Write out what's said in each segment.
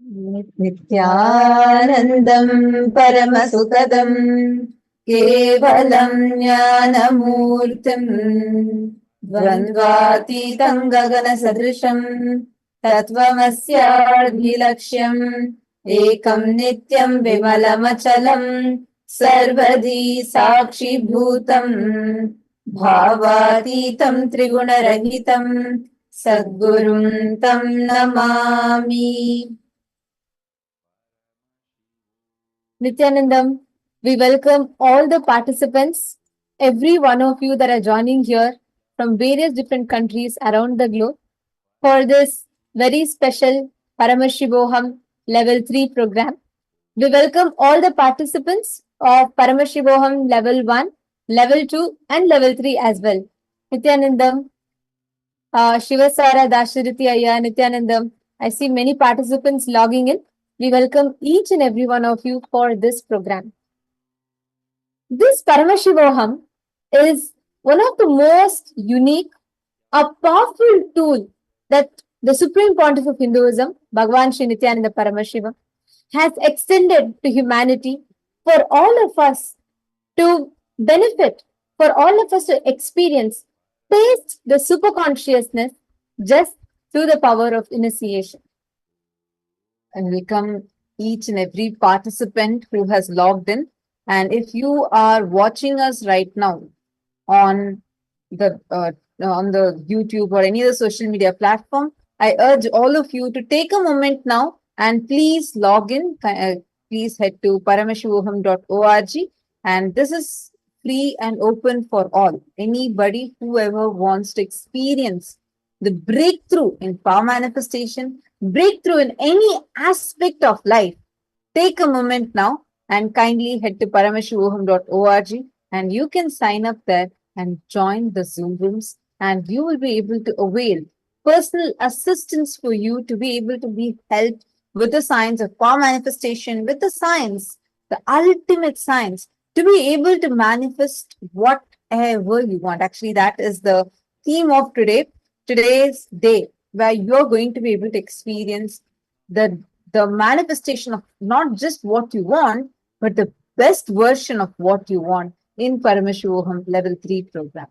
Nithyanandam Paramasukadam Kevalam Jnanamurtim Dvandvatitam Gagana Sadrisham Tatvamasyadhilaksham Ekam Nityam Vimalamachalam Sarvadi Sakshi Bhutam Bhavatitam Trigunarahitam Sadgurum Tam Namami. Nithyanandam, we welcome all the participants, every one of you that are joining here from various different countries around the globe for this very special Paramashivoham Level 3 program. We welcome all the participants of Paramashivoham Level 1, Level 2 and Level 3 as well. Nithyanandam, Shiva Sara, Dashiriti Ayya, Nithyanandam, I see many participants logging in. We welcome each and every one of you for this program. This Paramashivoham is one of the most unique, a powerful tool that the Supreme Pontiff of Hinduism, Bhagavan Sri Nithyananda Paramashiva, has extended to humanity for all of us to benefit, for all of us to experience, taste the superconsciousness just through the power of initiation. And welcome each and every participant who has logged in. And if you are watching us right now on the YouTube or any other social media platform, I urge all of you to take a moment now and please log in. Please head to paramashivoham.org, and this is free and open for all. Anybody, whoever wants to experience the breakthrough in power manifestation, breakthrough in any aspect of life, take a moment now and kindly head to paramashivoham.org, and you can sign up there and join the Zoom rooms, and you will be able to avail personal assistance for you to be able to be helped with the science of power manifestation, with the science, the ultimate science, to be able to manifest whatever you want. Actually, that is the theme of today's day, where you're going to be able to experience the manifestation of not just what you want, but the best version of what you want in Paramashivoham Level 3 program.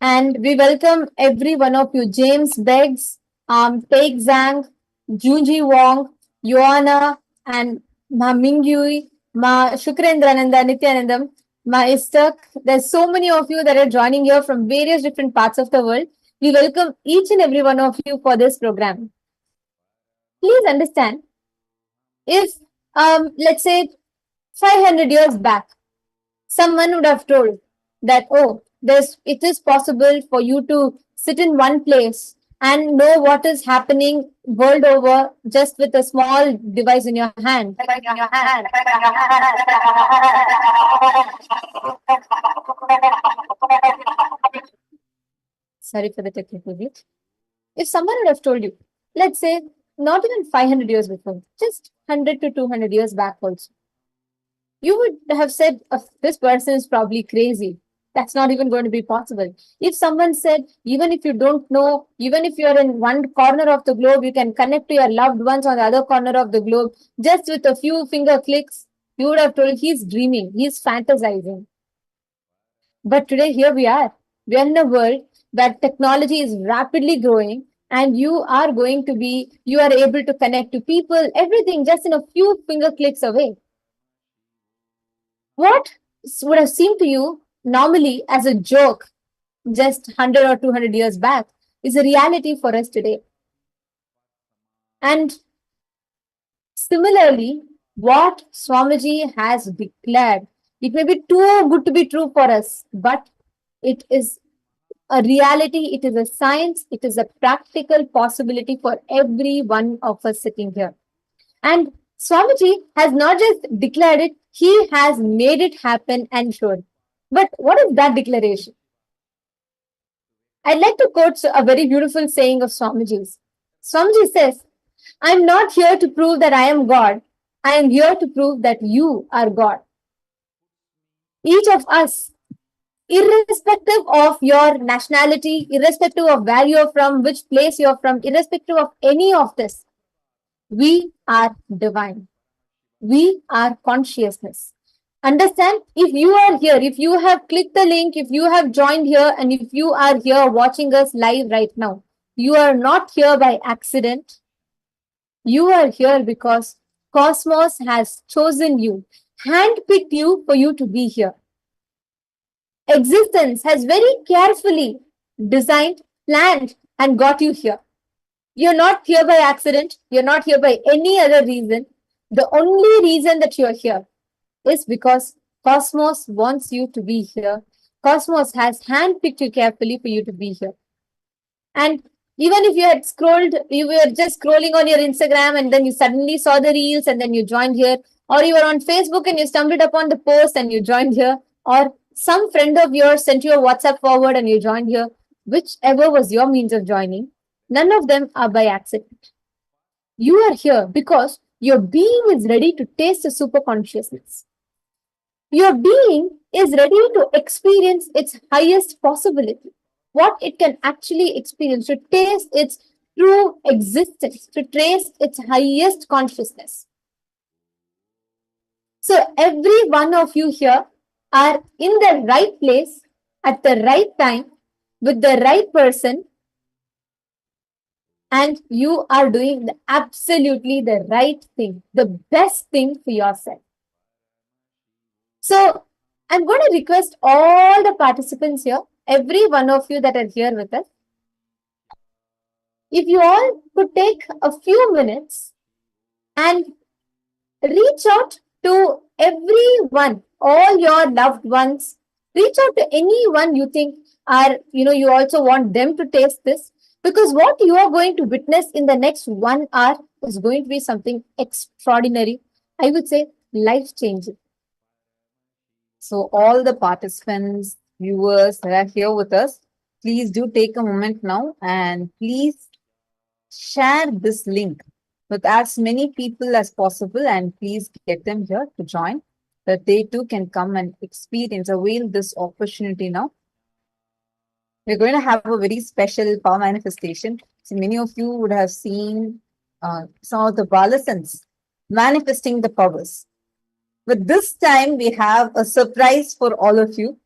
And we welcome every one of you, James Beggs, Teik Zhang, Junji Wong, Joanna, and Ma Mingyui, Ma Shukrendrananda, Nithyanandam, Ma Istak. There's so many of you that are joining here from various different parts of the world. We welcome each and every one of you for this program. Please understand, if, let's say, 500 years back, someone would have told that, oh, it is possible for you to sit in one place and know what is happening world over just with a small device in your hand. Sorry for the technical glitch. If someone would have told you, let's say, not even 500 years before, just 100 to 200 years back also, you would have said, oh, this person is probably crazy. That's not even going to be possible. If someone said, even if you don't know, even if you're in one corner of the globe, you can connect to your loved ones on the other corner of the globe, just with a few finger clicks, you would have told he's dreaming, he's fantasizing. But today, here we are. We are in a world where technology is rapidly growing, and you are able to connect to people, everything just in a few finger clicks away. What would have seemed to you normally as a joke just 100 or 200 years back is a reality for us today. And similarly, what Swamiji has declared, it may be too good to be true for us, but it is a reality, it is a science, it is a practical possibility for every one of us sitting here. And Swamiji has not just declared it, he has made it happen and showed. But what is that declaration? I'd like to quote a very beautiful saying of Swamiji's. Swamiji says, I'm not here to prove that I am God. I am here to prove that you are God. Each of us, irrespective of your nationality, irrespective of where you're from, which place you're from, irrespective of any of this, We are divine. We are consciousness. Understand? If you are here, if you have clicked the link, if you have joined here, and if you are here watching us live right now, you are not here by accident. You are here because Cosmos has chosen you, handpicked you for you to be here. Existence has very carefully designed, planned, and got you here. You're not here by accident. You're not here by any other reason. The only reason that you're here is because Cosmos wants you to be here. Cosmos has handpicked you carefully for you to be here. And even if you had scrolled, you were just scrolling on your Instagram and then you suddenly saw the reels and then you joined here, or you were on Facebook and you stumbled upon the post and you joined here, or some friend of yours sent you a WhatsApp forward and you joined here, whichever was your means of joining, none of them are by accident. You are here because your being is ready to taste the super consciousness. Your being is ready to experience its highest possibility, what it can actually experience, to taste its true existence, to trace its highest consciousness. So, every one of you here are in the right place at the right time with the right person, and you are doing absolutely the right thing, the best thing for yourself. So, I'm going to request all the participants here, every one of you that are here with us, if you all could take a few minutes and reach out to everyone, all your loved ones, reach out to anyone you think are, you also want them to taste this, because what you are going to witness in the next 1 hour is going to be something extraordinary. I would say life changing. So all the participants, viewers that are here with us, please do take a moment now and please share this link with as many people as possible and please get them here to join, that they too can come and experience, avail this opportunity now. We're going to have a very special power manifestation. So many of you would have seen some of the balasans manifesting the powers. But this time we have a surprise for all of you.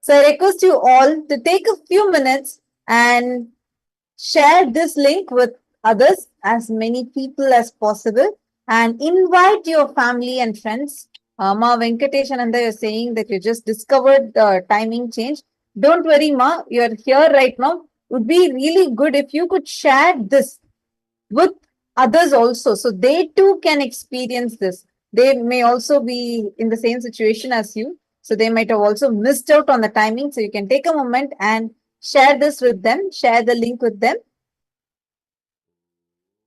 So I request you all to take a few minutes and share this link with others, as many people as possible, and invite your family and friends. Ma Venkateshananda, you're saying that you just discovered the timing change. Don't worry, Ma, you're here right now. Would be really good if you could share this with others also, so they too can experience this. They may also be in the same situation as you, so they might have also missed out on the timing. So you can take a moment and share this with them, share the link with them.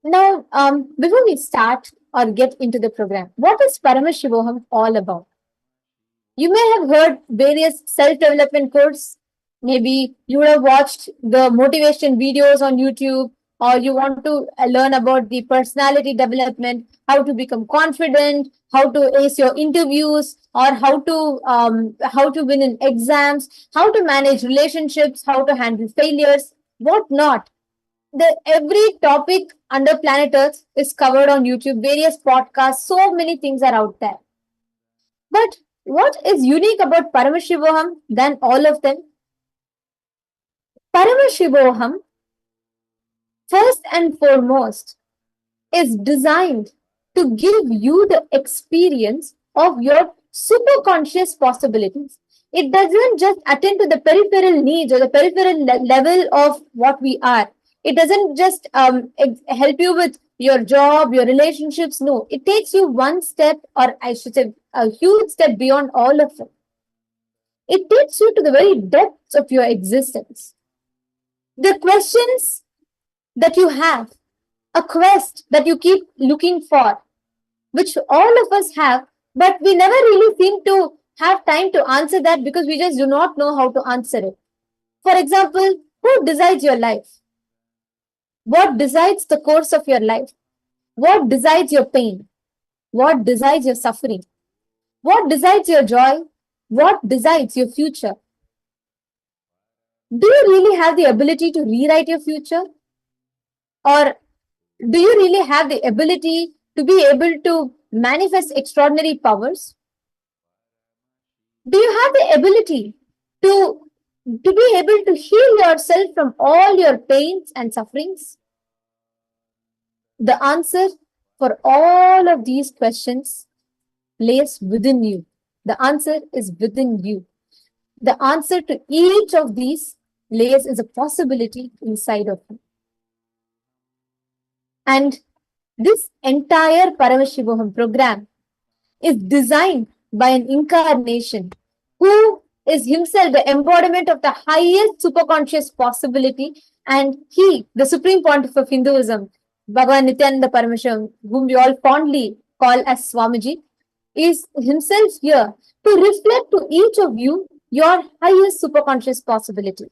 Now, before we start or get into the program, what is Paramashivoham all about? You may have heard various self-development courses. Maybe you would have watched the motivation videos on YouTube, or you want to learn about the personality development, how to become confident, how to ace your interviews, or how to win in exams, how to manage relationships, how to handle failures, what not. Every topic under planet Earth is covered on YouTube, various podcasts, so many things are out there. But what is unique about Paramashivoham than all of them? Paramashivoham, first and foremost, is designed to give you the experience of your superconscious possibilities. It doesn't just attend to the peripheral needs or the peripheral level of what we are. It doesn't just help you with your job, your relationships. No, it takes you one step, or I should say, a huge step beyond all of it. It takes you to the very depths of your existence. The questions that you have, a quest that you keep looking for, which all of us have, but we never really seem to have time to answer that because we just do not know how to answer it. For example, who decides your life? What decides the course of your life? What decides your pain? What decides your suffering? What decides your joy? What decides your future? Do you really have the ability to rewrite your future? Or Do you really have the ability to be able to manifest extraordinary powers? Do you have the ability to, to be able to heal yourself from all your pains and sufferings? The answer for all of these questions lays within you. The answer is within you. The answer to each of these lays is a possibility inside of you. And this entire Paramashivoham program is designed by an incarnation who is himself the embodiment of the highest superconscious possibility. And he, the Supreme Pontiff of Hinduism, Bhagavan Nithyananda Paramashivoham, whom we all fondly call as Swamiji, is himself here to reflect to each of you your highest superconscious possibility.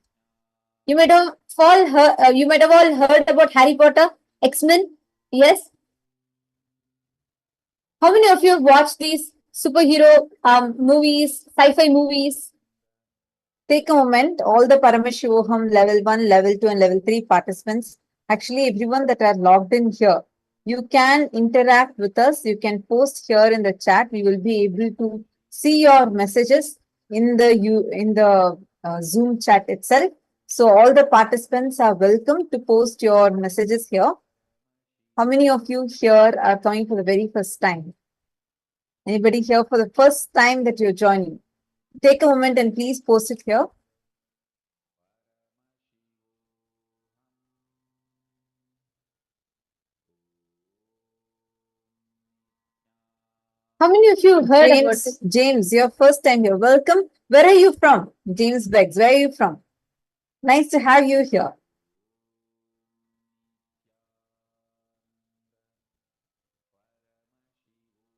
You might have all heard about Harry Potter, X-Men. Yes. How many of you have watched these superhero movies, sci-fi movies? Take a moment, all the Paramashivoham level 1, level 2, and level 3 participants, actually everyone that are logged in here, you can interact with us. You can post here in the chat. We will be able to see your messages in the Zoom chat itself. So all the participants are welcome to post your messages here. How many of you here are coming for the very first time? Anybody here for the first time that you're joining? Take a moment and please post it here. How many of you heard about James, your first time here. Welcome. Where are you from? James Beggs, where are you from? Nice to have you here.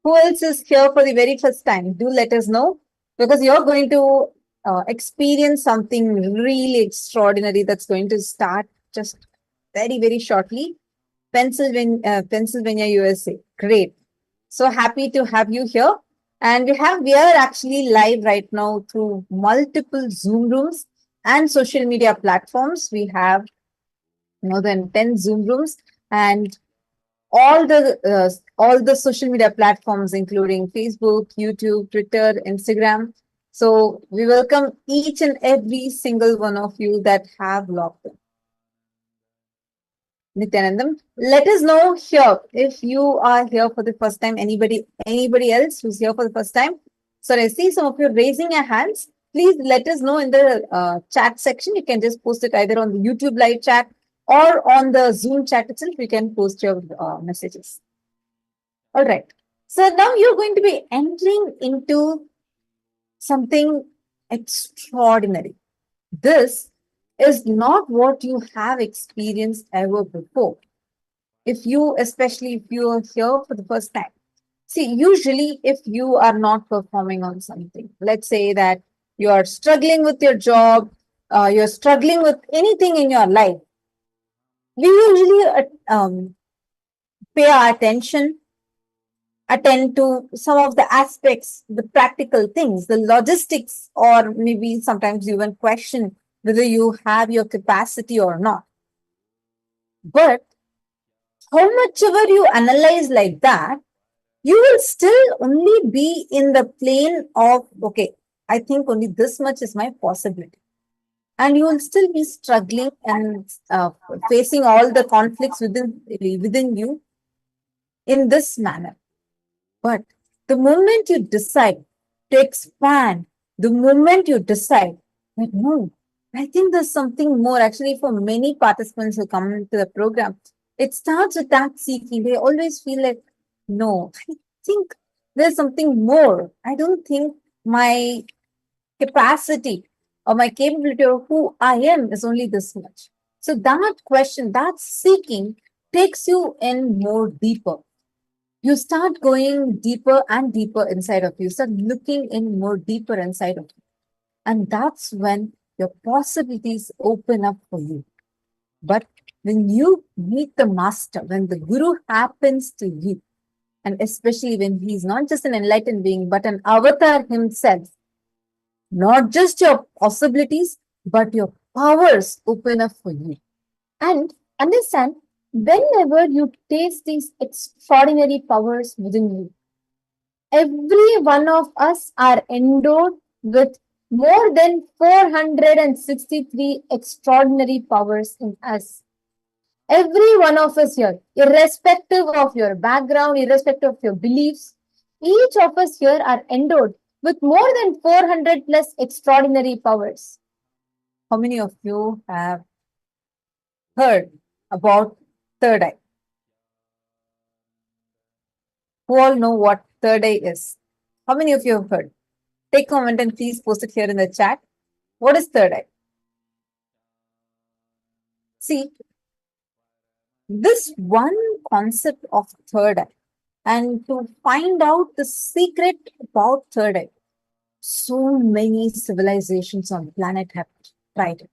Who else is here for the very first time? Do let us know, because you're going to experience something really extraordinary that's going to start just very, very shortly. Pennsylvania, USA. Great. So happy to have you here. And we are actually live right now through multiple Zoom rooms and social media platforms. We have more than 10 Zoom rooms, and all the social media platforms, including Facebook, YouTube, Twitter, Instagram. So we welcome each and every single one of you that have logged in. Nithyanandam, let us know here if you are here for the first time. Anybody else who's here for the first time? So I see some of you raising your hands. Please let us know in the chat section. You can just post it either on the YouTube live chat or on the Zoom chat itself. You can post your messages. All right. So now you're going to be entering into something extraordinary. This is not what you have experienced ever before. Especially if you are here for the first time. See, usually if you are not performing on something, let's say that you are struggling with your job, you're struggling with anything in your life, we usually pay our attention, attend to some of the aspects, the practical things, the logistics, or maybe sometimes even question whether you have your capacity or not. But how much ever you analyze like that, you will still only be in the plane of, okay, I think only this much is my possibility. And you will still be struggling and facing all the conflicts within you in this manner. But the moment you decide to expand, the moment you decide that no, I think there's something more. Actually, for many participants who come into the program, it starts with that seeking. They always feel like, no, I think there's something more. I don't think my capacity or my capability or who I am is only this much. So that question, that seeking takes you in more deeper. You start going deeper and deeper inside of you. You start looking in more deeper inside of you. And that's when your possibilities open up for you. But when you meet the master, when the guru happens to you, and especially when he's not just an enlightened being, but an avatar himself, not just your possibilities, but your powers open up for you. And understand, whenever you taste these extraordinary powers within you, every one of us are endowed with more than 463 extraordinary powers in us. Every one of us here, irrespective of your background, irrespective of your beliefs, each of us here are endowed with more than 400 plus extraordinary powers. How many of you have heard about third eye? Who all know what third eye is? How many of you have heard? Take a comment and please post it here in the chat. What is third eye? See, this one concept of third eye, and to find out the secret about third eye, so many civilizations on planet have tried it.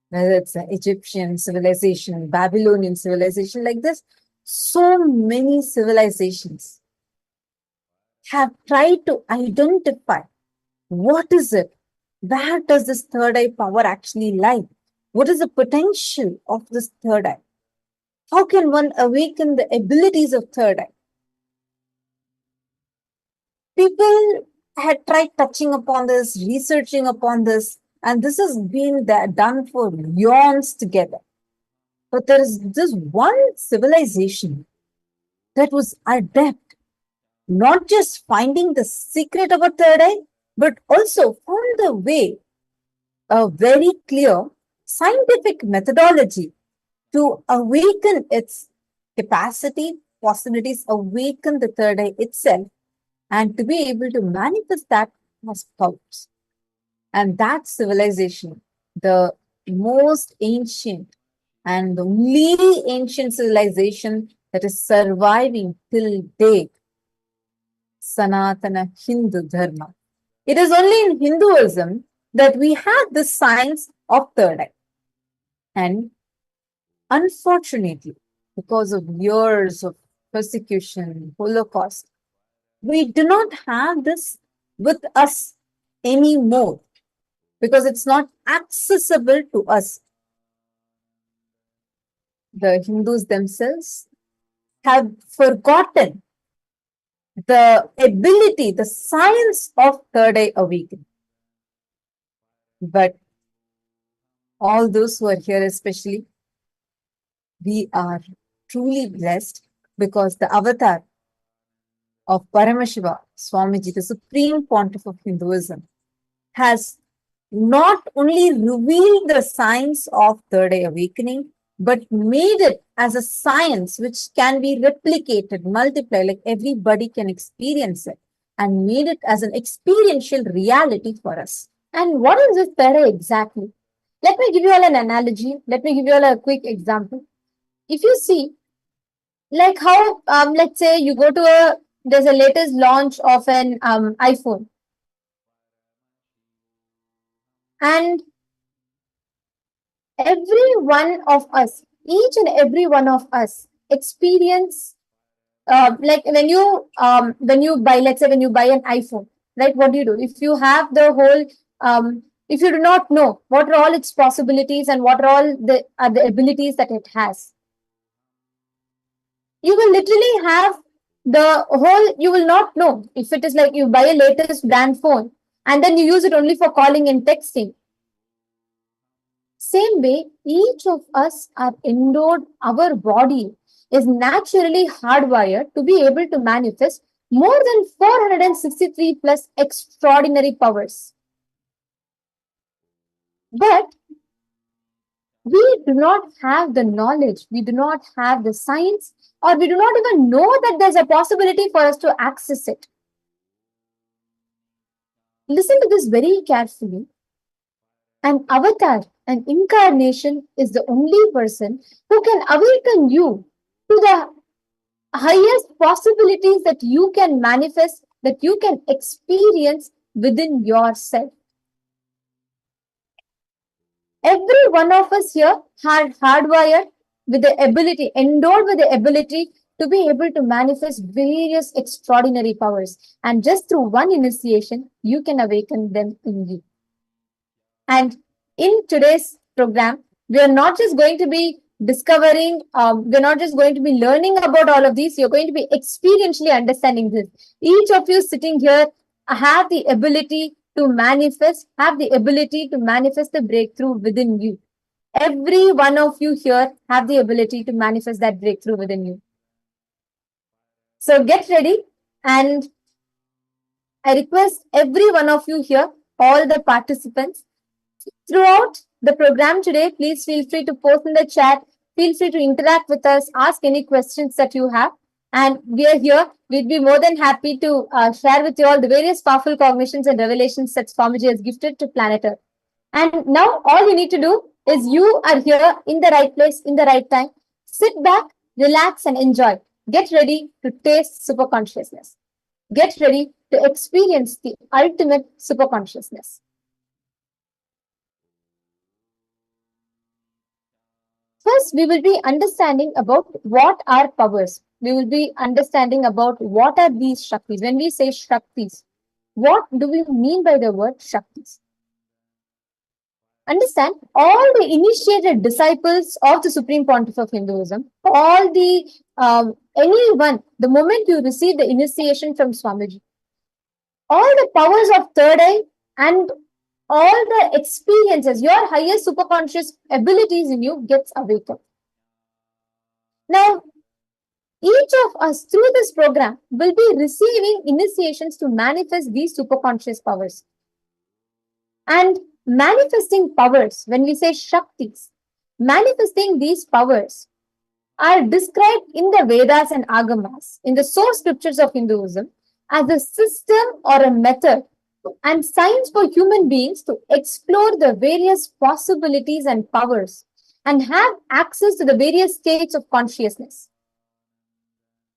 Whether it's the Egyptian civilization, Babylonian civilization, like this, so many civilizations have tried to identify what is it, where does this third eye power actually lie? What is the potential of this third eye? How can one awaken the abilities of third eye? People had tried touching upon this, researching upon this, and this has been done for eons together. But there is this one civilization that was adept, not just finding the secret of a third eye, but also found the way, a very clear scientific methodology to awaken its capacity, possibilities, awaken the third eye itself, and to be able to manifest that as powers. And that civilization, the most ancient and the only ancient civilization that is surviving till date, Sanatana Hindu Dharma. It is only in Hinduism that we have the science of third eye. And unfortunately, because of years of persecution, Holocaust, we do not have this with us anymore because it's not accessible to us. The Hindus themselves have forgotten the ability, the science of third eye awakening. But all those who are here, especially, we are truly blessed because the avatar of Paramashiva, Swamiji, the supreme pontiff of Hinduism, has not only revealed the science of third eye awakening, but made it as a science which can be replicated, multiplied, like everybody can experience it, and made it as an experiential reality for us. And what is this third eye exactly? Let me give you all an analogy. Let me give you all a quick example. If you see, like how, let's say you go to there's a latest launch of an iPhone. And every one of us, each and every one of us experience, like when you buy, let's say when you buy an iPhone, right? What do? If you have the whole, if you do not know what are all its possibilities and what are all the abilities that it has, you will literally have the whole, you will not know. If it is like you buy a latest brand phone and then you use it only for calling and texting, same way, each of us are endowed, our body is naturally hardwired to be able to manifest more than 463 plus extraordinary powers. But we do not have the knowledge, we do not have the science, or we do not even know that there's a possibility for us to access it. Listen to this very carefully. An avatar, an incarnation is the only person who can awaken you to the highest possibilities that you can manifest, that you can experience within yourself. Every one of us here are hardwired with the ability, endowed with the ability to be able to manifest various extraordinary powers. And just through one initiation, you can awaken them in you. And in today's program, we are not just going to be discovering, we're not just going to be learning about all of these, you're going to be experientially understanding this. Each of you sitting here have the ability to manifest, the breakthrough within you. Every one of you here have the ability to manifest that breakthrough within you. So get ready, and I request every one of you here, all the participants, throughout the program today, please feel free to post in the chat, feel free to interact with us, ask any questions that you have. And we are here. We'd be more than happy to share with you all the various powerful cognitions and revelations that Swamiji has gifted to planet Earth. And now all you need to do is you are here in the right place, in the right time. Sit back, relax, and enjoy. Get ready to taste super consciousness. Get ready to experience the ultimate super consciousness. First, we will be understanding about what are powers. We will be understanding about what are these Shaktis. When we say Shaktis, what do we mean by the word Shaktis? Understand, all the initiated disciples of the Supreme Pontiff of Hinduism, all the anyone, the moment you receive the initiation from Swamiji, all the powers of third eye and all the experiences, your highest superconscious abilities in you gets awakened. Now, each of us through this program will be receiving initiations to manifest these superconscious powers. And manifesting powers, when we say Shaktis, manifesting these powers are described in the Vedas and Agamas, in the source scriptures of Hinduism, as a system or a method and science for human beings to explore the various possibilities and powers and have access to the various states of consciousness.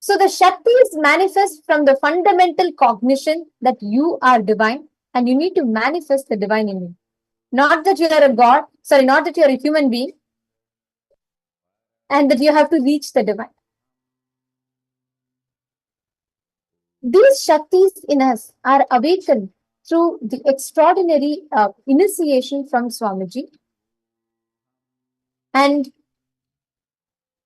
So the Shaktis manifest from the fundamental cognition that you are divine and you need to manifest the divine in you. Not that you are a god, not that you are a human being and that you have to reach the divine. These Shaktis in us are awakened through the extraordinary initiation from Swamiji. And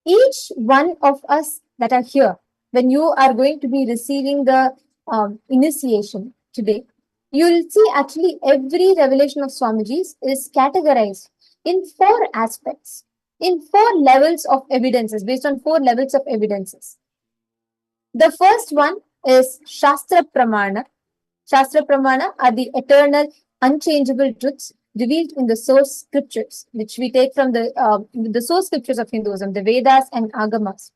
each one of us that are here, when you are going to be receiving the initiation today, you will see actually every revelation of Swamiji's is categorized in 4 aspects, in 4 levels of evidences, based on 4 levels of evidences. The first one is Shastra Pramana. Shastra Pramana are the eternal, unchangeable truths revealed in the source scriptures, which we take from the source scriptures of Hinduism, the Vedas and Agamas.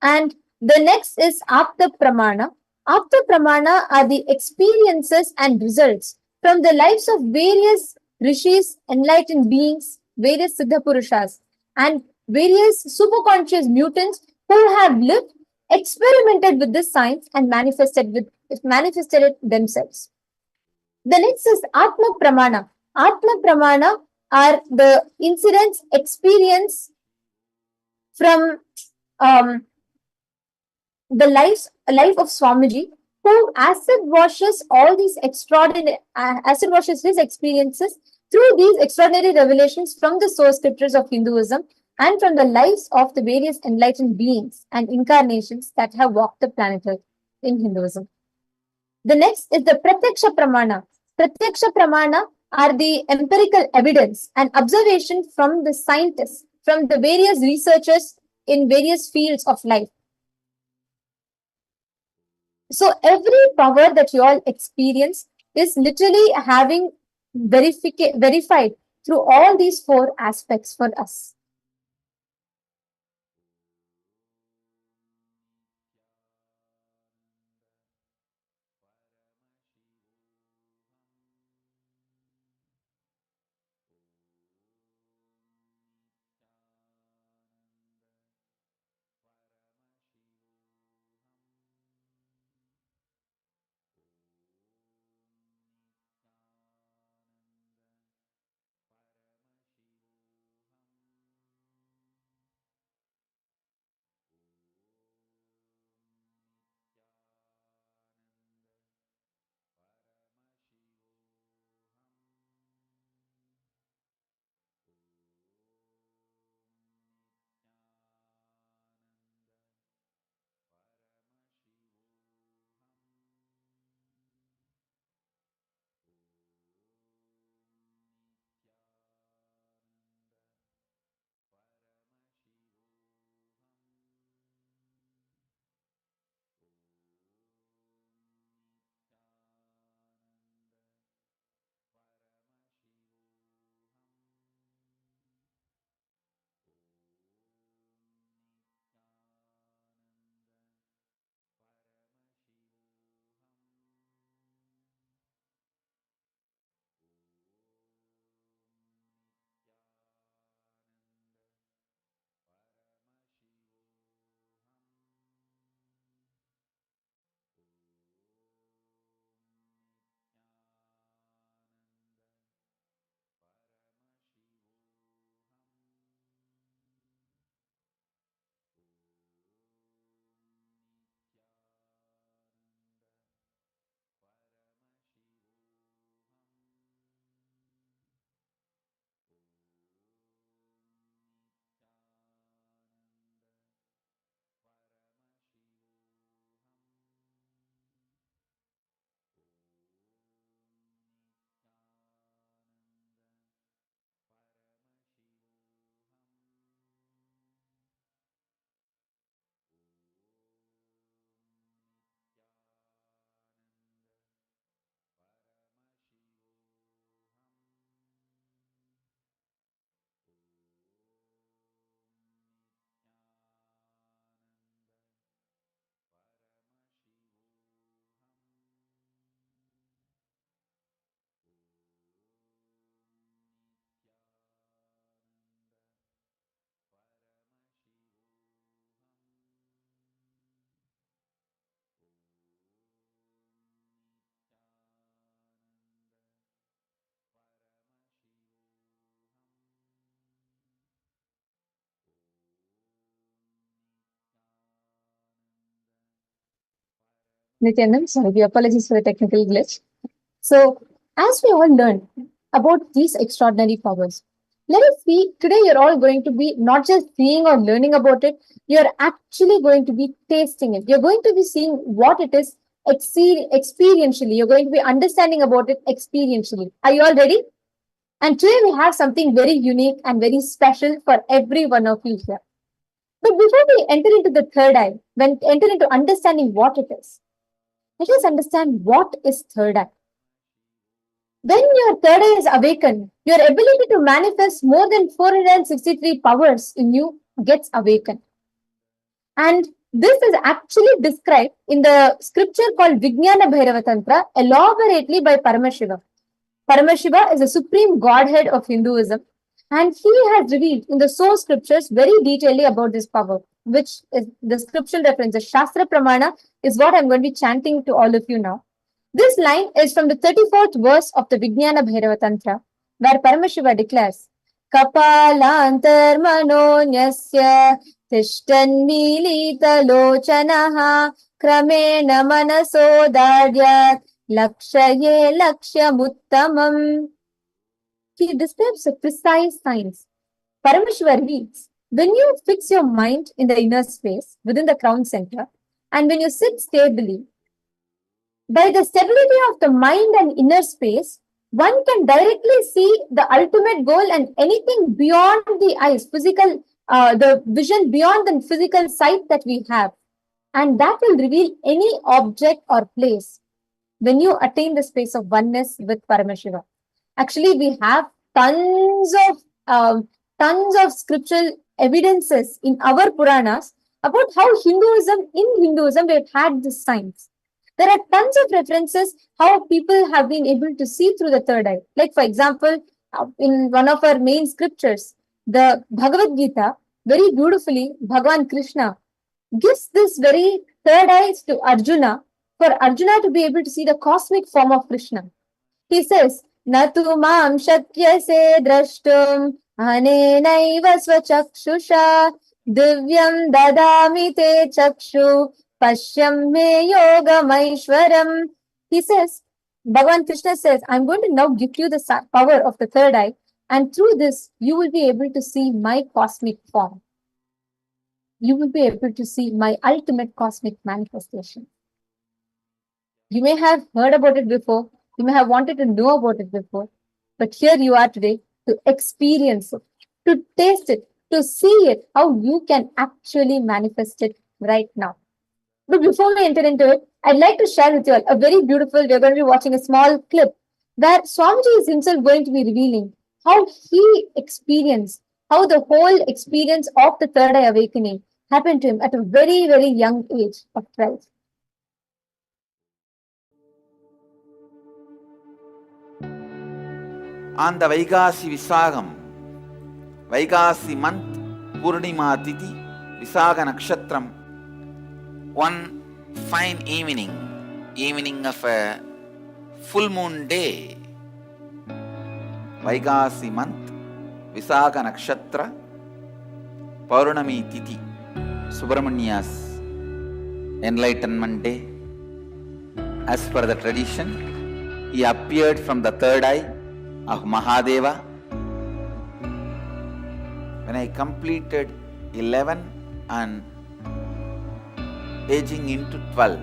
And the next is Apta Pramana. Apta Pramana are the experiences and results from the lives of various rishis, enlightened beings, various Siddha Purushas, and various superconscious mutants who have lived, experimented with this science, and manifested it themselves. The next is Atma Pramana. Atma Pramana are the incidents, experience from the life of Swamiji, who acid washes his experiences through these extraordinary revelations from the source scriptures of Hinduism and from the lives of the various enlightened beings and incarnations that have walked the planet Earth in Hinduism. The next is the Pratyaksha Pramana. Pratyaksha Pramana are the empirical evidence and observation from the scientists, from the various researchers in various fields of life. So every power that you all experience is literally having verified through all these 4 aspects for us. Nithyananda. Sorry, apologies for the technical glitch. So, as we all learn about these extraordinary powers, let us see today you're all going to be not just seeing or learning about it, you're actually going to be tasting it. You're going to be seeing what it is experientially. You're going to be understanding about it experientially. Are you all ready? And today we have something very unique and very special for every one of you here. But before we enter into the third eye, when enter into understanding what it is, let us understand what is third eye. When your third eye is awakened, your ability to manifest more than 463 powers in you gets awakened. And this is actually described in the scripture called Vijnana Bhairava Tantra elaborately by Paramashiva. Paramashiva is the supreme godhead of Hinduism, and he has revealed in the source scriptures very detailedly about this power, which is the scriptural reference. The Shastra Pramana is what I'm going to be chanting to all of you now. This line is from the 34th verse of the Vijnana Bhairava Tantra, where Paramashiva declares, Kapalantar manonyasya tishtannmilitalochanaha kramena manasodaryat lakshaye lakshyamuttamam. He describes a precise science. Paramashiva reads, when you fix your mind in the inner space within the crown center, and when you sit stably, by the stability of the mind and inner space, one can directly see the ultimate goal and anything beyond the eyes, the vision beyond the physical sight that we have. And that will reveal any object or place when you attain the space of oneness with Paramashiva. Actually, we have tons of scriptural evidences in our Puranas about how in Hinduism, we've had this science. There are tons of references how people have been able to see through the third eye. Like, for example, in one of our main scriptures, the Bhagavad Gita, very beautifully, Bhagavan Krishna gives this very third eyes to Arjuna for Arjuna to be able to see the cosmic form of Krishna. He says, Natu mam shakyase drashtum anenaiva svachakshusha divyam dadami te chakshu pashyam me yogamaishwaram. He says, Bhagavan Krishna says, I'm going to now give you the power of the third eye, and through this, you will be able to see my cosmic form. You will be able to see my ultimate cosmic manifestation. You may have heard about it before, you may have wanted to know about it before, but here you are today to experience it, to taste it, to see it, how you can actually manifest it right now. But before we enter into it, I'd like to share with you all a very beautiful, we're going to be watching a small clip where Swamiji is himself going to be revealing how he experienced, how the whole experience of the third eye awakening happened to him at a very, very young age of 12. On the Vaikasi Visagam, Vaikasi month, Purnima Tithi, Visaga Nakshatram, one fine evening of a full moon day, Vaikasi month, Visaga Nakshatra, Paurnami Tithi, Subramania's enlightenment day. As per the tradition, he appeared from the third eye of Mahadeva. When I completed 11 and aging into 12,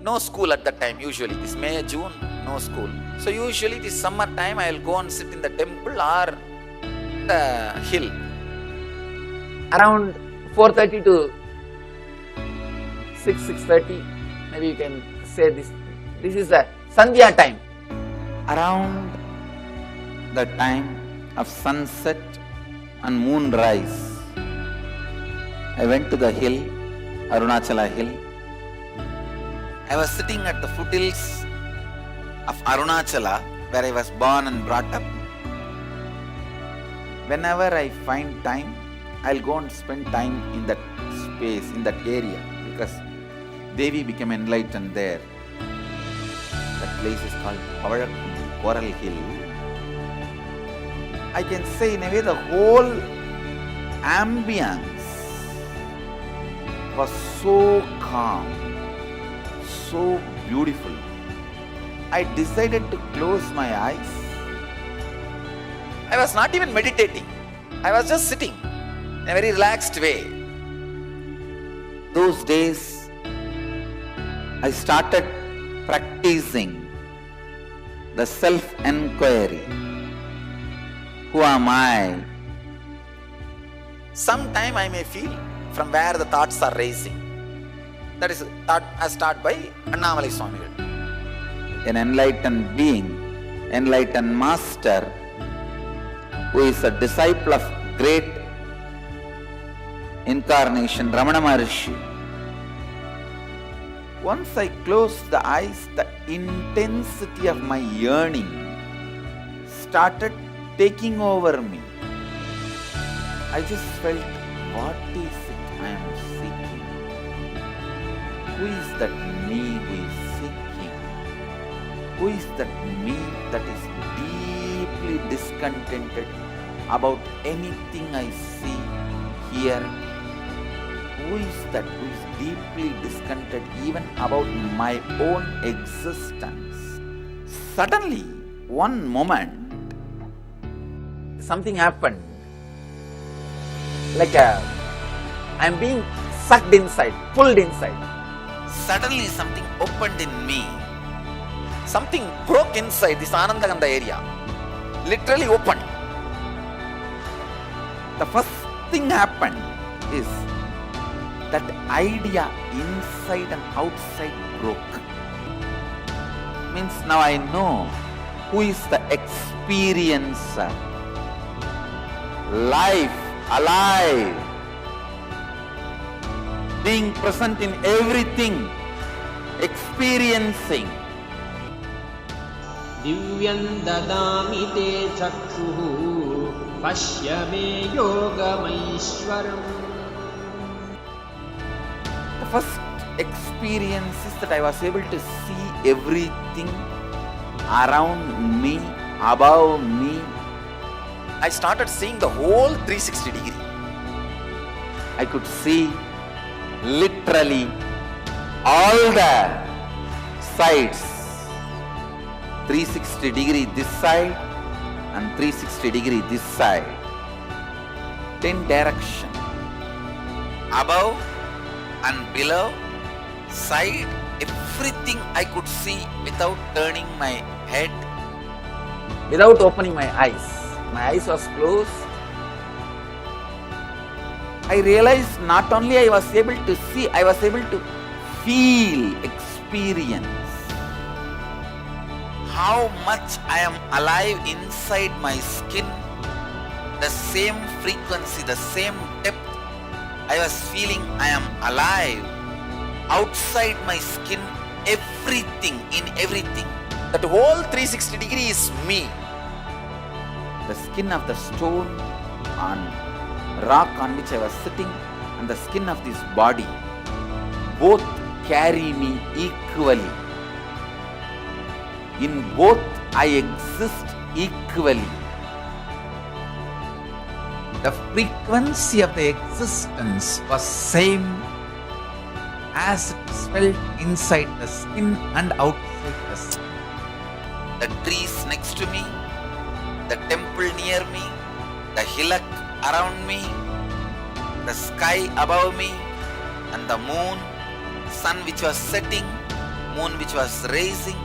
no school at that time. Usually this May, June, no school. So usually this summer time I will go and sit in the temple or the hill. Around 4:30 to 6:30, maybe you can say this is the Sandhya time. Around the time of sunset and moonrise, I went to the hill, Arunachala hill. I was sitting at the foothills of Arunachala, where I was born and brought up. Whenever I find time, I'll go and spend time in that space, in that area, because Devi became enlightened there. That place is called Coral Hill. I can say in a way the whole ambience was so calm, so beautiful. I decided to close my eyes. I was not even meditating. I was just sitting in a very relaxed way. Those days, I started practicing the self-enquiry. Who am I? Sometime I may feel from where the thoughts are raising. That is thought as taught by Annamalai Swamigal. An enlightened being, enlightened master, who is a disciple of great incarnation, Ramana Maharshi. Once I closed the eyes, the intensity of my yearning started taking over me. I just felt, what is it I am seeking? Who is that me who is seeking? Who is that me that is deeply discontented about anything I see, hear? Who is that who is deeply discontented even about my own existence? Suddenly, one moment, something happened. Like I'm being sucked inside, pulled inside. Suddenly something opened in me. Something broke inside this Anandaganda area. Literally opened. The first thing happened is that idea inside and outside broke. Means now I know who is the experiencer. Life, alive, being present in everything, experiencing. दिव्यं ददामि ते चक्षुः पश्य मे योगमैश्वरम्. The first experience is that I was able to see everything around me, above me. I started seeing the whole 360 degree. I could see literally all the sides. 360 degree this side and 360 degree this side. 10 direction. Above and below, side, everything I could see without turning my head, without opening my eyes. My eyes was closed. I realized not only I was able to see, I was able to feel, experience how much I am alive inside my skin. The same frequency, the same depth I was feeling I am alive. Outside my skin, everything, in everything. That whole 360 degree is me. The skin of the stone on rock on which I was sitting and the skin of this body both carry me equally. In both I exist equally. The frequency of the existence was same as it is felt inside the skin and outside the skin. The trees next to me, the temple near me, the hillock around me, the sky above me, and the moon, sun which was setting, moon which was rising.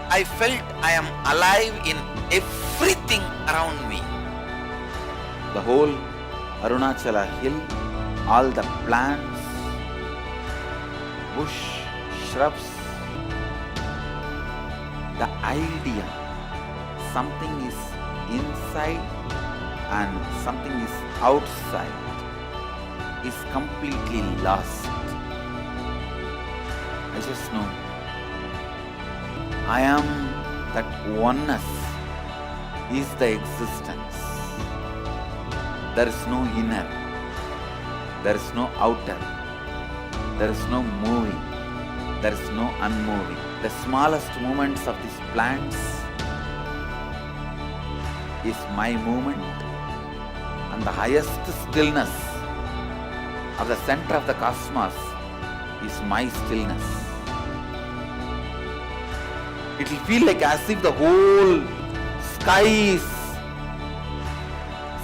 I felt I am alive in everything around me. The whole Arunachala hill, all the plants, bush, shrubs, the idea something is inside and something is outside is completely lost. I just know I am that oneness is the existence. There is no inner, there is no outer, there is no moving, there is no unmoving. The smallest movements of these plants is my movement, and the highest stillness of the center of the cosmos is my stillness. It will feel like as if the whole sky is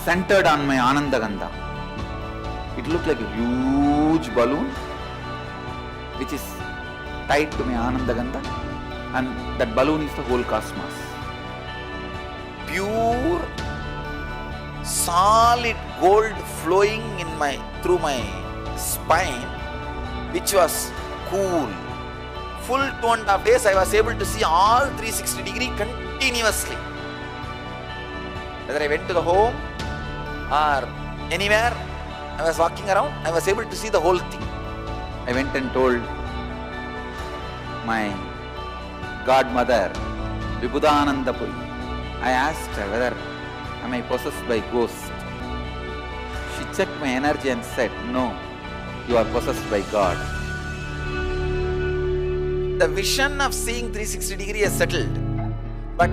centered on my Anandagandha. It looked like a huge balloon which is tied to my Anandagandha, and that balloon is the whole cosmos. Pure solid gold flowing through my spine, which was cool. Full 2.5 days I was able to see all 360 degree continuously. Whether I went to the home or anywhere I was walking around, I was able to see the whole thing. I went and told my godmother, Vibhudanandapuri. I asked her whether am I possessed by ghost. She checked my energy and said, no, you are possessed by God. The vision of seeing 360 degree has settled, but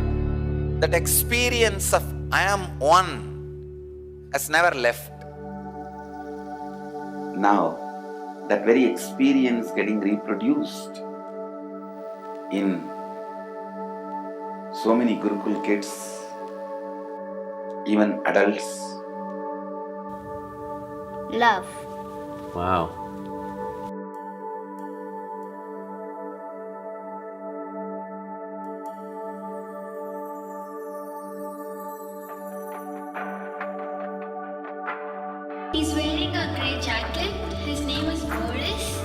that experience of I am one has never left. Now, that very experience getting reproduced in so many Gurukul kids, even adults. Love. Wow. He's wearing a grey jacket. His name is Boris.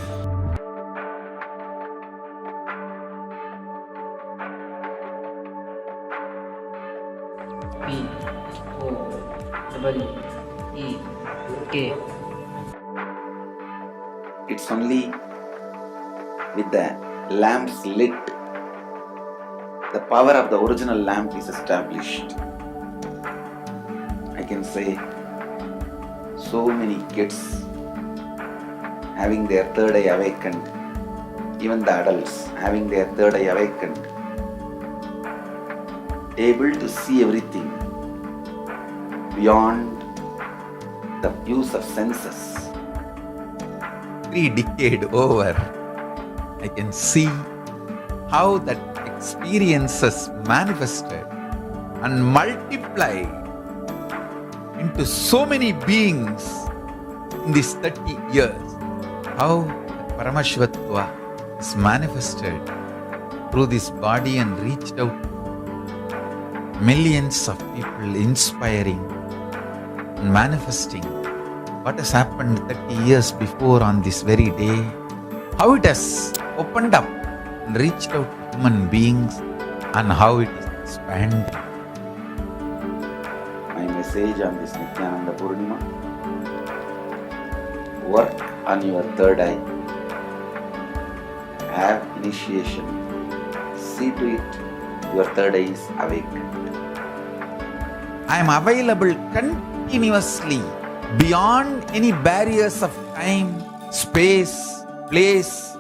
P-O-E-E-K. It's only with the lamps lit, the power of the original lamp is established. I can say so many kids having their third eye awakened, even the adults having their third eye awakened, able to see everything beyond the use of senses. 3 decades over, I can see how that experiences manifested and multiplied into so many beings in these 30 years. How Paramashivatva is manifested through this body and reached out to millions of people, inspiring and manifesting what has happened 30 years before on this very day, how it has opened up and reached out to human beings, and how it is expanding. My message on this Nithyananda Purnima: work on your third eye, have initiation, see to it your third eye is awakened. I am available continuously beyond any barriers of time, space, place.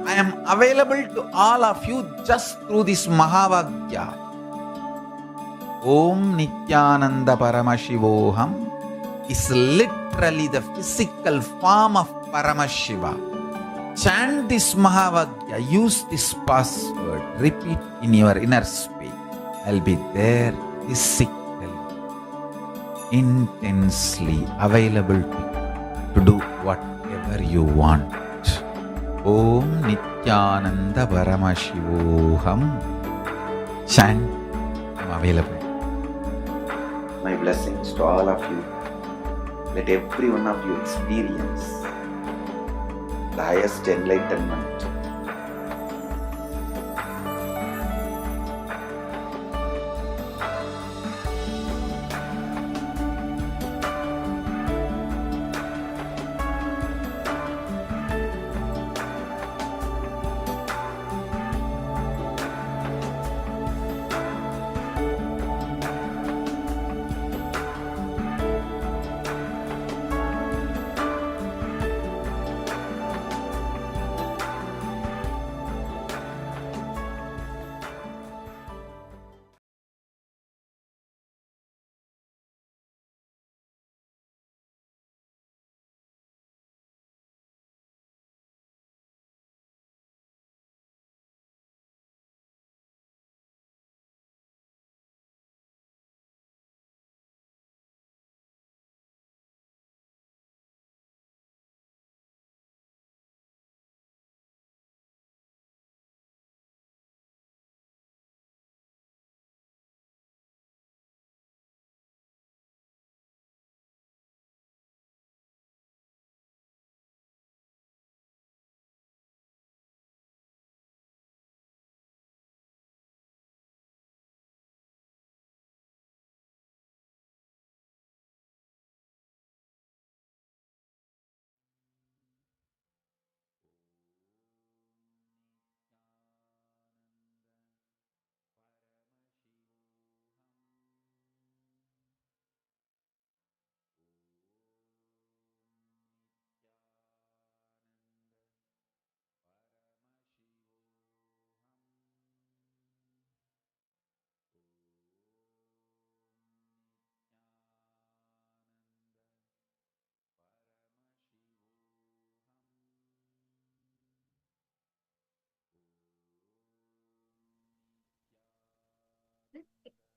I am available to all of you just through this Mahavagya. Om Nithyananda Paramashivoham is literally the physical form of Paramashiva. Chant this Mahavagya, use this password, repeat in your inner space. I'll be there physically, intensely available to do whatever you want. Om Nithyananda Paramashivoham. Chant, I'm available. My blessings to all of you. Let every one of you experience the highest enlightenment.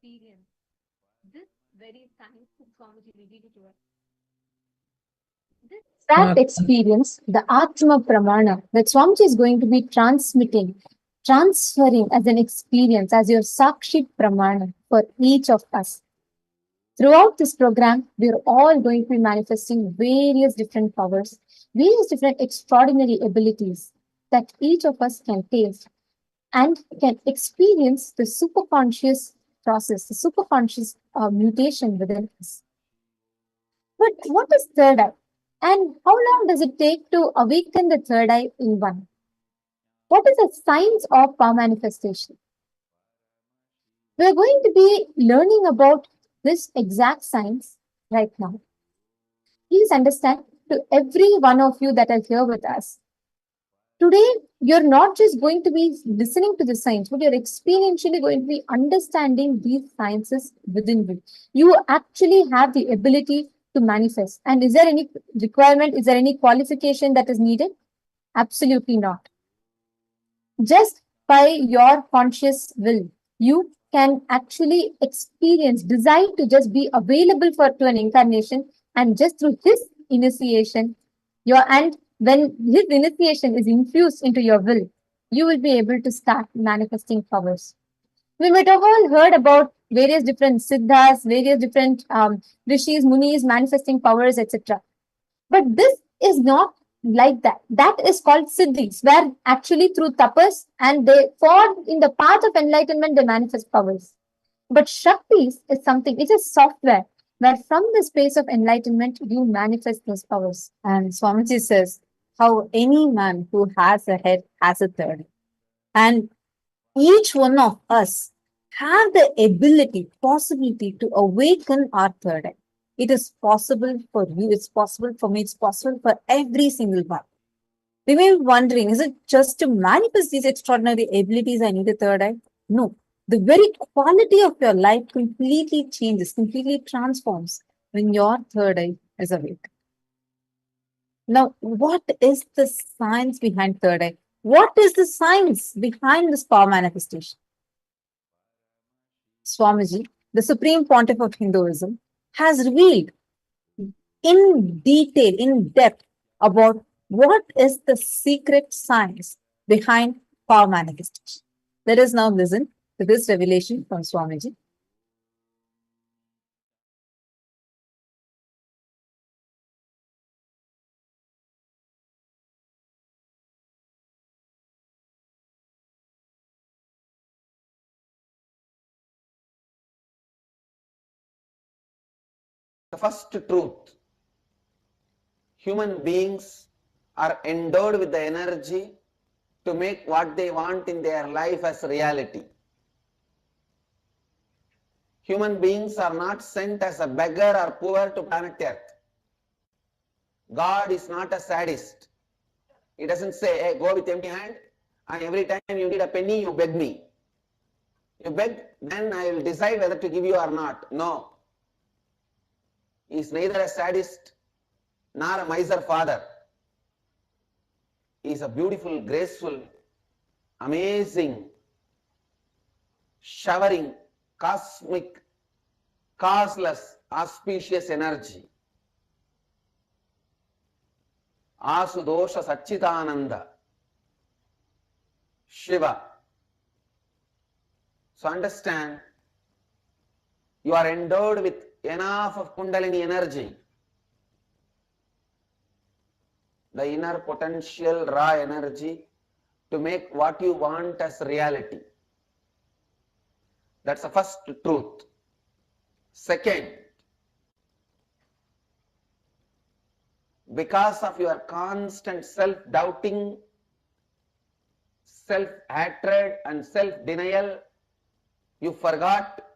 experience this very science that Swamiji revealed to us. This that experience, the Atma Pramana, that Swamiji is going to be transferring as an experience, as your Sakshi Pramana for each of us. Throughout this program, we are all going to be manifesting various different powers, various different extraordinary abilities that each of us can taste and can experience the superconscious process, the superconscious mutation within us. But what is third eye? And how long does it take to awaken the third eye in one? What is the science of power manifestation? We are going to be learning about this exact science right now. Please understand, to every one of you that are here with us, today you're not just going to be listening to the science, but you're experientially going to be understanding these sciences within you. You actually have the ability to manifest. And is there any requirement? Is there any qualification that is needed? Absolutely not. Just by your conscious will, you can actually experience, decide to just be available to an incarnation, and just through his initiation, when his initiation is infused into your will, you will be able to start manifesting powers. We might have all heard about various different siddhas, various different rishis, munis manifesting powers, etc. But this is not like that. That is called siddhis, where actually through tapas and they fall in the path of enlightenment, they manifest powers. But Shaktis is something, it's a software where from the space of enlightenment, you manifest those powers. And Swamiji says, how any man who has a head has a third. And each one of us have the ability, possibility to awaken our third eye. It is possible for you, it's possible for me, it's possible for every single one. We may be wondering, is it just to manifest these extraordinary abilities I need a third eye? No. The very quality of your life completely changes, completely transforms when your third eye is awake. Now, what is the science behind third eye? What is the science behind this power manifestation? Swamiji, the Supreme Pontiff of Hinduism, has revealed in detail, in depth, about what is the secret science behind power manifestation. Let us now listen to this revelation from Swamiji. The first truth, human beings are endowed with the energy to make what they want in their life as reality. Human beings are not sent as a beggar or poor to planet Earth. God is not a sadist. He doesn't say, hey, go with empty hand, and every time you need a penny, you beg me. You beg, then I will decide whether to give you or not. No. He is neither a sadist nor a miser father. He is a beautiful, graceful, amazing, showering, cosmic, causeless, auspicious energy. Asudosha Satchitananda, Shiva. So understand, you are endowed with enough of Kundalini energy, the inner potential raw energy to make what you want as reality. That's the first truth. Second, because of your constant self-doubting, self-hatred and self-denial, you forgot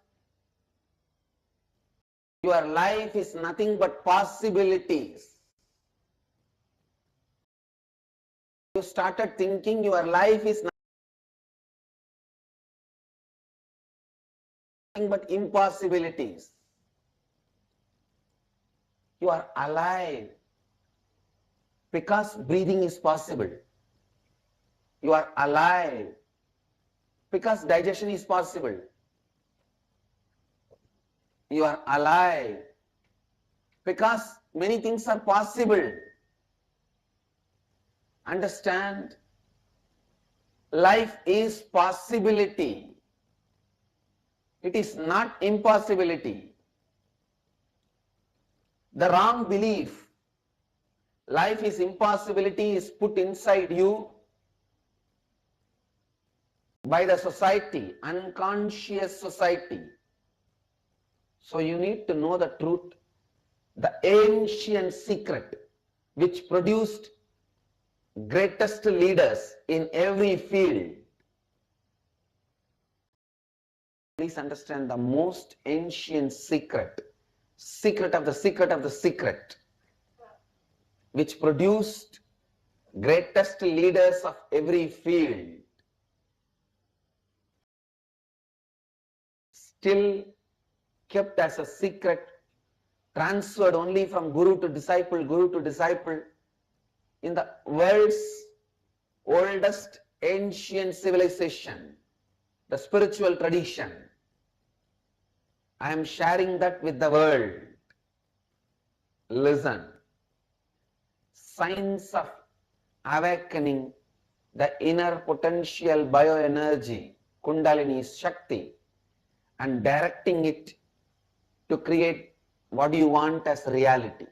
your life is nothing but possibilities. You started thinking your life is nothing but impossibilities. You are alive because breathing is possible. You are alive because digestion is possible. You are alive because many things are possible. Understand, life is possibility. It is not impossibility. The wrong belief, life is impossibility, is put inside you by the society, unconscious society. So you need to know the truth, the ancient secret which produced greatest leaders in every field. Please understand the most ancient secret, secret of the secret of the secret, which produced greatest leaders of every field, still kept as a secret, transferred only from guru to disciple, in the world's oldest ancient civilization, the spiritual tradition. I am sharing that with the world. Listen. Science of awakening the inner potential bioenergy, Kundalini Shakti, and directing it to create what you want as reality.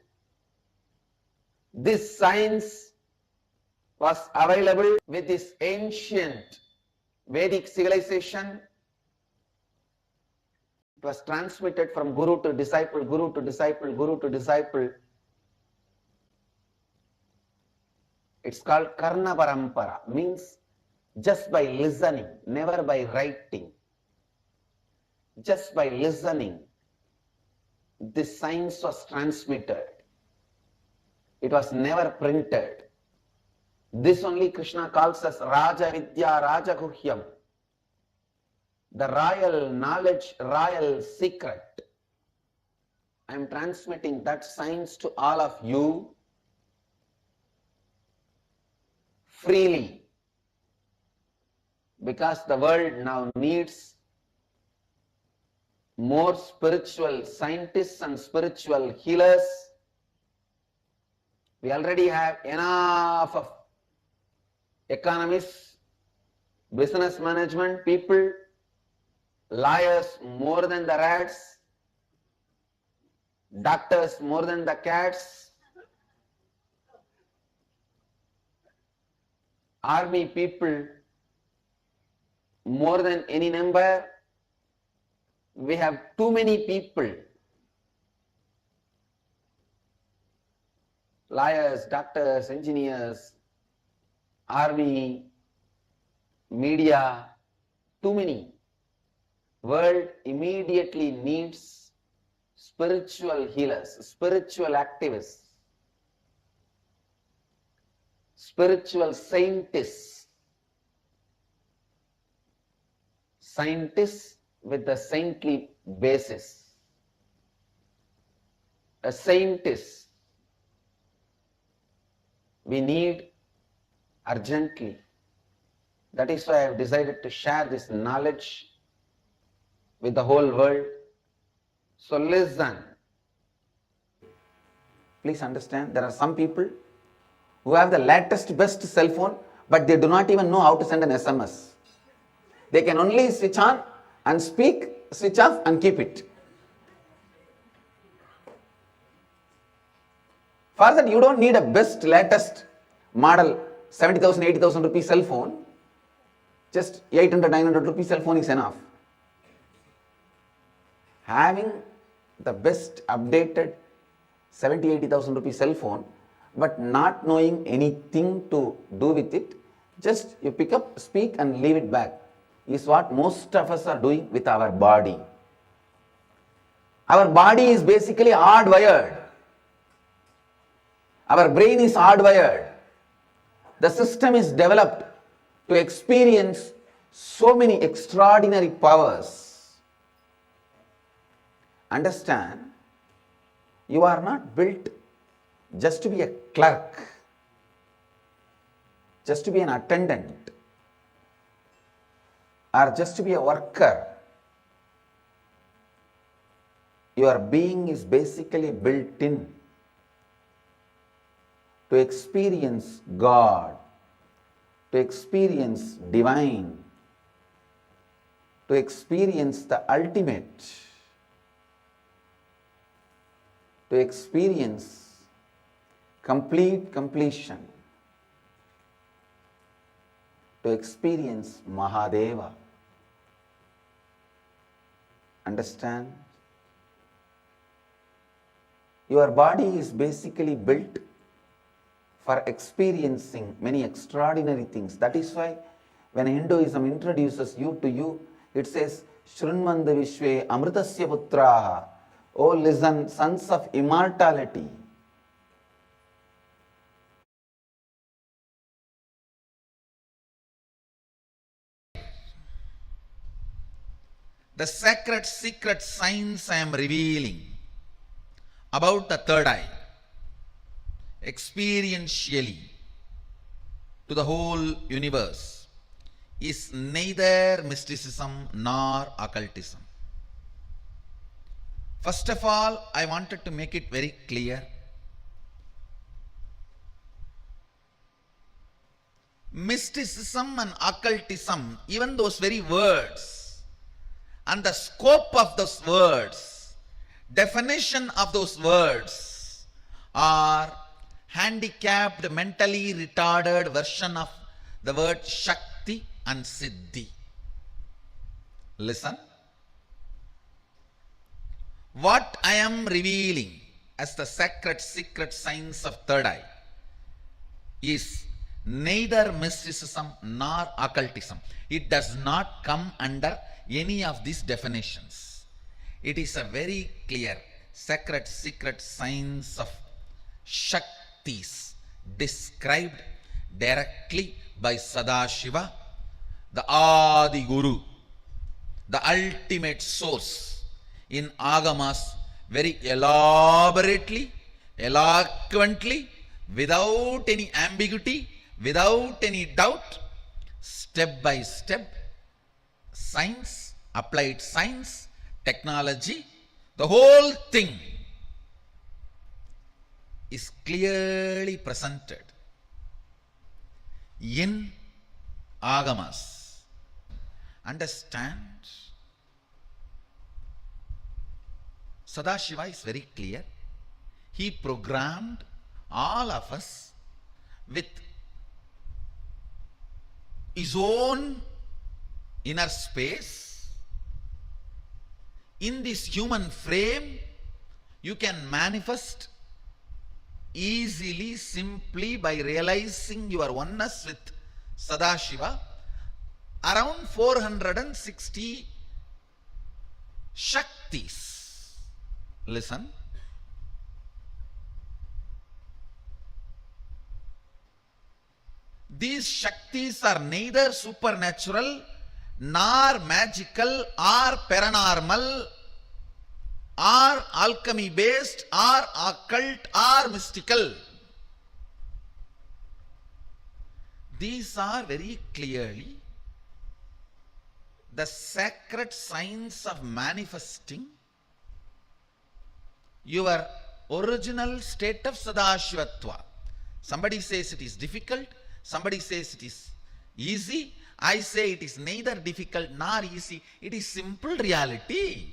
This science was available with this ancient Vedic civilization. It was transmitted from guru to disciple, guru to disciple, guru to disciple. It's called Karna Parampara, means just by listening, never by writing. Just by listening, this science was transmitted. It was never printed. This only Krishna calls as Raja Vidya Raja Guhyam, the royal knowledge, royal secret. I am transmitting that science to all of you freely, because the world now needs more spiritual scientists and spiritual healers. We already have enough of economists, business management people, lawyers more than the rats, doctors more than the cats, army people more than any number. We have too many people, lawyers, doctors, engineers, army, media, too many. World immediately needs spiritual healers, spiritual activists, spiritual scientists, scientists with a saintly basis. A scientist we need urgently. That is why I have decided to share this knowledge with the whole world. So listen. Please understand, there are some people who have the latest best cell phone, but they do not even know how to send an SMS. They can only switch on and speak, switch off and keep it. For that, you don't need a best latest model 70,000, 80,000 rupees cell phone. Just 800, 900 rupees cell phone is enough. Having the best updated 70, 80,000 rupees cell phone, but not knowing anything to do with it, just you pick up, speak and leave it back, is what most of us are doing with our body. Our body is basically hardwired. Our brain is hardwired. The system is developed to experience so many extraordinary powers. Understand, you are not built just to be a clerk, just to be an attendant, or just to be a worker. Your being is basically built in to experience God, to experience divine, to experience the ultimate, to experience complete completion, to experience Mahadeva. Understand? Your body is basically built for experiencing many extraordinary things. That is why when Hinduism introduces you to you, it says, Shrunmanda Vishwe Amritasya Putraha. Oh, listen, sons of immortality. The sacred secret science I am revealing about the third eye, experientially, to the whole universe, is neither mysticism nor occultism. First of all, I wanted to make it very clear. Mysticism and occultism, even those very words, and the scope of those words, definition of those words, are handicapped, mentally retarded version of the word Shakti and Siddhi. Listen. What I am revealing as the sacred secret science of third eye is neither mysticism nor occultism. It does not come under any of these definitions. It is a very clear sacred secret science of Shaktis described directly by Sadashiva, the Adi Guru, the ultimate source, in Agamas, very elaborately, eloquently, without any ambiguity, without any doubt, step by step, science, applied science, technology, the whole thing is clearly presented in Agamas. Understand? Sadashiva is very clear. He programmed all of us with his own inner space. In this human frame, you can manifest easily, simply by realizing your oneness with Sadashiva, around 460 Shaktis. Listen. These Shaktis are neither supernatural, nor magical, or paranormal, or alchemy based, or occult, or mystical. These are very clearly the sacred science of manifesting your original state of Sadashivatva. Somebody says it is difficult, somebody says it is easy. I say it is neither difficult nor easy. It is simple reality.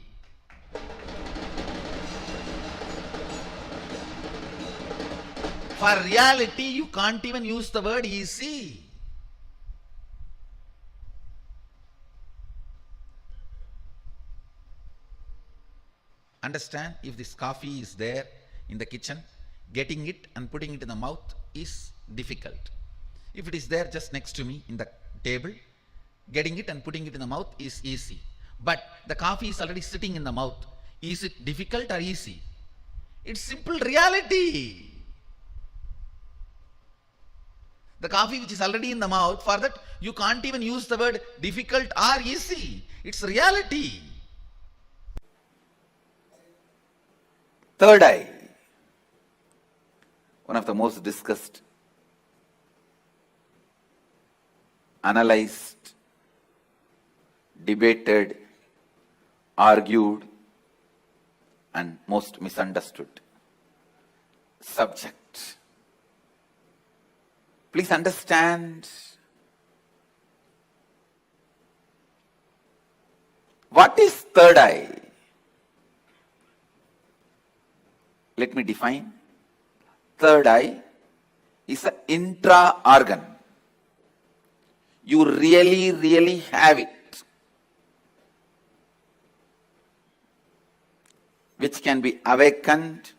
For reality, you can't even use the word easy. Understand, if this coffee is there in the kitchen, getting it and putting it in the mouth is difficult. If it is there just next to me in the table, getting it and putting it in the mouth is easy. But the coffee is already sitting in the mouth. Is it difficult or easy? It's simple reality. The coffee which is already in the mouth, for that you can't even use the word difficult or easy. It's reality. Third eye, one of the most discussed, analyzed, debated, argued, and most misunderstood subject. Please understand what is third eye. Let me define. Third eye is an intra-organ. You really have it, which can be awakened,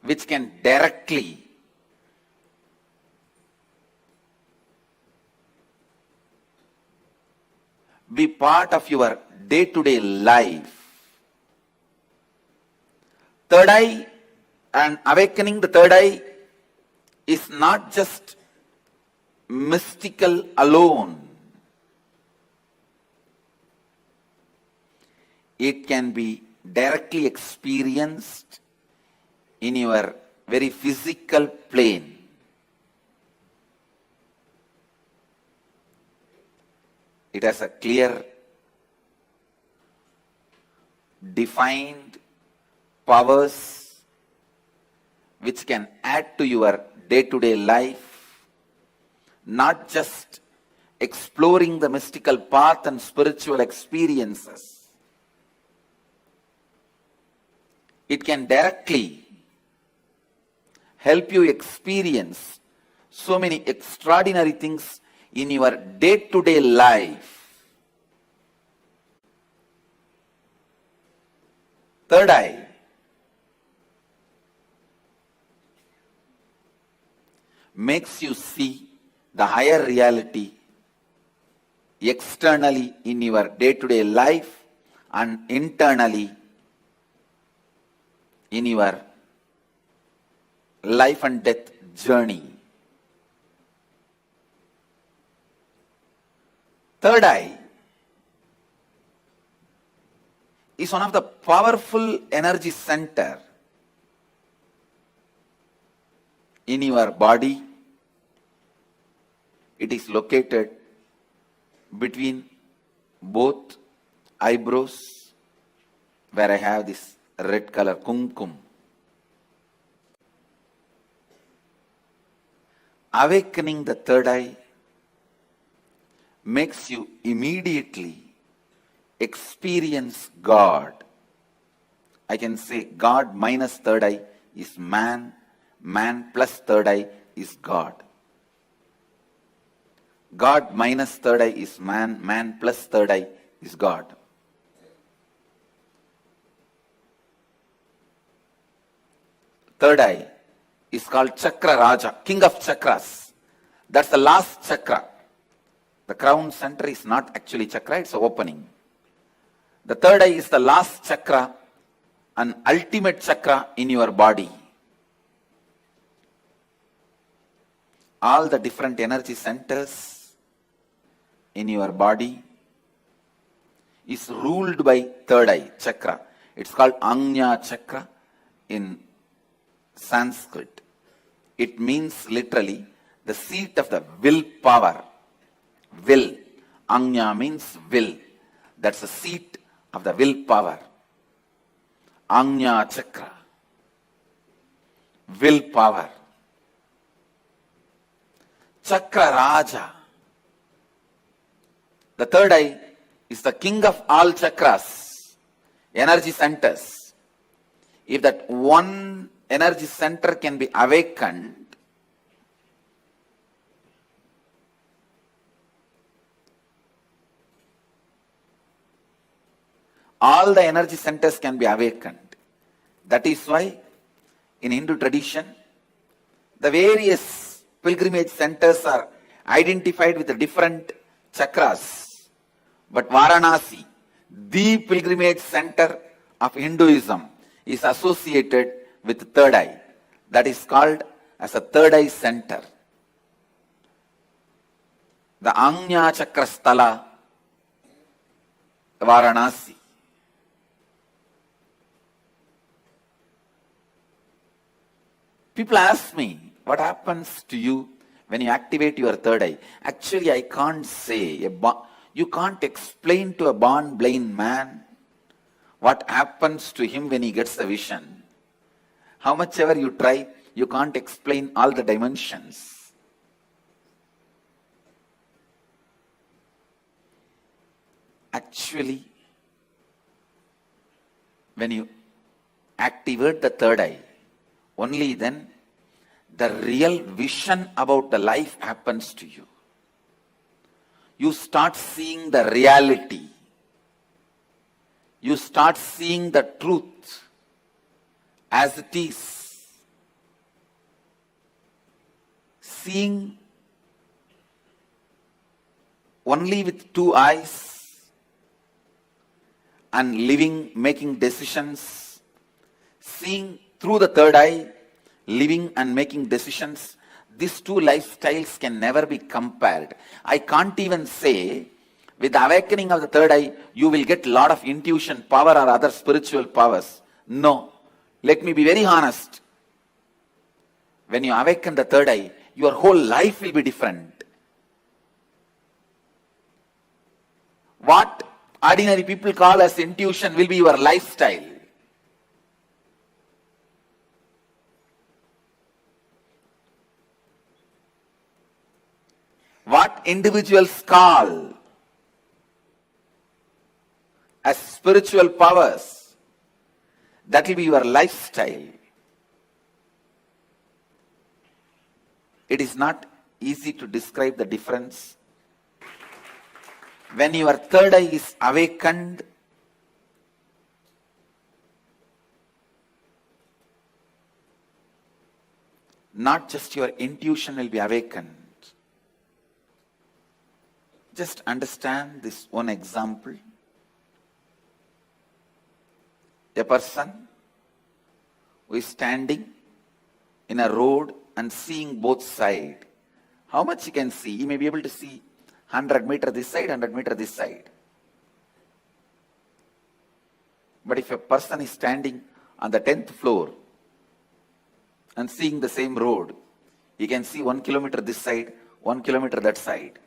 which can directly be part of your day-to-day life. Third eye and awakening the third eye is not just mystical alone. It can be directly experienced in your very physical plane. It has a clear, defined powers which can add to your day-to-day life, not just exploring the mystical path and spiritual experiences. It can directly help you experience so many extraordinary things in your day-to-day life. Third eye makes you see the higher reality externally in your day-to-day life and internally in your life and death journey. Third eye is one of the powerful energy center in your body. It is located between both eyebrows, where I have this red color kumkum. Awakening the third eye makes you immediately experience God. I can say God minus third eye is man, man plus third eye is God. God minus third eye is man, man plus third eye is God. Third eye is called Chakra Raja, king of chakras. That's the last chakra. The crown center is not actually chakra, it's an opening. The third eye is the last chakra, an ultimate chakra in your body. All the different energy centers in your body is ruled by third eye chakra. It's called Ajna chakra in Sanskrit. It means literally the seat of the will power. Will. Ajna means will. That's the seat of the will power. Ajna chakra. Will power. Chakra Raja. The third eye is the king of all chakras, energy centers. If that one energy center can be awakened, all the energy centers can be awakened. That is why in Hindu tradition, the various pilgrimage centers are identified with the different chakras. But Varanasi, the pilgrimage center of Hinduism, is associated with third eye. That is called as a third eye center. The Ajna Chakra Sthala, Varanasi. People ask me, what happens to you when you activate your third eye? Actually, I can't say. You can't explain to a born blind man What happens to him when he gets the vision? How much ever you try, you can't explain all the dimensions. Actually, when you activate the third eye, only then the real vision about the life happens to you. You start seeing the reality. You start seeing the truth as it is. Seeing only with two eyes and living, making decisions. Seeing through the third eye, living and making decisions. These two lifestyles can never be compared. I can't even say with the awakening of the third eye, you will get a lot of intuition power or other spiritual powers. No. Let me be very honest. When you awaken the third eye, your whole life will be different. What ordinary people call as intuition will be your lifestyle. What individuals call as spiritual powers, that will be your lifestyle. It is not easy to describe the difference. When your third eye is awakened, not just your intuition will be awakened. Just understand this one example. A person who is standing in a road and seeing both sides. How much he can see? He may be able to see 100 meters this side, 100 meters this side. But if a person is standing on the 10th floor and seeing the same road, he can see 1 kilometer this side, 1 kilometer that side.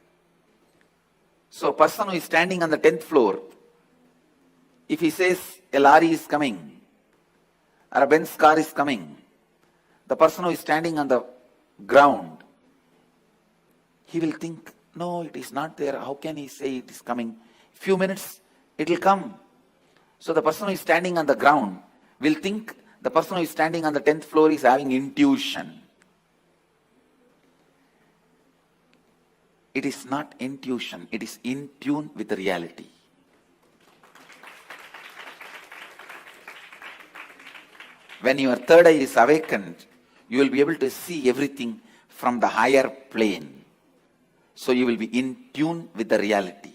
So a person who is standing on the 10th floor, if he says a lorry is coming or a Benz car is coming, the person who is standing on the ground, he will think, no, it is not there. How can he say it is coming? Few minutes, it will come. So the person who is standing on the ground will think the person who is standing on the 10th floor is having intuition. It is not intuition, it is in tune with the reality. When your third eye is awakened, you will be able to see everything from the higher plane. So you will be in tune with the reality.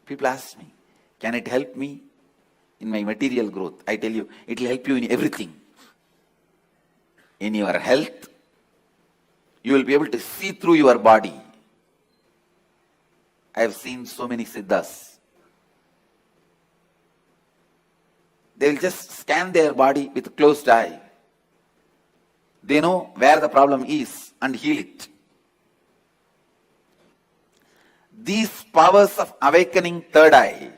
People ask me, can it help me in my material growth? I tell you, it will help you in everything. In your health, you will be able to see through your body. I have seen so many siddhas. They will just scan their body with a closed eye. They know where the problem is and heal it. These powers of awakening third eye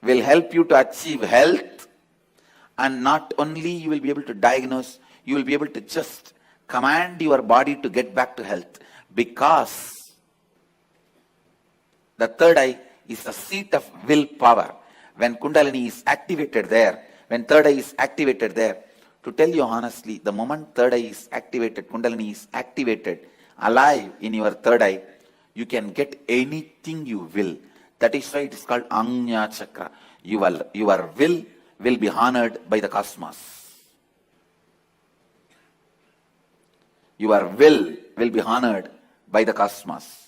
will help you to achieve health, and not only you will be able to diagnose, you will be able to just command your body to get back to health, because the third eye is the seat of willpower. When Kundalini is activated there, when third eye is activated there, to tell you honestly, the moment third eye is activated, Kundalini is activated, alive in your third eye, you can get anything you will. That is why it is called Anya Chakra. Your will be honored by the cosmos. Your will be honored by the cosmos.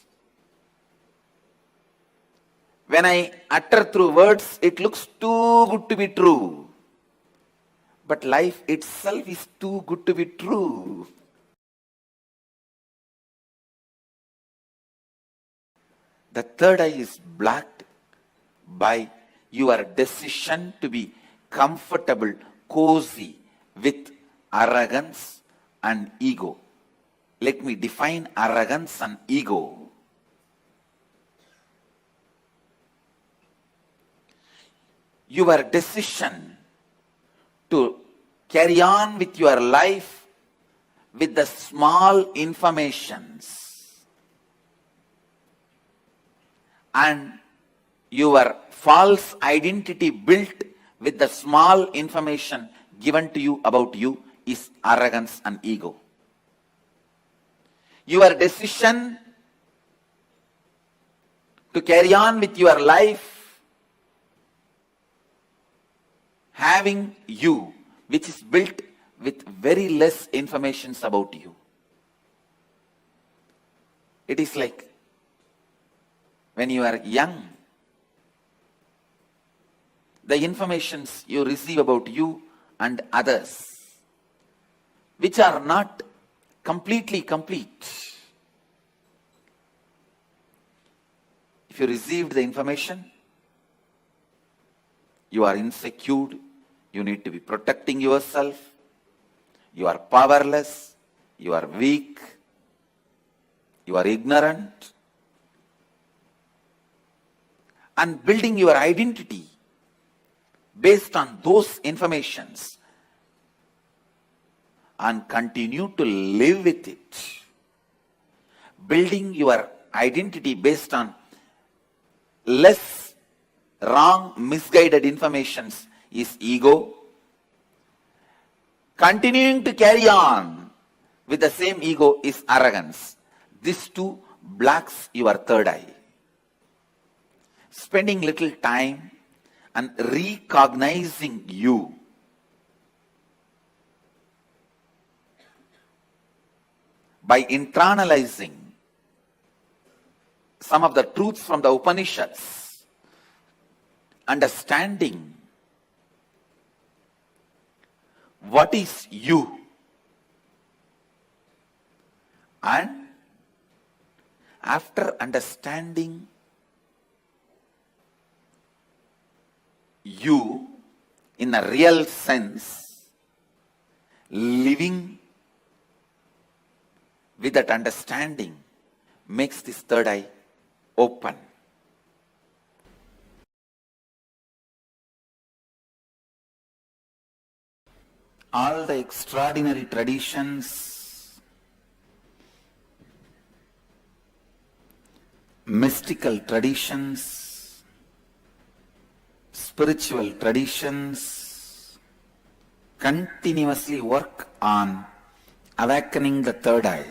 When I utter through words, it looks too good to be true. But life itself is too good to be true. The third eye is blocked by your decision to be comfortable, cozy with arrogance and ego. Let me define arrogance and ego. your decision to carry on with your life with the small informations and your false identity built with the small information given to you about you is arrogance and ego. Your decision to carry on with your life having you, which is built with very less information about you. It is like when you are young, the informations you receive about you and others, which are not completely complete. If you received the information, you are insecure, you need to be protecting yourself, you are powerless, you are weak, you are ignorant, and building your identity based on those informations and continue to live with it. Building your identity based on less wrong, misguided informations is ego. Continuing to carry on with the same ego is arrogance. These two blocks your third eye. Spending little time and recognizing you by internalizing some of the truths from the Upanishads, understanding what is you, and after understanding you in a real sense, living with that understanding makes this third eye open. All the extraordinary traditions, mystical traditions, spiritual traditions continuously work on awakening the third eye.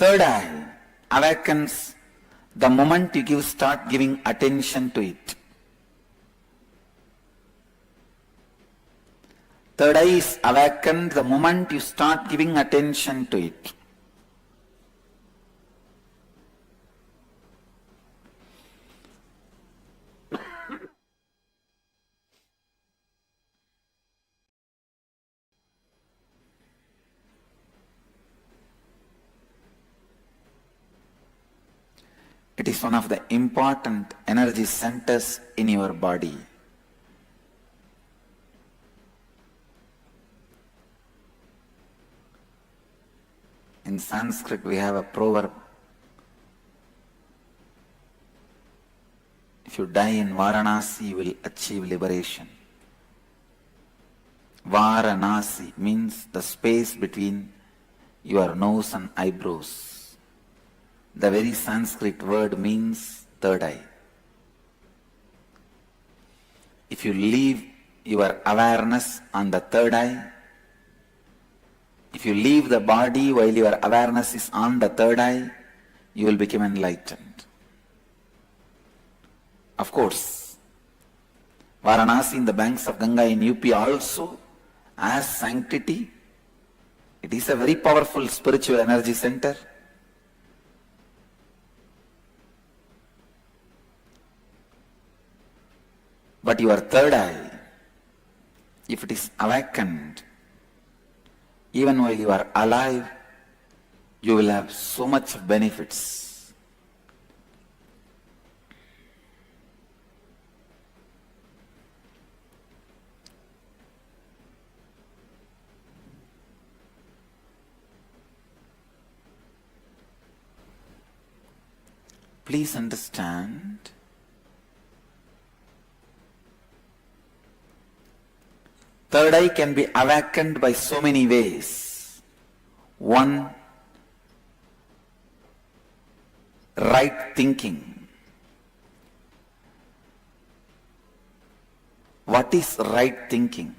Third eye awakens the moment you start giving attention to it. Third eye is awakened the moment you start giving attention to it. It is one of the important energy centers in your body. In Sanskrit, we have a proverb. If you die in Varanasi, you will achieve liberation. Varanasi means the space between your nose and eyebrows. The very Sanskrit word means third eye. If you leave your awareness on the third eye, if you leave the body while your awareness is on the third eye, you will become enlightened. Of course, Varanasi in the banks of Ganga in UP also has sanctity. It is a very powerful spiritual energy center. But your third eye, if it is awakened, even while you are alive, you will have so much benefits. Please understand, third eye can be awakened by so many ways. One, right thinking. What is right thinking?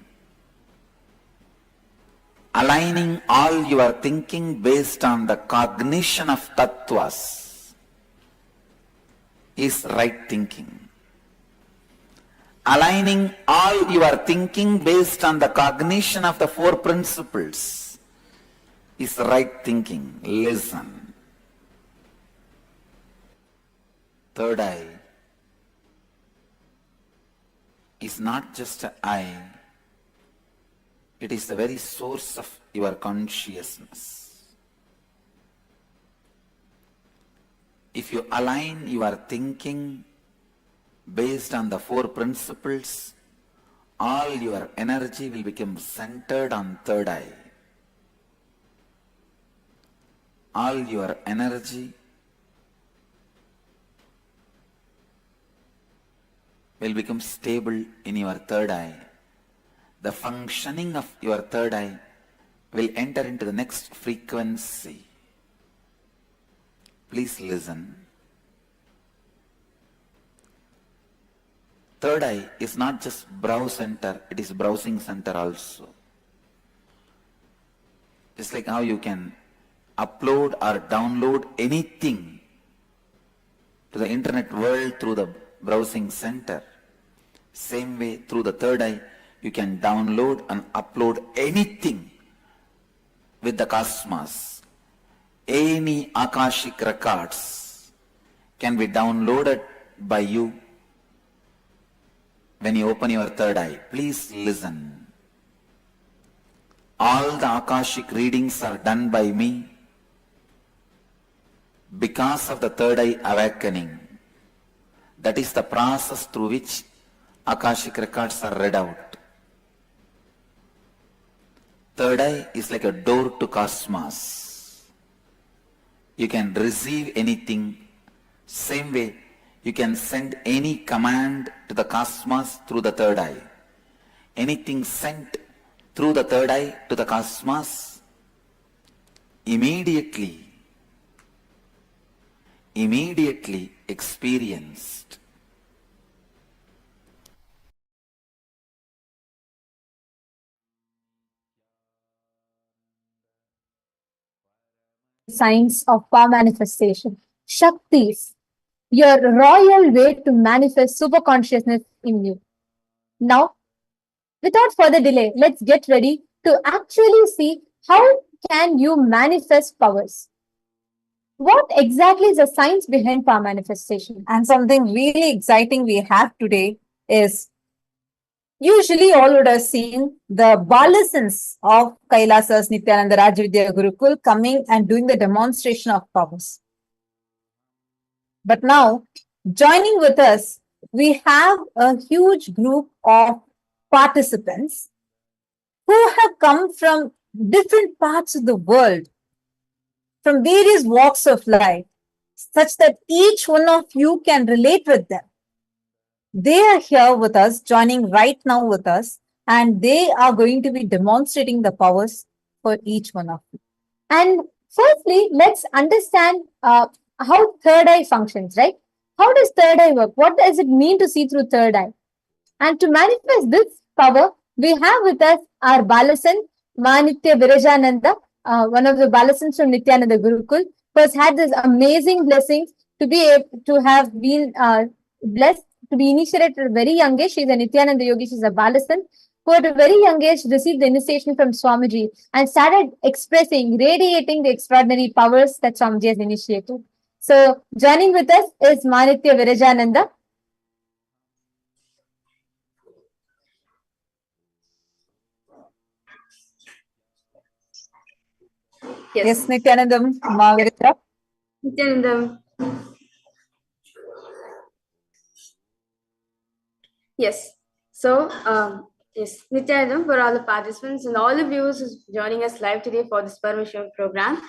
Aligning all your thinking based on the cognition of tattvas is right thinking. Aligning all your thinking based on the cognition of the four principles is right thinking. Listen. Third eye is not just an eye, it is the very source of your consciousness. If you align your thinking based on the four principles, all your energy will become centered on third eye. All your energy will become stable in your third eye. The functioning of your third eye will enter into the next frequency. Please listen. Third eye is not just brow center, it is browsing center also. Just like how you can upload or download anything to the internet world through the browsing center, same way through the third eye you can download and upload anything with the cosmos. Any Akashic records can be downloaded by you when you open your third eye. Please listen. All the Akashic readings are done by me because of the third eye awakening. That is the process through which Akashic records are read out. Third eye is like a door to cosmos. You can receive anything. Same way, you can send any command to the cosmos through the third eye. Anything sent through the third eye to the cosmos, immediately experienced. Signs of power manifestation. Shaktis, your royal way to manifest super consciousness in you. Now, without further delay, let's get ready to actually see how can you manifest powers. What exactly is the science behind power manifestation? And something really exciting we have today is, usually all would have seen the Balasans of Kailasa's Nithyananda Rajavidya Gurukul coming and doing the demonstration of powers. But now, joining with us, we have a huge group of participants who have come from different parts of the world, from various walks of life, such that each one of you can relate with them. They are here with us, joining right now with us, and they are going to be demonstrating the powers for each one of you. And firstly, let's understand how third eye functions, right? How does third eye work? What does it mean to see through third eye? And to manifest this power, we have with us our Balasan, Manitya Virajananda, one of the Balasans from Nithyananda Gurukul, who has had this amazing blessings to be able to have been blessed to be initiated at a very young age. She's a Nithyananda yogi, she's a Balasan, who at a very young age received the initiation from Swamiji and started expressing, radiating the extraordinary powers that Swamiji has initiated. So, joining with us is Manitya Virajananda. Yes, Nithyanandam, Margarita. Nithyanandam. Yes. So, yes, Nithyanandam, for all the participants and all the viewers who's joining us live today for this Paramashivoham program.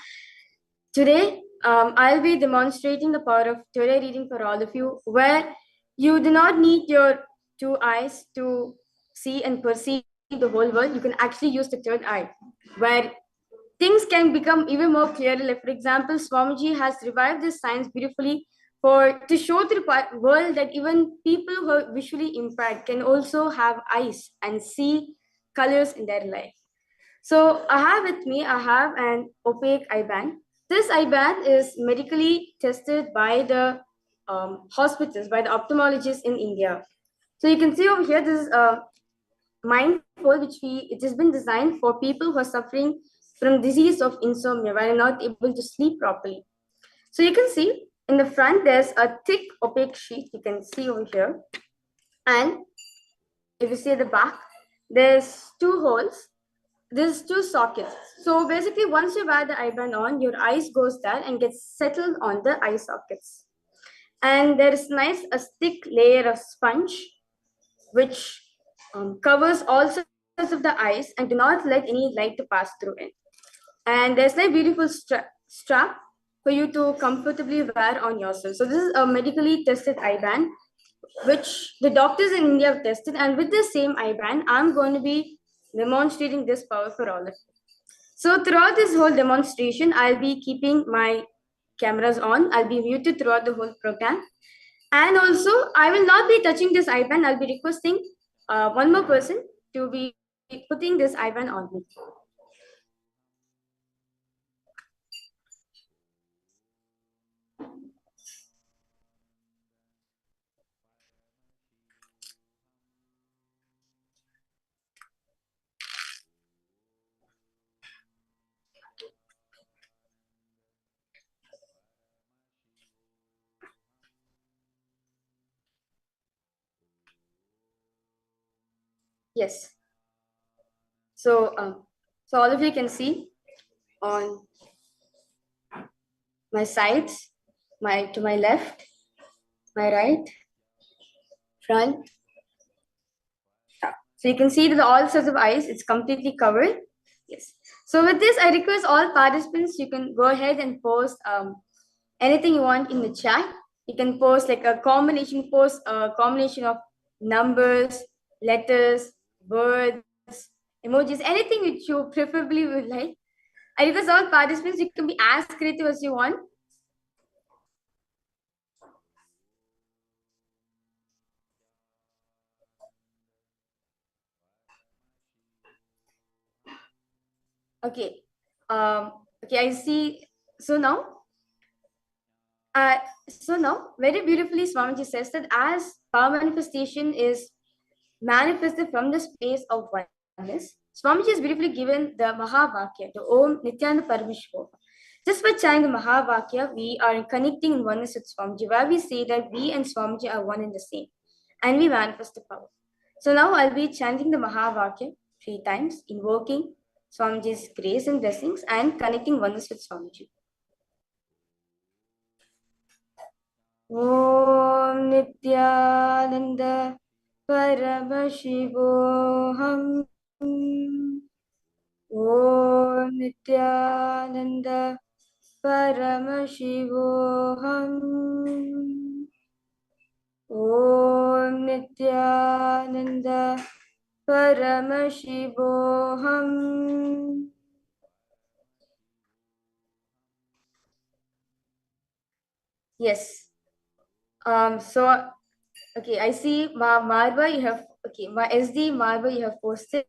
Today, I'll be demonstrating the power of Torah reading for all of you, where you do not need your two eyes to see and perceive the whole world. You can actually use the third eye, where things can become even more clear. Like, for example, Swamiji has revived this science beautifully for to show to the world that even people who are visually impaired can also have eyes and see colors in their life. So I have with me, I have an opaque eye band. This eye band is medically tested by the hospitals, by the ophthalmologists in India. So you can see over here, this is a mindful, it has been designed for people who are suffering from disease of insomnia, where they're not able to sleep properly. So you can see in the front, there's a thick opaque sheet you can see over here. And if you see at the back, there's two holes. There's two sockets. So basically, once you wear the eye band on, your eyes goes there and gets settled on the eye sockets. And there is a thick layer of sponge, which covers all sides of the eyes and do not let any light to pass through it. And there's a beautiful strap for you to comfortably wear on yourself. So this is a medically tested eye band, which the doctors in India have tested. And with the same eye band, I'm going to be demonstrating this power for all of you. So throughout this whole demonstration, I'll be keeping my cameras on. I'll be muted throughout the whole program. And also, I will not be touching this eye band. I'll be requesting one more person to be putting this eye band on me. Yes. So all of you can see on my sides, to my left, my right, front. So you can see that all sorts of eyes, it's completely covered. Yes. So with this, I request all participants, you can go ahead and post anything you want in the chat. You can post like a combination, of numbers, letters, words, emojis, anything which you preferably would like. I request all participants, you can be as creative as you want. Okay. Okay, I see. So now, very beautifully, Swamiji says that as power manifestation is manifested from the space of oneness, Swamiji has beautifully given the Mahavakya, the Om Nithyananda Paramashivoham. Just by chanting the Mahavakya, we are connecting in oneness with Swamiji, where we say that we and Swamiji are one and the same, and we manifest the power. So now I'll be chanting the Mahavakya 3 times, invoking Swamiji's grace and blessings and connecting oneness with Swamiji. Om Nithyananda Paramashivoham. Om Nithyananda Paramashivoham. Om Nithyananda Paramashivoham. Yes. So okay, I see Marva, you have my SD Marva, you have posted.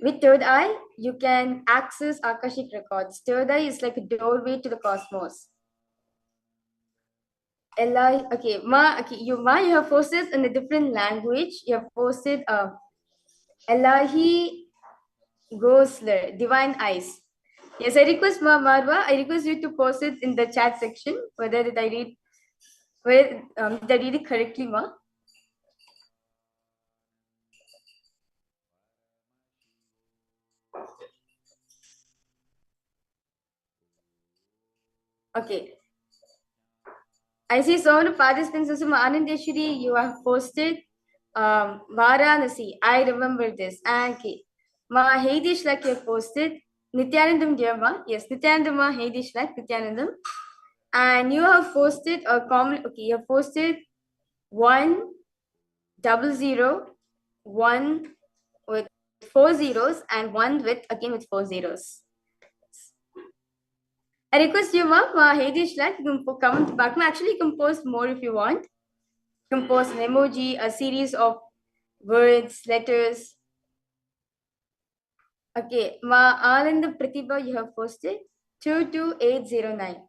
With third eye, you can access Akashic records. Third eye is like a doorway to the cosmos. Ella, okay, you have posted in a different language. You have posted Elahi Gosler, Divine Eyes. Yes, I request Marva, I request you to post it in the chat section. Did I read it correctly, Ma? Okay. I see so many participants. Also, Anandeshwari, you have posted Varanasi. I remember this. And okay. Ma Heidish like you have posted Nithyanandam Deva. Yes, Nithyanandam Ma Heidish like Nithyanandam. And you have posted a common. Okay, you have posted 100 1 with 4 zeros and one with again with 4 zeros. I request you, ma'am, Hadish, like you can come back. Actually, you can post more if you want. You can post an emoji, a series of words, letters. Okay, Ma Ananda Pratibha, you have posted 22809.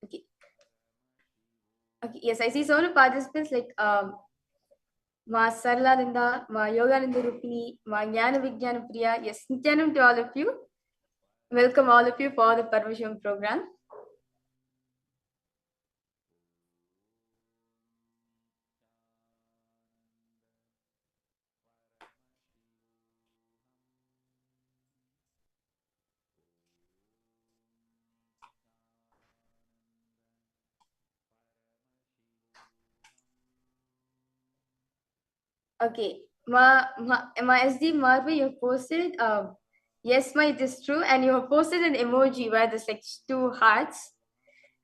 Okay. Okay, yes, I see so many participants like Ma Sarla Ma Yogananda Rupini, Ma Jnana Vijnana Priya. Yes, Nityanam to all of you. Welcome all of you for the Paramashivoham program. Okay, ma SD Marva, you have posted. Yes, ma, it is true, and you have posted an emoji where there's like two hearts,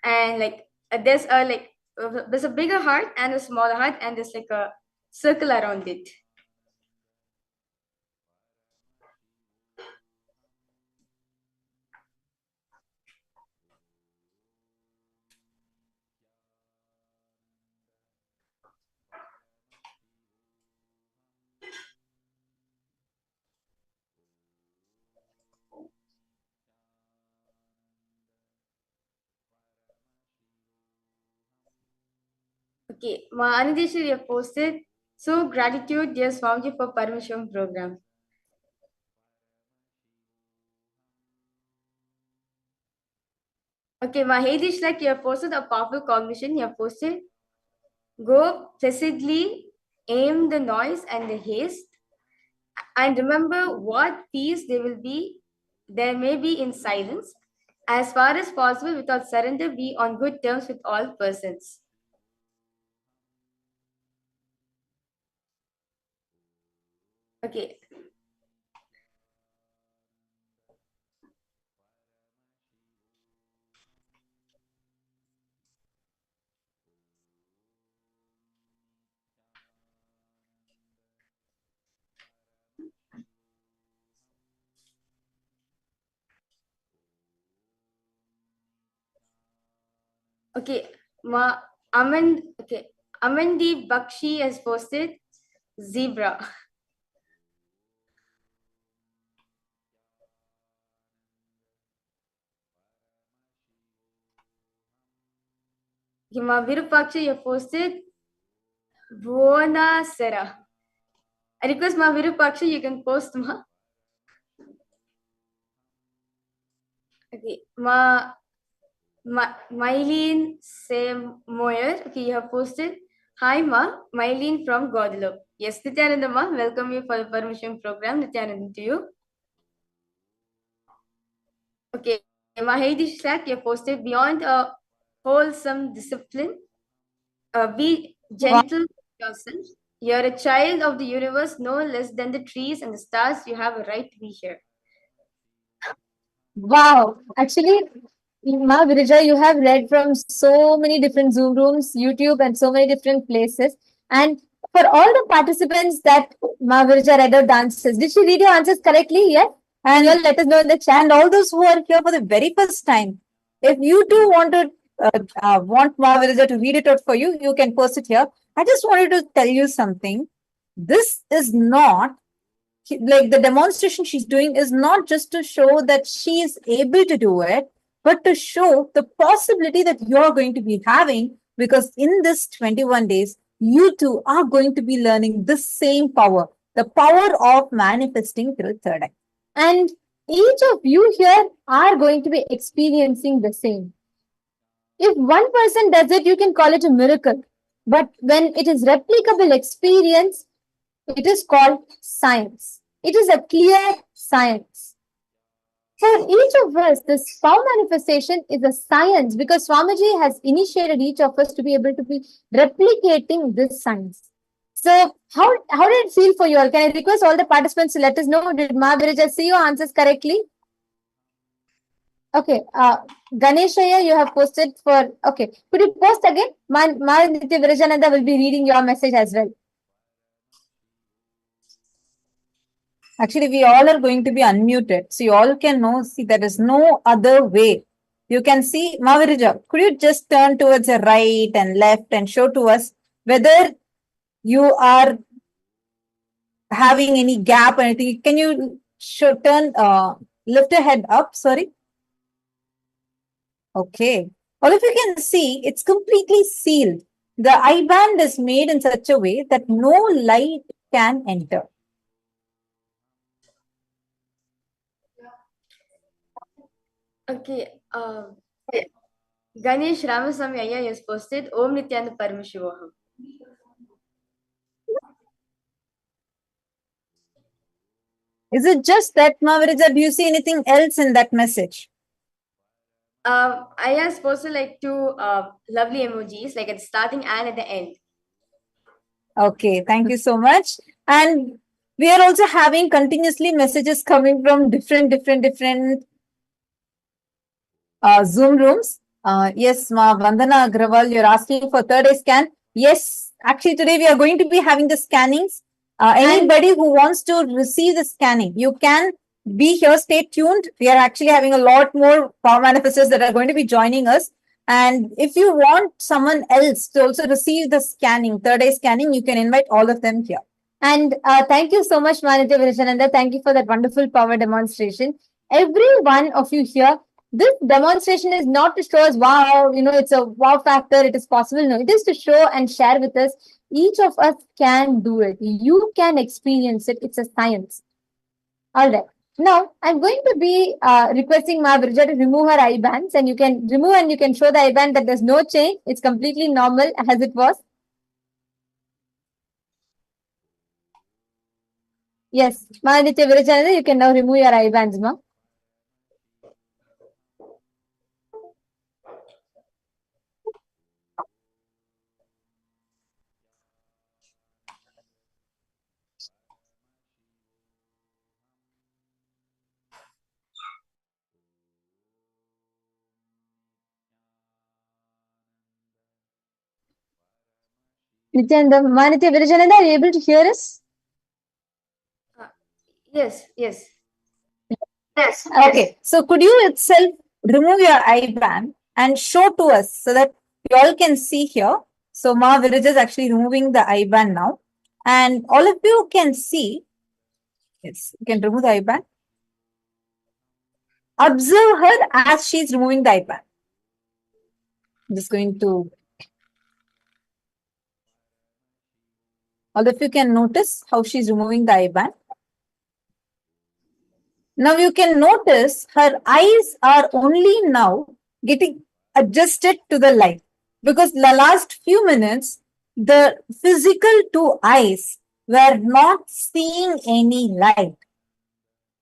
and like there's a bigger heart and a smaller heart, and there's like a circle around it. Okay, ma Anidesha, you have posted. So gratitude, dear Swamiji, for Paramashivoham program. Okay, ma Hadish, like you have posted a powerful cognition. You have posted. Go placidly, aim the noise and the haste, and remember what peace there may be in silence. As far as possible, without surrender, be on good terms with all persons. Okay. Okay. Amandi Bakshi has posted zebra. Ma Virupakshi, you have posted Buona Sera. I request Ma Virupakshi, you can post ma. Okay. Mylene Moyer, okay, you have posted. Hi, Ma. Mylene from Guadeloupe. Yes, Nithyananda, Ma. Welcome you for the permission program. Nithyananda to you. Okay. Mahedi Shlak, you have posted beyond a wholesome discipline. Be gentle with yourself. You're a child of the universe, no less than the trees and the stars. You have a right to be here. Wow. Actually, Ma Virija, you have read from so many different Zoom rooms, YouTube, and so many different places. And for all the participants that Ma Virija read out the answers, did she read your answers correctly? Yes? And you all let us know in the chat. And all those who are here for the very first time, if you too want Mahaviraja to read it out for you, you can post it here. I just wanted to tell you something. This is not like the demonstration she's doing is not just to show that she is able to do it, but to show the possibility that you're going to be having, because in this 21 days, you too are going to be learning the same power, the power of manifesting through third eye. And each of you here are going to be experiencing the same. If one person does it, you can call it a miracle. But when it is replicable experience, it is called science. It is a clear science. For each of us, this power manifestation is a science because Swamiji has initiated each of us to be able to be replicating this science. So, how did it feel for you all? Can I request all the participants to let us know? Did Mahaviraja see your answers correctly? Okay. Ganeshaya, you have posted for. Okay. Could you post again? Nitya Virajananda will be reading your message as well. Actually, we all are going to be unmuted. So you all can know, see, there is no other way. You can see, Mavirija, could you just turn towards the right and left and show to us whether you are having any gap or anything? Can you lift your head up? Sorry. Okay. Well, if you can see, it's completely sealed. The eye band is made in such a way that no light can enter. Okay. Ganesh Ramaswamy Ayya has posted Om Nithyananda Paramashivoham. Is it just that, Mavirija? Do you see anything else in that message? Ayya has posted like two lovely emojis, like at the starting and at the end. Okay, thank you so much. And we are also having continuously messages coming from different Zoom rooms. Yes, Ma Vandana Agrawal, you're asking for third eye scan. Yes, actually today we are going to be having the scannings. Anybody who wants to receive the scanning, you can be here, stay tuned. We are actually having a lot more power manifestors that are going to be joining us. And if you want someone else to also receive the scanning, third eye scanning, you can invite all of them here. And thank you so much, Manitya Virajananda. Thank you for that wonderful power demonstration. Every one of you here, this demonstration is not to show us, wow, it's a wow factor, it is possible. No, it is to show and share with us. Each of us can do it. You can experience it. It's a science. All right. Now, I'm going to be requesting Mahaviraja to remove her eye bands, and you can remove and you can show the eye band that there's no change. It's completely normal as it was. Yes, Mahaviraja Virajananda, you can now remove your eye bands, ma. Nithyananda, Manitya Virajananda, are you able to hear us? Yes, yes. Yes. Okay. So could you itself remove your eye band and show to us so that you all can see here. So Ma Viraj is actually removing the eye band now. And all of you can see. Yes, you can remove the eye band. Observe her as she's removing the eye band. I'm just going to. All of you can notice how she's removing the eye band. Now you can notice her eyes are only now getting adjusted to the light because the last few minutes, the physical two eyes were not seeing any light.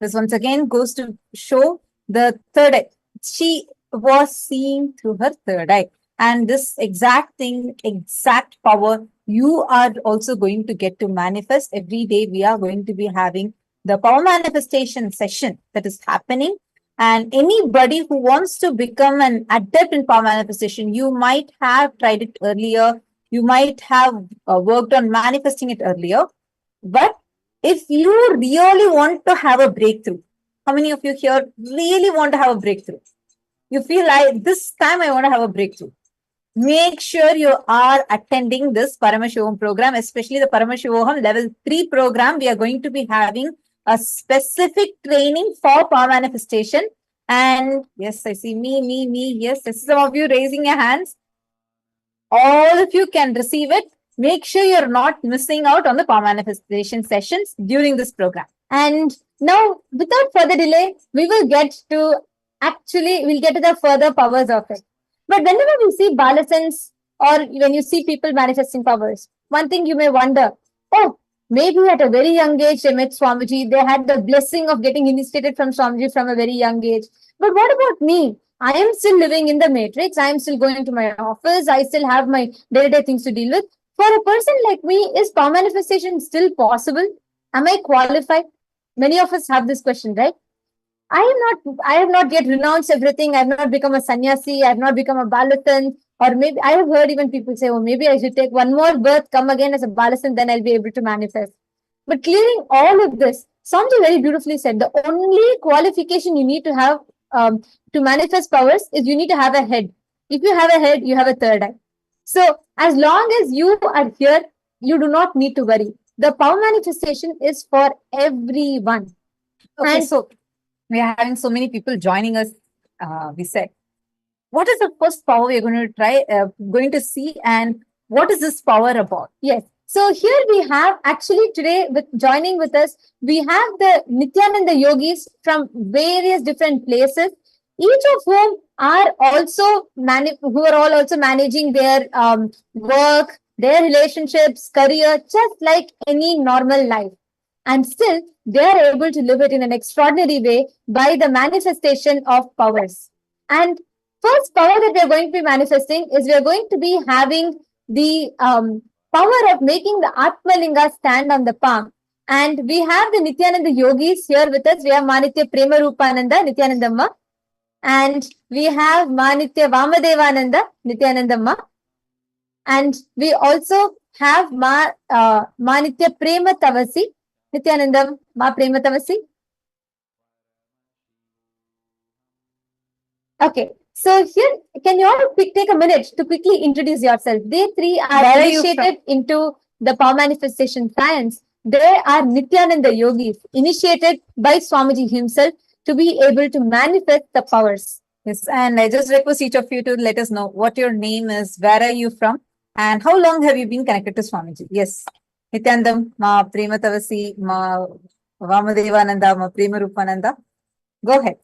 This once again goes to show the third eye. She was seeing through her third eye. And this exact thing, exact power, you are also going to get to manifest. Every day we are going to be having the power manifestation session that is happening. And anybody who wants to become an adept in power manifestation, you might have tried it earlier. You might have worked on manifesting it earlier. But if you really want to have a breakthrough, how many of you here really want to have a breakthrough? You feel like this time I want to have a breakthrough. Make sure you are attending this Paramashivoham program, especially the Paramashivoham Level 3 program. We are going to be having a specific training for power manifestation. And yes, I see me. Yes, some of you raising your hands. All of you can receive it. Make sure you're not missing out on the power manifestation sessions during this program. And now, without further delay, we'll get to the further powers of it. But whenever we see Balasan's or when you see people manifesting powers, one thing you may wonder, oh, maybe at a very young age they met Swamiji, they had the blessing of getting initiated from Swamiji from a very young age. But what about me? I am still living in the matrix. I am still going to my office. I still have my day-to-day things to deal with. For a person like me, is power manifestation still possible? Am I qualified? Many of us have this question, right? I have not yet renounced everything. I have not become a sannyasi. I have not become a balasan. Or maybe I have heard even people say, oh, maybe I should take one more birth, come again as a balasan, then I'll be able to manifest. But clearing all of this, Swamiji very beautifully said, the only qualification you need to have to manifest powers is you need to have a head. If you have a head, you have a third eye. So as long as you are here, you do not need to worry. The power manifestation is for everyone. Okay, And so we are having so many people joining us. We said, what is the first power we're going to going to see, and what is this power about? yes, so here we have actually today with joining with us, we have the Nithyananda yogis from various different places, each of whom are also who are all also managing their work, their relationships, career, just like any normal life. And still, they are able to live it in an extraordinary way by the manifestation of powers. And first power that we are going to be manifesting is we are going to be having the power of making the Atmalinga stand on the palm. And we have the Nithyananda yogis here with us. We have Manitya Prema Rupananda, Nithyanandamma. And we have Manitya Vamadevananda, Nithyanandamma. And we also have Manitya Prema Tavasi, Nithyanandam, Ma Prema Tavasi. Okay, so here, can you all take a minute to quickly introduce yourself? They three are initiated into the power manifestation science. They are Nithyananda yogis, initiated by Swamiji himself to be able to manifest the powers. Yes, and I just request each of you to let us know what your name is, where are you from, and how long have you been connected to Swamiji? Yes, Nityanandam, Ma Prema Tavasi, Ma Vamadevananda, Ma Prema Rupananda. Go ahead.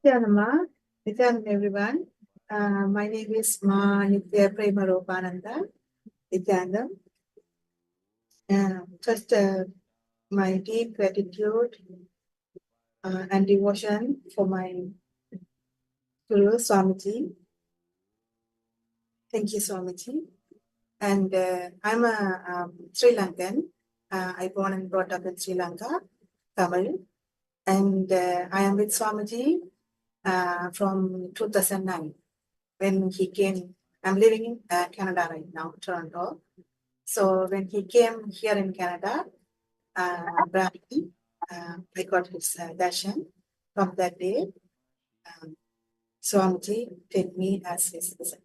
Nithyanam everyone. My name is Ma Nithya Prema Ropananda, Nithyanam. First, my deep gratitude and devotion for my Guru Swamiji. Thank you, Swamiji. And I'm a Sri Lankan. I born and brought up in Sri Lanka, Tamil. And I am with Swamiji from 2009 when he came. I'm living in Canada right now, Toronto. So when he came here in Canada, Bradley, I got his darshan. From that day, Swamiji take me as his son.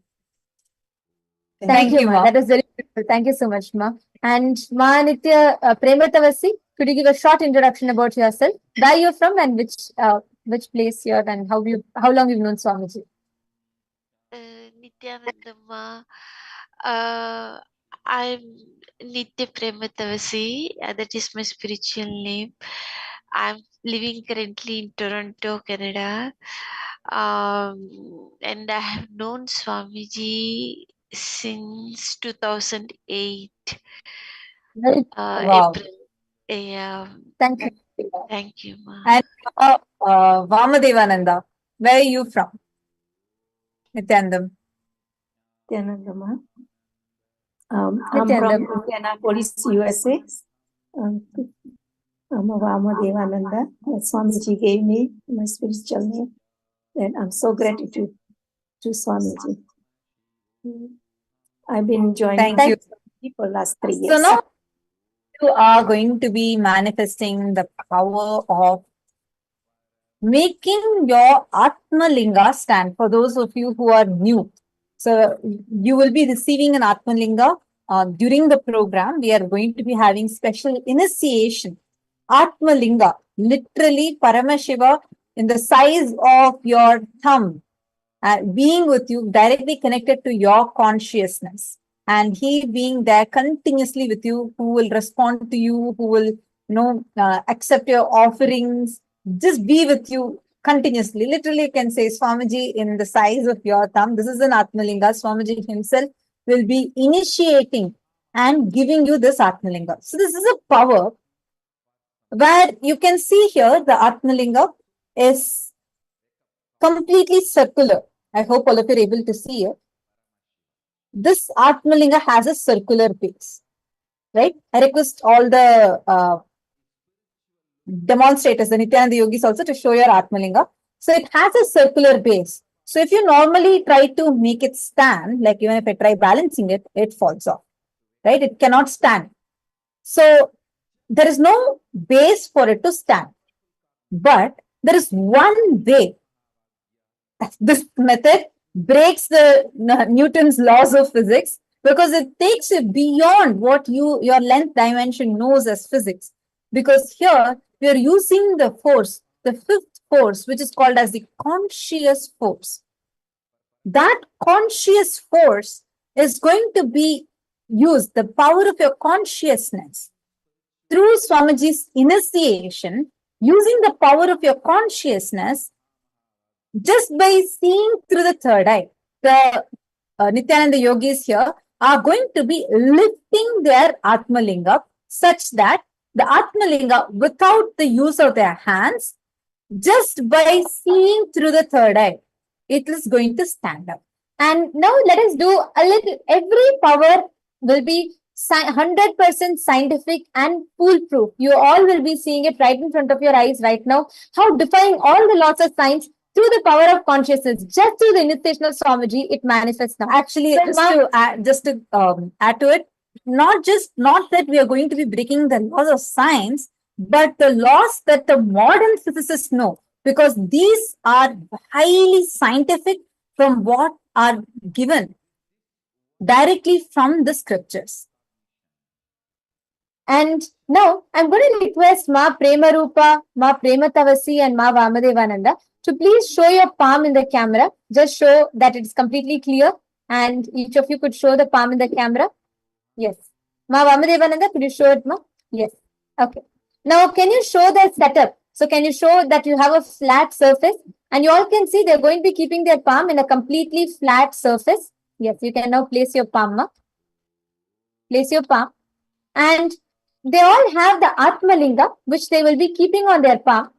Thank you, Ma. That is very beautiful. Thank you so much, Ma. And Ma Nitya Prema Tavasi, could you give a short introduction about yourself? Where you're from and which place you're and how long you've known Swamiji? Nithyanandamma. I'm Nitya Prematavasi. That is my spiritual name. I'm living currently in Toronto, Canada. And I have known Swamiji since 2008. Wow. April. Yeah. Thank you. Thank you, Ma. And Vamadevananda, where are you from? Nityanandam. Nithyanandamma. I'm from Indianapolis, USA. I'm a Vamadevananda. Swamiji gave me my spiritual name. And I'm so grateful to Swamiji. I've been joining for the last 3 years. So now you are going to be manifesting the power of making your Atmalinga stand. For those of you who are new, so you will be receiving an Atmalinga during the program. We are going to be having special initiation. Atmalinga, literally Paramashiva in the size of your thumb, being with you, directly connected to your consciousness. And he being there continuously with you, who will respond to you, who will accept your offerings, just be with you continuously. Literally, you can say, Swamiji, in the size of your thumb, this is an Atmalinga. Swamiji himself will be initiating and giving you this Atmalinga. So this is a power where you can see here the Atmalinga is completely circular. I hope all of you are able to see it. This Atmalinga has a circular base, right? I request all the demonstrators, the Nithyananda yogis also, to show your Atmalinga. So it has a circular base. So if you normally try to make it stand, like even if I try balancing it, it falls off, right? It cannot stand. So there is no base for it to stand. But there is one way. This method breaks the Newton's laws of physics because it takes you beyond what your length dimension knows as physics. Because here we are using the force, the fifth force, which is called as the conscious force. That conscious force is going to be used, the power of your consciousness, through Swamiji's initiation, using the power of your consciousness, just by seeing through the third eye. The Nithyananda yogis here are going to be lifting their Atmalinga such that the Atmalinga, without the use of their hands, just by seeing through the third eye, it is going to stand up. And now let us do a little, every power will be 100% scientific and foolproof. You all will be seeing it right in front of your eyes right now, how defying all the laws of science through the power of consciousness, just through the initiation of Swamiji, it manifests now. Actually, so just to add to it, not that we are going to be breaking the laws of science, but the laws that the modern physicists know, because these are highly scientific from what are given directly from the scriptures. And now I'm going to request Ma Prema Rupa, Ma Prema Tavasi, and Ma Vamadevananda to please show your palm in the camera. Just show that it's completely clear, and each of you could show the palm in the camera. Yes. Ma Vamadevananda, could you show it, Ma? Yes. Okay. Now, can you show the setup? So, can you show that you have a flat surface? And you all can see they're going to be keeping their palm in a completely flat surface. Yes, you can now place your palm, Ma. Place your palm. And they all have the Atmalinga, which they will be keeping on their palm.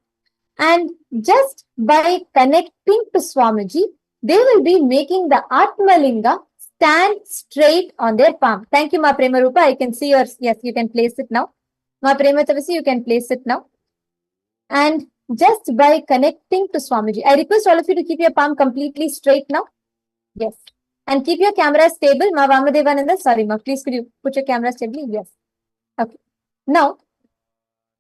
And just by connecting to Swamiji, they will be making the Atmalinga stand straight on their palm. Thank you, Ma Prema Rupa. I can see yours. Yes, you can place it now. Ma Prema Tavasi, you can place it now. And just by connecting to Swamiji, I request all of you to keep your palm completely straight now. Yes. And keep your camera stable. Ma Vamadevananda, sorry, Ma, please could you put your camera stably? Yes. Okay. Now,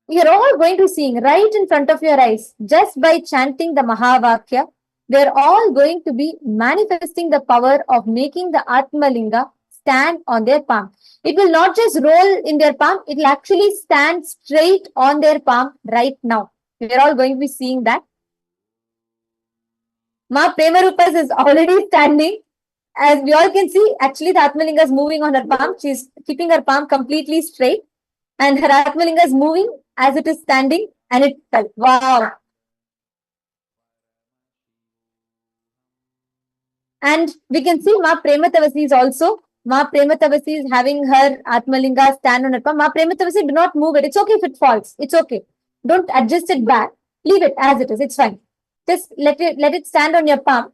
you're all going to be seeing right in front of your eyes, just by chanting the Mahavakya, they're all going to be manifesting the power of making the Atmalinga stand on their palm. It will not just roll in their palm, it will actually stand straight on their palm right now. We're all going to be seeing that. Ma Prema Rupas is already standing. As we all can see, actually the Atmalinga is moving on her palm. She's keeping her palm completely straight. And her Atmalinga is moving as it is standing, and it fell. Wow. And we can see Ma Prema Tavasi is also. Ma Prema Tavasi is having her Atmalinga stand on her palm. Ma Prema Tavasi, do not move it. It's okay if it falls. It's okay. Don't adjust it back. Leave it as it is. It's fine. Just let it stand on your palm.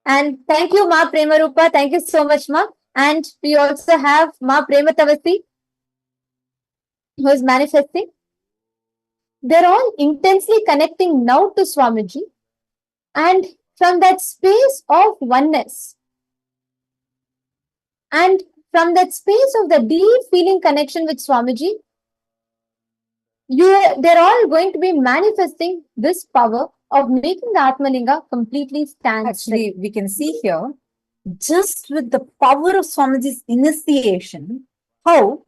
And thank you, Ma Prema Rupa. Thank you so much, Ma. And we also have Ma Prema Tavasi, who is manifesting. They're all intensely connecting now to Swamiji. And from that space of oneness, and from that space of the deep feeling connection with Swamiji, they're all going to be manifesting this power of making the Atmalinga completely stand. Actually, we can see here, just with the power of Swamiji's initiation, how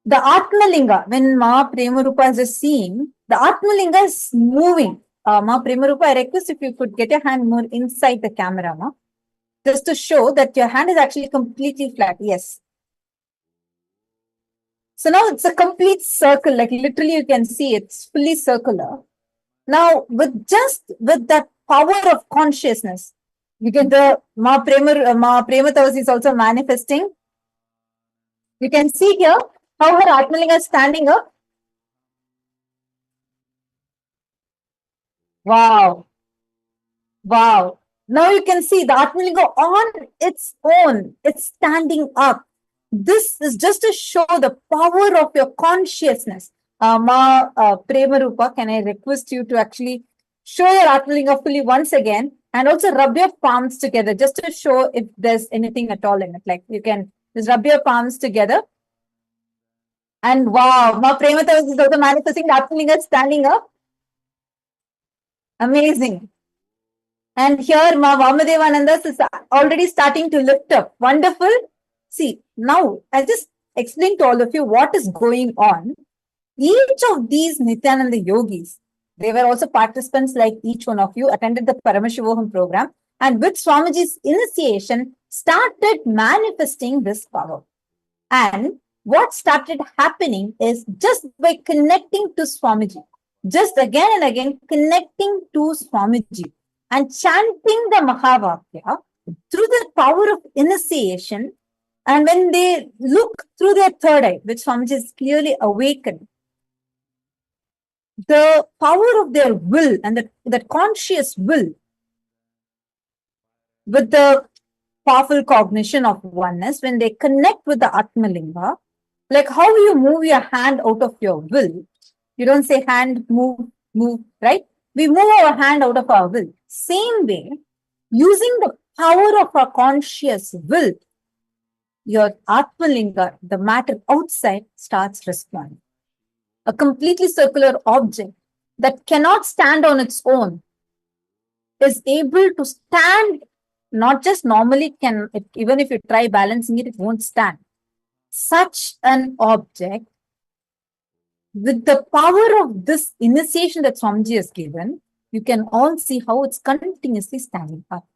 the Atmalinga, when Ma Prema Rupa is seeing, the Atmalinga is moving. Ma Prema Rupa, I request if you could get your hand more inside the camera, Ma, just to show that your hand is actually completely flat. Yes. So now it's a complete circle, like literally you can see it's fully circular. Now with that power of consciousness, you get the Ma Prematavasi is also manifesting. You can see here how her Atmalinga is standing up. Wow. Wow. Now you can see the Atmalinga on its own. It's standing up. This is just to show the power of your consciousness. Prema Rupa, can I request you to actually show your Atmalinga fully once again and also rub your palms together just to show if there's anything at all in it. Like you can just rub your palms together. And wow, Ma Prema is also manifesting the Atmalinga standing up. Amazing. And here Ma Vamadevananda is already starting to lift up. Wonderful. See, now I'll just explain to all of you what is going on. Each of these Nithyananda yogis, they were also participants like each one of you, attended the Paramashivoham program, and with Swamiji's initiation, started manifesting this power. And what started happening is just by connecting to Swamiji, just again and again connecting to Swamiji and chanting the Mahavakya through the power of initiation. And when they look through their third eye, which Swamiji is clearly awakened, the power of their will and that conscious will with the powerful cognition of oneness, when they connect with the Atmalinga, like how you move your hand out of your will, you don't say hand, move, right? We move our hand out of our will. Same way, using the power of our conscious will, your Atmalinga, the matter outside, starts responding. A completely circular object that cannot stand on its own is able to stand, not just normally can, even if you try balancing it, it won't stand. Such an object, with the power of this initiation that Swamiji has given, you can all see how it's continuously standing up.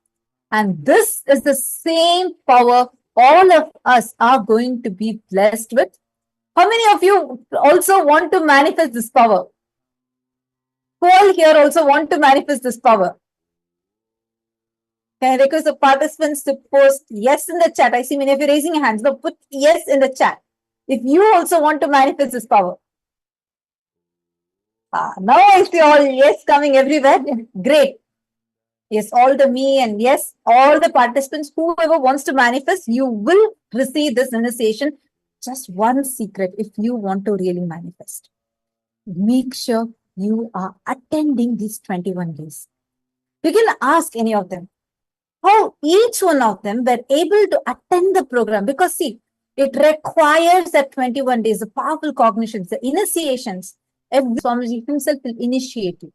And this is the same power all of us are going to be blessed with. How many of you also want to manifest this power? Who all here also want to manifest this power? Can I request the participants to post yes in the chat? I see many of you raising your hands. So put yes in the chat if you also want to manifest this power. Now I see all yes coming everywhere. Great. Yes, all the me and yes, all the participants, whoever wants to manifest, you will receive this initiation. Just one secret if you want to really manifest. Make sure you are attending these 21 days. You can ask any of them how each one of them were able to attend the program, because see, it requires that 21 days, the powerful cognitions, the initiations. Every Swamiji himself will initiate you.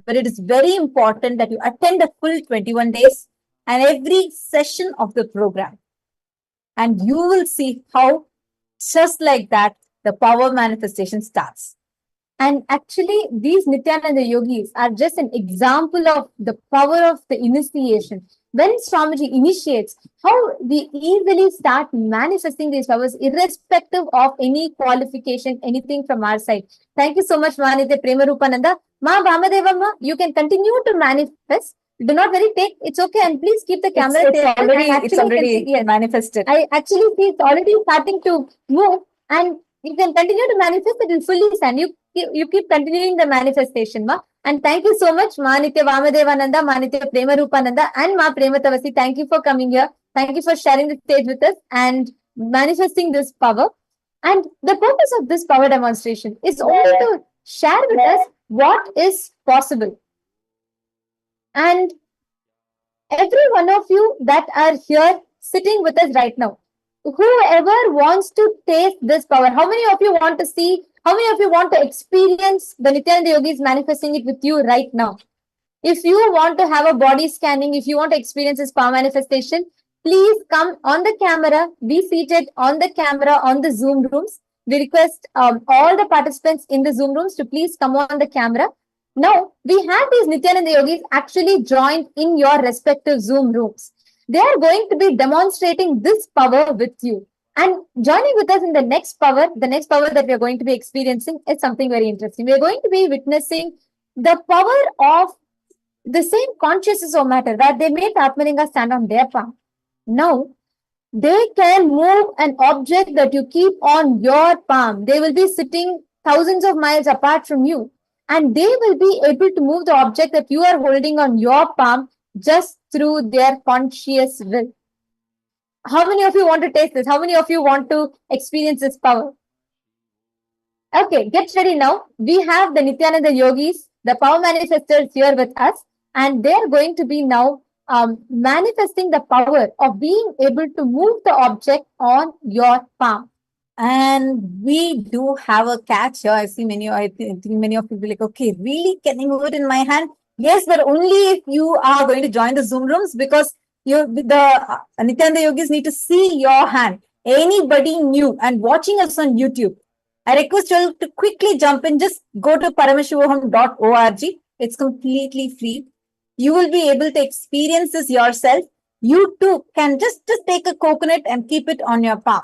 But it is very important that you attend the full 21 days and every session of the program. And you will see how just like that, the power manifestation starts. And actually, these Nithyananda yogis are just an example of the power of the initiation. When Swamiji initiates, how we easily start manifesting these powers irrespective of any qualification, anything from our side. Thank you so much, Manitya Premarupananda. Ma Vamadevamma, you can continue to manifest. Do not worry, it's okay, and please keep the camera there. It's already manifested. I actually see it's already starting to move, and you can continue to manifest. It will fully stand. You keep continuing the manifestation, ma. And thank you so much, Ma Nithya Vamadevananda, Ma Nithya Premarupananda, and Ma Prematavasi. Thank you for coming here. Thank you for sharing the stage with us and manifesting this power. And the purpose of this power demonstration is only to share with us what is possible. And every one of you that are here sitting with us right now, whoever wants to taste this power, how many of you want to see, how many of you want to experience the Nithyananda yogis manifesting it with you right now? If you want to have a body scanning, if you want to experience this power manifestation, please come on the camera, be seated on the camera on the Zoom rooms. We request all the participants in the Zoom rooms to please come on the camera. Now, we have these Nithyananda yogis actually joined in your respective Zoom rooms. They are going to be demonstrating this power with you. And joining with us in the next power that we are going to be experiencing is something very interesting. We are going to be witnessing the power of the same consciousness of matter, where they made Atmalinga stand on their palm. Now, they can move an object that you keep on your palm. They will be sitting thousands of miles apart from you, and they will be able to move the object that you are holding on your palm just through their conscious will. How many of you want to taste this? How many of you want to experience this power? Okay, get ready now. We have the Nithyananda yogis, the power manifestors here with us, and they're going to be now manifesting the power of being able to move the object on your palm. And we do have a catch here. I think many of you will be like, okay, really? Can I move it in my hand? Yes, but only if you are going to join the Zoom rooms, because the Nithyananda yogis need to see your hand. Anybody new and watching us on YouTube, I request you to quickly jump in. Just go to paramashivoham.org. It's completely free. You will be able to experience this yourself. You too can just take a coconut and keep it on your palm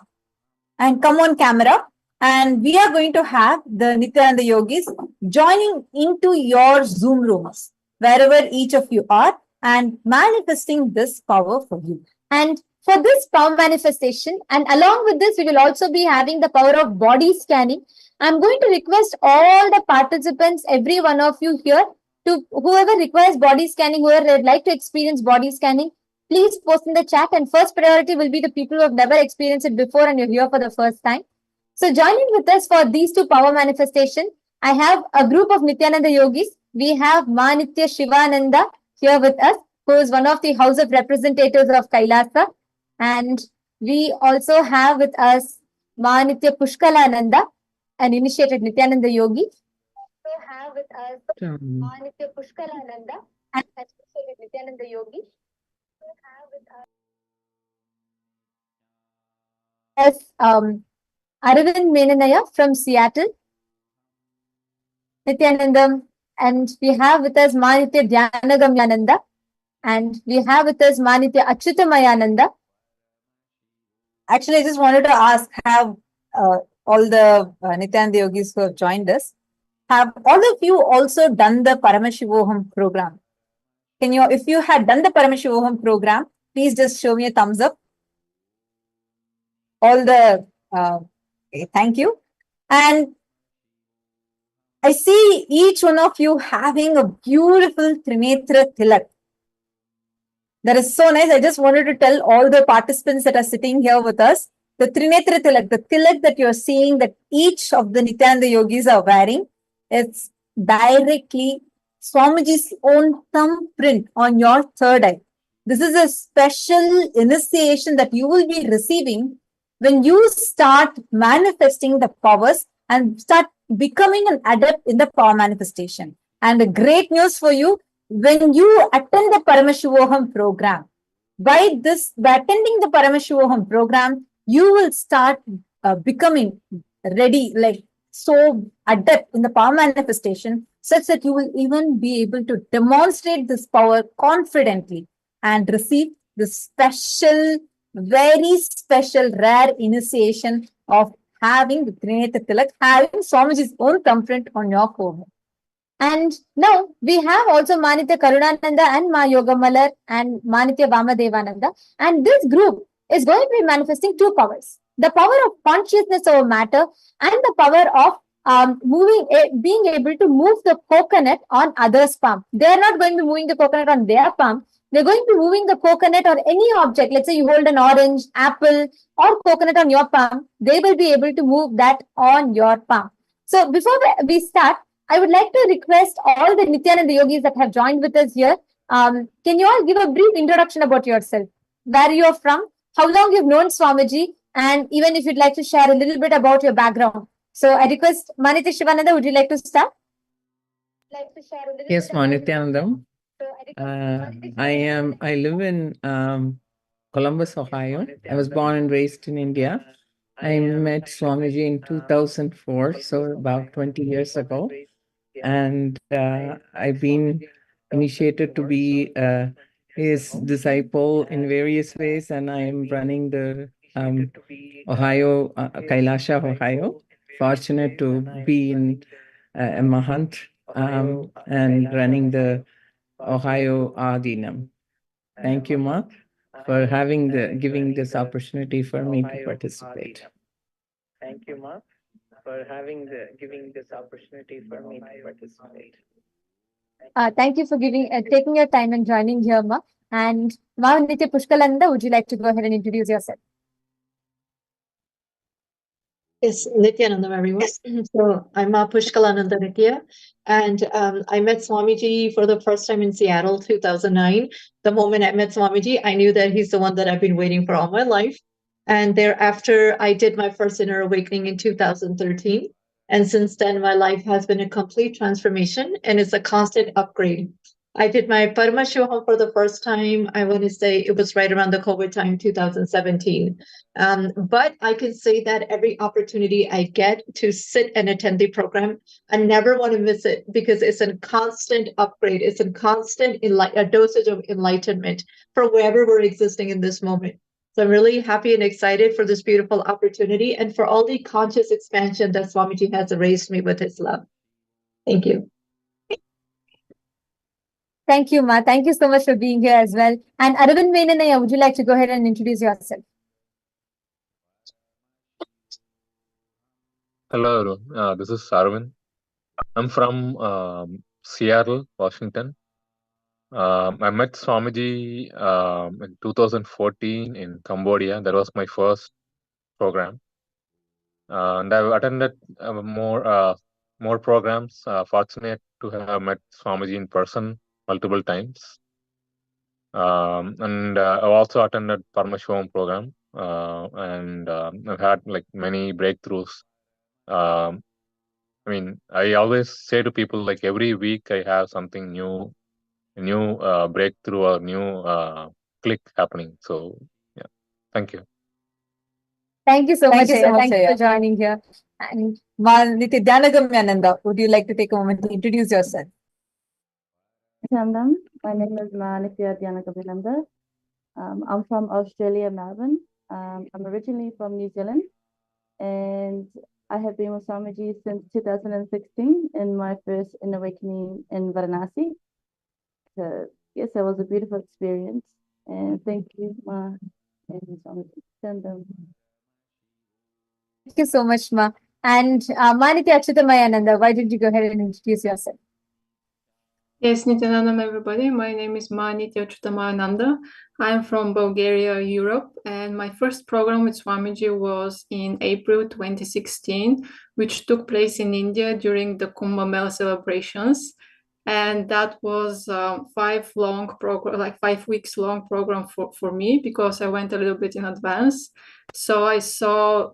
and come on camera. And we are going to have the Nithyananda yogis joining into your Zoom rooms, wherever each of you are, and manifesting this power for you. And for this power manifestation, and along with this, we will also be having the power of body scanning. I'm going to request all the participants, every one of you here, to whoever requires body scanning, whoever would like to experience body scanning, please post in the chat. And first priority will be the people who have never experienced it before and you're here for the first time. So joining with us for these two power manifestation, I have a group of Nithyananda yogis. We have Manitya Shivananda here with us, who is one of the House of Representatives of KAILASA. And we also have with us Manitya Pushkalananda, an initiated Nithyananda yogi. We also have with us Manitya Pushkalananda, an initiated Nithyananda yogi. We have with us Arvind Menanaya from Seattle, Nithyanandam. And we have with us Manitya Dhyanagamyananda. And we have with us Manitya Achyutamayananda. Actually, I just wanted to ask, have all the Nithyananda yogis who have joined us, have all of you also done the Paramashivoham program? Can you, if you had done the Paramashivoham program, please just show me a thumbs up. All the, okay, thank you. And I see each one of you having a beautiful Trinetra Tilak. That is so nice. I just wanted to tell all the participants that are sitting here with us, the Trinetra Tilak, the Tilak that you're seeing that each of the Nithyananda yogis are wearing, it's directly Swamiji's own thumbprint on your third eye. This is a special initiation that you will be receiving when you start manifesting the powers and start becoming an adept in the power manifestation. And the great news for you, when you attend the Paramashivoham program, by attending the Paramashivoham program, you will start becoming ready, like so adept in the power manifestation, such that you will even be able to demonstrate this power confidently and receive the special, very special, rare initiation of having the Trinetra Tilak, having Swamiji's own thumbprint on your forehead. And now we have also Manitya Karunananda and Ma Yogamalar and Manitya Vamadevananda. And this group is going to be manifesting two powers: the power of consciousness over matter and the power of being able to move the coconut on others' palm. They are not going to be moving the coconut on their palm. They're going to be moving the coconut or any object. Let's say you hold an orange, apple, or coconut on your palm. They will be able to move that on your palm. So before we start, I would like to request all the Nithyananda yogis that have joined with us here. Can you all give a brief introduction about yourself? Where you are from, how long you've known Swamiji, and even if you'd like to share a little bit about your background. So I request Manitya Shivananda, would you like to start? Yes, Nithyanandam. I live in Columbus, Ohio. I was born and raised in India. I met Swamiji in 2004, so about 20 years ago. And I've been initiated to be his disciple in various ways, and I am running the Ohio, KAILASA, Ohio. Fortunate to be in a Mahant and running the Ohio Adinam. Thank you, Ma, for giving this opportunity for me to participate. Thank you, Ma, for giving this opportunity for me to participate. Thank you for taking your time and joining here, Ma. And Ma Nitya Pushkalananda, would you like to go ahead and introduce yourself? Yes, Nithyananda, everyone. So I'm Pushkalananda Nithya, and I met Swamiji for the first time in Seattle, 2009. The moment I met Swamiji, I knew that he's the one that I've been waiting for all my life. And thereafter, I did my first inner awakening in 2013. And since then, my life has been a complete transformation, and it's a constant upgrade. I did my Paramashivoham for the first time. I want to say it was right around the COVID time, 2017. But I can say that every opportunity I get to sit and attend the program, I never want to miss it because it's a constant upgrade. It's a constant a dosage of enlightenment for wherever we're existing in this moment. So I'm really happy and excited for this beautiful opportunity and for all the conscious expansion that Swamiji has erased me with his love. Thank you. Thank you, Ma. Thank you so much for being here as well. And Aravind Venanaya, would you like to go ahead and introduce yourself? Hello, everyone. This is Arvind. I'm from Seattle, Washington. I met Swamiji in 2014 in Cambodia. That was my first program. And I've attended more programs. Fortunate to have met Swamiji in person multiple times. And I've also attended Paramashivoham program. And I've had like many breakthroughs. I mean, I always say to people, like every week I have something new, breakthrough or new click happening. So yeah, thank you. Thank you so much, Aya. Thank you for joining here. And Ma Nithyananda, would you like to take a moment to introduce yourself? Nithyananda, my name is Nithyananda. I'm from Australia, Melbourne. I'm originally from New Zealand, and I have been with Swamiji since 2016 in my first inner awakening in Varanasi. So yes, it was a beautiful experience, and thank you, Ma and Swamiji. Thank you so much, Ma. And Manitya Achyutamayananda, why did you go ahead and introduce yourself? Yes, Nithyanandam, everybody. My name is Nithya Achyutamayananda. I'm from Bulgaria, Europe, and my first program with Swamiji was in April 2016, which took place in India during the Kumbh Mela celebrations. And that was 5 weeks long program for me because I went a little bit in advance. So I saw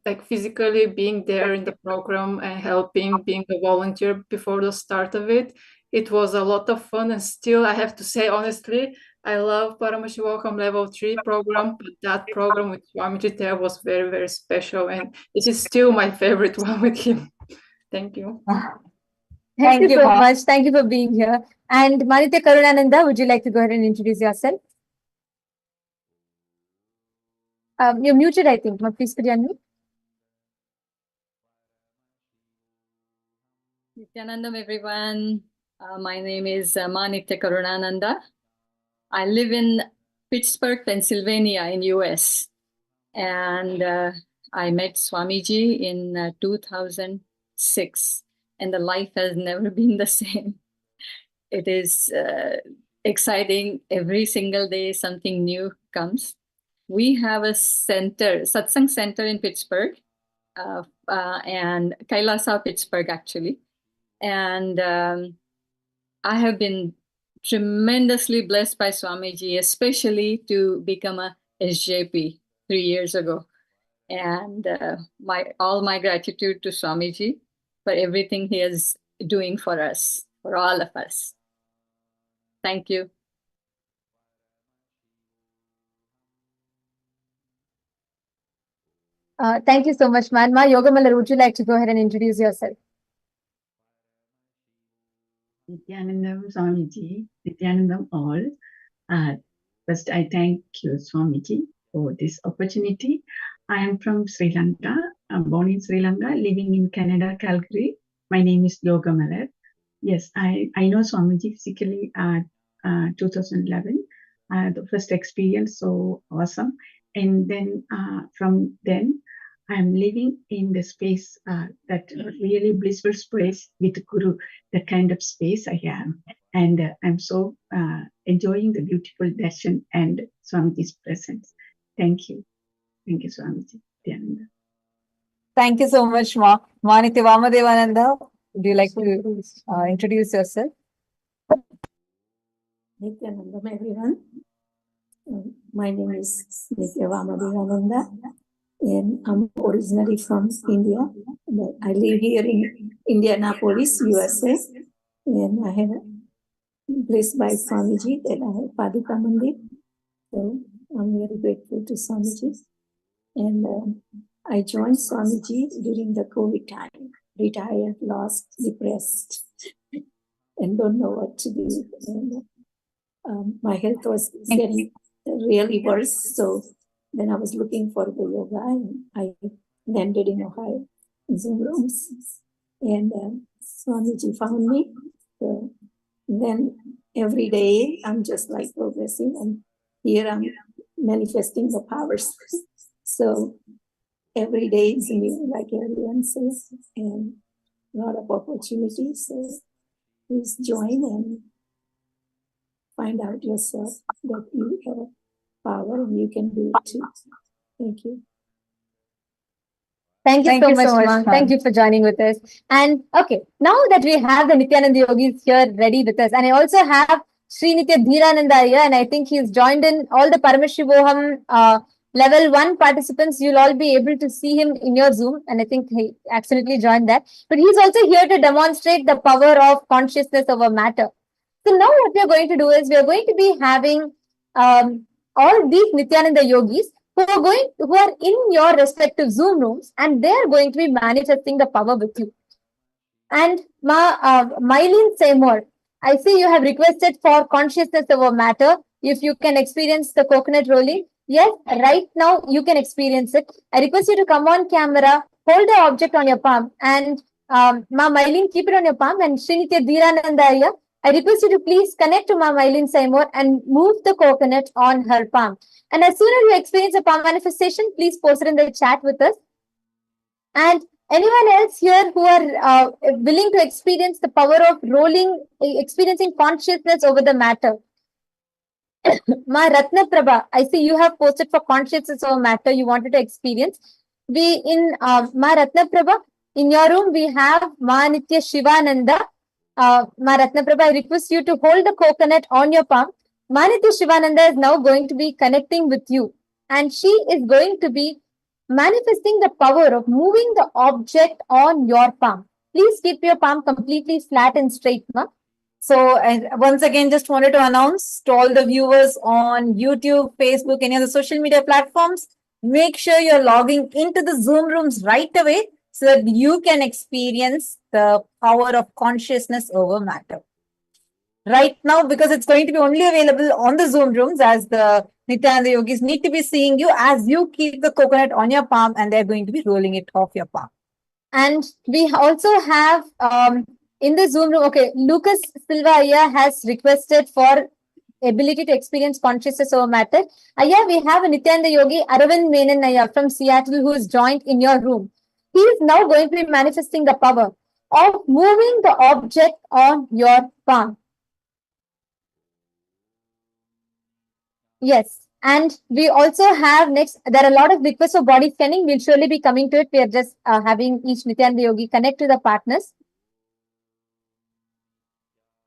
like physically being there in the program and helping, being a volunteer before the start of it. It was a lot of fun, and still, I have to say honestly, I love Paramashivoham Level 3 program, but that program with Swamiji there was very, very special, and this is still my favorite one with him. Thank you. Thank you so much. Thank you for being here. And Manitya Karunananda, would you like to go ahead and introduce yourself? You're muted, I think. Please could you unmute? Nithyanandam, everyone. My name is Manitya Karunananda. I live in Pittsburgh, Pennsylvania in US. And I met Swamiji in 2006. And the life has never been the same. It is exciting. Every single day something new comes. We have a center, Satsang Center in Pittsburgh, and KAILASA, Pittsburgh, actually. And I have been tremendously blessed by Swamiji, especially to become a SJP 3 years ago. And all my gratitude to Swamiji for everything he is doing for us, for all of us. Thank you. Thank you so much, man. Ma Yogamala, would you like to go ahead and introduce yourself? Nithyanandam Swamiji, Nithyanandam all. First, I thank you, Swamiji, for this opportunity. I am from Sri Lanka. I'm born in Sri Lanka, living in Canada, Calgary. My name is Yoga Malar. Yes, I know Swamiji physically at 2011. The first experience, so awesome. And then from then, I'm living in the space that really blissful space with Guru, that kind of space I am. And I'm so enjoying the beautiful darshan and Swamiji's presence. Thank you. Thank you, Swamiji. Nithyananda. Thank you so much, Ma. Manitya Vamadevananda, would you like to introduce yourself? Nithyananda, everyone. My name is Nithya Vamadevananda, and I'm originally from India. But I live here in Indianapolis, USA, and I have blessed by Swamiji that I have Padika Mandir. So I'm very grateful to Swamiji. And I joined Swamiji during the COVID time, retired, lost, depressed, and don't know what to do. And my health was getting really worse. So then I was looking for the yoga, and I landed in Ohio, in Zoom rooms. And Swamiji found me. So then every day I'm just like progressing, and here I'm manifesting the powers. So every day is new, like everyone says, and a lot of opportunities. So please join and find out yourself that you have power and you can do it too. Thank you. Thank you so much, Ma. Thank you for joining with us. And okay, now that we have the Nithyananda yogis here ready with us, and I also have Sri Nitya Dhirananda here, and I think he's joined in all the Paramashivoham level 1 participants. You'll all be able to see him in your Zoom, and I think he accidentally joined that. But he's also here to demonstrate the power of consciousness over matter. So now what we are going to do is we are going to be having all these Nithyananda yogis who are in your respective Zoom rooms, and they are going to be manifesting the power with you. And Mylene Seymour, I see you have requested for consciousness over matter. If you can experience the coconut rolling, yes, right now you can experience it. I request you to come on camera, hold the object on your palm, and Ma Mylene, keep it on your palm. And Srinitya Dhirananda, I request you to please connect to Ma Mylene Seymour and move the coconut on her palm. And as soon as you experience a palm manifestation, please post it in the chat with us. And anyone else here who are willing to experience the power of experiencing consciousness over the matter? Ma Ratna Prabha, I see you have posted for consciousness over matter you wanted to experience. Ma Ratna Prabha, in your room we have Ma Nitya Shivananda. Ma Ratna Prabha, I request you to hold the coconut on your palm. Ma Nitya Shivananda is now going to be connecting with you, and she is going to be manifesting the power of moving the object on your palm. Please keep your palm completely flat and straight, Ma. So once again, just wanted to announce to all the viewers on YouTube, Facebook, any other social media platforms, make sure you're logging into the Zoom rooms right away so that you can experience the power of consciousness over matter. Right now, because it's going to be only available on the Zoom rooms, as the Nithyananda yogis need to be seeing you as you keep the coconut on your palm, and they're going to be rolling it off your palm. And we also have in the Zoom room, okay, Lucas Silva Aya has requested for ability to experience consciousness over matter. Aya, we have a Nithyananda yogi, Aravind Menon Aya from Seattle, who is joined in your room. He is now going to be manifesting the power of moving the object on your palm. Yes. And we also have next, there are a lot of requests for body scanning. We'll surely be coming to it. We are just having each Nithyananda yogi connect to the partners.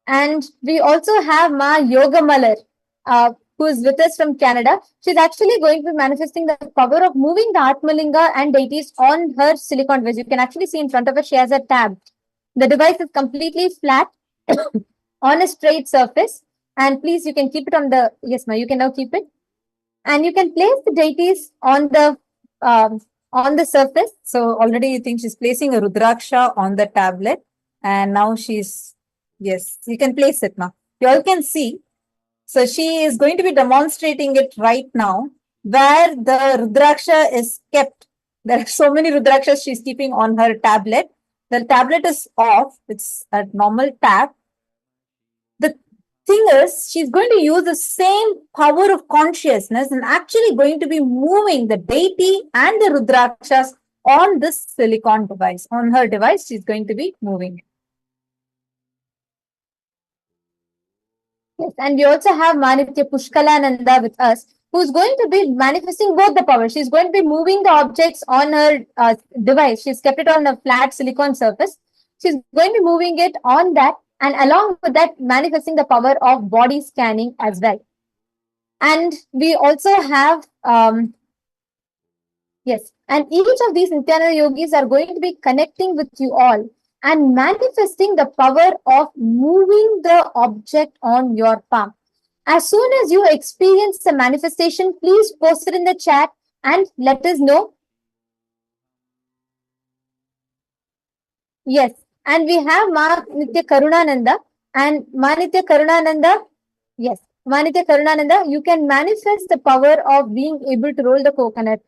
And we also have Ma Yoga Malar, who is with us from Canada. She's actually going to be manifesting the power of moving the Atmalinga and deities on her silicon vase. You can actually see in front of her, she has a tab. The device is completely flat on a straight surface. And please, you can keep it on the, yes, Ma, you can now keep it. And you can place the deities on the surface. So already you think she's placing a Rudraksha on the tablet, and now she's, yes, you can place it now. You all can see. So she is going to be demonstrating it right now. where the Rudraksha is kept. There are so many Rudrakshas she's keeping on her tablet. The tablet is off. It's a normal tab. The thing is, she's going to use the same power of consciousness and actually going to be moving the deity and the Rudrakshas on this silicon device. On her device, she's going to be moving it. Yes, and we also have Manitya Pushkalananda with us, who's going to be manifesting both the powers. She's going to be moving the objects on her device. She's kept it on a flat silicon surface. She's going to be moving it on that, and along with that, manifesting the power of body scanning as well. And we also have, yes, and each of these Nithyananda yogis are going to be connecting with you all and manifesting the power of moving the object on your palm. As soon as you experience the manifestation, please post it in the chat and let us know. Yes, and we have Ma Nitya Karunananda, and Ma Nitya Karunananda, yes, Ma Nitya Karunananda, you can manifest the power of being able to roll the coconut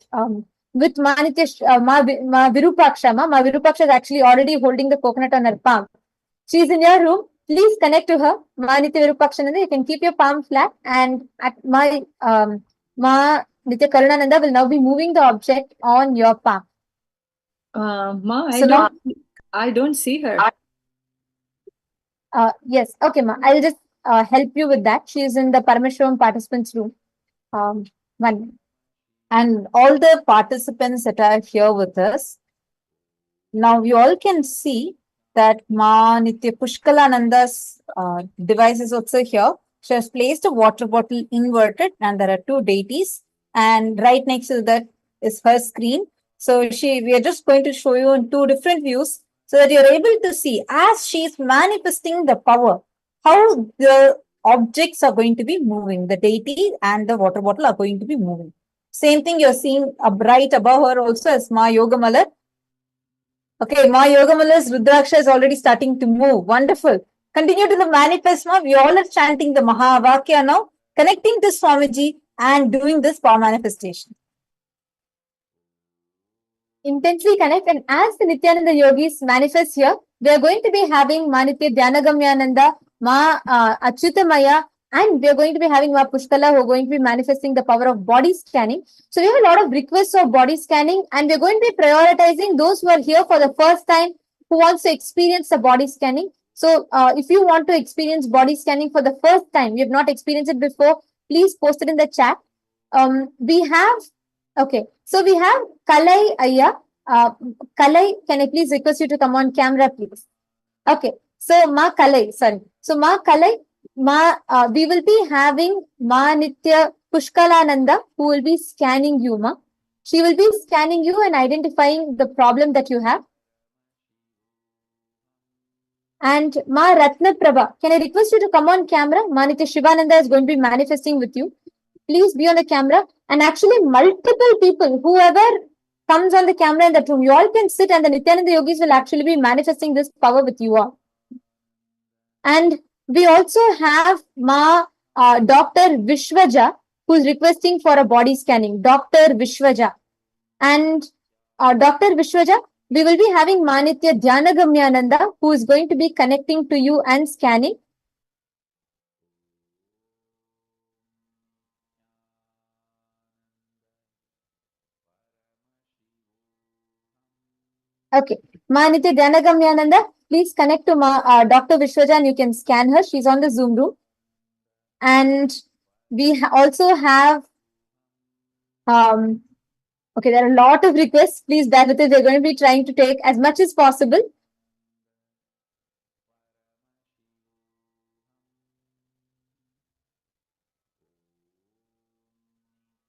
with Ma Nitya, Ma Virupaksha. Ma Virupaksha is actually already holding the coconut on her palm. She's in your room. Please connect to her. Ma Nitya Virupakshananda, you can keep your palm flat, and at my Ma Nitya Karunananda will now be moving the object on your palm. Ma, So I don't see her. Yes, okay, ma. I'll just help you with that. She is in the Paramashivoham participants room. One minute. And all the participants that are here with us, now you all can see that Ma Nitya Pushkalananda's device is also here. She has placed a water bottle inverted, and there are two deities. And right next to that is her screen. So we are just going to show you in two different views so that you're able to see as she's manifesting the power, how the objects are going to be moving. The deity and the water bottle are going to be moving. Same thing you're seeing right above her also as Ma Yogamalar. Okay, Ma Yogamala's Rudraksha is already starting to move. Wonderful. Continue to the manifest, Ma. We all are chanting the Mahavakya now, connecting to Swamiji and doing this power manifestation. Intensely connect, and as the Nithyananda yogis manifest here, we are going to be having Manitya Dhyanagambyananda, Ma Achyutamaya, and we are going to be having Ma Pushkala, who are going to be manifesting the power of body scanning. So we have a lot of requests of body scanning, and we are going to be prioritizing those who are here for the first time, who wants to experience the body scanning. So if you want to experience body scanning for the first time, you have not experienced it before, please post it in the chat. We have, okay, so we have Kalai Ayya. Kalai, can I please request you to come on camera, please? Okay, so Ma Kalai, sorry. So Ma Kalai, we will be having Ma Nitya Pushkalananda, who will be scanning you, Ma. She will be scanning you and identifying the problem that you have. And Ma Ratna Prabha, can I request you to come on camera? Ma Nitya Shivananda is going to be manifesting with you. Please be on the camera. And actually, multiple people, whoever comes on the camera in that room, you all can sit, and the Nithyananda yogis will actually be manifesting this power with you all. And we also have Ma Dr. Vishwaja, who is requesting for a body scanning. Dr. Vishwaja. And Dr. Vishwaja, we will be having Manitya Dhyanagambyananda, who is going to be connecting to you and scanning. Okay, Manitya Dhyanagambyananda, please connect to Dr. Vishwaja and you can scan her. She's on the Zoom room. And we also have, okay, there are a lot of requests. Please bear with us. We're going to be trying to take as much as possible.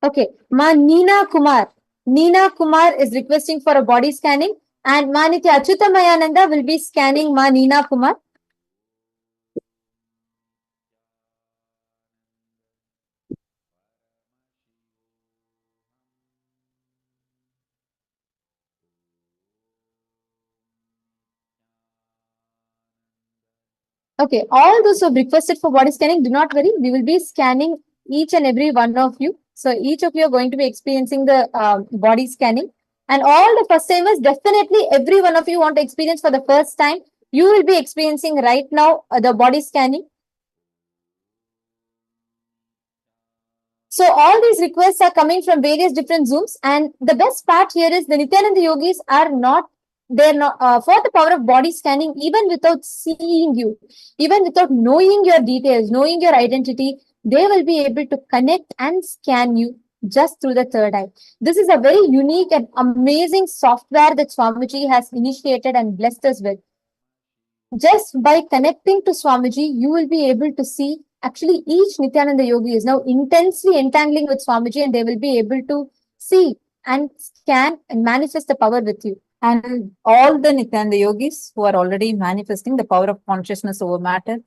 Okay, Ma Neena Kumar. Neena Kumar is requesting for a body scanning, and Ma Nitya Achyutamayananda will be scanning Ma Neena Kumar. Okay, all those who have requested for body scanning, do not worry. We will be scanning each and every one of you. So each of you are going to be experiencing the body scanning. And all the first timers, definitely every one of you want to experience for the first time. You will be experiencing right now the body scanning. So all these requests are coming from various different Zooms. And the best part here is the Nithyananda yogis are not, they're not, for the power of body scanning, even without seeing you, even without knowing your details, knowing your identity, they will be able to connect and scan you just through the third eye. This is a very unique and amazing software that Swamiji has initiated and blessed us with. Just by connecting to Swamiji, you will be able to see, actually each Nithyananda yogi is now intensely entangling with Swamiji, and they will be able to see and scan and manifest the power with you. And all the Nithyananda yogis who are already manifesting the power of consciousness over matter,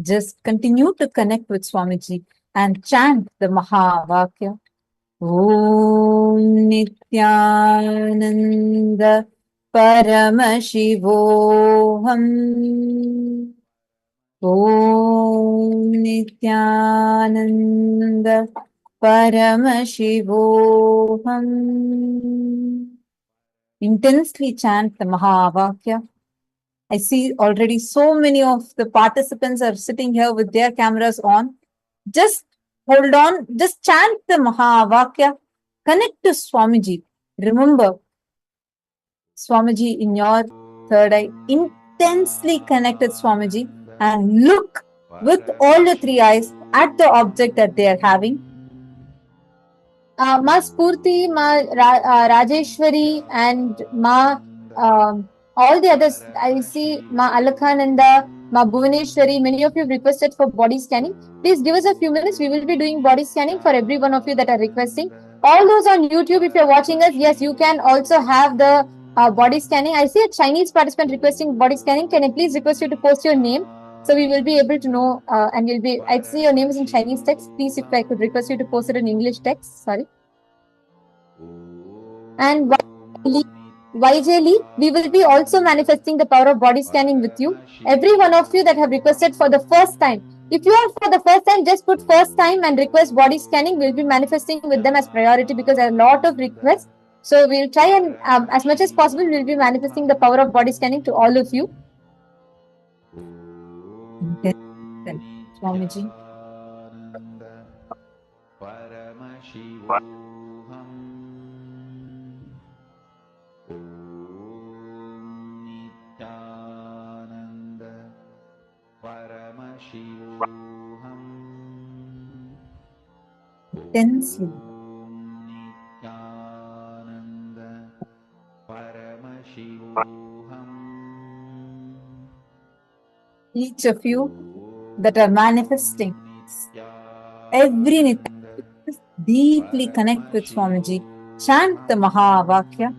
just continue to connect with Swamiji and chant the Mahavakya. Om Nithyananda Paramashivoham. Om Nithyananda Paramashivoham. Intensely chant the Mahavakya. I see already so many of the participants are sitting here with their cameras on. Just hold on, just chant the Mahavakya. Connect to Swamiji. Remember, Swamiji in your third eye. Intensely connected Swamiji, and look with all the three eyes at the object that they are having. Ma Spurti, Ma Rajeshwari, and Ma all the others. I see Ma Alakhananda, Ma Bhuvaneshwari. Many of you have requested for body scanning. Please give us a few minutes. We will be doing body scanning for every one of you that are requesting. All those on YouTube, if you're watching us, yes, you can also have the body scanning. I see a Chinese participant requesting body scanning. Can I please request you to post your name? So we will be able to know, and you'll be, I see your name is in Chinese text. Please, if I could request you to post it in English text, sorry. And YJ, we will be also manifesting the power of body scanning with you. Every one of you that have requested for the first time. If you are for the first time, just put first time and request body scanning. We'll be manifesting with them as priority because there are a lot of requests. So we'll try and as much as possible, we'll be manifesting the power of body scanning to all of you. Swamiji. Intensely. Each of you that are manifesting, every Nithyananda, deeply connect with Swamiji. Chant the Mahavakya.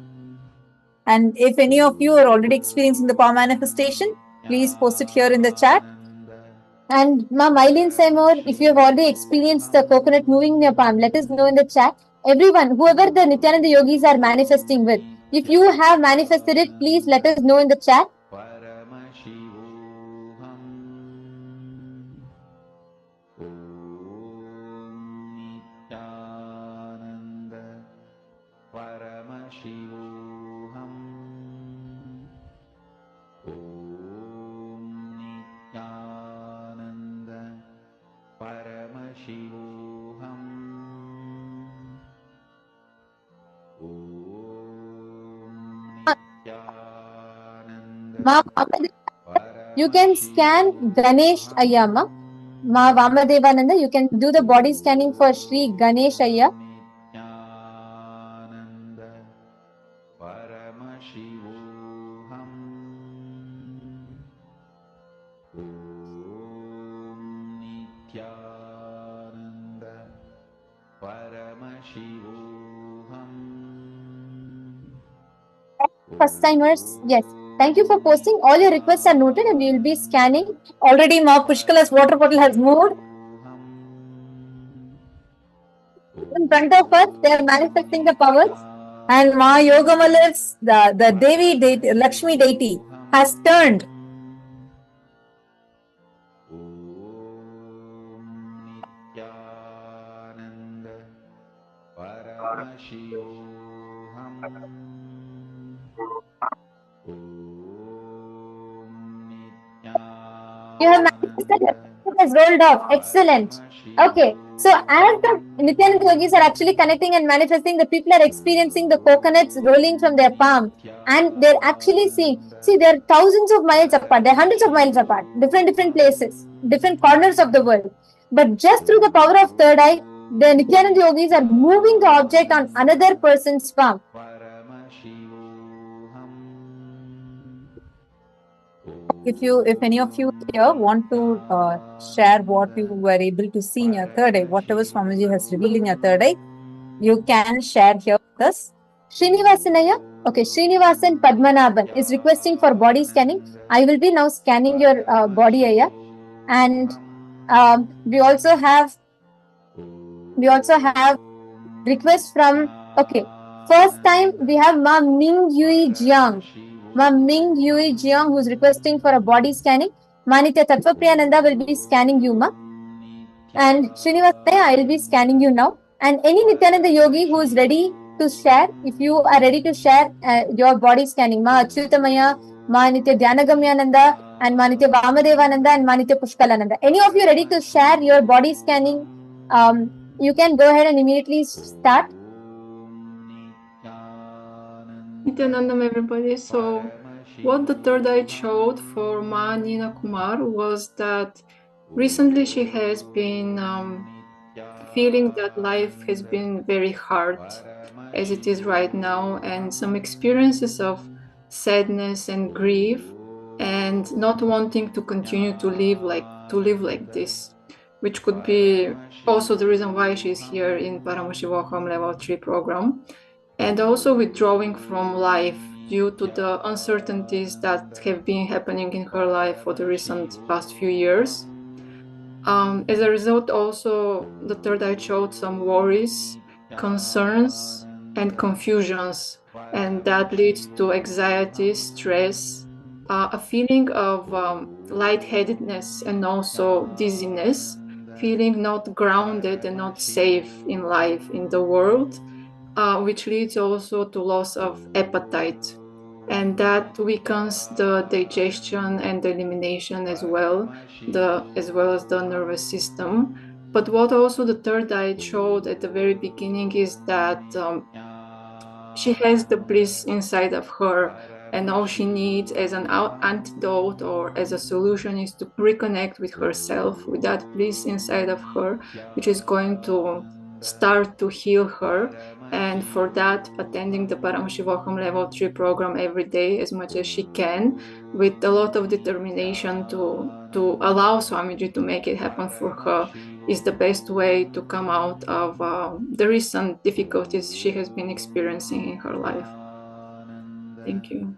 And if any of you are already experiencing the power manifestation, please post it here in the chat. And Ma Mylene Seymour, if you have already experienced the coconut moving in your palm, let us know in the chat. Everyone, whoever the Nithyananda yogis are manifesting with, if you have manifested it, please let us know in the chat. Ma, you can scan Ganesh Ayyama. Ma Vamadevananda, you can do the body scanning for Sri Ganesh Ayya. First timers, yes. Thank you for posting. All your requests are noted and we will be scanning. Already Ma Pushkala's water bottle has moved. In front of us, they are manifesting the powers. And Ma Yogamal's, the Devi deity, Lakshmi deity, has turned. You have manifested it. It has rolled off. Excellent. Okay. So as the Nithyananda yogis are actually connecting and manifesting, the people are experiencing the coconuts rolling from their palm. And they're actually seeing, see, they're thousands of miles apart, they're hundreds of miles apart, different places, different corners of the world. But just through the power of third eye, the Nithyananda yogis are moving the object on another person's palm. If any of you here want to share what you were able to see in your third eye, whatever Swamiji has revealed in your third eye, you can share here with us. Srinivasanaya, okay, Srinivasan Padmanabhan is requesting for body scanning. I will be now scanning your body area, and we also have request from, okay, first time we have Ma Ming Yui Jiang. Ma Ming Yui Jiang, who's requesting for a body scanning. Manitya Tattva Priyananda will be scanning you, Ma. And Srinivasaya, I will be scanning you now. And any Nithyananda yogi who is ready to share, if you are ready to share your body scanning, Ma Achyutamaya, Ma Nitya Dhyanagamyananda, and Ma Nitya Vamadevananda, and Ma Nitya Pushkalananda. Any of you ready to share your body scanning? You can go ahead and immediately start. Nithyanandam, everybody. So, what the third eye showed for Ma Nina Kumar was that recently she has been feeling that life has been very hard as it is right now, and some experiences of sadness and grief, and not wanting to continue to live like this, which could be also the reason why she's here in Paramashivoham Level 3 program, and also withdrawing from life due to the uncertainties that have been happening in her life for the recent past few years. As a result, also, the third eye showed some worries, concerns, and confusions, and that leads to anxiety, stress, a feeling of lightheadedness, and also dizziness, feeling not grounded and not safe in life, in the world, which leads also to loss of appetite. And that weakens the digestion and the elimination as well, as well as the nervous system. But what also the third eye showed at the very beginning is that she has the bliss inside of her, and all she needs as an antidote or as a solution is to reconnect with herself, with that bliss inside of her, which is going to start to heal her. And for that, attending the Paramashivoham Level 3 program every day as much as she can, with a lot of determination to allow Swamiji to make it happen for her, is the best way to come out of the recent difficulties she has been experiencing in her life. Thank you.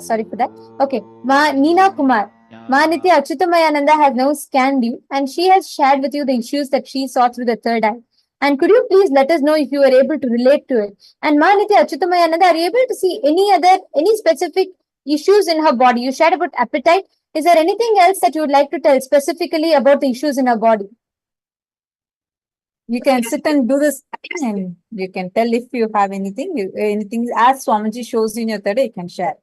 Sorry for that. Okay, Ma Nina Kumar. Ma Nitya Achyutamayananda has now scanned you, and she has shared with you the issues that she saw through the third eye. And could you please let us know if you were able to relate to it? And Ma Nitya Achyutamayananda, are you able to see any specific issues in her body? You shared about appetite. Is there anything else that you would like to tell specifically about the issues in her body? You can sit and do this, and you can tell if you have anything. Anything as Swamiji shows in your third eye, you can share.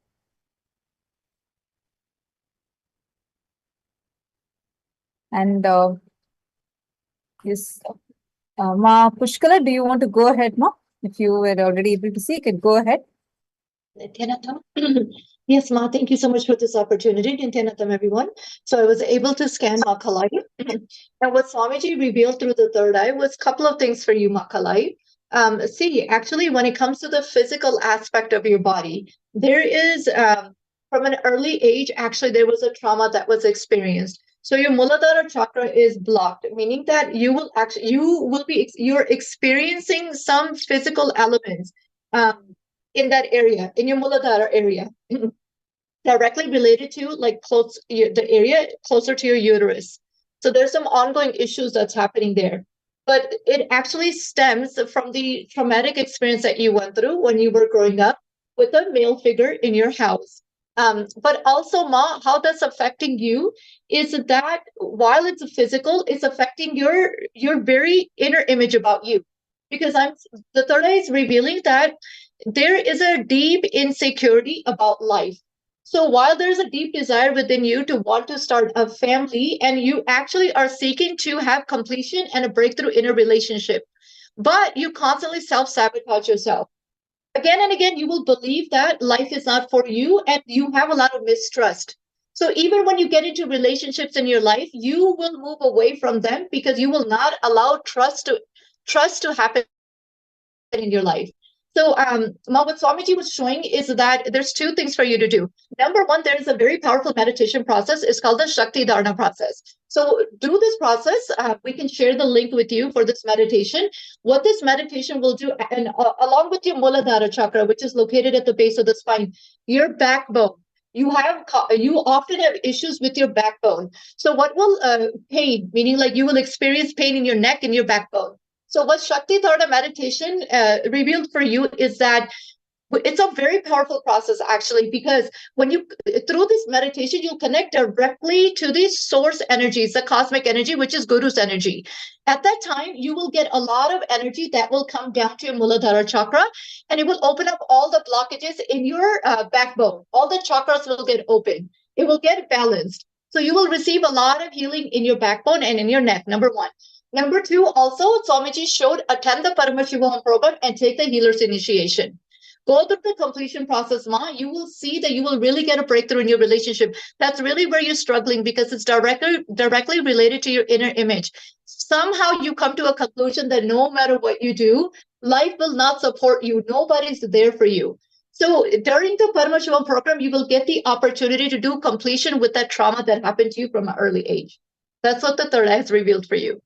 And yes, Ma Pushkala, do you want to go ahead, Ma? If you were already able to see, you can go ahead. Yes, Ma, thank you so much for this opportunity. Nithyananda, everyone. So I was able to scan Makalai. And what Swamiji revealed through the third eye was a couple of things for you, Makalai. See, actually, when it comes to the physical aspect of your body, there is, from an early age, actually, there was a trauma that was experienced. So your Muladhara chakra is blocked, meaning that you're experiencing some physical elements in that area, in your Muladhara area, directly related to the area closer to your uterus. So there's some ongoing issues that's happening there. but it actually stems from the traumatic experience that you went through when you were growing up with a male figure in your house. But also, Ma, how that's affecting you is that while it's physical, it's affecting your very inner image about you. Because the third eye is revealing that there is a deep insecurity about life. So while there's a deep desire within you to want to start a family, and you actually are seeking to have completion and a breakthrough in a relationship, but you constantly self-sabotage yourself. Again and again, you will believe that life is not for you, and you have a lot of mistrust. So even when you get into relationships in your life, you will move away from them because you will not allow trust to happen in your life. So, Ma, what Swamiji was showing is that there's two things for you to do. Number one, there is a very powerful meditation process. It's called the Shakti Dharana process. So, through this process, we can share the link with you for this meditation. What this meditation will do, and along with your Muladhara chakra, which is located at the base of the spine, your backbone. You often have issues with your backbone. So, what will pain, meaning like you will experience pain in your neck and your backbone. So what Shakti Dharana meditation revealed for you is that it's a very powerful process, actually, because when you, through this meditation, you'll connect directly to the source energies, the cosmic energy, which is Guru's energy. At that time, you will get a lot of energy that will come down to your Muladhara chakra, and it will open up all the blockages in your backbone. All the chakras will get open. It will get balanced. So you will receive a lot of healing in your backbone and in your neck, number one. Number two, also, Swamiji showed attend the Paramashivoham program and take the healer's initiation. Go through the completion process, Ma. You will see that you will really get a breakthrough in your relationship. That's really where you're struggling because it's directly related to your inner image. Somehow you come to a conclusion that no matter what you do, life will not support you. Nobody's there for you. So during the Paramashivoham program, you will get the opportunity to do completion with that trauma that happened to you from an early age. That's what the third eye has revealed for you.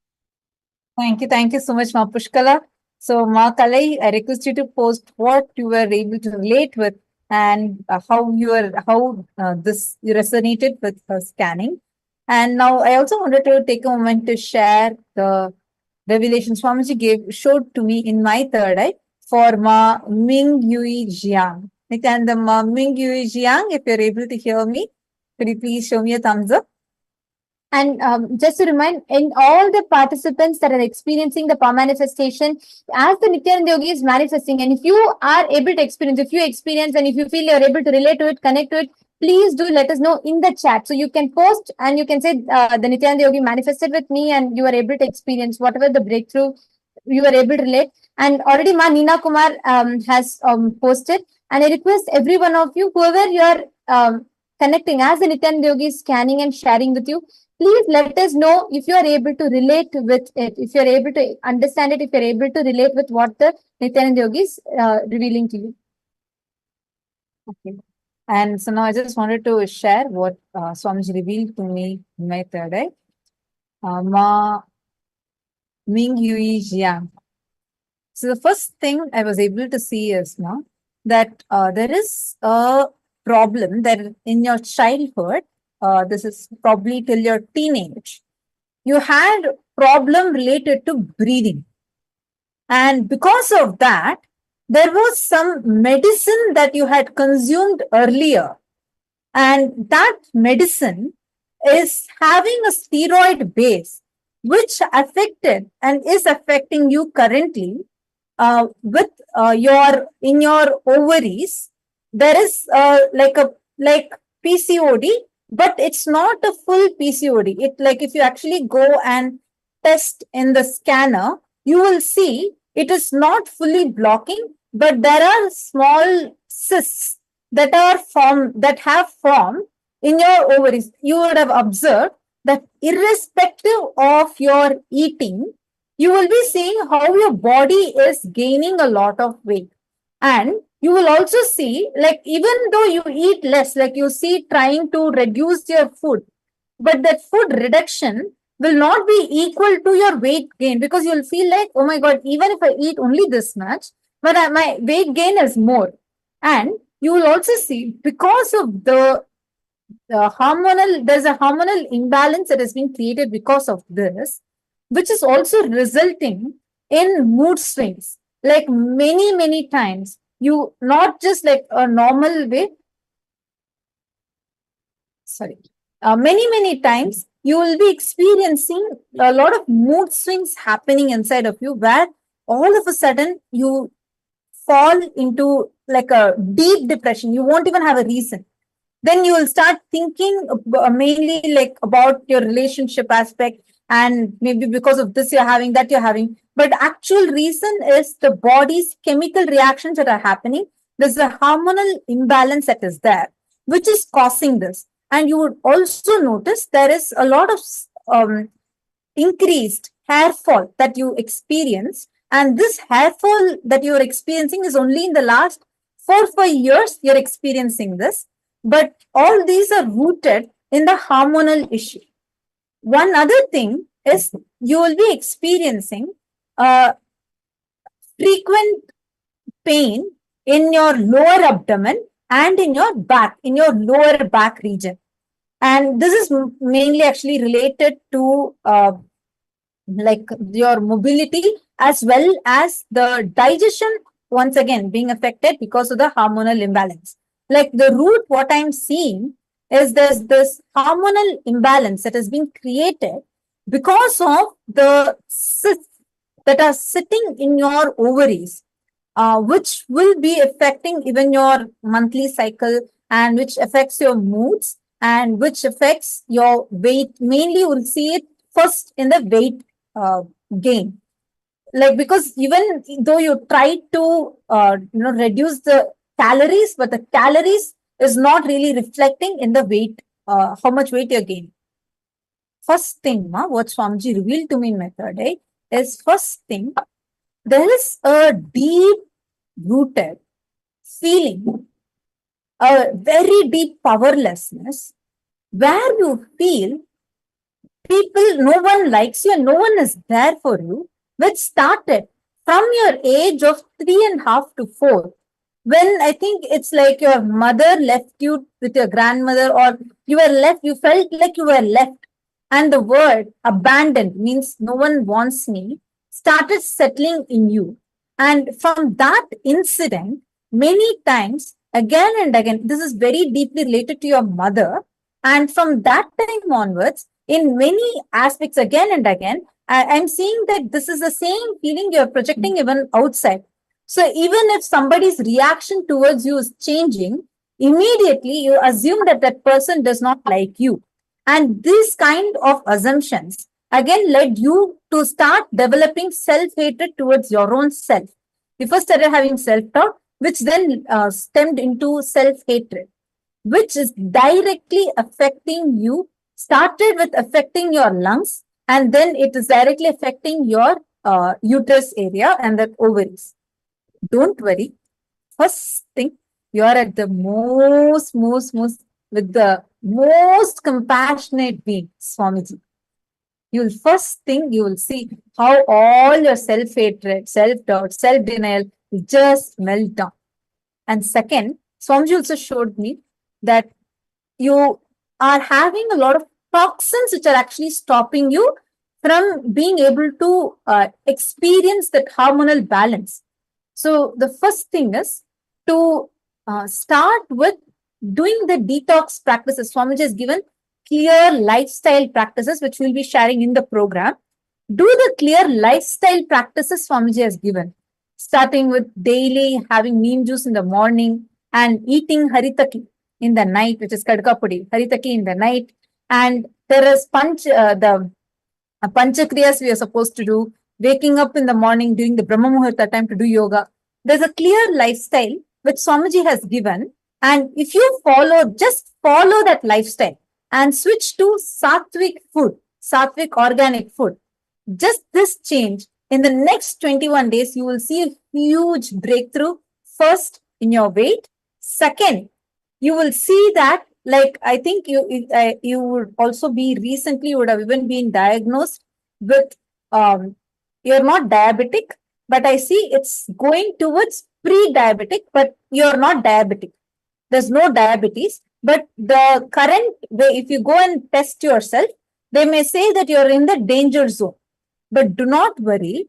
Thank you so much, Ma Pushkala. So, Ma Kalai, I request you to post what you were able to relate with and how this resonated with her scanning. And now I also wanted to take a moment to share the revelation Swamiji showed to me in my third eye for Ma Ming Yui Jiang. And the Ma Ming Yui Jiang, if you're able to hear me, could you please show me a thumbs up? And just to remind, in all the participants that are experiencing the power manifestation, as the Nithyananda Yogi is manifesting, and if you are able to experience, if you experience and if you feel you're able to relate to it, connect to it, please do let us know in the chat. So you can post and you can say the Nithyananda Yogi manifested with me and you are able to experience whatever the breakthrough you are able to relate. And already Ma Neena Kumar has posted. And I request every one of you, whoever you are connecting as the Nithyananda Yogi is scanning and sharing with you, please let us know if you are able to relate with it, if you are able to understand it, if you are able to relate with what the Nithyananda Yogi is revealing to you. Okay. And so now I just wanted to share what Swamiji revealed to me in my third eye. Ma Ming Yui Jiang. So the first thing I was able to see is now that there is a problem that in your childhood, this is probably till your teenage, you had problem related to breathing. And because of that, there was some medicine that you had consumed earlier. And that medicine is having a steroid base, which affected and is affecting you currently with in your ovaries. There is like PCOD, but it's not a full PCOD. It like if you actually go and test in the scanner, you will see it is not fully blocking, but there are small cysts that have formed in your ovaries. You would have observed that irrespective of your eating, you will be seeing how your body is gaining a lot of weight. And you will also see, like, even though you eat less, like you see trying to reduce your food, but that food reduction will not be equal to your weight gain because you'll feel like, oh my God, even if I eat only this much, but my weight gain is more. And you will also see because of there's a hormonal imbalance that has been created because of this. which is also resulting in mood swings. Like many times, you not just like a normal way, sorry, many times you will be experiencing a lot of mood swings happening inside of you, where all of a sudden you fall into like a deep depression. You won't even have a reason. Then you will start thinking mainly like about your relationship aspect, and maybe because of this you're having, that you're having. But actual reason is the body's chemical reactions that are happening. There's a hormonal imbalance that is there, which is causing this. And you would also notice there is a lot of increased hair fall that you experience. And this hair fall that you're experiencing is only in the last 4 or 5 years you're experiencing this. But all these are rooted in the hormonal issue. One other thing is you will be experiencing frequent pain in your lower abdomen and in your back, in your lower back region. And this is mainly actually related to like your mobility as well as the digestion, once again being affected because of the hormonal imbalance. Like the root, what I'm seeing is there's this hormonal imbalance that has been created because of the cysts that are sitting in your ovaries, which will be affecting even your monthly cycle, and which affects your moods, and which affects your weight. Mainly, you will see it first in the weight gain. Like, because even though you try to reduce the calories, but the calories is not really reflecting in the weight, how much weight you're gaining. First thing, what Swamiji revealed to me in my third eye is, first thing, there is a deep rooted feeling, a very deep powerlessness, where you feel people, no one likes you and no one is there for you, which started from your age of 3.5 to 4. When I think it's like your mother left you with your grandmother, or you were left, you felt like you were left. And the word abandoned means no one wants me, started settling in you. And from that incident, many times, again and again, this is very deeply related to your mother. And from that time onwards, in many aspects, again and again, I'm seeing that this is the same feeling you're projecting even outside. So even if somebody's reaction towards you is changing, immediately you assume that that person does not like you. And this kind of assumptions again led you to start developing self-hatred towards your own self. You first started having self-doubt, which then stemmed into self-hatred, which is directly affecting you, started with affecting your lungs, and then it is directly affecting your uterus area and the ovaries. Don't worry. First thing, you are at the most with the most compassionate being, Swamiji. You'll first thing, you will see how all your self-hatred, self-doubt, self-denial will just melt down. And second, Swamiji also showed me that you are having a lot of toxins which are actually stopping you from being able to experience that hormonal balance. So the first thing is to start with doing the detox practices. Swamiji has given clear lifestyle practices, which we'll be sharing in the program. Do the clear lifestyle practices Swamiji has given, starting with daily having neem juice in the morning and eating haritaki in the night, which is kadkapudi, haritaki in the night. And there is the panchakriyas we are supposed to do, waking up in the morning during the Brahma Muhurta time to do yoga. There's a clear lifestyle which Swamiji has given. And if you just follow that lifestyle and switch to sattvic food, sattvic organic food, just this change, in the next 21 days, you will see a huge breakthrough. First, in your weight. Second, you will see that, like, I think you would also be recently, you would have even been diagnosed with, you're not diabetic, but I see it's going towards pre-diabetic, but you're not diabetic. There's no diabetes, but the current way, if you go and test yourself, they may say that you're in the danger zone. But do not worry.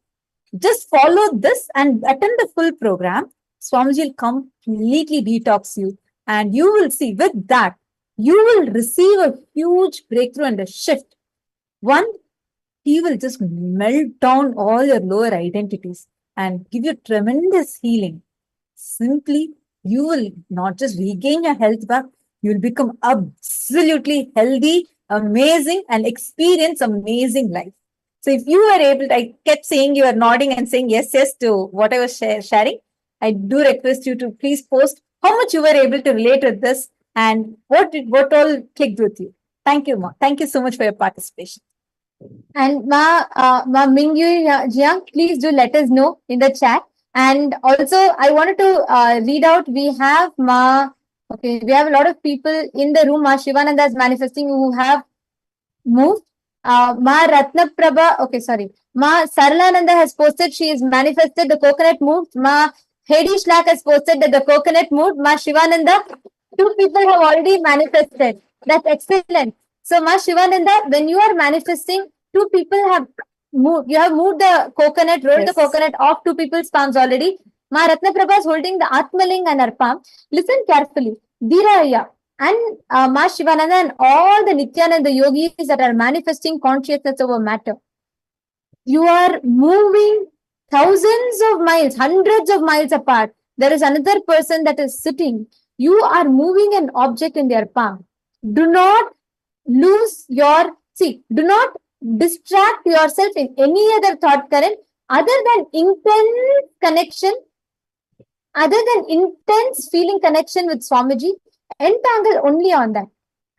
Just follow this and attend the full program. Swamiji will completely detox you. And you will see with that, you will receive a huge breakthrough and a shift. One, he will just melt down all your lower identities and give you tremendous healing. Simply, you will not just regain your health back, you will become absolutely healthy, amazing, and experience amazing life. So if you were able to, I kept saying you are nodding and saying yes, yes to what I was sharing. I do request you to please post how much you were able to relate with this and what all clicked with you. Thank you, Ma. Thank you so much for your participation. And Ma Mingyu Jiang, please do let us know in the chat. And also, I wanted to read out. We have we have a lot of people in the room. Ma Shivananda is manifesting who have moved. Ma Ratna Prabha, okay, sorry. Ma Saralananda has posted she is manifested the coconut moved. Ma Hedi Shlak has posted that the coconut moved. Ma Shivananda, 2 people have already manifested. That's excellent. So Ma Shivananda, when you are manifesting, 2 people have moved. You have moved the coconut, rolled the coconut off 2 people's palms already. Ma Ratna Prabha is holding the Atmaling and her palm. Listen carefully. Dhiraya and Ma Shivananda and all the Nithyananda yogis that are manifesting consciousness over matter. You are moving thousands of miles, hundreds of miles apart. There is another person that is sitting. You are moving an object in their palm. Do not lose your, do not distract yourself in any other thought current other than intense connection, other than intense feeling connection with Swamiji. Entangle only on that.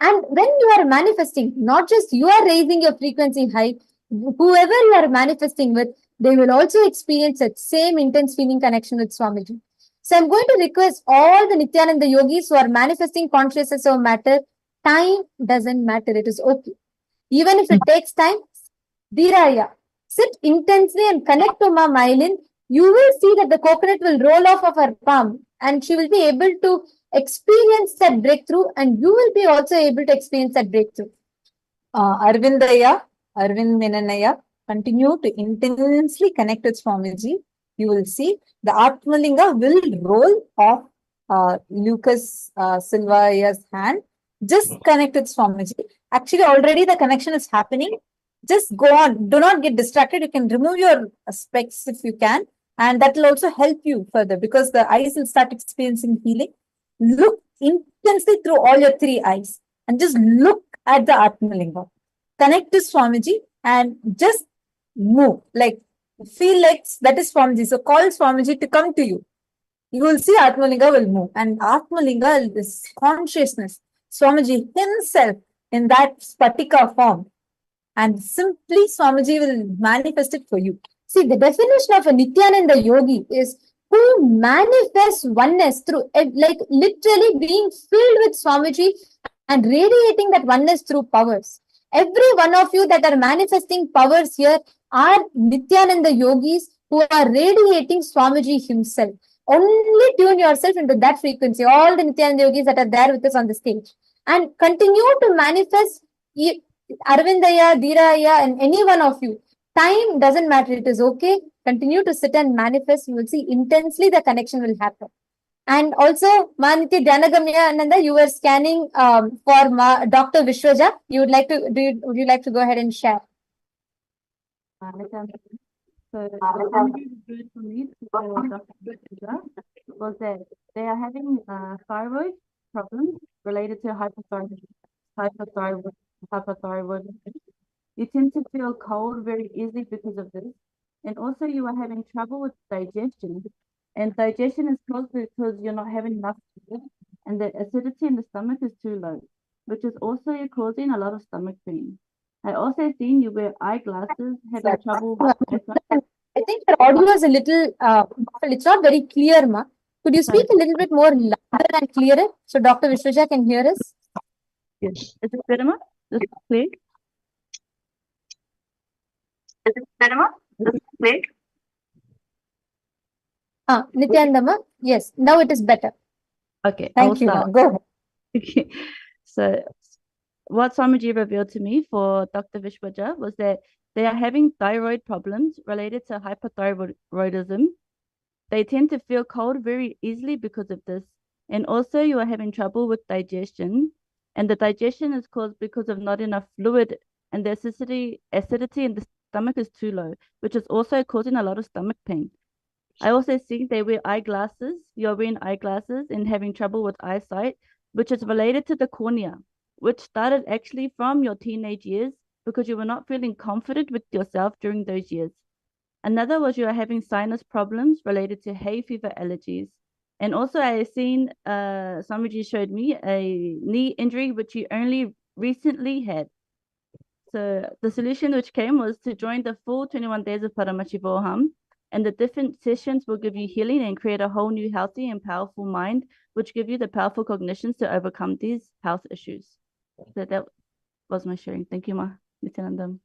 And when you are manifesting, not just you are raising your frequency high, whoever you are manifesting with, they will also experience that same intense feeling connection with Swamiji. So I'm going to request all the Nithyananda yogis who are manifesting consciousness of matter, time doesn't matter, it is okay. Even if it takes time, Dhiraya, sit intensely and connect to Ma Mailin. You will see that the coconut will roll off of her palm and she will be able to experience that breakthrough, and you will be also able to experience that breakthrough. Arvind Menanaya, continue to intensely connect with Swamiji. You will see the Atmalinga will roll off Lucas Silva's hand. Just connect with Swamiji. Actually, already the connection is happening. Just go on. Do not get distracted. You can remove your specs if you can. And that will also help you further because the eyes will start experiencing healing. Look intensely through all your 3 eyes and just look at the Atmalinga. Connect to Swamiji and just move. Like, feel like that is Swamiji. So call Swamiji to come to you. You will see Atmalinga will move. And Atmalinga is consciousness. Swamiji himself in that Spatika form. And simply Swamiji will manifest it for you. See, the definition of a Nithyananda yogi is who manifests oneness through, like literally being filled with Swamiji and radiating that oneness through powers. Every one of you that are manifesting powers here are Nithyananda yogis who are radiating Swamiji himself. Only tune yourself into that frequency. All the Nithyananda yogis that are there with us on the stage. And continue to manifest Arvindaya, Dhiraya, and any one of you. Time doesn't matter. It is okay. Continue to sit and manifest. You will see intensely the connection will happen. And also, Maniti Dhyanagamya, you were scanning for Dr. Vishwaja. You would like to would you like to go ahead and share? So the remedy good for me for Dr. Vishwaja was that they are having thyroid problems related to hypothyroidism. You tend to feel cold very easily because of this. And also you are having trouble with digestion. And digestion is caused because you're not having enough food and the acidity in the stomach is too low, which is also causing a lot of stomach pain. I also seen you wear eyeglasses, having trouble with I think your audio is a little, it's not very clear, Ma. Could you speak a little bit more louder and clearer so Dr. Vishwaja can hear us? Yes. Is it better, Ma? Is it clear? Is it better, Ma? Is it clear? Nithyananda, yes, now it is better. Okay. Thank you, Ma. Go ahead. Okay. So what Swamiji revealed to me for Dr. Vishwaja was that they are having thyroid problems related to hypothyroidism. They tend to feel cold very easily because of this. And also you are having trouble with digestion. And the digestion is caused because of not enough fluid, and the acidity in the stomach is too low, which is also causing a lot of stomach pain. I also see they wear eyeglasses. You're wearing eyeglasses and having trouble with eyesight, which is related to the cornea, which started actually from your teenage years because you were not feeling confident with yourself during those years. Another was you are having sinus problems related to hay fever allergies. And also I have seen, Swamiji showed me a knee injury, which you only recently had. So the solution which came was to join the full 21 days of Paramashivoham, and the different sessions will give you healing and create a whole new healthy and powerful mind, which give you the powerful cognitions to overcome these health issues. So that was my sharing. Thank you, Ma. Nithyananda.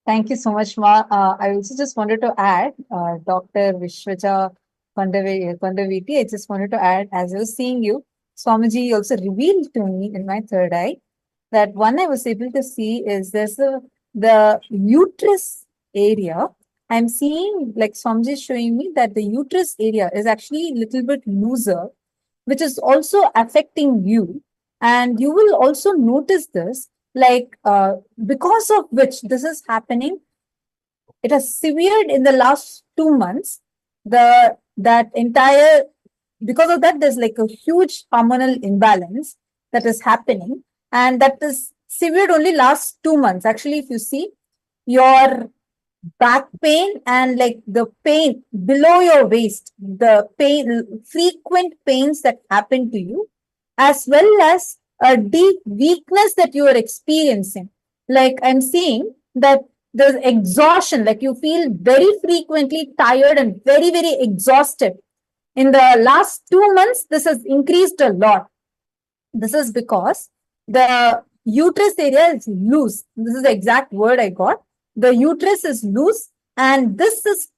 Thank you so much, Ma. I also just wanted to add, Dr. Vishwaja Pandaviti, I just wanted to add, as I was seeing you, Swamiji also revealed to me in my third eye that one I was able to see is the uterus area. I'm seeing, like Swamiji is showing me, that the uterus area is actually a little bit looser, which is also affecting you. And you will also notice this, like, because of which this is happening, it has severed in the last 2 months. That entire, because of that, there's like a huge hormonal imbalance that is happening, and that is severed only last 2 months. Actually, if you see your back pain and like the pain below your waist, the pain, frequent pains that happen to you, as well as a deep weakness that you are experiencing. Like I'm seeing that there's exhaustion, like you feel very frequently tired and very, very exhausted. In the last 2 months, this has increased a lot. This is because the uterus area is loose. This is the exact word I got. The uterus is loose, and this is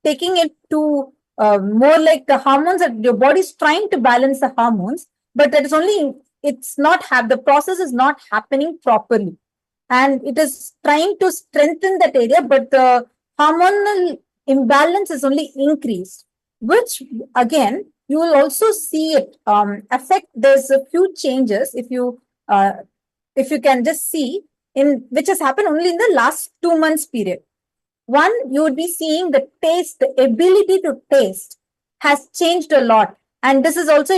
taking it to more like the hormones that your body is trying to balance the hormones, but that is only, it's not the process is not happening properly, and it is trying to strengthen that area, but the hormonal imbalance is only increased, which again you will also see it affect. There's a few changes if you can just see in which has happened only in the last 2 months period. One, you would be seeing the taste, the ability to taste has changed a lot, and this is also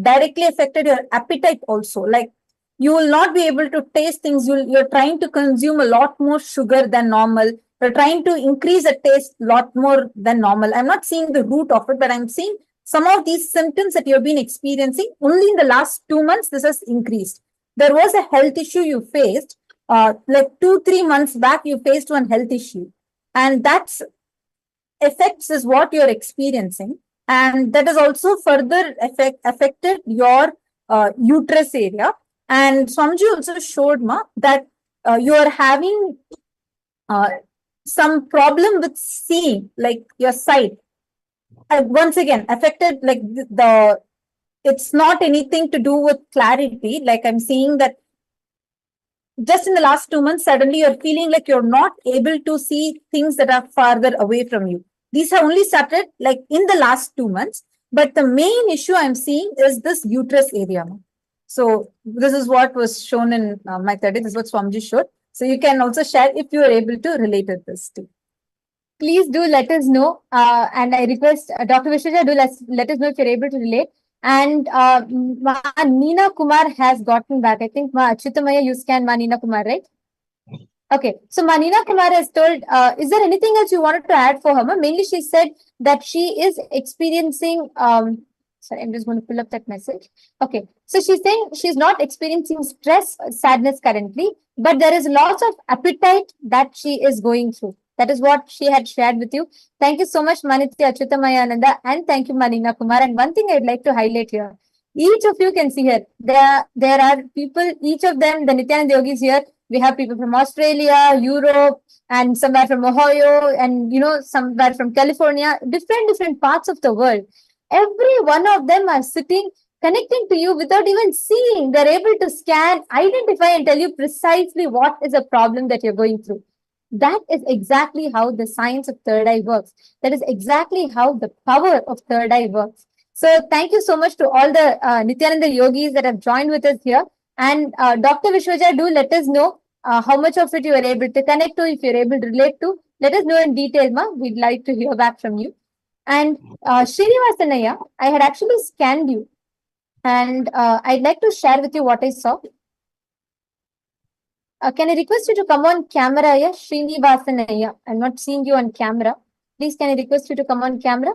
directly affected your appetite also. Like you will not be able to taste things. You're trying to consume a lot more sugar than normal. You're trying to increase the taste a lot more than normal. I'm not seeing the root of it, but I'm seeing some of these symptoms that you've been experiencing only in the last 2 months. This has increased. There was a health issue you faced, like 2-3 months back. You faced one health issue, and that's effects is what you're experiencing, and that has also further affected your uterus area. And Swamiji also showed Ma that you are having some problem with seeing, like your sight. Once again, affected, like it's not anything to do with clarity. Like I'm seeing that just in the last 2 months, suddenly you're feeling like you're not able to see things that are farther away from you. These have only started like in the last 2 months, but the main issue I'm seeing is this uterus area. So this is what was shown in my 30. This is what Swamiji showed. So you can also share if you are able to relate to this too. Please do let us know. And I request Dr. Vishwaja, do let us know if you're able to relate. And Ma Neena Kumar has gotten back. I think Ma Achyutamaya, you scan Ma Neena Kumar, right? Okay. So Ma Neena Kumar has told, is there anything else you wanted to add for her? Mainly she said that she is experiencing, sorry, I'm just going to pull up that message. Okay. So she's saying she's not experiencing stress, sadness currently, but there is lots of appetite that she is going through. That is what she had shared with you. Thank you so much, Manitya Achyutamayananda, and thank you, Manina Kumar. And one thing I'd like to highlight here, each of you can see here, there are people, each of them, the Nithyananda yogis here, we have people from Australia, Europe, and somewhere from Ohio, and somewhere from California, different parts of the world. Every one of them are sitting, connecting to you without even seeing. They're able to scan, identify, and tell you precisely what is a problem that you're going through. That is exactly how the science of third eye works. That is exactly how the power of third eye works. So thank you so much to all the Nithyananda yogis that have joined with us here. And Dr. Vishwaja, do let us know how much of it you are able to connect to, if you're able to relate to. Let us know in detail, ma. We'd like to hear back from you. And Srinivasanaya, I had actually scanned you, and I'd like to share with you what I saw. Can I request you to come on camera, yeah? Srinivasanaya. I'm not seeing you on camera. Please, can I request you to come on camera?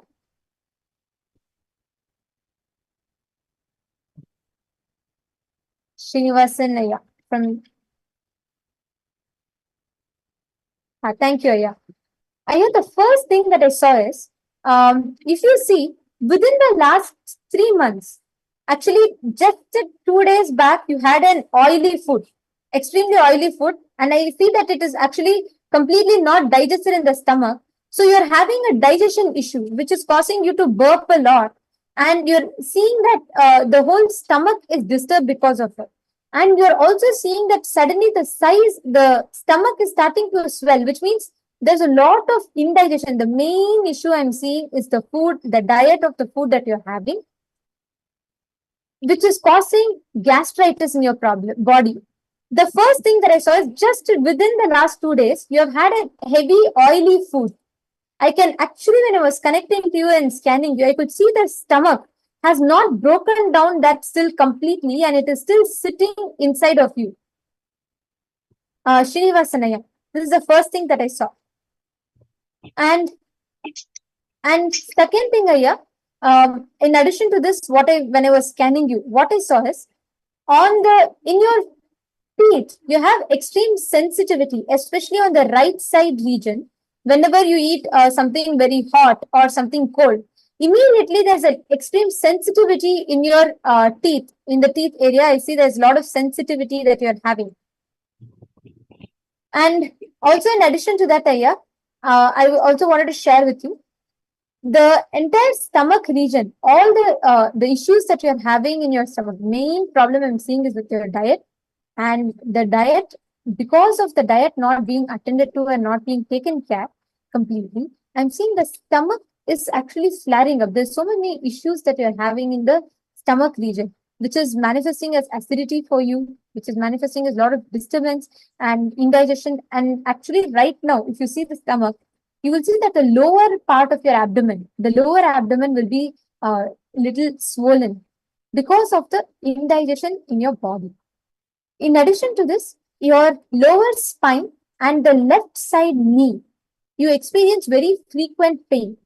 Srinivasanaya from. Thank you, Aya. Aya, the first thing that I saw is, if you see, within the last 3 months, actually just 2 days back, you had an oily food, extremely oily food, and I see that it is actually completely not digested in the stomach. So you're having a digestion issue, which is causing you to burp a lot, and you're seeing that the whole stomach is disturbed because of it. And you're also seeing that suddenly the stomach is starting to swell, which means there's a lot of indigestion. The main issue I'm seeing is the food, the diet of the food that you're having, which is causing gastritis in your body. The first thing that I saw is just within the last 2 days, you have had a heavy, oily food. I can actually, when I was connecting to you and scanning you, I could see the stomach has not broken down that still completely, and it is still sitting inside of you. Srinivasanaya, this is the first thing that I saw. And second thing, Aya, in addition to this, when I was scanning you, what I saw is in your teeth, you have extreme sensitivity, especially on the right side region. Whenever you eat something very hot or something cold, immediately there's an extreme sensitivity in your teeth. In the teeth area, I see there's a lot of sensitivity that you're having. And also, in addition to that, Aya, I also wanted to share with you the entire stomach region, all the issues that you're having in your stomach. Main problem I'm seeing is with your diet, and the diet, because of the diet not being attended to and not being taken care completely, I'm seeing the stomach is actually flaring up. There's so many issues that you're having in the stomach region, which is manifesting as acidity for you, which is manifesting as a lot of disturbance and indigestion. And actually, right now, if you see the stomach, you will see that the lower part of your abdomen, will be little swollen because of the indigestion in your body. In addition to this, your lower spine and the left side knee, you experience very frequent pain.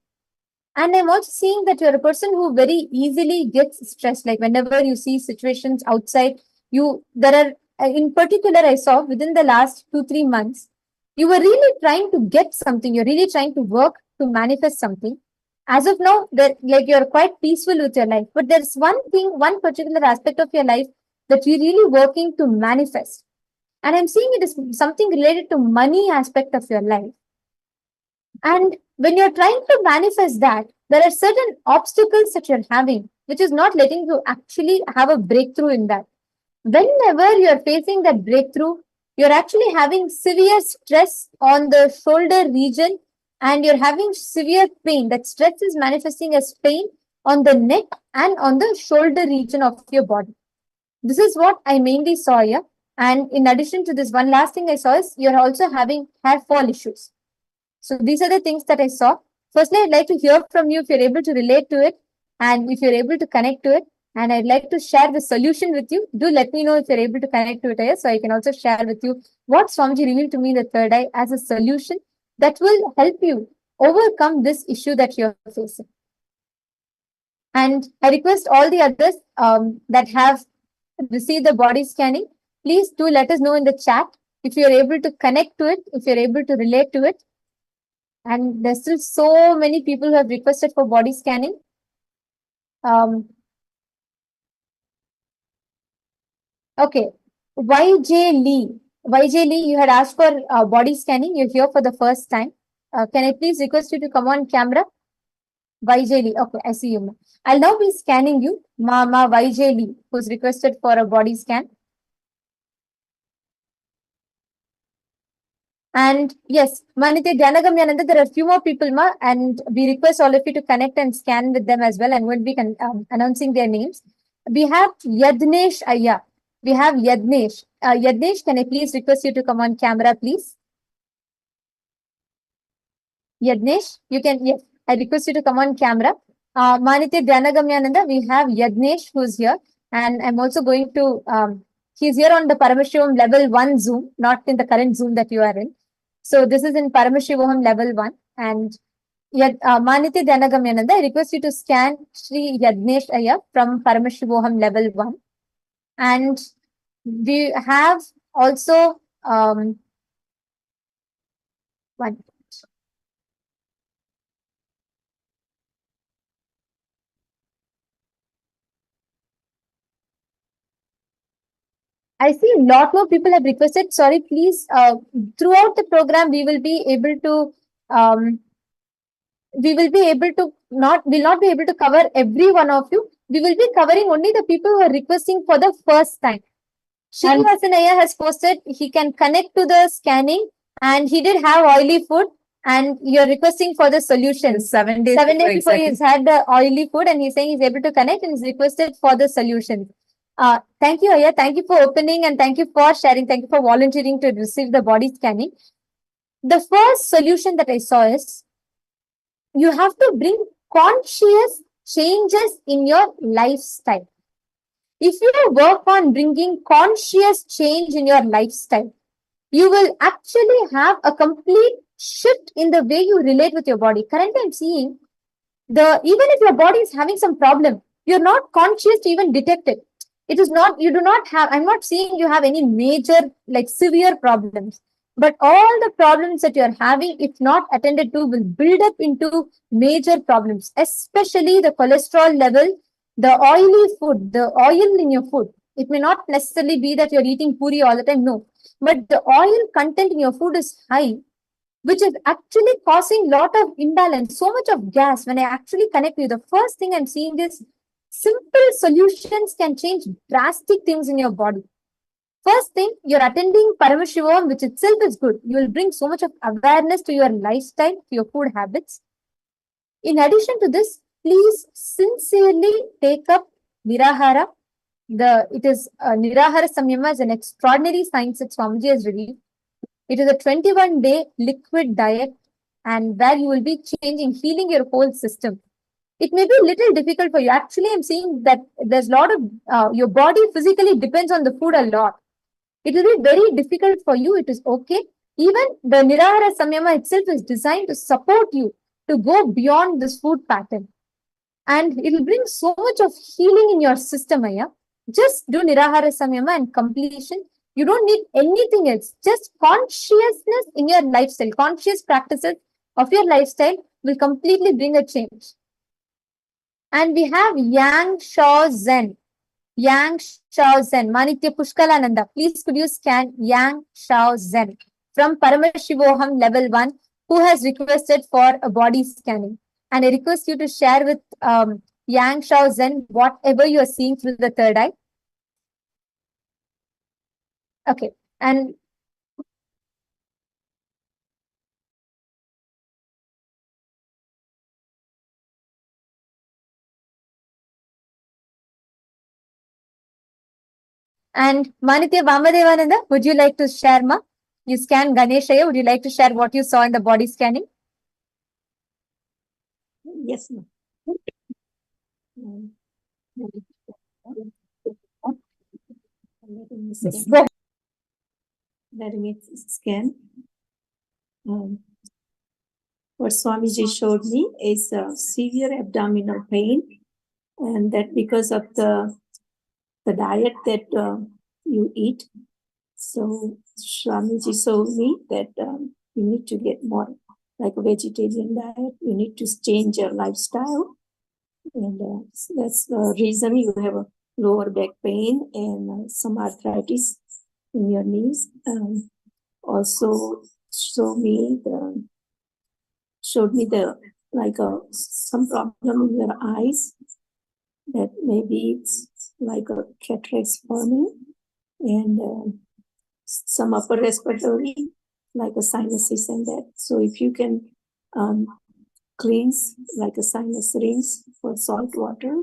And I'm also seeing that you're a person who very easily gets stressed. Like whenever you see situations outside, in particular, I saw within the last 2-3 months, you were really trying to get something. You're really trying to work to manifest something. As of now, you're quite peaceful with your life. But there's one particular aspect of your life that you're really working to manifest. And I'm seeing it as something related to money aspect of your life. And when you're trying to manifest that, there are certain obstacles that you're having, which is not letting you actually have a breakthrough in that. Whenever you're facing that breakthrough, you're actually having severe stress on the shoulder region, and you're having severe pain. That stress is manifesting as pain on the neck and on the shoulder region of your body. This is what I mainly saw here. And in addition to this, one last thing I saw is you're also having hair fall issues. So these are the things that I saw. Firstly, I'd like to hear from you if you're able to relate to it and if you're able to connect to it. And I'd like to share the solution with you. Do let me know if you're able to connect to it, so I can also share with you what Swamiji revealed to me in the third eye as a solution that will help you overcome this issue that you're facing. And I request all the others that have received the body scanning, please do let us know in the chat if you're able to connect to it, if you're able to relate to it. And there's still so many people who have requested for body scanning. Okay, YJ Lee, you had asked for body scanning. You're here for the first time. Can I please request you to come on camera? Vaijali. Okay, I see you, ma. I'll now be scanning you, Mama Vaijali, who's requested for a body scan. And yes, Manitya Dhyanagambyananda, there are a few more people, ma, and we request all of you to connect and scan with them as well, and we'll be announcing their names. We have Yadnesh Ayya. We have Yadnesh. Yadnesh, can I please request you to come on camera, please? Yadnesh, you can, yes, I request you to come on camera. Manitya Dhyanagambyananda, we have Yadnesh who's here, and I'm also going to, he's here on the Paramashivoham level 1 Zoom, not in the current Zoom that you are in. So this is in Paramashivoham level 1, and Manitya Dhyanagambyananda, I request you to scan Sri Yadnesh Ayya from Paramashivoham level 1. And we have also one. I see a lot more people have requested. Sorry, please. Throughout the program, we will be able to will not be able to cover every one of you. We will be covering only the people who are requesting for the first time. Srinivasanaya has posted he can connect to the scanning, and he did have oily food, and you're requesting for the solutions. 7 days before he's had the oily food, and he's saying he's able to connect and is requested for the solutions. Thank you, Aya. Thank you for opening, and thank you for sharing. Thank you for volunteering to receive the body scanning. The first solution that I saw is you have to bring conscious changes in your lifestyle. If you work on bringing conscious change in your lifestyle, you will actually have a complete shift in the way you relate with your body. Currently, I'm seeing even if your body is having some problem, you're not conscious to even detect it. It is not, you do not have, I'm not seeing you have any major, like severe problems. But all the problems that you're having, if not attended to, will build up into major problems, especially the cholesterol level, the oily food, the oil in your food. It may not necessarily be that you're eating puri all the time, no. But the oil content in your food is high, which is actually causing a lot of imbalance, so much of gas. When I actually connect with you, the first thing I'm seeing is simple solutions can change drastic things in your body. First thing, you're attending Paramashivoham, which itself is good. You will bring so much of awareness to your lifestyle, to your food habits. In addition to this, please sincerely take up Nirahara. Nirahara Samyama is an extraordinary science that Swamiji has released. It is a 21-day liquid diet, and where you will be healing your whole system. It may be a little difficult for you. Actually, I'm seeing that there's a lot of, your body physically depends on the food a lot. It will be very difficult for you. It is okay. Even the Nirahara Samyama itself is designed to support you to go beyond this food pattern. And it will bring so much of healing in your system, Aya. Just do Nirahara Samyama and completion. You don't need anything else. Just consciousness in your lifestyle, conscious practices of your lifestyle will completely bring a change. And we have Yang Shao Zen. Yang Shao Zen. Manitya Pushkalananda. Please could you scan Yang Shao Zen from Paramashivoham level 1, who has requested for a body scanning. And I request you to share with Yang Shao Zen whatever you are seeing through the third eye. Okay. And Manitya Vamadevananda, would you like to share, ma? You scan Ganeshaya. Would you like to share what you saw in the body scanning? Yes, ma'am. Let me scan. What Swamiji showed me is severe abdominal pain, and that because of the diet that you eat. So Swamiji showed me that you need to get more like a vegetarian diet. You need to change your lifestyle, and that's the reason you have a lower back pain and some arthritis in your knees. Also showed me the like some problem in your eyes, that maybe it's like a cataracts forming, and some upper respiratory, like a sinuses and that. So if you can cleanse like a sinus rinse for salt water,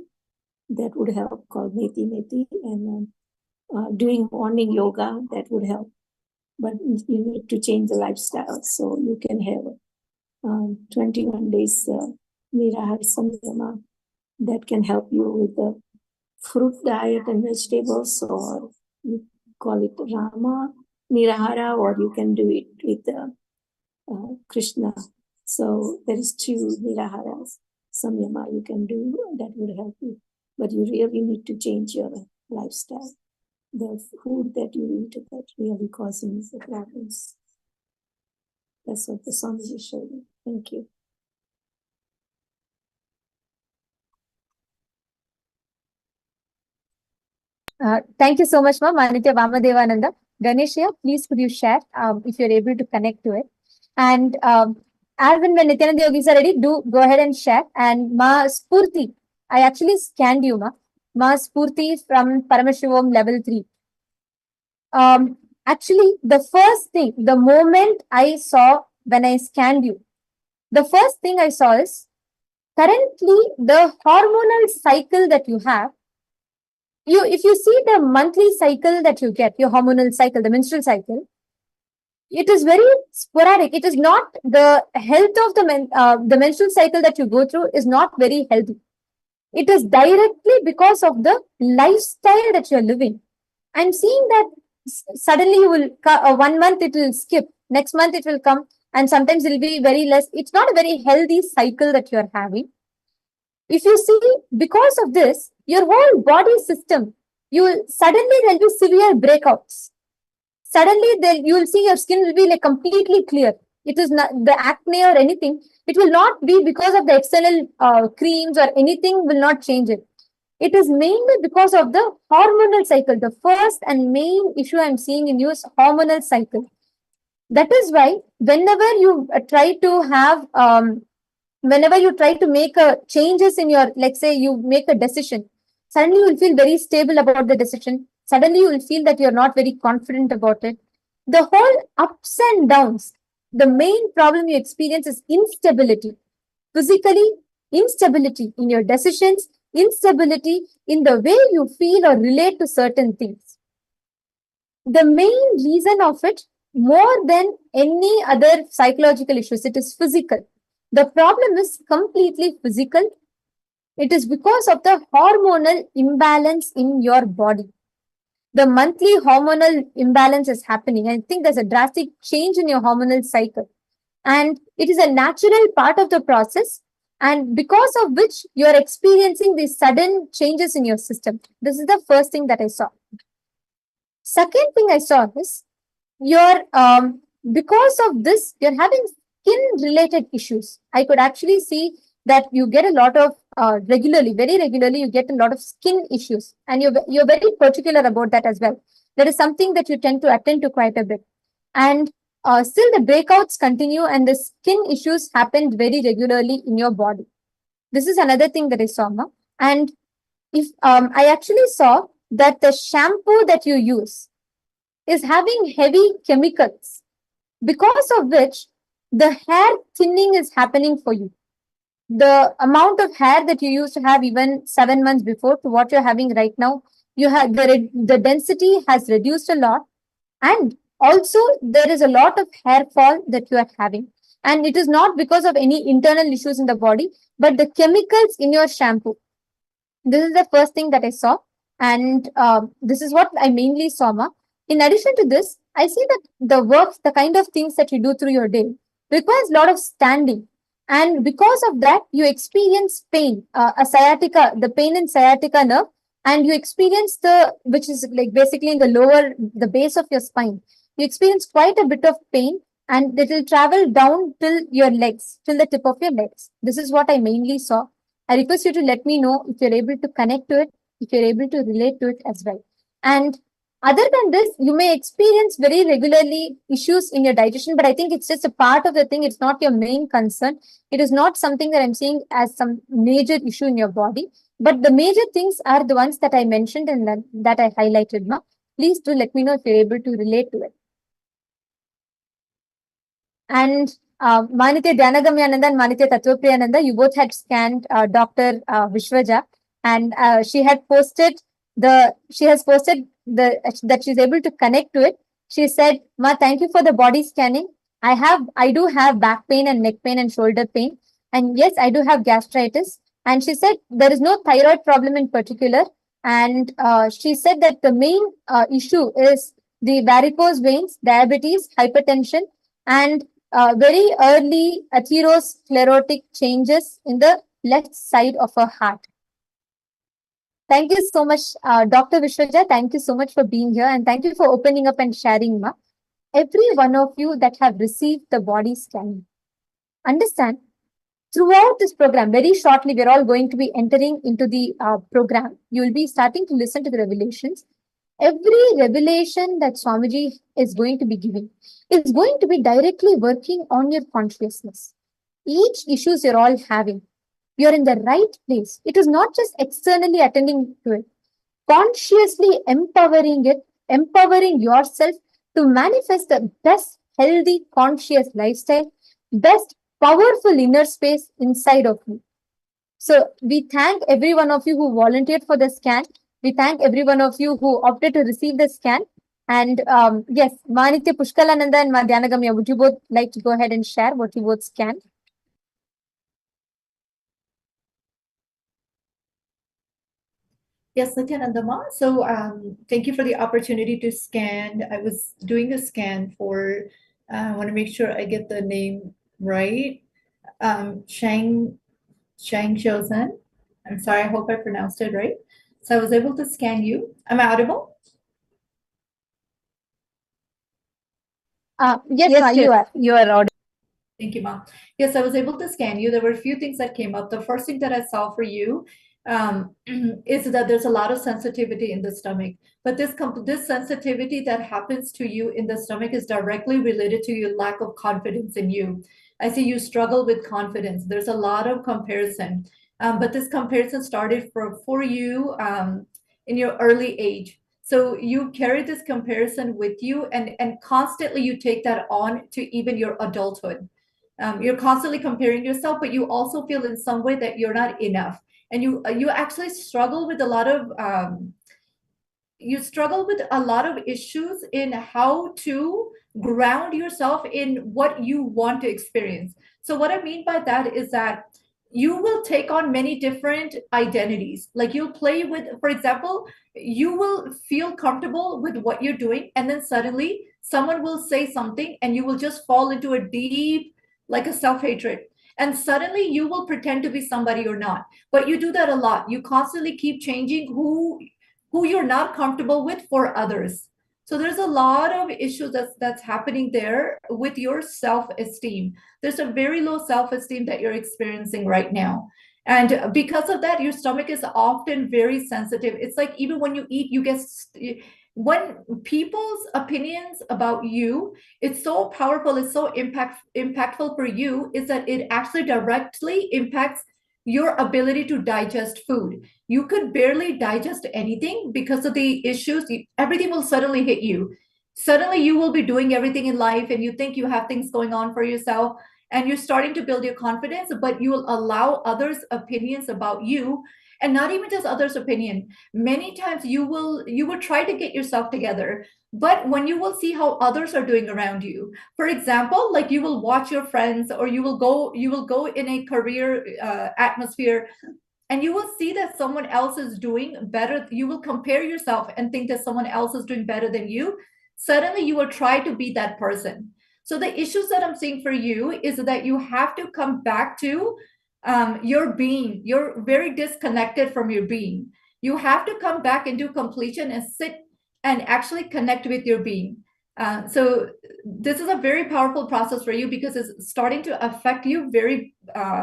that would help, called methi methi, and doing morning yoga, that would help. But you need to change the lifestyle. So you can have 21 days nirahara samyama that can help you with the fruit diet and vegetables, or you call it Rama Nirahara, or you can do it with Krishna. So there is 2 Niraharas samyama you can do that would help you. But you really need to change your lifestyle. The food that you eat, that really causing the problems. That's what the Swamiji showed me. Thank you. Thank you so much, ma'am. Manitya Vamadevananda. Ganesha, please could you share if you're able to connect to it. And as and when Nithyananda yogis are ready, do go ahead and share. And Ma Spurti, I actually scanned you, Ma Spurti from Paramashivoham Level-3. Actually, the first thing, the moment I saw when I scanned you, the first thing I saw is currently the hormonal cycle that you have. If you see the monthly cycle that you get, your hormonal cycle, the menstrual cycle, it is very sporadic. It is not the health of the menstrual cycle that you go through is not very healthy. It is directly because of the lifestyle that you are living. I'm seeing that suddenly you will 1 month it will skip, next month it will come, and sometimes it will be very less. It's not a very healthy cycle that you are having. If you see, because of this, your whole body system, suddenly there'll be severe breakouts. Suddenly you will see your skin will be like completely clear. It is not the acne or anything. It will not be because of the external creams or anything will not change it. It is mainly because of the hormonal cycle. The first and main issue I'm seeing in you is hormonal cycle. That is why whenever you try to have whenever you try to make changes in your, let's say you make a decision, suddenly you will feel very stable about the decision. Suddenly you will feel that you're not very confident about it. The whole ups and downs, the main problem you experience is instability. Physically, instability in your decisions, instability in the way you feel or relate to certain things. The main reason of it, more than any other psychological issues, it is physical. The problem is completely physical. It is because of the hormonal imbalance in your body. The monthly hormonal imbalance is happening. I think there's a drastic change in your hormonal cycle. And it is a natural part of the process. And because of which you are experiencing these sudden changes in your system. This is the first thing that I saw. Second thing I saw is because of this, you're having skin-related issues. I could actually see that you get a lot of very regularly, you get a lot of skin issues, and you're very particular about that as well. That is something that you tend to attend to quite a bit, and still the breakouts continue, and the skin issues happen very regularly in your body. This is another thing that I saw, and if I actually saw that the shampoo that you use is having heavy chemicals, because of which the hair thinning is happening for you. The amount of hair that you used to have even 7 months before to what you're having right now, you have the density has reduced a lot, and also there is a lot of hair fall that you are having. And it is not because of any internal issues in the body, but the chemicals in your shampoo. This is the first thing that I saw, and this is what I mainly saw, Ma. In addition to this, I see that the kind of things that you do through your day requires a lot of standing. And because of that, you experience pain, the pain in sciatica nerve, and you experience which is like basically in the base of your spine. You experience quite a bit of pain, and it will travel down till your legs, till the tip of your legs. This is what I mainly saw. I request you to let me know if you're able to connect to it, if you're able to relate to it as well. And Other than this, you may experience very regularly issues in your digestion, but I think it's just a part of the thing. It's not your main concern. It is not something that I'm seeing as some major issue in your body. But the major things are the ones that I mentioned and that I highlighted now. Please do let me know if you're able to relate to it. And Manitya Dhyanagambhyananda and Manitya Tattvapriyananda, you both had scanned Dr. Vishwaja, and she has posted that she's able to connect to it. She said, "Ma, thank you for the body scanning. I do have back pain and neck pain and shoulder pain, and yes, I do have gastritis." And she said there is no thyroid problem in particular, and she said that the main issue is the varicose veins, diabetes, hypertension, and very early atherosclerotic changes in the left side of her heart. Thank you so much, Dr. Vishwaja. Thank you so much for being here, and thank you for opening up and sharing, Ma. Every one of you that have received the body scan, understand, throughout this program, very shortly, we're all going to be entering into the program. You'll be starting to listen to the revelations. Every revelation that Swamiji is going to be giving is going to be directly working on your consciousness. Each issues you're all having, you're in the right place. It is not just externally attending to it, consciously empowering it, empowering yourself to manifest the best healthy conscious lifestyle, best powerful inner space inside of you. So we thank every one of you who volunteered for the scan. We thank every one of you who opted to receive the scan. And yes, Manitya Pushkalananda and Madhyanagamya, would you both like to go ahead and share what you both scanned? Yes, Nithyananda. So thank you for the opportunity to scan. I was doing a scan for, I want to make sure I get the name right. Shang Chosen. I'm sorry, I hope I pronounced it right. So I was able to scan you. Am I audible? Yes, you are audible. Thank you, Mom. Yes, I was able to scan you. There were a few things that came up. The first thing that I saw for you is that there's a lot of sensitivity in the stomach. But this sensitivity that happens to you in the stomach is directly related to your lack of confidence in you. I see you struggle with confidence. There's a lot of comparison. But this comparison started for you in your early age. So you carry this comparison with you, and constantly you take that on to even your adulthood. You're constantly comparing yourself, but you also feel in some way that you're not enough, and you actually struggle with a lot of issues in how to ground yourself in what you want to experience. So what I mean by that is that you will take on many different identities. Like you'll play with, for example, you will feel comfortable with what you're doing, and then suddenly someone will say something and you will just fall into a deep, like a self-hatred. And suddenly you will pretend to be somebody you're not. But you do that a lot. You constantly keep changing who you're not comfortable with for others. So there's a lot of issues that's happening there with your self-esteem. There's a very low self-esteem that you're experiencing right now. And because of that, your stomach is often very sensitive. It's like even when you eat, you get, when people's opinions about you, it's so powerful, it's so impactful for you, is that it actually directly impacts your ability to digest food. You could barely digest anything because of the issues. Everything will suddenly hit you. Suddenly you will be doing everything in life and you think you have things going on for yourself and you're starting to build your confidence, but you will allow others' opinions about you. And not even just others' opinion. Many times you will try to get yourself together, but when you will see how others are doing around you, for example, like you will watch your friends, or you will go in a career atmosphere, and you will see that someone else is doing better. You will compare yourself and think that someone else is doing better than you. Suddenly you will try to be that person. So the issues that I'm seeing for you is that you have to come back to your being. You're very disconnected from your being. You have to come back into completion and sit and actually connect with your being. So this is a very powerful process for you because it's starting to affect you very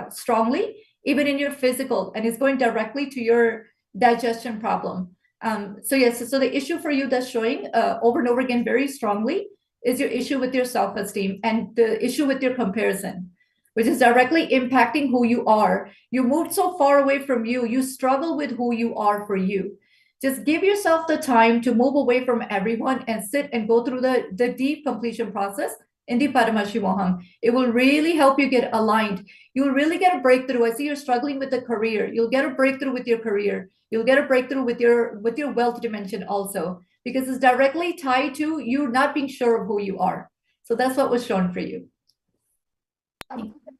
strongly, even in your physical, and it's going directly to your digestion problem. So yes, so the issue for you that's showing over and over again very strongly is your issue with your self-esteem and the issue with your comparison, which is directly impacting who you are. You moved so far away from you, you struggle with who you are for you. Just give yourself the time to move away from everyone and sit and go through the deep completion process in the Paramashivoham. It will really help you get aligned. You'll really get a breakthrough. I see you're struggling with the career. You'll get a breakthrough with your career. You'll get a breakthrough with your wealth dimension also, because it's directly tied to you not being sure of who you are. So that's what was shown for you.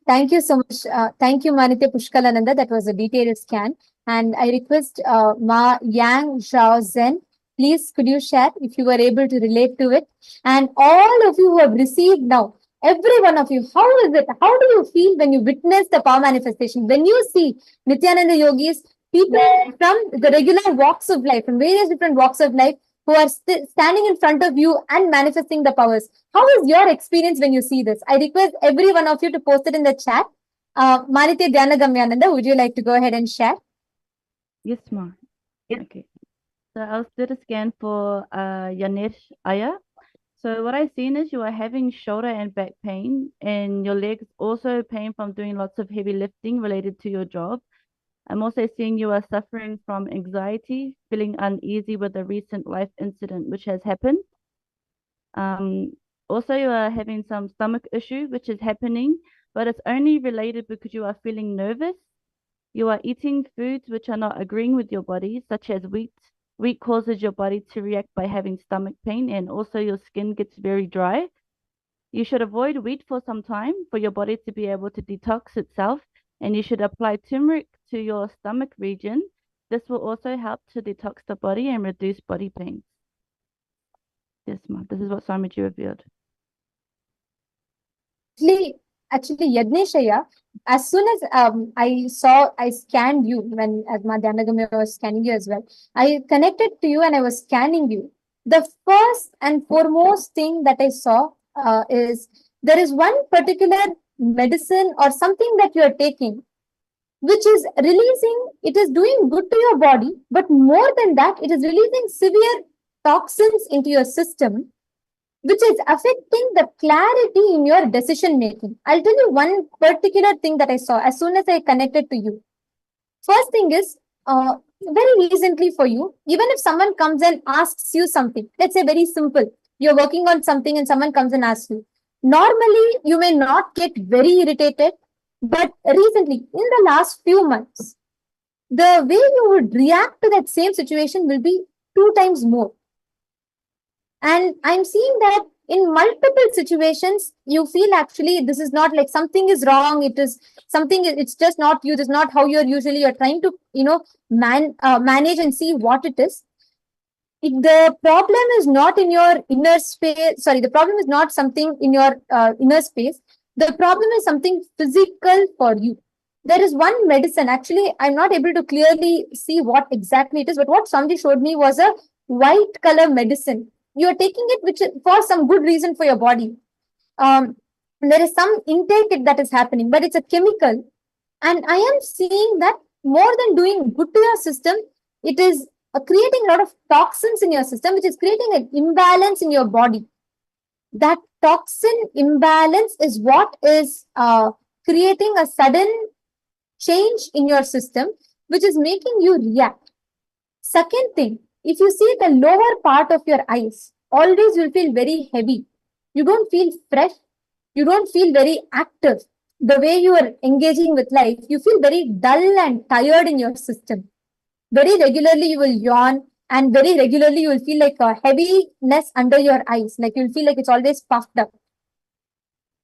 Thank you so much. Thank you, Manitya Pushkalananda. That was a detailed scan. And I request Ma Yang Zhao Zen, please could you share if you were able to relate to it? And all of you who have received now, every one of you, how is it? How do you feel when you witness the power manifestation? When you see Nithyananda yogis, people from the regular walks of life, from various different walks of life, who are standing in front of you and manifesting the powers. How is your experience when you see this? I request every one of you to post it in the chat. Manitya Dhyanagamyananda, would you like to go ahead and share? Yes, ma. Okay. So I'll did a scan for Yanesh Aya. So what I've seen is you are having shoulder and back pain, and your legs also pain from doing lots of heavy lifting related to your job. I'm also seeing you are suffering from anxiety, feeling uneasy with a recent life incident which has happened. Also, you are having some stomach issue which is happening, but it's only related because you are feeling nervous. You are eating foods which are not agreeing with your body, such as wheat. Wheat causes your body to react by having stomach pain, and also your skin gets very dry. You should avoid wheat for some time for your body to be able to detox itself, and you should apply turmeric to your stomach region. This will also help to detox the body and reduce body pain. Yes, ma. This is what Swamiji revealed. Actually, Yagneshaya, as soon as I scanned you when as Madhyanagami was scanning you as well, I connected to you and I was scanning you. The first and foremost thing that I saw is there is one particular medicine or something that you are taking, which is releasing, it is doing good to your body, but more than that, it is releasing severe toxins into your system, which is affecting the clarity in your decision making. I'll tell you one particular thing that I saw as soon as I connected to you. First thing is, very recently for you, even if someone comes and asks you something, let's say very simple, you're working on something and someone comes and asks you. Normally, you may not get very irritated, but recently, in the last few months, the way you would react to that same situation will be 2 times more. And I'm seeing that in multiple situations, you feel actually this is not like something is wrong. It is something, it's just not you. This is not how you're trying to, manage and see what it is. The problem is not in your inner space. Sorry, the problem is not something in your inner space. The problem is something physical for you. There is one medicine. Actually, I'm not able to clearly see what exactly it is, but what somebody showed me was a white color medicine. You're taking it which for some good reason for your body. There is some intake that is happening, but it's a chemical. And I am seeing that more than doing good to your system, it is creating a lot of toxins in your system, which is creating an imbalance in your body. That toxin imbalance is what is creating a sudden change in your system, which is making you react. Second thing, if you see the lower part of your eyes, always you'll feel very heavy. You don't feel fresh. You don't feel very active. The way you are engaging with life, you feel very dull and tired in your system. Very regularly you will yawn, and very regularly you will feel like a heaviness under your eyes. Like you'll feel like it's always puffed up.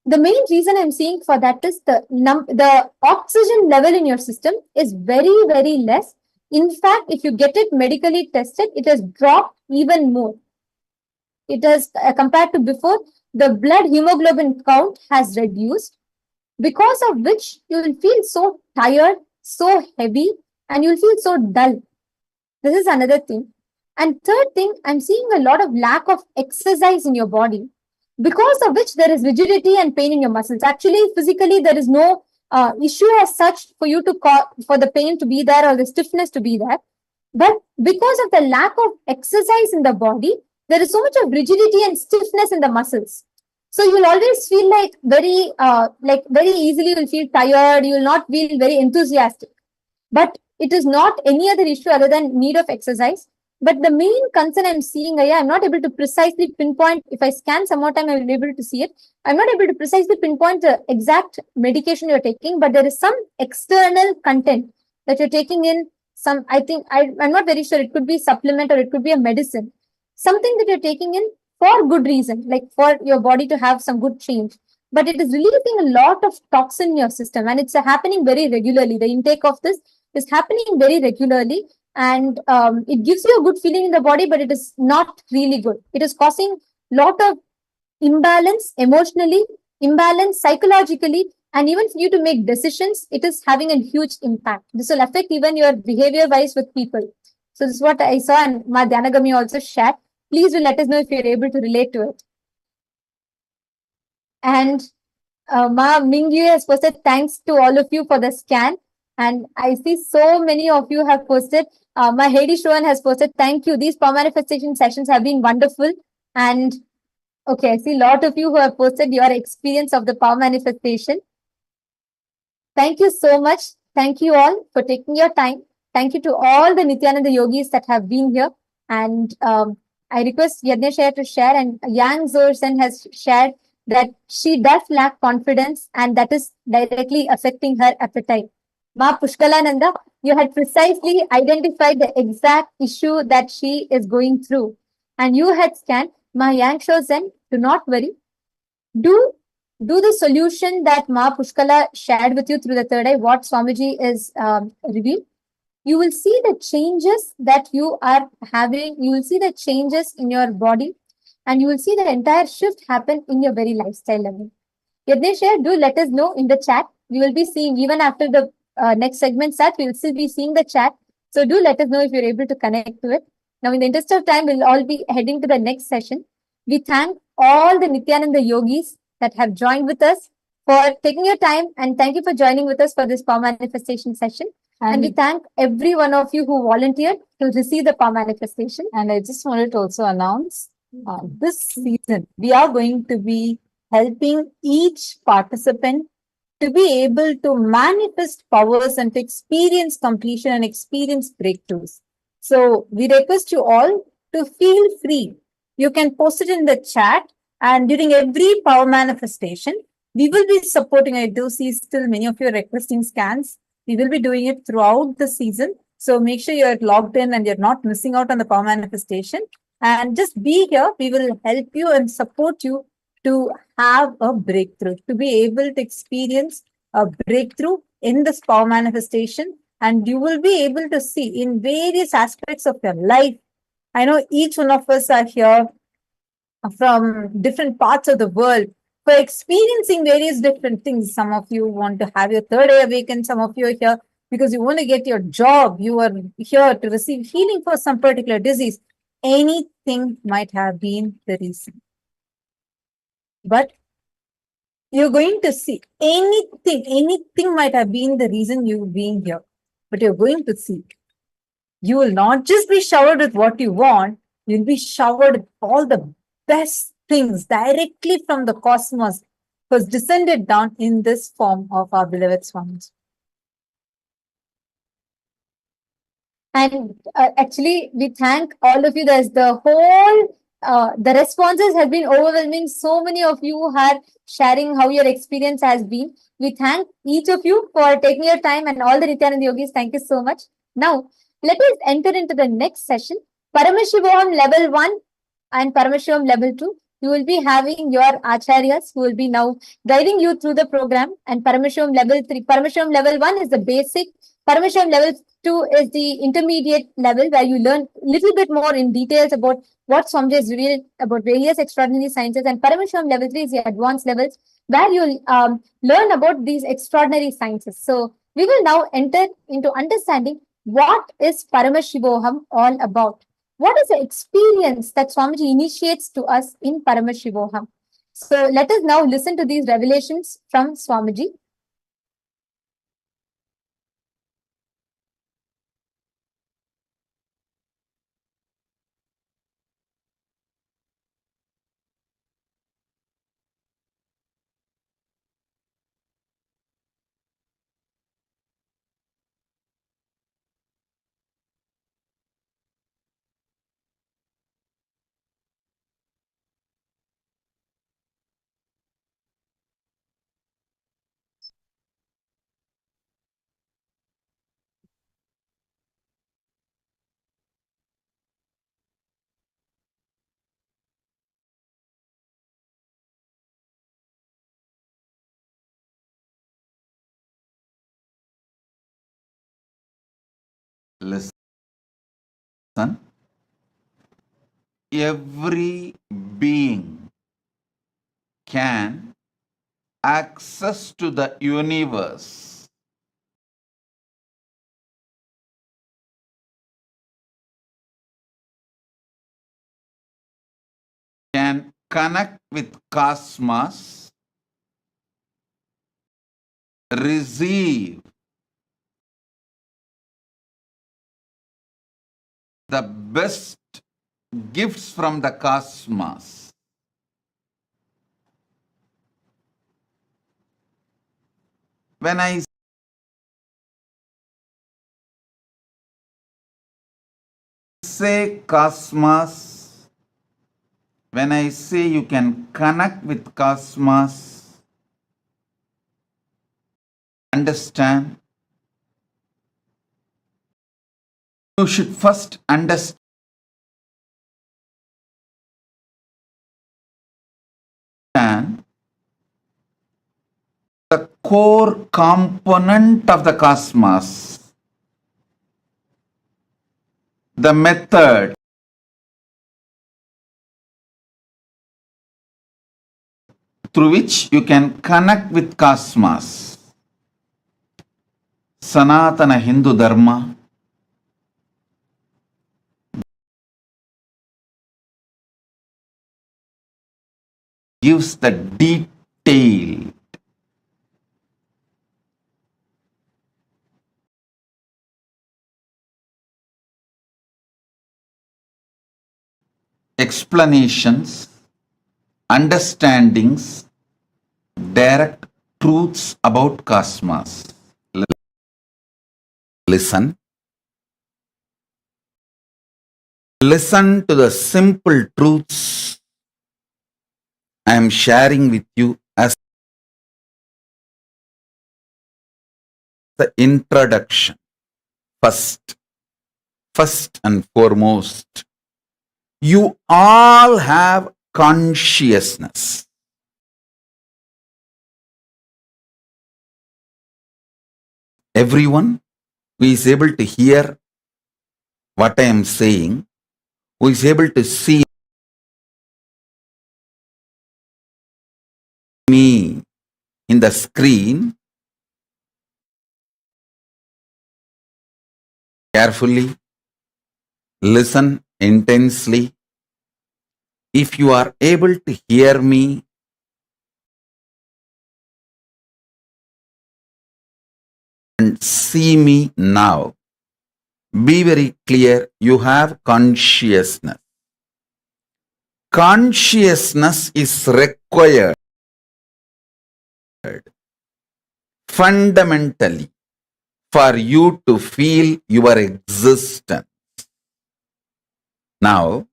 The main reason I'm seeing for that is the oxygen level in your system is very, very less. In fact, if you get it medically tested, it has dropped even more. It has, compared to before, the blood hemoglobin count has reduced, because of which you will feel so tired, so heavy, and you'll feel so dull. This is another thing. And third thing, I'm seeing a lot of lack of exercise in your body, because of which there is rigidity and pain in your muscles. Actually, physically, there is no issue as such for you to for the pain to be there or the stiffness to be there. But because of the lack of exercise in the body, there is so much of rigidity and stiffness in the muscles. So you will always feel like very easily you will feel tired. You will not feel very enthusiastic. But it is not any other issue other than need of exercise. But the main concern I'm seeing, I'm not able to precisely pinpoint. If I scan some more time, I will be able to see it. I'm not able to precisely pinpoint the exact medication you're taking, but there is some external content that you're taking in. I'm not very sure. It could be supplement or it could be a medicine. Something that you're taking in for good reason, like for your body to have some good change. But it is releasing a lot of toxin in your system, and it's happening very regularly. The intake of this is happening very regularly, and it gives you a good feeling in the body, but it is not really good. It is causing lot of imbalance emotionally, imbalance psychologically, and even for you to make decisions, it is having a huge impact. This will affect even your behavior wise with people. So this is what I saw, and Ma Dhyanagami also shared. Please do let us know if you're able to relate to it. And Ma Mingyu has posted thanks to all of you for the scan. And I see so many of you have posted. My Heidi Shrovan has posted, thank you. These power manifestation sessions have been wonderful. And okay, I see a lot of you who have posted your experience of the power manifestation. Thank you so much. Thank you all for taking your time. Thank you to all the Nithyananda yogis that have been here. And I request Yadnesha to share. And Yang Zorsen has shared that she does lack confidence and that is directly affecting her appetite. Ma Pushkalananda, you had precisely identified the exact issue that she is going through. And you had scanned Ma Yang Shozen, do not worry. Do the solution that Ma Pushkala shared with you through the third eye, what Swamiji is revealed. You will see the changes that you are having. You will see the changes in your body, and you will see the entire shift happen in your very lifestyle level. Yadnesha, do let us know in the chat. We will be seeing, even after the next segment starts, we will still be seeing the chat. So do let us know if you're able to connect to it. Now, in the interest of time, we'll all be heading to the next session. We thank all the Nithyananda yogis that have joined with us for taking your time, and thank you for joining with us for this power manifestation session. And we thank every one of you who volunteered to receive the power manifestation. And I just wanted to also announce this season, we are going to be helping each participant to be able to manifest powers and to experience completion and experience breakthroughs. So we request you all to feel free. You can post it in the chat, and during every power manifestation, we will be supporting. I do see still many of you requesting scans. We will be doing it throughout the season. So make sure you're logged in and you're not missing out on the power manifestation. And just be here. We will help you and support you to have a breakthrough, to be able to experience a breakthrough in this power manifestation. And you will be able to see in various aspects of your life. I know each one of us are here from different parts of the world for experiencing various different things. Some of you want to have your third eye awakened. Some of you are here because you want to get your job. You are here to receive healing for some particular disease. Anything might have been the reason. But you're going to see anything might have been the reason you being here. But you're going to see. You will not just be showered with what you want. You'll be showered with all the best things directly from the cosmos, was descended down in this form of our beloved Swamis. And actually, we thank all of you. There's the whole, the responses have been overwhelming. So many of you are sharing how your experience has been. We thank each of you for taking your time, and all the Nithyananda yogis, thank you so much. Now, let us enter into the next session. Paramashivoham level 1 and Paramashivoham level 2. You will be having your acharyas who will be now guiding you through the program. And Paramashivoham level 3. Paramashivoham level 1 is the basic. Paramashivoham level 2 is the intermediate level, where you learn a little bit more in details about what Swamiji has revealed about various extraordinary sciences. And Paramashivoham level 3 is the advanced levels, where you'll learn about these extraordinary sciences. So we will now enter into understanding what is Paramashivoham all about. What is the experience that Swamiji initiates to us in Paramashivoham? So let us now listen to these revelations from Swamiji. listen. Every being can access to the universe, can connect with cosmos, receive the best gifts from the cosmos. When I say cosmos, when I say you can connect with cosmos, understand, you should first understand the core component of the cosmos, the method through which you can connect with cosmos. Sanatana Hindu Dharma gives the detailed explanations, understandings, direct truths about cosmos. Listen. Listen to the simple truths I am sharing with you as the introduction. First and foremost, you all have consciousness. Everyone who is able to hear what I am saying, who is able to see me in the screen, carefully, listen intensely. If you are able to hear me, and see me now, be very clear, you have consciousness. Consciousness is required fundamentally for you to feel your existence. Now,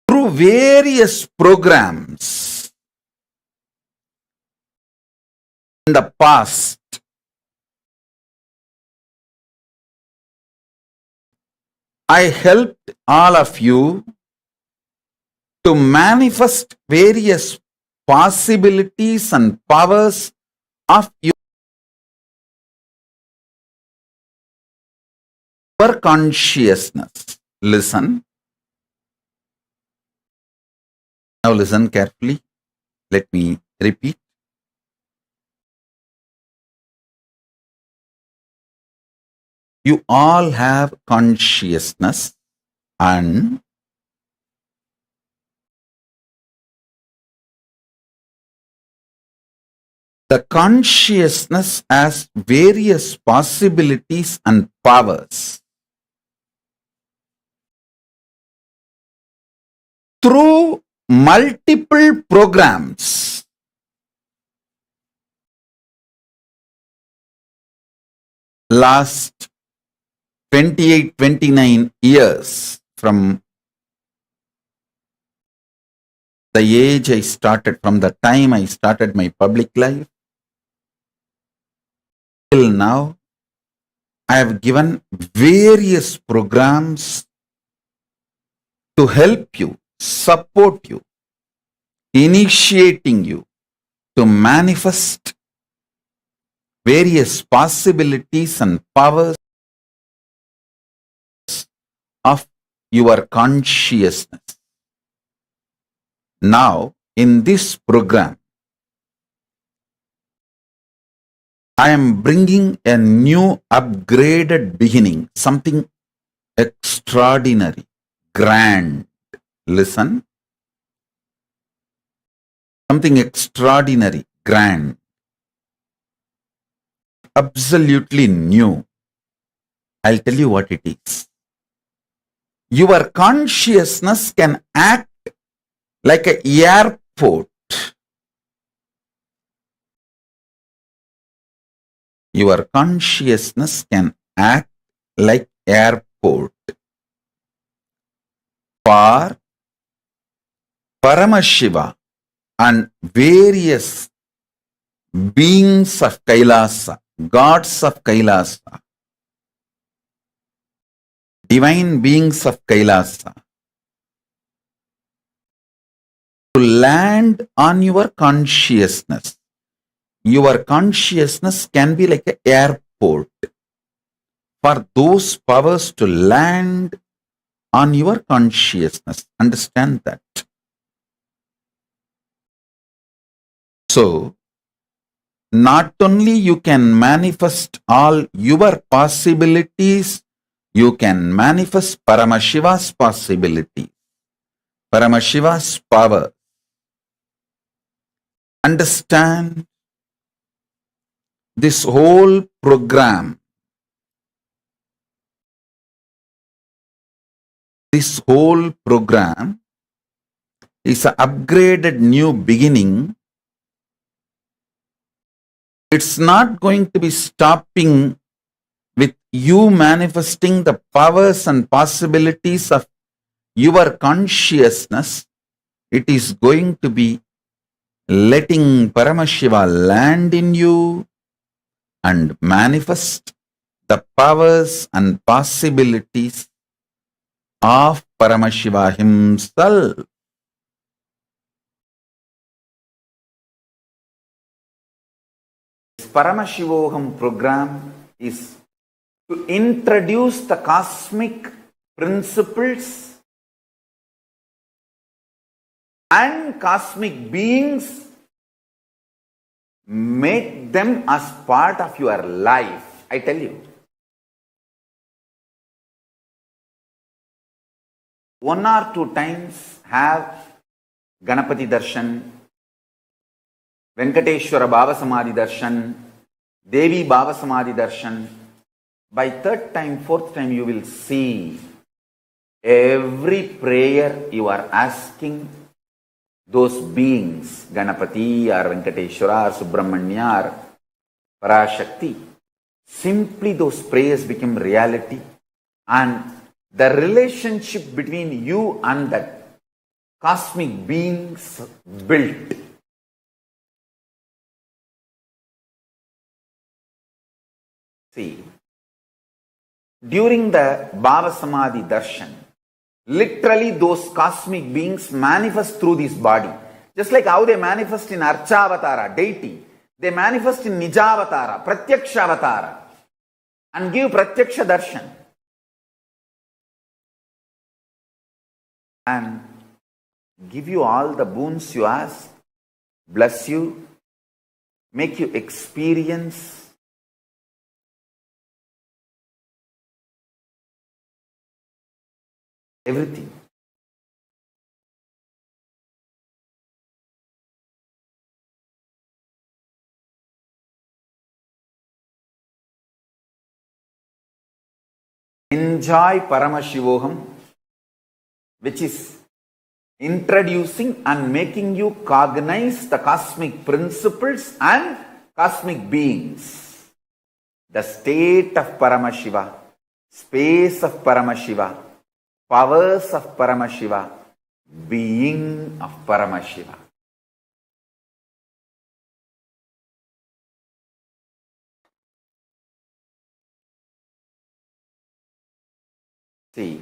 through various programs in the past, I helped all of you to manifest various possibilities and powers of your consciousness. Listen. Now listen carefully. Let me repeat. You all have consciousness, and the consciousness has various possibilities and powers. Through multiple programs, last 28, 29 years, from the age I started, from the time I started my public life, till now, I have given various programs to help you, support you, initiating you to manifest various possibilities and powers of your consciousness. Now, in this program, I am bringing a new upgraded beginning, something extraordinary, grand. Listen, something extraordinary, grand, absolutely new. I'll tell you what it is. Your consciousness can act like an airport. Your consciousness can act like airport for Paramashiva and various beings of Kailasa, gods of Kailasa, divine beings of Kailasa, to land on your consciousness. Your consciousness can be like an airport for those powers to land on your consciousness. Understand that. So, not only you can manifest all your possibilities, you can manifest Paramashiva's possibilities, Paramashiva's power. Understand this whole program. This whole program is an upgraded new beginning. It's not going to be stopping with you manifesting the powers and possibilities of your consciousness. It is going to be letting Paramashiva land in you and manifest the powers and possibilities of Paramashiva himself. This Paramashivoham program is to introduce the cosmic principles and cosmic beings, make them as part of your life. I tell you, one or two times have Ganapati Darshan, Venkateshwara Baba Samadhi Darshan, Devi Baba Samadhi Darshan. By third time, fourth time, you will see every prayer you are asking those beings, Ganapati or Venkateshwara or Subramanya or Parashakti, simply those prayers become reality, and the relationship between you and that cosmic beings built. See, during the Baba Samadhi Darshan, literally those cosmic beings manifest through this body. Just like how they manifest in Archavatara, deity, they manifest in Nijavatara, Pratyakshavatara, and give Pratyaksha Darshan. And give you all the boons you ask, bless you, make you experience everything. Enjoy Paramashivoham, which is introducing and making you cognize the cosmic principles and cosmic beings. The state of Paramashiva, space of Paramashiva, powers of Paramashiva, being of Paramashiva. See,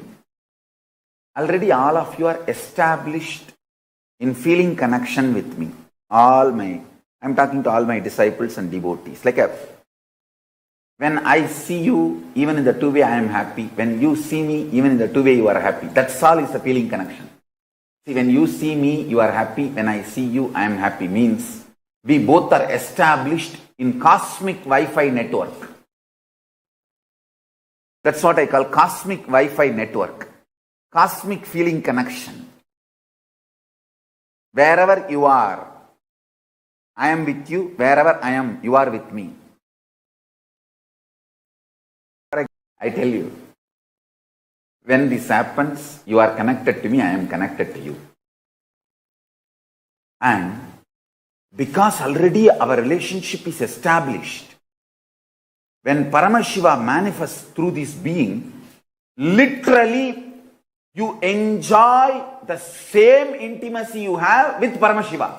already all of you are established in feeling connection with me. I'm talking to all my disciples and devotees. When I see you, even in the two-way I am happy. When you see me, even in the two-way you are happy. That's all is the feeling connection. See, when you see me, you are happy. When I see you, I am happy. Means we both are established in cosmic Wi-Fi network. That's what I call cosmic Wi-Fi network. Cosmic feeling connection. Wherever you are, I am with you. Wherever I am, you are with me. I tell you, when this happens, you are connected to me, I am connected to you. And because already our relationship is established, when Paramashiva manifests through this being, literally you enjoy the same intimacy you have with Paramashiva.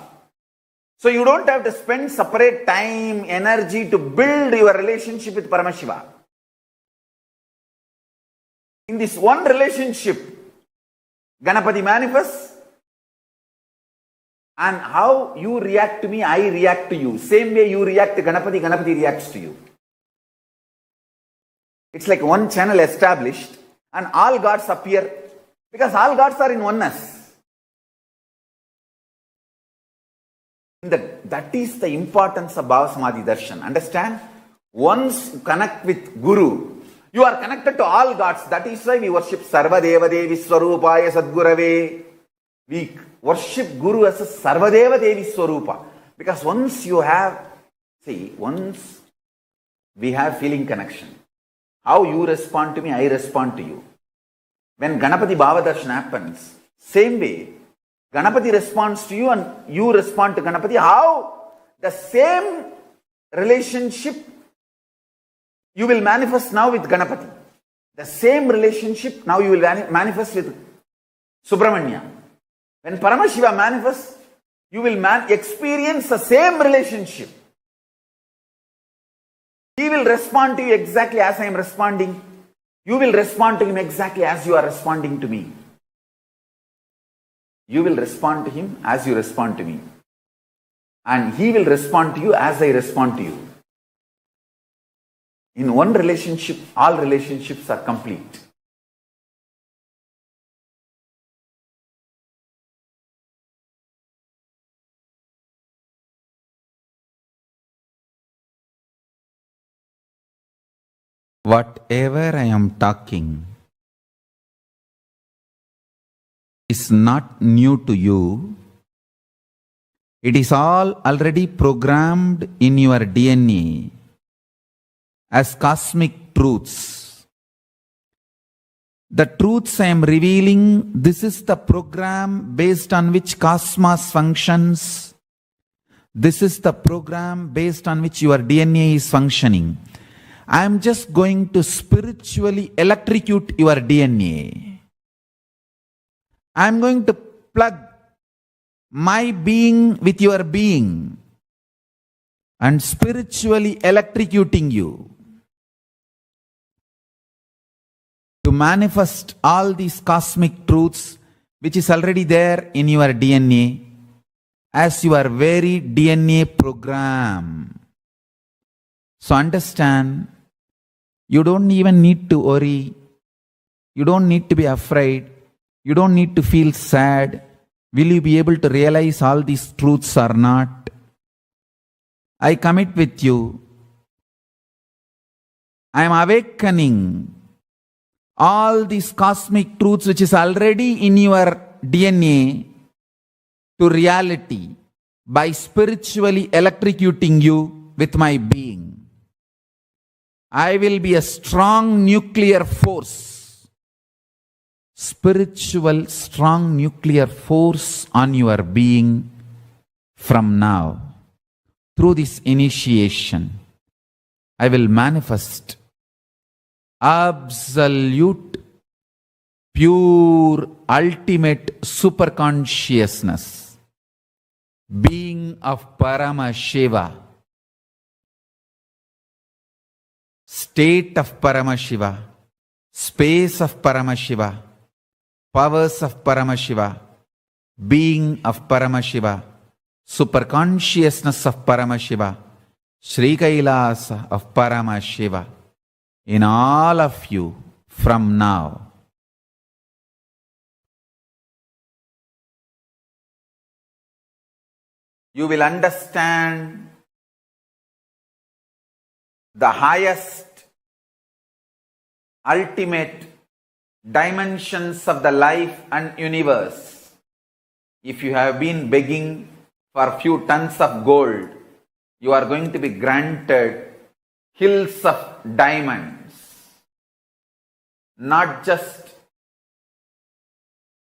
So you don't have to spend separate time, energy to build your relationship with Paramashiva. In this one relationship, Ganapati manifests, and how you react to me, I react to you. Same way you react to Ganapati, Ganapati reacts to you. It's like one channel established, and all gods appear, because all gods are in oneness. That is the importance of Bhava Samadhi Darshan. Understand? Once you connect with Guru, you are connected to all gods. That is why we worship Sarvadeva Devi Swarupaya Sadgurave. We worship Guru as a Sarvadeva Devi Swarupa. Because once we have feeling connection. How you respond to me, I respond to you. When Ganapati Bhava Darshan happens, same way, Ganapati responds to you and you respond to Ganapati. How? The same relationship you will manifest now with Ganapati. The same relationship now you will manifest with Subramanya. When Paramashiva manifests, you will experience the same relationship. He will respond to you exactly as I am responding. You will respond to him exactly as you are responding to me. You will respond to him as you respond to me. And he will respond to you as I respond to you. In one relationship, all relationships are complete. Whatever I am talking is not new to you. It is all already programmed in your DNA as cosmic truths. The truths I am revealing, this is the program based on which cosmos functions. This is the program based on which your DNA is functioning. I am just going to spiritually electrocute your DNA. I am going to plug my being with your being and spiritually electrocuting you to manifest all these cosmic truths which is already there in your DNA as your very DNA program. So understand, you don't even need to worry. You don't need to be afraid. You don't need to feel sad. Will you be able to realize all these truths or not? I commit with you. I am awakening all these cosmic truths which is already in your DNA to reality by spiritually electrocuting you with my being. I will be a strong nuclear force, spiritual strong nuclear force on your being from now. Through this initiation, I will manifest absolute, pure, ultimate superconsciousness, being of Paramashiva, state of Paramashiva, space of Paramashiva, powers of Paramashiva, being of Paramashiva, superconsciousness of Paramashiva, Sri Kailasa of Paramashiva, in all of you from now. You will understand the highest, ultimate dimensions of the life and universe. If you have been begging for a few tons of gold, you are going to be granted hills of diamonds. Not just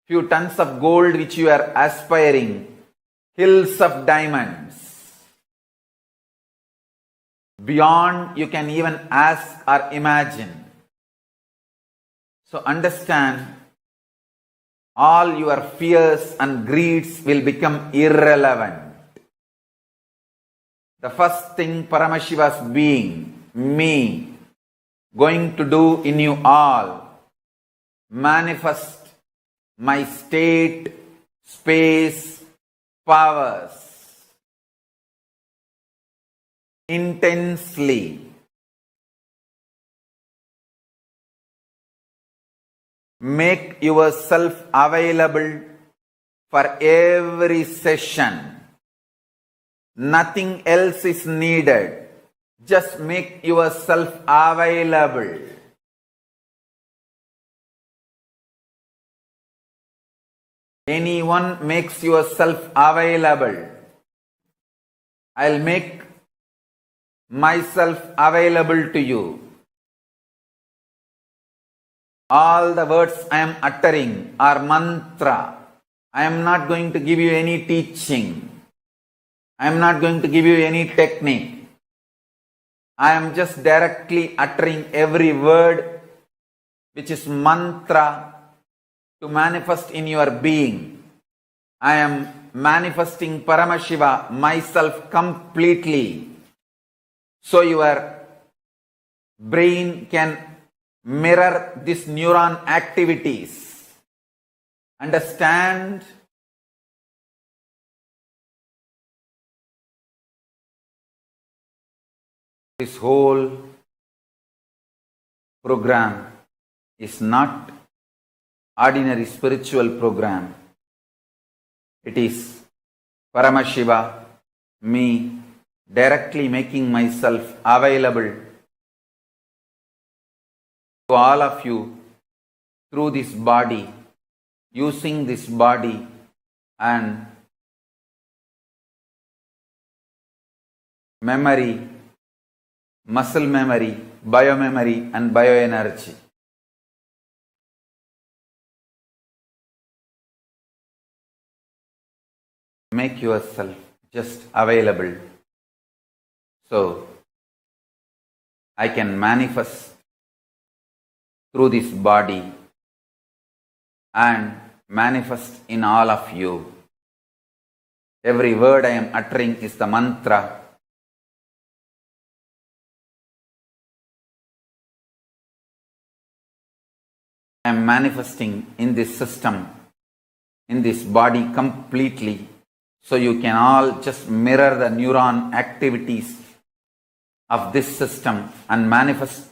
few tons of gold which you are aspiring, hills of diamonds. Beyond you can even ask or imagine. So understand, all your fears and greeds will become irrelevant. The first thing Paramashiva's being, me, going to do in you all, manifest my state, space, powers intensely. Make yourself available for every session. Nothing else is needed. Just make yourself available. Anyone makes yourself available, I'll make myself available to you. All the words I am uttering are mantra. I am not going to give you any teaching. I am not going to give you any technique. I am just directly uttering every word which is mantra to manifest in your being. I am manifesting Paramashiva, myself completely, so your brain can mirror these neuron activities. Understand? This whole program is not ordinary spiritual program. It is Paramashiva, me, directly making myself available to all of you through this body, using this body and memory, muscle memory, biomemory and bioenergy. Make yourself just available so I can manifest through this body and manifest in all of you. Every word I am uttering is the mantra. I am manifesting in this system, in this body completely, so you can all just mirror the neuron activities of this system and manifest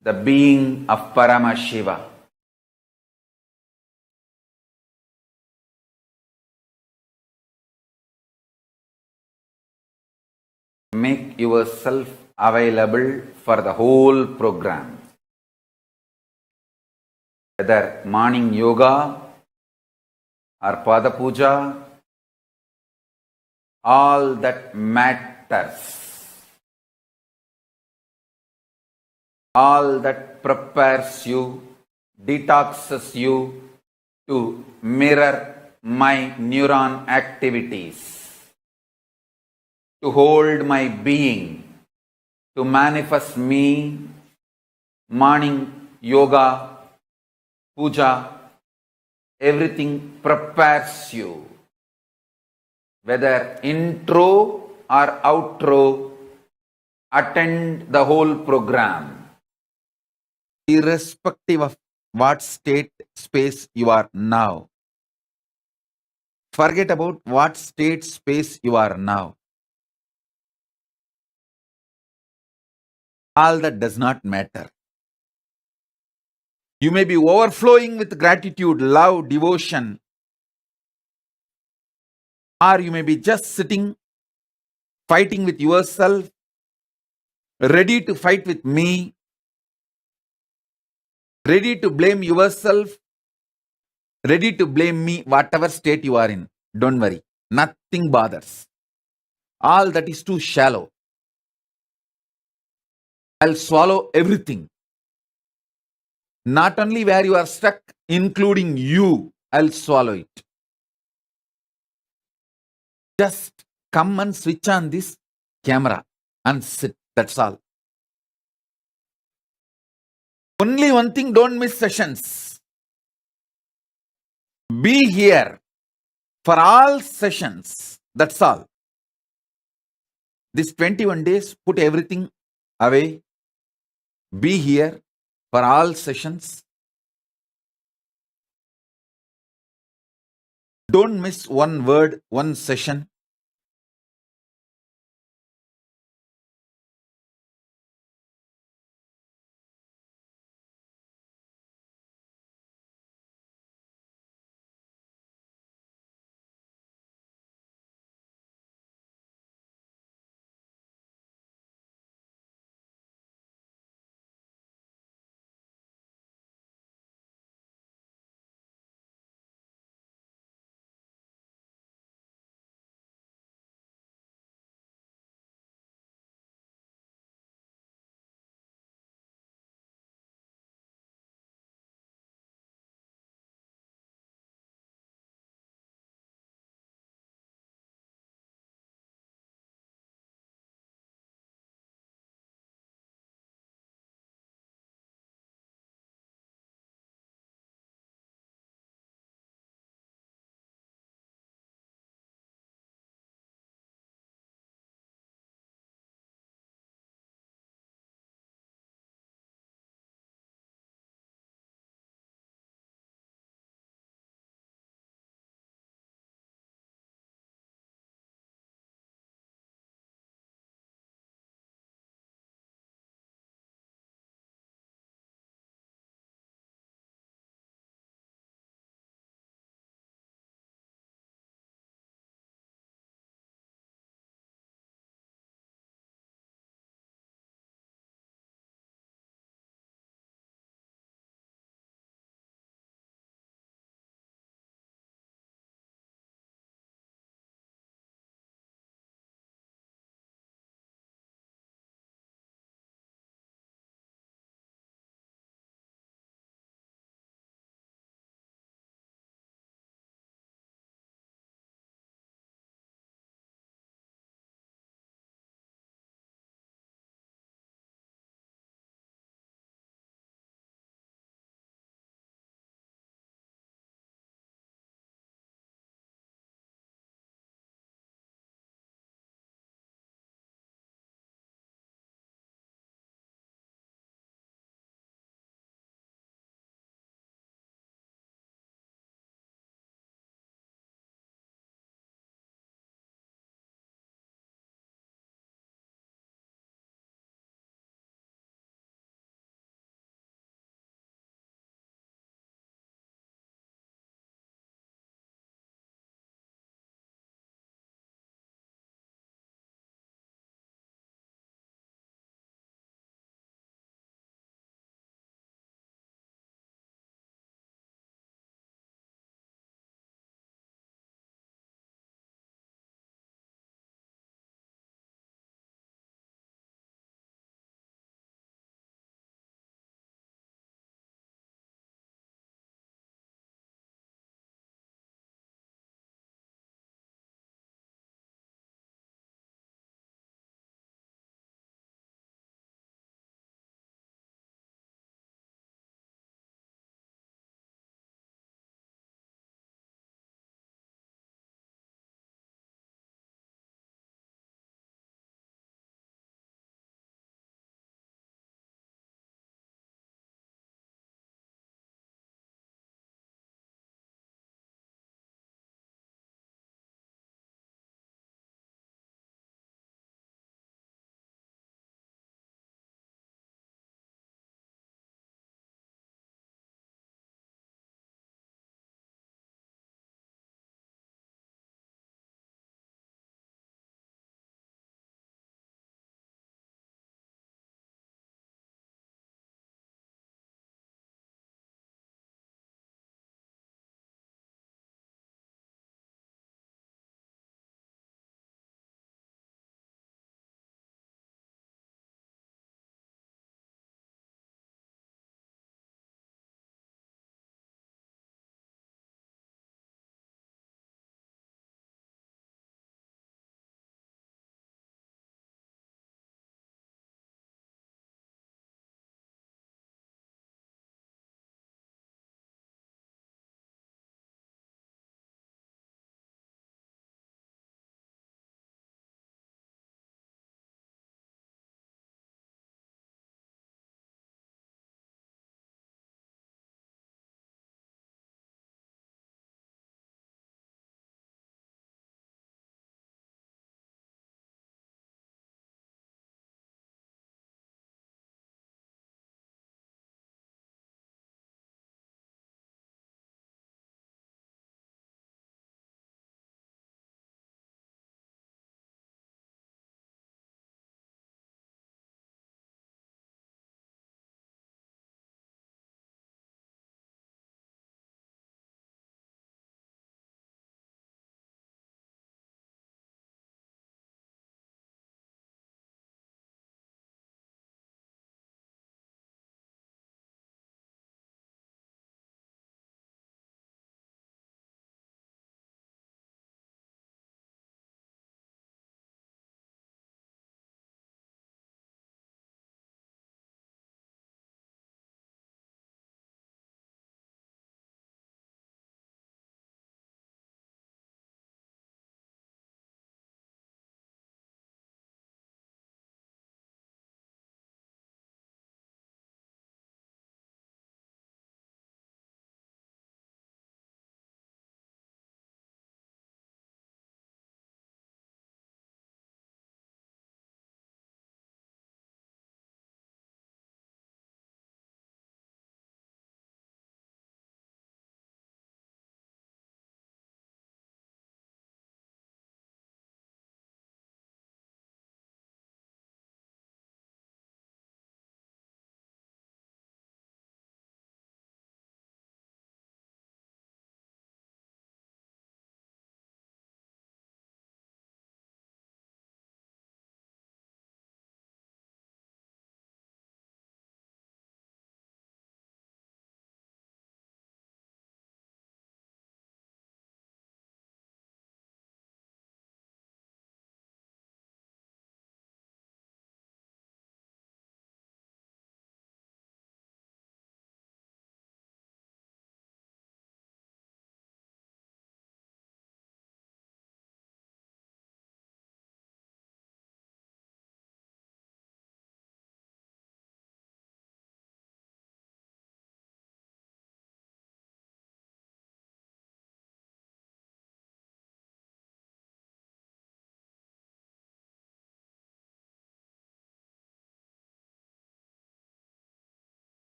the being of Paramashiva. Make yourself available for the whole program. Whether morning yoga or Pada Puja, all that matters. All that prepares you, detoxes you to mirror my neuron activities, to hold my being, to manifest me, morning yoga, puja, everything prepares you. Whether intro or outro, attend the whole program. Irrespective of what state, space you are now. Forget about what state, space you are now. All that does not matter. You may be overflowing with gratitude, love, devotion, or you may be just sitting, fighting with yourself, ready to fight with me, ready to blame yourself, ready to blame me, whatever state you are in. Don't worry, nothing bothers. All that is too shallow. I'll swallow everything. Not only where you are stuck, including you, I'll swallow it. Just come and switch on this camera and sit. That's all. Only one thing, don't miss sessions. Be here for all sessions. That's all. This 21 days, put everything away. Be here for all sessions. Don't miss one word, one session.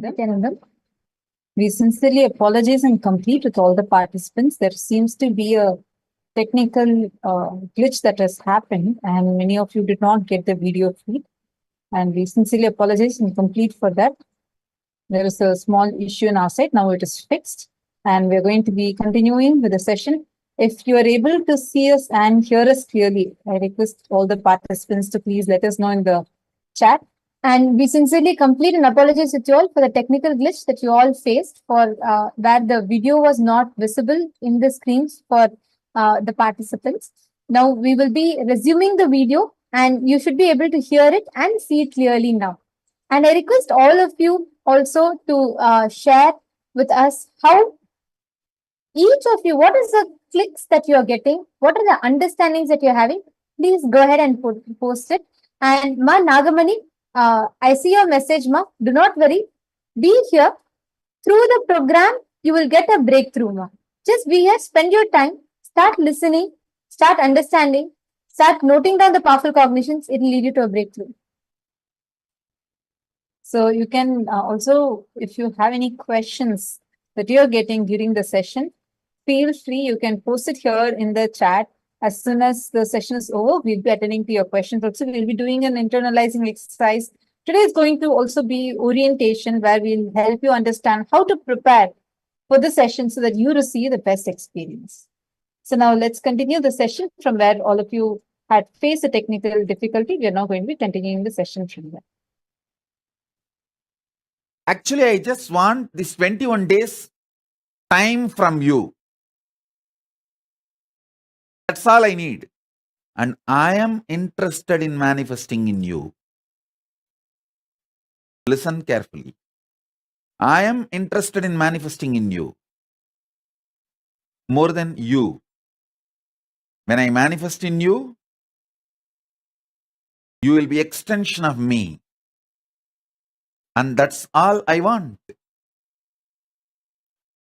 Nithyananda. We sincerely apologize and complete with all the participants. There seems to be a technical glitch that has happened, and many of you did not get the video feed. And we sincerely apologize and complete for that. There is a small issue in our side. Now it is fixed, and we're going to be continuing with the session. If you are able to see us and hear us clearly, I request all the participants to please let us know in the chat. And we sincerely complete and apologize with you all for the technical glitch that you all faced, for that the video was not visible in the screens for the participants. Now we will be resuming the video, and you should be able to hear it and see it clearly now. And I request all of you also to share with us how each of you, what is the clicks that you are getting, what are the understandings that you're having. Please go ahead and post it. And Ma Nagamani, I see your message, Ma. Do not worry. Be here. Through the program, you will get a breakthrough, Ma. Just be here, spend your time, start listening, start understanding, start noting down the powerful cognitions. It will lead you to a breakthrough. So you can also, if you have any questions that you're getting during the session, feel free. You can post it here in the chat. As soon as the session is over, we'll be attending to your questions. Also, we'll be doing an internalizing exercise. Today is going to also be orientation, where we'll help you understand how to prepare for the session so that you receive the best experience. So now let's continue the session from where all of you had faced a technical difficulty. We are now going to be continuing the session from there. Actually, I just want this 21 days time from you. That's all I need. And I am interested in manifesting in you. Listen carefully. I am interested in manifesting in you. More than you. When I manifest in you, you will be extension of me. And that's all I want.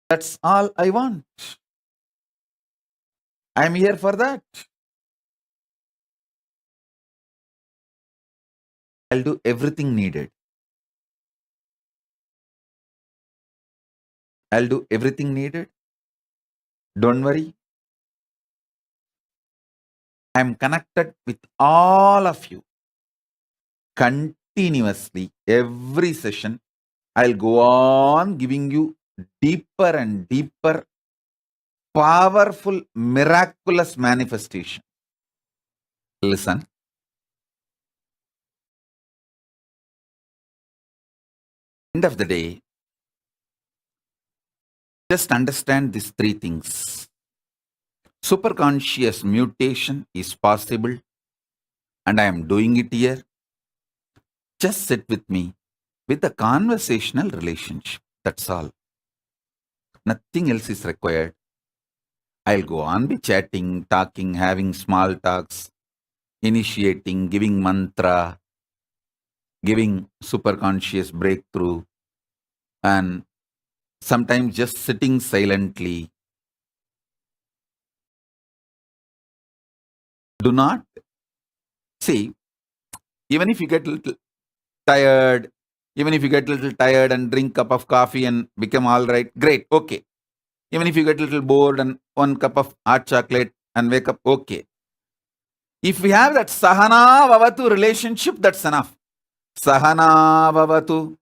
That's all I want. I'm here for that. I'll do everything needed. I'll do everything needed. Don't worry. I'm connected with all of you. Continuously, every session, I'll go on giving you deeper and deeper, powerful, miraculous manifestation. Listen. End of the day, just understand these three things. Superconscious mutation is possible, and I am doing it here. Just sit with me with a conversational relationship. That's all. Nothing else is required. I'll go on be chatting, talking, having small talks, initiating, giving mantra, giving superconscious breakthrough, and sometimes just sitting silently. Do not see, even if you get a little tired, and drink a cup of coffee and become all right, great, okay. Even if you get a little bored and 1 cup of hot chocolate and wake up, okay. If we have that sahana vavatu relationship, that's enough. Sahana vavatu,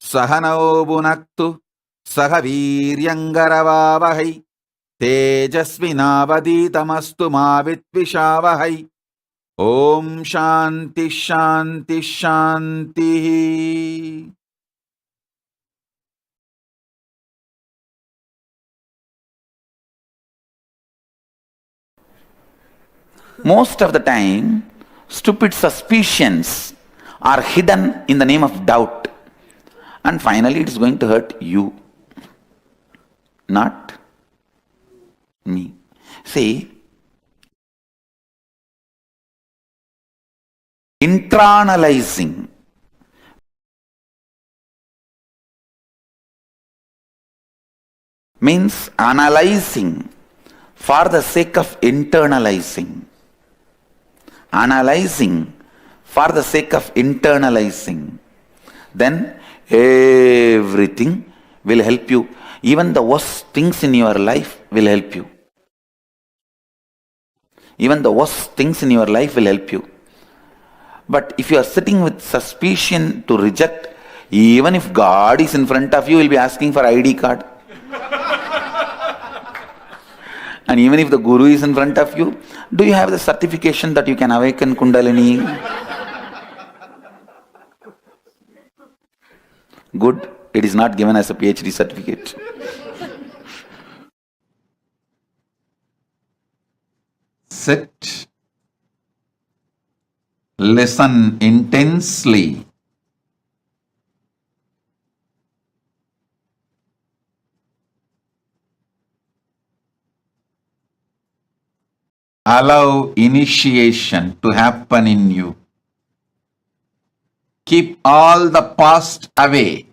sahanao bunaktu, sahaviryangaravavahai, tejasvinavaditamastu mavitvishavahai. Om Shanti Shanti Shanti. Most of the time, stupid suspicions are hidden in the name of doubt. And finally, it is going to hurt you, not me. See, internalizing means analyzing for the sake of internalizing. Analyzing for the sake of internalizing. Then Everything will help you. Even the worst things in your life will help you. Even the worst things in your life will help you. But if you are sitting with suspicion to reject, even if God is in front of you, will be asking for ID card. And even if the Guru is in front of you, do you have the certification that you can awaken Kundalini? Good, it is not given as a PhD certificate. Sit, listen intensely. Allow initiation to happen in you. Keep all the past away.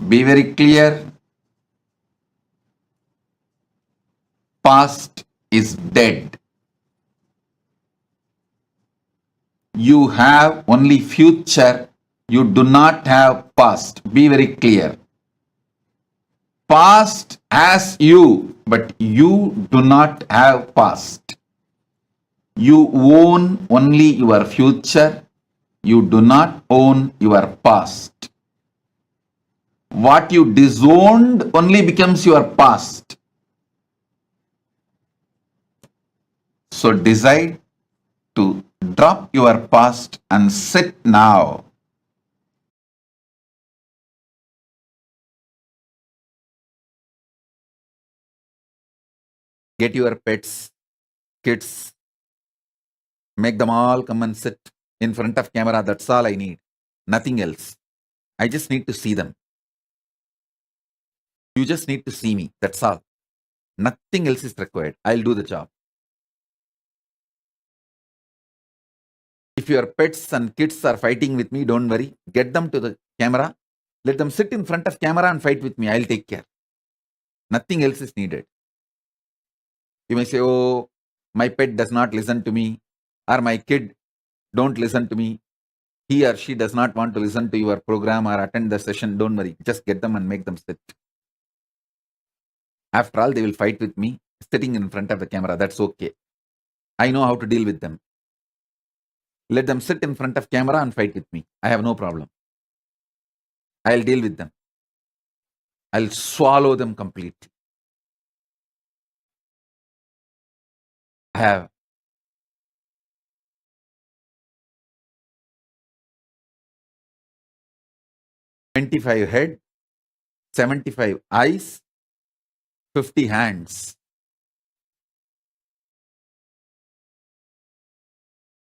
Be very clear. Past is dead. You have only future. You do not have past. Be very clear. Past has you, but you do not have past. You own only your future. You do not own your past. What you disowned only becomes your past. So decide to drop your past and sit now. Get your pets, kids, make them all come and sit in front of camera. That's all I need. Nothing else. I just need to see them. You just need to see me. That's all. Nothing else is required. I'll do the job. If your pets and kids are fighting with me, don't worry. Get them to the camera. Let them sit in front of camera and fight with me. I'll take care. Nothing else is needed. You may say, oh, my pet does not listen to me, or my kid don't listen to me. He or she does not want to listen to your program or attend the session. Don't worry. Just get them and make them sit. After all, they will fight with me sitting in front of the camera. That's okay. I know how to deal with them. Let them sit in front of camera and fight with me. I have no problem. I'll deal with them. I'll swallow them completely. I have 25 head, 75 eyes, 50 hands.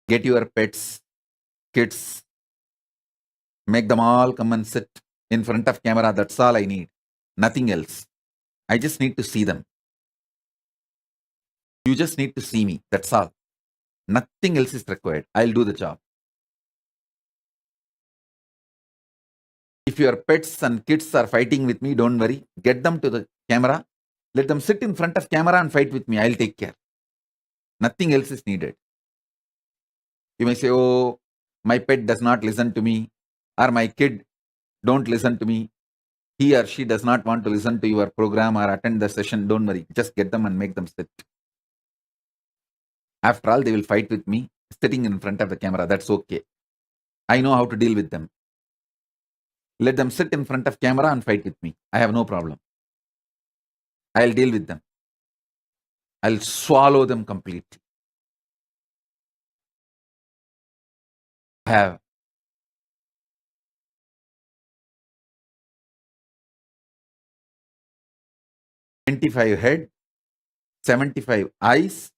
Get your pets, kids, make them all come and sit in front of camera. That's all I need. Nothing else. I just need to see them. You just need to see me. That's all. Nothing else is required. I'll do the job. If your pets and kids are fighting with me, don't worry. Get them to the camera. Let them sit in front of camera and fight with me. I'll take care. Nothing else is needed. You may say, oh, my pet does not listen to me, or my kid don't listen to me. He or she does not want to listen to your program or attend the session. Don't worry. Just get them and make them sit. After all, they will fight with me sitting in front of the camera. That's okay. I know how to deal with them. Let them sit in front of camera and fight with me. I have no problem. I'll deal with them. I'll swallow them completely. I have 25 head, 75 eyes,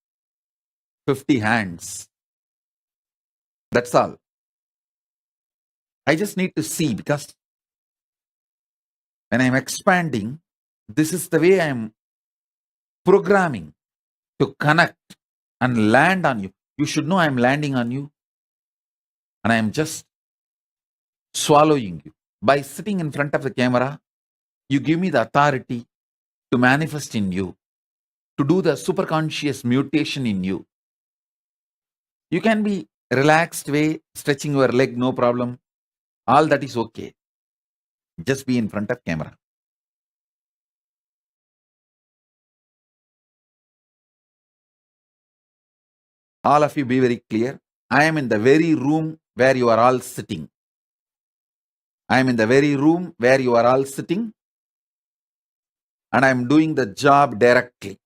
50 hands. That's all. I just need to see, because when I'm expanding, this is the way I'm programming to connect and land on you. You should know I'm landing on you, and I'm just swallowing you. By sitting in front of the camera, you give me the authority to manifest in you, to do the superconscious mutation in you. You can be relaxed way, stretching your leg, no problem. All that is okay. Just be in front of camera. All of you be very clear. I am in the very room where you are all sitting. I am in the very room where you are all sitting, and I am doing the job directly.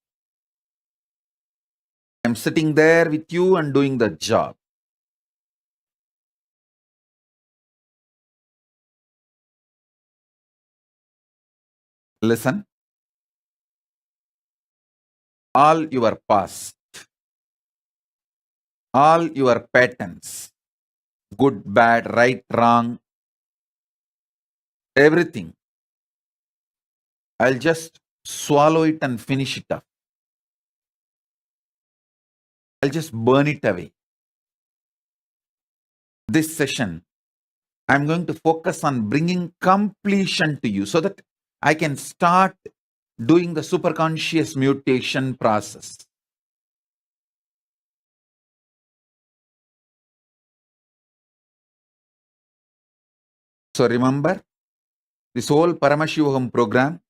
I am sitting there with you and doing the job. Listen. All your past, all your patterns, good, bad, right, wrong, everything, I'll just swallow it and finish it up. I'll just burn it away. This session, I'm going to focus on bringing completion to you so that I can start doing the superconscious mutation process. So remember, this whole Paramashivoham program,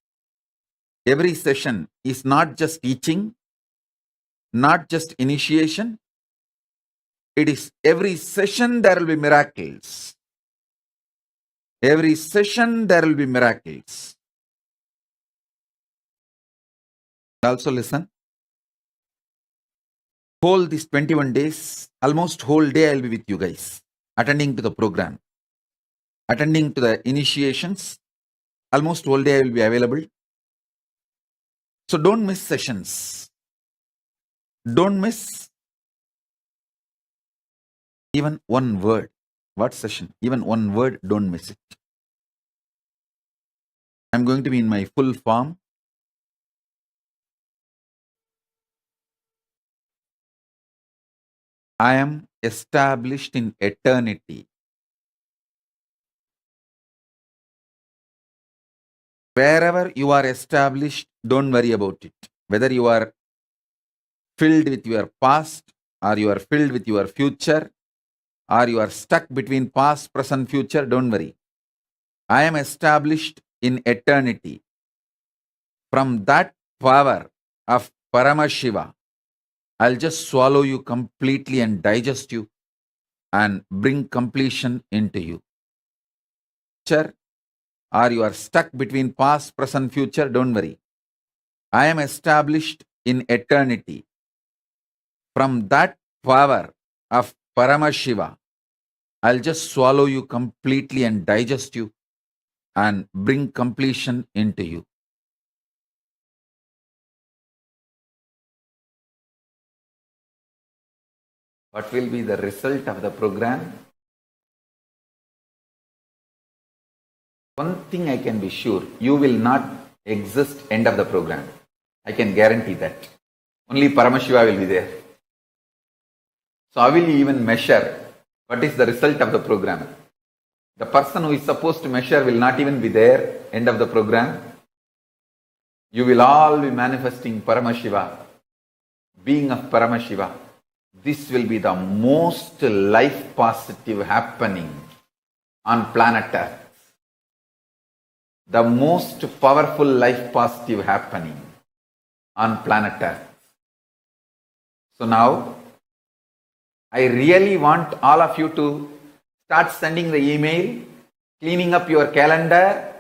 every session is not just teaching, not just initiation. It is every session there will be miracles. Every session there will be miracles. Also listen. Whole these 21 days, almost whole day I'll be with you guys, attending to the program, attending to the initiations. Almost whole day I will be available. So don't miss sessions. Don't miss even one word. What session? Even one word, don't miss it. I'm going to be in my full form. I am established in eternity. Wherever you are established, don't worry about it. Whether you are filled with your past, or you are filled with your future, or you are stuck between past, present, future, don't worry. I am established in eternity. From that power of Paramashiva, I'll just swallow you completely and digest you and bring completion into you. Or you are stuck between past, present, future, don't worry. I am established in eternity. From that power of Paramashiva, I'll just swallow you completely and digest you and bring completion into you. What will be the result of the program? One thing I can be sure, you will not exist end of the program. I can guarantee that. Only Paramashiva will be there. So how will you even measure what is the result of the program? The person who is supposed to measure will not even be there end of the program. You will all be manifesting Paramashiva, being of Paramashiva. This will be the most life positive happening on planet Earth. The most powerful life positive happening on planet Earth. So now, I really want all of you to start sending the email, cleaning up your calendar.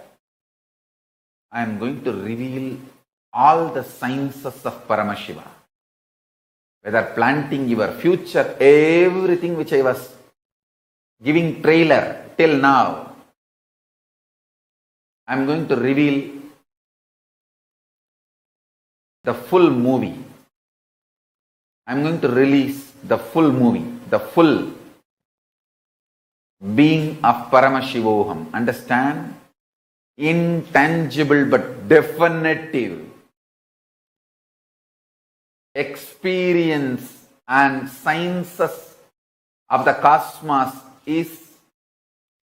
I am going to reveal all the sciences of Paramashiva. Whether planting your future, everything which I was giving trailer till now, I am going to reveal the full movie. I am going to release the full movie, the full being of Paramashivoham. Understand? Intangible but definitive experience and sciences of the cosmos is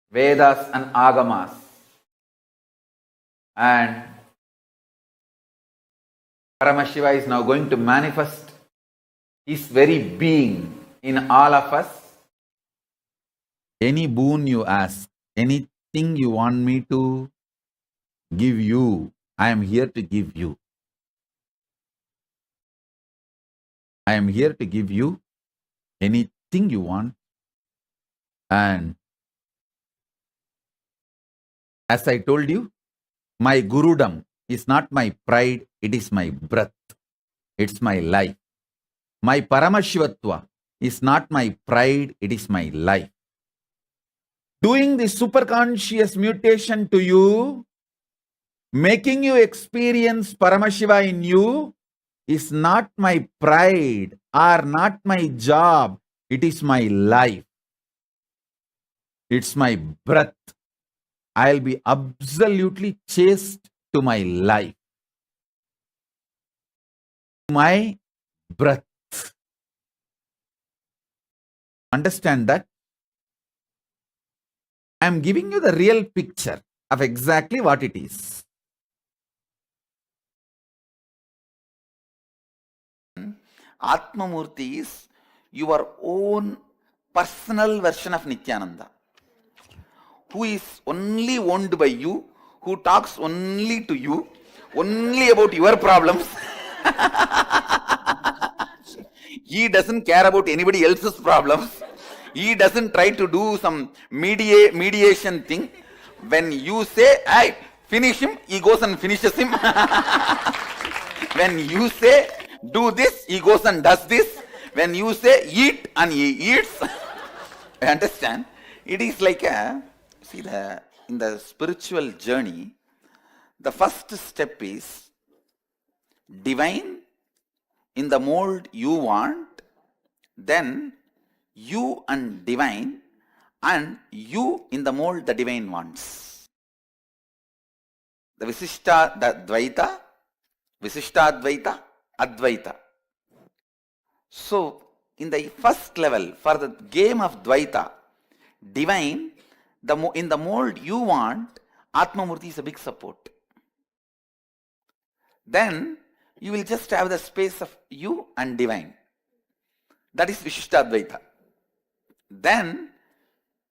Vedas and Agamas. And Paramashiva is now going to manifest his very being in all of us. Any boon you ask, Anything you want me to give you, I am here to give you. I am here to give you anything you want. And as I told you, my Gurudam is not my pride, it is my breath. It's my life. My Paramashivatva is not my pride, it is my life. Doing the superconscious mutation to you, making you experience Paramashiva in you, is not my pride or not my job. It is my life. It's my breath. I'll be absolutely chaste to my life. My breath. Understand that? I'm giving you the real picture of exactly what it is. Atmamurti is your own personal version of Nithyananda, who is only owned by you, who talks only to you, only about your problems. He doesn't care about anybody else's problems. He doesn't try to do some mediation thing. When you say, "I finish him," he goes and finishes him. When you say, "Do this," he goes and does this. When you say, "Eat," and he eats. Understand? It is like in the spiritual journey, the first step is divine in the mold you want, then you and divine, and you in the mold the divine wants. The Visishta, the Dvaita, Visishtadvaita, Advaita. So, in the first level, for the game of Dvaita, divine, in the mold you want, Atmamurti is a big support. Then, you will just have the space of you and divine. That is Vishishtadvaita. Then,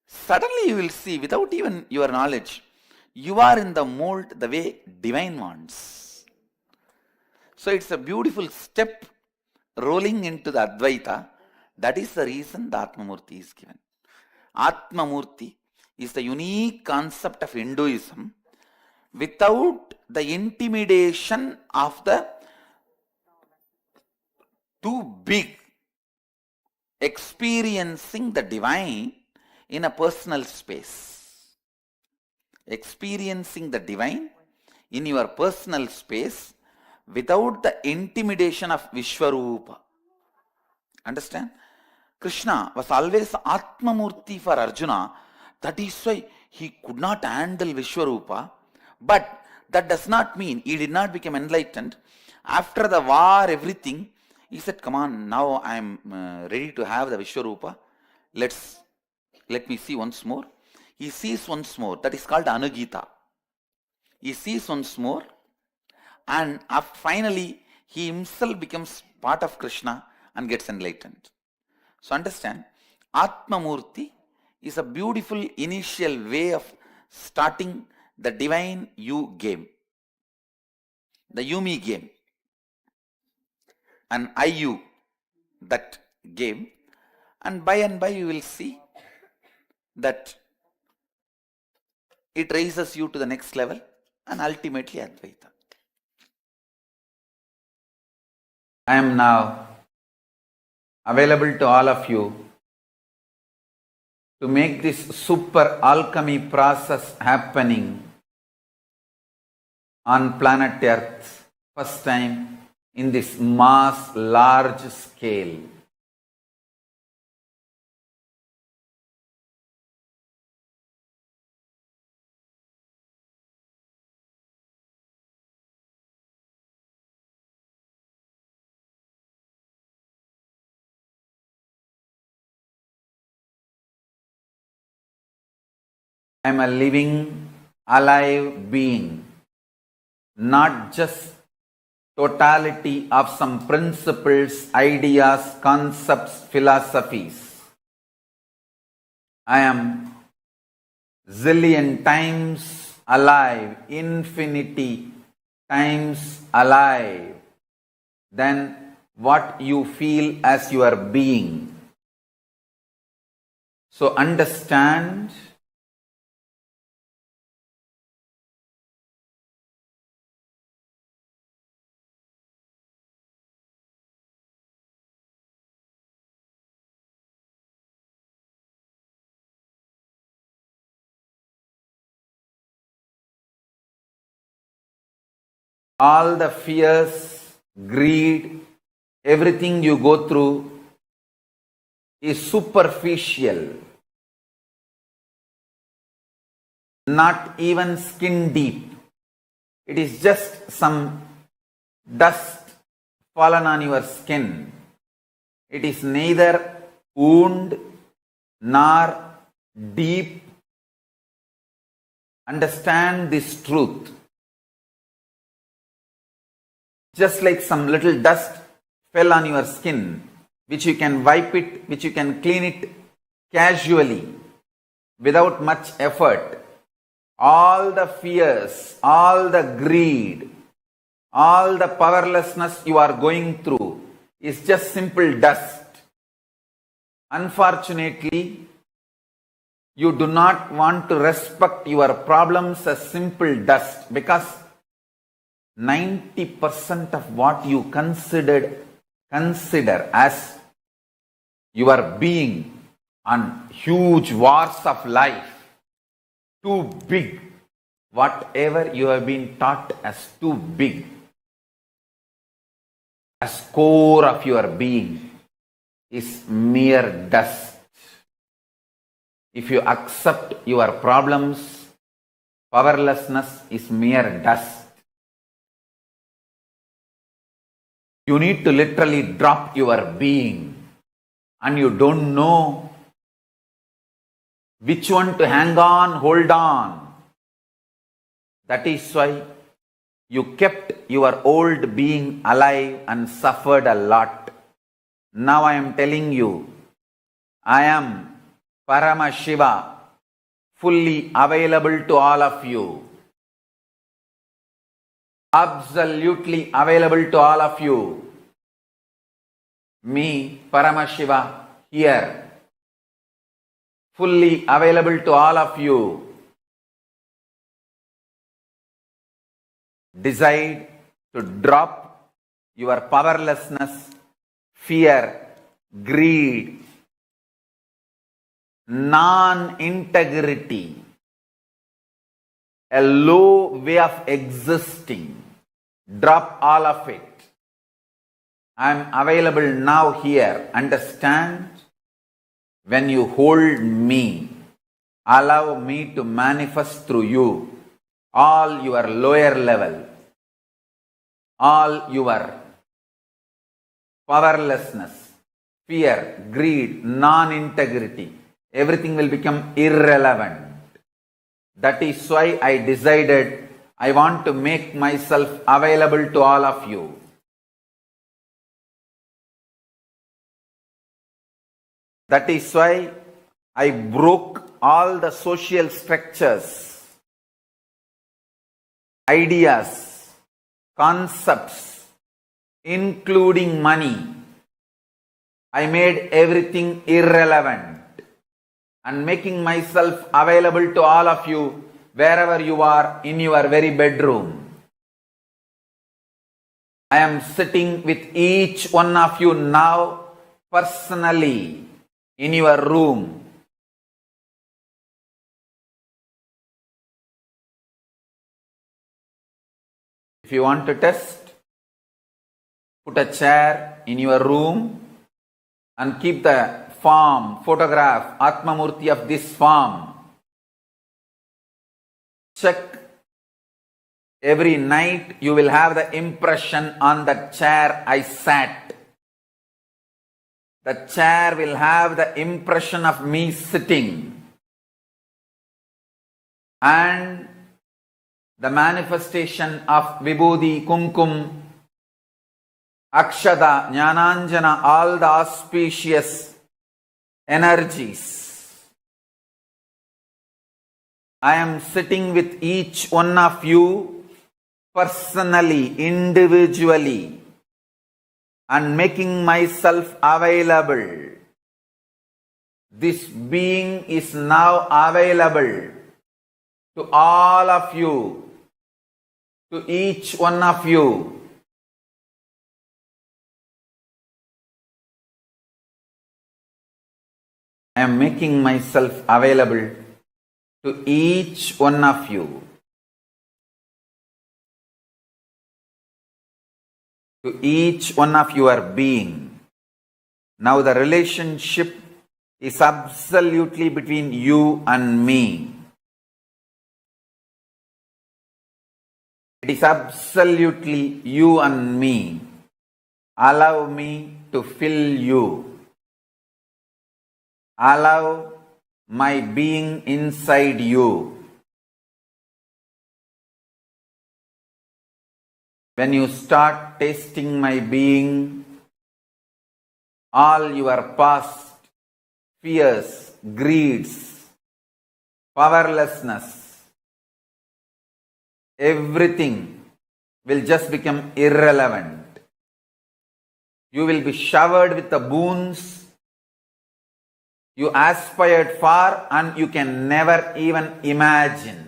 suddenly you will see, without even your knowledge, you are in the mold the way divine wants. So it's a beautiful step rolling into the Advaita. That is the reason the Atmamurti is given. Atmamurti is the unique concept of Hinduism without the intimidation of the too big, experiencing the divine in a personal space. Experiencing the divine in your personal space without the intimidation of Vishwarupa. Understand? Krishna was always Atmamurti for Arjuna. That is why he could not handle Vishwarupa. But that does not mean he did not become enlightened. After the war, everything, he said, "Come on, now I am ready to have the Vishwarupa. Let me see once more." He sees once more. That is called Anugita. He sees once more, and finally he himself becomes part of Krishna and gets enlightened. So understand, Atmamurti is a beautiful initial way of starting the divine you game, the you-me game, and I-you, that game. And by you will see that it raises you to the next level and ultimately Advaita. I am now available to all of you to make this super alchemy process happening on planet Earth, first time in this mass, large scale. I am a living, alive being, not just totality of some principles, ideas, concepts, philosophies. I am zillion times alive, infinity times alive than what you feel as your being. So understand all the fears, greed, everything you go through is superficial, not even skin deep. It is just some dust fallen on your skin. It is neither wound nor deep. Understand this truth. Just like some little dust fell on your skin, which you can wipe it, which you can clean it casually, without much effort. All the fears, all the greed, all the powerlessness you are going through is just simple dust. Unfortunately, you do not want to respect your problems as simple dust, because 90% of what you consider as your being on huge wars of life, too big, whatever you have been taught as too big, as core of your being, is mere dust. If you accept your problems, powerlessness is mere dust. You need to literally drop your being, and you don't know which one to hang on, hold on. That is why you kept your old being alive and suffered a lot. Now I am telling you, I am Paramashiva, fully available to all of you. Absolutely available to all of you. Me, Paramashiva, here, fully available to all of you. Decide to drop your powerlessness, fear, greed, non-integrity, a low way of existing. Drop all of it. I am available now here. Understand? When you hold me, allow me to manifest through you all your lower level, all your powerlessness, fear, greed, non-integrity, everything will become irrelevant. That is why I decided I want to make myself available to all of you. That is why I broke all the social structures, ideas, concepts, including money. I made everything irrelevant and making myself available to all of you wherever you are in your very bedroom. I am sitting with each one of you now personally in your room. If you want to test, put a chair in your room and keep the form, photograph, Atmamurti of this form. Check. Every night you will have the impression on the chair I sat. The chair will have the impression of me sitting. And the manifestation of Vibhuti, Kumkum, Akshada, Jnananjana, all the auspicious energies I am sitting with each one of you personally, individually, and making myself available. This being is now available to all of you, to each one of you. I am making myself available to each one of you. To each one of your being. Now the relationship is absolutely between you and me. It is absolutely you and me. Allow me to fill you. Allow my being inside you. When you start tasting my being, all your past fears, greeds, powerlessness, everything will just become irrelevant. You will be showered with the boons you aspired for and you can never even imagine.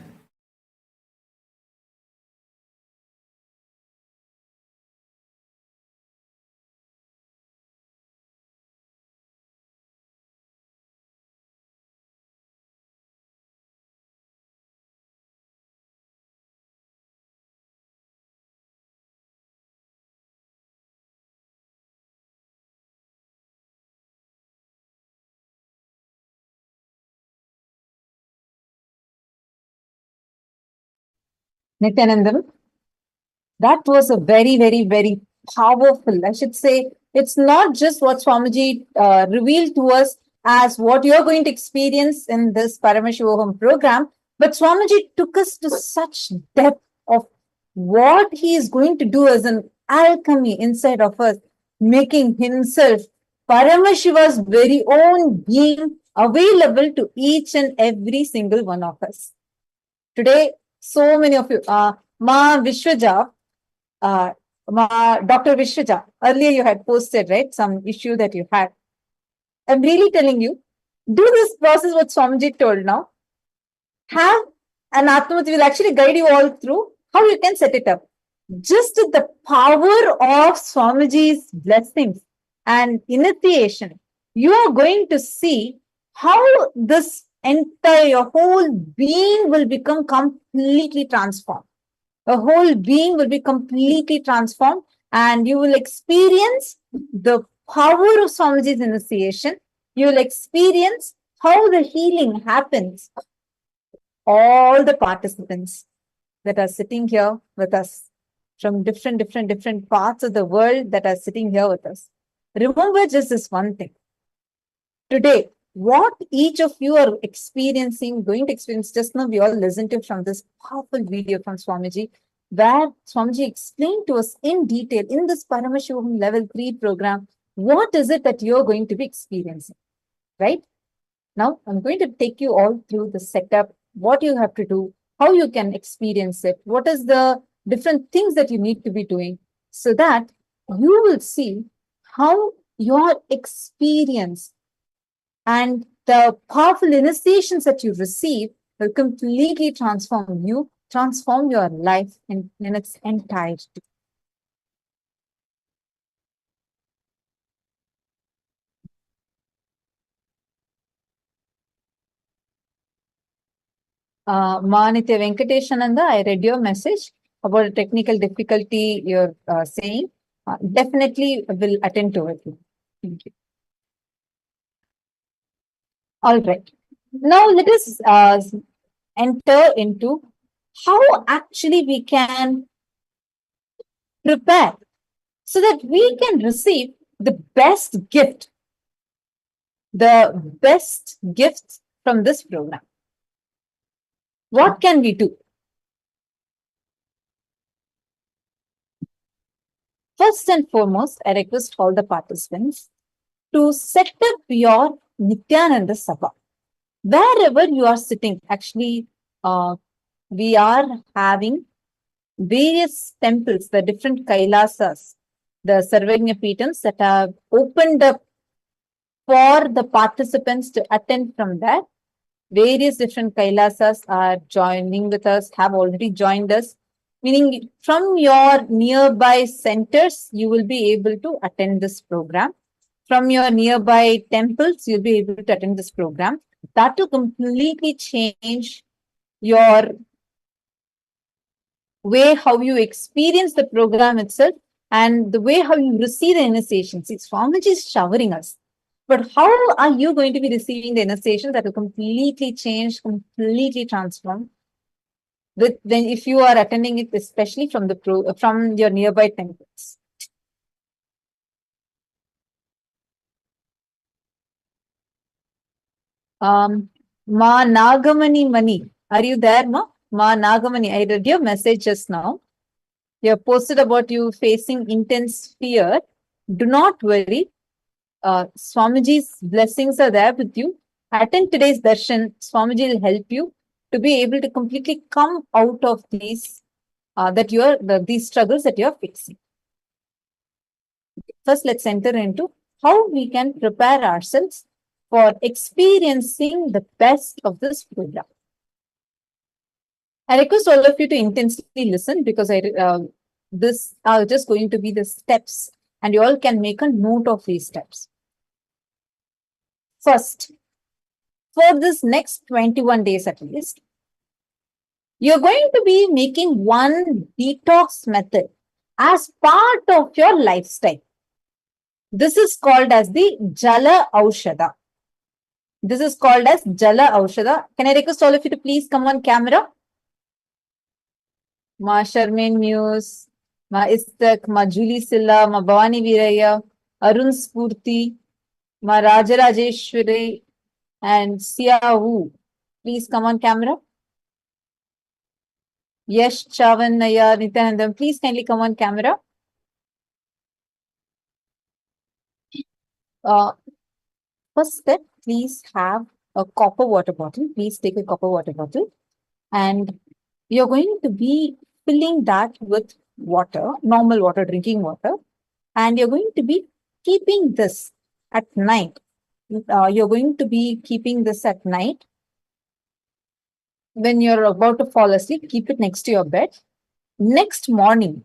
Nithyananda, that was a very, very, very powerful, I should say. It's not just what Swamiji revealed to us as what you're going to experience in this Paramashivoham program, but Swamiji took us to such depth of what he is going to do as an alchemy inside of us, making himself Paramashiva's very own being available to each and every single one of us. Today, so many of you, Ma Vishwaja, Dr. Vishwaja, earlier you had posted, right, some issue that you had. I'm really telling you, do this process what Swamiji told now. Have an Atmamati will actually guide you all through how you can set it up. Just the power of Swamiji's blessings and initiation, you are going to see how this entire whole being will become completely transformed. A whole being will be completely transformed and you will experience the power of Swamiji's initiation. You will experience how the healing happens. All the participants that are sitting here with us from different parts of the world that are sitting here with us. Remember just this one thing. Today, what each of you are experiencing, going to experience, just now we all listened to from this powerful video from Swamiji, where Swamiji explained to us in detail in this Paramashivoham Level 3 program, what is it that you're going to be experiencing, right? Now, I'm going to take you all through the setup, what you have to do, how you can experience it, what is the different things that you need to be doing, so that you will see how your experience and the powerful initiations that you receive will completely transform you, transform your life in its entirety. Manitya Venkateshananda, I read your message about a technical difficulty you're saying. Definitely will attend to it. Thank you. All right. Now let us enter into how actually we can prepare so that we can receive the best gift from this program. What can we do? First and foremost, I request all the participants to set up your Nithyananda Sabha. Wherever you are sitting, actually, we are having various temples, the different Kailasas, the Sarvagna Pitams that have opened up for the participants to attend from that. Various different Kailasas are joining with us, have already joined us, meaning from your nearby centers, you will be able to attend this program. From your nearby temples, you'll be able to attend this program. That will completely change your way how you experience the program itself and the way how you receive the initiation. See, Swamiji is showering us. But how are you going to be receiving the initiation that will completely change, completely transform with when if you are attending it, especially from the from your nearby temples? Ma Nagamani Mani, are you there, Ma? Ma Nagamani, I read your message just now. You have posted about you facing intense fear. Do not worry. Swamiji's blessings are there with you. Attend today's darshan. Swamiji will help you to be able to completely come out of these these struggles that you are facing. First, let's enter into how we can prepare ourselves for experiencing the best of this program. I request all of you to intensely listen because this are just going to be the steps and you all can make a note of these steps. First, for this next 21 days at least, you're going to be making one detox method as part of your lifestyle. This is called as the Jala Aushadha. This is called as Jala Aushadha. Can I request all of you to please come on camera? Ma Sharmin News, Ma Istak, Ma Julie Silla, Ma Bhavani Viraya, Arun Spurti, Ma Rajarajeshwari, and Sia Wu. Please come on camera. Yes, Chavan, Nayar, Nithyananda, please kindly come on camera. First step, please have a copper water bottle. Please take a copper water bottle and you're going to be filling that with water, normal water, drinking water, and you're going to be keeping this at night. You're going to be keeping this at night. When you're about to fall asleep, keep it next to your bed. Next morning,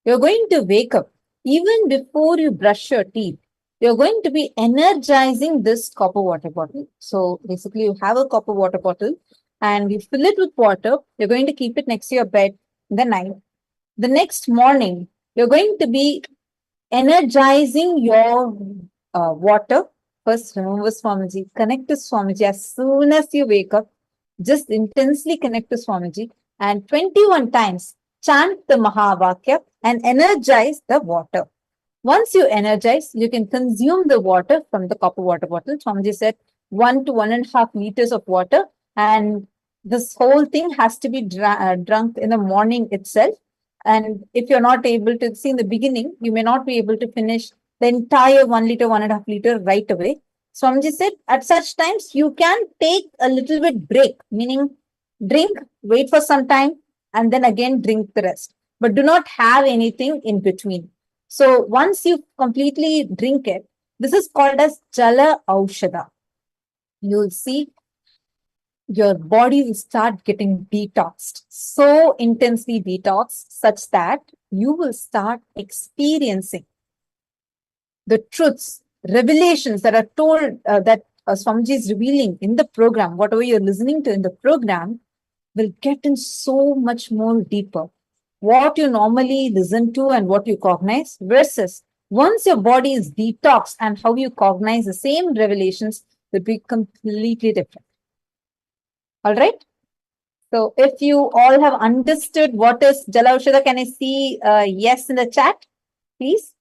you're going to wake up. Even before you brush your teeth, you're going to be energizing this copper water bottle. So basically, you have a copper water bottle and you fill it with water. You're going to keep it next to your bed in the night. The next morning, you're going to be energizing your water. First, remember Swamiji, connect to Swamiji as soon as you wake up. Just intensely connect to Swamiji and 21 times chant the Mahavakya and energize the water. Once you energize, you can consume the water from the copper water bottle. Swamiji said 1 to 1.5 liters of water, and this whole thing has to be drunk in the morning itself. And if you're not able to see in the beginning, you may not be able to finish the entire 1 liter, 1.5 liter right away. Swamiji said at such times, you can take a little bit break, meaning drink, wait for some time, and then again drink the rest. But do not have anything in between. So once you completely drink it, this is called as Jala Aushadha. You'll see your body will start getting detoxed, so intensely detoxed, such that you will start experiencing the truths, revelations that are told that Swamiji is revealing in the program, whatever you're listening to in the program, will get in so much more deeper. What you normally listen to and what you cognize versus once your body is detoxed and how you cognize the same revelations will be completely different. All right. So if you all have understood what is Jala Aushadha, can I see yes in the chat, please?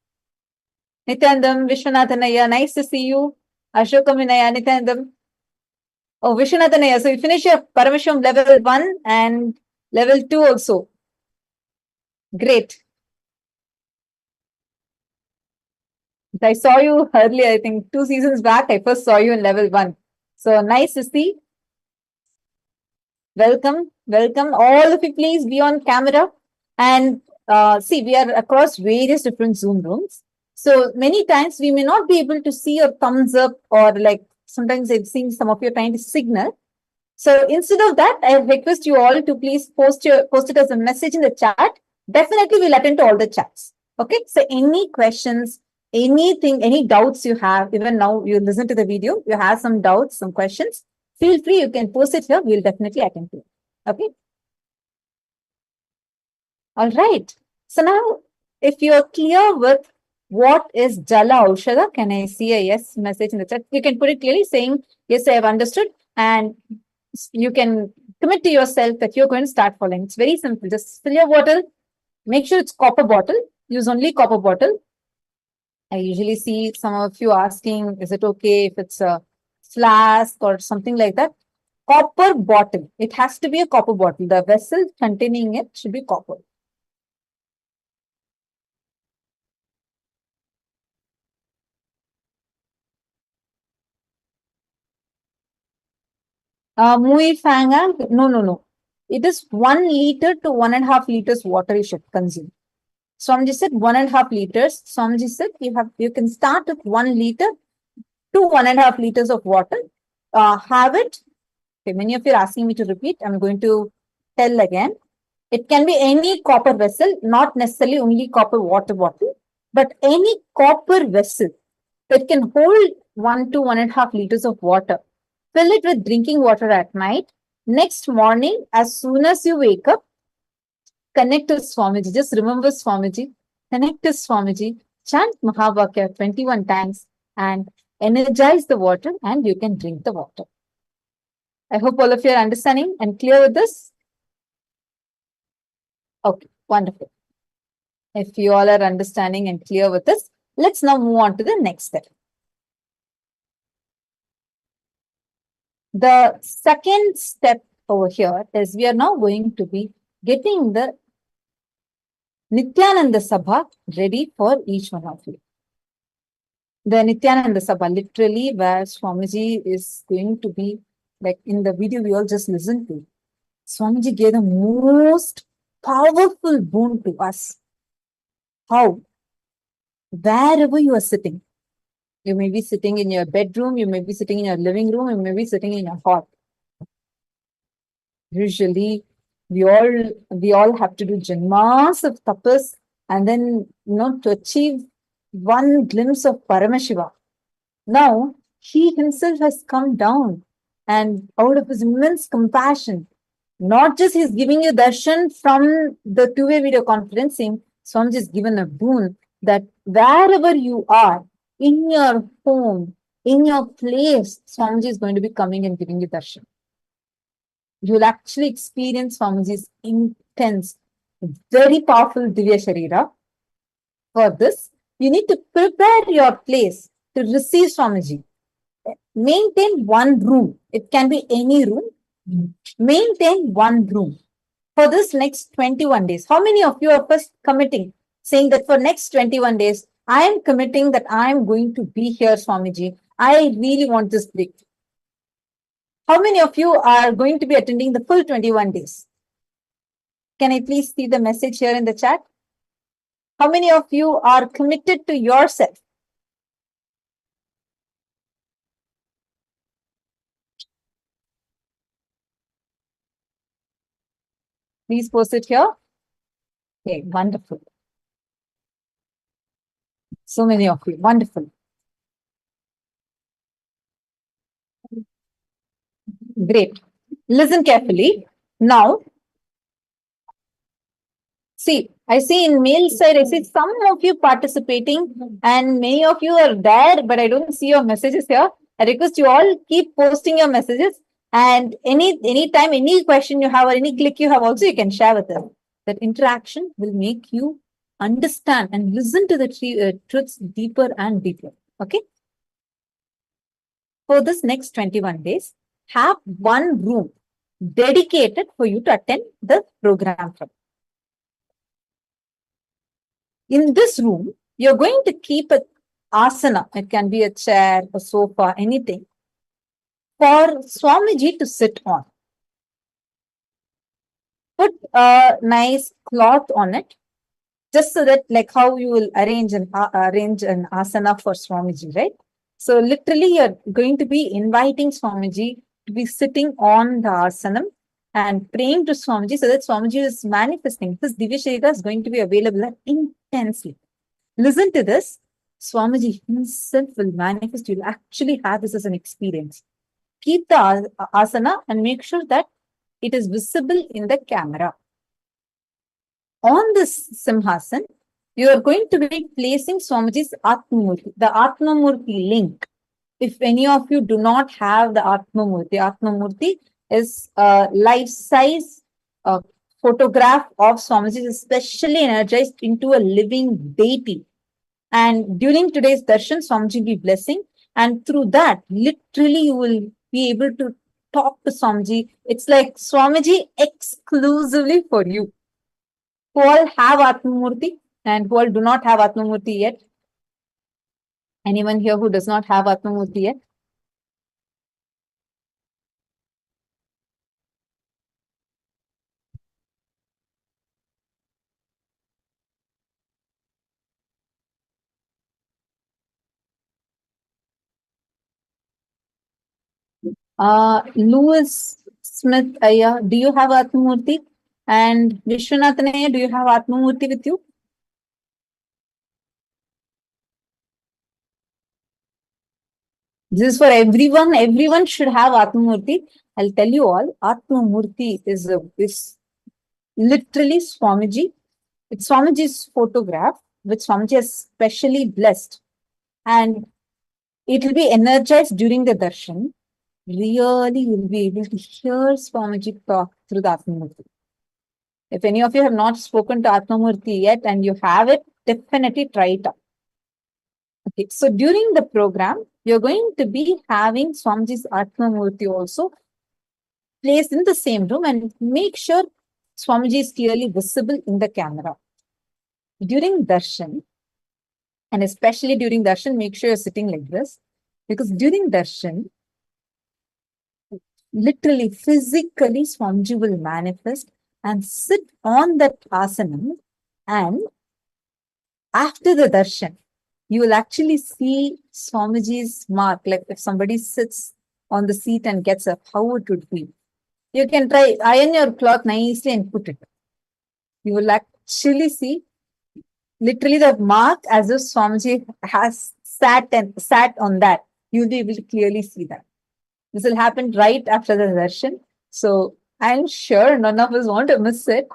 Nithyanandam, Vishwanathanaya, nice to see you. Ashokaminaya, Nithyanandam. Oh, Vishwanathanaya, so you finish your Paramashivoham level 1 and level 2 also. Great. I saw you earlier, I think 2 seasons back, I first saw you in level 1. So nice to see. Welcome, welcome. All of you, please be on camera. And see, we are across various different Zoom rooms. So many times we may not be able to see your thumbs up, or like sometimes I've seen some of you trying to signal. So instead of that, I request you all to please post it as a message in the chat. Definitely we'll attend to all the chats. Okay. So any questions, anything, any doubts you have, even now you listen to the video, you have some doubts, some questions, feel free, you can post it here. We'll definitely attend to it. Okay. All right. So now, if you're clear with what is Jala Aushadha, can I see a yes message in the chat? You can put it clearly saying, yes, I have understood. And you can commit to yourself that you're going to start following. It's very simple. Just fill your bottle. Make sure it's copper bottle. Use only copper bottle. I usually see some of you asking, is it okay if it's a flask or something like that? Copper bottle. It has to be a copper bottle. The vessel containing it should be copper. Muy fanga. No. It is 1 liter to 1.5 liters water you should consume. Swamiji said 1.5 liters. Swamiji said you can start with 1 liter to 1.5 liters of water. Have it. Okay, many of you are asking me to repeat. I'm going to tell again. It can be any copper vessel, not necessarily only copper water bottle, but any copper vessel that can hold 1 to 1.5 liters of water. Fill it with drinking water at night. Next morning, as soon as you wake up, connect to Swamiji. Just remember Swamiji. Connect to Swamiji. Chant Mahavakya 21 times and energize the water, and you can drink the water. I hope all of you are understanding and clear with this. Okay, wonderful. If you all are understanding and clear with this, let's now move on to the next step. The second step over here is we are now going to be getting the Nithyananda Sabha ready for each one of you. The Nithyananda Sabha, literally where Swamiji is going to be, like in the video we all just listened to. Swamiji gave the most powerful boon to us. How? Wherever you are sitting. You may be sitting in your bedroom, you may be sitting in your living room, you may be sitting in your hall. Usually, we all have to do janmas of tapas, and then, to achieve one glimpse of Paramashiva. Now, he himself has come down, and out of his immense compassion, not just he's giving you darshan from the two-way video conferencing, Swamiji is given a boon that wherever you are, in your home, in your place, Swamiji is going to be coming and giving you darshan. You will actually experience Swamiji's intense, very powerful Divya Sharira. For this, you need to prepare your place to receive Swamiji. Maintain one room. It can be any room. Maintain one room. For this next 21 days, how many of you are first committing, saying that for next 21 days, I am committing that I am going to be here, Swamiji. I really want this break. How many of you are going to be attending the full 21 days? Can I please see the message here in the chat? How many of you are committed to yourself? Please post it here. Okay, wonderful. So many of you, wonderful. Great. Listen carefully. Now, see, I see in male side, I see some of you participating and many of you are there, but I don't see your messages here. I request you all keep posting your messages, and any time, any question you have or any click you have also, you can share with us. That interaction will make you understand and listen to the truths deeper and deeper. Okay. For this next 21 days, have one room dedicated for you to attend the program from. In this room, you're going to keep an asana. It can be a chair, a sofa, anything, for Swamiji to sit on. put a nice cloth on it, just so that like how you will arrange an asana for Swamiji, right? So literally you're going to be inviting Swamiji to be sitting on the asanam and praying to Swamiji so that Swamiji is manifesting. This Divya Sharira is going to be available intensely. Listen to this. Swamiji himself will manifest. You'll actually have this as an experience. Keep the asana and make sure that it is visible in the camera. On this Simhasan, you are going to be placing Swamiji's Atmamurti, the Atmamurti link. If any of you do not have the Atmamurti is a life-size photograph of Swamiji, especially energized into a living deity. And during today's darshan, Swamiji will be blessing. And through that, literally, you will be able to talk to Swamiji. It's like Swamiji exclusively for you. Who all have Atmamurti and who all do not have Atmamurti yet? Anyone here who does not have Atmamurti yet? Louis Smith Aya, do you have Atmamurti? And Vishwanathan Aya, do you have Atmamurti with you? This is for everyone. Everyone should have Atmamurti. I'll tell you all. Atmamurti is literally Swamiji. It's Swamiji's photograph, which Swamiji has specially blessed. And it will be energized during the darshan. Really, you'll be able to hear Swamiji talk through the Atmamurti. If any of you have not spoken to Atmamurti yet and you have it, definitely try it out. Okay, so during the program, you're going to be having Swamiji's Atmamurti also placed in the same room and make sure Swamiji is clearly visible in the camera. During darshan, and especially during darshan, make sure you're sitting like this, because during darshan, literally, physically, Swamiji will manifest and sit on that asanam, and after the darshan, you will actually see Swamiji's mark, like if somebody sits on the seat and gets up, how it would be. You can try, iron your cloth nicely and put it. You will actually see literally the mark as if Swamiji has sat on that. You'll be able to clearly see that. This will happen right after the darshan. So I'm sure none of us want to miss it.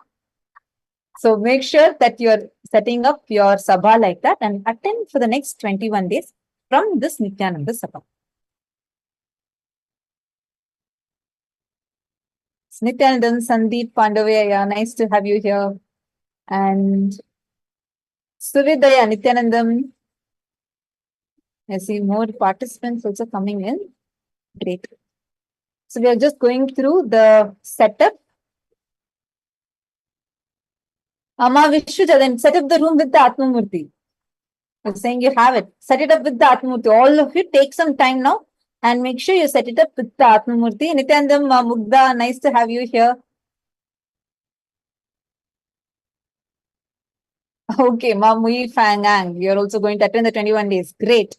So make sure that you're setting up your sabha like that and attend for the next 21 days from this Nithyananda Sabha. Nithyanandan, Sandeep, Pandavaya, nice to have you here. And Suvidaya, Nithyanandam. I see more participants also coming in. Great. So we are just going through the setup. Amma Vishwaja, then set up the room with the Atmamurti. I'm saying you have it. Set it up with the Atmamurti. All of you take some time now and make sure you set it up with the Atmamurti. Nithyanandam, Mugdha, nice to have you here. Okay, Mamui Fangang, you're also going to attend the 21 days. Great.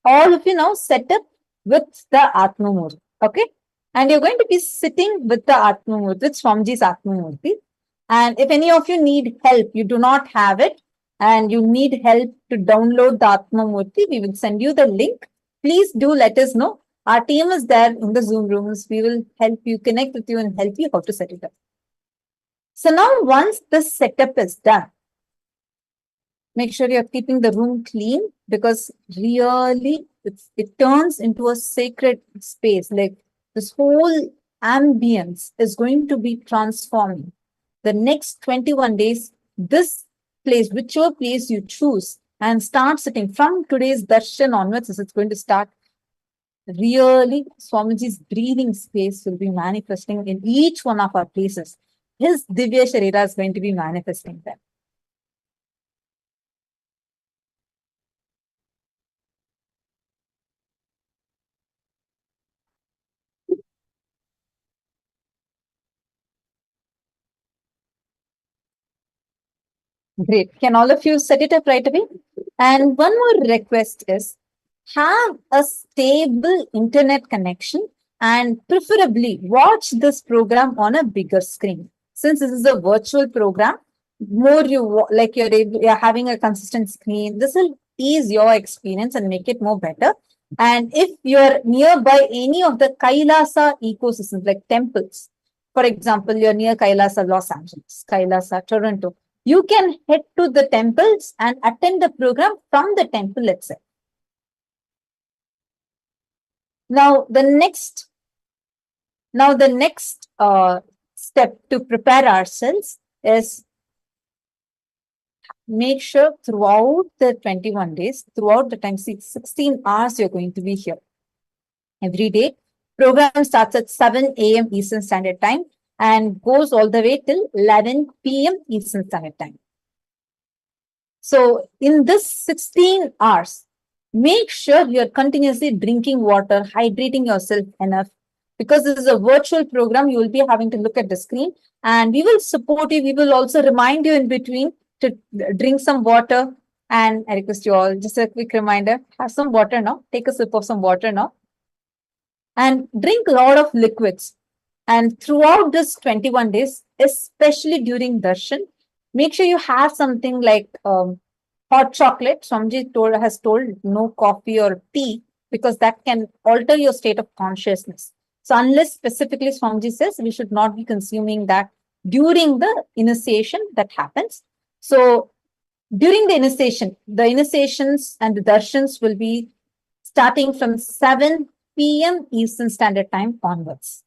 All of you now set up with the Atmamurti. Okay. And you're going to be sitting with the Atmamurti, with Swamiji's Atmamurti. And if any of you need help, you do not have it, and you need help to download the Atmamurti, we will send you the link. Please do let us know. Our team is there in the Zoom rooms. We will help you, connect with you and help you how to set it up. So now once the setup is done, make sure you're keeping the room clean, because really it turns into a sacred space. Like this whole ambience is going to be transforming. The next 21 days, this place, whichever place you choose, and start sitting from today's darshan onwards, as it's going to start, really Swamiji's breathing space will be manifesting in each one of our places. His Divya Sharira is going to be manifesting there. Great. Can all of you set it up right away? And one more request is have a stable internet connection and preferably watch this program on a bigger screen. Since this is a virtual program, more like you're having a consistent screen, this will ease your experience and make it more better. And if you're nearby any of the Kailasa ecosystems like temples, for example, you're near Kailasa, Los Angeles, Kailasa, Toronto, you can head to the temples and attend the program from the temple itself. Now, the next step to prepare ourselves is make sure throughout the 21 days, throughout the time, 16 hours you're going to be here. Every day, program starts at 7 a.m. Eastern Standard Time and goes all the way till 11 p.m. Eastern Standard Time. So in this 16 hours, make sure you're continuously drinking water, hydrating yourself enough. Because this is a virtual program, you will be having to look at the screen and we will support you. We will also remind you in between to drink some water. And I request you all, just a quick reminder, have some water now. Take a sip of some water now. And drink a lot of liquids. And throughout this 21 days, especially during darshan, make sure you have something like hot chocolate. Swamiji has told no coffee or tea because that can alter your state of consciousness. So unless specifically Swamiji says we should not be consuming that during the initiation that happens. So during the initiations and the darshans will be starting from 7 p.m. Eastern Standard Time onwards.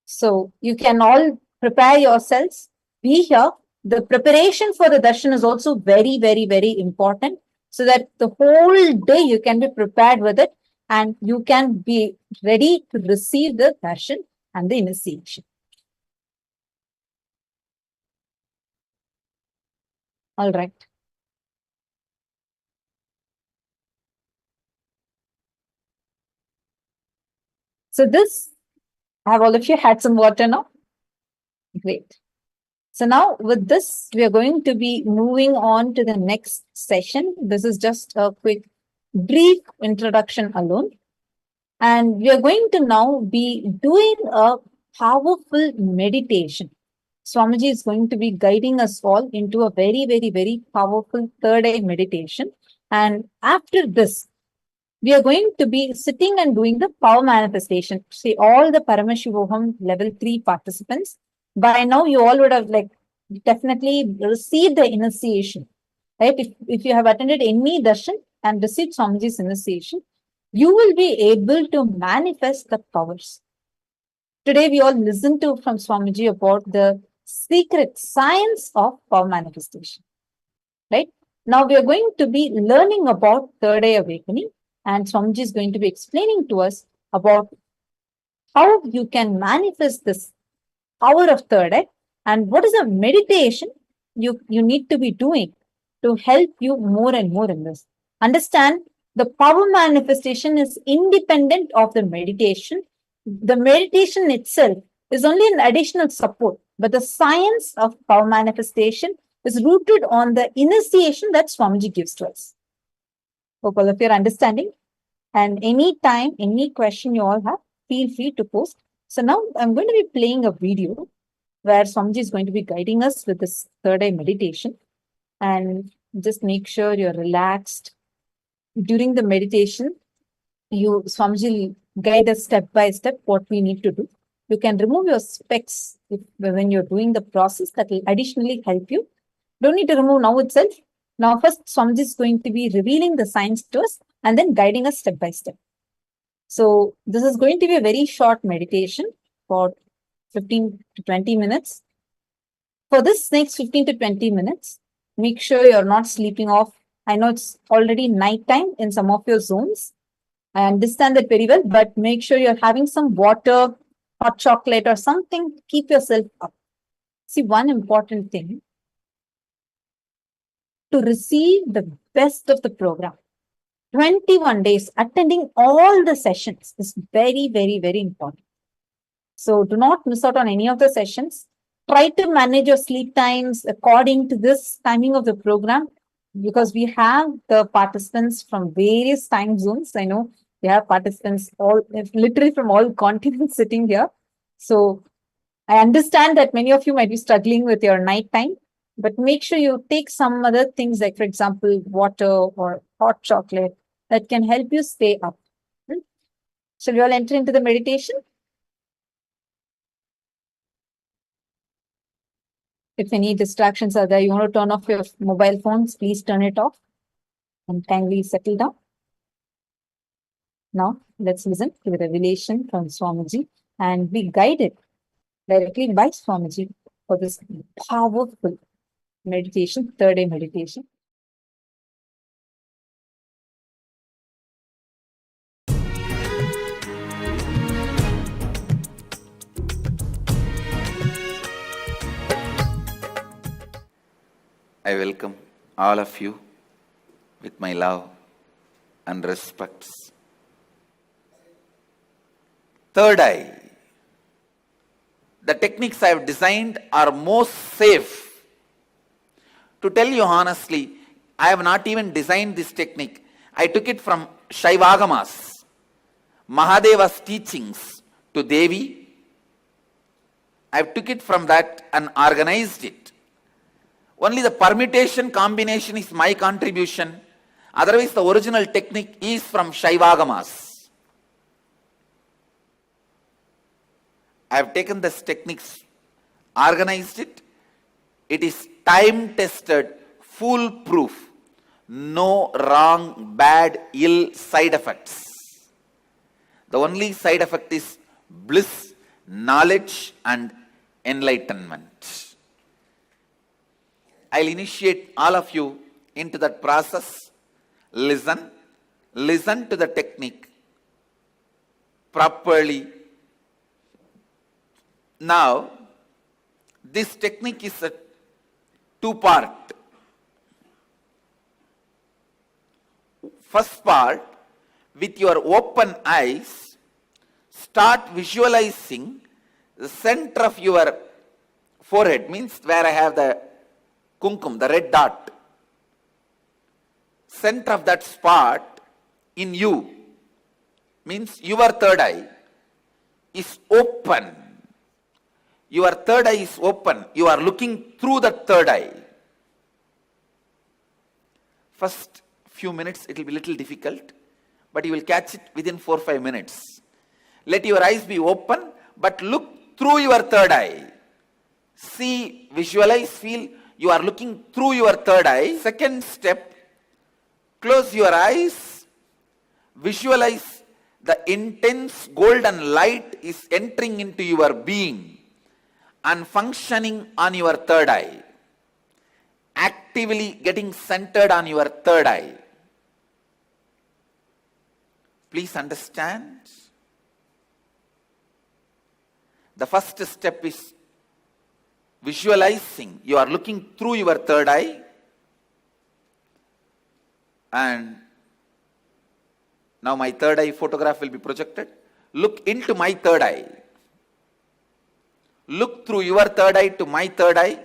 So you can all prepare yourselves, be here. The preparation for the darshan is also very, very, very important so that the whole day you can be prepared with it and you can be ready to receive the darshan and the initiation. All right. So have all of you had some water now? Great. So now with this, we are going to be moving on to the next session. This is just a quick, brief introduction alone. And we are going to now be doing a powerful meditation. Swamiji is going to be guiding us all into a very, very, very powerful third eye meditation. And after this, we are going to be sitting and doing the power manifestation. See, all the Paramashivoham level 3 participants, by now you all would have definitely received the initiation, right? If you have attended any darshan and received Swamiji's initiation, you will be able to manifest the powers. Today, we all listened to from Swamiji about the secret science of power manifestation, right? Now, we are going to be learning about third eye awakening, and Swamiji is going to be explaining to us about how you can manifest this power of third eye and what is a meditation you need to be doing to help you more and more in this. Understand, the power manifestation is independent of the meditation. The meditation itself is only an additional support, but the science of power manifestation is rooted on the initiation that Swamiji gives to us. Hope all of you are understanding. And any time, any question you all have, feel free to post. So now I'm going to be playing a video where Swamiji is going to be guiding us with this third eye meditation. And just make sure you're relaxed. During the meditation, Swamiji will guide us step by step what we need to do. You can remove your specs when you're doing the process. That will additionally help you. Don't need to remove now itself. Now first, Swamiji is going to be revealing the science to us and then guiding us step by step. So this is going to be a very short meditation for 15 to 20 minutes. For this next 15 to 20 minutes, make sure you're not sleeping off. I know it's already nighttime in some of your zones. I understand that very well, but make sure you're having some water, hot chocolate or something to keep yourself up. See, one important thing, to receive the best of the program, 21 days, attending all the sessions is very, very, very important. So do not miss out on any of the sessions. try to manage your sleep times according to this timing of the program, because we have the participants from various time zones. I know we have participants all literally from all continents sitting here. So I understand that many of you might be struggling with your night time, but make sure you take some other things like, for example, water or hot chocolate that can help you stay up. Shall we all enter into the meditation? If any distractions are there, you want to turn off your mobile phones, please turn it off and kindly settle down. Now, let's listen to the revelation from Swamiji and be guided directly by Swamiji for this powerful meditation, third day meditation. I welcome all of you with my love and respects. Third eye. The techniques I have designed are most safe. To tell you honestly, I have not even designed this technique. I took it from Shaivagamas, Mahadeva's teachings to Devi. I took it from that and organized it. Only the permutation combination is my contribution. Otherwise, the original technique is from Shaivagamas. I have taken this techniques, organized it. It is time-tested, foolproof. No wrong, bad, ill side effects. The only side effect is bliss, knowledge, and enlightenment. I'll initiate all of you into that process. Listen to the technique properly. Now, this technique is a two-part. First part, with your open eyes, start visualizing the center of your forehead, means where I have the kumkum, the red dot. Center of that spot in you, means your third eye, is open. Your third eye is open. You are looking through the third eye. First few minutes it will be a little difficult, but you will catch it within 4 or 5 minutes. Let your eyes be open, but look through your third eye. See, visualize, feel you are looking through your third eye. Second step, close your eyes. Visualize the intense golden light is entering into your being and functioning on your third eye. Actively getting centered on your third eye. Please understand. The first step is visualizing. You are looking through your third eye. And now my third eye photograph will be projected. Look into my third eye. Look through your third eye to my third eye.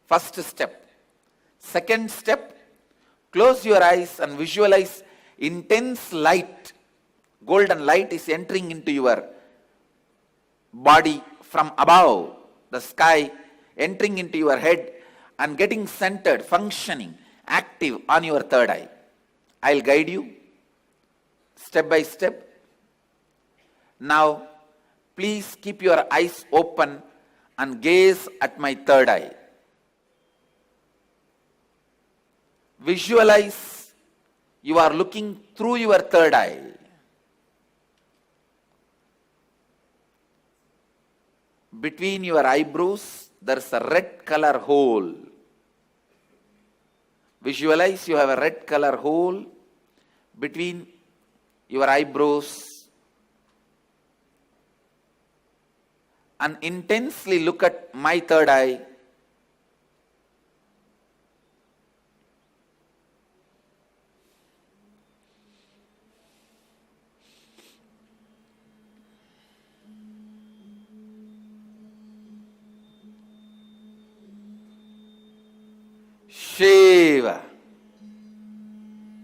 First step. Second step, close your eyes and visualize intense light. Golden light is entering into your body from above, the sky, entering into your head and getting centered, functioning, active on your third eye. I'll guide you step by step. Now, please keep your eyes open and gaze at my third eye. Visualize you are looking through your third eye. Between your eyebrows, there is a red color hole. Visualize you have a red color hole between your eyebrows and intensely look at my third eye. Shiva,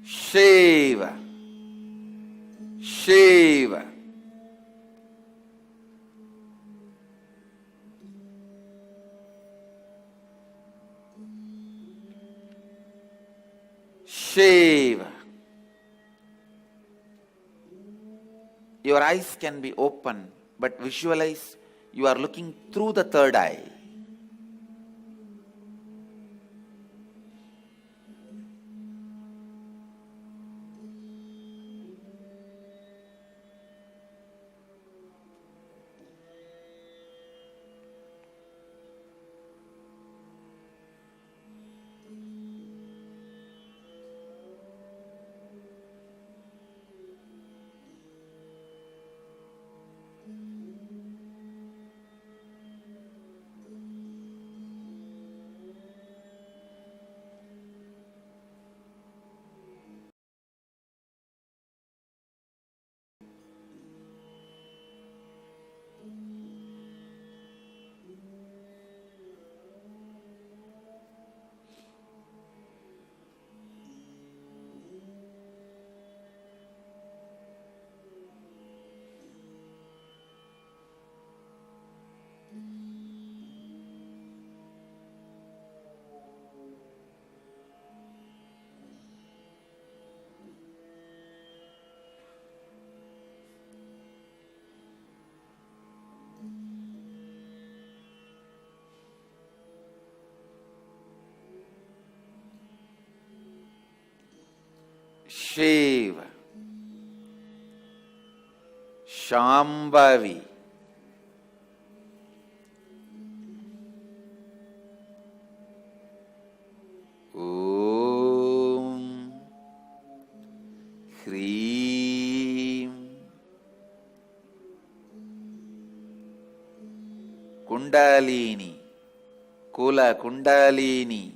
Shiva, Shiva. Shiva. Your eyes can be open, but visualize you are looking through the third eye. Shiva, Shambhavi, Om, Hreem, Kundalini, Kula Kundalini,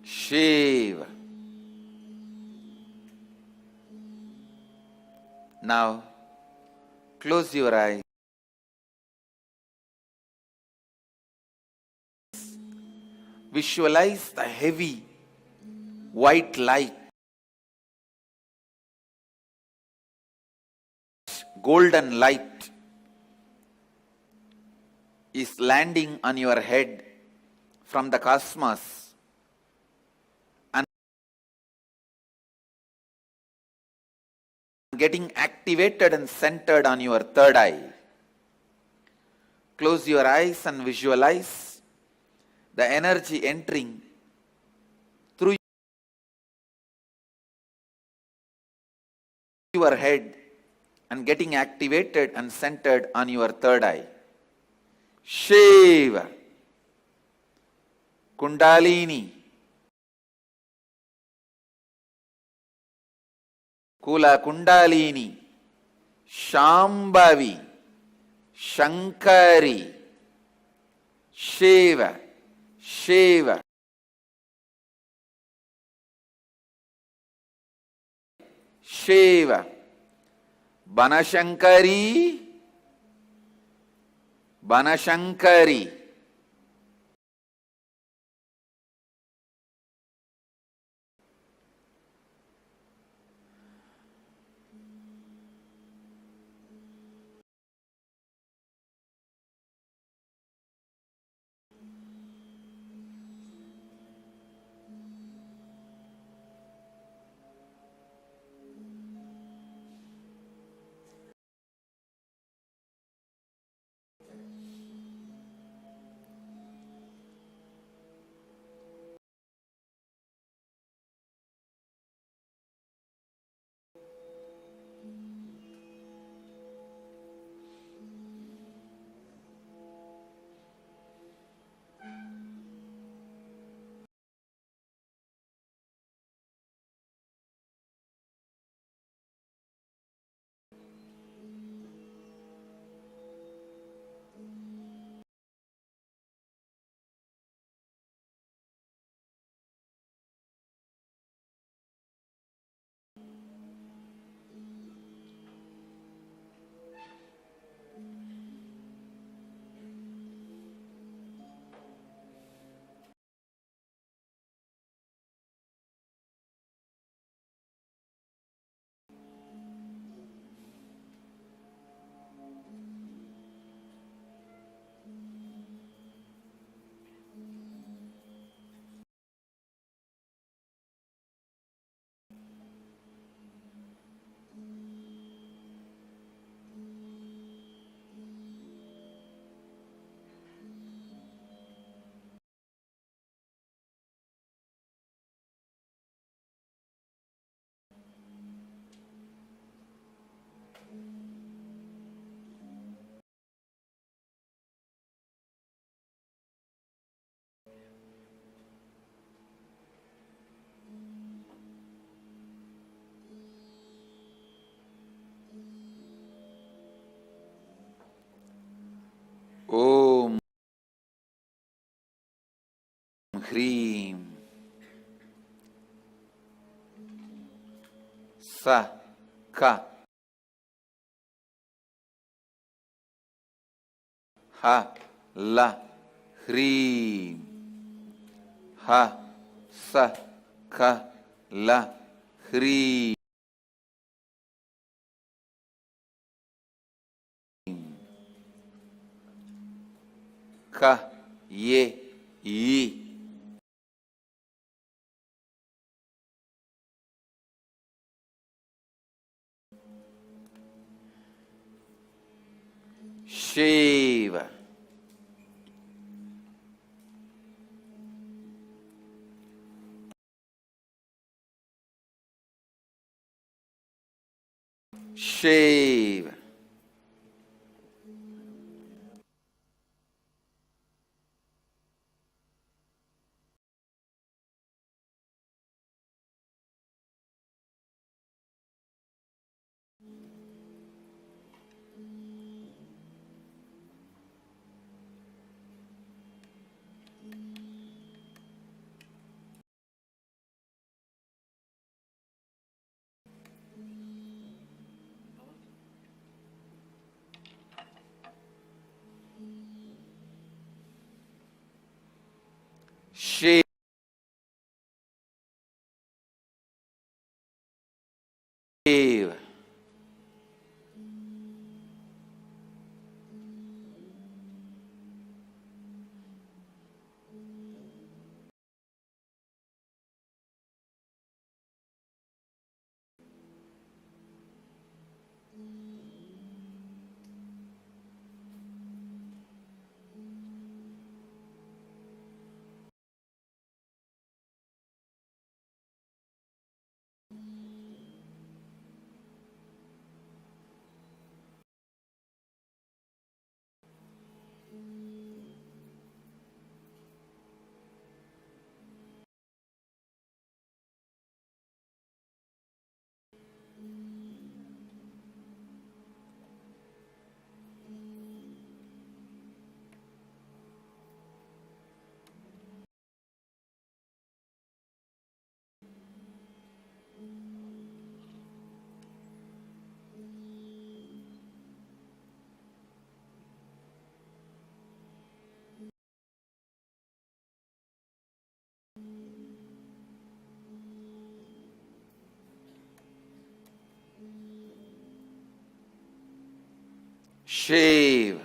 Shiva. Now, close your eyes. Visualize the heavy white light, golden light is landing on your head from the cosmos and getting activated and centered on your third eye. Close your eyes and visualize the energy entering through your head and getting activated and centered on your third eye. Shiva, Kundalini, Kula Kundalini, Shambhavi, Shankari, Shiva, Shiva, Shiva, Banashankari, Banashankari, Om Hreem Sa Ka Ha La Hreem Ha Sa Ka La Hreem Ka Ye Yi Shiva, Shiva, Shiva. Shiva.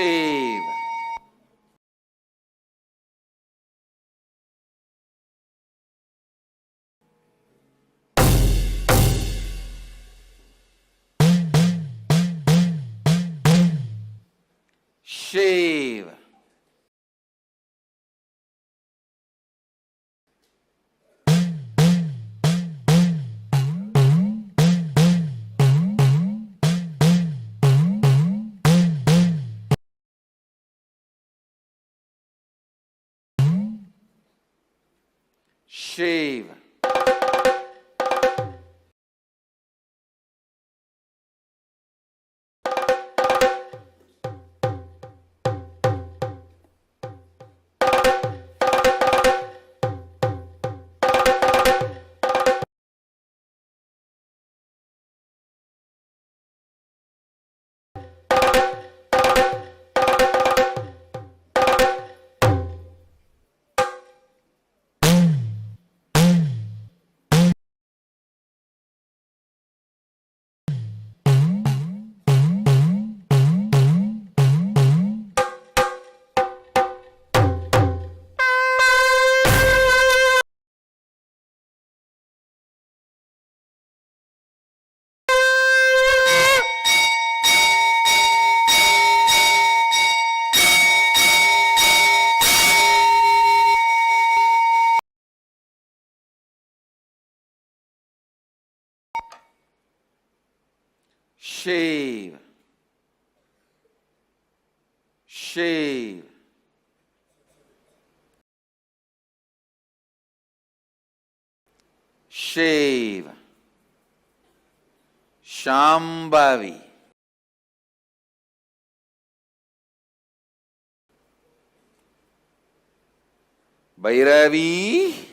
Shiva. Shiva. Shiva. Shiva. Shiva. Shiva. Shambhavi. Bhairavi.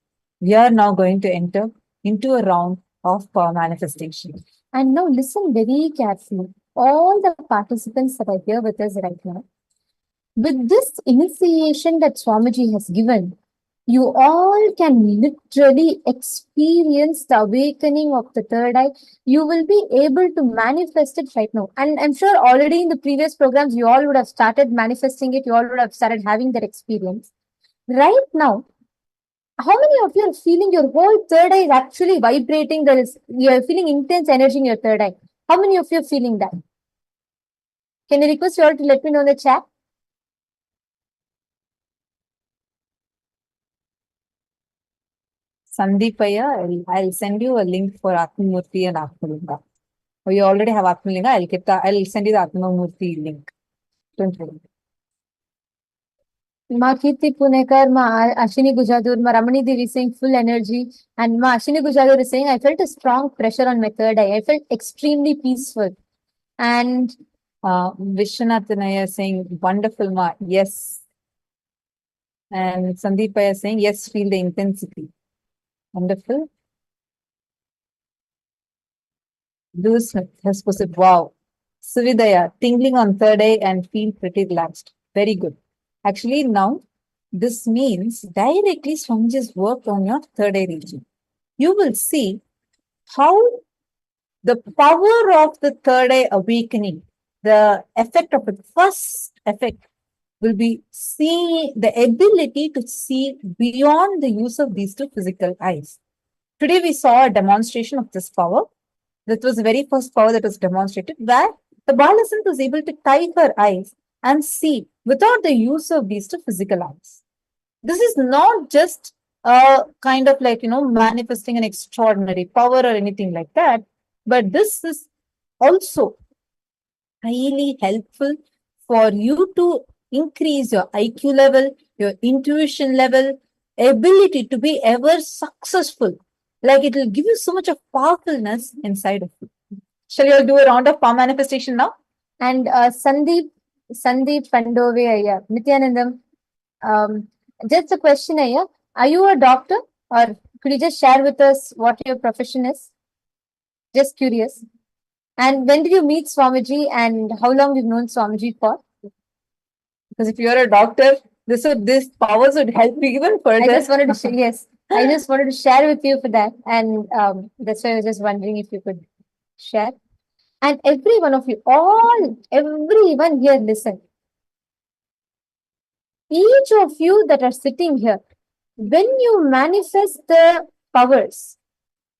We are now going to enter into a round of power manifestation. And now listen very carefully. All the participants that are here with us right now, with this initiation that Swamiji has given, you all can literally experience the awakening of the third eye. You will be able to manifest it right now. And I'm sure already in the previous programs, you all would have started manifesting it. You all would have started having that experience. Right now, how many of you are feeling your whole third eye is actually vibrating? You're feeling intense energy in your third eye. How many of you are feeling that? Can I request you all to let me know in the chat? Sandeepaya, I'll send you a link for Atmamurti and Atmalinga. Oh, you already have Atmalinga. I'll send you the Atmamurti link. Don't worry. Ma Kirti Punekar, Ma Ashini Gujadur, Ma Ramani Devi saying full energy. And Ma Ashini Gujadur is saying, I felt a strong pressure on my third eye. I felt extremely peaceful. And Vishwanathanaya saying, wonderful, Ma. Yes. And Sandeepaya saying, yes, feel the intensity. Wonderful. Lewis Smith has posted, wow. Suvidaya, tingling on third eye and feel pretty relaxed. Very good. Actually, now, this means directly Swamiji's work on your third eye region. You will see how the power of the third eye awakening, the effect of it, first effect will be seeing the ability to see beyond the use of these two physical eyes. Today, we saw a demonstration of this power. That was the very first power that was demonstrated, where the Balasant was able to tie her eyes and see without the use of these two physical eyes. This is not just a kind of like, manifesting an extraordinary power or anything like that, but this is also highly helpful for you to increase your IQ level, your intuition level, ability to be ever successful. Like it will give you so much of powerfulness inside of you. Shall you all do a round of power manifestation now? And Sandeep Pandove Ayya, Nithyanandam, just a question Ayya, are you a doctor or could you just share with us what your profession is? Just curious. And when did you meet Swamiji and how long you've known Swamiji for? Because if you're a doctor, this powers would help you even further. I just wanted to share, yes. I just wanted to share with you for that. And that's why I was just wondering if you could share. And every one of you, everyone here, listen. Each of you that are sitting here, when you manifest the powers,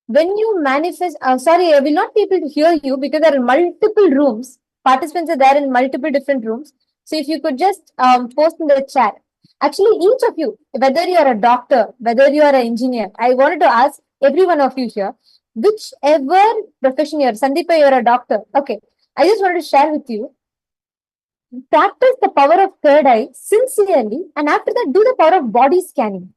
when you manifest, sorry, I will not be able to hear you because there are multiple rooms. Participants are there in multiple different rooms. So if you could just post in the chat. Actually, each of you, whether you are a doctor, whether you are an engineer, I wanted to ask every one of you here, whichever profession you are, Sandeepa, you are a doctor. Okay, I just wanted to share with you. Practice the power of third eye sincerely, and after that, do the power of body scanning.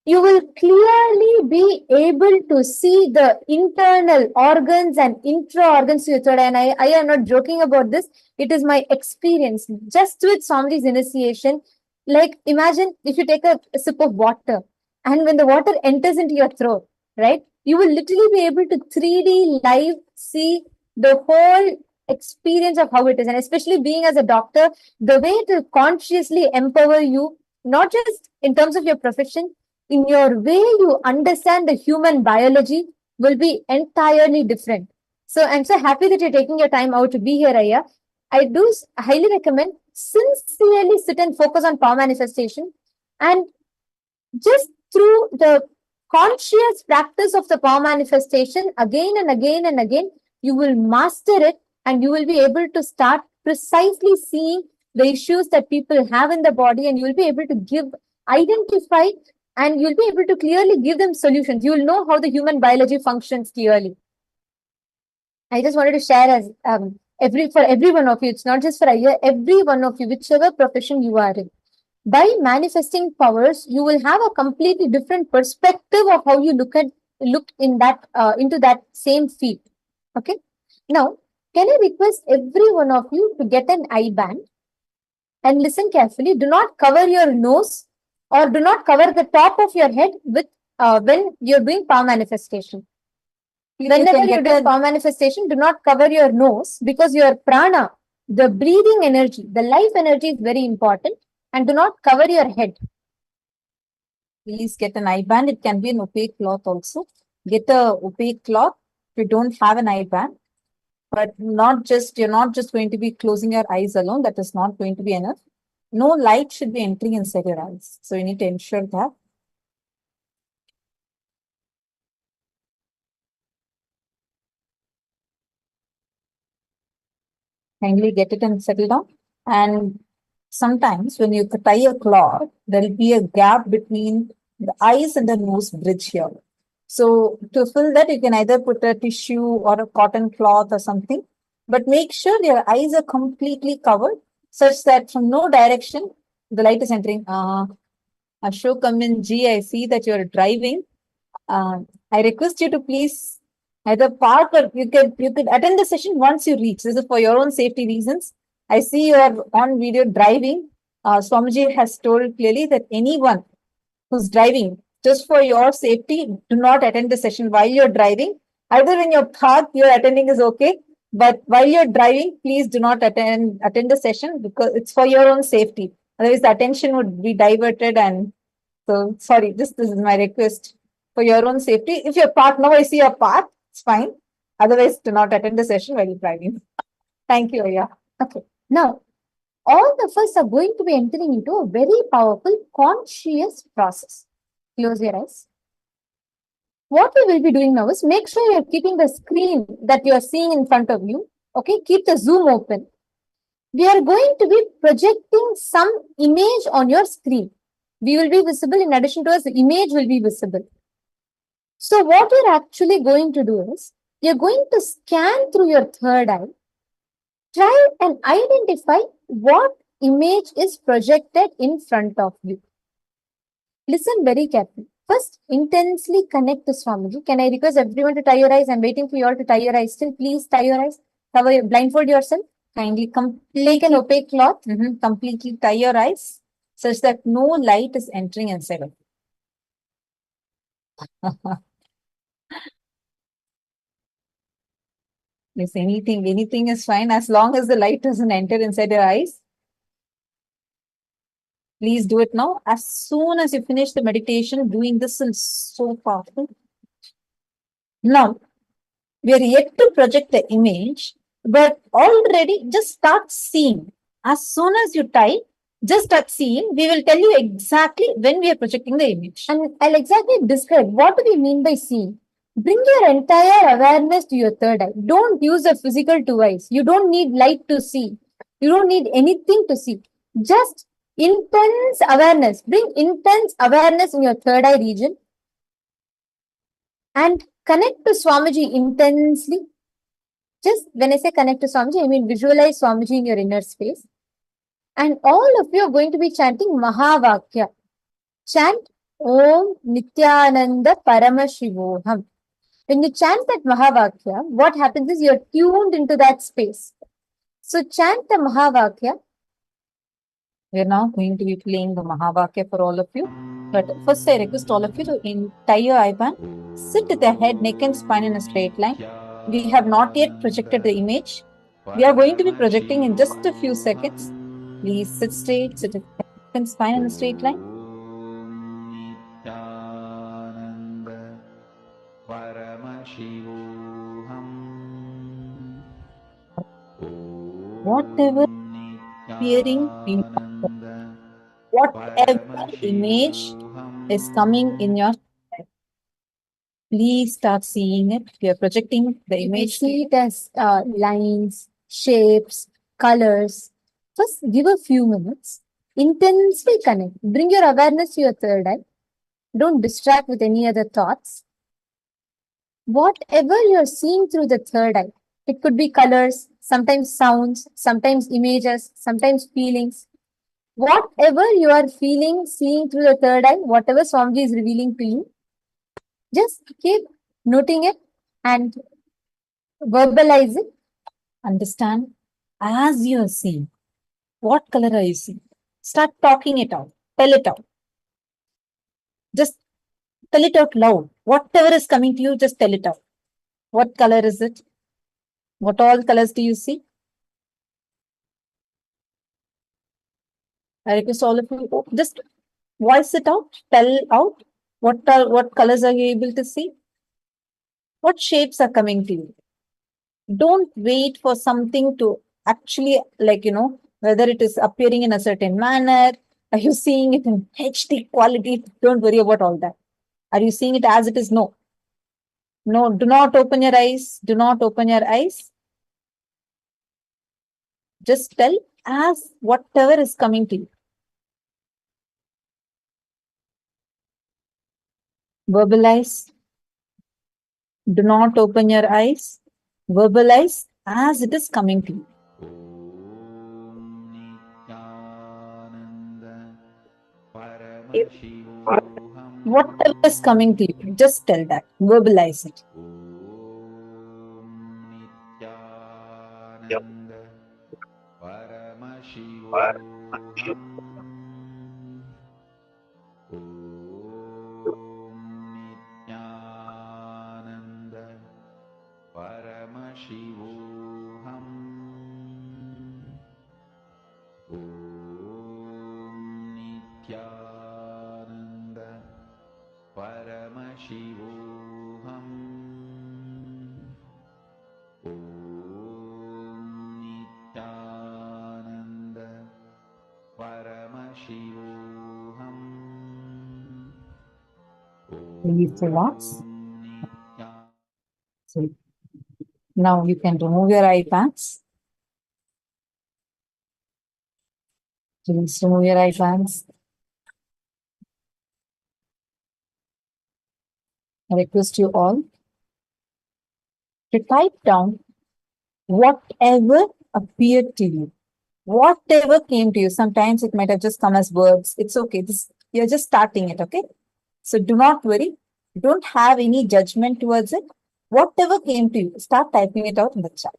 You will clearly be able to see the internal organs and intra-organs to your third eye. And I am not joking about this. It is my experience. Just with Swamiji's initiation, like imagine if you take a sip of water and when the water enters into your throat, right? You will literally be able to 3D live see the whole experience of how it is. And especially being as a doctor, the way to consciously empower you, not just in terms of your profession, in your way you understand the human biology will be entirely different. So I'm so happy that you're taking your time out to be here, Ayya. I do highly recommend sincerely sit and focus on power manifestation, and just through the conscious practice of the power manifestation again and again and again, you will master it and you will be able to start precisely seeing the issues that people have in the body, and you will be able to identify, and you'll be able to clearly give them solutions. You will know how the human biology functions clearly. I just wanted to share as for every one of you. It's not just for Ayya, every one of you, whichever profession you are in. By manifesting powers, you will have a completely different perspective of how you look in that into that same field. Okay. Now, can I request every one of you to get an eye band and listen carefully? Do not cover your nose or do not cover the top of your head with when you're doing power manifestation. You Whenever can you're get doing power manifestation, do not cover your nose because your prana, the breathing energy, the life energy is very important, and do not cover your head. Please get an eye band. It can be an opaque cloth also. Get a opaque cloth if you don't have an eye band. But you're not just going to be closing your eyes alone. That is not going to be enough. No light should be entering inside your eyes. So you need to ensure that. Kindly get it and settle down. And sometimes when you tie a cloth, there'll be a gap between the eyes and the nose bridge here. So to fill that, you can either put a tissue or a cotton cloth or something, but make sure your eyes are completely covered such that from no direction the light is entering. Ashok Amin Ji, I see that you're driving. I request you to please either park or you could attend the session once you reach. This is for your own safety reasons. I see you are on video driving. Swamiji has told clearly that anyone who's driving, just for your safety, do not attend the session while you're driving. Either when you're parked, your attending is okay. But while you're driving, please do not attend the session because it's for your own safety. Otherwise, the attention would be diverted. And so, sorry, this is my request for your own safety. If you're parked now, I see you're parked, it's fine. Otherwise, do not attend the session while you're driving. Thank you, Aya. Okay. Now, all of us are going to be entering into a very powerful conscious process. Close your eyes. What we will be doing now is make sure you're keeping the screen that you are seeing in front of you. Okay, keep the zoom open. We are going to be projecting some image on your screen. We will be visible in addition to us, the image will be visible. So what you're actually going to do is, you're going to scan through your third eye, try and identify what image is projected in front of you. Listen very carefully. First, intensely connect to Swamiji. Can I request everyone to tie your eyes? I'm waiting for you all to tie your eyes. Still, please tie your eyes. Blindfold yourself. Kindly take an opaque cloth. Completely tie your eyes such that no light is entering inside of you. Yes, anything is fine as long as the light doesn't enter inside your eyes. Please do it now. As soon as you finish the meditation, doing this is so powerful. Now, we are yet to project the image, but already just start seeing. As soon as you type, just start seeing. We will tell you exactly when we are projecting the image. And I'll exactly describe what do we mean by seeing. Bring your entire awareness to your third eye. Don't use the physical two eyes. You don't need light to see. You don't need anything to see. Just intense awareness. Bring intense awareness in your third eye region and connect to Swamiji intensely. Just when I say connect to Swamiji, I mean visualize Swamiji in your inner space. And all of you are going to be chanting Mahavakya. Chant Om Nithyananda Paramashivoham. When you chant that Mahavakya, what happens is you're tuned into that space. So chant the Mahavakya. We're now going to be playing the Mahavakya for all of you. But first, I request all of you to tie your eye band, sit with the head, neck, and spine in a straight line. We have not yet projected the image. We are going to be projecting in just a few seconds. Please sit straight, sit with the neck and spine in a straight line. Whatever appearing in whatever image is coming in your head, please start seeing it. We are projecting the image. See it as lines, shapes, colors. First, give a few minutes. Intensely connect. Bring your awareness to your third eye. Don't distract with any other thoughts. Whatever you're seeing through the third eye, it could be colors, sometimes sounds, sometimes images, sometimes feelings. Whatever you are feeling, seeing through the third eye, whatever Swamiji is revealing to you, just keep noting it and verbalize it. Understand as you are seeing. What color are you seeing? Start talking it out. Tell it out. Just Tell it out loud. Whatever is coming to you, just tell it out. What color is it? What all colors do you see? I request all of you, just voice it out, tell out. What colors are you able to see? What shapes are coming to you? Don't wait for something to actually, whether it is appearing in a certain manner. Are you seeing it in HD quality? Don't worry about all that. Are you seeing it as it is? No. No, do not open your eyes. Do not open your eyes. Just tell as whatever is coming to you. Verbalize. Do not open your eyes. Verbalize as it is coming to you. Whatever is coming to you, just tell that. Verbalize it. Paramashivoham. Om Nithyananda. Paramashivoham. Om Nithyananda. Paramashivoham. Release relax. So now you can remove your eye bags. Please remove your eye bags. I request you all to type down whatever appeared to you, whatever came to you. Sometimes it might have just come as words. It's okay. You're just starting it, okay? So do not worry. Don't have any judgment towards it. Whatever came to you, start typing it out in the chat.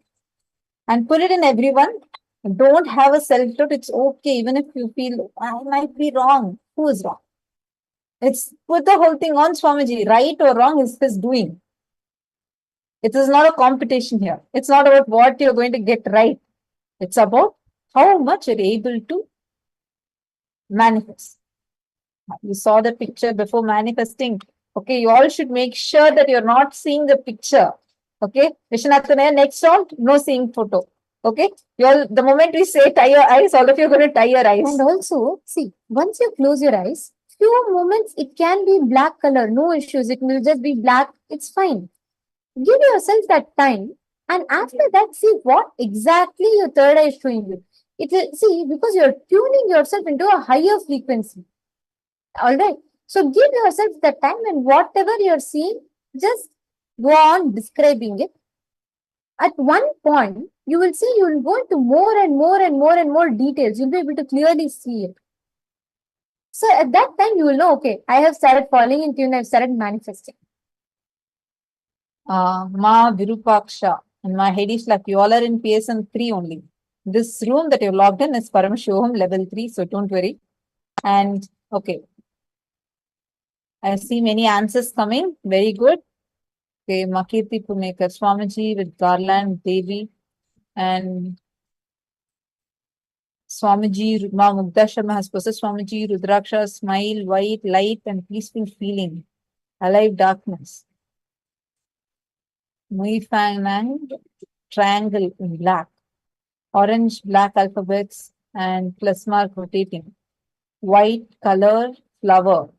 And put it in everyone. Don't have a self-doubt. It's okay. Even if you feel, I might be wrong. Who is wrong? It's put the whole thing on Swamiji. Right or wrong is his doing. It is not a competition here. It's not about what you're going to get right. It's about how much you're able to manifest. You saw the picture before manifesting. Okay, you all should make sure that you're not seeing the picture. Okay, Vishnathanaya, next round, no seeing photo. Okay, you all, the moment we say tie your eyes, all of you are going to tie your eyes. And also, see, once you close your eyes, few moments it can be black color, no issues. It will just be black. It's fine. Give yourself that time, and after that, see what exactly your third eye is showing you. It will see because you're tuning yourself into a higher frequency. All right. So give yourself the time, and whatever you're seeing, just go on describing it. At one point, you will see you will go into more and more and more and more details. You'll be able to clearly see it. So at that time, you will know, okay, I have started falling in tune, I've started manifesting. Ma Virupaksha and Ma Hedishlak, you all are in PSN 3 only. This room that you're logged in is Paramashivoham level 3, so don't worry. And okay, I see many answers coming. Very good. Okay, Makirti Pumekar, Swamiji with Garland, Devi, and Swamiji, Ma Mugdha Sharma has posted Swamiji, Rudraksha, smile, white, light, and peaceful feeling. Alive darkness. Muifang, triangle in black. Orange, black alphabets, and plus mark rotating. White color, flower.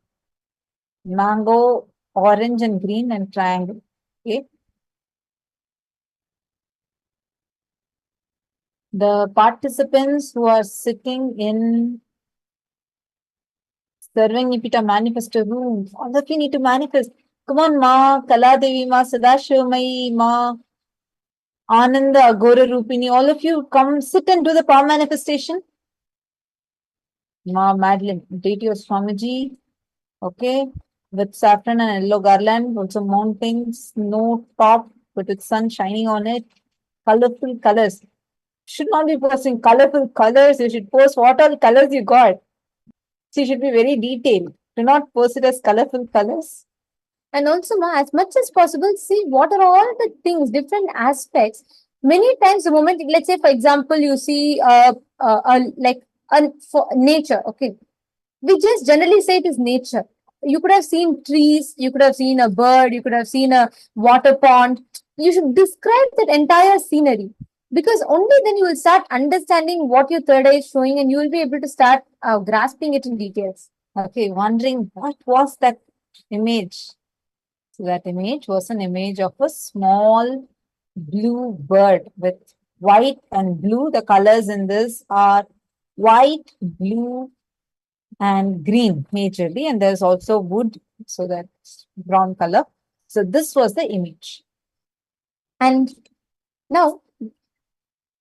Mango, orange and green, and triangle. Okay. The participants who are sitting in Sarvangipita manifesto room, all of you need to manifest. Come on, Ma, Kaladevi, Ma, Sadashivamai, Ma, Ananda, Agora Rupini, all of you come sit and do the power manifestation. Ma, Madeline, deity of Swamiji, okay, with saffron and yellow garland, also mountains, no top, but with sun shining on it, colorful colors. Should not be posting colorful colors. You should post what all colors you got. So you should be very detailed. Do not post it as colorful colors. And also, ma, as much as possible, see what are all the things, different aspects. Many times, the moment, let's say, for example, you see like for nature, okay, we just generally say it is nature. You could have seen trees, you could have seen a bird, you could have seen a water pond. You should describe that entire scenery, because only then you will start understanding what your third eye is showing, and you will be able to start grasping it in details. Okay, wondering what was that image? So that image was an image of a small blue bird with white and blue. The colors in this are white, blue, and green majorly, and there's also wood, so that's brown color. So this was the image. And now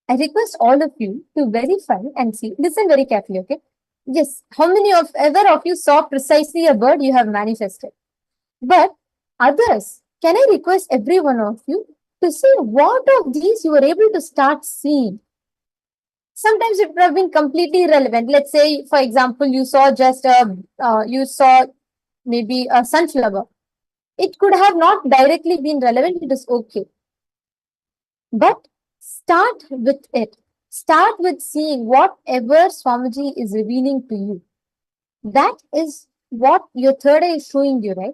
I request all of you to verify and see. Listen very carefully, okay? Yes, how many of ever of you saw precisely a bird you have manifested? But others, can I request every one of you to see what of these you were able to start seeing? Sometimes it would have been completely irrelevant. Let's say, for example, you saw just you saw maybe a sunflower. It could have not directly been relevant. It is okay. But start with it. Start with seeing whatever Swamiji is revealing to you. That is what your third eye is showing you, right?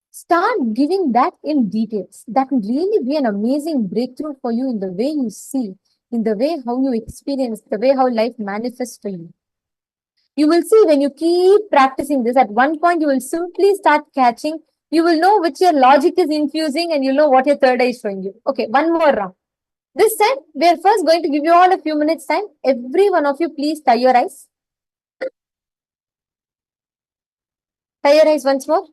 Start giving that in details. That will really be an amazing breakthrough for you in the way you see, in the way how you experience, the way how life manifests for you. You will see when you keep practicing this, at one point you will simply start catching, you will know which your logic is infusing, and you'll know what your third eye is showing you. Okay, one more round. This time, we are first going to give you all a few minutes time. Every one of you, please tie your eyes. Tie your eyes once more.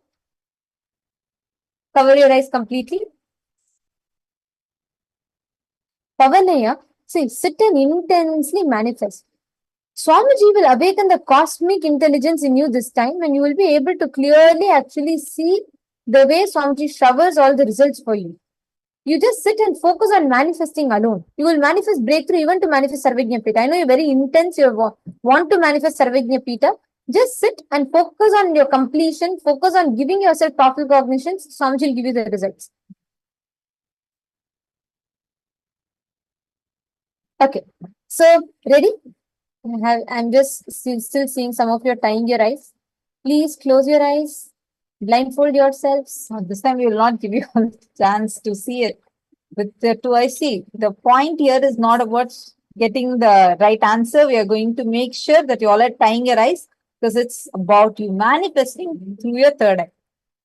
Cover your eyes completely. Pavanaya, see, sit and intensely manifest. Swamiji will awaken the cosmic intelligence in you this time, and you will be able to clearly actually see the way Swamiji showers all the results for you. You just sit and focus on manifesting alone. You will manifest breakthrough even to manifest Sarvajna Pita. I know you're very intense, you want to manifest Sarvajna Pita. Just sit and focus on your completion, focus on giving yourself powerful cognitions. Swamiji will give you the results. Okay, so ready? I'm just still seeing some of you tying your eyes. Please close your eyes, blindfold yourselves. This time we will not give you a chance to see it with the two eyes. See, the point here is not about getting the right answer. We are going to make sure that you all are tying your eyes, because it's about you manifesting through your third eye.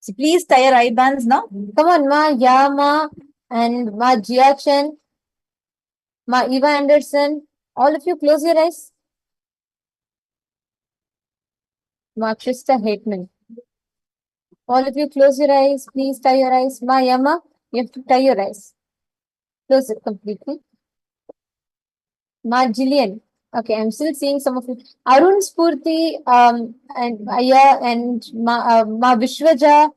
So please tie your eye bands now. Come on, Ma, Ya, Ma, and Ma Jia Chen, Ma Eva Anderson. All of you close your eyes. Ma Krista Hateman. All of you close your eyes. Please tie your eyes. Ma Yama, you have to tie your eyes. Close it completely. Ma Jillian. Okay, I'm still seeing some of you. Arun Spurti, and Aya, and Ma Vishwaja,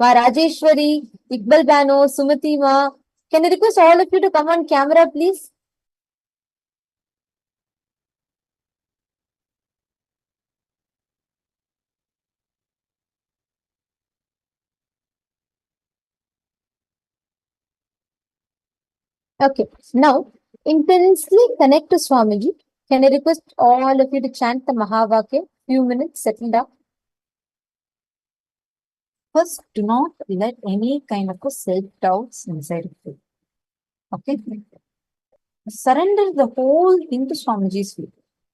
Ma Rajeshwari, Iqbal Bano, Sumati Ma. Can I request all of you to come on camera, please? Okay, now intensely connect to Swamiji. Can I request all of you to chant the Mahavakya? Few minutes, settle down. First, do not let any kind of a self-doubts inside of you. Okay? Surrender the whole thing to Swamiji's feet.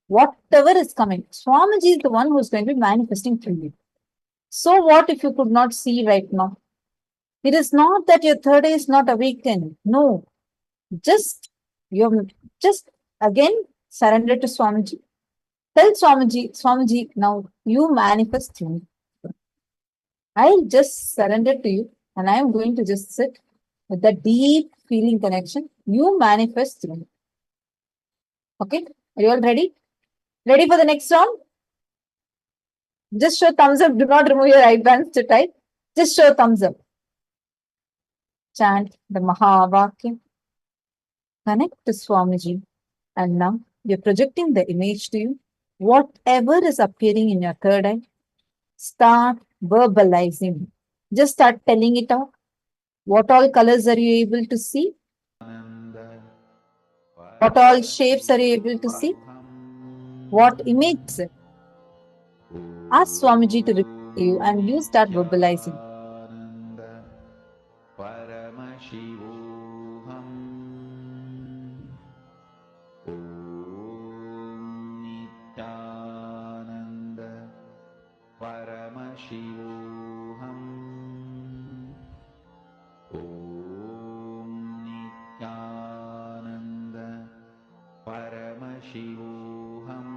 Whatever is coming, Swamiji is the one who is going to be manifesting through you. So what if you could not see right now? It is not that your third eye is not awakened. No. Just again surrender to Swamiji. Tell Swamiji, now you manifest through me. I'll just surrender to you, and I am going to just sit with that deep feeling connection. You manifest through me. Okay? Are you all ready? Ready for the next round? Just show thumbs up. Do not remove your eye bands to type. Just show thumbs up. Chant the Mahavakya. Connect to Swamiji. And now you're projecting the image to you. Whatever is appearing in your third eye, start verbalizing. Just start telling it out. What all colors are you able to see? What all shapes are you able to see? What image is it? Ask Swamiji to repeat to you and you start verbalizing. Paramashivoham. Om Nithyananda. Paramashivoham. Om Nithyananda. Paramashivoham.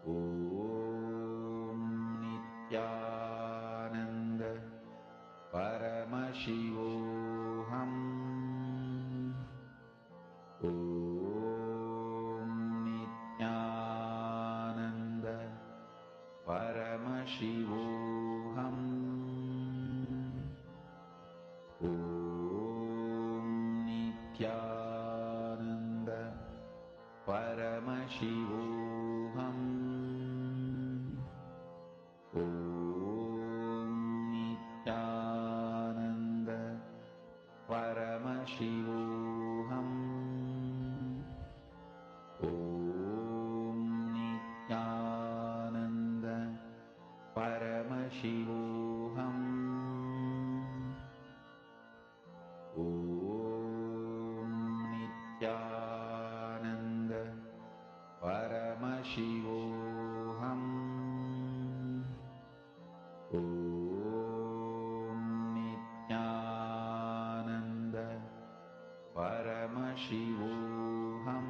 Om Nithyananda. Paramashivoham. Om Nithyananda. Paramashivoham. Om Nithyananda. Paramashivoham. Om Nithyananda. Paramashivoham. Om Nithyananda. Paramashivoham. Om Nithyananda. Paramashivoham. Om Nithyananda. Paramashivoham.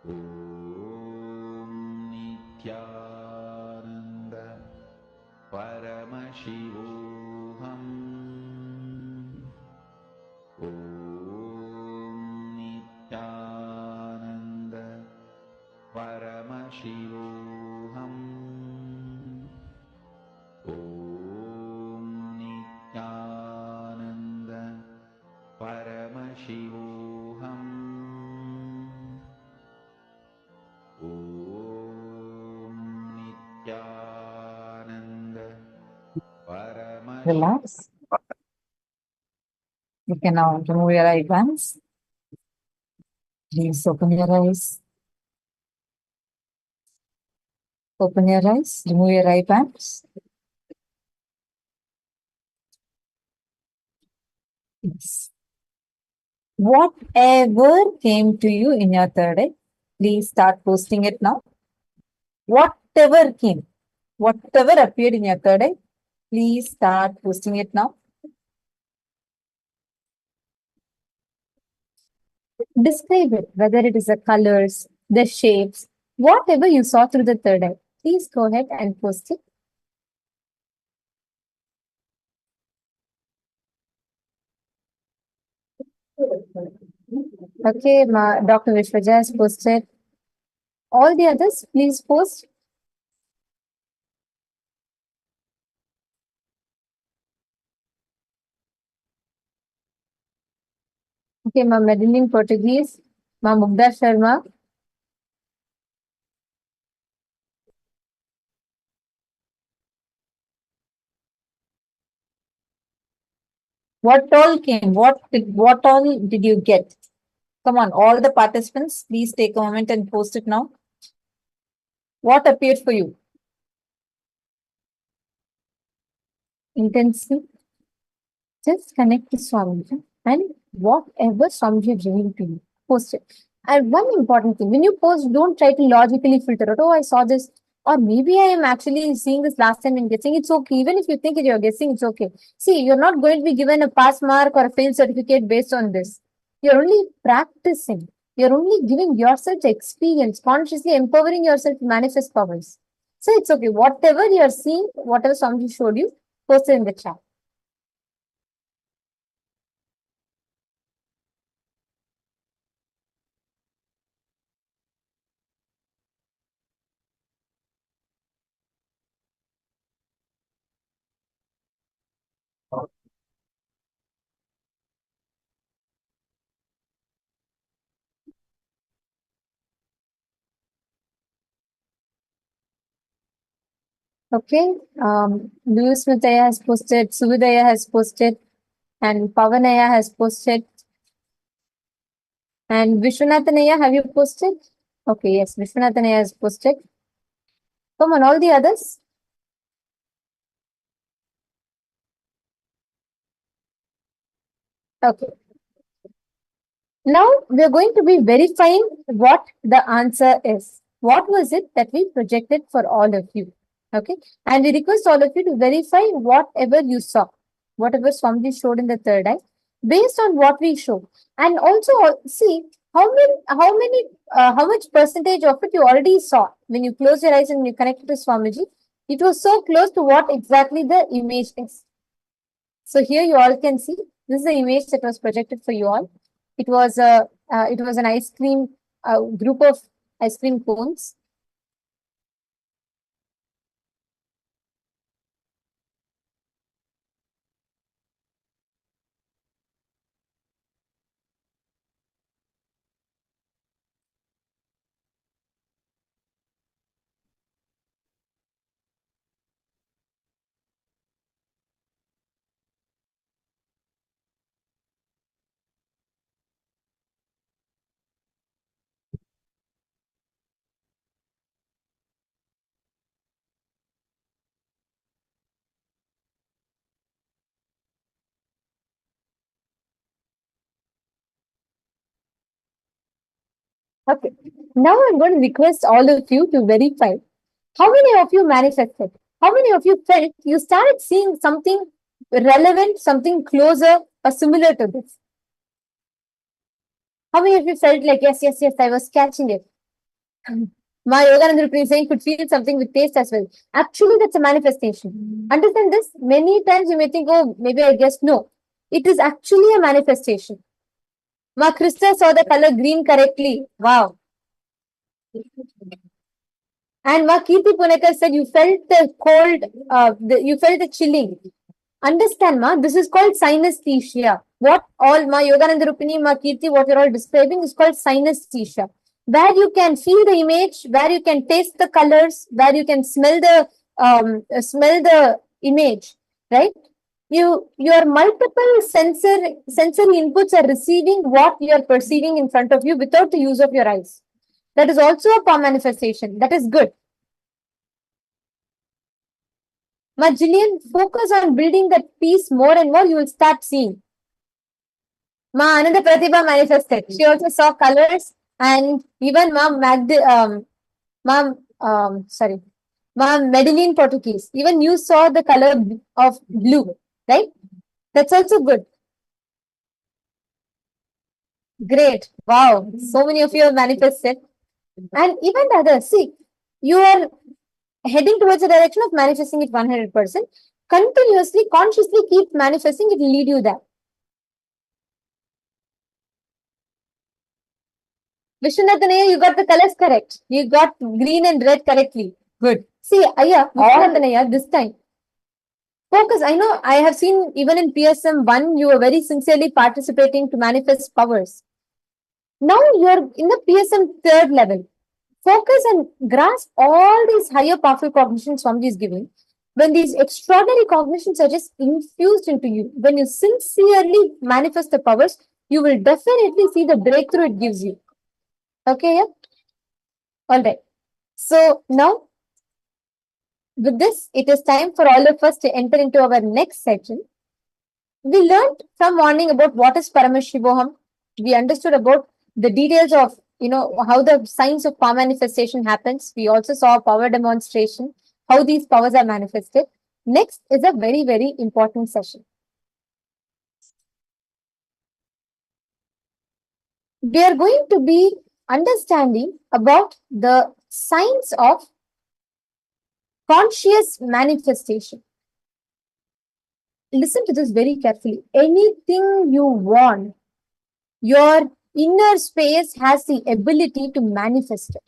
Om Nithyananda. Paramashivoham. Om Nithyananda. Paramashivoham. Om Nithyananda. Paramashivoham. Om Nithyananda. Paramashivoham. Relax. You can now remove your eyebrows. Please open your eyes. Open your eyes. Remove your eyebrows. Yes. Whatever came to you in your third eye, please start posting it now. Whatever came, whatever appeared in your third eye, please start posting it now. Describe it, whether it is the colors, the shapes, whatever you saw through the third eye. Please go ahead and post it. Okay, Dr. Vishwaja has posted. All the others, please post. Okay, Ma Madeline Portuguese, Ma Mugda Sharma. What all came? What all did you get? Come on, all the participants, please take a moment and post it now. What appeared for you? Intensely. Just connect to Swamiji and whatever Swamiji revealed to you, post it. And one important thing, when you post, don't try to logically filter it. Oh, I saw this. Or maybe I am actually seeing this last time and guessing. It's okay. Even if you think you're guessing, it's okay. See, you're not going to be given a pass mark or a fail certificate based on this. You're only practicing. You're only giving yourself the experience, consciously empowering yourself to manifest powers. So it's okay. Whatever you're seeing, whatever Swamiji showed you, post it in the chat. Okay. Louis Mutaya has posted, Suvidaya has posted, and Pavanaya has posted. And Vishwanathanaya, have you posted? Okay, yes, Vishwanathanaya has posted. Come on, all the others. Okay. Now we are going to be verifying what the answer is. What was it that we projected for all of you? Okay. And we request all of you to verify whatever you saw, whatever Swamiji showed in the third eye, based on what we showed. And also see how much percentage of it you already saw when you close your eyes and you connected to Swamiji. It was so close to what exactly the image is. So here you all can see this is the image that was projected for you all. It was an ice cream group of ice cream cones. Okay. Now I'm going to request all of you to verify how many of you manifested. How many of you felt you started seeing something relevant, something closer or similar to this? How many of you felt like yes, I was catching it? My Yogananda Rupini saying could feel something with taste as well. Actually, that's a manifestation. Understand this? Many times you may think, oh, maybe I guess no. It is actually a manifestation. Ma Krista saw the color green correctly. Wow. And Ma Kirti Punekar said you felt the cold, you felt the chilling. Understand, Ma, this is called synesthesia. What all Ma Yogananda Rupini, Ma Kirti, what you're all describing is called synesthesia. Where you can feel the image, where you can taste the colors, where you can smell the image, right? Your multiple sensory inputs are receiving what you are perceiving in front of you without the use of your eyes. That is also a palm manifestation. That is good. Ma Jillian, focus on building that piece more and more, you will start seeing. Ma Ananda Pratibha manifested. She also saw colors, and even Ma Medellin Portuguese. Even you saw the color of blue, right? That's also good. Great. Wow. So many of you have manifested. And even the others, see, you are heading towards the direction of manifesting it 100%. Continuously, consciously keep manifesting, it will lead you there. Vishwanathanaya, you got the colors correct. You got green and red correctly. Good. See, Aya, Vishwanathanaya, this time. Focus. I know I have seen even in PSM 1, you were very sincerely participating to manifest powers. Now you're in the PSM third level. Focus and grasp all these higher powerful cognitions Swamiji is giving. When these extraordinary cognitions are just infused into you, when you sincerely manifest the powers, you will definitely see the breakthrough it gives you. Okay, yeah? All right. So now, with this, it is time for all of us to enter into our next section. We learned from morning about what is Paramashivoham. We understood about the details of, how the science of power manifestation happens. We also saw a power demonstration, how these powers are manifested. Next is a very, very important session. We are going to be understanding about the science of conscious manifestation. Listen to this very carefully. Anything you want, your inner space has the ability to manifest it.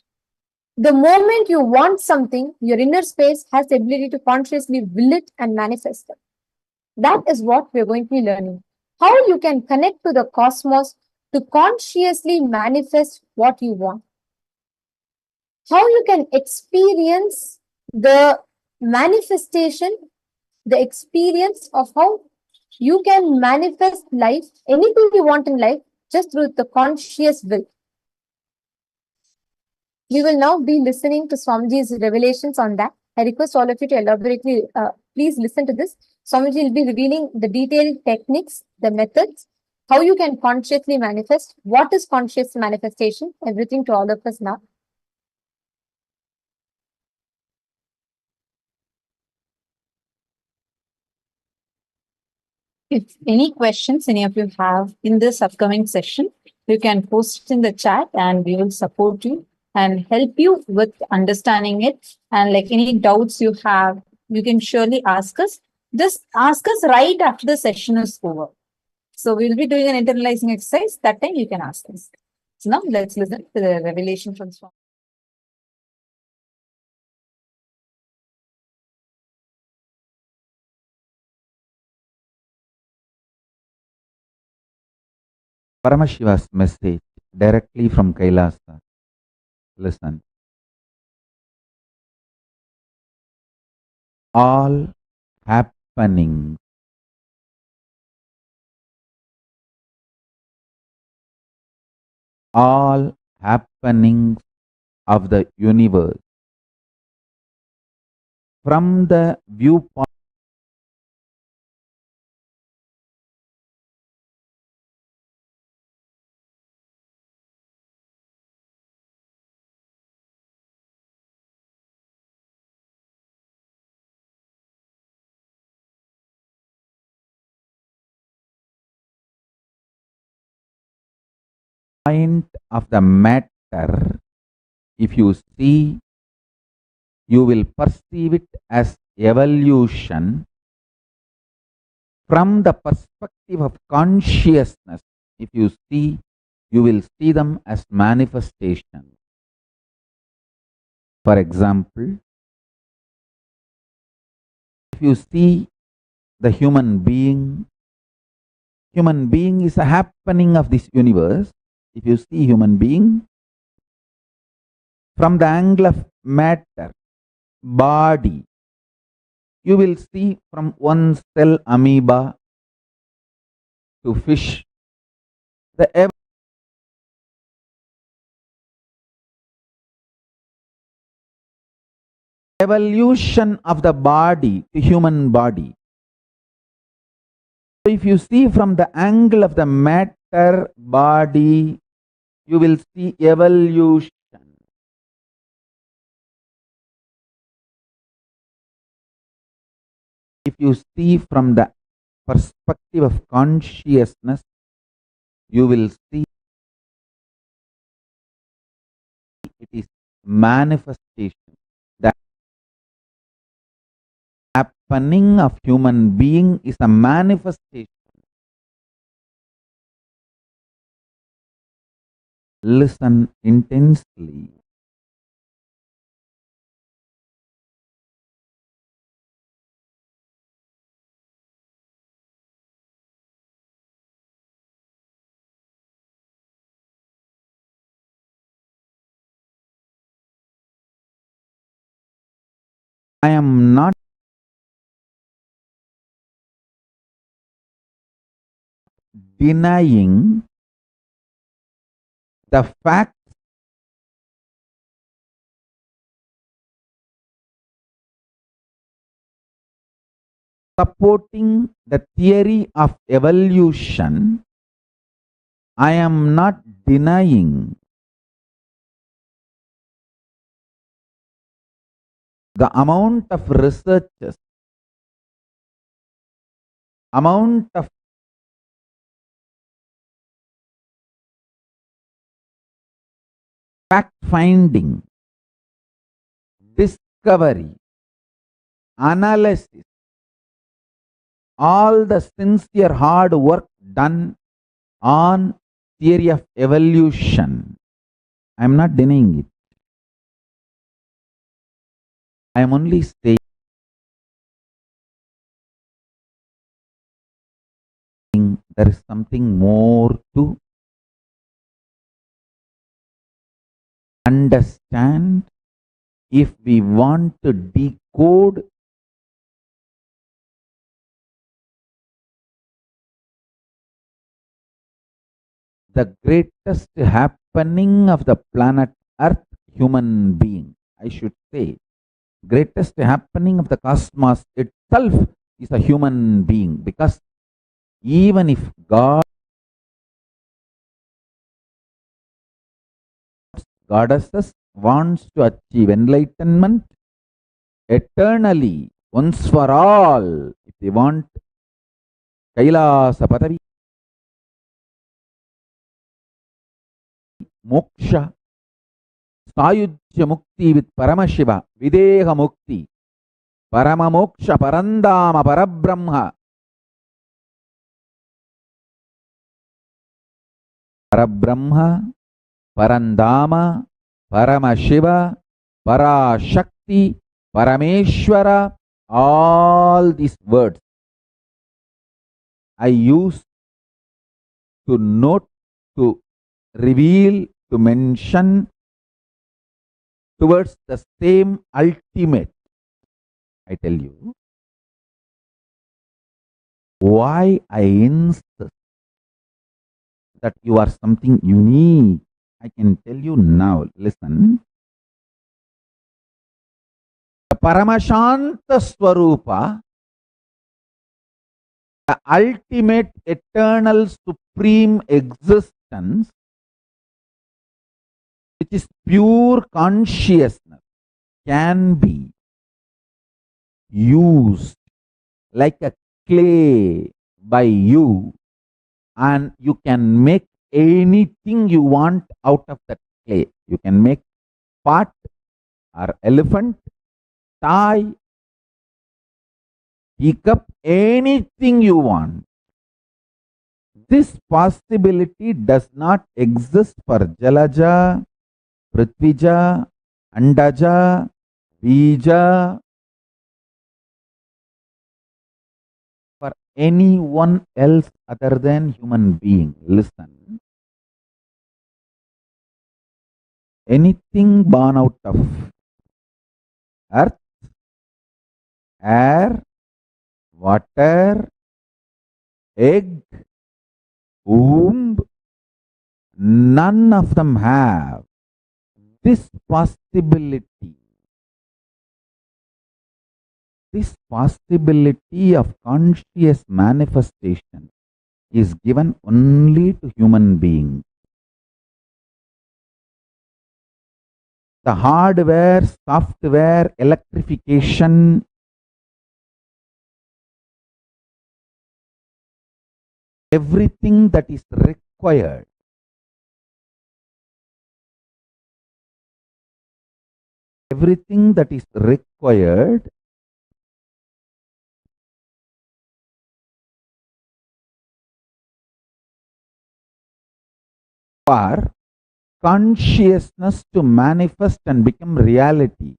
The moment you want something, your inner space has the ability to consciously will it and manifest it. That is what we're going to be learning. How you can connect to the cosmos to consciously manifest what you want. How you can experience the manifestation, the experience of how you can manifest life, anything you want in life, just through the conscious will. We will now be listening to Swamiji's revelations on that. I request all of you to elaborately, please listen to this. Swamiji will be revealing the detailed techniques, the methods, how you can consciously manifest, what is conscious manifestation, everything to all of us now. If any questions any of you have in this upcoming session, you can post it in the chat and we will support you and help you with understanding it. And like any doubts you have, you can surely ask us. Just ask us right after the session is over. So we'll be doing an internalizing exercise. That time you can ask us. So now let's listen to the revelation from Swami. Paramashiva's message directly from Kailasa. Listen. All happenings of the universe from the viewpoint of the matter, if you see, you will perceive it as evolution. From the perspective of consciousness, if you see, you will see them as manifestation. For example, if you see the human being is a happening of this universe. If you see human being from the angle of matter, body, you will see from one cell amoeba to fish, the evolution of the body to human body. So if you see from the angle of the matter body, you will see evolution. If you see from the perspective of consciousness, you will see it is manifestation. The happening of human being is a manifestation. Listen intensely. I am not denying the fact supporting the theory of evolution. I am not denying the amount of researches, amount of fact-finding, discovery, analysis, all the sincere hard work done on theory of evolution. I am not denying it. I am only saying there is something more to understand if we want to decode the greatest happening of the planet Earth, human being, I should say, greatest happening of the cosmos itself is a human being, because even if goddesses wants to achieve enlightenment eternally, once for all, if they want KAILASA Padavi, Moksha, Sayujya Mukti with Paramashiva, Videha Mukti, Parama Moksha, Parandama, Parabrahma, Parabrahma, Parandama, Paramashiva, Parashakti, Parameshwara, all these words I use to note, to reveal, to mention towards the same ultimate. I tell you why I insist that you are something unique. I can tell you now. Listen. The Paramashanta Swarupa, the ultimate eternal supreme existence, which is pure consciousness, can be used like a clay by you, and you can make anything you want out of that clay. You can make pot or elephant, tie, teacup, anything you want. This possibility does not exist for Jalaja, Prithvija, Andaja, Bija, for anyone else other than human being. Listen. Anything born out of earth, air, water, egg, womb, none of them have this possibility. This possibility of conscious manifestation is given only to human beings. The hardware, software, electrification, everything that is required for consciousness to manifest and become reality.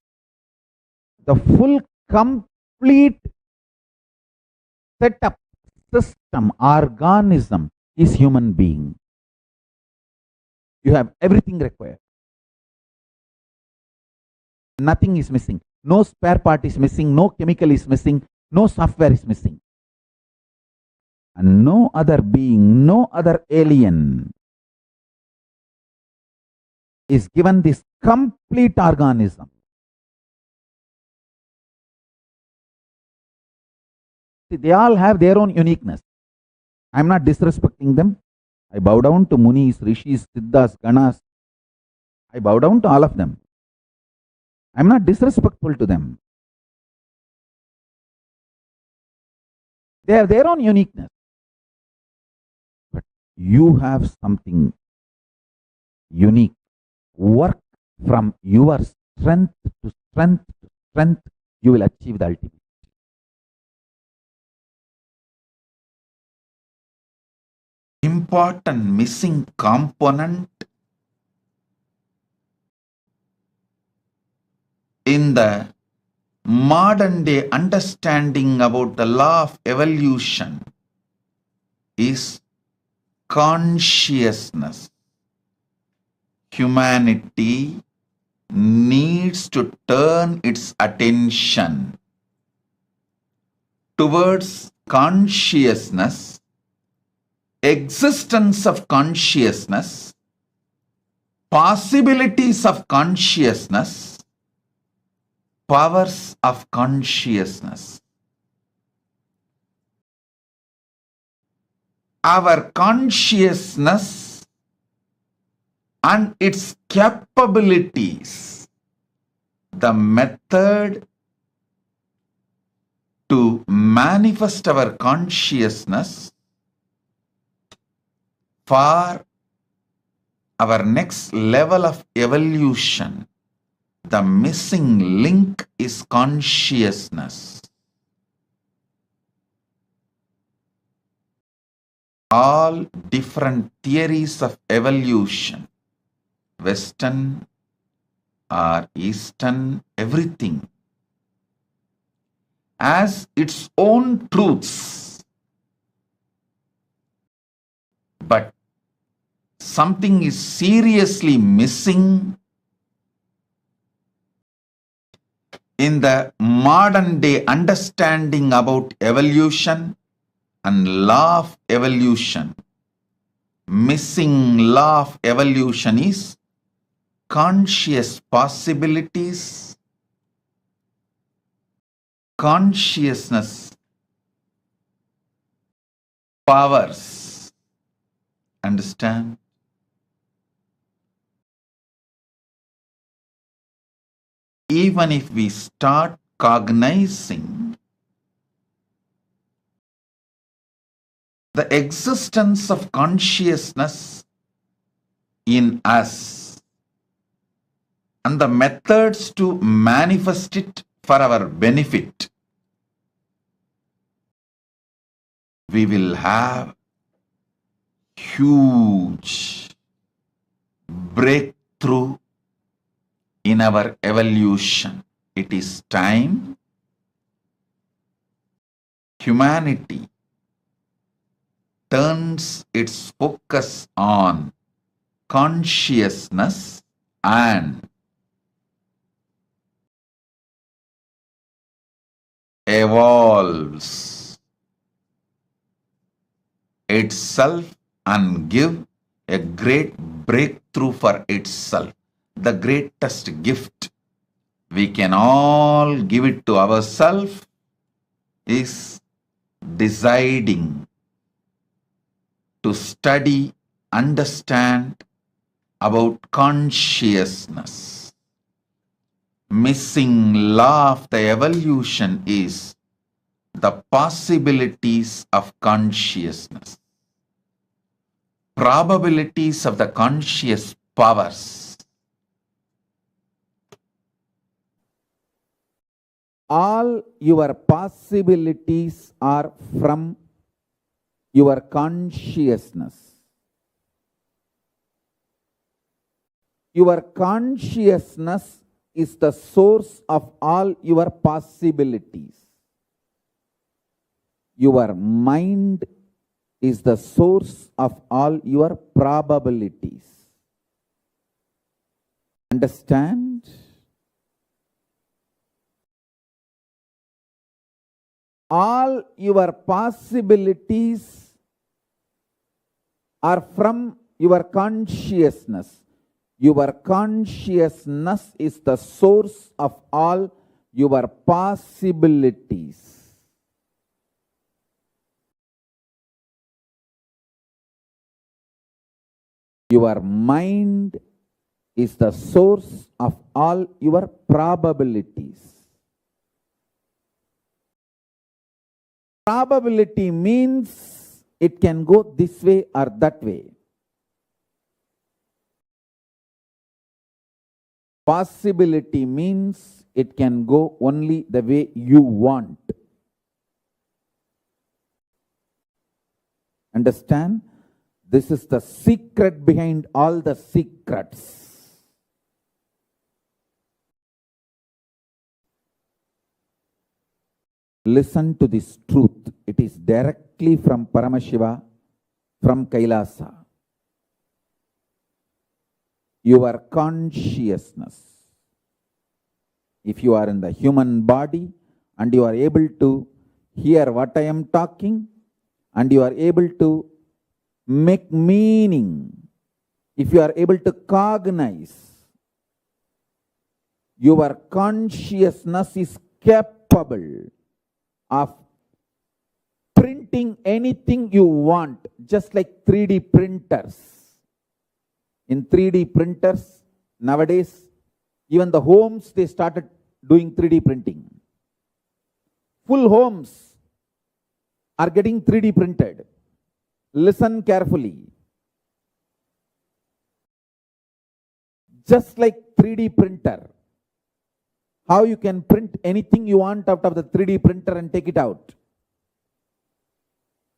The full, complete setup, system, organism is human being. You have everything required. Nothing is missing. No spare part is missing. No chemical is missing. No software is missing. And no other being, no other alien is given this complete organism. See, they all have their own uniqueness. I am not disrespecting them. I bow down to Munis, Rishis, Siddhas, Ganas. I bow down to all of them. I am not disrespectful to them. They have their own uniqueness. But you have something unique. Work from your strength to strength to strength. You will achieve the ultimate. Important missing component in the modern day understanding about the law of evolution is consciousness. Humanity needs to turn its attention towards consciousness, existence of consciousness, possibilities of consciousness, powers of consciousness. Our consciousness and its capabilities, the method to manifest our consciousness for our next level of evolution. The missing link is consciousness. All different theories of evolution, Western or Eastern, everything has its own truths. But something is seriously missing in the modern day understanding about evolution and law of evolution. Missing law of evolution is conscious possibilities, consciousness powers. Understand? Even if we start cognizing the existence of consciousness in us and the methods to manifest it for our benefit, we will have huge breakthrough in our evolution. It is time humanity turns its focus on consciousness and evolves itself and give a great breakthrough for itself. The greatest gift we can all give it to ourselves is deciding to study, understand about consciousness. Missing law of the evolution is the possibilities of consciousness, probabilities of the conscious powers. All your possibilities are from your consciousness. Your consciousness is the source of all your possibilities. Your mind is the source of all your probabilities. Understand? All your possibilities are from your consciousness. Your consciousness is the source of all your possibilities. Your mind is the source of all your probabilities. Probability means it can go this way or that way. Possibility means it can go only the way you want. Understand? This is the secret behind all the secrets. Listen to this truth. It is directly from Paramashiva, from KAILASA. Your consciousness If you are in the human body and you are able to hear what I am talking and you are able to make meaning, if you are able to cognize, your consciousness is capable of printing anything you want, just like 3D printers. In 3D printers, nowadays, even the homes, they started doing 3D printing. Full homes are getting 3D printed. Listen carefully. Just like 3D printer, how you can print anything you want out of the 3D printer and take it out.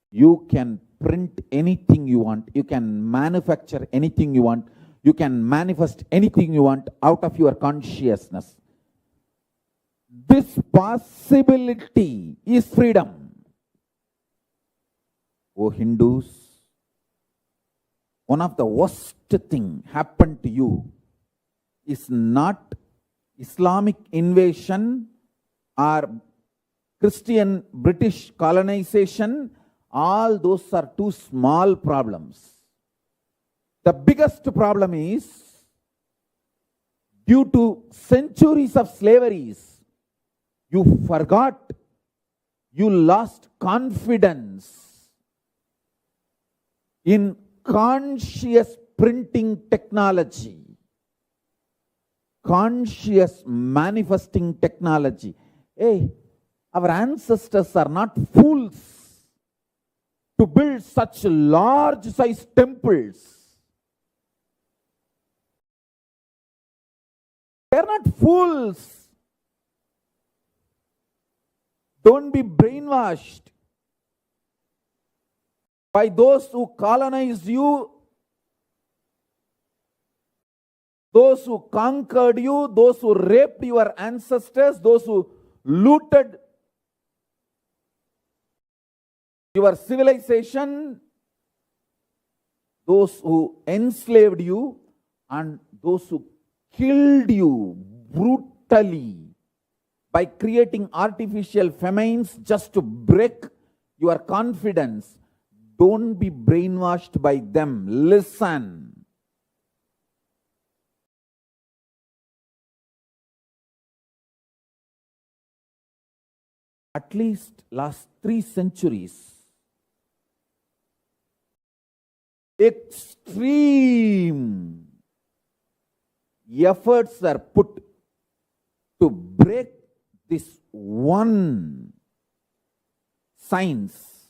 You can print anything you want. You can manufacture anything you want. You can manifest anything you want out of your consciousness. This possibility is freedom. Oh Hindus, one of the worst thing happened to you is not Islamic invasion or Christian British colonization. All those are two small problems. The biggest problem is due to centuries of slaveries, you forgot, you lost confidence in conscious printing technology, conscious manifesting technology. Hey, our ancestors are not fools to build such large size temples. They are not fools. Don't be brainwashed by those who colonized you, those who conquered you, those who raped your ancestors, those who looted your civilization, those who enslaved you, and those who killed you brutally by creating artificial famines just to break your confidence. Don't be brainwashed by them. Listen. At least last 3 centuries, extreme efforts are put to break this one science.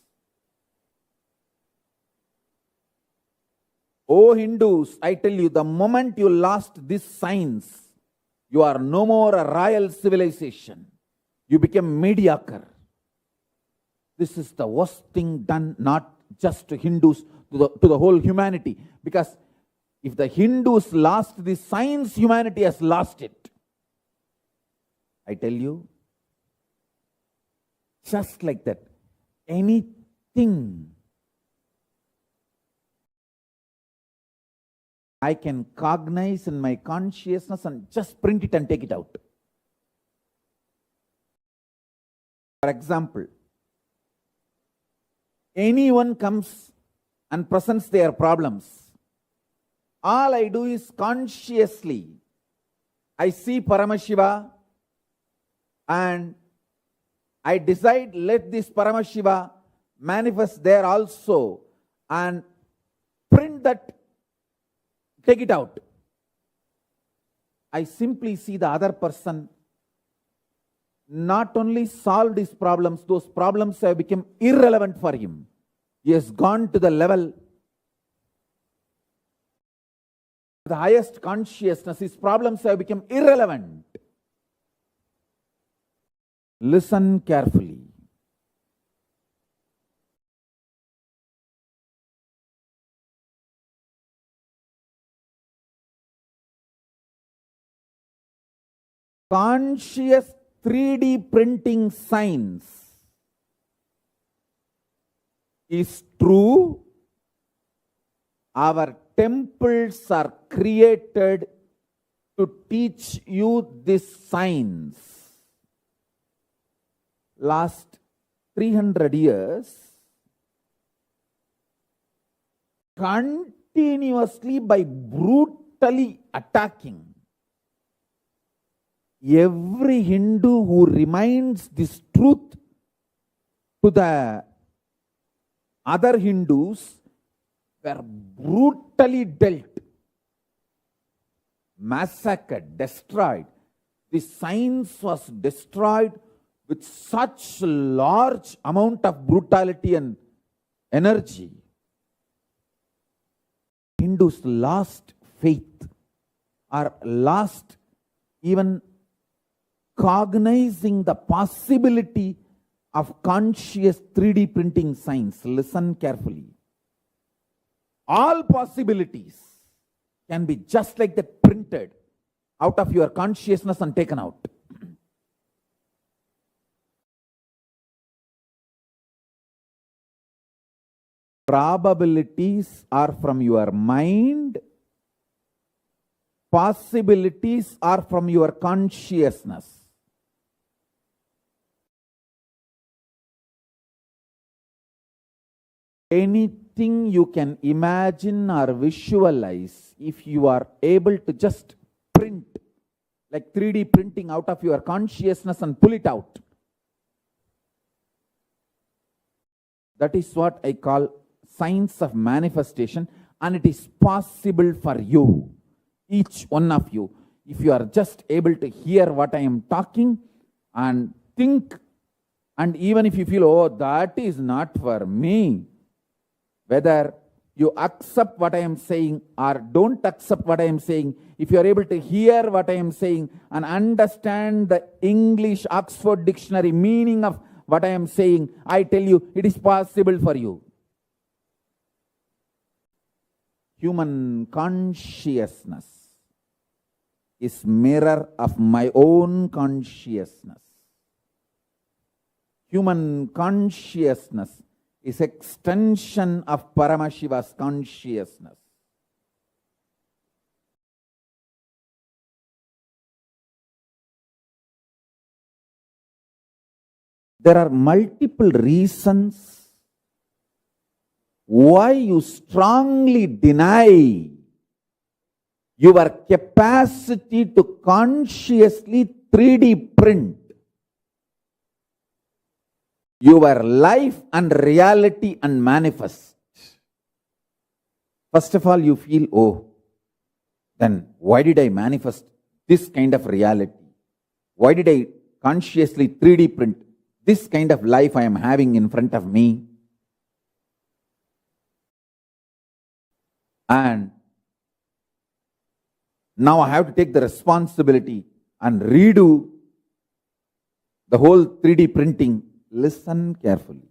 Oh Hindus, I tell you, the moment you lost this science, you are no more a royal civilization. You became mediocre. This is the worst thing done, not just to Hindus, to the whole humanity. Because if the Hindus lost this science, humanity has lost it. I tell you, just like that, anything I can cognize in my consciousness and just print it and take it out. For example, anyone comes and presents their problems. All I do is consciously, I see Paramashiva and I decide, let this Paramashiva manifest there also, and print that, take it out. I simply see the other person not only solved his problems, those problems have become irrelevant for him. He has gone to the level, the highest consciousness, his problems have become irrelevant. Listen carefully. Conscious 3D printing science is true. Our temples are created to teach you this science. Last 300 years, continuously by brutally attacking every Hindu who reminds this truth to the other Hindus, were brutally dealt, massacred, destroyed. The science was destroyed with such large amount of brutality and energy. Hindus lost faith, or lost even cognizing the possibility of conscious 3D printing science. Listen carefully. All possibilities can be just like that, printed out of your consciousness and taken out. Probabilities are from your mind. Possibilities are from your consciousness. Anything you can imagine or visualize, if you are able to just print, like 3D printing out of your consciousness and pull it out, that is what I call science of manifestation, and it is possible for you, each one of you, if you are just able to hear what I am talking and think, and even if you feel, oh, that is not for me, whether you accept what I am saying or don't accept what I am saying, if you are able to hear what I am saying and understand the English Oxford Dictionary meaning of what I am saying, I tell you, it is possible for you. Human consciousness is mirror of my own consciousness. Human consciousness is extension of Paramashiva's consciousness. There are multiple reasons why you strongly deny your capacity to consciously 3D print your life and reality and manifest. First of all, you feel, oh, then why did I manifest this kind of reality? Why did I consciously 3D print this kind of life I am having in front of me? And now I have to take the responsibility and redo the whole 3D printing. Listen carefully.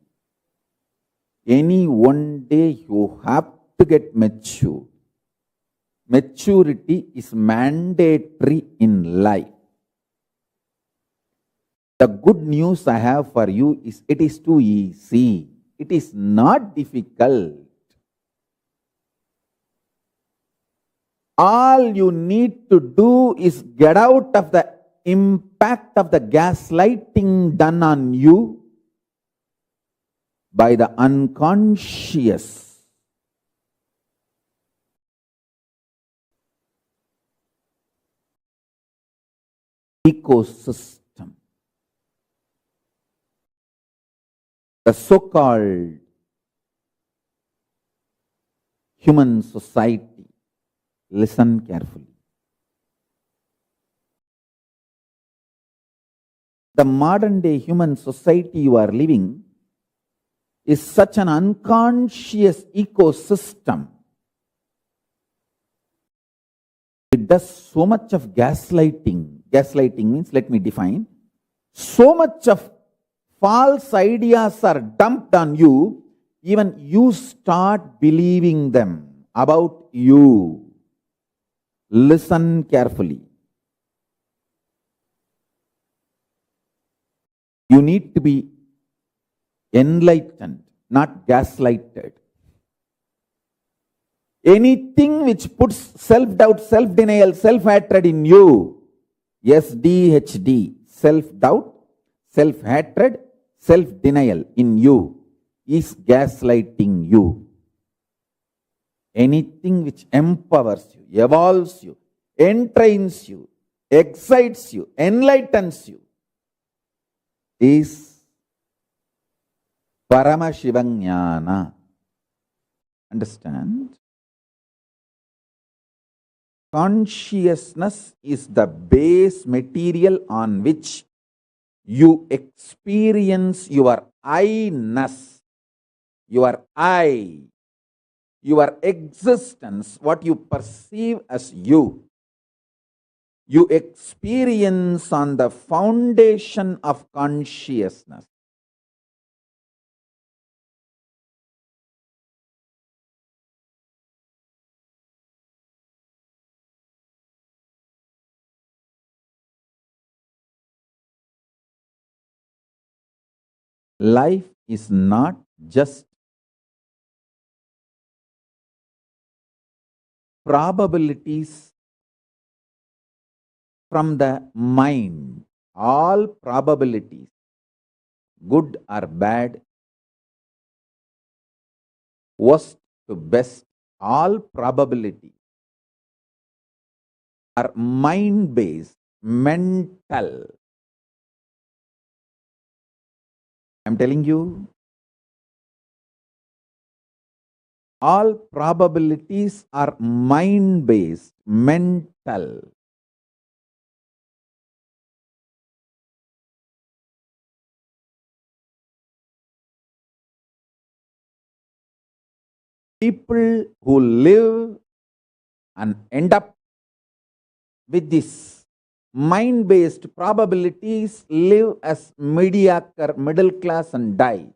Any one day you have to get mature. Maturity is mandatory in life. The good news I have for you is it is too easy. It is not difficult. All you need to do is get out of the impact of the gaslighting done on you by the unconscious. Ecosystem. The so-called human society. Listen carefully. The modern day human society you are living is such an unconscious ecosystem. It does so much of gaslighting. Gaslighting means, let me define, so much of false ideas are dumped on you, even you start believing them about you. Listen carefully. You need to be enlightened, not gaslighted. Anything which puts self-doubt, self-denial, self-hatred in you, SDHD, self-doubt, self-hatred, self-denial in you is gaslighting you. Anything which empowers you, evolves you, entrains you, excites you, enlightens you is Paramashivoham. Understand? Consciousness is the base material on which you experience your I-ness, your I, your existence, what you perceive as you. You experience on the foundation of consciousness. Life is not just probabilities from the mind. All probabilities, good or bad, worst to best, all probabilities are mind-based, mental. I'm telling you, all probabilities are mind-based, mental. People who live and end up with this mind-based probabilities live as mediocre, middle class and die.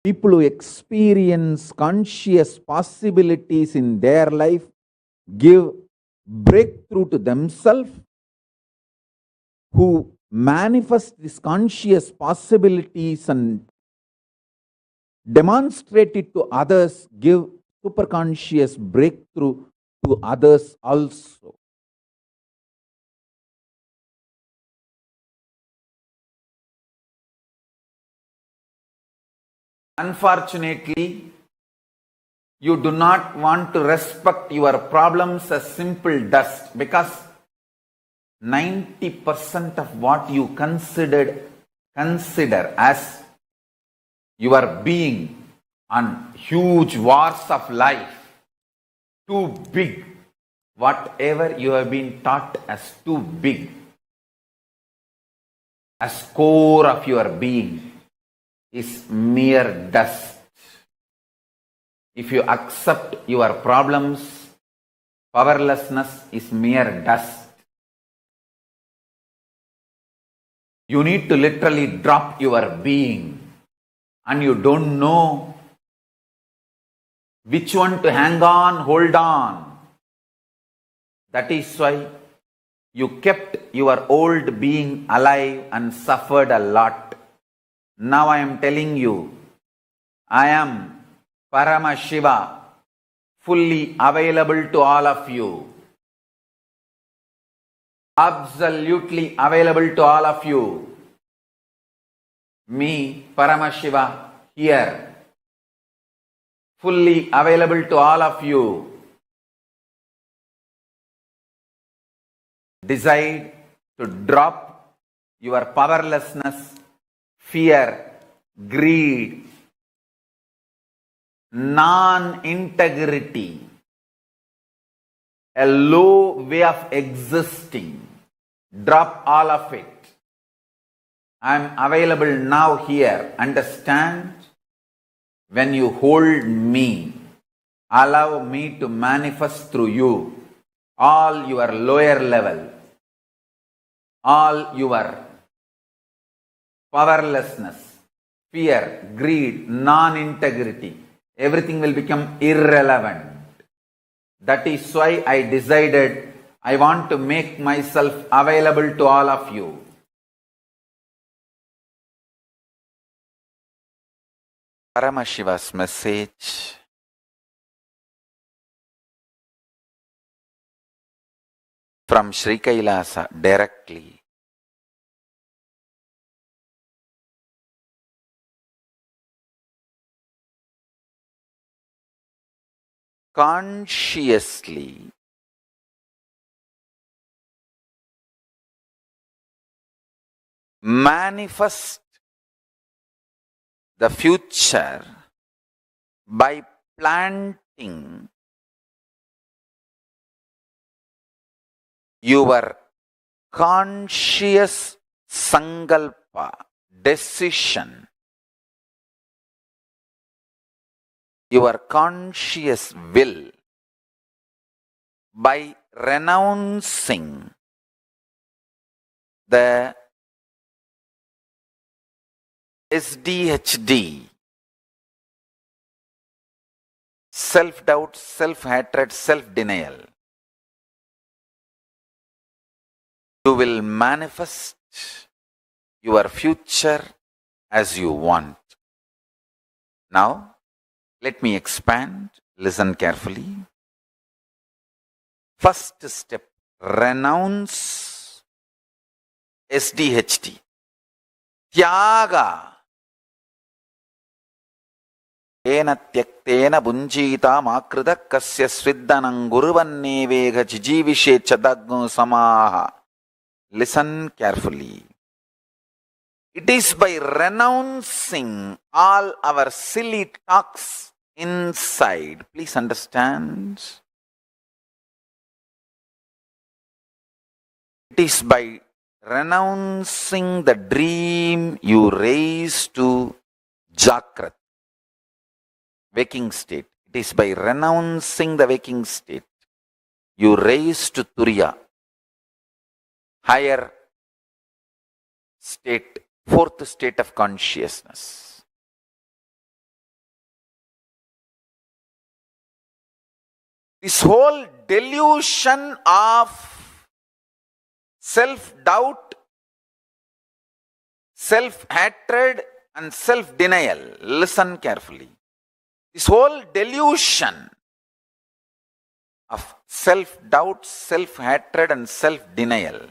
People who experience conscious possibilities in their life give breakthrough to themselves, who manifest these conscious possibilities and demonstrate it to others, give superconscious breakthrough to others also. Unfortunately, you do not want to respect your problems as simple dust, because 90% of what you consider as your being on huge wars of life, too big, whatever you have been taught as too big, as core of your being, is mere dust. If you accept your problems, powerlessness is mere dust. You need to literally drop your being, and you don't know which one to hang on, hold on. That is why you kept your old being alive and suffered a lot. Now I am telling you, I am Paramashiva, fully available to all of you. Absolutely available to all of you. Me, Paramashiva, here, fully available to all of you. Decide to drop your powerlessness, fear, greed, non-integrity, a low way of existing. Drop all of it. I am available now here. Understand? When you hold me, allow me to manifest through you all your lower level, all your powerlessness, fear, greed, non-integrity, everything will become irrelevant. That is why I decided I want to make myself available to all of you. Paramashiva's message from Sri KAILASA directly. Consciously manifest the future by planting your conscious sankalpa, decision, your conscious will, by renouncing the SDHD, self-doubt, self-hatred, self-denial. You will manifest your future as you want. Now, let me expand. Listen carefully. First step, renounce SDHD. Tyaga. Ena tyaktena bunjita makrita kasya sviddanam guruvannevega jijivishe chadagnu samaha. Listen carefully. It is by renouncing all our silly talks inside. Please understand. It is by renouncing the dream you raise to Jakrat, waking state. It is by renouncing the waking state you raise to Turiya, higher state, fourth state of consciousness. This whole delusion of self-doubt, self-hatred and self-denial. Listen carefully. This whole delusion of self-doubt, self-hatred and self-denial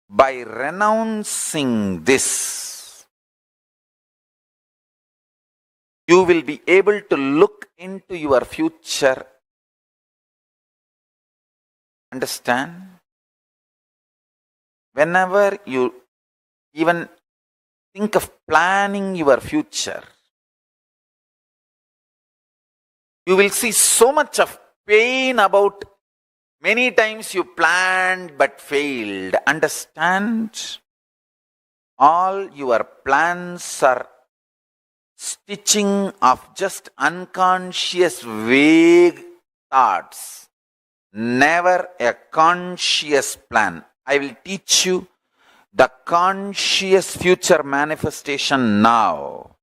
by renouncing this, you will be able to look into your future. Understand? Whenever you even think of planning your future, you will see so much of pain about many times you planned but failed. Understand? All your plans are stitching of just unconscious vague thoughts. Never a conscious plan. I will teach you the conscious future manifestation now.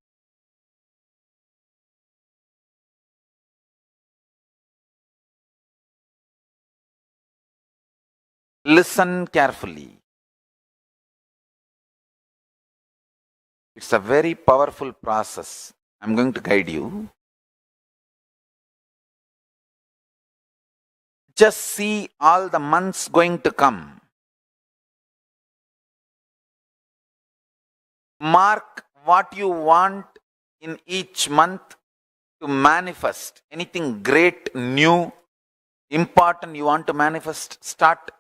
Listen carefully. It's a very powerful process. I'm going to guide you. Just see all the months going to come. Mark what you want in each month to manifest. Anything great, new, important you want to manifest, start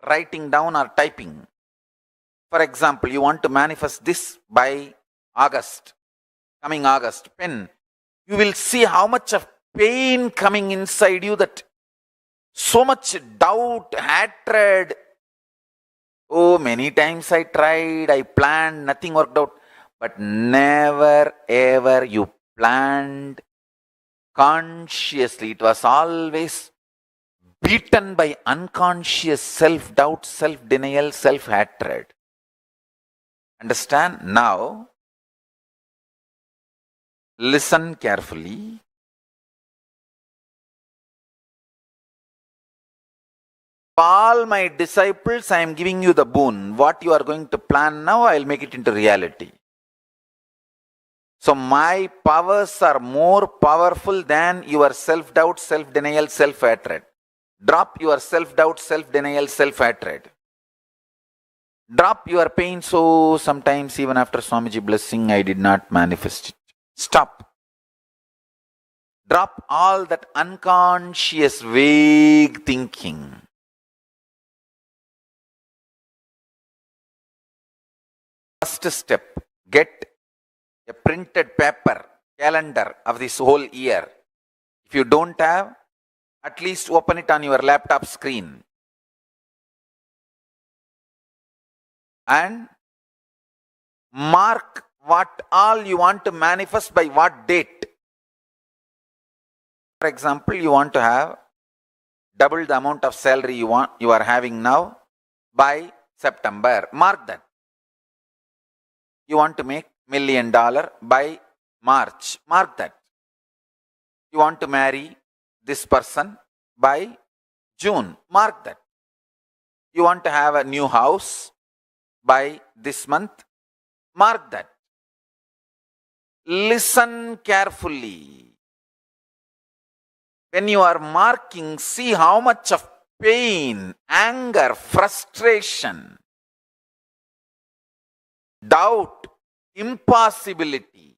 writing down or typing. For example, you want to manifest this by August, coming August, pen. You will see how much of pain coming inside you, that so much doubt, hatred. Oh, many times I tried, I planned, nothing worked out. But never ever you planned consciously. It was always beaten by unconscious self-doubt, self-denial, self-hatred. Understand? Now, listen carefully. All my disciples, I am giving you the boon. What you are going to plan now, I will make it into reality. So my powers are more powerful than your self-doubt, self-denial, self-hatred. Drop your self-doubt, self-denial, self-hatred. Drop your pain. So sometimes even after Swamiji blessing, I did not manifest it. Stop. Drop all that unconscious, vague thinking. First step, get a printed paper, calendar of this whole year. If you don't have, at least open it on your laptop screen. And mark what all you want to manifest by what date. For example, you want to have double the amount of salary you are having now by September. Mark that. You want to make $1 million by March. Mark that. You want to marry this person by June. Mark that. You want to have a new house by this month. Mark that. Listen carefully. When you are marking, see how much of pain, anger, frustration, doubt, impossibility,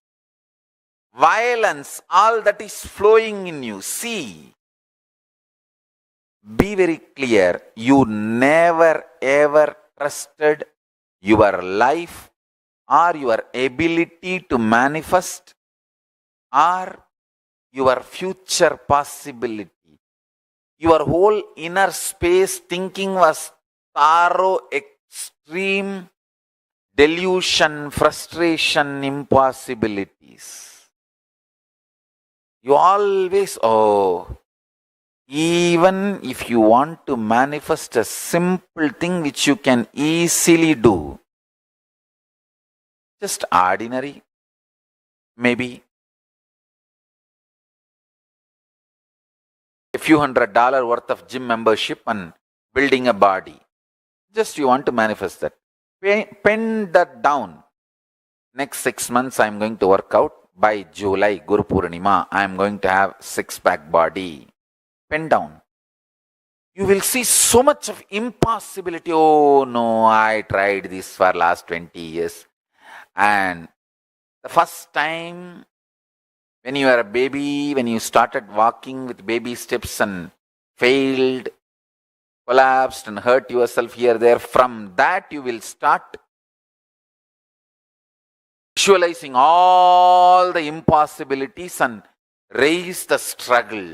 violence, all that is flowing in you. See. Be very clear. You never ever trusted your life or your ability to manifest or your future possibility. Your whole inner space thinking was thorough, extreme delusion, frustration, impossibilities. You always, even if you want to manifest a simple thing which you can easily do, just ordinary, maybe a few $100 worth of gym membership and building a body. Just you want to manifest that. Pen that down. Next 6 months I am going to work out. By July, Guru Purnima, I am going to have six-pack body. Pen down. You will see so much of impossibility. Oh no, I tried this for last 20 years. And the first time when you were a baby, when you started walking with baby steps and failed, collapsed and hurt yourself here, there, from that you will start visualizing all the impossibilities and raise the struggle.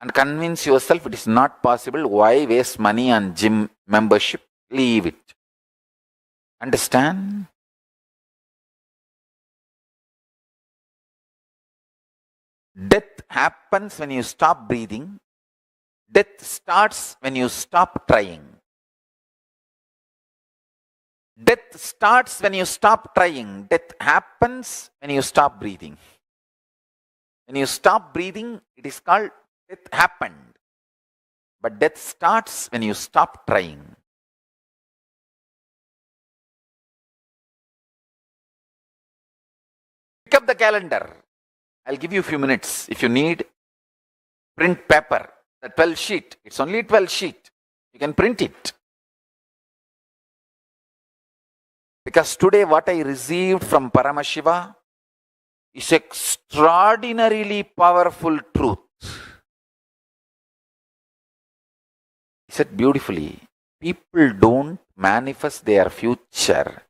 And convince yourself it is not possible. Why waste money on gym membership? Leave it. Understand? Death happens when you stop breathing. Death starts when you stop trying. Death starts when you stop trying. Death happens when you stop breathing. When you stop breathing, it is called death happened. But death starts when you stop trying. Pick up the calendar. I'll give you a few minutes. If you need, print paper, the 12 sheet. It's only 12 sheet. You can print it. Because today what I received from Paramashiva is extraordinarily powerful truth. He said beautifully, people don't manifest their future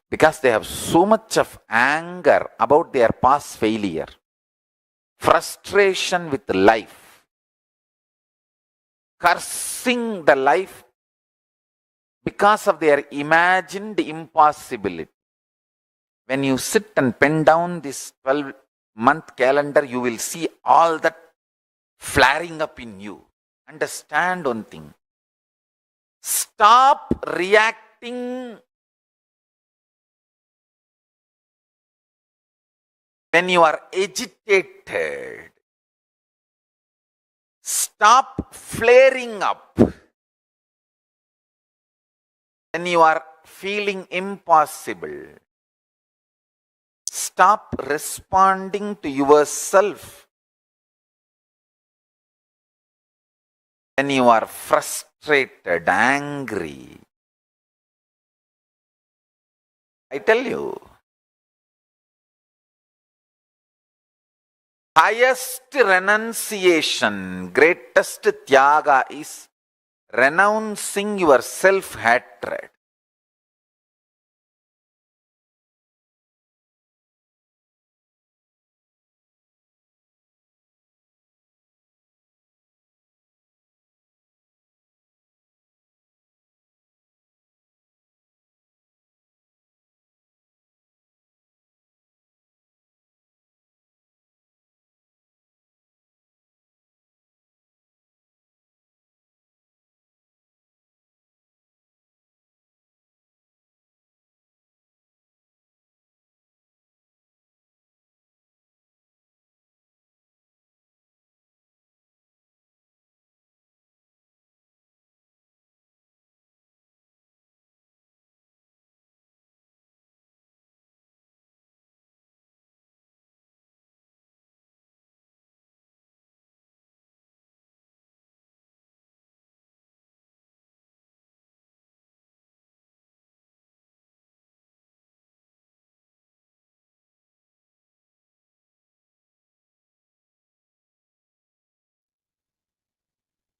because they have so much of anger about their past failure, frustration with life, cursing the life because of their imagined impossibility. When you sit and pen down this 12-month calendar, you will see all that flaring up in you. Understand one thing. Stop reacting when you are agitated. stop flaring up when you are feeling impossible. Stop responding to yourself when you are frustrated, angry. I tell you, highest renunciation, greatest tyaga is renouncing your self-hatred.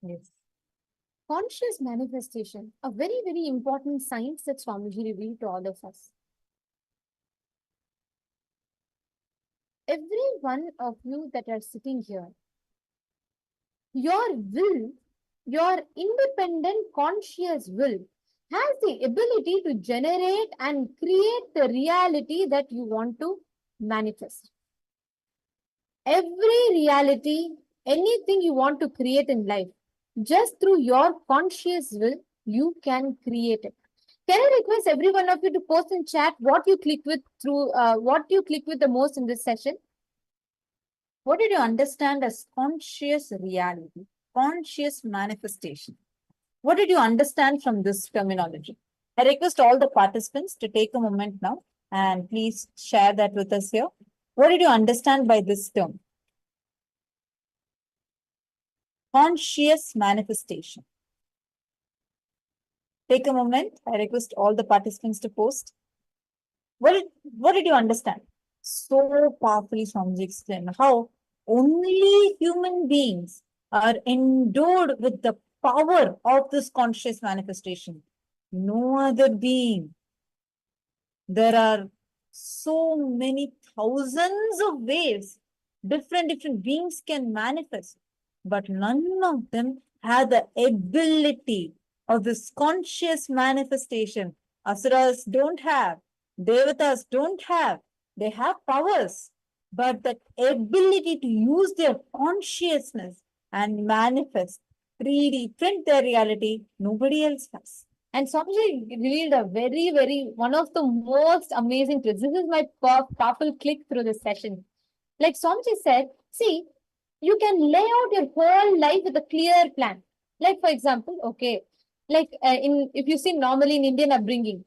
Yes. Conscious manifestation, a very, very important science that Swamiji revealed to all of us. Every one of you that are sitting here, your will, your independent conscious will, has the ability to generate and create the reality that you want to manifest. Every reality, anything you want to create in life, just through your conscious will, you can create it. Can I request every one of you to post in chat what you click with the most in this session? What did you understand as conscious reality, conscious manifestation? What did you understand from this terminology? I request all the participants to take a moment now and please share that with us here. What did you understand by this term? Conscious manifestation. Take a moment. I request all the participants to post. What did you understand? So powerfully, Swamiji explained how only human beings are endowed with the power of this conscious manifestation. No other being. There are so many thousands of ways different beings can manifest, but none of them have the ability of this conscious manifestation. Asuras don't have, Devatas don't have. They have powers, but that ability to use their consciousness and manifest, 3D, print their reality, nobody else has. And Swamiji revealed a very, very, one of the most amazing truths. This is my powerful click through this session. Like Swamiji said, see, you can lay out your whole life with a clear plan. Like, for example, okay, like if you see normally in Indian upbringing,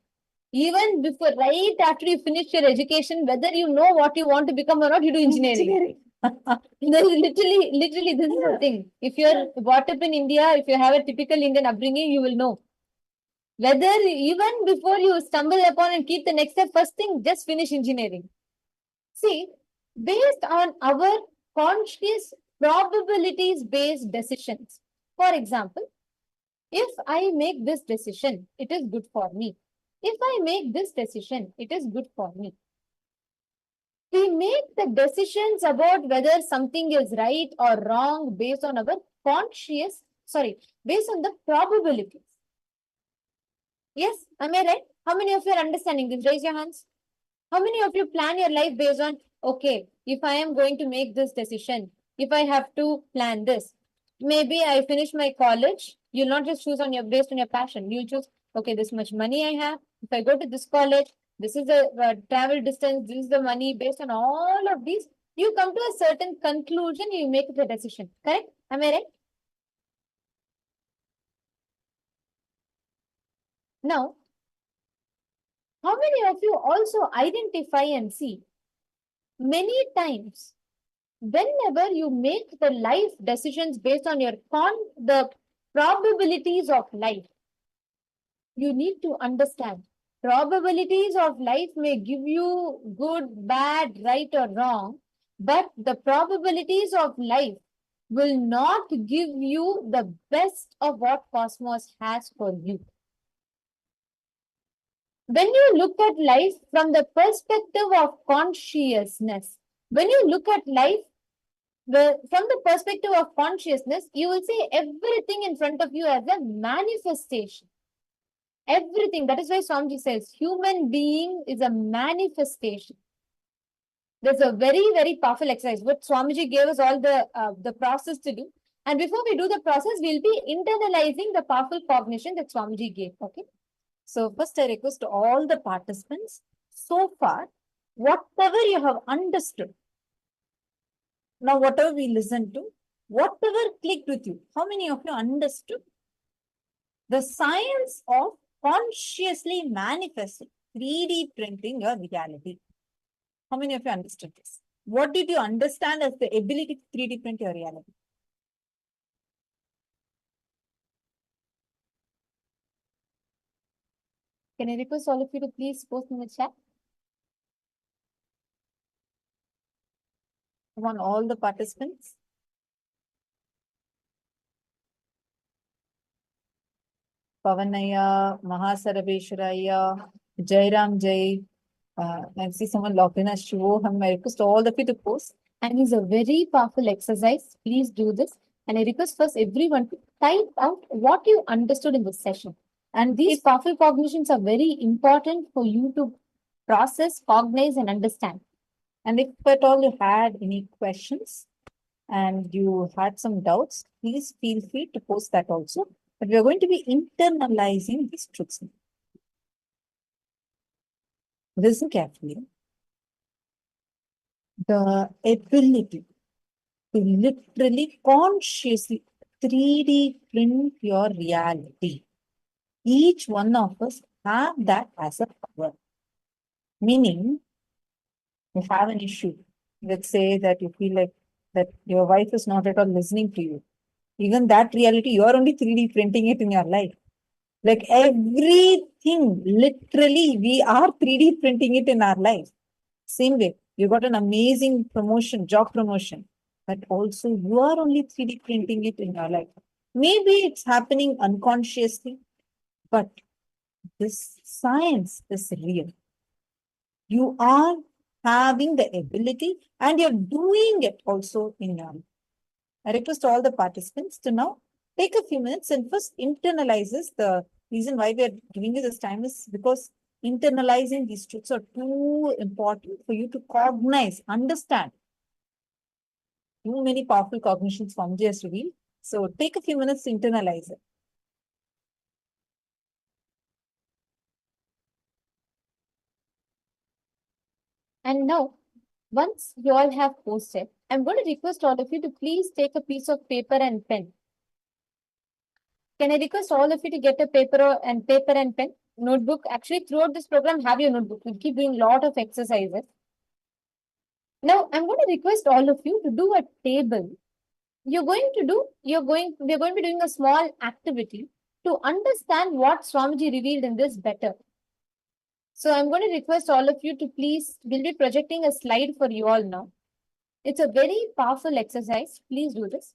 even before, right after you finish your education, whether you know what you want to become or not, you do engineering. literally, this is the thing. If you're brought up in India, if you have a typical Indian upbringing, you will know. Whether even before you stumble upon and keep the next step, first thing, just finish engineering. See, based on our conscious probabilities-based decisions. For example, if I make this decision, it is good for me. If I make this decision, it is good for me. We make the decisions about whether something is right or wrong based on our based on the probabilities. Yes, am I right? How many of you are understanding this? Raise your hands. How many of you plan your life based on, okay, if I am going to make this decision, if I have to plan this, maybe I finish my college, you'll not just choose based on your passion. You'll choose, okay, this much money I have. If I go to this college, this is the travel distance, this is the money. Based on all of these, you come to a certain conclusion, you make the decision. Correct? Am I right? Now, how many of you also identify and see many times whenever you make the life decisions based on the probabilities of life, you need to understand probabilities of life may give you good, bad, right or wrong, but the probabilities of life will not give you the best of what cosmos has for you. When you look at life from the perspective of consciousness, when you look at life from the perspective of consciousness, you will see everything in front of you as a manifestation. Everything. That is why Swamiji says, human being is a manifestation. There's a very, very powerful exercise. What Swamiji gave us all the process to do. And before we do the process, we'll be internalizing the powerful cognition that Swamiji gave. Okay. So first I request all the participants, so far, whatever you have understood, now whatever we listened to, whatever clicked with you, how many of you understood the science of consciously manifesting, 3D printing your reality? How many of you understood this? What did you understand as the ability to 3D print your reality? Can I request all of you to please post in the chat? I want all the participants. Pavanaya, Mahasarabeshwaraya, Jairam Jai. I see someone logged in as Shivoham. I request all of you to post. And it's a very powerful exercise. Please do this. And I request first everyone to type out what you understood in this session. And these powerful cognitions are very important for you to process, cognize, and understand. And if at all you had any questions and you had some doubts, please feel free to post that also. But we are going to be internalizing these truths. Listen carefully. The ability to literally consciously 3D print your reality. Each one of us have that as a power. Meaning, you have an issue. Let's say that you feel like that your wife is not at all listening to you. Even that reality, you are only 3D printing it in your life. Like everything, literally, we are 3D printing it in our life. Same way, you got an amazing promotion, job promotion, but also you are only 3D printing it in your life. Maybe it's happening unconsciously, but this science is real. You are having the ability and you're doing it also in your life. I request all the participants to now take a few minutes and first internalizes. The reason why we are giving you this time is because internalizing these truths are too important for you to cognize, understand. Too many powerful cognitions Swamiji has revealed. So take a few minutes to internalize it. And now, once you all have posted, I'm going to request all of you to please take a piece of paper and pen. Can I request all of you to get a paper and pen, notebook? Actually, throughout this program, have your notebook. We'll keep doing a lot of exercises. Now, I'm going to request all of you to do a table. We're going to be doing a small activity to understand what Swamiji revealed in this better. So I'm going to request all of you to please, we'll be projecting a slide for you all now. It's a very powerful exercise. Please do this.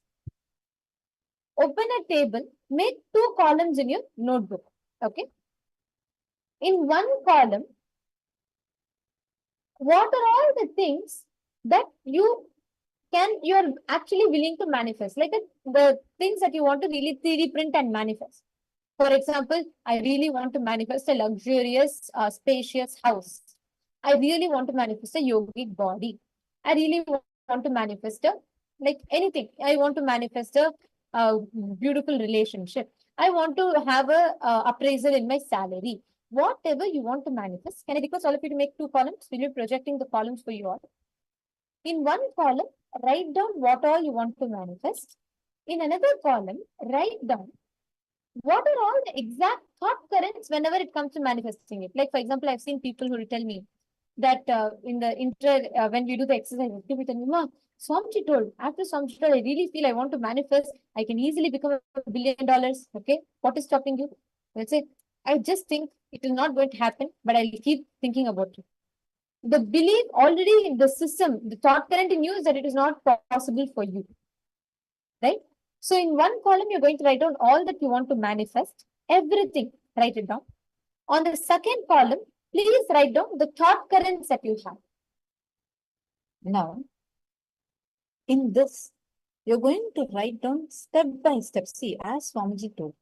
Open a table, make 2 columns in your notebook. Okay. In one column, what are all the things that you're actually willing to manifest? Like the things that you want to really 3D print and manifest. For example, I really want to manifest a luxurious, spacious house. I really want to manifest a yogic body. I really want to manifest like anything. I want to manifest a beautiful relationship. I want to have a appraisal in my salary. Whatever you want to manifest. Can I request all of you to make 2 columns? We'll be projecting the columns for you all. In one column, write down what all you want to manifest. In another column, write down what are all the exact thought currents whenever it comes to manifesting it? Like, for example, I've seen people who will tell me that when we do the exercise, they will tell me, Ma, Swamiji told, after Swamiji told, I really feel I want to manifest, I can easily become $1 billion. Okay, what is stopping you? They'll say, I just think it is not going to happen, but I'll keep thinking about it. The belief already in the system, the thought current in you is that it is not possible for you. Right? So in one column, you're going to write down all that you want to manifest, everything, write it down. On the second column, please write down the thought currents that you have. Now, in this, you're going to write down step by step. See, as Swamiji told,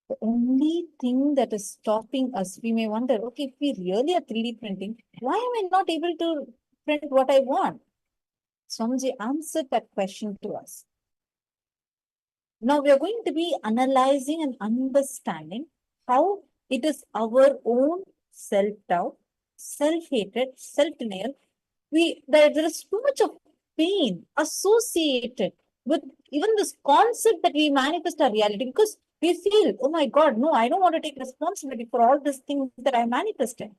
the only thing that is stopping us, we may wonder, okay, if we really are 3D printing, why am I not able to print what I want? Swamiji answered that question to us. Now we are going to be analyzing and understanding how it is our own self-doubt, self-hatred, self-denial. There is too much of pain associated with even this concept that we manifest our reality, because we feel, oh my God, no, I don't want to take responsibility for all these things that I manifested.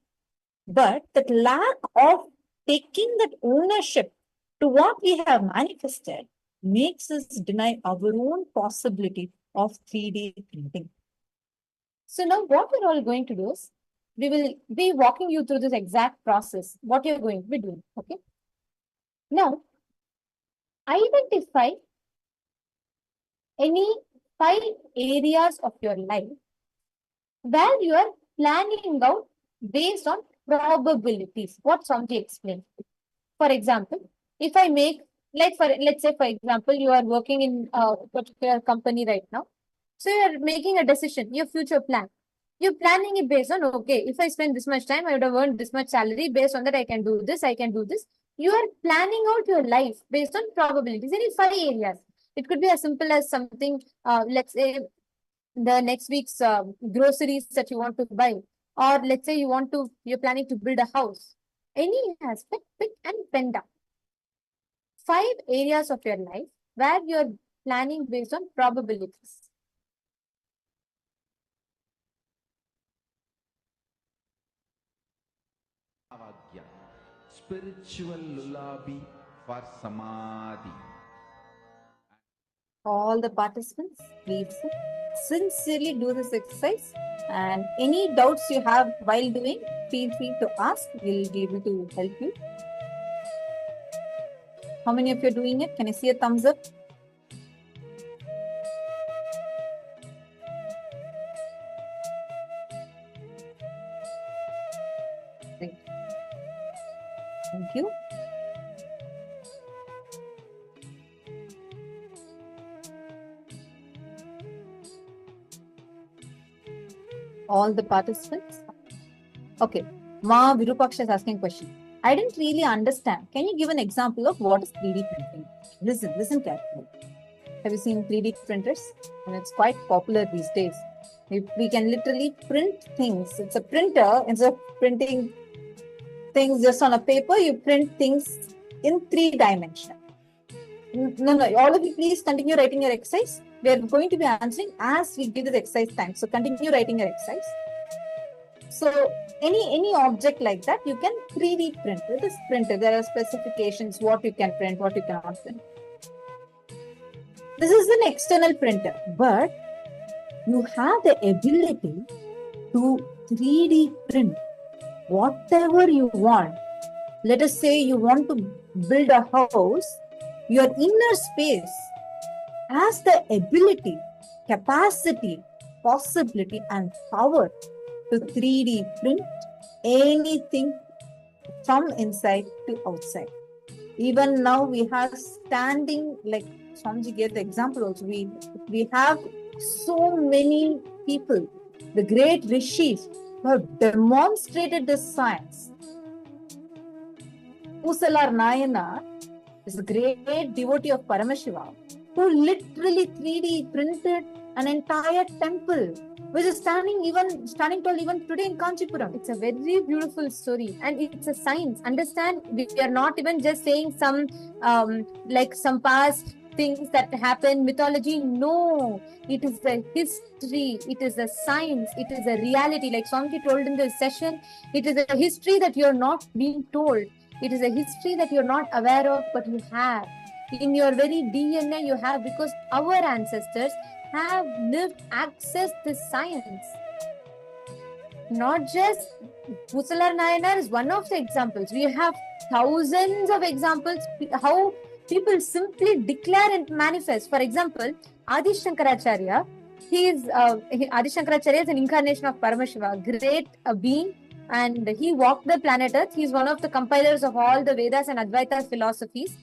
But that lack of taking that ownership to what we have manifested makes us deny our own possibility of 3D printing. So now what we're all going to do is, we will be walking you through this exact process, what you're going to be doing, okay? Now, identify any 5 areas of your life where you are planning out based on probabilities, what Swamiji explained. For example, if I make, let's say, for example, you are working in a particular company right now. So you're making a decision, your future plan. You're planning it based on, okay, if I spend this much time, I would have earned this much salary. Based on that, I can do this, I can do this. You are planning out your life based on probabilities in 5 areas. It could be as simple as something, let's say, the next week's groceries that you want to buy. Or let's say you're planning to build a house. Any aspect, pick and pen down 5 areas of your life where you're planning based on probabilities. Spiritual lullaby for samadhi. All the participants, please sincerely do this exercise, and any doubts you have while doing, feel free to ask. We'll be able to help you. How many of you are doing it? Can I see a thumbs up? Great. Thank you. All the participants? Okay. Ma Virupaksha is asking a question. I didn't really understand. Can you give an example of what is 3D printing? Listen carefully. Have you seen 3D printers? And it's quite popular these days. We can literally print things. It's a printer. Instead of printing things just on a paper, you print things in 3 dimensions. No, all of you please continue writing your exercise. We are going to be answering as we give this exercise time. So continue writing your exercise. So any object like that, you can 3D print with this printer. There are specifications, what you can print, what you cannot print. This is an external printer, but you have the ability to 3D print whatever you want. Let us say you want to build a house, your inner space has the ability, capacity, possibility, and power to 3D print anything from inside to outside. Even now we have standing, like Swamiji gave the example also, we have so many people, the great rishis who have demonstrated this science. Usalar Nayanar is a great devotee of Paramashivoham who literally 3D printed an entire temple, which is standing tall even today in Kanchipuram. It's a very beautiful story, and it's a science. Understand, we are not even just saying some past things that happen, mythology. No, it is a history, it is a science, it is a reality. Like Swamiji told in this session, it is a history that you're not being told. It is a history that you're not aware of, but you have. In your very DNA, you have, because our ancestors have lived, accessed this science. Not just Pusalar Nayanar is one of the examples. We have thousands of examples how people simply declare and manifest. For example, Adi Shankaracharya, Adi Shankaracharya is an incarnation of Paramashiva, great being, and he walked the planet Earth. He is one of the compilers of all the Vedas and Advaita philosophies,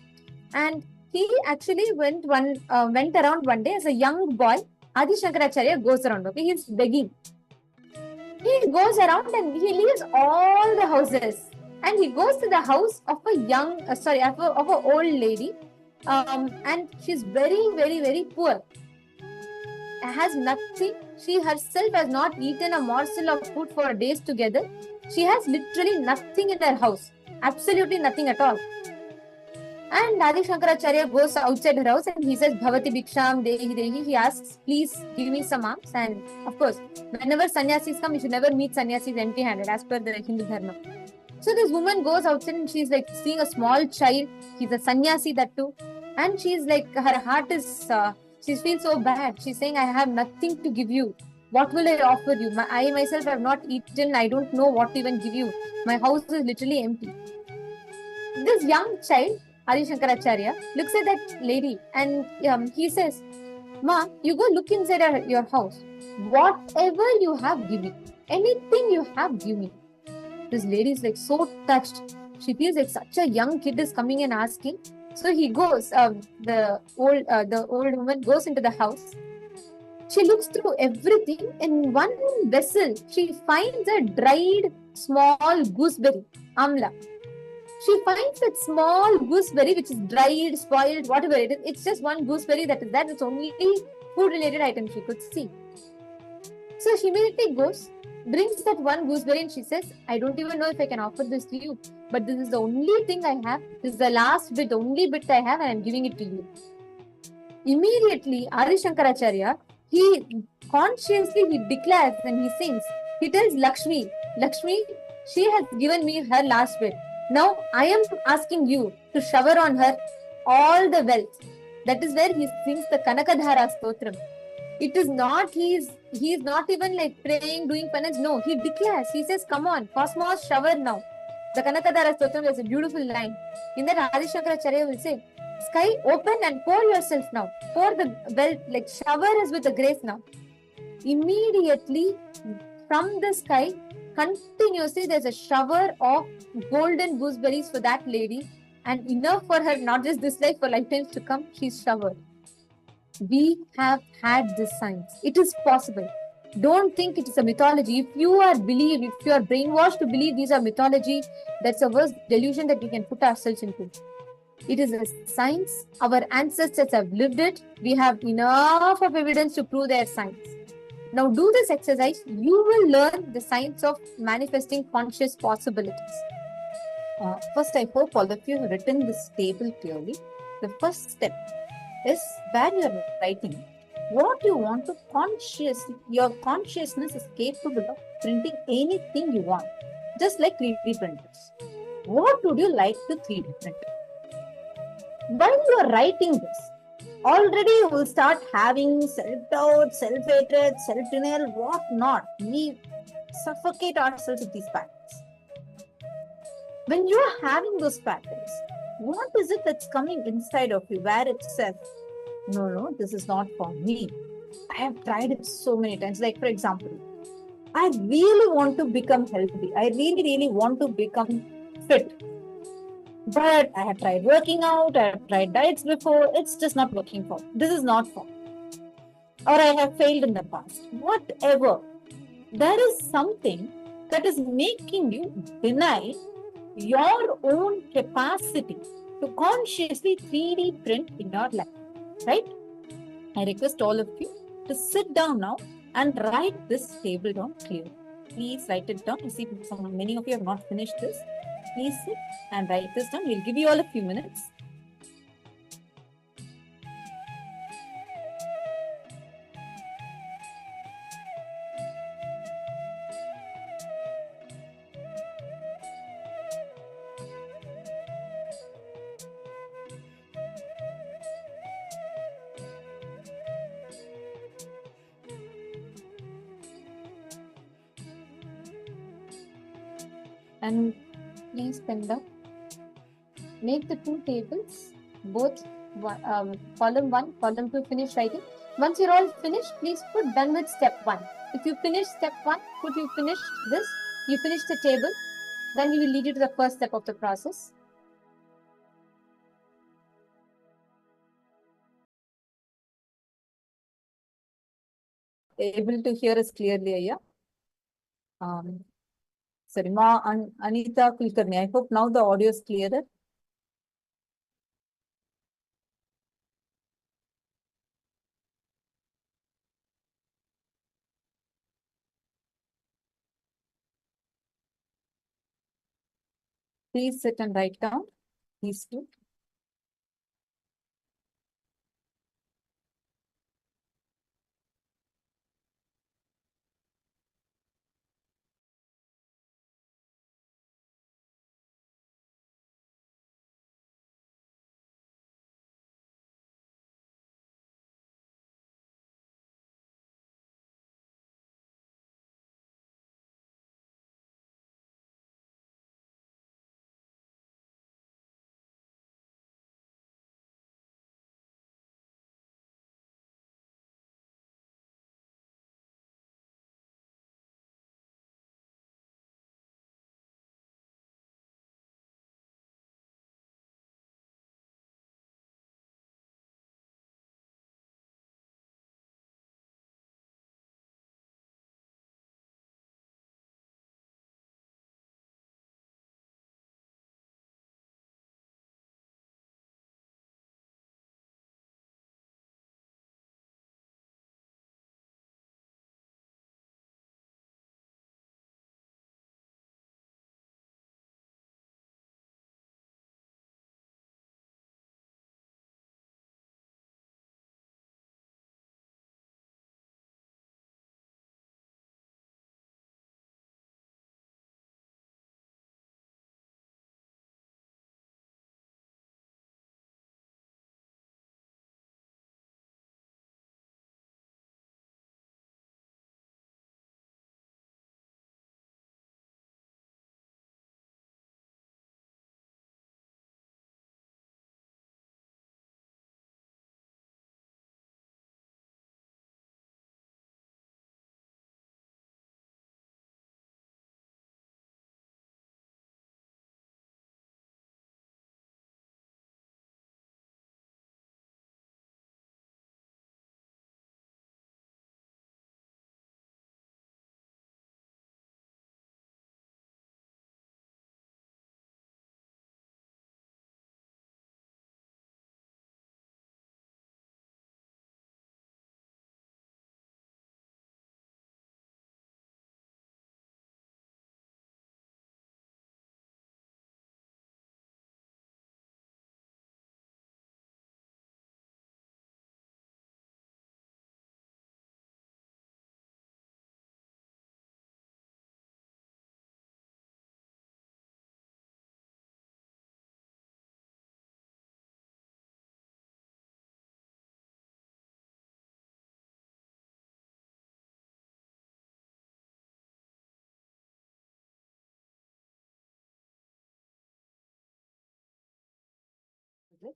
and he actually went around one day as a young boy. Adi Shankaracharya goes around. Okay, he's begging. He goes around and he leaves all the houses, and he goes to the house of of a old lady, and she's very, very, very poor. Has nothing. She herself has not eaten a morsel of food for days together. She has literally nothing in her house, absolutely nothing at all. And Adi Shankaracharya goes outside her house and he says, Bhavati Bhiksham Dehi Dehi. He asks, please give me some alms. And of course, whenever sannyasis come, you should never meet sannyasis empty-handed, as per the Hindu Dharma. So this woman goes outside and she's like seeing a small child. He's a sannyasi, that too. And she's like, her heart is, she feels so bad. She's saying, I have nothing to give you. What will I offer you? I myself have not eaten. I don't know what to even give you. My house is literally empty. This young child, Adi Shankaracharya, looks at that lady and he says, Ma, you go look inside your house. Whatever you have, give me. Anything you have, give me. This lady is like so touched. She feels like such a young kid is coming and asking. So he goes, the old woman goes into the house. She looks through everything. In one vessel, she finds a dried small gooseberry, amla. She finds that small gooseberry which is dried, spoiled, whatever it is. It's just one gooseberry that is that. It's only food-related item she could see. So she immediately goes, brings that one gooseberry and she says, I don't even know if I can offer this to you, but this is the only thing I have. This is the last bit, only bit I have, and I'm giving it to you. Immediately, Adi Shankaracharya, he declares and he sings. He tells Lakshmi, Lakshmi, she has given me her last bit. Now I am asking you to shower on her all the wealth. That is where he sings the Kanakadhara Stotram. It is not, he is not even like praying, doing penance. No, he declares, he says, come on, cosmos, shower now. The Kanakadhara Stotram is a beautiful line. In that, Adi Shankaracharya will say, sky, open and pour yourself now. Pour the wealth, like shower us with the grace now. Immediately from the sky, continuously there's a shower of golden gooseberries for that lady, and enough for her, not just this life, for lifetimes to come. She's showered. We have had this science. It is possible. Don't think it is a mythology. If you are brainwashed to believe these are mythology, that's the worst delusion that we can put ourselves into. It is a science. Our ancestors have lived it. We have enough of evidence to prove their science. Now do this exercise. You will learn the science of manifesting conscious possibilities. First, I hope all of you have written this table clearly. The first step is where you are writing what you want to consciously. Your consciousness is capable of printing anything you want, just like 3D printers. What would you like to 3D print? While you are writing this, already you will start having self-doubt, self-hatred, self-denial, what not. We suffocate ourselves with these patterns. When you are having those patterns, what is it that's coming inside of you where it says, no, this is not for me. I have tried it so many times. Like, for example, I really want to become healthy. I really want to become fit. But I have tried working out, I have tried diets before, it's just not working for me. This is not for me. Or I have failed in the past. Whatever. There is something that is making you deny your own capacity to consciously 3D print in your life. Right? I request all of you to sit down now and write this table down clearly. Please write it down. I see many of you have not finished this. Please sit and write this down. We'll give you all a few minutes. and please bend down. Make the two tables, both column 1, column 2 finish writing. Once you're all finished, please put done with step 1. If you finish step 1, put you finished this, you finish the table, then we will lead you to the first step of the process. Able to hear us clearly, Aya? Sorry, Anita Kulkarni. I hope now the audio is clearer. Please sit and write down these two.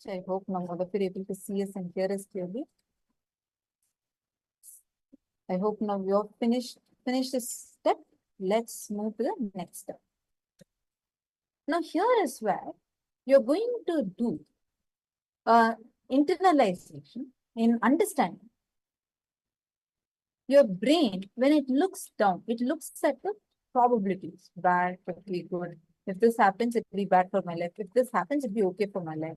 I hope now all of you are able to see us and hear us clearly. I hope now you have finished this step. Let's move to the next step. Now here is where you're going to do internalization in understanding. Your brain, when it looks down, it looks at the probabilities. Bad, okay, good. If this happens, it'll be bad for my life. If this happens, it'll be okay for my life.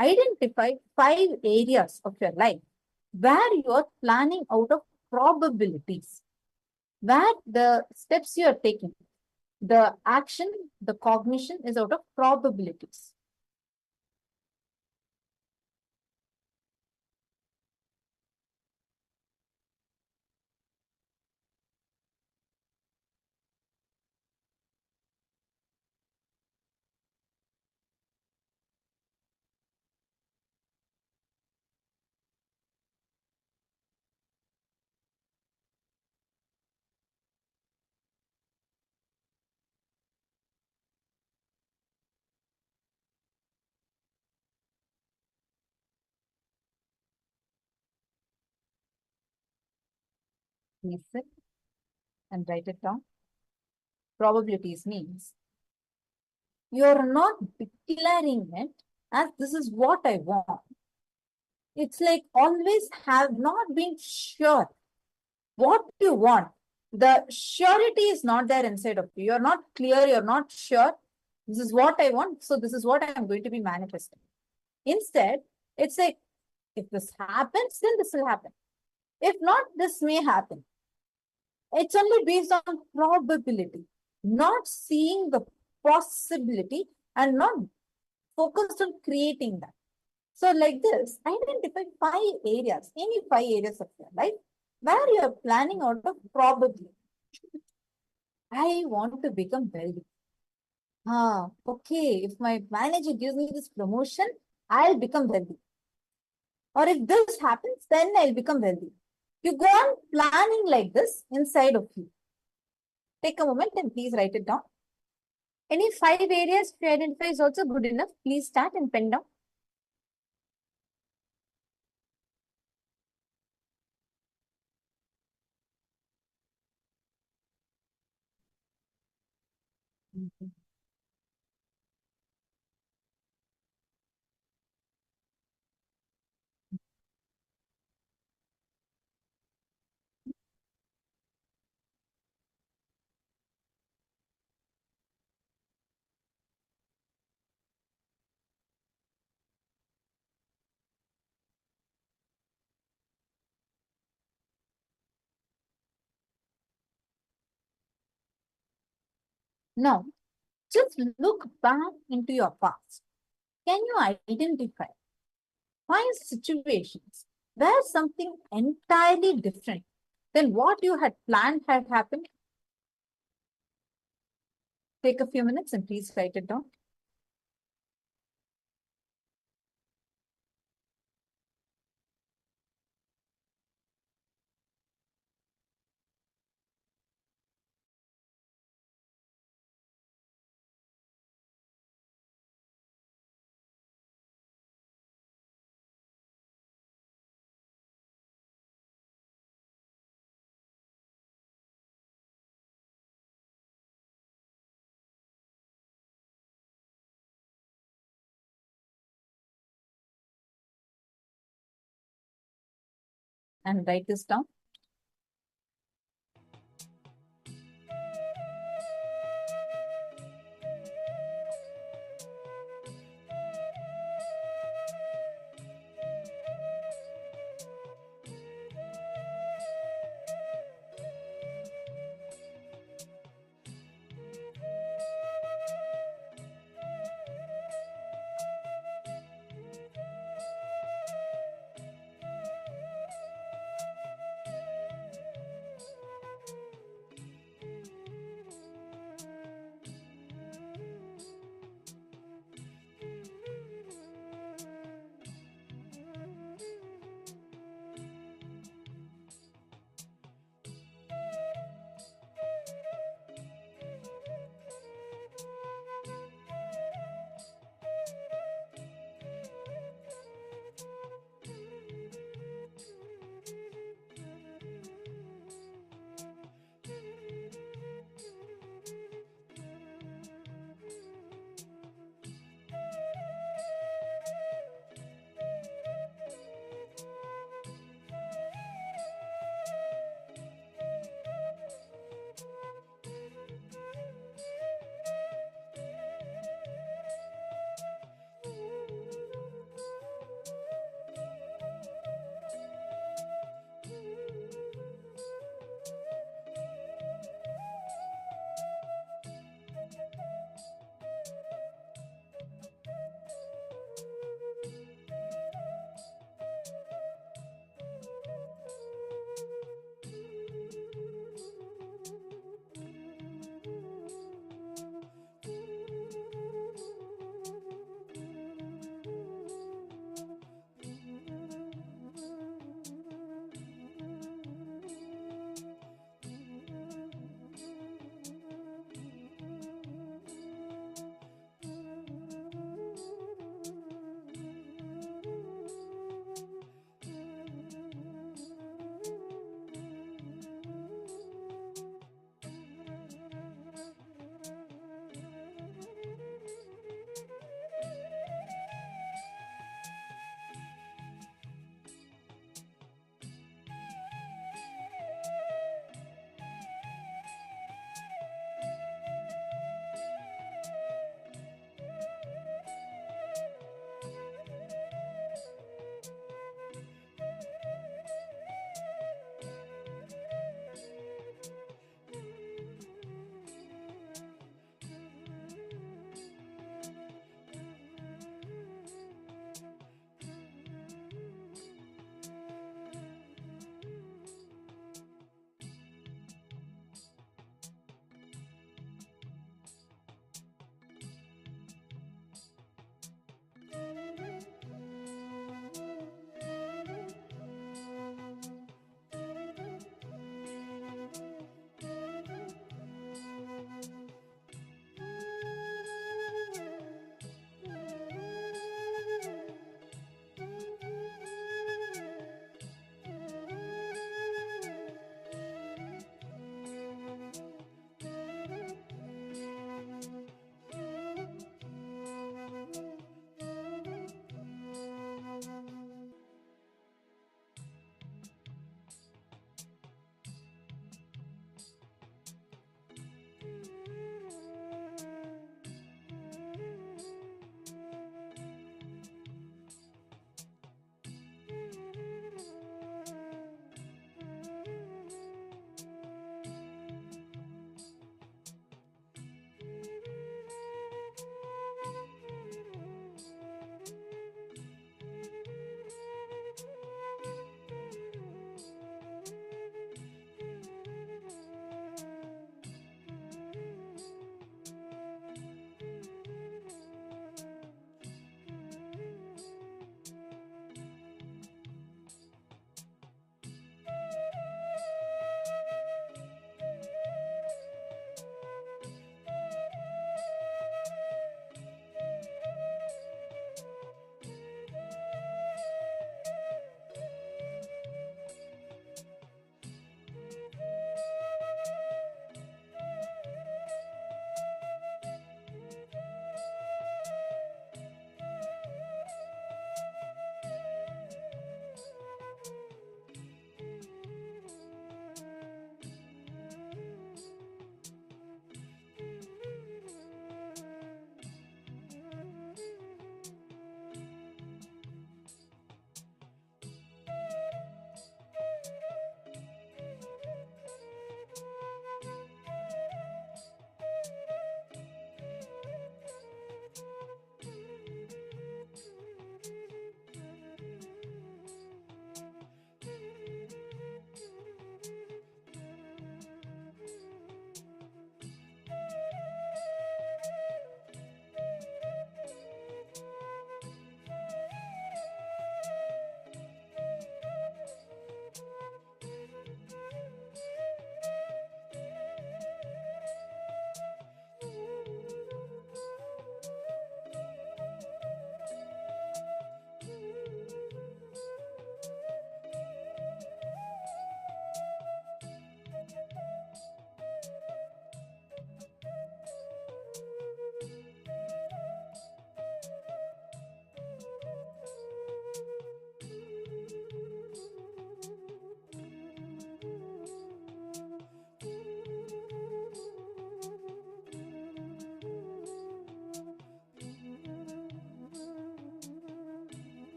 Identify 5 areas of your life where you're planning out of probabilities, where the steps you're taking, the action, the cognition is out of probabilities. Please sit and write it down. Probabilities means you're not declaring it as this is what I want. It's like always have not been sure what you want. The surety is not there inside of you. You're not clear, you're not sure. This is what I want, so this is what I'm going to be manifesting. Instead, it's like, if this happens, then this will happen. If not, this may happen. It's only based on probability, not seeing the possibility and not focused on creating that. So like this, identify 5 areas, any 5 areas of your life where you're planning out of probability. I want to become wealthy. Okay, if my manager gives me this promotion, I'll become wealthy. Or if this happens, then I'll become wealthy. You go on planning like this inside of you. Take a moment and please write it down. Any 5 areas if you identify is also good enough. Please start and pen down. Now, just look back into your past. Can you identify 5 situations where something entirely different than what you had planned had happened? Take a few minutes and please write it down. And write this down.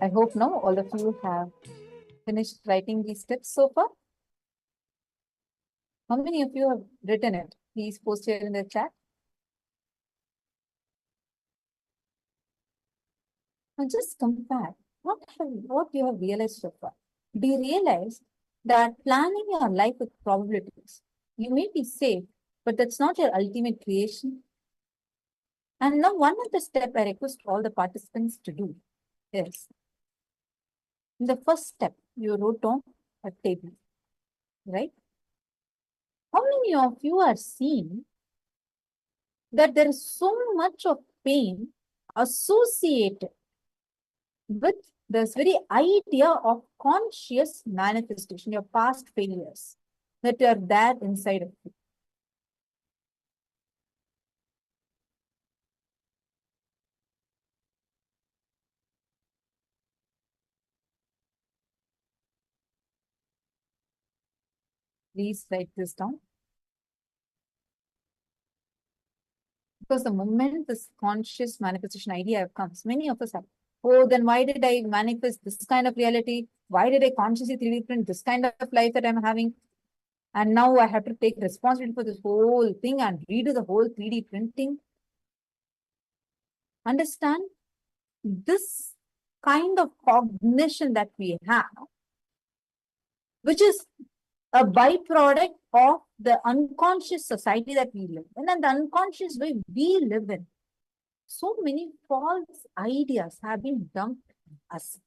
I hope now all of you have finished writing these steps so far. How many of you have written it? Please post here in the chat. And just compare what you have realized so far. Do you realize that planning your life with probabilities, you may be safe, but that's not your ultimate creation? And now one other step I request all the participants to do is, in the first step, you wrote on a table, right? How many of you are seeing that there is so much of pain associated with this very idea of conscious manifestation, your past failures that are there inside of you? Please write this down. Because the moment this conscious manifestation idea comes, many of us have, oh, then why did I manifest this kind of reality? Why did I consciously 3D print this kind of life that I'm having? And now I have to take responsibility for this whole thing and redo the whole 3D printing. Understand, this kind of cognition that we have, which is a byproduct of the unconscious society that we live in and the unconscious way we live in. So many false ideas have been dumped on us.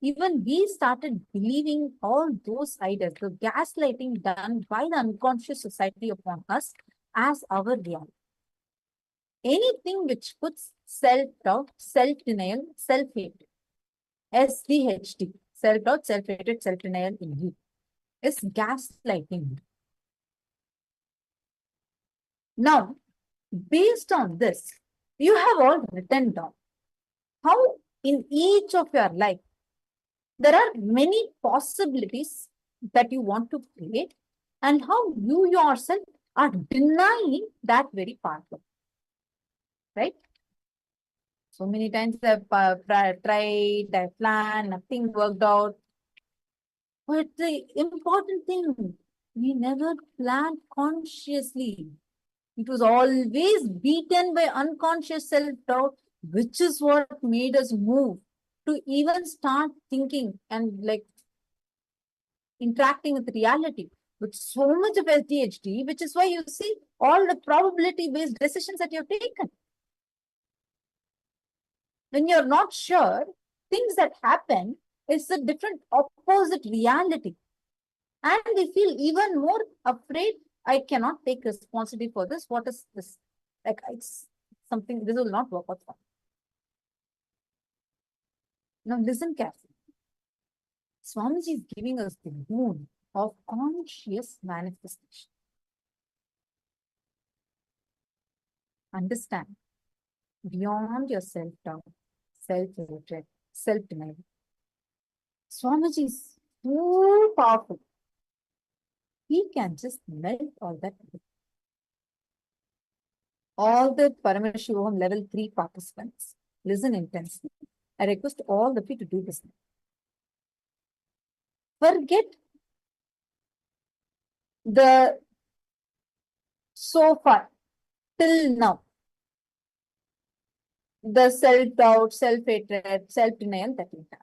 Even we started believing all those ideas, the gaslighting done by the unconscious society upon us as our reality. Anything which puts self-doubt, self-denial, self-hatred, SDHD, self-doubt, self-hatred, self-denial in you, is gaslighting. Now, based on this, you have all written down how in each of your life, there are many possibilities that you want to create and how you yourself are denying that very pathway, right? So many times I've tried, I've planned, nothing worked out. But the important thing, we never planned consciously. It was always beaten by unconscious self-doubt, which is what made us move to even start thinking and like interacting with reality with so much of SDHD, which is why you see all the probability-based decisions that you've taken. When you're not sure, things that happen is a different opposite reality. And we feel even more afraid. I cannot take responsibility for this. What is this? Like, it's something, this will not work out for me. Now listen carefully. Swamiji is giving us the boon of conscious manifestation. Understand, beyond your self-doubt, self-hatred, self-denial, Swamiji is so powerful. He can just melt all that. All the Paramashivoham level 3 participants, listen intensely. I request all of you to do this. Forget the so far, till now, the self-doubt, self-hatred, self-denial that we have.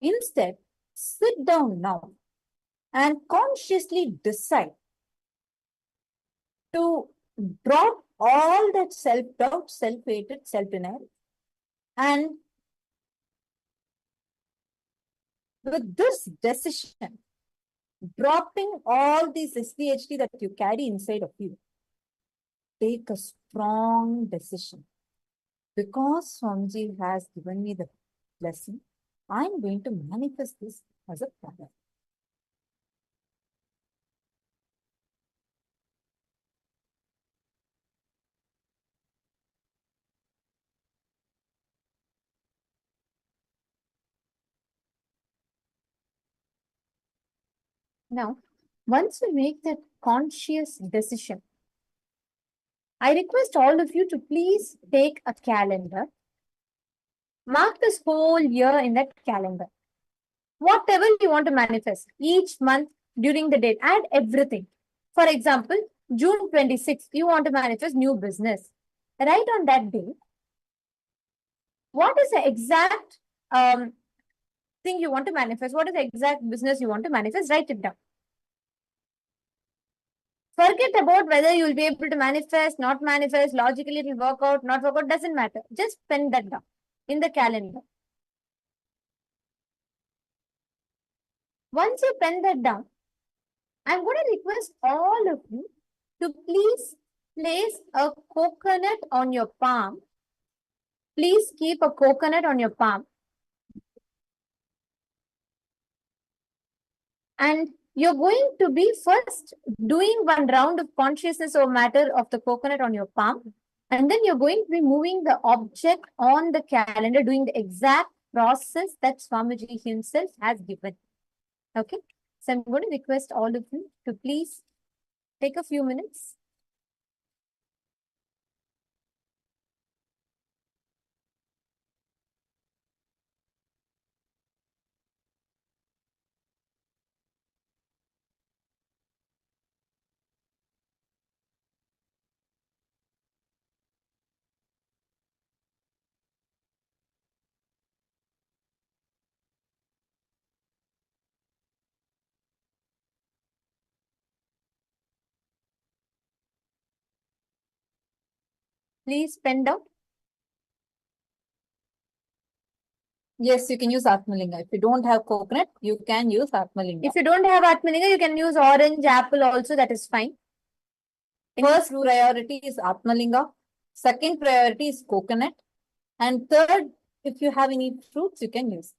Instead, sit down now and consciously decide to drop all that self-doubt, self-hatred, self-denial, and with this decision, dropping all these SDHD that you carry inside of you, take a strong decision. Because Swamiji has given me the blessing, I'm going to manifest this as a prayer. Now, once we make that conscious decision, I request all of you to please take a calendar Mark this whole year in that calendar. Whatever you want to manifest each month during the date, add everything. For example, June 26th, you want to manifest new business. Right on that day, what is the exact thing you want to manifest? What is the exact business you want to manifest? Write it down. Forget about whether you'll be able to manifest, not manifest, logically it will work out, not work out, doesn't matter. Just pen that down in the calendar. Once you pen that down, I'm going to request all of you to please place a coconut on your palm. Please keep a coconut on your palm. And you're going to be first doing one round of consciousness or matter of the coconut on your palm. And then you're going to be moving the object on the calendar, doing the exact process that Swamiji himself has given. Okay. So I'm going to request all of you to please take a few minutes. Please pen down. Yes, you can use Atmalinga. If you don't have coconut, you can use Atmalinga. If you don't have Atmalinga, you can use orange, apple also, that is fine. First priority is Atmalinga. Second priority is coconut. And third, if you have any fruits, you can use.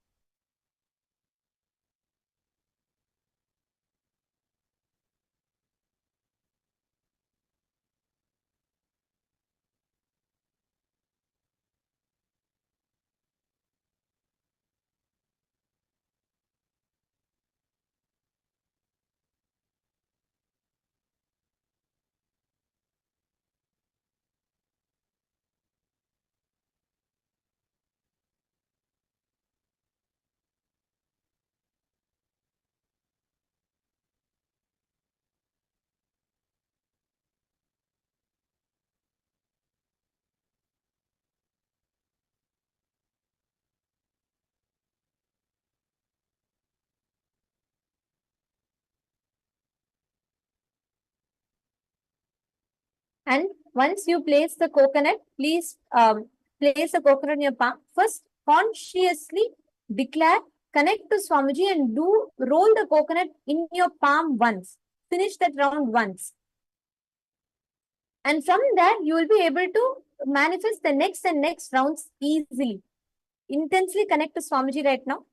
And once you place the coconut, please place the coconut in your palm. First, consciously declare, connect to Swamiji and roll the coconut in your palm once. Finish that round once. And from that, you will be able to manifest the next and next rounds easily. Intensely connect to Swamiji right now.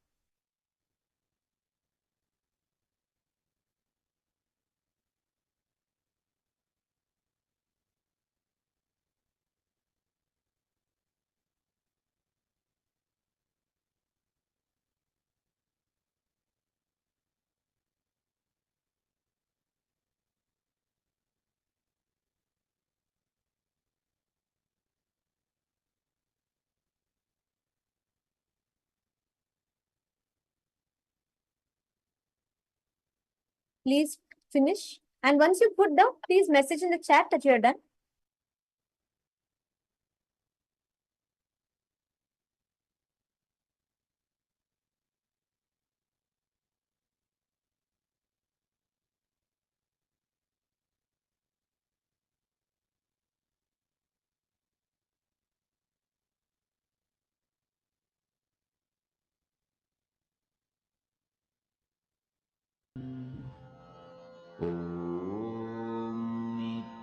Please finish. And once you put down, please message in the chat that you are done.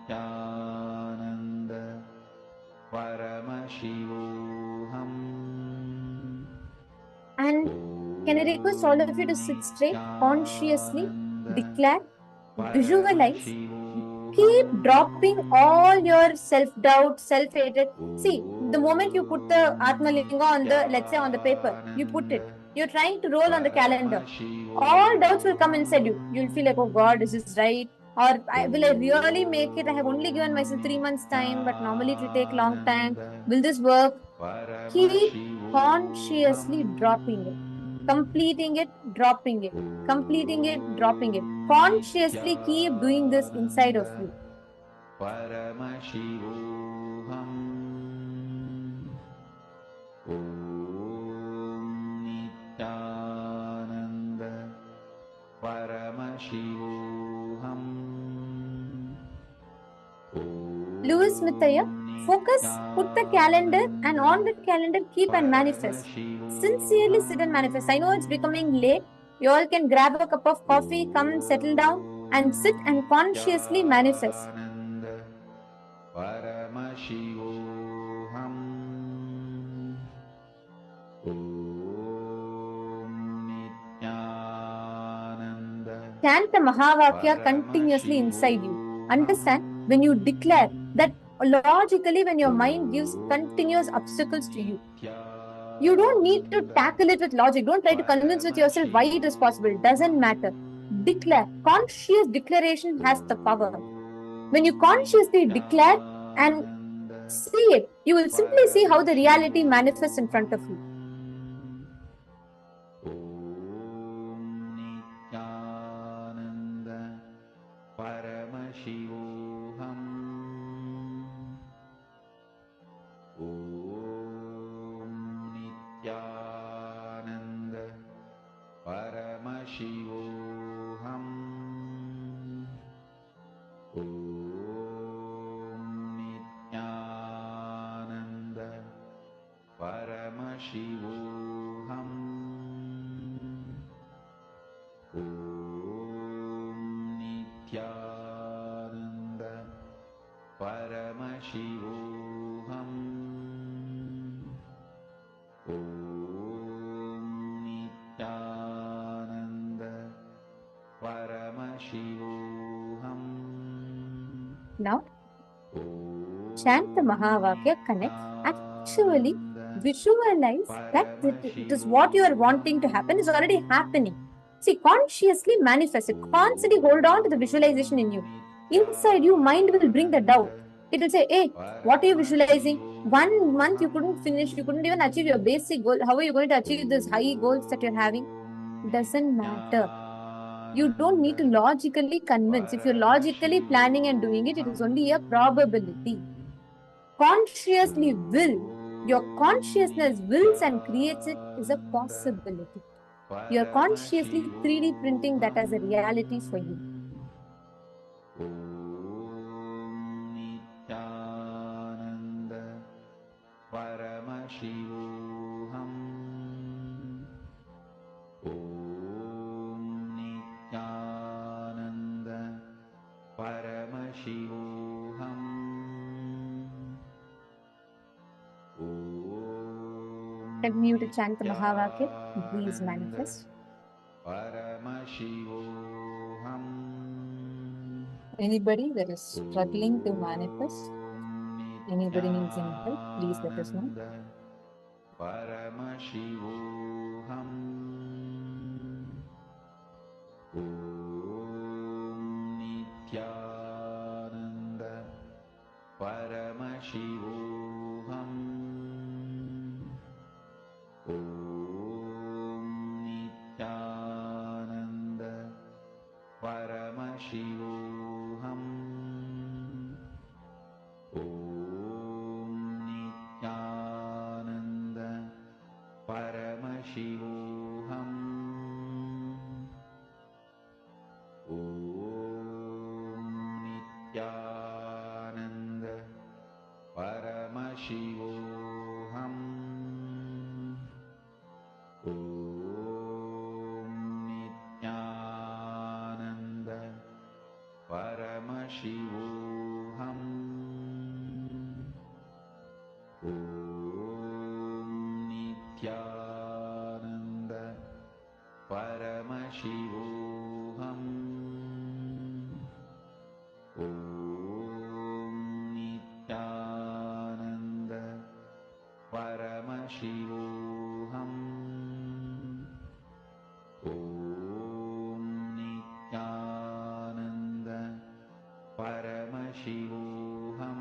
Nithyananda Paramashivoham. And can I request all of you to sit straight, consciously declare, visualize, keep dropping all your self-doubt, self-hatred. See, the moment you put the Atmalinga on the, let's say on the paper, you put it. You're trying to roll on the calendar. All doubts will come inside you. You'll feel like, oh God, is this right? Or will I really make it? I have only given myself 3 months time, but normally it will take long time. Will this work? Keep consciously dropping it, completing it, dropping it, completing it, dropping it. Consciously keep doing this inside of you. Paramashivoham. Om Nithyananda. Paramashivoham. Louis Mithaya, focus, put the calendar, and on the calendar keep and manifest. Sincerely sit and manifest. I know it's becoming late. You all can grab a cup of coffee, come settle down and sit and consciously manifest. Paramashivoham. Om Nithyananda. Chant the Mahavakya continuously inside you. Understand, when you declare that logically, when your mind gives continuous obstacles to you, you don't need to tackle it with logic. Don't try to convince with yourself why it is possible. It doesn't matter. Declare. Conscious declaration has the power. When you consciously declare and see it, you will simply see how the reality manifests in front of you. Nithyananda. Paramashivoham. Om Nithyananda. Paramashivoham. Om Nithyananda. Paramashivoham. Om Nithyananda. Paramashivoham. Om Nithyananda. Paramashivoham. Now, chant the Mahavakya, connect, actually visualize that it is what you are wanting to happen is already happening. See, consciously manifest it. Constantly hold on to the visualization in you. Inside you, mind will bring the doubt. It will say, hey, what are you visualizing? 1 month you couldn't finish, you couldn't even achieve your basic goal. How are you going to achieve these high goals that you're having? Doesn't matter. You don't need to logically convince. If you're logically planning and doing it, it is only a probability. Consciously will. Your consciousness wills and creates it is a possibility. You're consciously 3D printing that as a reality for you. Om Nithyananda. Paramashivoham. Om Nithyananda. Paramashivoham. Continue to chant the Mahavakya. Please manifest. Paramashivoham. Anybody that is struggling to manifest? Anybody needs any help? Please let us know. Paramashivoham. Om Nithyananda. Paramashivoham. Om Nithyananda. Paramashivoham. Om Nithyananda. Paramashivoham. Om Nithyananda. Paramashivoham. Om Nithyananda. Paramashivoham. Om Nithyananda. Paramashivoham. Om Nithyananda. Paramashivoham. Om Nithyananda. Paramashivoham.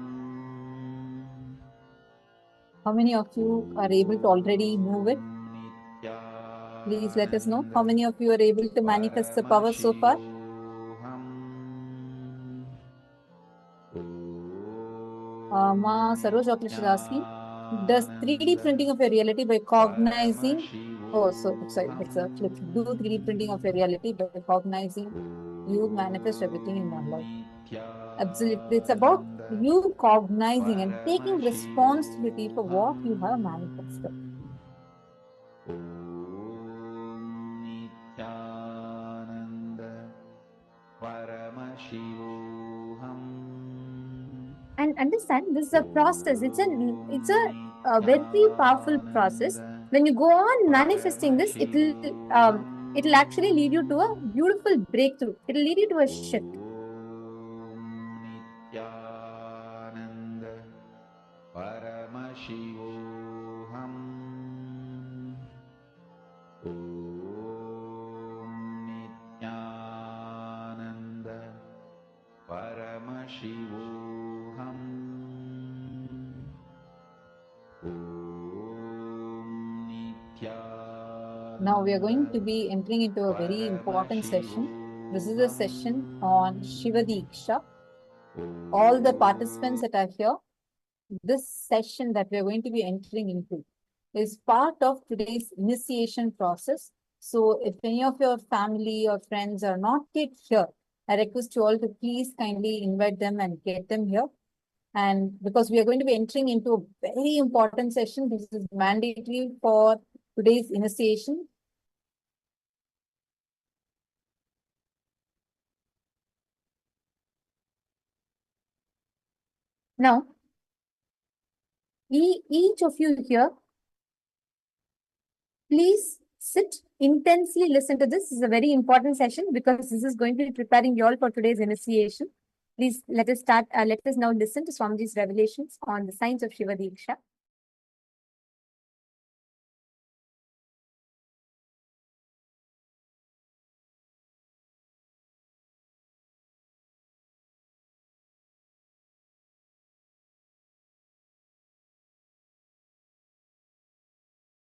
How many of you are able to already move it? Please let us know. How many of you are able to manifest the power so far? Ma Saroj Aklish is asking, does 3D printing of your reality by cognizing, oh, so sorry, it's a flip. Do 3D printing of your reality by cognizing you manifest everything in one life. Absolutely. It's about you cognizing and taking responsibility for what you have manifested. And understand this is a process. It's a very powerful process. When you go on manifesting this, it'll actually lead you to a beautiful breakthrough. It'll lead you to a shift. Paramashivoham. Nithyananda. Paramashivoham. Now we are going to be entering into a very important session. This is a session on Shiva Diksha. All the participants that are here, this session that we are going to be entering into is part of today's initiation process. So if any of your family or friends are not yet here, I request you all to please kindly invite them and get them here. And because we are going to be entering into a very important session, this is mandatory for today's initiation. Now, each of you here, please sit, intensely listen to this. This is a very important session because this is going to be preparing you all for today's initiation. Please let us start. Let us now listen to Swamiji's revelations on the signs of Shiva Diksha.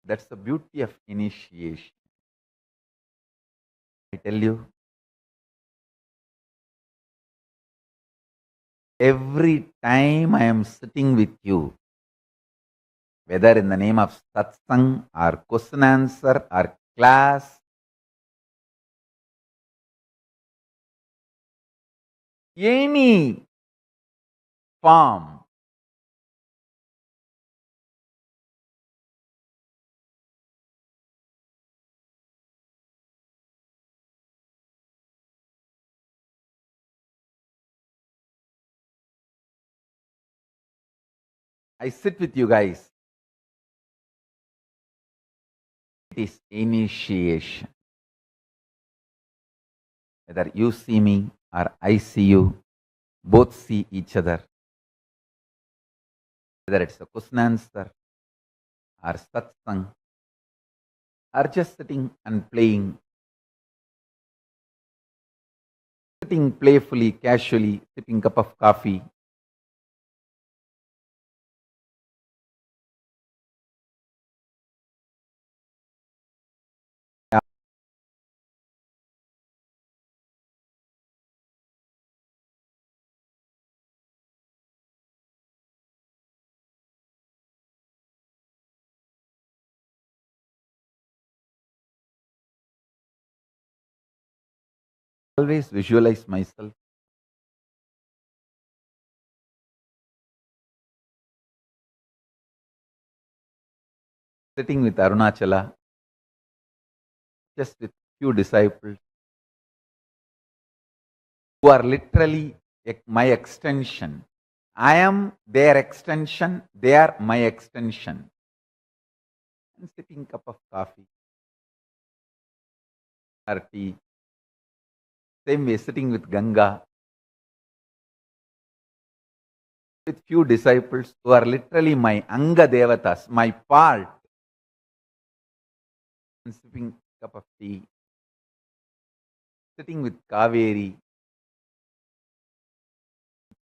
That's the beauty of initiation. I tell you, every time I am sitting with you, whether in the name of satsang or question answer or class, any form, I sit with you guys. It is initiation. Whether you see me or I see you, both see each other. Whether it's a question answer or satsang or just sitting and playing, sitting playfully, casually, sipping a cup of coffee. Always visualize myself sitting with Arunachala, just with few disciples who are literally my extension. I am their extension, they are my extension. And sipping cup of coffee or tea. Same way, sitting with Ganga, with few disciples who are literally my Anga Devatas, my part. And sipping cup of tea, sitting with Kaveri,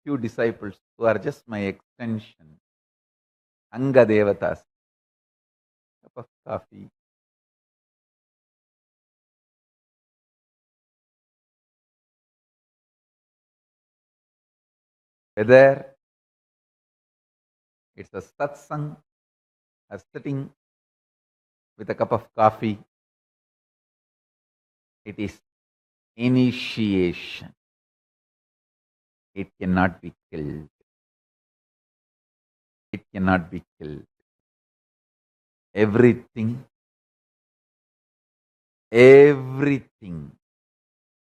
few disciples who are just my extension. Anga Devatas. Cup of coffee. Whether it's a satsang, or sitting with a cup of coffee, it is initiation. It cannot be killed. It cannot be killed. Everything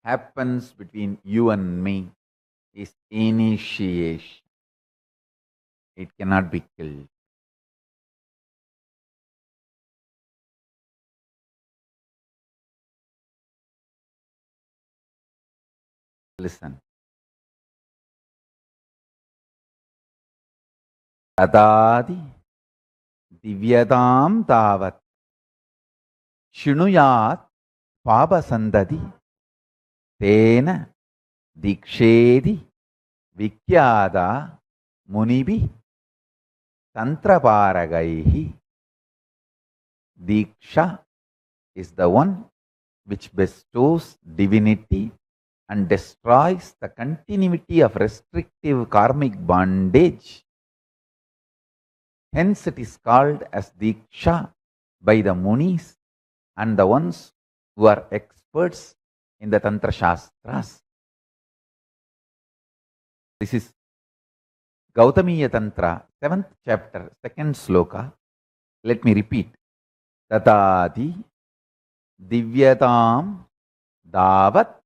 happens between you and me is initiation. It cannot be killed. Listen. Tadadi divyadam tavat shinuyat pabasandadi tena dikshedi vikyada munibi tantraparagaihi. Diksha is the one which bestows divinity and destroys the continuity of restrictive karmic bondage. Hence it is called as Diksha by the Munis and the ones who are experts in the Tantra Shastras. This is Gautamiya Tantra, 7th chapter, 2nd sloka. Let me repeat. Tatati divyatam davat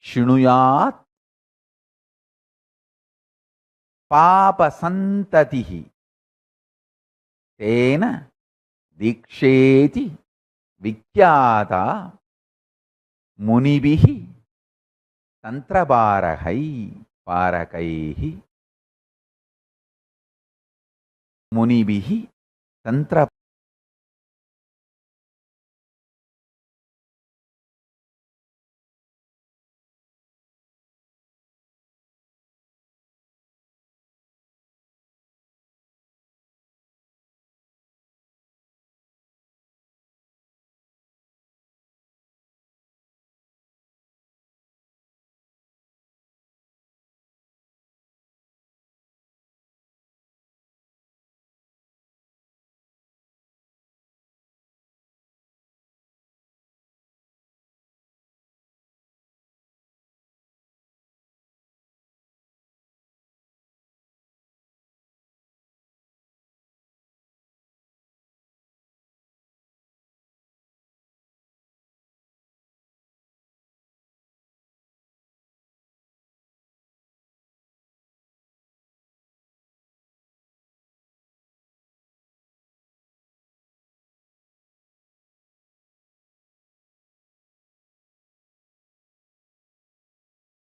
shinuyat papasantatihi tena diksheti vikyata munibihi tantraparahai parakaihi. Munibihi tantra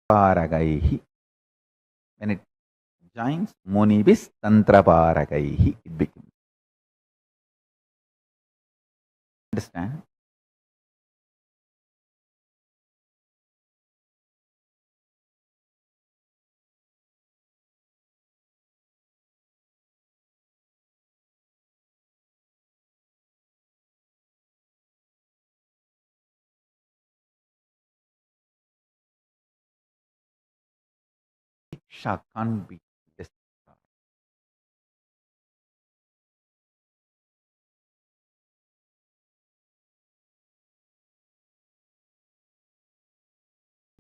paragaihi. When it joins munibis tantraparakaihi, it becomes. Understand? Diksha can't be destroyed.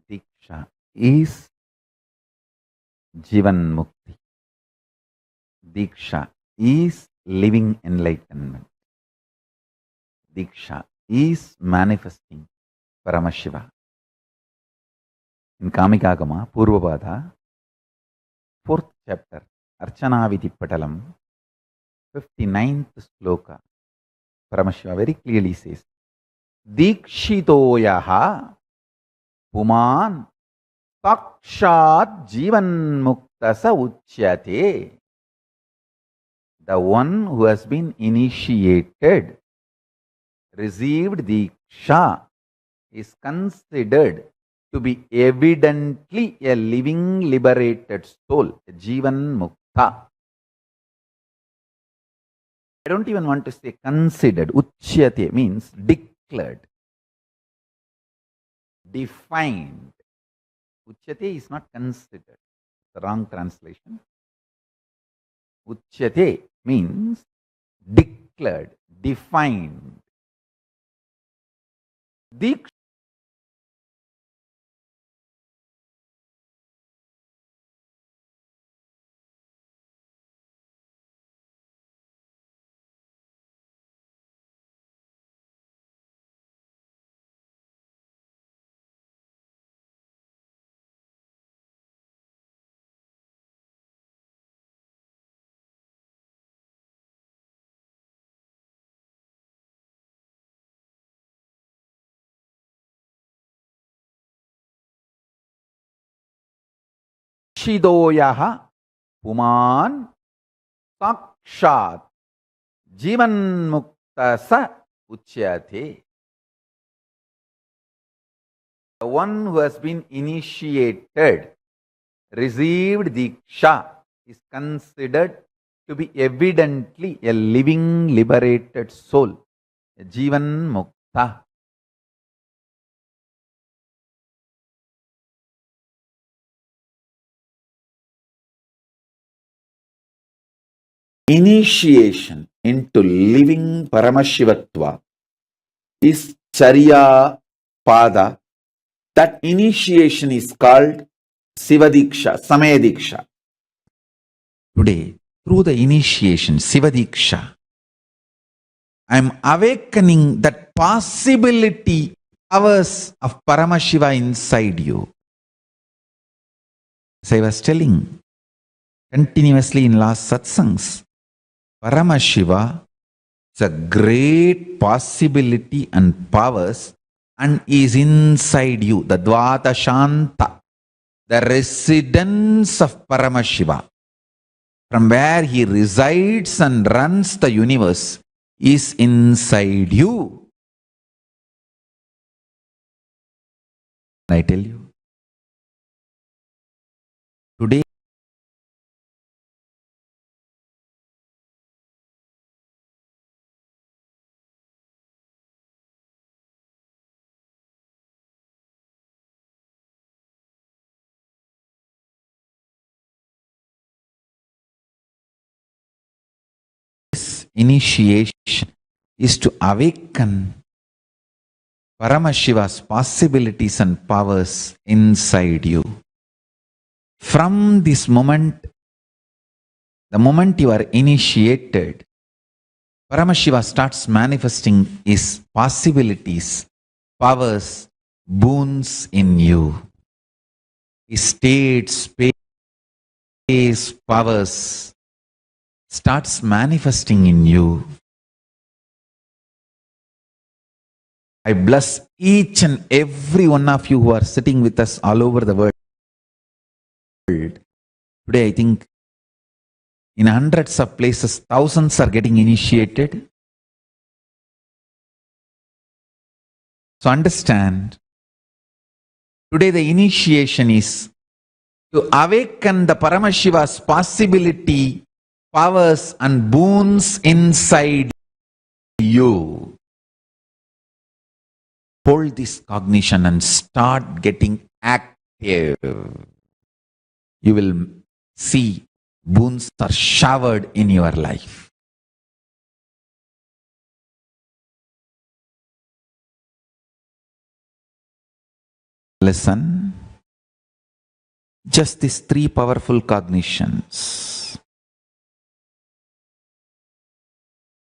Diksha is Jivan Mukti. Diksha is living enlightenment. Diksha is manifesting Paramashiva. In Kamikagama, Purvapada, 4th chapter, Archana Vidhi Patalam, 59th sloka, Paramashiva very clearly says, Dikshitoyaha Puman Takshat Jivan Muktasa Uchyate. The one who has been initiated, received Diksha, is considered to be evidently a living liberated soul, Jivan Mukta. I don't even want to say considered. Uchyate means declared, defined. Uchyate is not considered. The wrong translation. Uchyate means declared, defined. Diksha Shidoyaha Puman Sakshat Jivan Mukta Sa Uchyate. The one who has been initiated, received Diksha, is considered to be evidently a living, liberated soul, a Jivan Mukta. Initiation into living Paramashivatva is Charya Pada. That initiation is called Siva Diksha, Samaya Diksha. Today, through the initiation, Siva Diksha, I am awakening that possibility powers of Paramashiva inside you. As I was telling continuously in last satsangs, Paramashiva is a great possibility and powers and is inside you, the Dvata Shanta, the residence of Paramashiva. From where he resides and runs the universe is inside you. I tell you, today initiation is to awaken Paramashiva's possibilities and powers inside you. From this moment, the moment you are initiated, Paramashiva starts manifesting his possibilities, powers, boons in you. His state, space, powers starts manifesting in you. I bless each and every one of you who are sitting with us all over the world. Today, I think in hundreds of places, thousands are getting initiated. So understand, today the initiation is to awaken the Paramashiva's possibility, powers and boons inside you. Hold this cognition and start getting active. You will see boons are showered in your life. Listen, just these three powerful cognitions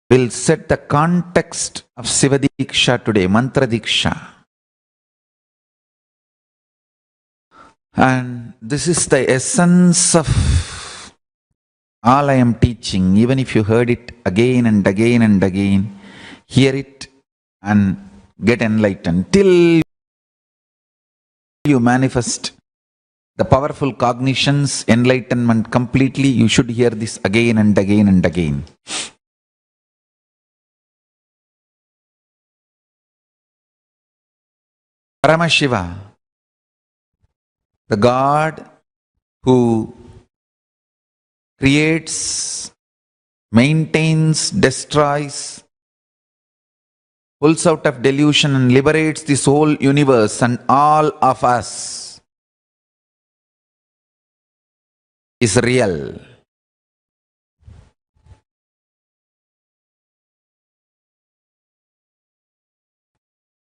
will set the context of Siva Diksha today, Mantra Diksha. And this is the essence of all I am teaching. Even if you heard it again and again and again, hear it and get enlightened. Till you manifest the powerful cognitions, enlightenment completely, you should hear this again and again and again. Paramashiva, the God who creates maintains, destroys, pulls out of delusion and liberates this whole universe and all of us is real.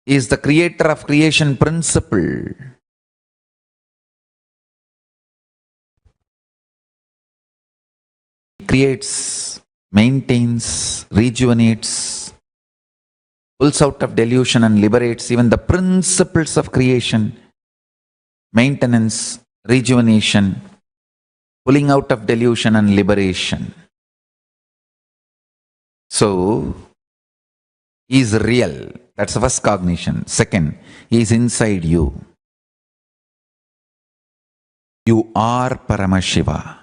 He is the creator of creation principle. He creates, maintains, rejuvenates, pulls out of delusion and liberates even the principles of creation, maintenance, rejuvenation, pulling out of delusion and liberation. So, he is real. That's the first cognition. Second, he is inside you. You are Paramashiva.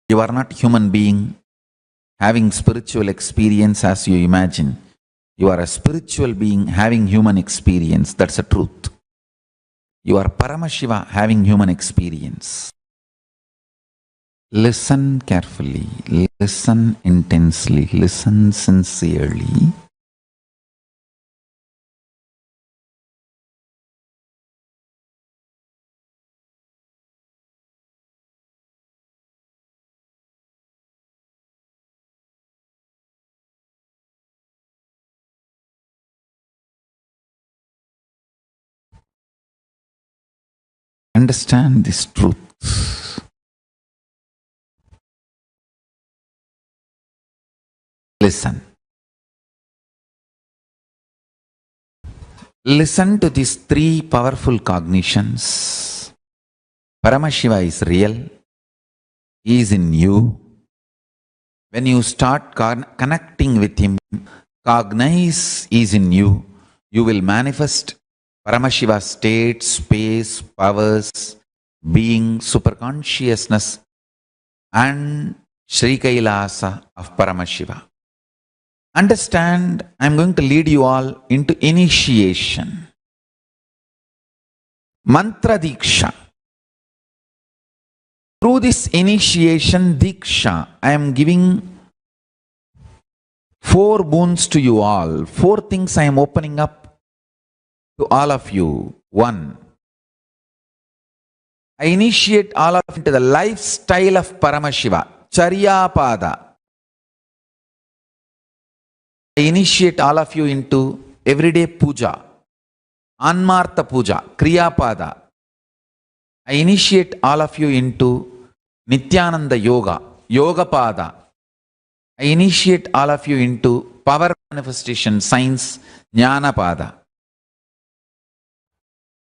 You are not human being having spiritual experience as you imagine. You are a spiritual being having human experience. That's the truth. You are Paramashiva having human experience. Listen carefully, listen intensely, listen sincerely. Understand this truth. Listen. Listen to these three powerful cognitions. Paramashiva is real. He is in you. When you start connecting with him, cognize he is in you. You will manifest Paramashiva state, space, powers, being, superconsciousness, and Sri KAILASA of Paramashiva. Understand, I am going to lead you all into initiation. Mantra Diksha. Through this initiation Diksha, I am giving 4 boons to you all. 4 things I am opening up to all of you. 1. I initiate all of you into the lifestyle of Paramashiva. Charyapada. I initiate all of you into everyday puja, Anmartha puja, Kriyapada. I initiate all of you into Nithyananda yoga, Yogapada. I initiate all of you into power manifestation, science, Jnanapada.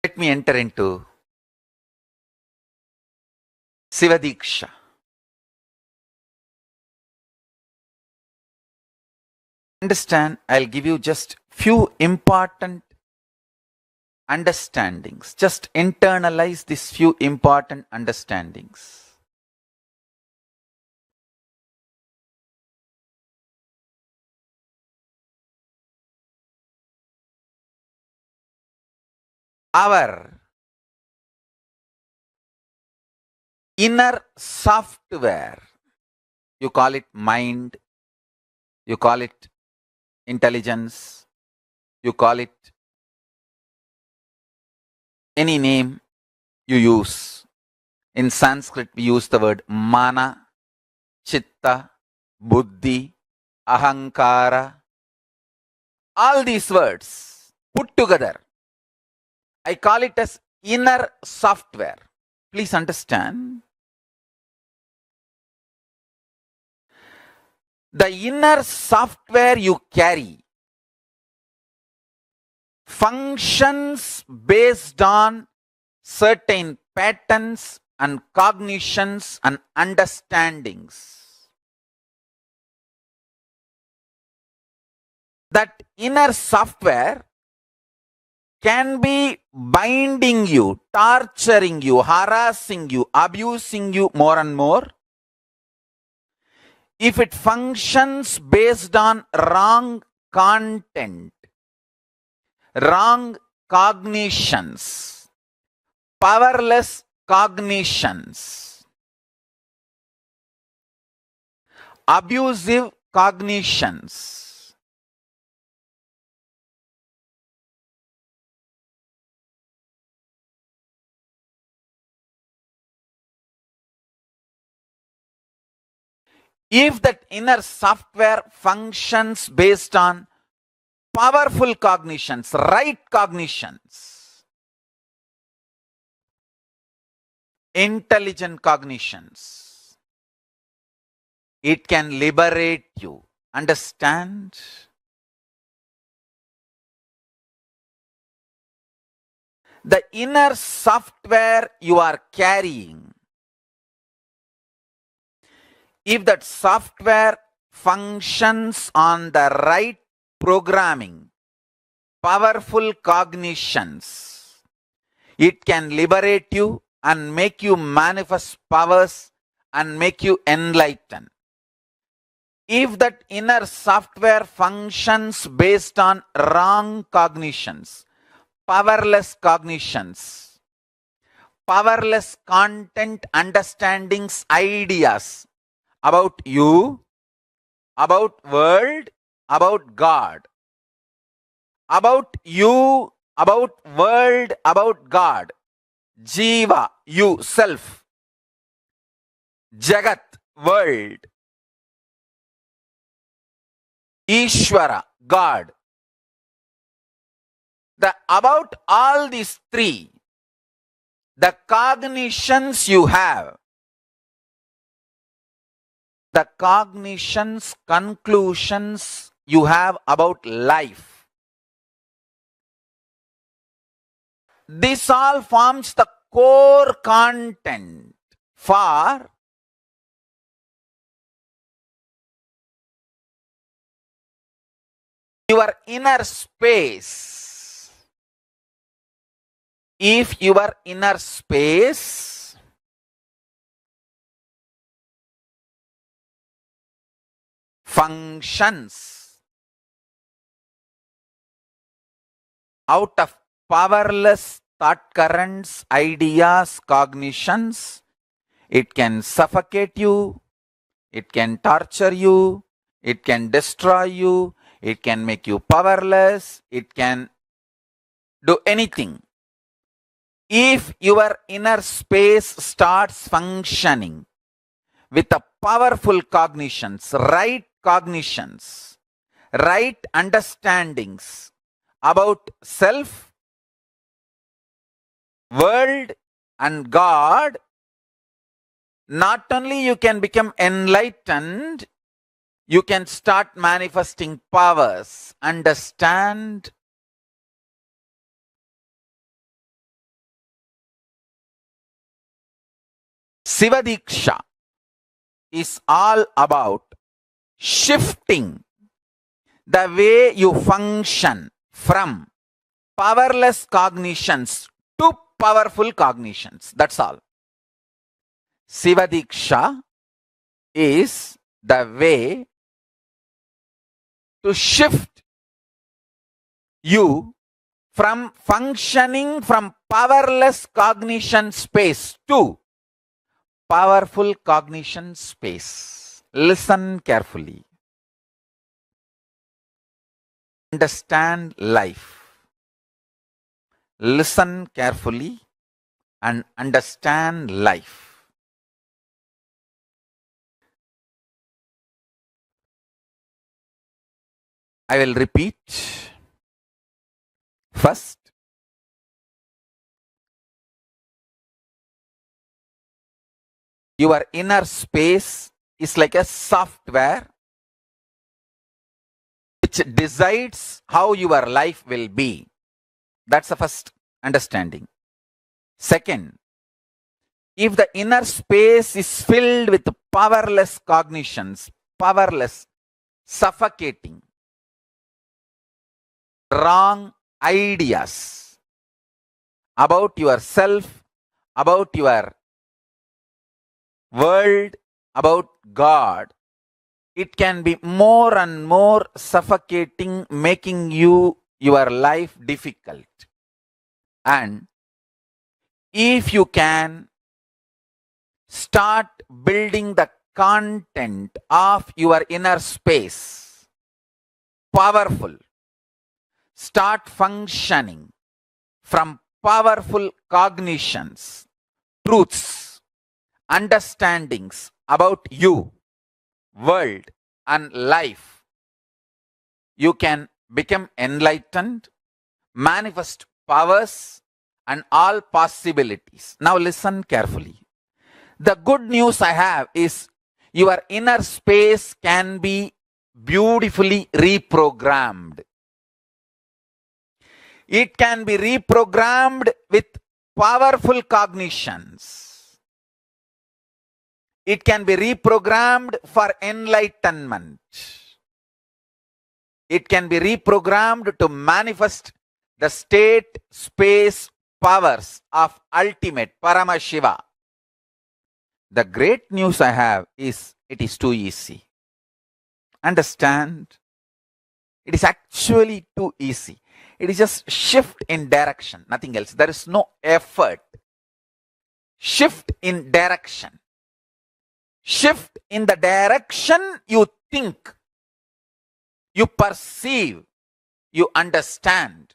Let me enter into Sivadiksha. Understand, I'll give you just few important understandings. Just internalize these few important understandings. Our inner software, you call it mind, you call it intelligence, you call it any name you use. In Sanskrit, we use the word mana, chitta, buddhi, ahankara. All these words put together, I call it as inner software. Please understand. The inner software you carry functions based on certain patterns and cognitions and understandings. That inner software can be binding you, torturing you, harassing you, abusing you more and more if it functions based on wrong content, wrong cognitions, powerless cognitions, abusive cognitions, if that inner software functions based on powerful cognitions, right cognitions, intelligent cognitions, it can liberate you. Understand? The inner software you are carrying, if that software functions on the right programming, powerful cognitions, it can liberate you and make you manifest powers and make you enlighten. If that inner software functions based on wrong cognitions, powerless cognitions, powerless content, understandings, ideas about you, about world, about God, about you, about world, about God, Jiva, you, self, Jagat, world, Ishvara, God. About all these three, the cognitions you have, the cognitions, conclusions you have about life, this all forms the core content for your inner space. If your inner space functions out of powerless thought currents, ideas, cognitions, it can suffocate you, it can torture you, it can destroy you, it can make you powerless, it can do anything. If your inner space starts functioning with a powerful cognitions, right understandings about self, world and God, not only you can become enlightened, you can start manifesting powers. Understand? Shiva Diksha is all about shifting the way you function from powerless cognitions to powerful cognitions. That's all. Shiva Diksha is the way to shift you from functioning from powerless cognition space to powerful cognition space. Listen carefully. Understand life. Listen carefully and understand life. I will repeat. First, your inner space is like a software which decides how your life will be. That's the first understanding. Second, if the inner space is filled with powerless cognitions, powerless, suffocating, wrong ideas about yourself, about your world, about God, it can be more and more suffocating, making your life difficult. And if you can start building the content of your inner space, powerful, start functioning from powerful cognitions, truths, understandings about you, world, and life, you can become enlightened, manifest powers and all possibilities. Now listen carefully. The good news I have is your inner space can be beautifully reprogrammed. It can be reprogrammed with powerful cognitions. It can be reprogrammed for enlightenment. It can be reprogrammed to manifest the state, space, powers of ultimate Paramashiva. The great news I have is it is too easy. Understand? It is actually too easy. It is just shift in direction, nothing else. There is no effort. Shift in direction. Shift in the direction you think, you perceive, you understand.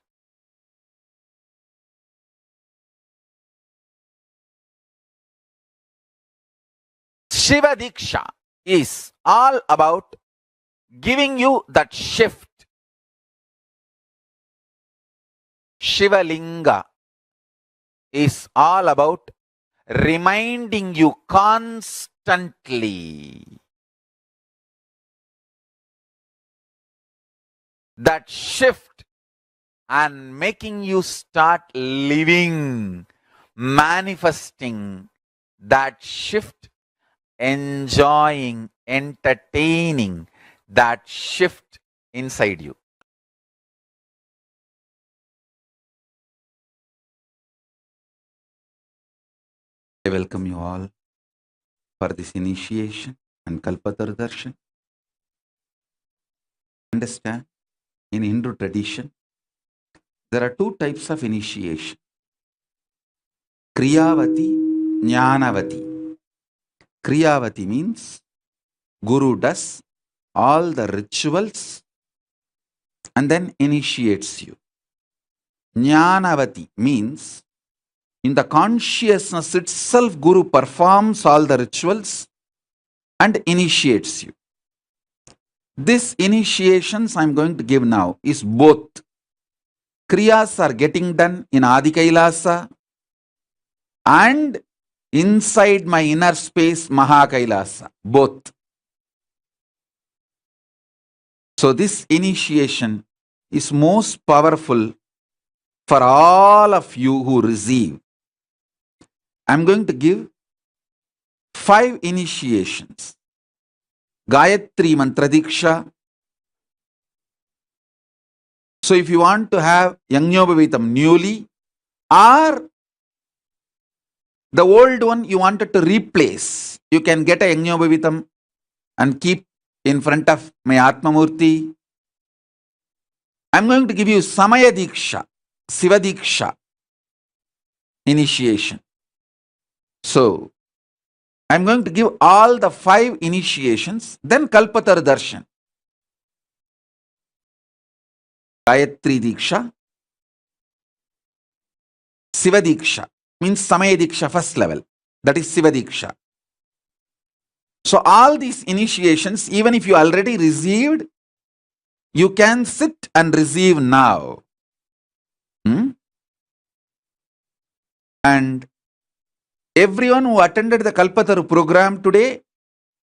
Shiva Diksha is all about giving you that shift. Shiva Linga is all about reminding you constantly that shift and making you start living, manifesting that shift, enjoying, entertaining that shift inside you. I welcome you all for this initiation and Kalpatar Darshan. Understand, in Hindu tradition, there are two types of initiation. Kriyavati, Jnanavati. Kriyavati means Guru does all the rituals and then initiates you. Jnanavati means in the consciousness itself, Guru performs all the rituals and initiates you. This initiations I am going to give now is both. Kriyas are getting done in Adi KAILASA and inside my inner space Maha KAILASA, both. So this initiation is most powerful for all of you who receive. I am going to give 5 initiations. Gayatri Mantra Diksha. So if you want to have Yangnyopavitam newly, or the old one you wanted to replace, you can get a Yangnyopavitam and keep in front of my Atmamurti. I'm going to give you Samaya Diksha, Shiva Diksha initiation. So I'm going to give all the 5 initiations, then Kalpatar Darshan. Gayatri Diksha, Shiva Diksha, means Samaya Diksha first level, that is Shiva Diksha. So all these initiations, even if you already received, you can sit and receive now. And everyone who attended the Kalpatar program today,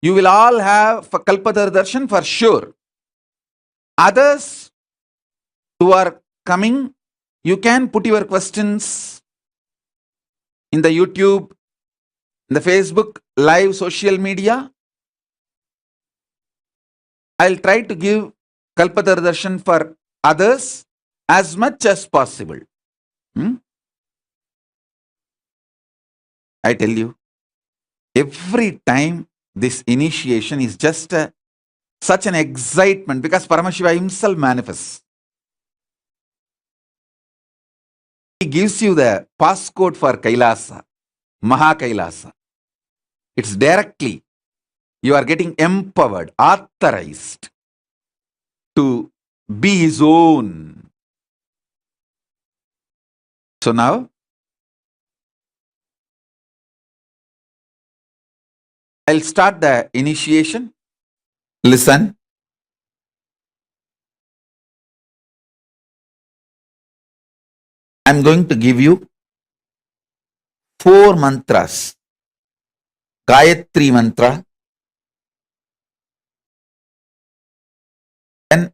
you will all have Kalpatar Darshan for sure. Others who are coming, you can put your questions in the YouTube, in the Facebook, live social media. I'll try to give Kalpatar Darshan for others as much as possible. I tell you, every time this initiation is just such an excitement because Paramashiva himself manifests. He gives you the passcode for Kailasa, Maha Kailasa. It's directly, you are getting empowered, authorized to be his own. So now, I'll start the initiation. Listen. I'm going to give you 4 mantras. Gayatri mantra, then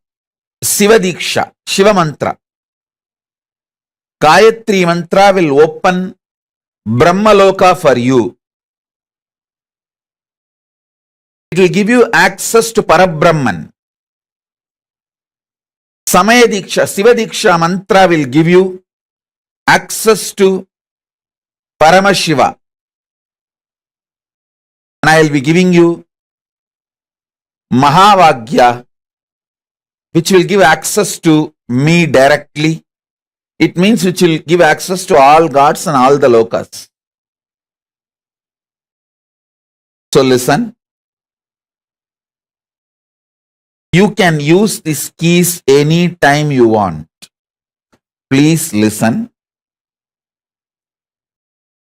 Shiva Diksha, Shiva mantra. Gayatri mantra will open Brahmaloka for you. It will give you access to Parabrahman. Samaya Diksha, Shiva Diksha mantra will give you access to Paramashiva. And I will be giving you Mahavagya, which will give access to me directly. It means which will give access to all gods and all the lokas. So listen. You can use these keys anytime you want. Please listen.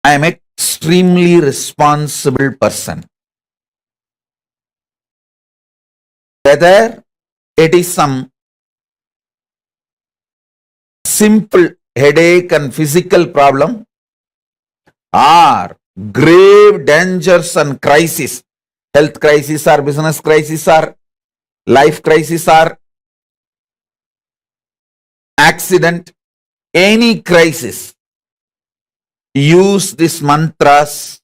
I am an extremely responsible person. Whether it is some simple headache and physical problem, or grave dangers and crisis, health crisis or business crisis or life crisis or accident, any crisis, use these mantras.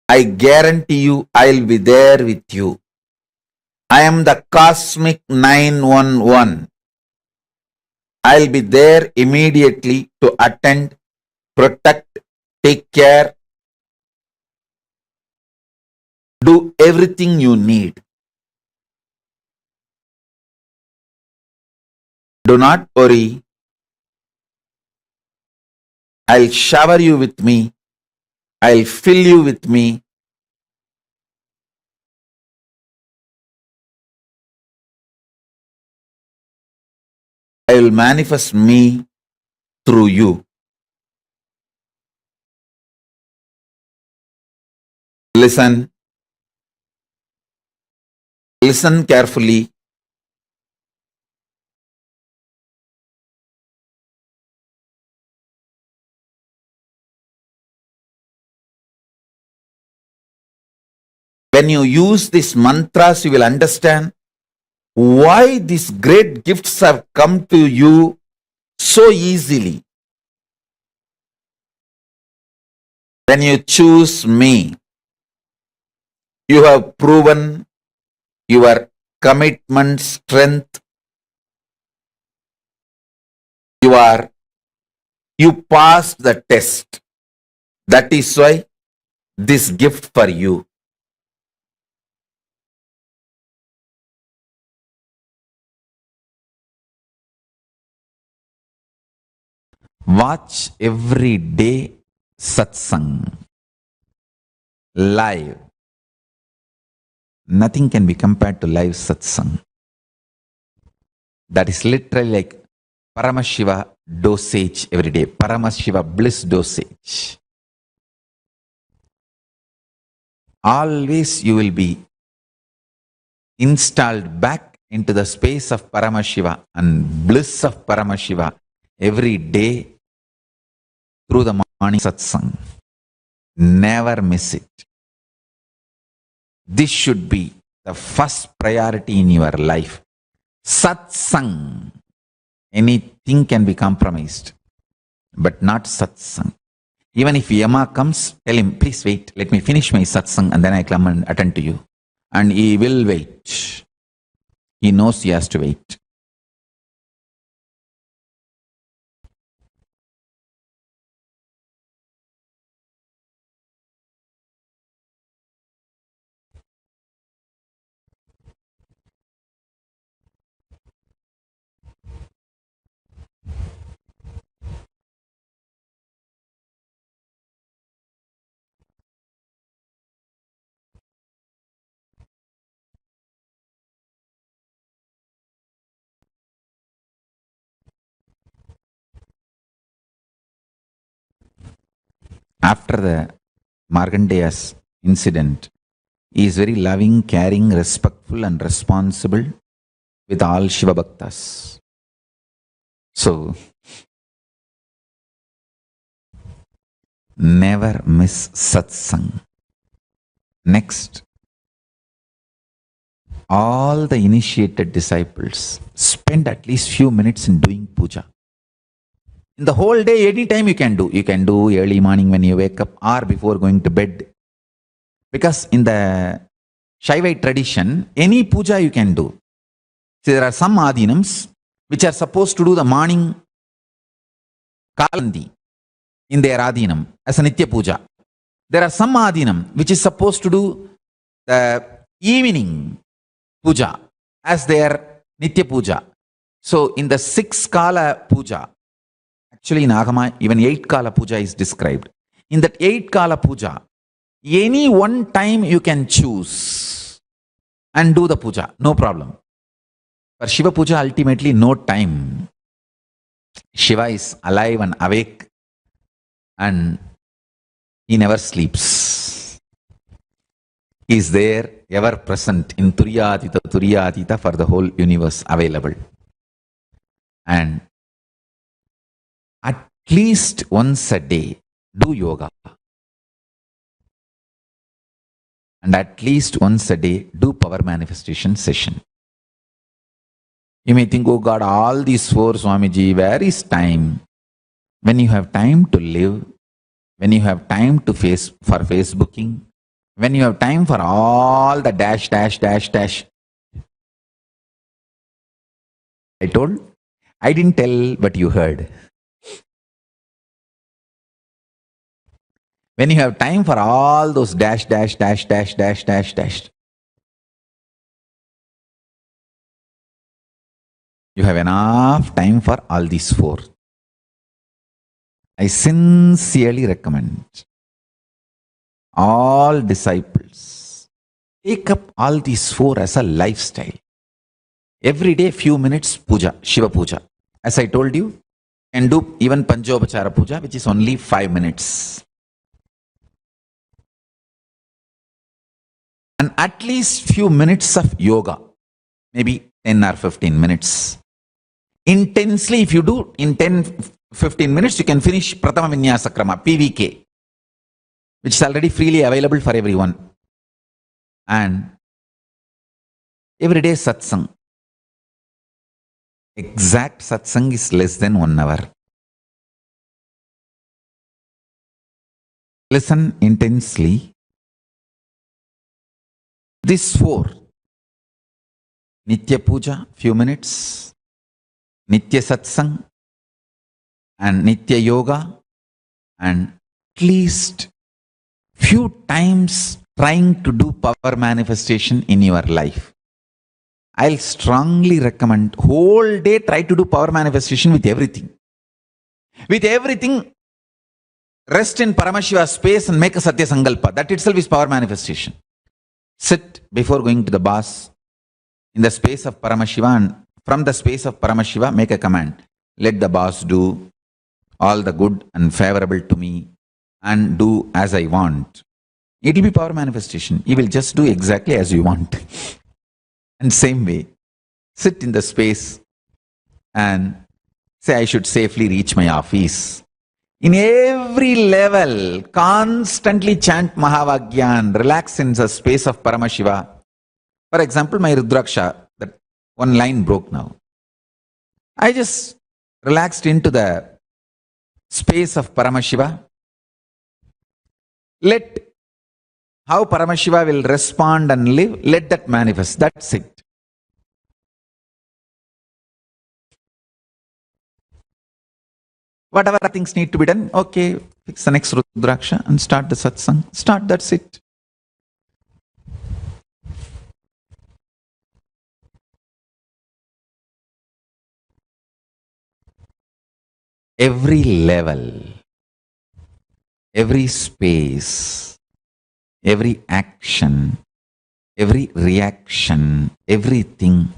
I guarantee you I'll be there with you. I am the cosmic 911. I'll be there immediately to attend, protect, take care, do everything you need. Do not worry. I'll shower you with me. I'll fill you with me. I will manifest me through you. Listen. Listen carefully. When you use these mantras, you will understand why these great gifts have come to you so easily. When you choose me, you have proven your commitment, strength. You passed the test. That is why this gift for you. Watch every day satsang live. Nothing can be compared to live satsang. That is literally like Paramashiva dosage every day. Paramashiva bliss dosage. Always you will be installed back into the space of Paramashiva and bliss of Paramashiva every day through the morning satsang. Never miss it. This should be the first priority in your life. Satsang. Anything can be compromised, but not satsang. Even if Yama comes, tell him, please wait, let me finish my satsang and then I come and attend to you. And he will wait. He knows he has to wait. after the Markandeya's incident, he is very loving, caring, respectful and responsible with all Shiva Bhaktas. So, never miss satsang. Next, all the initiated disciples spend at least few minutes in doing puja. In the whole day, anytime you can do. You can do early morning when you wake up or before going to bed. Because in the Shaivite tradition, any puja you can do. So there are some adhinams which are supposed to do the morning kalandi in their adhinam as a nitya puja. There are some adhinam which is supposed to do the evening puja as their nitya puja. So in the 6 kala puja, actually in Agama even 8 kala puja is described. In that 8 kala puja, any one time you can choose and do the puja, no problem. For Shiva puja, ultimately no time. Shiva is alive and awake and he never sleeps. He is there, ever present in Turyatita for the whole universe available. And at least once a day, do yoga. And at least once a day, do power manifestation session. You may think, oh God, all these 4, Swamiji, where is time? When you have time to live, when you have time to for Facebooking, when you have time for all the dash. I didn't tell, but you heard. When you have time for all those dash. You have enough time for all these 4. I sincerely recommend all disciples take up all these 4 as a lifestyle. Every day, few minutes puja, Shiva puja. As I told you, can do even Panchopachara puja, which is only 5 minutes. And at least few minutes of yoga, maybe 10 or 15 minutes. Intensely, if you do in 10-15 minutes, you can finish Pratama Vinyasa Krama, PVK, which is already freely available for everyone. And every day satsang. Exact satsang is less than 1 hour. Listen intensely. These 4. Nitya Puja, few minutes. Nitya Satsang and Nitya Yoga, and at least few times trying to do power manifestation in your life. I'll strongly recommend whole day try to do power manifestation with everything. With everything, rest in Paramashiva's space and make a Satya Sankalpa. That itself is power manifestation. Sit before going to the boss in the space of Paramashiva, and from the space of Paramashiva, make a command. Let the boss do all the good and favorable to me and do as I want. It will be power manifestation. He will just do exactly as you want. And same way, sit in the space and say, I should safely reach my office. In every level, constantly chant Mahavagya and relax in the space of Paramashiva. For example, my Rudraksha, that one line broke now. I just relaxed into the space of Paramashiva. Let how Paramashiva will respond and live, let that manifest. That's it. Whatever things need to be done, okay, fix the next Rudraksha and start the satsang. Start, that's it. Every level, every space, every action, every reaction, everything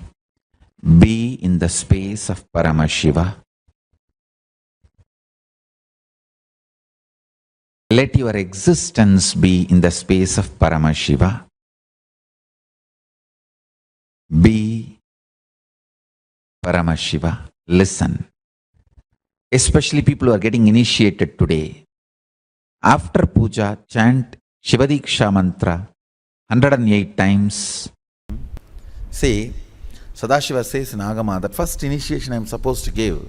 be in the space of Paramashiva. Let your existence be in the space of Paramashiva. Be Paramashiva. Listen. Especially people who are getting initiated today. After puja, chant Shivadiksha mantra 108 times. See, Sadashiva says in Agama that first initiation I am supposed to give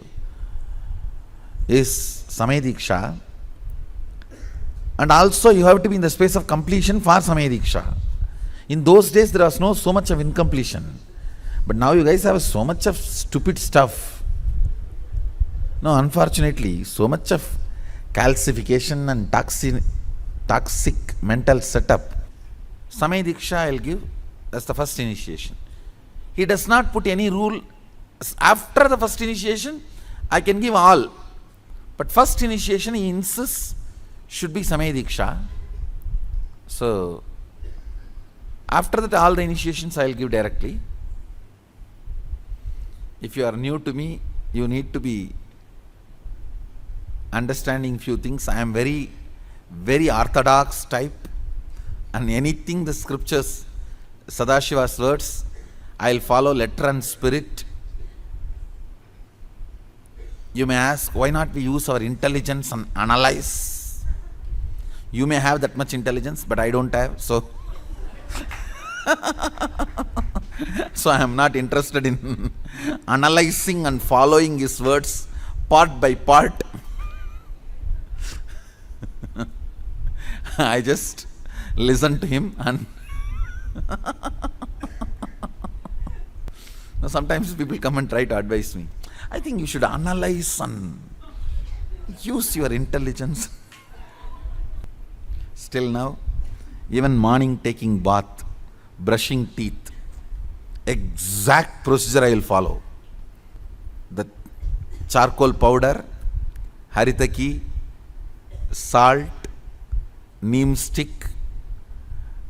is Samediksha, and also you have to be in the space of completion for Samediksha. In those days there was no so much of incompletion, but now you guys have so much of stupid stuff. No, unfortunately, so much of calcification and toxic mental setup. Samediksha I will give, that's the first initiation. He does not put any rule. After the first initiation, I can give all. But first initiation, he insists, should be Samediksha. So, after that, all the initiations I will give directly. If you are new to me, you need to be understanding few things. I am very, very orthodox type. And anything the scriptures, Sadashiva's words, I will follow letter and spirit. You may ask, why not we use our intelligence and analyze? You may have that much intelligence, but I don't have. So, so I am not interested in analyzing and following his words part by part. I just listen to him and sometimes people come and try to advise me. I think you should analyze and use your intelligence. Still now, even morning taking bath, brushing teeth, exact procedure I will follow. The charcoal powder, haritaki, salt, neem stick,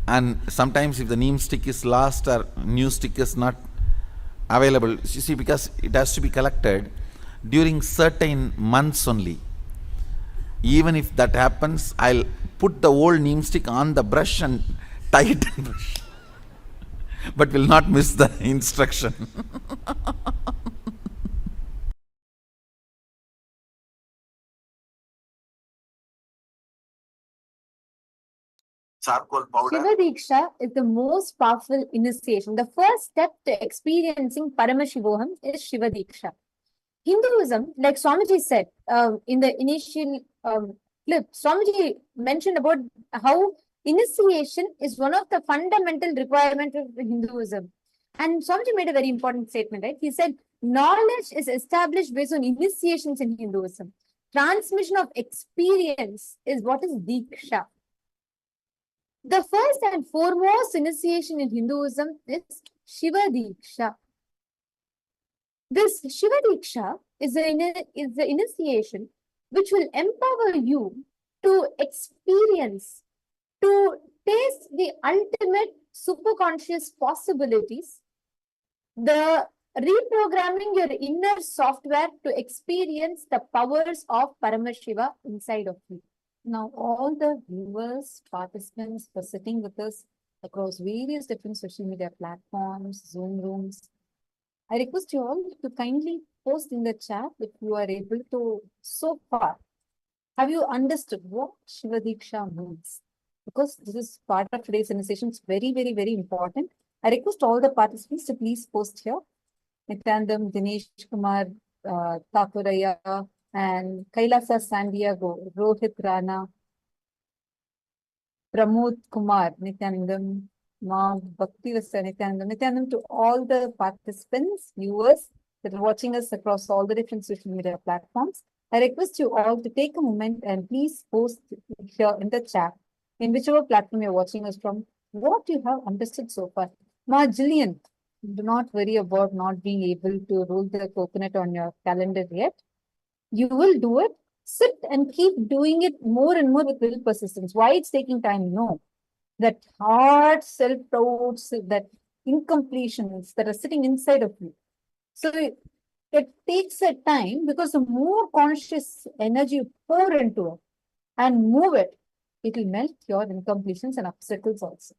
and sometimes if the neem stick is lost or new stick is not available, you see, because it has to be collected during certain months only. Even if that happens, I'll put the old neem stick on the brush and tie it and brush. But will not miss the instruction. Charcoal powder. Shiva Diksha is the most powerful initiation. The first step to experiencing Paramashivoham is Shiva Diksha. Hinduism, like Swamiji said in the initial clip, Swamiji mentioned about how initiation is one of the fundamental requirements of Hinduism. And Swamiji made a very important statement, right? He said, knowledge is established based on initiations in Hinduism. Transmission of experience is what is Diksha. The first and foremost initiation in Hinduism is Shiva Diksha. This Shiva Diksha is the initiation which will empower you to experience, to taste the ultimate superconscious possibilities, the reprogramming your inner software to experience the powers of Paramashiva inside of you. Now, all the viewers, participants who are sitting with us across various different social media platforms, Zoom rooms, I request you all to kindly post in the chat if you are able to, so far, have you understood what Shiva Diksha means? Because this is part of today's initiation, it's very, very, very important. I request all the participants to please post here. Nithyananda, Dinesh Kumar, Thakuraya, and Kailasa San Diego, Rohit Rana, Pramod Kumar, Nithyanandam, Ma Bhakti Vasa, Nithyanandam, to all the participants, viewers that are watching us across all the different social media platforms. I request you all to take a moment and please post here in the chat, in whichever platform you're watching us from, what you have understood so far. Ma Jillian, do not worry about not being able to roll the coconut on your calendar yet. You will do it. Sit and keep doing it more and more with little persistence. Why it's taking time? No. That hard self-doubts, that incompletions that are sitting inside of you. So it takes a time because the more conscious energy you pour into it and move it, It will melt your incompletions and obstacles also.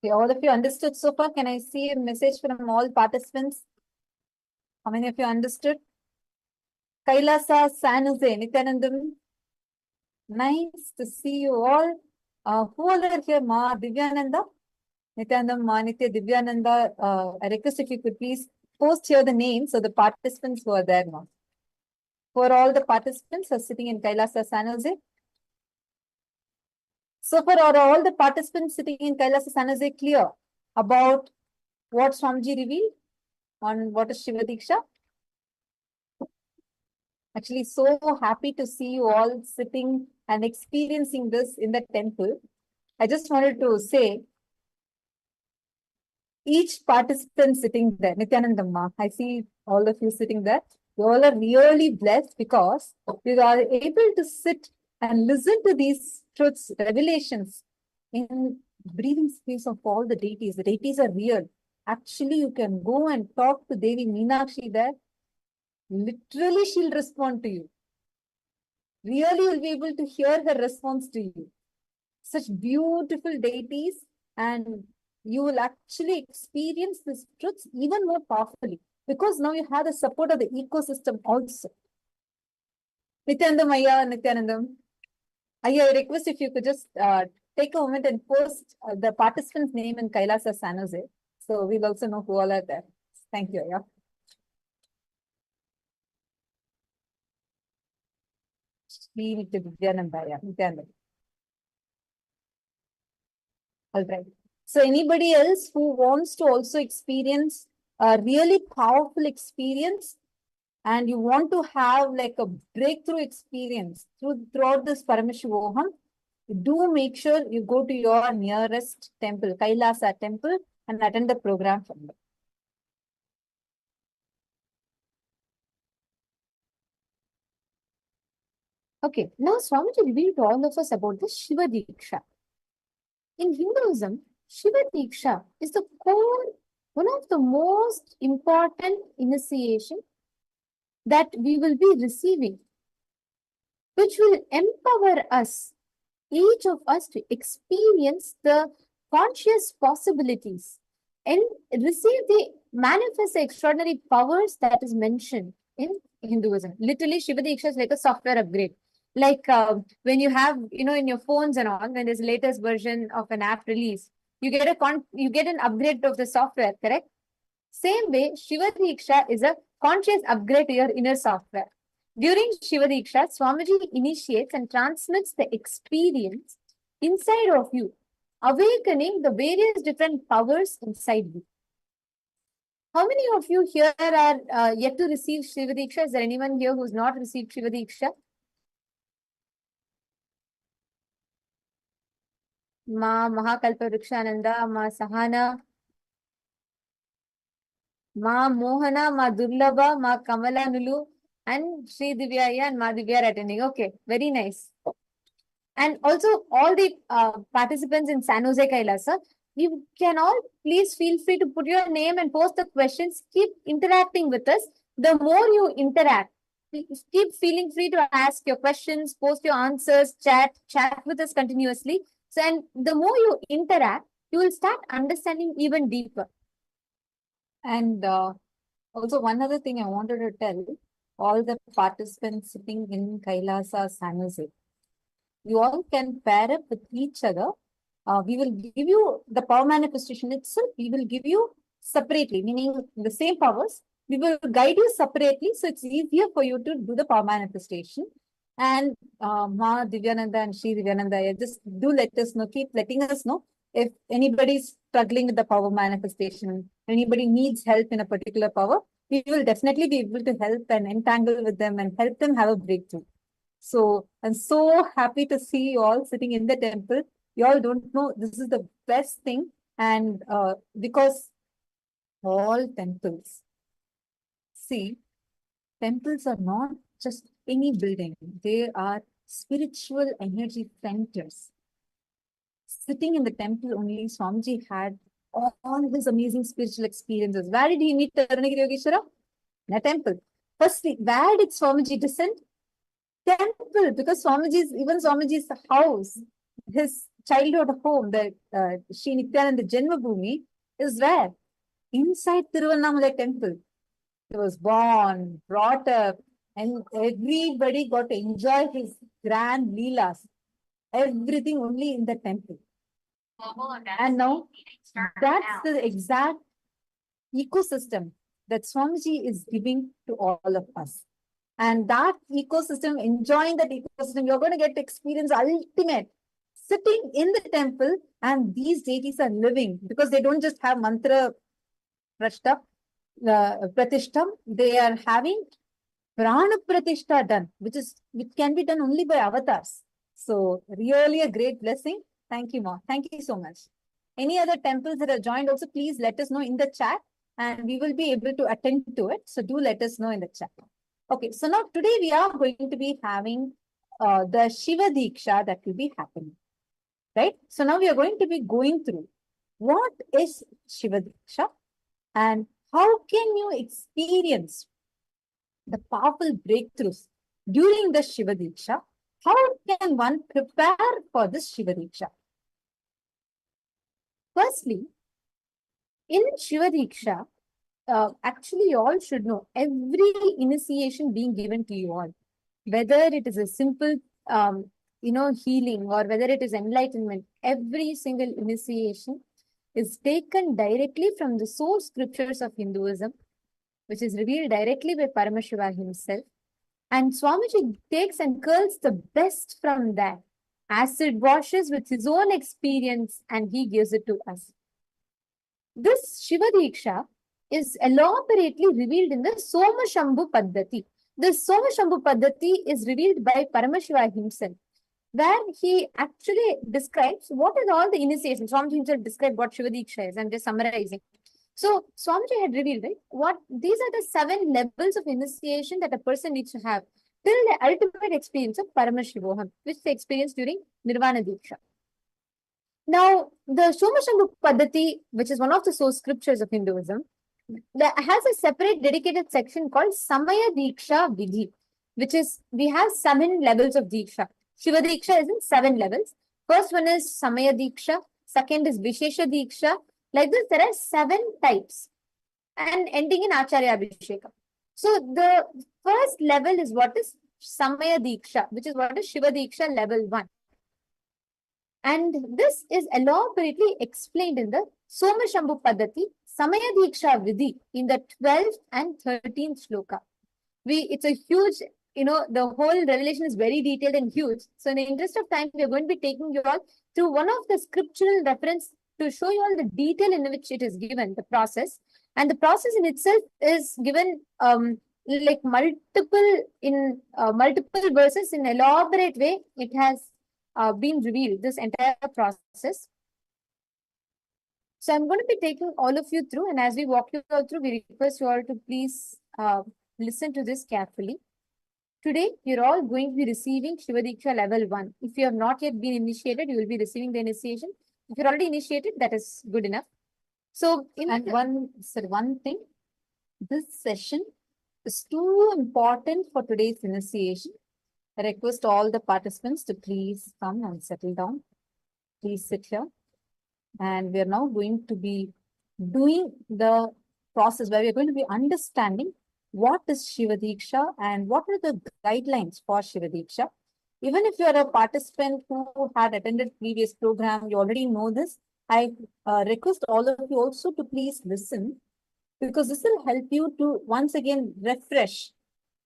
Okay, all of you understood so far? Can I see a message from all participants? How many of you understood? Kailasa, San Jose, Nithyanandam. Nice to see you all. Who all are here? Ma Divyananda? Nithyanandam, Ma Nithya, Divyananda. I request if you could please post here the names of the participants who are there now. For all the participants who are sitting in Kailasa, San Jose. So far, are all the participants sitting in Kailasa, San Jose clear about what Swamiji revealed on what is Shiva Diksha? Actually, so happy to see you all sitting and experiencing this in the temple. I just wanted to say, each participant sitting there, Nithyanandamma, I see all of you sitting there. You all are really blessed because you are able to sit and listen to these truths, revelations in breathing space of all the deities. The deities are real. Actually, you can go and talk to Devi Meenakshi there. Literally, she'll respond to you. Really, you'll be able to hear her response to you. Such beautiful deities, and you will actually experience these truths even more powerfully because now you have the support of the ecosystem also. Nithyanandam, Ayya, Nithyanandam. Ayya, I request if you could just take a moment and post the participant's name in Kailasa San Jose. So we'll also know who all are there. Thank you, Ayya. Nithyanandam. All right. So anybody else who wants to also experience a really powerful experience and you want to have like a breakthrough experience throughout this Paramashivoham, do make sure you go to your nearest temple, Kailasa temple, and attend the program from there. Okay, now Swamiji revealed to all of us about the Shiva Diksha. In Hinduism, Shiva Diksha is the core, one of the most important initiation that we will be receiving, which will empower us, each of us, to experience the conscious possibilities and receive the manifest extraordinary powers that is mentioned in Hinduism. Literally, Shiva Diksha is like a software upgrade. Like when you have, in your phones and all, when there's latest version of an app release, you get an upgrade of the software, correct? Same way, Shiva Diksha is a conscious upgrade to your inner software. During Shiva Diksha, Swamiji initiates and transmits the experience inside of you, awakening the various different powers inside you. How many of you here are yet to receive Shiva Diksha? Is there anyone here who's not received Shiva Diksha? Ma Mahakalpa Vrikshananda, Ma Sahana, Ma Mohana, Ma Durlabha, Ma Kamala Nulu, and Sri Divyaya and Ma Divya are attending. Okay, very nice. And also all the participants in San Jose Kailasa, you can all please feel free to put your name and post the questions. Keep interacting with us. The more you interact, keep feeling free to ask your questions, post your answers, chat with us continuously. So, and the more you interact, you will start understanding even deeper. And also one other thing I wanted to tell all the participants sitting in Kailasa San Jose, you all can pair up with each other. We will give you the power manifestation itself. We will give you separately, meaning the same powers. We will guide you separately, so it's easier for you to do the power manifestation. And Ma Divyananda and Sri Divyananda, just do let us know, keep letting us know if anybody's struggling with the power manifestation, anybody needs help in a particular power, we will definitely be able to help and entangle with them and help them have a breakthrough. So I'm so happy to see you all sitting in the temple. You all don't know, this is the best thing. And because all temples, see, temples are not just any building. They are spiritual energy centers. Sitting in the temple only, Swamiji had all these amazing spiritual experiences. Where did he meet Arunagiri Yogeshwara? In a temple. Firstly, where did Swamiji descend? Temple, because even Swamiji's house, his childhood home, the Sri Nithyananda Janmabhoomi, is where? Inside Tiruvannamalai temple. He was born, brought up, and everybody got to enjoy his grand leelas. Everything only in the temple. And now, that's the exact ecosystem that Swamiji is giving to all of us. And that ecosystem, enjoying that ecosystem, you're going to get to experience ultimate sitting in the temple, and these deities are living because they don't just have mantra pratishtam, they are having prana pratishta done, which can be done only by avatars. So really a great blessing. Thank you, Ma. Thank you so much. Any other temples that are joined also, please let us know in the chat and we will be able to attend to it. So do let us know in the chat. Okay, so now today we are going to be having the Shiva Diksha that will be happening. Right? So now we are going to be going through what is Shiva Diksha and how can you experience the powerful breakthroughs during the Shiva Diksha? How can one prepare for this Shiva Diksha? Firstly, in Shiva Diksha, actually you all should know every initiation being given to you all, whether it is a simple healing or whether it is enlightenment, every single initiation is taken directly from the source scriptures of Hinduism, which is revealed directly by Paramashivoham himself. And Swamiji takes and curls the best from that, acid washes with his own experience, and he gives it to us. This Shiva Diksha is elaborately revealed in the Somashambhu Paddhati. The Somashambhu Paddhati is revealed by Paramashiva himself, where he actually describes what is all the initiation. Swamiji himself described what Shiva Diksha is. I'm just summarizing. So Swamiji had revealed, right, these are the 7 levels of initiation that a person needs to have till the ultimate experience of Paramashivoham, which they experience during Nirvana Diksha. Now, the Somashambhu Paddhati, which is one of the source scriptures of Hinduism, that has a separate dedicated section called Samaya Diksha Vidhi, which is, we have 7 levels of Diksha. Shiva Diksha is in 7 levels. First one is Samaya Diksha, second is Vishesha Diksha. Like this, there are 7 types and ending in Acharya Abhishekam. So the first level is what is Samaya Diksha, which is what is Shiva Diksha level 1. And this is elaborately explained in the Somashambhu Paddhati, Samaya Diksha Vidhi in the 12th and 13th shloka. It's a huge, the whole revelation is very detailed and huge. So in the interest of time, we are going to be taking you all through one of the scriptural reference to show you all the detail in which it is given, the process. And the process in itself is given like multiple verses in elaborate way. It has been revealed, this entire process. So I'm going to be taking all of you through, and as we walk you all through, we request you all to please listen to this carefully. Today, you're all going to be receiving Shiva Diksha level 1. If you have not yet been initiated, you will be receiving the initiation. If you're already initiated, that is good enough. So, one thing, this session is too important for today's initiation. I request all the participants to please come and settle down. Please sit here. And we are now going to be doing the process where we are going to be understanding what is Shiva Diksha and what are the guidelines for Shiva Diksha. Even if you are a participant who had attended previous program, you already know this. I request all of you also to please listen, because this will help you to once again refresh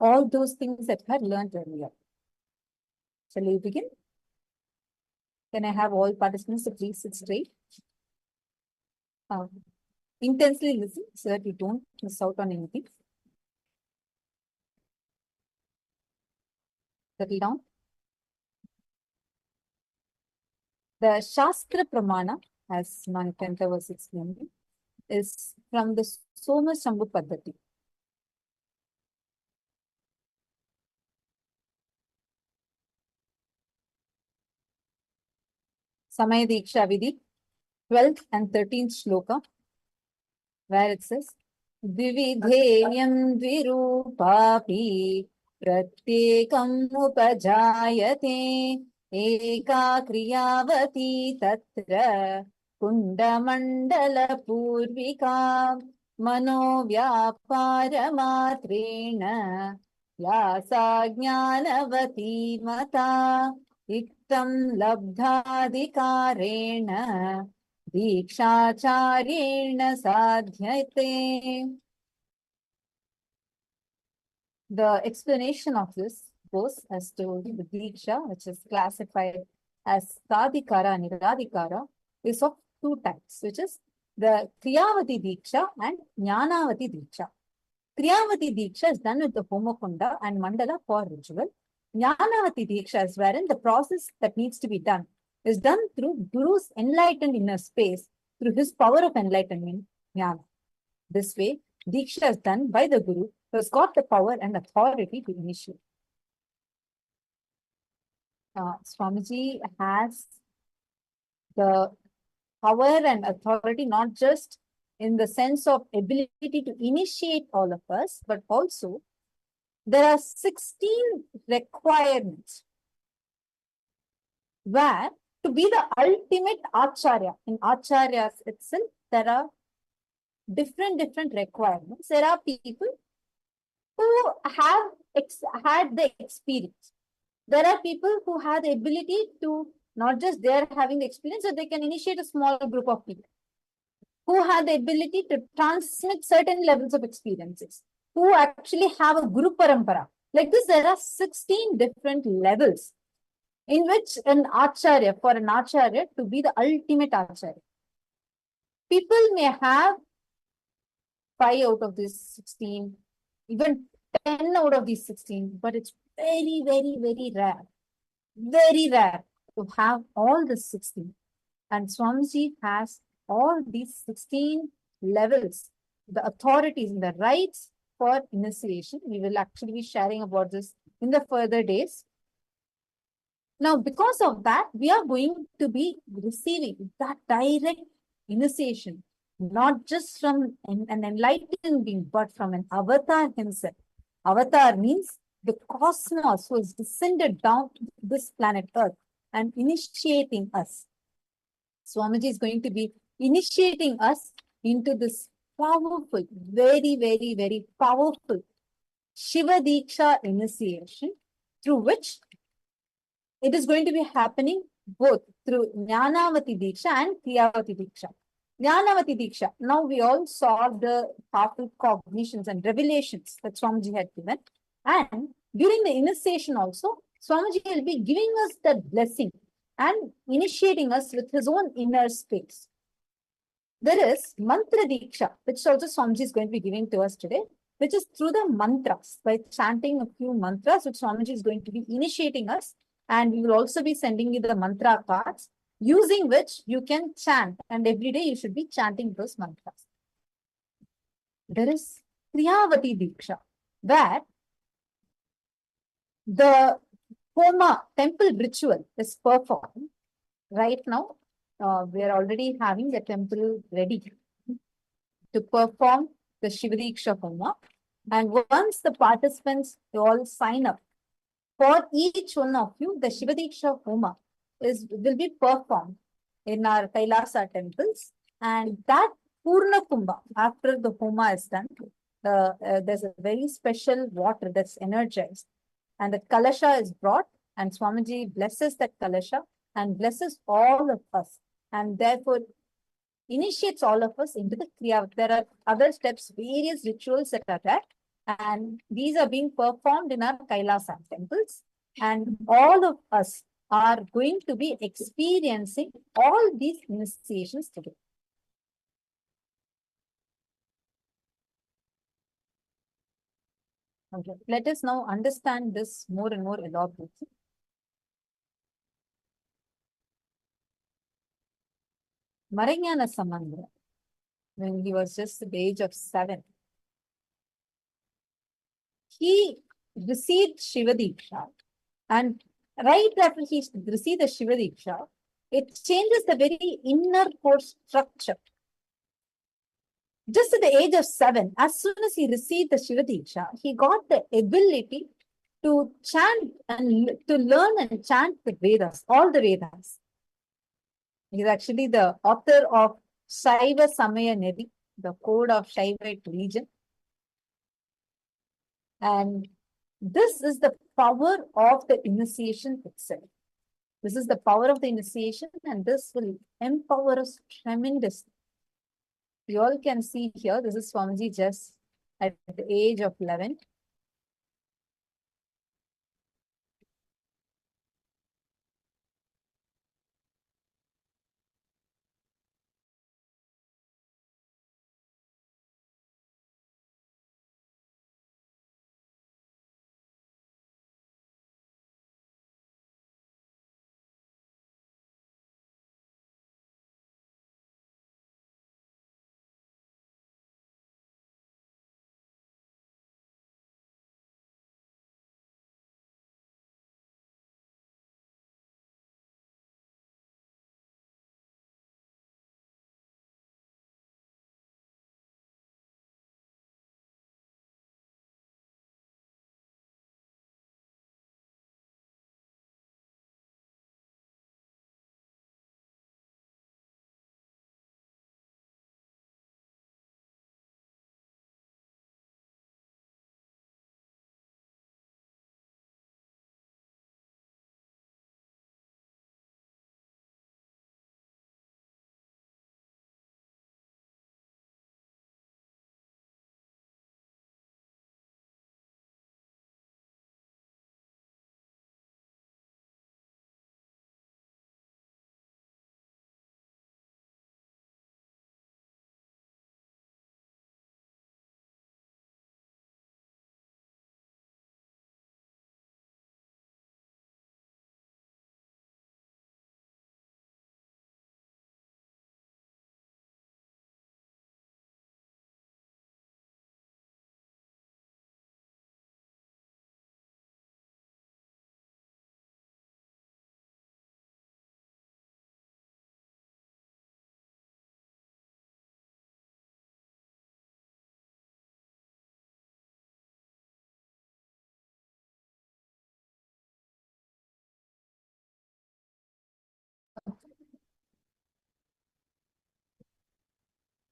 all those things that you had learned earlier. Shall we begin? Can I have all participants to please sit straight? Intensely listen so that you don't miss out on anything. Settle down. The Shastra Pramana, as Nithyananda was explaining, is from the Somashambhu Paddhati. Samaya Diksha Vidhi, 12th and 13th shloka, where it says, Vividheyam Dvirupapi Pratyekam Upajayate Eka Kriyavati Tatra Kundamandala Purvika Mano Vyaparamatrena Yasa Jnanavati Mata Iktam Labdhadikarena Dikshacharyena sadhyate. The explanation of this goes as to the Diksha, which is classified as Sadhikara and Niradhikara, is of two types, which is the Kriyavati Diksha and Jnanavati Diksha. Kriyavati Diksha is done with the Homakunda and Mandala for ritual. Jnanavati Diksha is wherein the process that needs to be done is done through Guru's enlightened inner space, through his power of enlightenment, Jnana. This way, Diksha is done by the Guru, who has got the power and authority to initiate. Swamiji has the power and authority not just in the sense of ability to initiate all of us, but also there are 16 requirements where to be the ultimate Acharya. In Acharyas itself, there are different requirements. There are people who have had the experience. There are people who have the ability to not just they're having the experience, but they can initiate a small group of people who have the ability to transmit certain levels of experiences, who actually have a Guru Parampara. Like this, there are 16 different levels in which an Acharya, for an Acharya to be the ultimate Acharya. People may have 5 out of these 16, even 10 out of these 16, but it's very rare to have all the 16. And Swamiji has all these 16 levels, the authorities and the rights for initiation. We will actually be sharing about this in the further days. Now, because of that, we are going to be receiving that direct initiation, not just from an enlightened being, but from an avatar himself. Avatar means the cosmos who has descended down to this planet Earth and initiating us. Swamiji is going to be initiating us into this powerful, very powerful Shiva Diksha initiation, through which it is going to be happening both through Jnanavati Diksha and Kriyavati Diksha. Jnanavati Diksha, now we all saw the powerful cognitions and revelations that Swamiji had given. And during the initiation also, Swamiji will be giving us that blessing and initiating us with his own inner space. There is Mantra Diksha, which also Swamiji is going to be giving to us today, which is through the mantras, by chanting a few mantras, which Swamiji is going to be initiating us. And we will also be sending you the mantra cards, using which you can chant. And every day you should be chanting those mantras. There is Kriyavati Diksha, where the Homa temple ritual is performed. Right now, we are already having the temple ready to perform the Shiva Diksha Homa. And once the participants all sign up, for each one of you, the Shiva Diksha Homa will be performed in our KAILASA temples. And that Purna Kumbha, after the Homa is done, there's a very special water that's energized. And the Kalasha is brought, and Swamiji blesses that Kalasha and blesses all of us. And therefore, initiates all of us into the Kriya. There are other steps, various rituals that are there. And these are being performed in our KAILASA temples. And all of us are going to be experiencing all these initiations today. Okay, let us now understand this more and more elaborately. Maranyana Samandra, when he was just the age of 7, he received Shiva Diksha, and right after he received the Shiva Diksha, It changes the very inner core structure. Just at the age of 7, as soon as he received the Shiva Diksha, he got the ability to chant and to learn and chant the Vedas, all the Vedas. He's actually the author of Shiva Samaya Nidhi, the code of Shaivite religion. And this is the power of the initiation itself. This is the power of the initiation, and this will empower us tremendously. You all can see here, this is Swamiji just at the age of 11.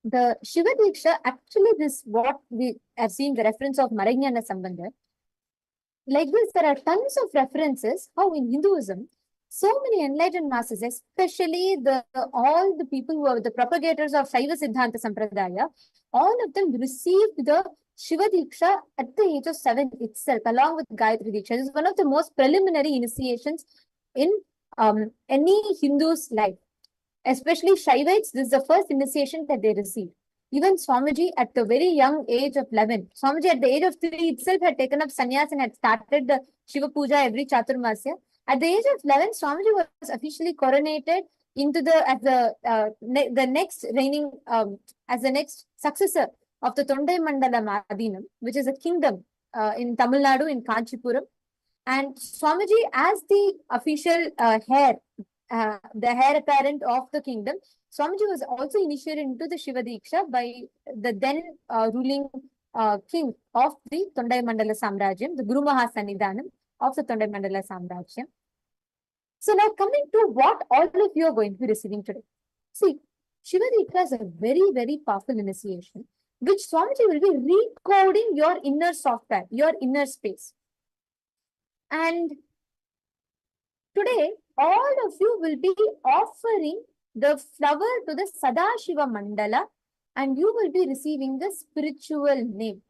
The Shiva Diksha, actually this what we have seen the reference of Maranyana Sambandha. Like this, there are tons of references how in Hinduism, so many enlightened masses, especially all the people who are the propagators of Shaiva Siddhanta Sampradaya, all of them received the Shiva Diksha at the age of 7 itself, along with Gayatri Diksha. This is one of the most preliminary initiations in any Hindu's life. Especially Shaivites, this is the first initiation that they received. Even Swamiji at the very young age of 11, Swamiji at the age of 3 itself had taken up sannyas and had started the Shiva Puja every Chaturmasya. At the age of 11, Swamiji was officially coronated into the next reigning, as the next successor of the Tondai Mandala Madinam, which is a kingdom in Tamil Nadu in Kanchipuram. And Swamiji, as the official the heir apparent of the kingdom, Swamiji was also initiated into the Shiva Diksha by the then ruling king of the Tondai Mandala Samrajyam, the Guru Mahasannidhanam of the Tondai Mandala Samrajyam. So now coming to what all of you are going to be receiving today. See, Shiva Diksha is a very, very powerful initiation, which Swamiji will be recoding your inner software, your inner space. And today, all of you will be offering the flower to the Sadashiva Mandala, and you will be receiving the spiritual name.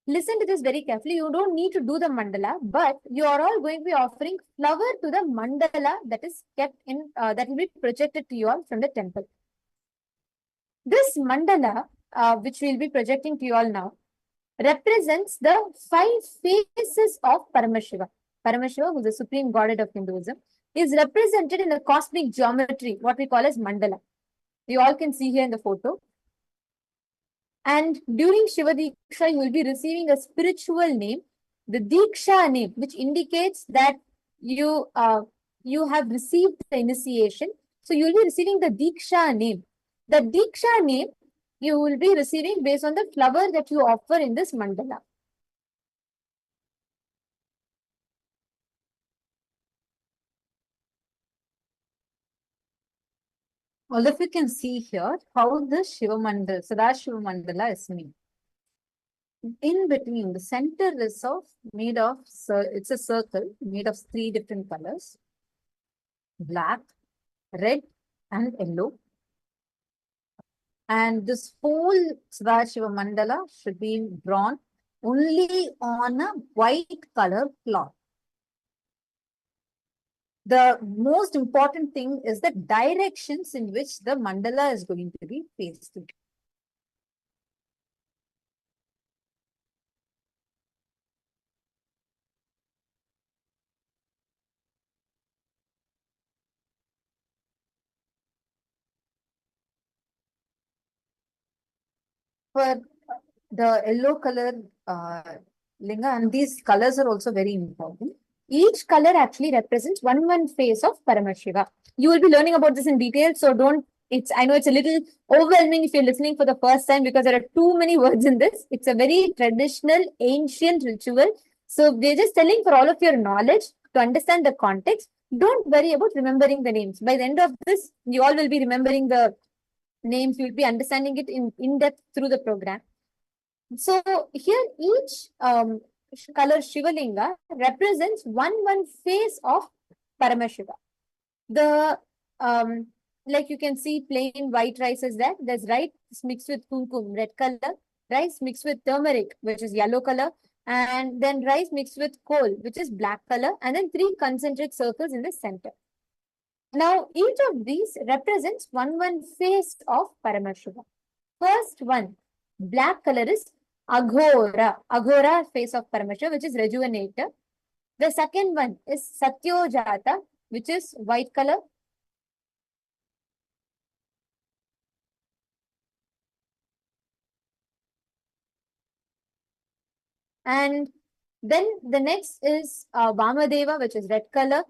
Listen to this very carefully. You don't need to do the mandala, but you are all going to be offering flower to the mandala that is kept in, that will be projected to you all from the temple. This mandala, which we will be projecting to you all now, represents the 5 faces of Paramashiva. Paramashiva, who is the supreme godhead of Hinduism, is represented in the cosmic geometry, what we call as mandala. You all can see here in the photo. And during Shiva Diksha, you will be receiving a spiritual name, the Diksha name, which indicates that you you have received the initiation. So you will be receiving the Diksha name. The Diksha name you will be receiving based on the flower that you offer in this mandala. All of you can see here how the Shiva Mandala, Sadashiva Mandala is made. In between, the center is made of, it's a circle made of 3 different colors: black, red, and yellow. And this whole Sadashiva Mandala should be drawn only on a white color cloth. The most important thing is the directions in which the mandala is going to be faced. For the yellow color linga, and these colors are also very important. Each color actually represents one face of Paramashiva. You will be learning about this in detail, so don't. I know it's a little overwhelming if you're listening for the first time because there are too many words in this. It's a very traditional, ancient ritual. So we're just telling for all of your knowledge to understand the context. Don't worry about remembering the names. By the end of this, you all will be remembering the names. You'll be understanding it in depth through the program. So here each color Shivalinga represents one face of Paramashiva. The like you can see plain white rice is there. There's rice mixed with kumkum, red color, rice mixed with turmeric, which is yellow color, and then rice mixed with kohl, which is black color, and then 3 concentric circles in the center. Now each of these represents one face of Paramashiva. First one, black color is Aghora face of Paramashiva, which is rejuvenator. The second one is Satyojata, which is white color. And then the next is Vamadeva, which is red color.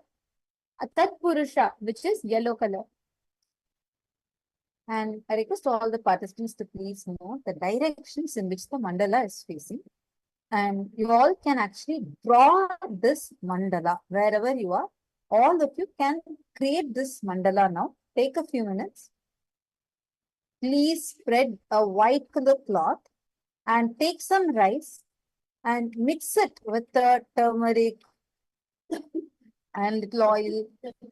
Tatpurusha, which is yellow color. And I request all the participants to please note the directions in which the mandala is facing. And you all can actually draw this mandala wherever you are. All of you can create this mandala now. Take a few minutes. Please spread a white color cloth and take some rice and mix it with the turmeric and little oil.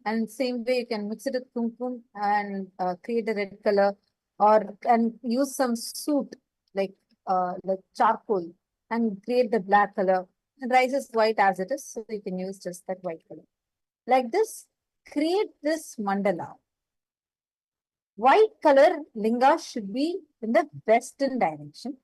And same way you can mix it with kumkum and create a red color, or and use some soot like charcoal and create the black color. And rice is white as it is, so you can use just that white color. Like this, create this mandala. White color linga should be in the western direction.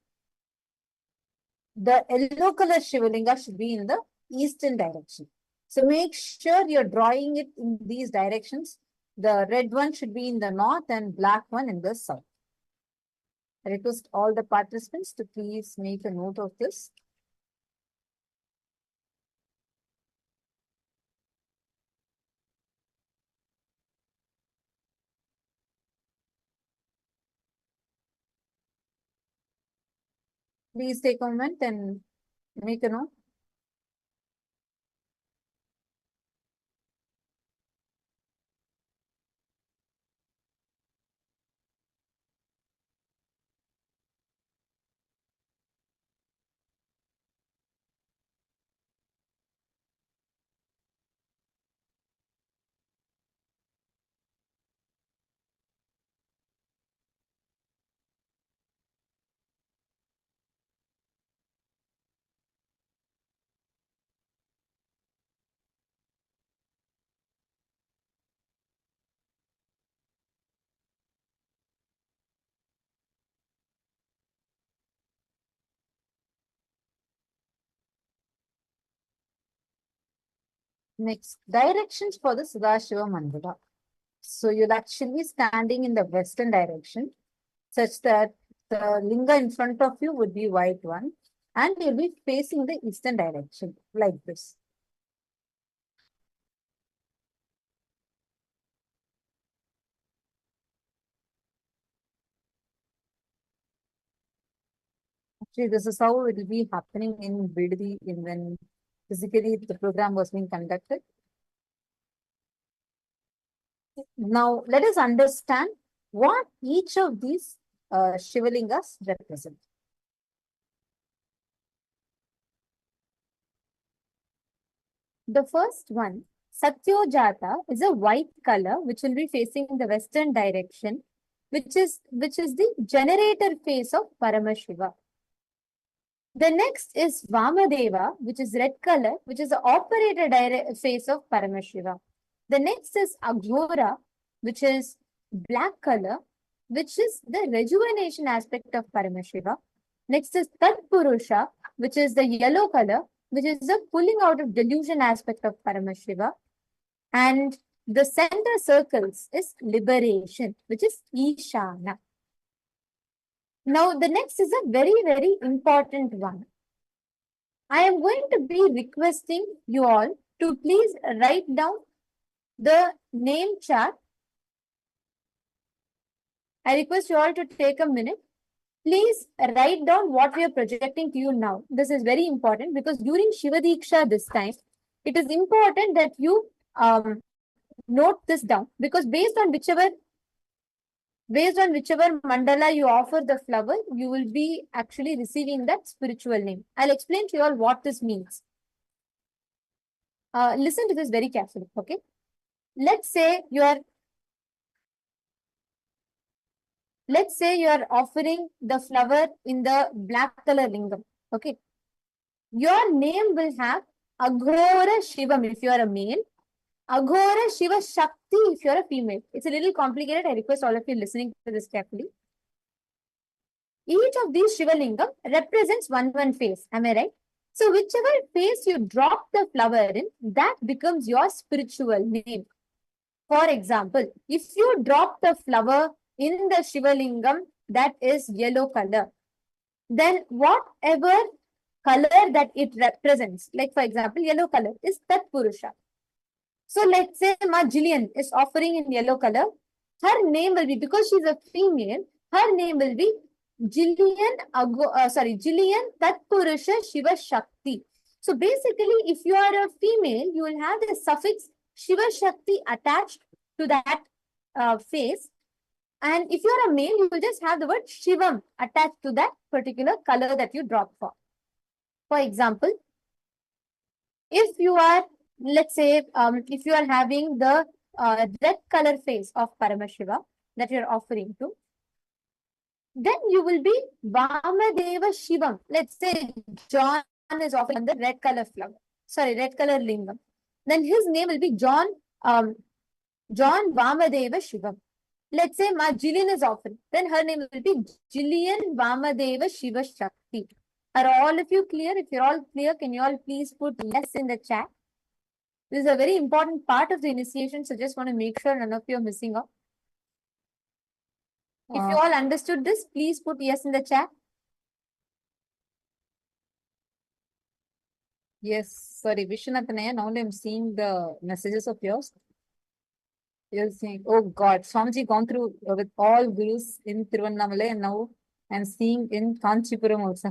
The yellow color Shivalinga should be in the eastern direction. So make sure you're drawing it in these directions. The red one should be in the north and black one in the south. I request all the participants to please make a note of this. Please take a moment and make a note. Next, directions for the Sadashiva Mandala. So you'll actually be standing in the western direction, such that the linga in front of you would be white one, and you'll be facing the eastern direction like this. See, this is how it will be happening in Biddi in when physically the program was being conducted. Now, let us understand what each of these Shivalingas represent. The first one, Satyojata, is a white color which will be facing the western direction, which is the generator phase of Paramashiva. The next is Vamadeva, which is red color, which is the operator phase of Paramashiva. The next is Aghora, which is black color, which is the rejuvenation aspect of Paramashiva. Next is Tatpurusha, which is the yellow color, which is the pulling out of delusion aspect of Paramashiva. And the center circles is liberation, which is Ishana. Now, the next is a very, very important one. I am going to be requesting you all to please write down the name chart. I request you all to take a minute. Please write down what we are projecting to you now. This is very important because during Shiva Diksha this time, it is important that you note this down because based on whichever mandala you offer the flower, you will be actually receiving that spiritual name. I'll explain to you all what this means. Listen to this very carefully, okay? Let's say you are offering the flower in the black color lingam, okay? Your name will have Aghora Shivam if you are a male, Aghora Shiva Shakti if you are a female. It's a little complicated. I request all of you listening to this carefully. Each of these Shiva Lingam represents one face. Am I right? So whichever face you drop the flower in, that becomes your spiritual name. For example, if you drop the flower in the Shiva Lingam that is yellow color, then whatever color that it represents, like for example, yellow color is Tatpurusha. So let's say Ma Jillian is offering in yellow color. Her name will be, because she's a female, her name will be Jillian Tatpurusha Shiva Shakti. So basically, if you are a female, you will have the suffix Shiva Shakti attached to that face. And if you are a male, you will just have the word Shivam attached to that particular color that you drop for. For example, if you are, let's say, if you are having the red color face of Paramashiva that you are offering to, then you will be Vamadeva Shivam. Let's say John is offering the red color flower, red color lingam. Then his name will be John Vamadeva Shivam. Let's say Ma Jillian is offering, then her name will be Jillian Vamadeva Shiva Shakti. Are all of you clear? If you're all clear, can you all please put yes in the chat? This is a very important part of the initiation, so just want to make sure none of you are missing out. If you all understood this, please put yes in the chat. Yes, sorry, Vishwanathanaya, now I'm seeing the messages of yours. You're saying, oh God, Swamiji gone through with all gurus in Tiruvannamalai and now I'm seeing in Kanchipuram also.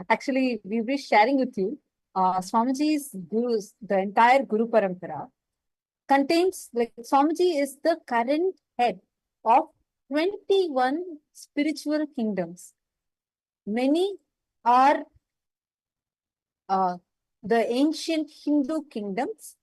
Actually, we'll be sharing with you Swamiji's gurus, the entire Guru Parampara contains, like Swamiji is the current head of 21 spiritual kingdoms. Many are the ancient Hindu kingdoms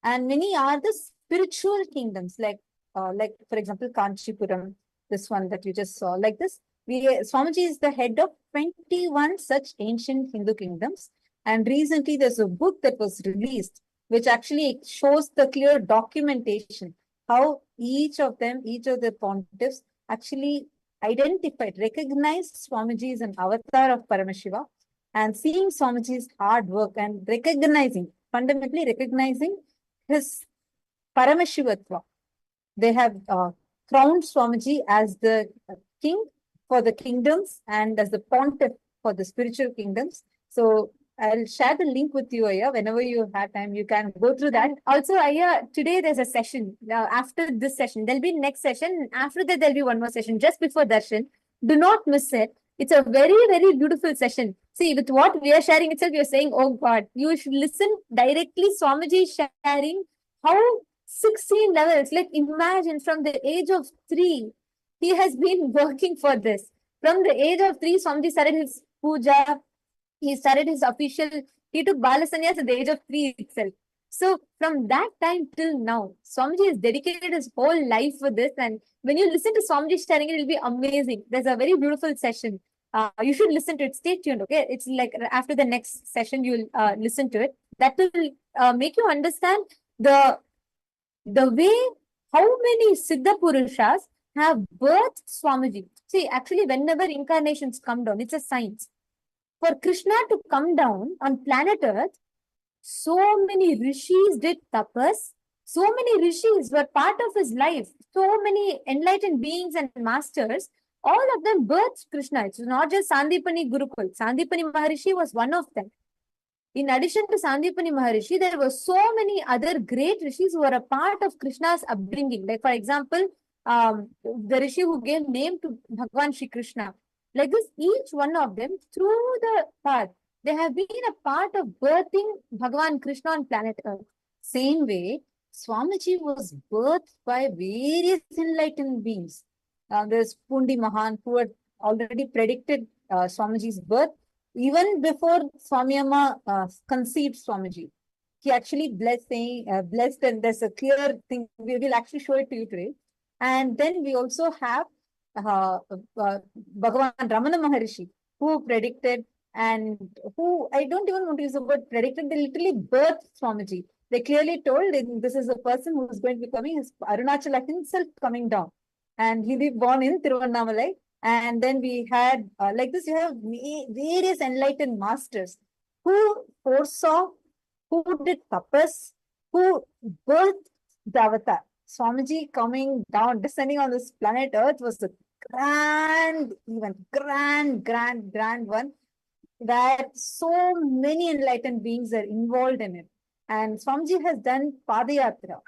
and many are the spiritual kingdoms like for example, Kanchipuram, this one that you just saw, like this. Swamiji is the head of 21 such ancient Hindu kingdoms. And recently there's a book that was released, which actually shows the clear documentation, how each of the pontiffs actually identified, recognized Swamiji as an avatar of Paramashiva and seeing Swamiji's hard work and fundamentally recognizing his Paramashivatva. They have crowned Swamiji as the king for the kingdoms and as the pontiff for the spiritual kingdoms. So I'll share the link with you, Aya. Whenever you have time, you can go through that. Also, Aya, today there's a session. After this session, there'll be next session. After that, there'll be one more session just before darshan. Do not miss it. It's a very, very beautiful session. See, with what we are sharing itself, you're saying, oh God, you should listen directly. Swamiji sharing how 16 levels, like imagine from the age of 3, he has been working for this. From the age of 3, Swamiji started his puja, he started his official, he took Bala Sannyas at the age of 3 itself. So from that time till now, Swamiji has dedicated his whole life for this. And when you listen to Swamiji sharing it, it'll be amazing. There's a very beautiful session. You should listen to it. Stay tuned, okay? It's like after the next session, you'll listen to it. That will make you understand the way how many Siddha Purushas have birthed Swamiji. See, actually, whenever incarnations come down, it's a science. For Krishna to come down on planet Earth, so many rishis did tapas. So many rishis were part of his life. So many enlightened beings and masters, all of them birthed Krishna. It's not just Sandipani Gurukul. Sandipani Maharishi was one of them. In addition to Sandipani Maharishi, there were so many other great rishis who were a part of Krishna's upbringing. Like, for example, the rishi who gave name to Bhagwan Shri Krishna. Like this, each one of them, through the path, they have been a part of birthing Bhagwan Krishna on planet Earth. Same way, Swamiji was birthed by various enlightened beings. There's Pundi Mahan, who had already predicted Swamiji's birth. Even before Swamiyama conceived Swamiji, he actually blessed, and there's a clear thing. We will actually show it to you today. And then we also have Bhagavan Ramana Maharishi, who predicted and who, I don't even want to use the word predicted, they literally birthed Swamiji. They clearly told this is a person who is going to be coming, as Arunachala himself coming down. And he was born in Tiruvannamalai. And then we had, like this, you have various enlightened masters who foresaw, who did tapas, who birthed the avatar. Swamiji coming down, descending on this planet Earth was a grand event, grand one, that so many enlightened beings are involved in it. And Swamiji has done Padayatra,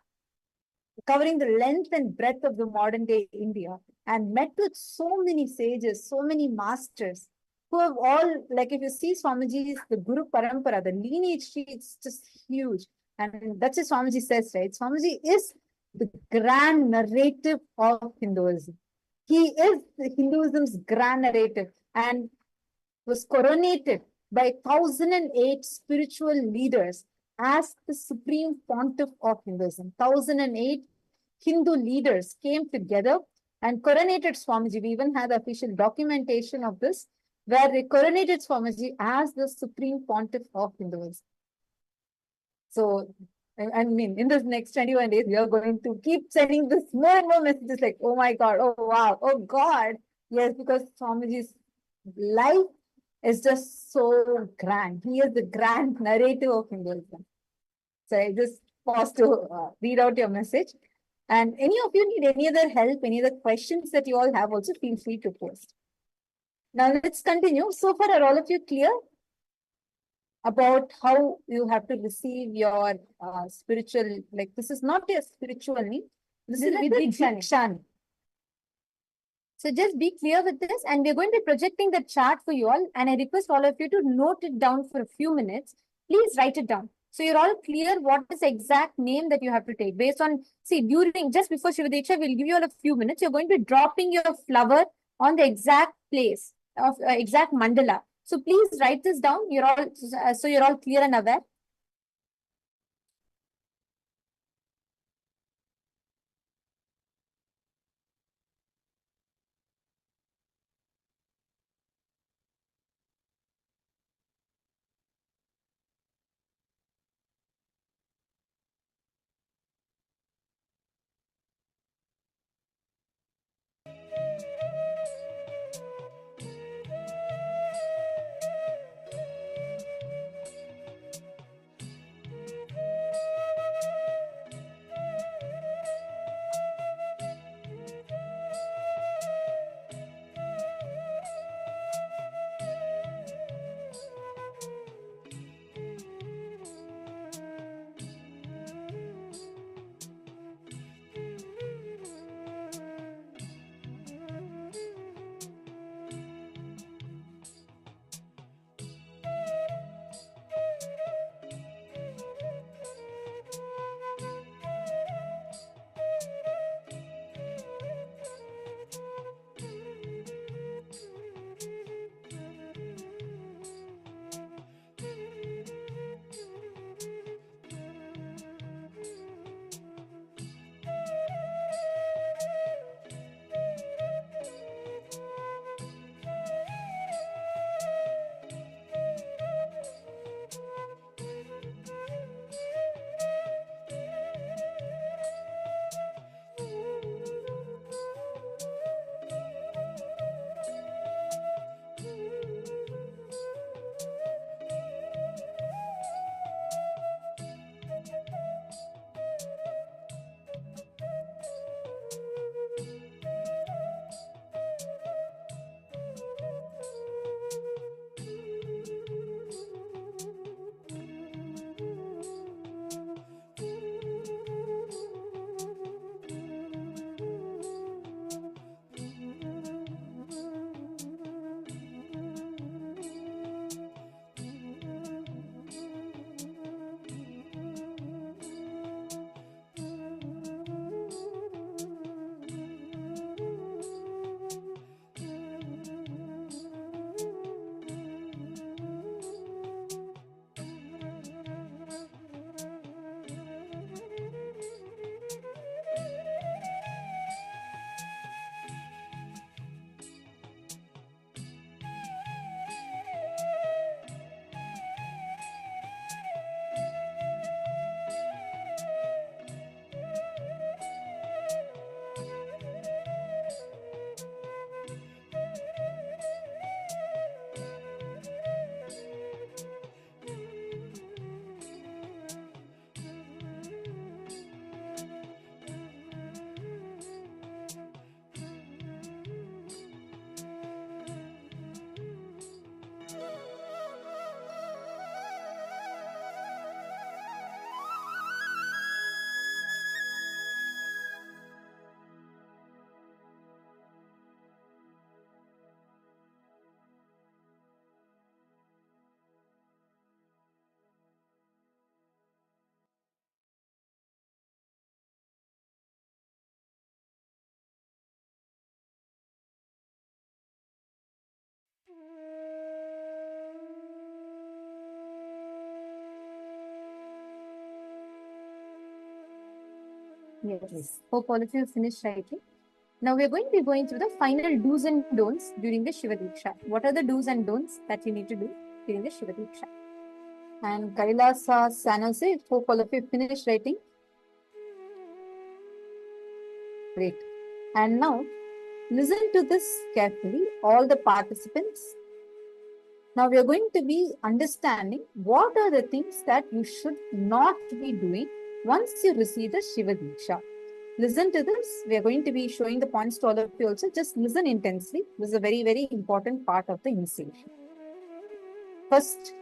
covering the length and breadth of the modern day India, and met with so many sages, so many masters who have all, like if you see Swamiji's, the Guru Parampara, the lineage, it's just huge. And that's what Swamiji says, right? Swamiji is the grand narrative of Hinduism. He is Hinduism's grand narrative and was coronated by 1008 spiritual leaders as the supreme pontiff of Hinduism. 1008 Hindu leaders came together and coronated Swamiji. We even had official documentation of this, where they coronated Swamiji as the supreme pontiff of Hinduism. So, I mean, in this next 21 days, we are going to keep sending this more and more messages like, oh my God, oh wow, oh God. Yes, because Swamiji's life is just so grand. He is the grand narrative of Hinduism. So I just pause to read out your message. And any of you need any other help, any other questions that you all have, also feel free to post. Now let's continue. So far, are all of you clear about how you have to receive your spiritual, like this is not your spiritual need, this is with Dikshan. So just be clear with this, and we're going to be projecting the chart for you all, and I request all of you to note it down for a few minutes. Please write it down. So you're all clear what is the exact name that you have to take based on, see, during, just before Shiva Diksha, we'll give you all a few minutes. You're going to be dropping your flower on the exact place of exact mandala. So please write this down. You're all, so you're all clear and aware. Yes. Hope all of you finished writing. Now we are going to be going through the final do's and don'ts during the Shiva Diksha. What are the do's and don'ts that you need to do during the Shiva Diksha? And Kailasa, Sanose, hope all of you finished writing. Great. And now listen to this carefully, all the participants. Now we are going to be understanding what are the things that you should not be doing once you receive the Shiva Diksha. Listen to this. We are going to be showing the points to all of you also. Just listen intensely. This is a very, very important part of the initiation. First,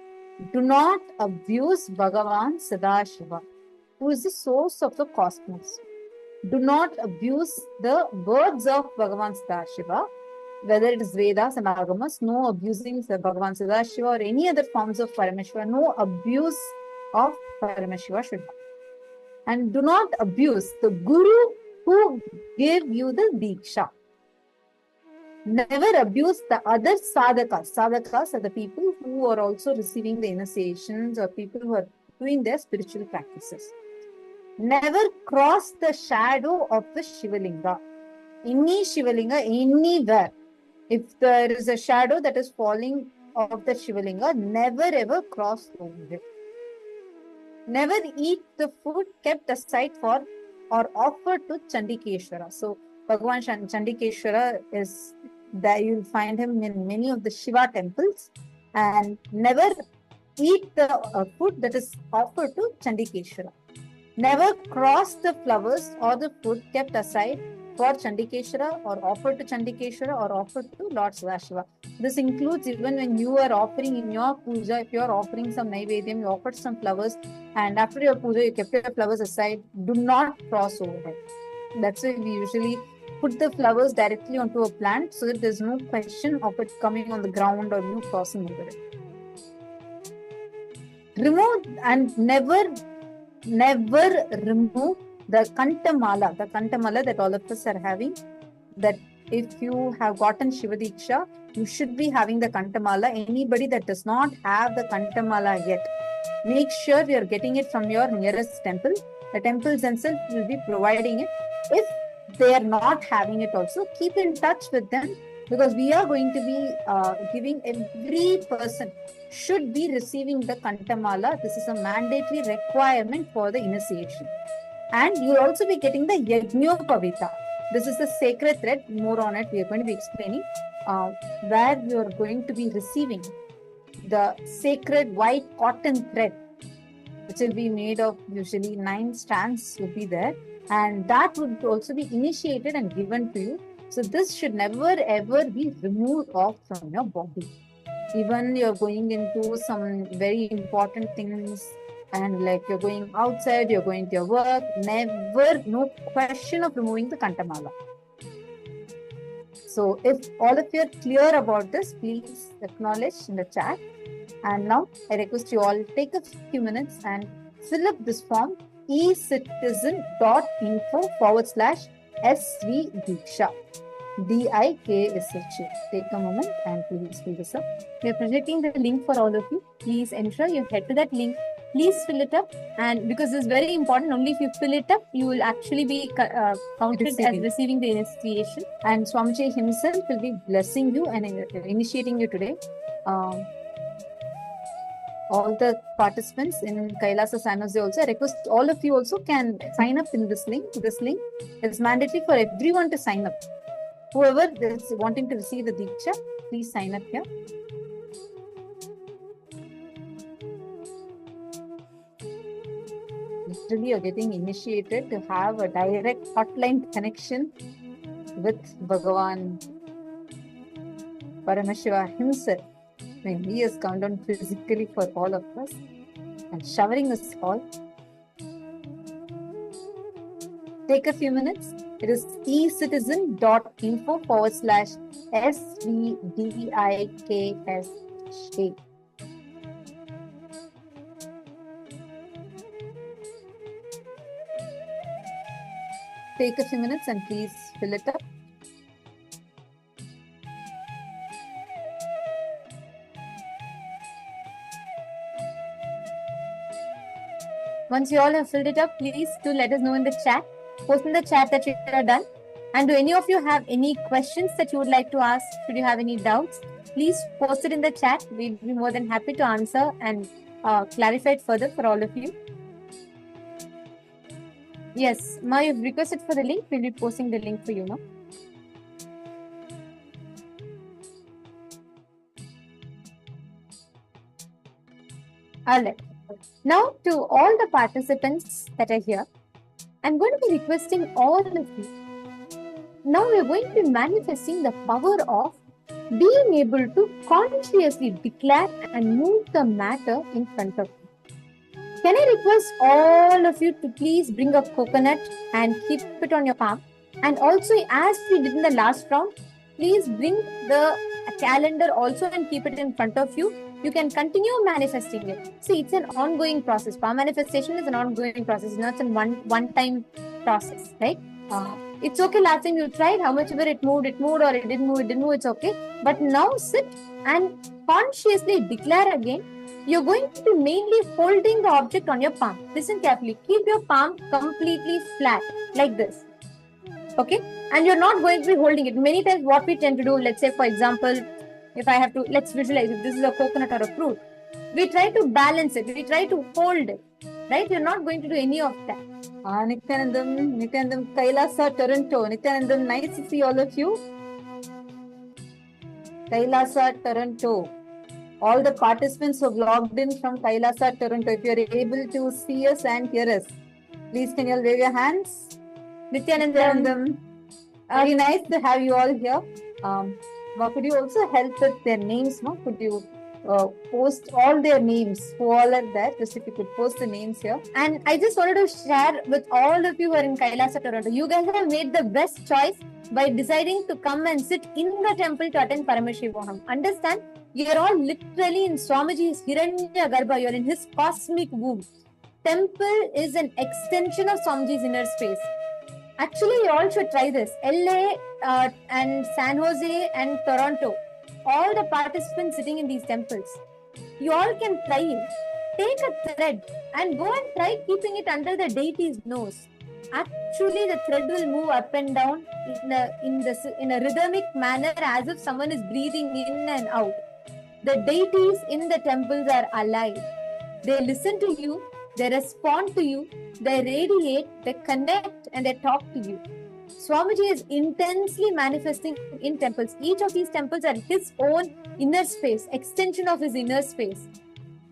do not abuse Bhagavan Sadashiva, who is the source of the cosmos. Do not abuse the words of Bhagavan Sadashiva, whether it is Vedas and Agamas, no abusing the Bhagavan Sadashiva or any other forms of Paramashiva, no abuse of Paramashiva should happen. And do not abuse the Guru who gave you the Diksha. Never abuse the other sadhakas. Sadhakas are the people who are also receiving the initiations or people who are doing their spiritual practices. Never cross the shadow of the Shivalinga. Any Shivalinga, anywhere. If there is a shadow that is falling of the Shivalinga, never ever cross over it. Never eat the food kept aside for or offered to Chandikeshwara. So, Bhagavan Chandikeshwara is there, you'll find him in many of the Shiva temples. And never eat the food that is offered to Chandikeshwara. Never cross the flowers or the food kept aside for Chandikeshwara or offered to Chandikeshwara or offered to Lord Sadashiva. This includes even when you are offering in your puja, if you are offering some Naivedyam, you offered some flowers and after your puja you kept your flowers aside, do not cross over it. That's why we usually put the flowers directly onto a plant so that there's no question of it coming on the ground or you crossing over it. Remove and never remove the kantamala that all of us are having. That if you have gotten Shiva Diksha, you should be having the kantamala. Anybody that does not have the kantamala yet, make sure you are getting it from your nearest temple. The temples themselves will be providing it. If they are not having it also, keep in touch with them, because we are going to be giving every person should be receiving the kantamala. This is a mandatory requirement for the initiation. And you will also be getting the Yajnopavita. This is the sacred thread. More on it we are going to be explaining, where you are going to be receiving the sacred white cotton thread, which will be made of usually 9 strands will be there, and that would also be initiated and given to you. So this should never ever be removed off from your body. Even you're going into some very important things and like you're going outside, you're going to your work, never, no question of removing the kantamala. So if all of you are clear about this, please acknowledge in the chat. And now I request you all take a few minutes and fill up this form ecitizen.info/SV Diksha. DIKSH. Take a moment and please fill this up. We are projecting the link for all of you. Please ensure you head to that link. Please fill it up, and because it's very important, only if you fill it up, you will actually be counted as receiving the initiation. And Swamiji himself will be blessing you and initiating you today. All the participants in Kailasa San Jose also, I request all of you also can sign up in this link. This link is mandatory for everyone to sign up. Whoever is wanting to receive the Diksha, please sign up here. Literally, you're getting initiated to have a direct hotline connection with Bhagavan Paramashiva himself. When he has come down physically for all of us and showering us all. Take a few minutes. It is ecitizen.info/SVDIKSH. Take a few minutes and please fill it up. Once you all have filled it up, please do let us know in the chat. post in the chat that you are done. And do any of you have any questions that you would like to ask? Should you have any doubts, please post it in the chat. We'll be more than happy to answer and clarify it further for all of you. Yes, Ma, you've requested for the link. We'll be posting the link for you now. Alright. Now, to all the participants that are here, I'm going to be requesting all of you. Now, we're going to be manifesting the power of being able to consciously declare and move the matter in front of you. Can I request all of you to please bring a coconut and keep it on your palm? And also, as we did in the last round, please bring the calendar also and keep it in front of you. You can continue manifesting it. See, it's an ongoing process. Palm manifestation is an ongoing process, not a one-time process, right? It's okay. Last time you tried, how much ever it moved, or it didn't move, it's okay. But now sit and consciously declare again. You're going to be mainly holding the object on your palm. Listen carefully. Keep your palm completely flat, like this. Okay? And you're not going to be holding it. Many times what we tend to do, let's say for example, if I have to, let's visualize if this is a coconut or a fruit. We try to balance it. We try to hold it. Right? You're not going to do any of that. Nithyanandam, Kailasa, Toronto. Nithyanandam, nice to see all of you. Kailasa, Toronto. All the participants who have logged in from Kailasa, Toronto, if you are able to see us and hear us, please can you all wave your hands? Nithyanandam, very nice to have you all here. Could you also help with their names? No? Could you post all their names who all are there? Just if you could post the names here. And I just wanted to share with all of you who are in Kailasa, Toronto. You guys have made the best choice by deciding to come and sit in the temple to attend Paramashivoham. Understand? You're all literally in Swamiji's Hiranya Garbha. You're in his cosmic womb. Temple is an extension of Swamiji's inner space. Actually, you all should try this. LA and San Jose and Toronto, all the participants sitting in these temples, you all can try it. Take a thread and go and try keeping it under the deity's nose. Actually, the thread will move up and down in a rhythmic manner as if someone is breathing in and out. The deities in the temples are alive. They listen to you, they respond to you, they radiate, they connect, and they talk to you. Swamiji is intensely manifesting in temples. Each of these temples are his own inner space, extension of his inner space.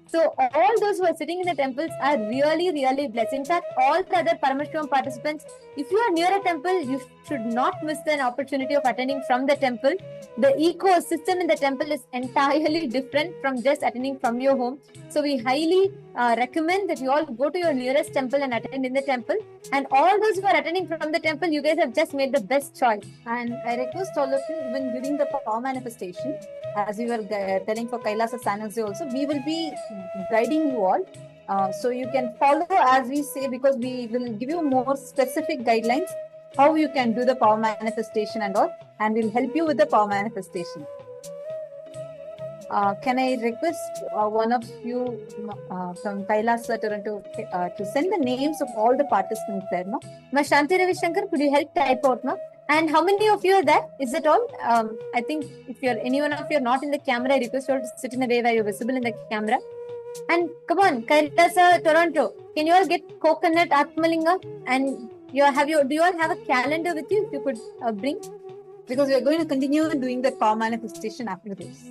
So all those who are sitting in the temples are really, really blessed. In fact, all the other Paramashivoham participants, if you are near a temple, you should not miss the opportunity of attending from the temple. The ecosystem in the temple is entirely different from just attending from your home. So we highly recommend that you all go to your nearest temple and attend in the temple. And all those who are attending from the temple, you guys have just made the best choice. And I request all of you, even during the power manifestation, as we were telling for Kailasa San Jose also, we will be guiding you all. So you can follow as we say, because we will give you more specific guidelines how you can do the power manifestation and all, and we'll help you with the power manifestation. Can I request one of you from Kailasa, Toronto, to send the names of all the participants there, no? Ma Shanti Ravi Shankar, could you help type out, no? And how many of you are there? Is it all? I think if you're anyone of you are not in the camera, I request you all to sit in a way where you're visible in the camera. And come on, Kailasa, Toronto, can you all get coconut Atmalinga? And do you all have a calendar with you? If you could bring, because we are going to continue doing the power manifestation after this.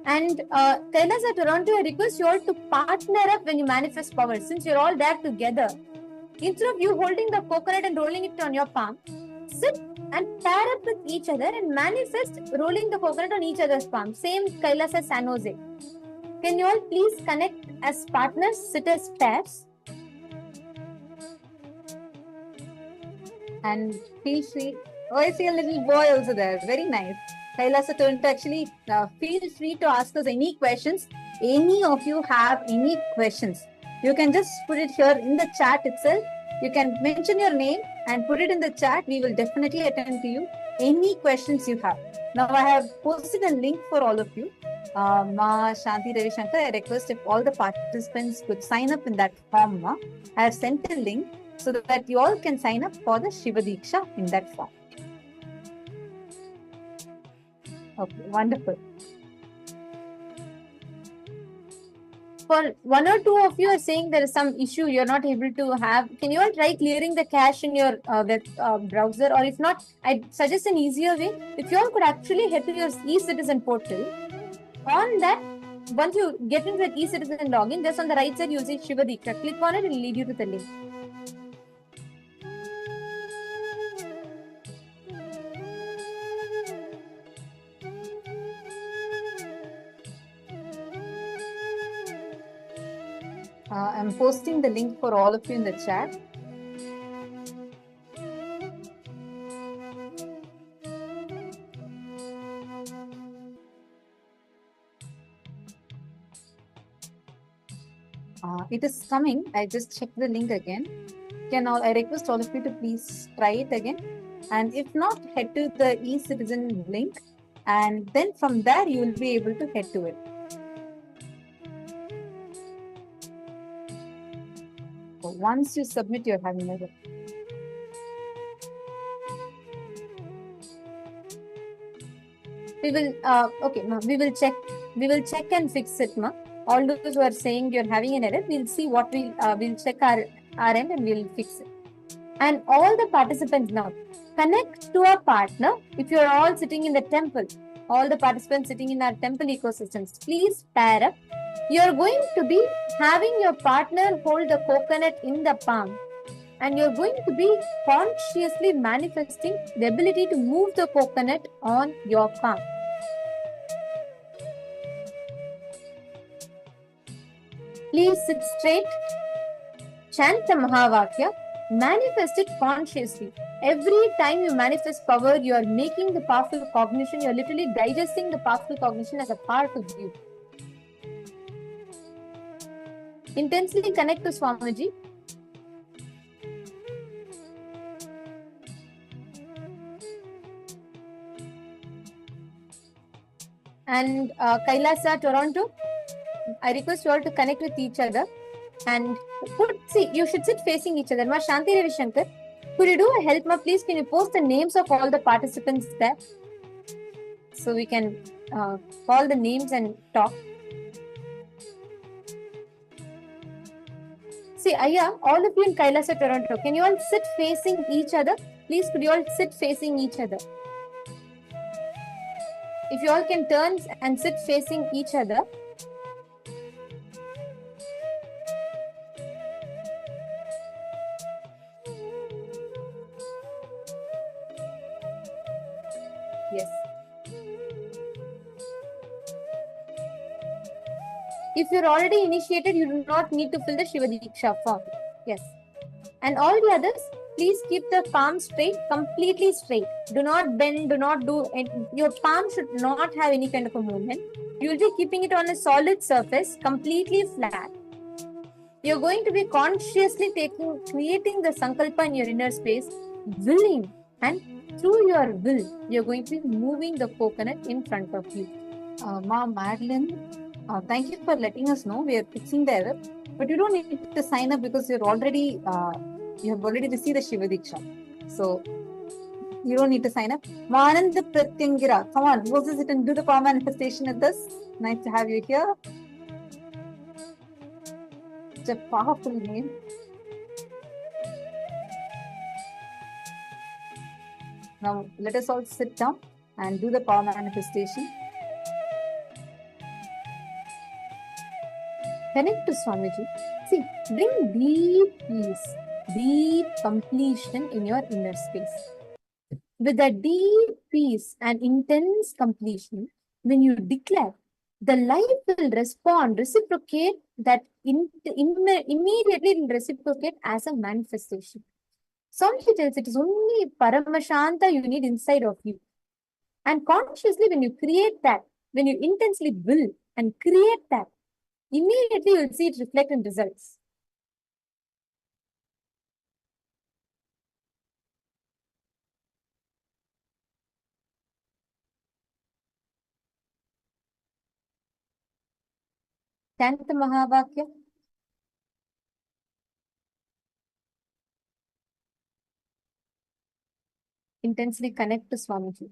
And Kailasa, Toronto, I request you all to partner up when you manifest power. Since you're all there together, instead of you holding the coconut and rolling it on your palm, sit and pair up with each other and manifest rolling the coconut on each other's palm. Same Kailasa San Jose. Can you all please connect as partners, sit as pairs? And feel free. Oh, I see a little boy also there. Very nice. Kailasa Toronto, actually, feel free to ask us any questions. Any of you have any questions, you can just put it here in the chat itself. You can mention your name and put it in the chat. We will definitely attend to you. Any questions you have. Now, I have posted a link for all of you. Ma Shanti Ravi Shankar, I request if all the participants could sign up in that form. I have sent a link. so that you all can sign up for the Shiva Diksha in that form. Okay, wonderful. For one or two of you are saying there is some issue you're not able to have. Can you all try clearing the cache in your web browser? Or if not, I'd suggest an easier way. If you all could actually head to your e-citizen portal, on that, once you get into the e-citizen login, just on the right side you'll see Shiva Diksha. Click on it, it will lead you to the link. I'm posting the link for all of you in the chat. It is coming. I just checked the link again. I request all of you to please try it again. And if not, head to the e-citizen link. And then from there, you will be able to head to it. So once you submit, you're having a we will check and fix it, ma. All those who are saying you're having an error, we'll see what we'll check our end and we'll fix it. And all the participants now connect to a partner. If you're all sitting in the temple, all the participants sitting in our temple ecosystems, please pair up. You're going to be having your partner hold the coconut in the palm, and you're going to be consciously manifesting the ability to move the coconut on your palm. Please sit straight, chant the Mahavakya, manifest it consciously. Every time you manifest power, you are making the powerful cognition, you are literally digesting the powerful cognition as a part of you. Intensely connect to Swamiji. And Kailasa, Toronto, I request you all to connect with each other. And you should sit facing each other. Ma Shanti Ravi Shankar, could you do a help, ma? Please, can you post the names of all the participants there? So we can call the names and talk. See, Aya, all of you in Kailasa, Toronto, can you all sit facing each other? Please, could you all sit facing each other? If you all can turn and sit facing each other. Yes. If you're already initiated, you do not need to fill the Shiva Diksha form. Yes. And all the others, please keep the palm straight, completely straight. Do not bend, do not do anything. Your palm should not have any kind of a movement. You will be keeping it on a solid surface, completely flat. You're going to be consciously creating the sankalpa in your inner space, willing, and through your will, you're going to be moving the coconut in front of you. Ma Madeline, thank you for letting us know. We are fixing the error, but you don't need to sign up because you have already received the Shiva Diksha. So you don't need to sign up. Mananda Pratyangira, come on, go visit and do the power manifestation with us. Nice to have you here. It's a powerful name. Now let us all sit down and do the power manifestation. Connect to Swamiji. See, bring deep peace, deep completion in your inner space. With that deep peace and intense completion, when you declare, the life will respond, reciprocate, that immediately it will reciprocate as a manifestation. Swamiji tells it is only Paramashanta you need inside of you. And consciously, when you create that, when you intensely will and create that, immediately you will see it reflect in results. Chant the Mahavakya. intensely connect to Swamiji.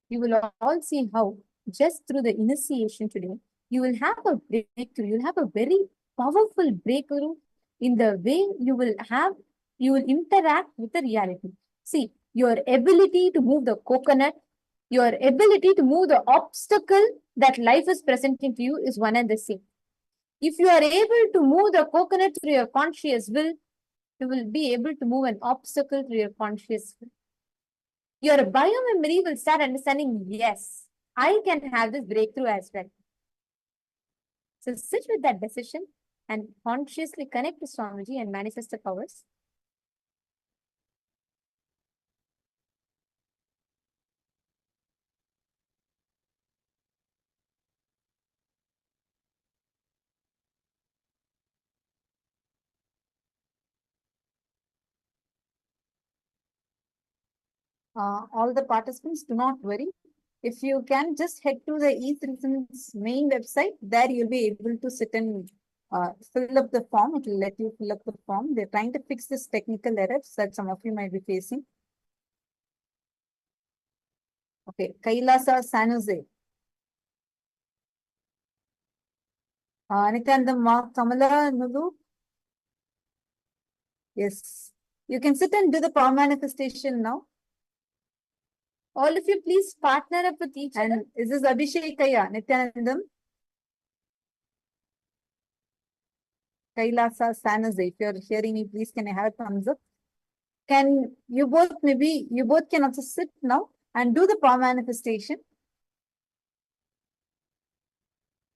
You will all see how just through the initiation today, you will have a breakthrough. You'll have a very powerful breakthrough in the way you will interact with the reality. See, your ability to move the coconut, your ability to move the obstacle that life is presenting to you is one and the same. If you are able to move the coconut through your conscious will, you will be able to move an obstacle through your conscious will. Your biomemory will start understanding, yes, I can have this breakthrough as well. So sit with that decision and consciously connect to Swamiji and manifest the powers. All the participants, do not worry. If you can just head to the E3's main website, there you'll be able to sit and fill up the form. It will let you fill up the form. They're trying to fix this technical errors that some of you might be facing. Okay, KAILASA San Jose. Nithyananda, Kamala, Nulu. Yes. You can sit and do the power manifestation now. All of you, please partner up with each other. And is this Abhishekaya, Nithyanandam? KAILASA San Jose. If you're hearing me, please can I have a thumbs up? Can you both, maybe you both can also sit now and do the power manifestation.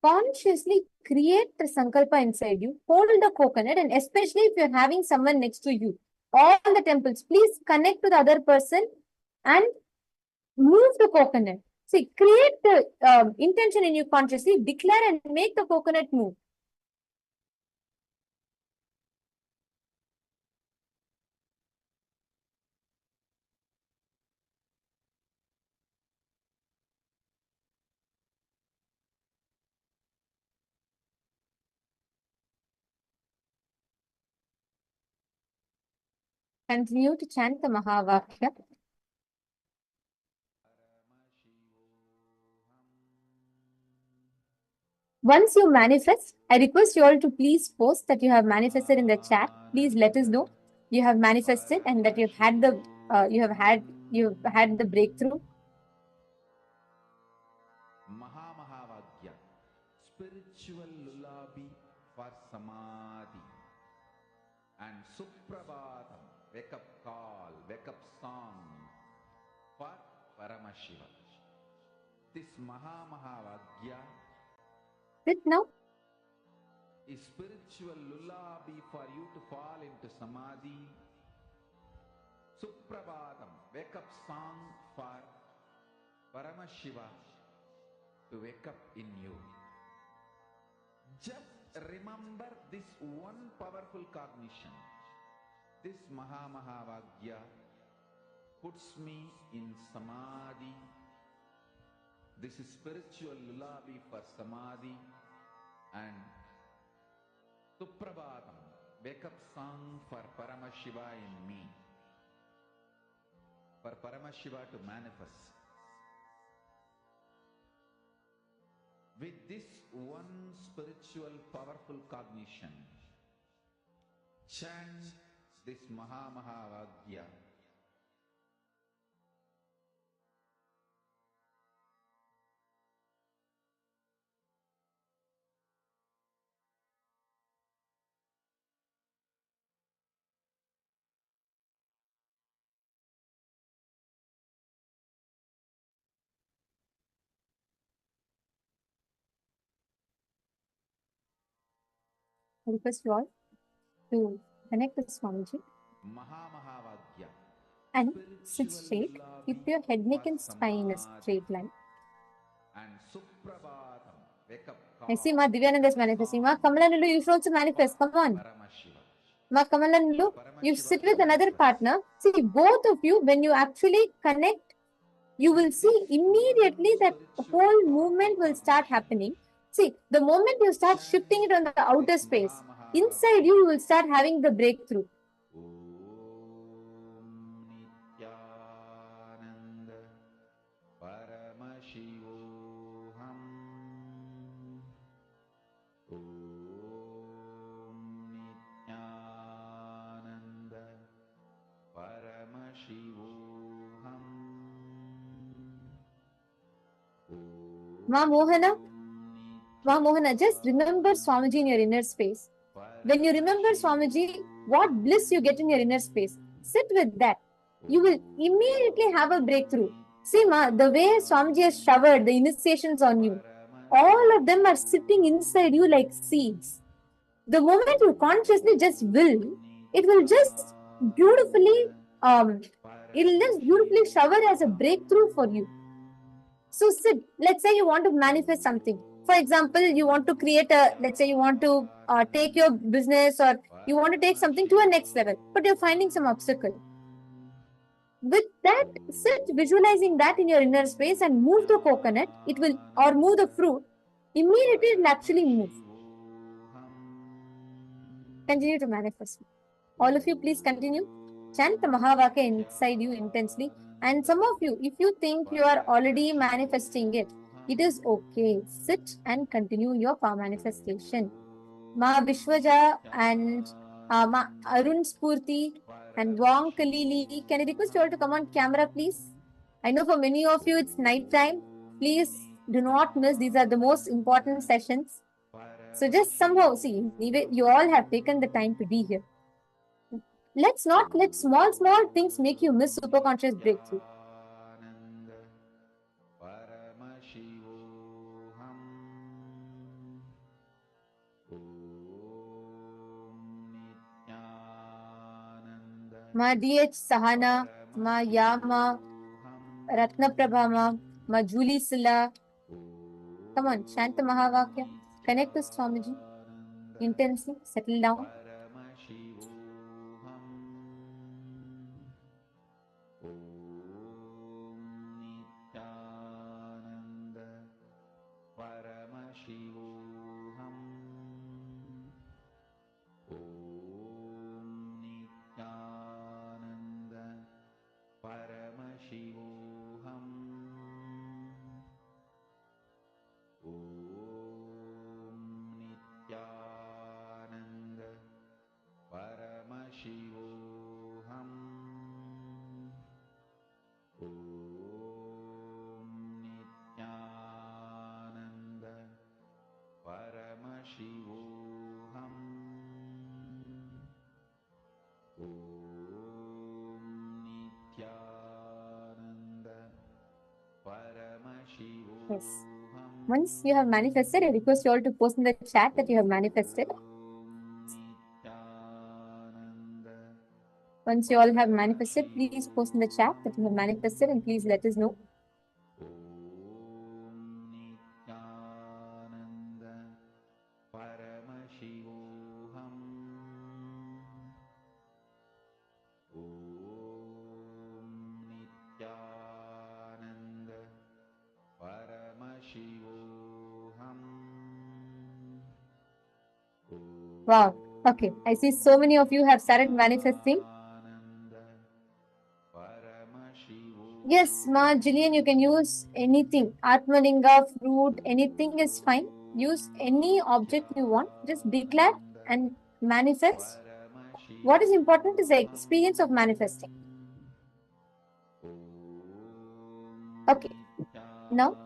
Consciously create the sankalpa inside you, hold the coconut, and especially if you're having someone next to you, all the temples, please connect to the other person and move the coconut. See, create the intention in you consciously, declare and make the coconut move. Continue to chant the Mahavakya. Once you manifest, I request you all to please post that you have manifested in the chat. Please let us know you have manifested and that you've had the breakthrough. Mahavakya, spiritual lullaby for samadhi, and Suprabhatam, wake up call, wake up song for Paramashiva. This Mahavakya Sit now. is spiritual lullaby for you to fall into samadhi. Suprabhatam, wake up song for Paramashiva to wake up in you. Just remember this one powerful cognition. This Mahavakya puts me in samadhi. This is spiritual lullaby for samadhi, and Suprabhatam, wake up song for Paramashiva in me. For Paramashiva to manifest. With this one spiritual powerful cognition, chant this Mahavakya. I request you all to connect with Swamiji Mahavakya. and sit straight. Keep your head, neck and spine in a straight line. And Suprabhatam, wake up call. I see Ma Divyananda is manifesting. Ma Kamalanulu, you should also manifest. Come on. Ma Kamalanulu, you sit with another partner. See, both of you, when you actually connect, you will see immediately that whole movement will start happening. See, the moment you start shifting it on the outer space, inside you, you will start having the breakthrough. Nityananda Paramashivoham Om Nityananda Paramashivoham Ma Mohana, just remember Swamiji in your inner space. When you remember Swamiji, what bliss you get in your inner space. Sit with that. You will immediately have a breakthrough. See, Ma, the way Swamiji has showered the initiations on you, all of them are sitting inside you like seeds. The moment you consciously just will, it will just beautifully, it'll just beautifully shower as a breakthrough for you. So sit, let's say you want to manifest something. For example, you want to create let's say you want to take your business, or you want to take something to a next level, but you're finding some obstacle. With that, sit visualizing that in your inner space and move the coconut, it will, or move the fruit, immediately it will actually move. Continue to manifest. All of you, please continue. Chant the Mahavakya inside you intensely. And some of you, if you think you are already manifesting it, it is okay. Sit and continue your manifestation. Ma Vishwaja and Ma Arun Spurti and Wong Kalili, can I request you all to come on camera, please? I know for many of you it's night time. Please do not miss. These are the most important sessions. So just somehow, see, you all have taken the time to be here. Let's not let small things make you miss superconscious breakthrough. Ma DH Sahana, Ma Yama, Ratna Prabhama, Ma Julie Silla. Come on, chant the Mahavakya. Connect with Swamiji. Intensely, settle down. Yes. Once you have manifested, I request you all to post in the chat that you have manifested. Once you all have manifested, please post in the chat that you have manifested and please let us know. Wow. Okay. I see so many of you have started manifesting. Yes, Ma Jillian, you can use anything. Atmalinga, fruit, anything is fine. Use any object you want. Just declare and manifest. What is important is the experience of manifesting. Okay. Now,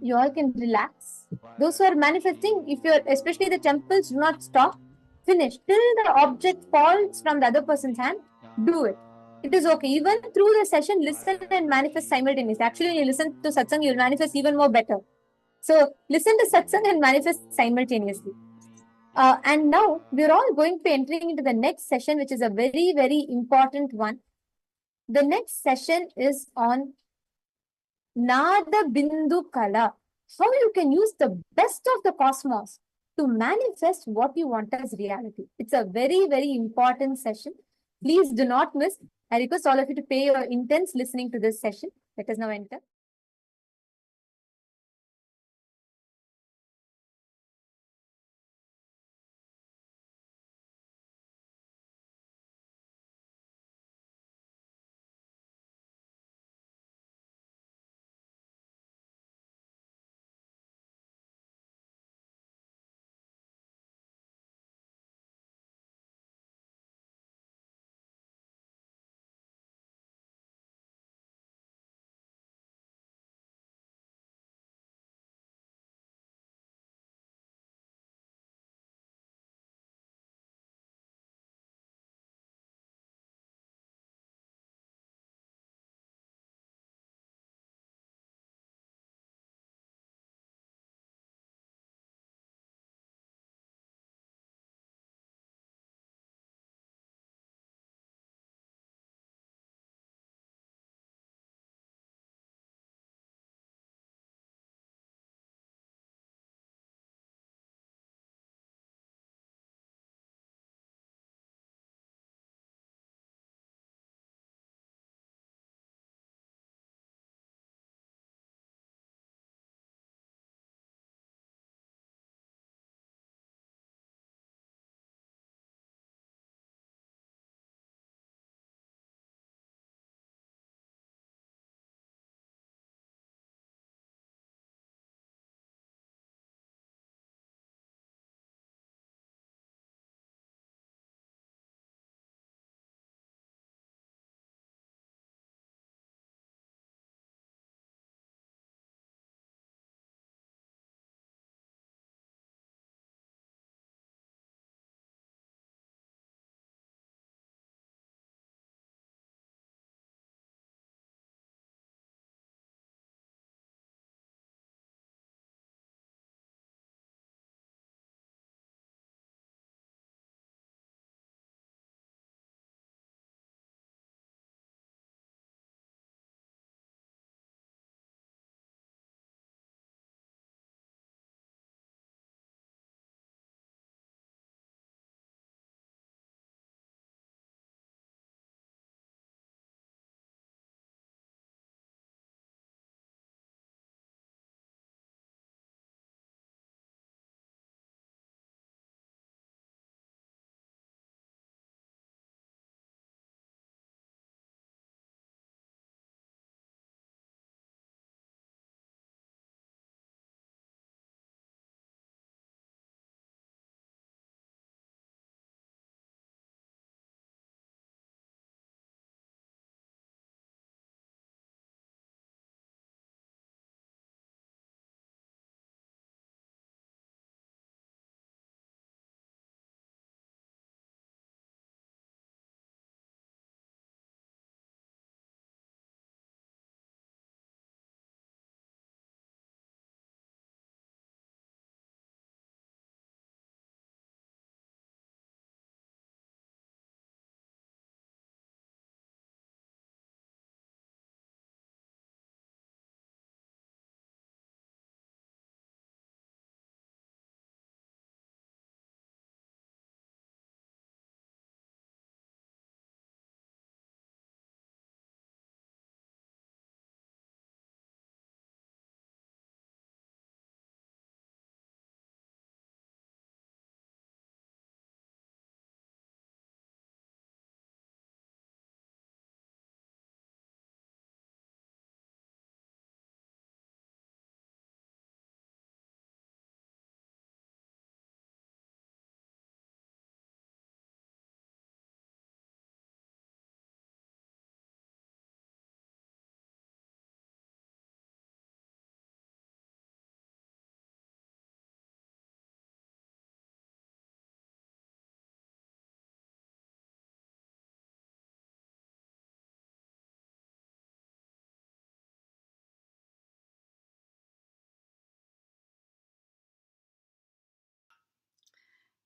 you all can relax. Those who are manifesting, if you're, especially the temples, do not stop. Finish. Till the object falls from the other person's hand, do it. It is okay. Even through the session, listen and manifest simultaneously. Actually, when you listen to satsang, you'll manifest even more better. So, listen to satsang and manifest simultaneously. And now, we're all going to be entering into the next session, which is a very, very important one. The next session is on Nada Bindu Kala. How you can use the best of the cosmos to manifest what you want as reality. It's a very, very important session. Please do not miss. I request all of you to pay your intense listening to this session. Let us now enter.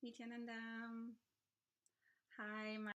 Nithyananda. Hi, my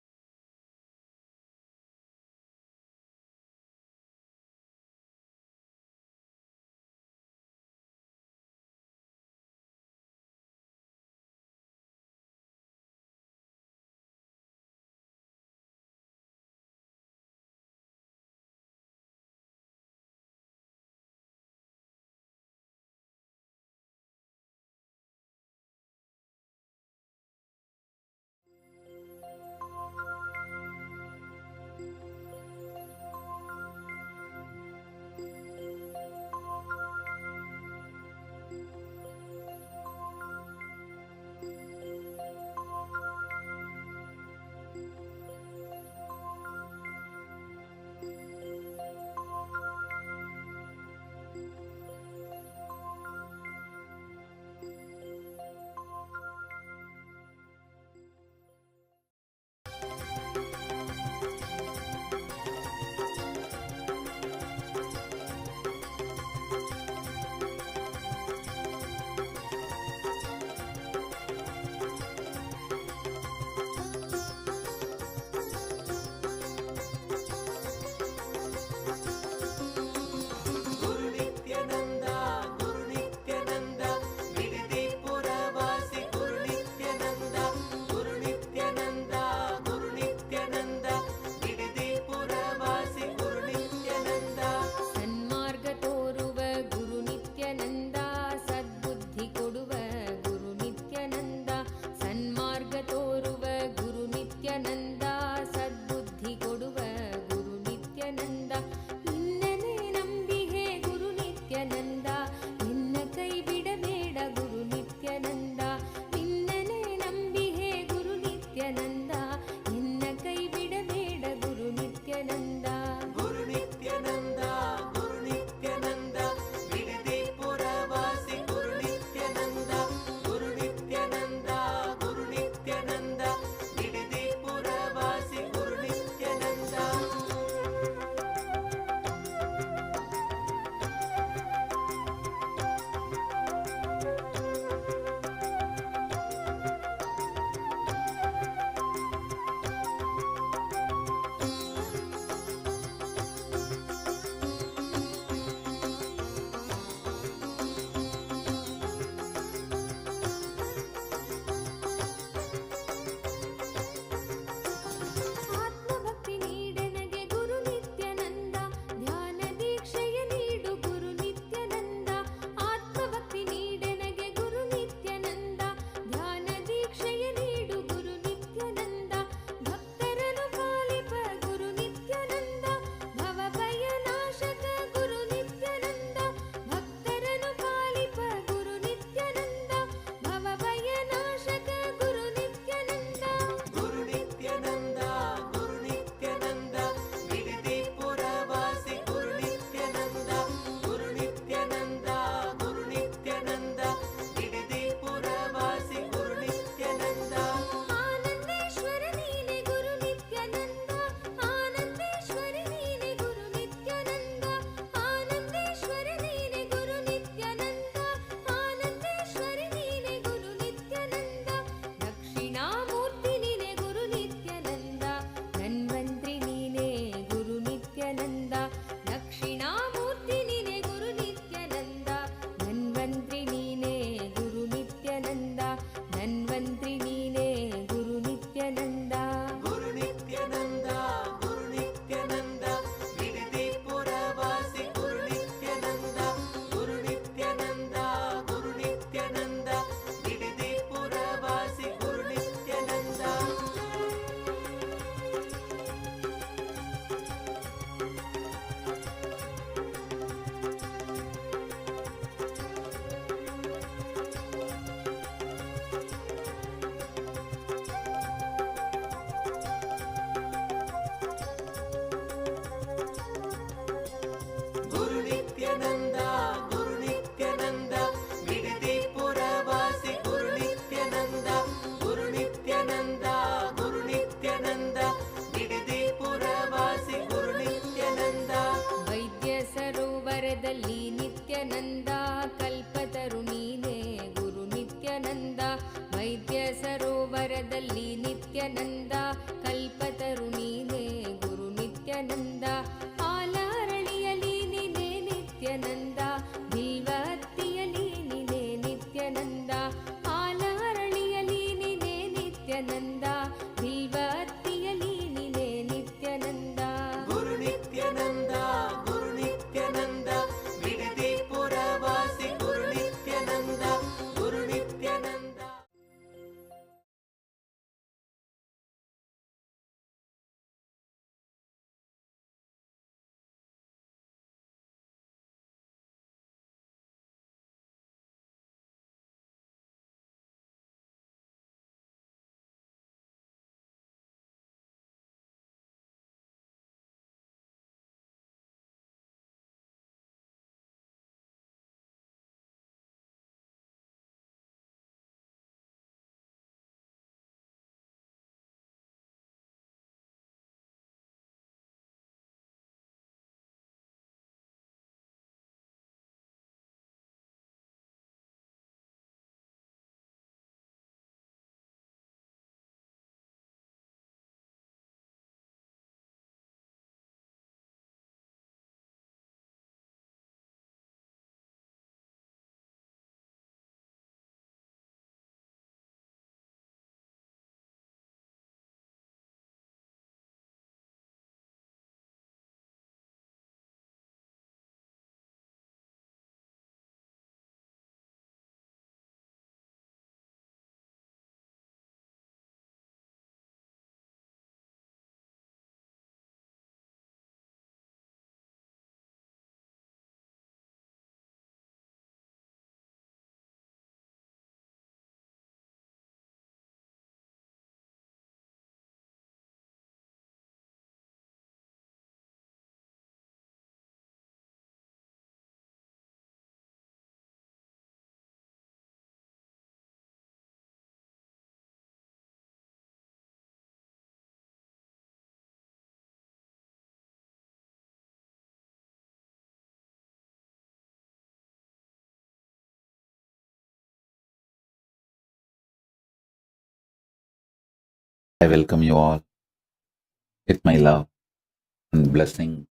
ಸರೋವರದಲ್ಲಿ ನಿತ್ಯಾನಂದ ಕಲ್ಪತರು ನೀನೇ ಗುರು ನಿತ್ಯಾನಂದ ವೈದ್ಯ ಸರೋ I welcome you all with my love and blessing.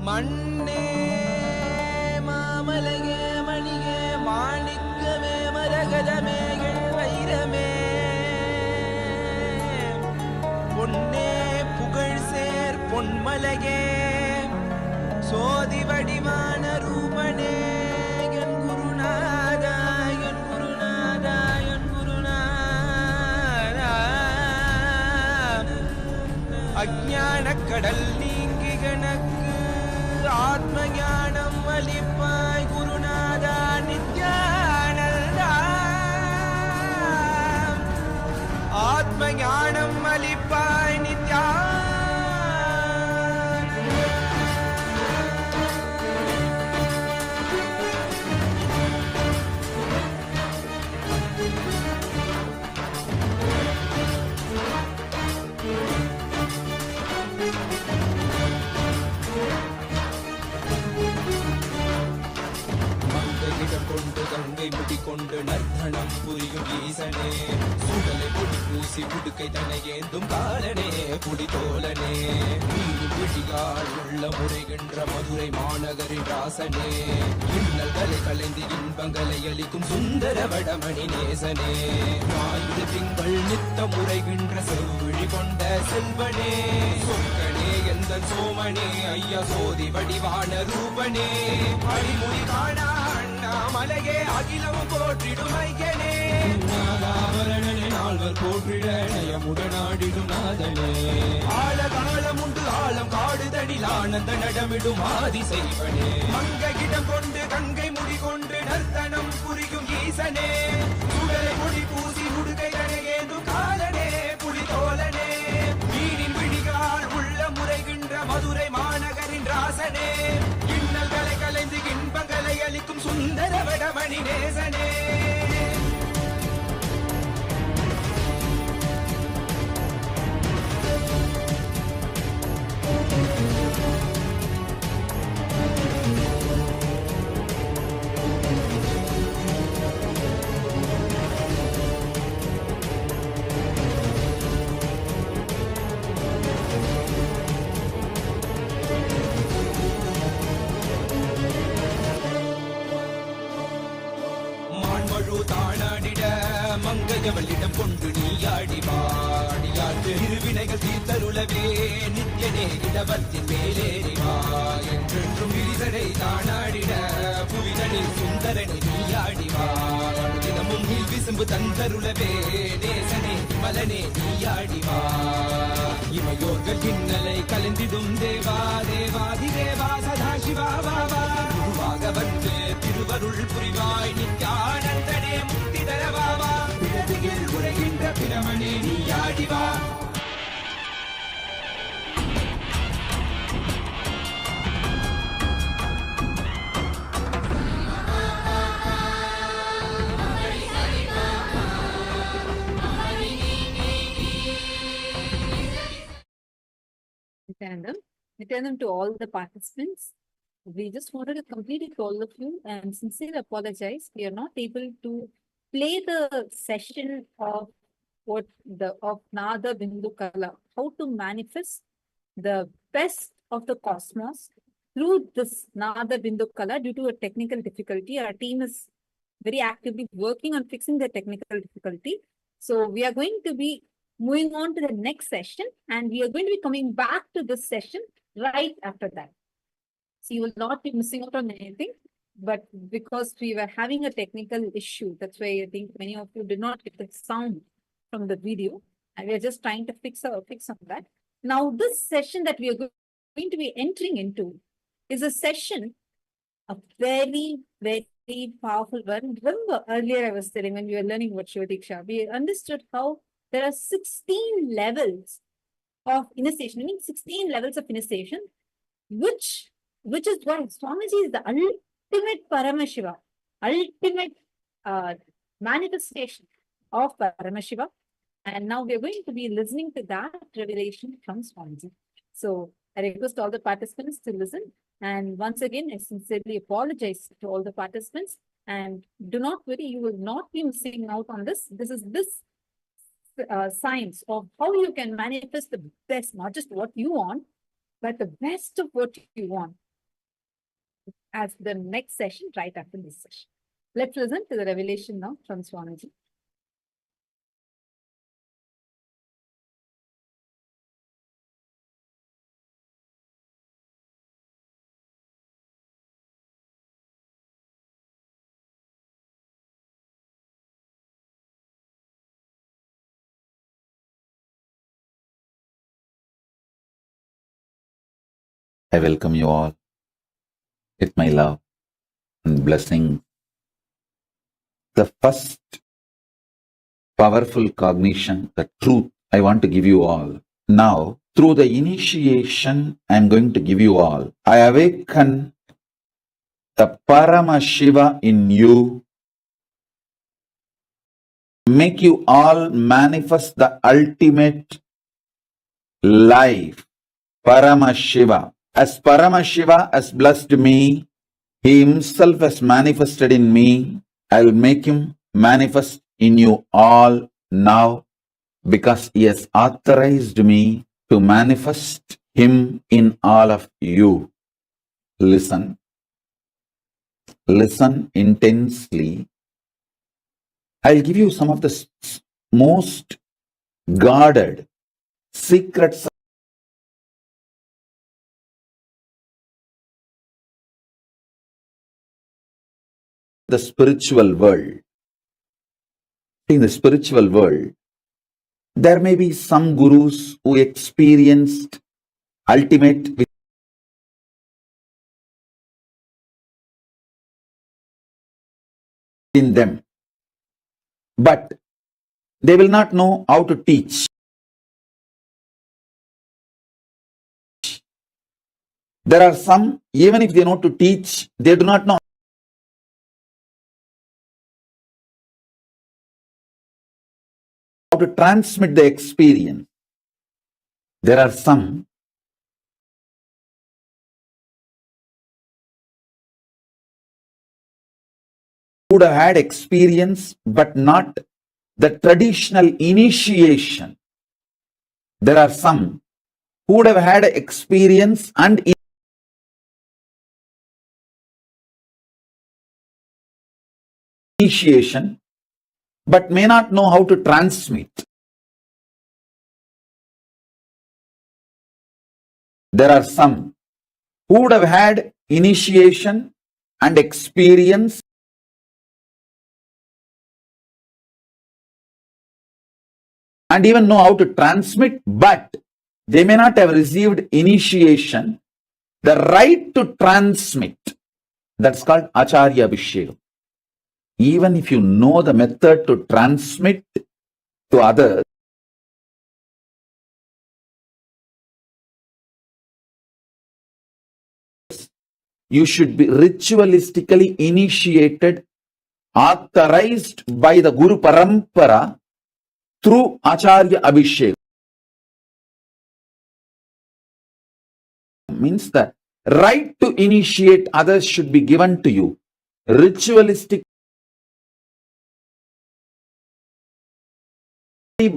மண்ணே மாமலகே மணிகே மாணிக்கமே மரகதமே வைரமே பொன்னே புகழ் சேர் பொன்மலகே சோதி வடிவான ரூபனே என் குருநாதா என் குருநாதா என் குருநாதா அஞ்ஞான கடல் நீங்கி கணக்கு ஆத்ம ஞானம் அளிப்பாய் குருநாதா நித்யானந்தா ஆத்ம ஞானம் அளிப்பாய் நித்யா கொண்டு கங்கை முடி கொண்டு நர்த்தனம் புரியும் ஈசனே சுடலை பொடி பூசி புடுக்கை தனை ஏந்தும் காலனே புடி தோலனே விழிகால் உள்ள முறைகின்ற மதுரை மாநகரின் ராசனே இன்னல்களை கலைந்து இன்பங்களை அளிக்கும் சுந்தர வடமணி நேசனே ஞாயிறு திங்கள் நித்த முறைகின்ற செவ்விழி கொண்ட செல்வனே சொக்கனே எந்த சோமனே ஐயா சோதி வடிவான ரூபனே அடிமொழி காணா மலையே அகிலமும் போற்றிடும் ஐயனே நாதாவரணனே நால்வர் போற்றிட நயமுடனாடிடும் நாதனே ஆழ காலம் உண்டு ஆழம் காடுதடில் ஆனந்த நடமிடும் ஆதி செய்வனே மங்கையிடம் கொண்டு கங்கை முடி கொண்டு நர்த்தனம் புரியும் ஈசனே சுடலை முடி பூசி உடுகை தனையேந்தும் காலனே புலி தோலனே மீனின் விழிகால் உள்ள முறைகின்ற மதுரை மாநகரின் ராசனே இன்னல்களை கலைந்து இன்பங்களை அளிக்கும் சுந்தர வடமணி நேசனே மங்கையவளிடம் கொண்டு நீயாடி வாடியாற்று இருவினைகள் தீர்த்தருளவே நித்யனே இடவத்தின் மேலேறிவா என்றென்றும் விரிசடை தானாடிட புவிதனில் சுந்தரனை நீயாடிவா தினமும் நீல் விசும்பு தந்தருளவே நேசனே மலனே நீயாடிவா இமையோர்கள் இன்னலை கலந்திடும் தேவா தேவாதி தேவா சதாசிவா பாபா குருவாக வந்து திருவருள் புரிவாய் நித்யானந்தனே முக்தி தரவாவா பிறவியில் உரைகின்ற பிரமணே நீயாடிவா Nithyananda to all the participants. We just wanted to complete it to all of you and sincerely apologize. We are not able to play the session of Nada Bindu Kala, how to manifest the best of the cosmos through this Nada Bindu Kala due to a technical difficulty. Our team is very actively working on fixing the technical difficulty. So we are going to be moving on to the next session and we are going to be coming back to this session right after that. So you will not be missing out on anything, but because we were having a technical issue, that's why I think many of you did not get the sound from the video and we are just trying to fix on that. Now this session that we are going to be entering into is a session, a very, very powerful one. Remember earlier I was telling when we were learning about Shiva Diksha, we understood how there are 16 levels of initiation, I mean 16 levels of initiation, which is why Swamiji is the ultimate Paramashiva, ultimate manifestation of Paramashiva. And now we are going to be listening to that revelation from Swamiji. So I request all the participants to listen. And once again, I sincerely apologize to all the participants. And do not worry, you will not be missing out on this. This is science of how you can manifest the best, not just what you want, but the best of what you want. as the next session right after this session. Let's listen to the revelation now from Swamiji. I welcome you all with my love and blessing. The first powerful cognition, the truth I want to give you all. Now, through the initiation I am going to give you all, I awaken the Paramashiva in you, make you all manifest the ultimate life, Paramashiva. As Paramashiva has blessed me, he himself has manifested in me. I'll make him manifest in you all now because he has authorized me to manifest him in all of you. Listen. Listen intensely. I'll give you some of the most guarded secrets of the spiritual world. In the spiritual world, there may be some gurus who experienced ultimate in them, but they will not know how to teach. There are some, even if they know to teach, they do not know how to transmit the experience. There are some who would have had experience, but not the traditional initiation. There are some who would have had experience and initiation, but may not know how to transmit. There are some who would have had initiation and experience and even know how to transmit, but they may not have received initiation, the right to transmit. That's called Acharya Abhishek. Even if you know the method to transmit to others, you should be ritualistically initiated, authorized by the Guru Parampara through Acharya Abhishek. Means that right to initiate others should be given to you. Ritualistic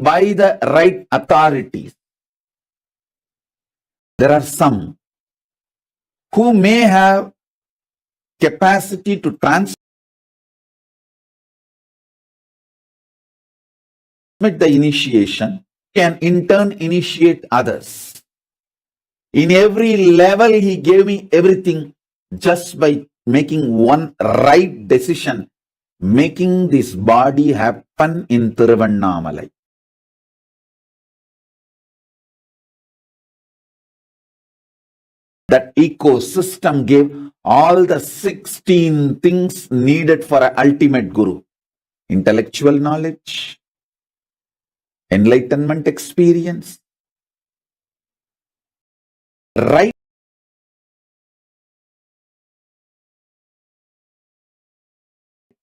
by the right authorities. There are some who may have capacity to transmit the initiation, can in turn initiate others. In every level, he gave me everything just by making one right decision, making this body happen in Thiruvannamalai. That ecosystem gave all the 16 things needed for an ultimate guru. Intellectual knowledge, enlightenment experience, right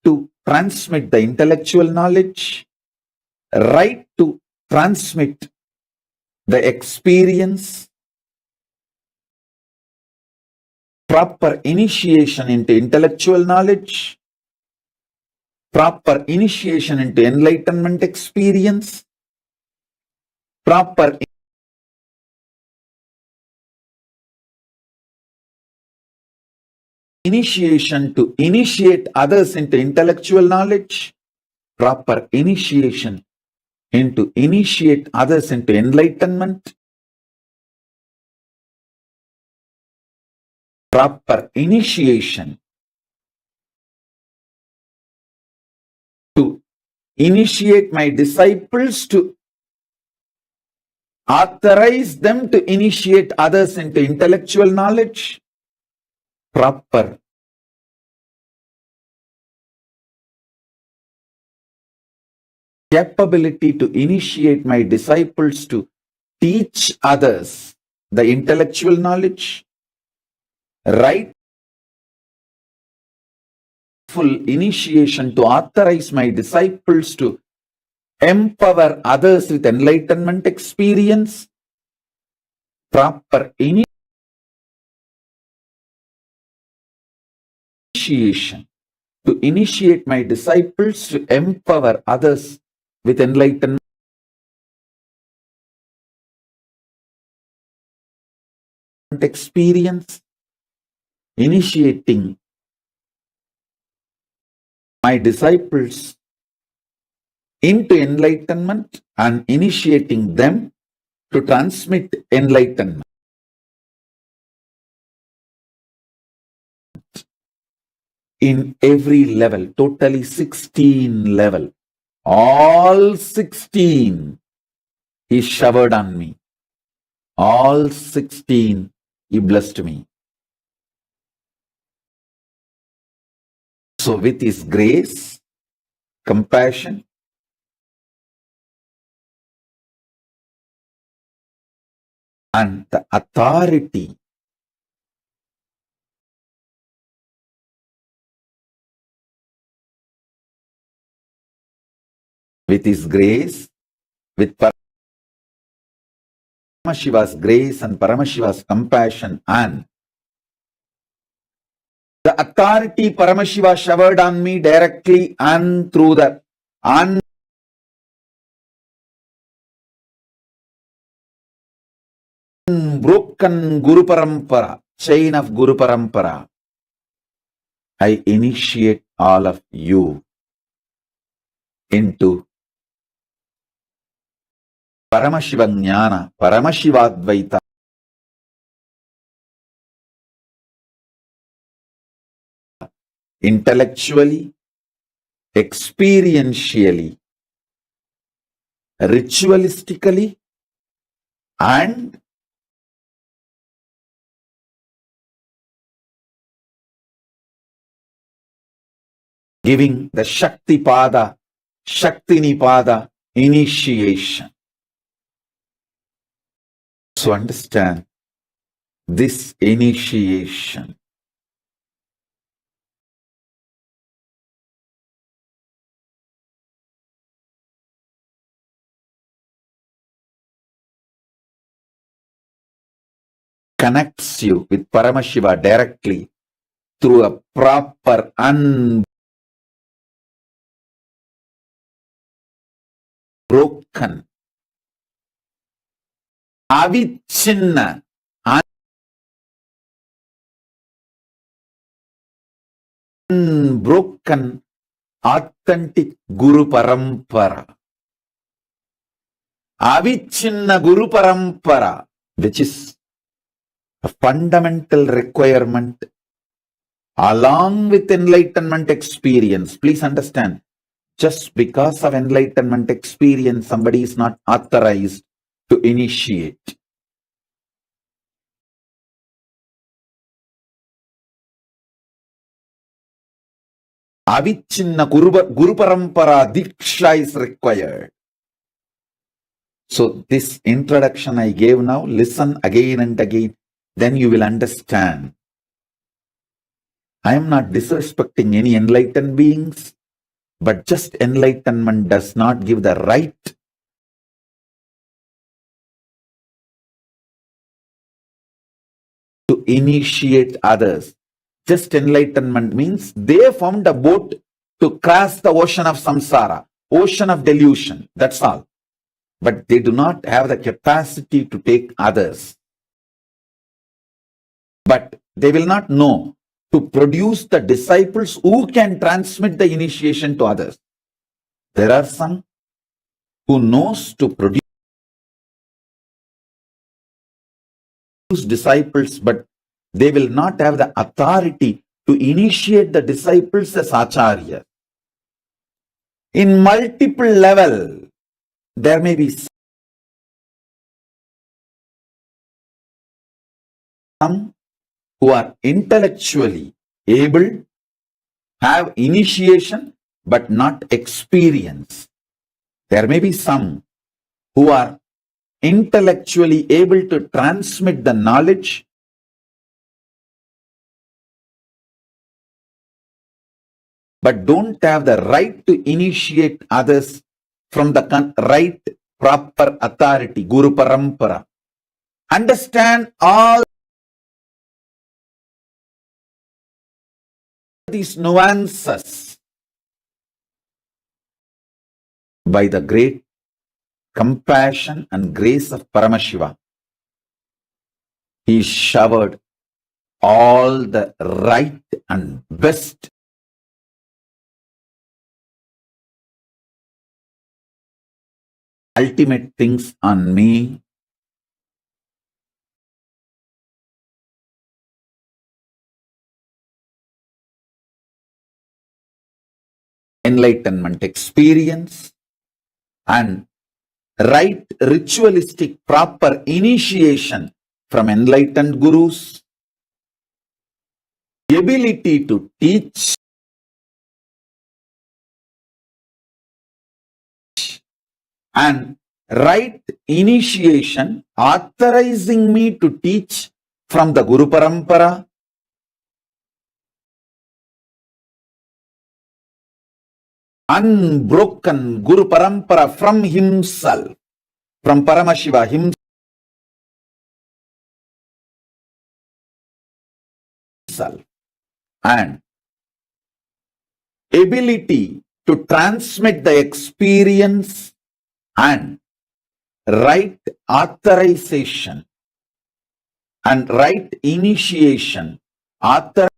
to transmit the intellectual knowledge, right to transmit the experience, proper initiation into intellectual knowledge, proper initiation into enlightenment experience, proper initiation to initiate others into intellectual knowledge, proper initiation into initiate others into enlightenment, proper initiation to initiate my disciples to authorize them to initiate others into intellectual knowledge, proper capability to initiate my disciples to teach others the intellectual knowledge, rightful initiation to authorize my disciples to empower others with enlightenment experience, proper initiation to initiate my disciples to empower others with enlightenment experience, initiating my disciples into enlightenment and initiating them to transmit enlightenment in every level, totally 16 level. All 16 He showered on me. All 16 He blessed me. So with His grace, compassion, and the authority with His grace, with Paramashiva's grace and Paramashiva's compassion, and the authority Paramashiva showered on me directly and through the unbroken Guru Parampara, chain of Guru Parampara, I initiate all of you into Paramashiva Jnana, Paramashiva intellectually, experientially, ritualistically, and giving the Shakti Pada, Shakti Nipada initiation. So understand this initiation connects you with Paramashiva directly through a proper unbroken, avichinna, unbroken, authentic Guru Parampara. Avichinna Guru Parampara, which is a fundamental requirement along with enlightenment experience. Please understand, just because of enlightenment experience, somebody is not authorized to initiate. Avichinna Guru Parampara Diksha is required. So this introduction I gave now, listen again and again, then you will understand. I am not disrespecting any enlightened beings, but just enlightenment does not give the right to initiate others. Just enlightenment means they found a boat to cross the ocean of samsara, ocean of delusion, that's all. But they do not have the capacity to take others. But they will not know to produce the disciples who can transmit the initiation to others. There are some who knows to produce disciples, but they will not have the authority to initiate the disciples as acharya. In multiple level, there may be some who are intellectually able, have initiation, but not experience. There may be some who are intellectually able to transmit the knowledge, but don't have the right to initiate others from the right proper authority, Guru Parampara. Understand all these nuances by the great compassion and grace of Paramashiva. He showered all the right and best ultimate things on me. Enlightenment experience and right ritualistic proper initiation from enlightened gurus, ability to teach and right initiation authorizing me to teach from the Guru Parampara, unbroken Guru Parampara from himself, from Paramashiva himself, and ability to transmit the experience and right authorization and right initiation, authorizing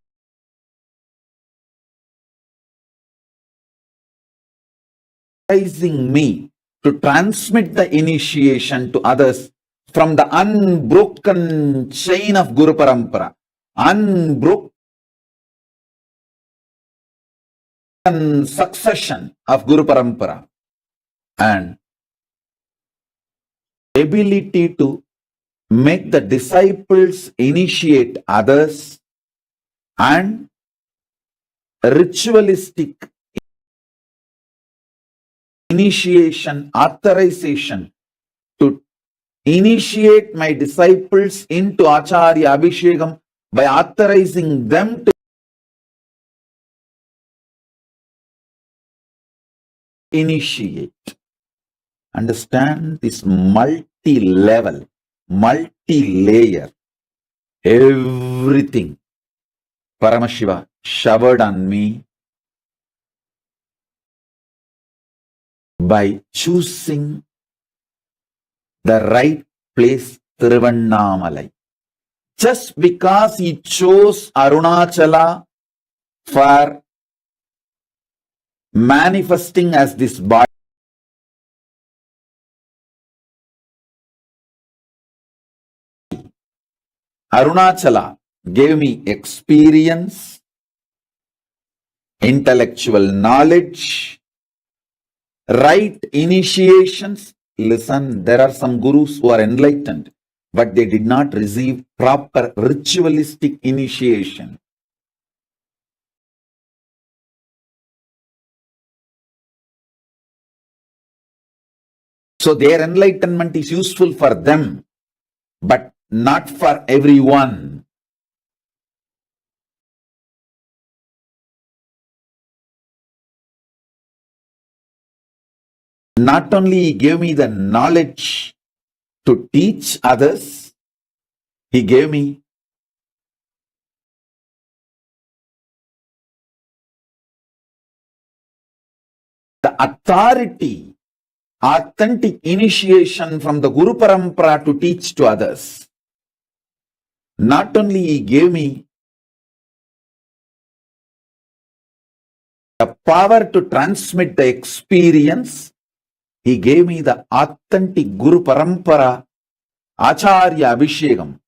me to transmit the initiation to others from the unbroken chain of Guru Parampara, unbroken succession of Guru Parampara, and ability to make the disciples initiate others and ritualistic initiation, authorization to initiate my disciples into Acharya Abhishekam by authorizing them to initiate. Understand this multi-level, multi-layer, everything Paramashiva showered on me by choosing the right place, Tiruvannamalai. Just because he chose Arunachala for manifesting as this body, Arunachala gave me experience, intellectual knowledge, right initiations. Listen, there are some gurus who are enlightened, but they did not receive proper ritualistic initiation. So their enlightenment is useful for them, but not for everyone. Not only he gave me the knowledge to teach others, he gave me the authority, authentic initiation from the Guru Parampara to teach to others. Not only he gave me the power to transmit the experience. He gave me the authentic Guru Parampara, Acharya Abhishekam.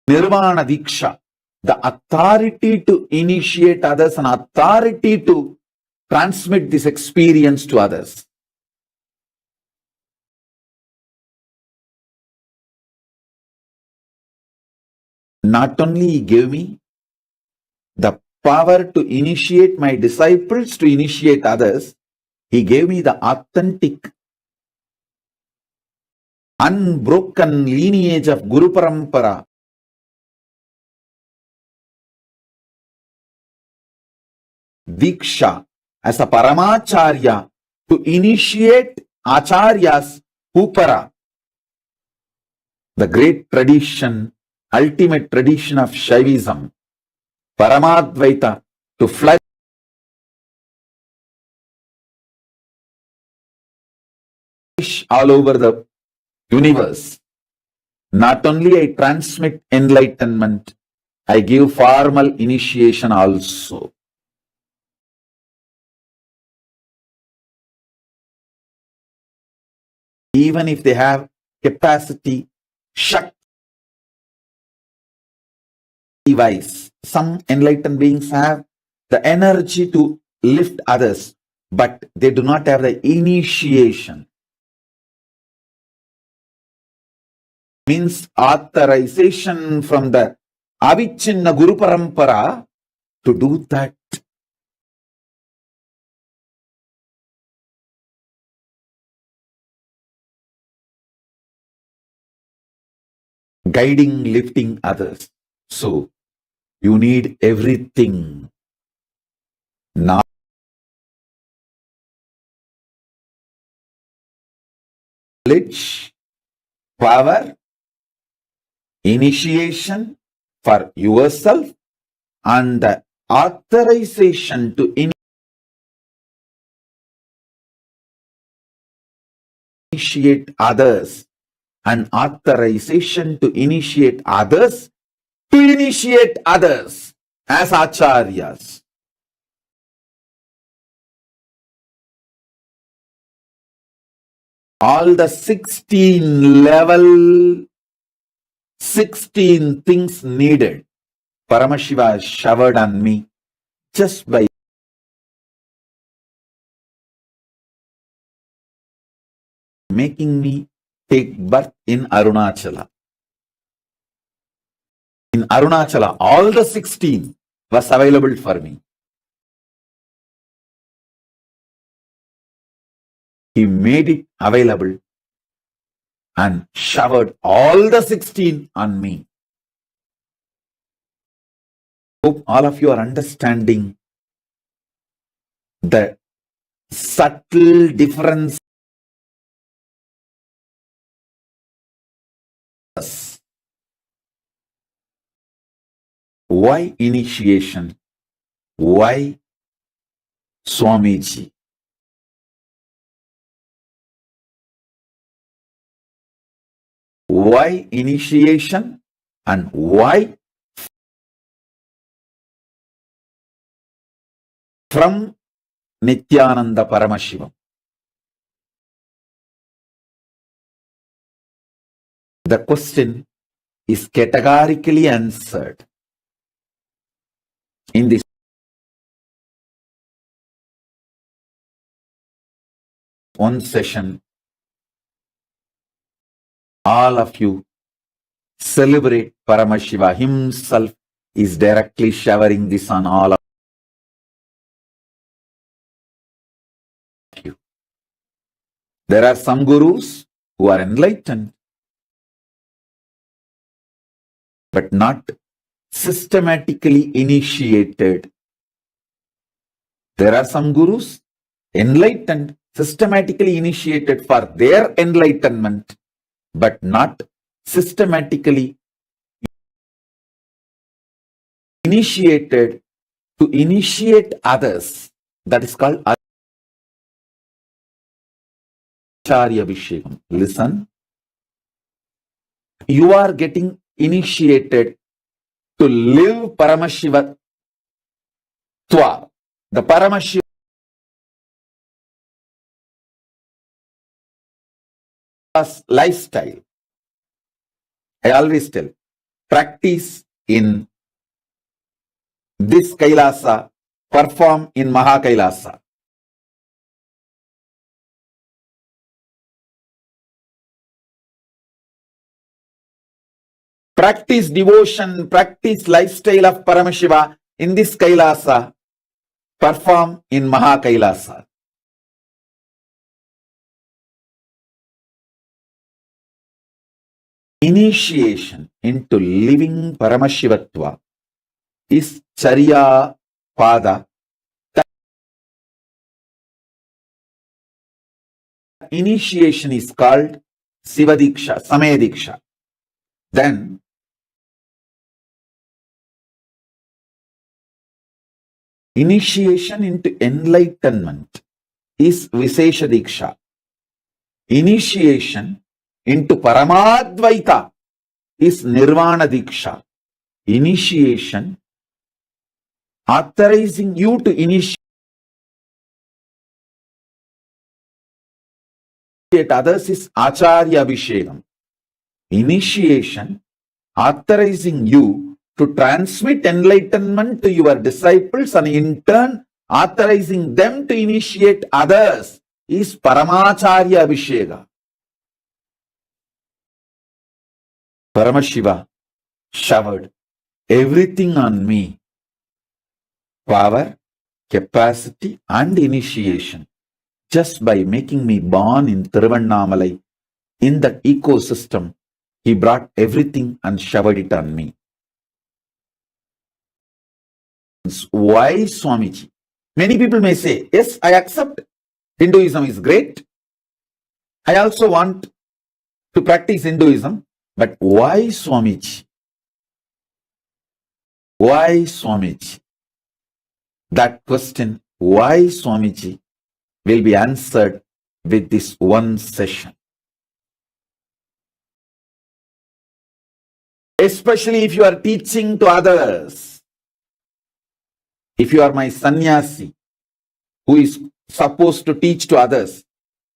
Nirvana Diksha, the authority to initiate others and authority to transmit this experience to others. Not only he gave me the power to initiate my disciples to initiate others, he gave me the authentic, unbroken lineage of Guru Parampara. Diksha as a Paramacharya to initiate Acharyas Upara, the great tradition, ultimate tradition of Shaivism, Paramadvaita, to flourish all over the universe. Not only I transmit enlightenment, I give formal initiation also. Even if they have capacity, Shakti wise, some enlightened beings have the energy to lift others, but they do not have the initiation. Means authorization from the Avichinna Guru Parampara to do that. Guiding, lifting others. So, you need everything. Knowledge, power, initiation for yourself, and the authorization to initiate others, and authorization to initiate others as acharyas. All the 16 level, 16 things needed, Paramashiva showered on me just by making me take birth in Arunachala. In Arunachala, all the 16 was available for me. He made it available and showered all the 16 on me. Hope all of you are understanding the subtle difference. Why initiation? Why Swamiji? Why initiation and why from Nithyananda Paramashivoham? The question is categorically answered in this one session. All of you celebrate Paramashiva himself is directly showering this on all of you. There are some gurus who are enlightened, but not systematically initiated. There are some gurus enlightened, systematically initiated for their enlightenment, but not systematically initiated to initiate others. That is called Acharya Abhishekam. Listen, you are getting initiated to live Paramashiva the Paramashiva lifestyle. I always tell, practice in this Kailasa, perform in Maha Kailasa. Practice devotion, practice lifestyle of Paramashiva in this Kailasa, perform in Maha Kailasa. Initiation into living Paramashivatva is Charya Pada. Initiation is called Siva Diksha, Samaya Diksha. Then initiation into enlightenment is Vishesha Diksha. Initiation into Paramadvaita is Nirvana Diksha. Initiation authorizing you to initiate others is Acharya Abhishekam. Initiation authorizing you to transmit enlightenment to your disciples and in turn authorizing them to initiate others is Paramacharya Abhisheka. Paramashiva showered everything on me, power, capacity and initiation, just by making me born in Tiruvannamalai. In that ecosystem, he brought everything and showered it on me. Why Swamiji? Many people may say, yes, I accept Hinduism is great. I also want to practice Hinduism. But why Swamiji? Why Swamiji? That question, why Swamiji, will be answered with this one session. Especially if you are teaching to others. If you are my sannyasi, who is supposed to teach to others.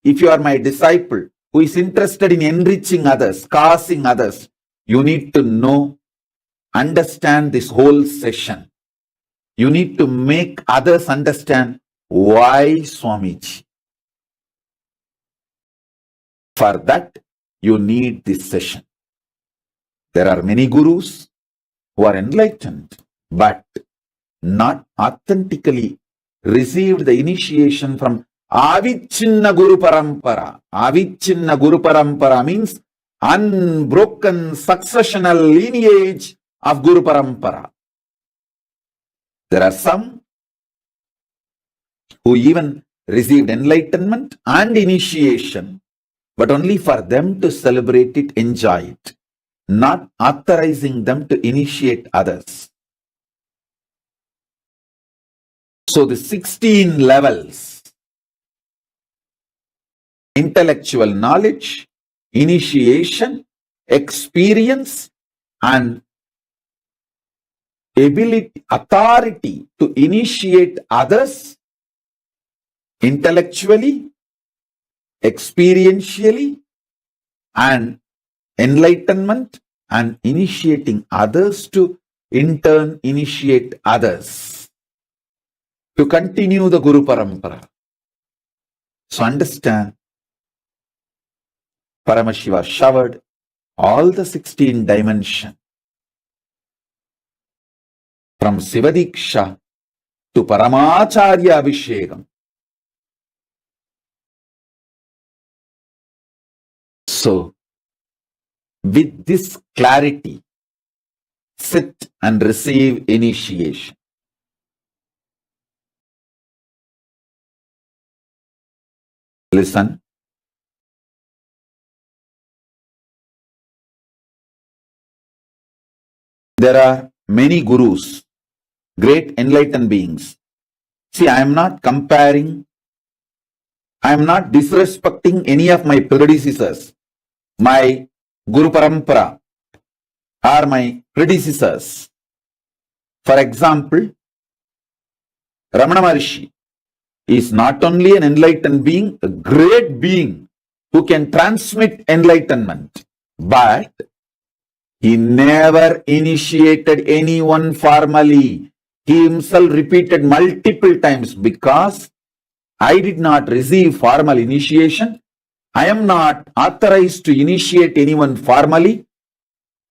If you are my disciple, who is interested in enriching others, causing others, you need to know, understand this whole session. You need to make others understand why Swamiji. For that, you need this session. There are many gurus who are enlightened, but not authentically received the initiation from Avichinna Guru Parampara. Avichinna Guru Parampara means unbroken successional lineage of Guru Parampara. There are some who even received enlightenment and initiation, but only for them to celebrate it, enjoy it, not authorizing them to initiate others. So the 16 levels: intellectual knowledge, initiation, experience, and ability, authority to initiate others intellectually, experientially, and enlightenment, and initiating others to in turn initiate others to continue the Guru Parampara. So understand, Paramashiva showered all the 16 dimensions from Sivadiksha to Paramacharya Abhishekam. So, with this clarity, sit and receive initiation. Listen. There are many gurus, great enlightened beings. See, I am not comparing, I am not disrespecting any of my predecessors, my Guru Parampara, or my predecessors. For example, Ramana Maharshi is not only an enlightened being, a great being who can transmit enlightenment, but he never initiated anyone formally. He himself repeated multiple times, because I did not receive formal initiation. I am not authorized to initiate anyone formally.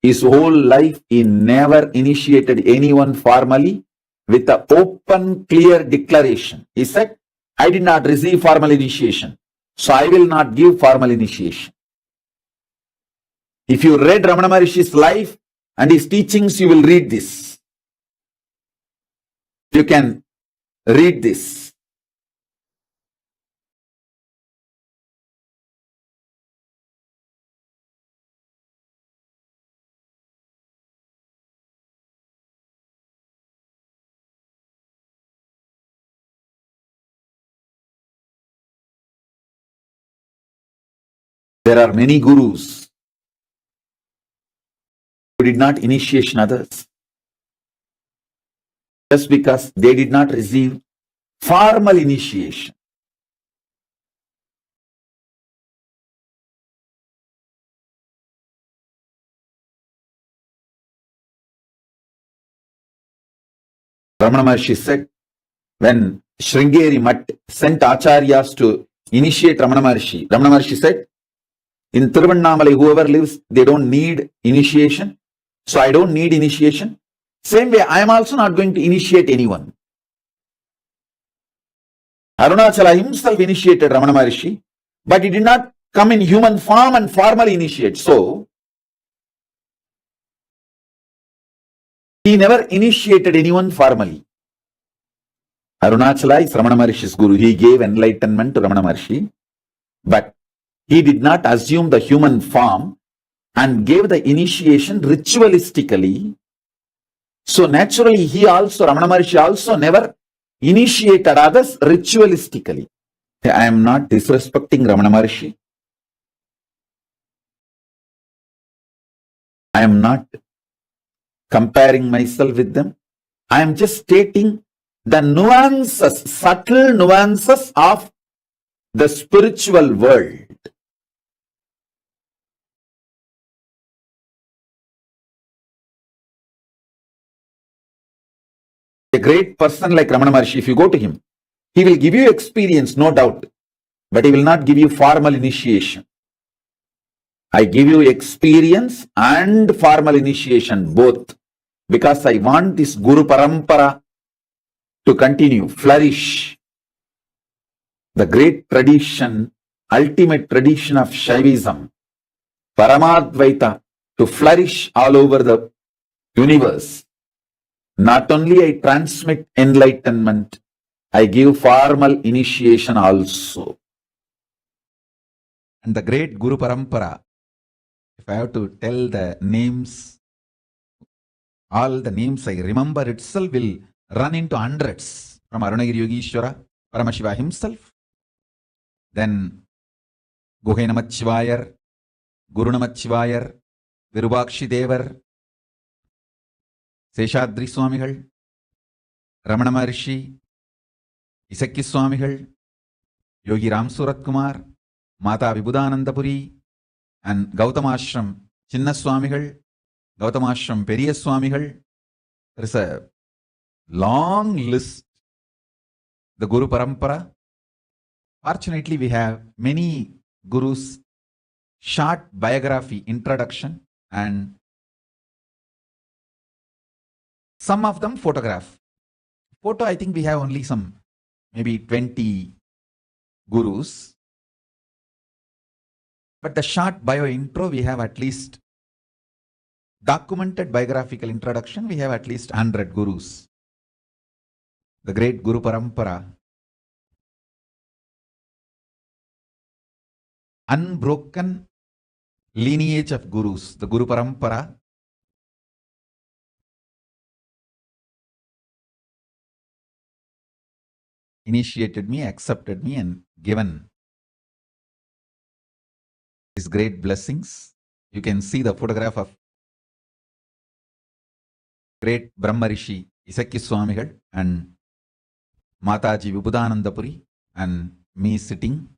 His whole life, he never initiated anyone formally with an open, clear declaration. He said, I did not receive formal initiation, so I will not give formal initiation. If you read Ramana Maharshi's life and his teachings, you will read this. You can read this. There are many gurus who did not initiate others just because they did not receive formal initiation. Ramana Maharshi said, when Sringeri Mutt sent Acharyas to initiate Ramana Maharshi said, in Tiruvannamalai, whoever lives, they don't need initiation. So I don't need initiation. Same way, I am also not going to initiate anyone. Arunachala himself initiated Ramana Maharshi, but he did not come in human form and formally initiate. So, he never initiated anyone formally. Arunachala is Ramana Maharshi's guru. He gave enlightenment to Ramana Maharshi, but he did not assume the human form and gave the initiation ritualistically. So naturally, Ramana Maharshi also never initiated others ritualistically. I am not disrespecting Ramana Maharshi. I am not comparing myself with them. I am just stating the nuances, subtle nuances of the spiritual world. A great person like Ramana Maharshi, if you go to him, he will give you experience, no doubt, but he will not give you formal initiation. I give you experience and formal initiation, both, because I want this Guru Parampara to continue, flourish. The great tradition, ultimate tradition of Shaivism, Paramadvaita, to flourish all over the universe. Not only I transmit enlightenment, I give formal initiation also. And the great Guru Parampara, if I have to tell the names, all the names I remember itself will run into hundreds. From Arunagiri Yogeshwara, Paramashivoham himself, then Guhe Namachivayar, Guru Namachivayar, Virubakshi Devar, Seshadri Swamigal, Ramana Maharshi, Isakki Swamigal, Yogi Ram Surat Kumar, Mata Vibhudanandapuri, and Gautamashram Chinna Swamigal, Gautamashram Periya Swamigal. There is a long list. The Guru Parampara. Fortunately, we have many gurus, short biography, introduction, and some of them photograph. Photo, I think we have only some, maybe 20 gurus. But the short bio intro, we have at least documented biographical introduction, we have at least 100 gurus. The great Guru Parampara, unbroken lineage of gurus, the Guru Parampara, initiated me, accepted me, and given his great blessings. You can see the photograph of great Brahma Rishi Isaki Swamigal and Mataji Vibhudanandapuri and me sitting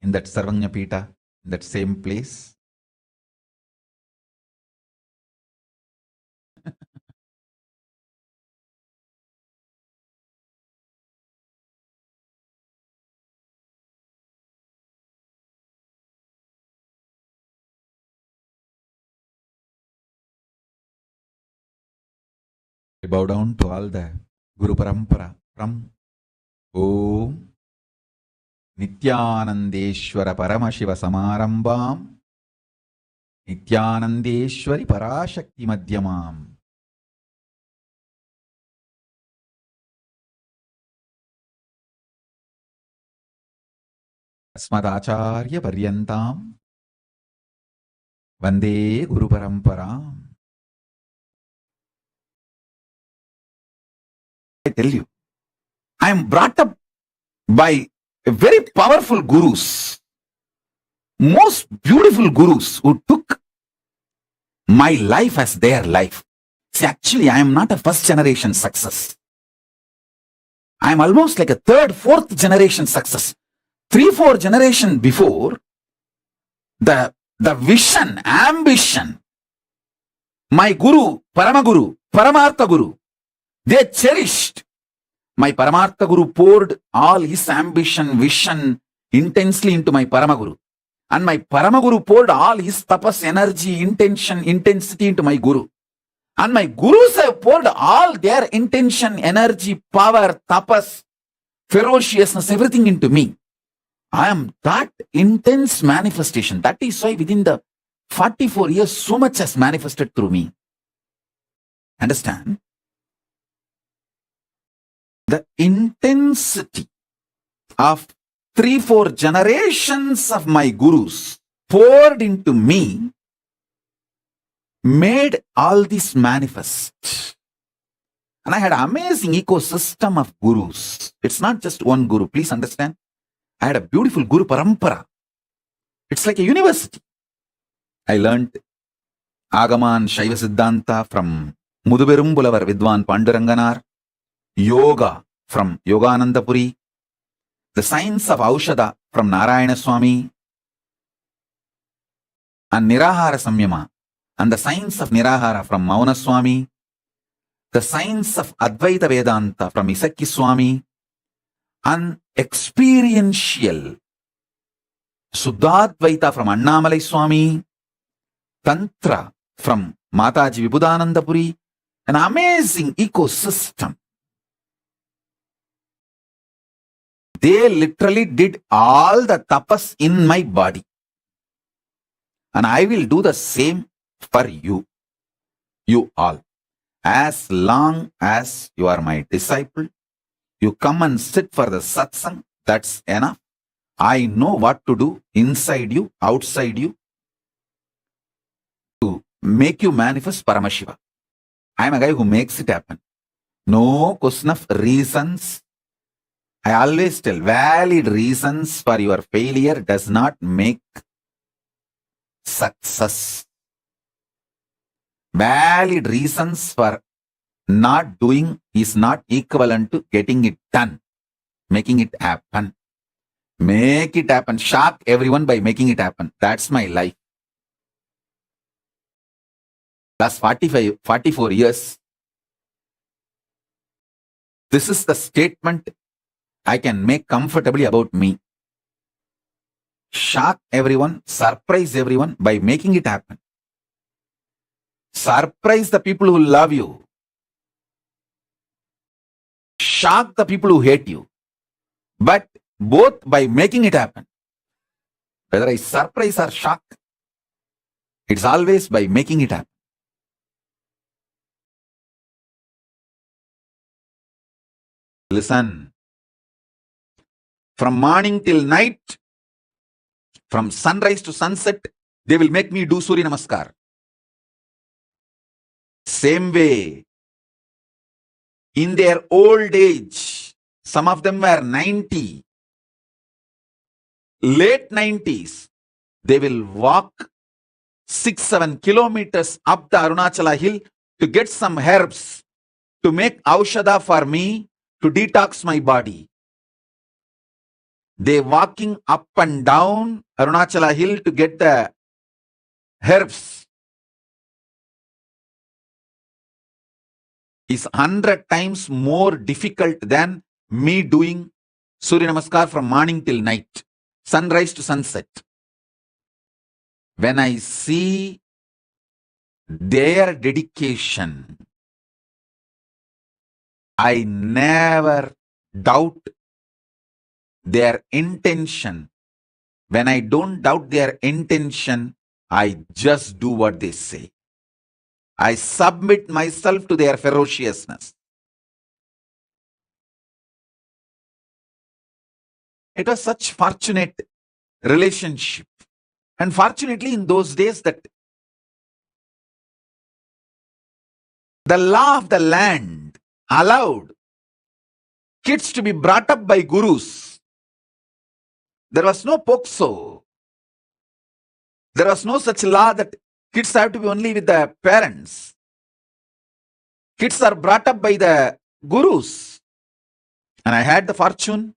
in that Sarvanya Pita, in that same place. I bow down to all the Guru Parampara from Om Nithyanandeshwara Paramashiva Samarambam Nithyanandeshwari Parashakti Madhyamam Asmadacharya Paryantam Vande Guru Paramparam. I tell you, I am brought up by very powerful gurus, most beautiful gurus who took my life as their life. See, actually, I am not a first generation success. I am almost like a third, fourth generation success. 3-4 generations before, the vision, ambition, my guru, Paramaguru, Paramartha Guru, they cherished. My Paramartha Guru poured all his ambition, vision intensely into my Paramaguru. And my Paramaguru poured all his tapas, energy, intention, intensity into my Guru. And my Gurus have poured all their intention, energy, power, tapas, ferociousness, everything into me. I am that intense manifestation. That is why within the 44 years, so much has manifested through me. Understand? The intensity of 3-4 generations of my gurus poured into me made all this manifest. And I had an amazing ecosystem of gurus. It's not just one guru, please understand. I had a beautiful Guru Parampara. It's like a university. I learned Agaman Shaiva Siddhanta from Muduberumbulavar Vidwan Panduranganar, Yoga from Yoganandapuri, the science of Aushada from Narayana Swami, and Nirahara Samyama, and the science of Nirahara from Mauna Swami, the science of Advaita Vedanta from Isaki Swami, and experiential Suddhadvaita from Annamalai Swami, Tantra from Mataji Vibhudanandapuri, an amazing ecosystem. They literally did all the tapas in my body. And I will do the same for you all. As long as you are my disciple, you come and sit for the satsang, that's enough. I know what to do inside you, outside you, to make you manifest Paramashiva. I am a guy who makes it happen. No question of reasons. I always tell, valid reasons for your failure does not make success. Valid reasons for not doing is not equivalent to getting it done, making it happen. Make it happen. Shock everyone by making it happen. That's my life. Last 44 years, this is the statement I can make comfortably about me. Shock everyone, surprise everyone by making it happen. Surprise the people who love you. Shock the people who hate you. But both by making it happen. Whether I surprise or shock, it's always by making it happen. Listen. From morning till night, from sunrise to sunset, they will make me do Surya Namaskar. Same way, in their old age, some of them were 90, late 90s, they will walk 6-7 kilometers up the Arunachala hill to get some herbs to make aushadha for me, to detox my body. They walking up and down Arunachala hill to get the herbs is 100 times more difficult than me doing Surya Namaskar from morning till night, sunrise to sunset. When I see their dedication, I never doubt their intention. When I don't doubt their intention, I just do what they say. I submit myself to their ferociousness. It was such fortunate relationship. And fortunately in those days that the law of the land allowed kids to be brought up by gurus. There was no POXO. There was no such law that kids have to be only with the parents. Kids are brought up by the gurus. And I had the fortune,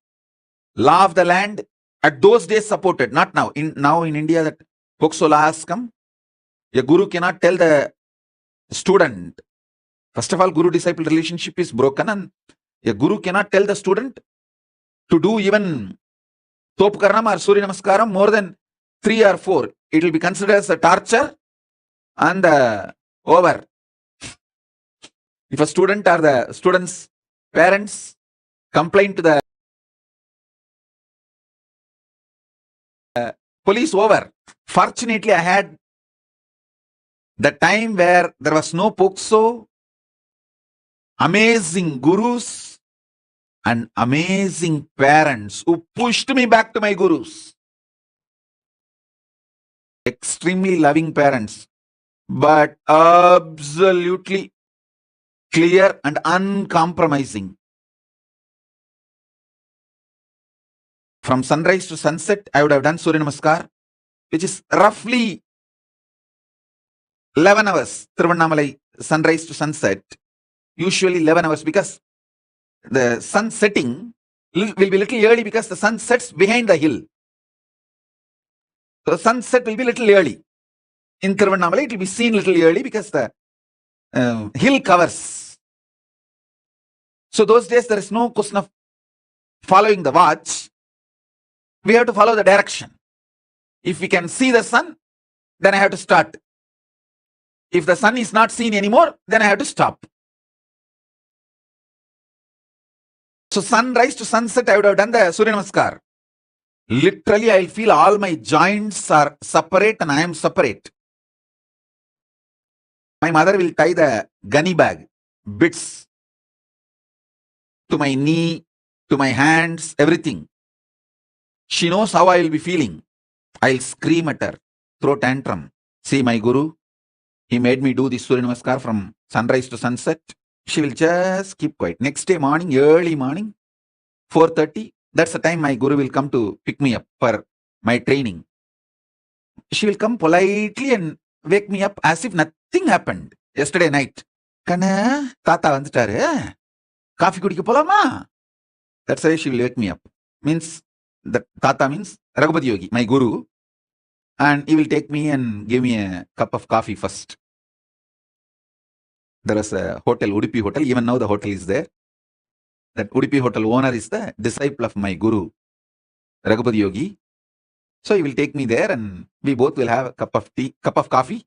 law of the land, at those days supported, not now. Now in India that POXO law has come. A guru cannot tell the student. First of all, guru-disciple relationship is broken and a guru cannot tell the student to do even Topkaranam or Surya Namaskaram more than 3 or 4. It will be considered as a torture and over. If a student or the student's parents complain to the police, over. Fortunately, I had the time where there was no POXO, amazing gurus and amazing parents who pushed me back to my gurus. Extremely loving parents, but absolutely clear and uncompromising. From sunrise to sunset, I would have done Surya Namaskar, which is roughly 11 hours. Tiruvannamalai, sunrise to sunset, usually 11 hours because the sun setting will be little early because the sun sets behind the hill. So the sunset will be little early. In Tiruvannamalai, it will be seen little early because the hill covers. So those days there is no question of following the watch. We have to follow the direction. If we can see the sun, then I have to start. If the sun is not seen anymore, then I have to stop. So sunrise to sunset, I would have done the Surya Namaskar. Literally, I will feel all my joints are separate and I am separate. My mother will tie the gunny bag, bits, to my knee, to my hands, everything. She knows how I will be feeling. I'll scream at her, throw tantrum. See my guru, he made me do this Surya Namaskar from sunrise to sunset. She will just keep quiet. Next day morning, early morning, 4:30, that's the time my guru will come to pick me up for my training. She will come politely and wake me up as if nothing happened yesterday night. Kana, Tata vanditaru, coffee kudikka polama? That's why she will wake me up. Means, that Tata means Raghupati Yogi, my guru. And he will take me and give me a cup of coffee first. There was a hotel, Udupi Hotel. Even now the hotel is there. That Udupi Hotel owner is the disciple of my guru, Raghupati Yogi. So he will take me there and we both will have a cup of tea, cup of coffee,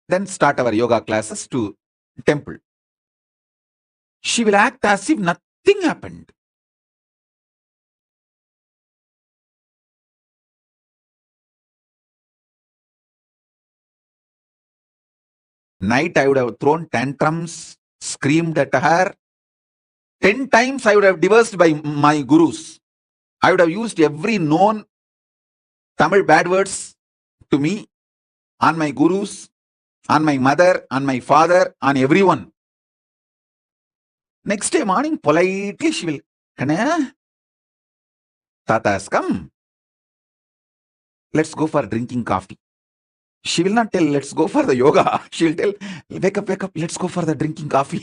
then start our yoga classes to temple. She will act as if nothing happened. Night I would have thrown tantrums, screamed at her. 10 times I would have divorced by my gurus. I would have used every known Tamil bad words to me, on my gurus, on my mother, on my father, on everyone. Next day morning, politely she will, Kana, Tata has come. Let's go for drinking coffee. She will not tell, let's go for the yoga. She will tell, wake up, let's go for the drinking coffee.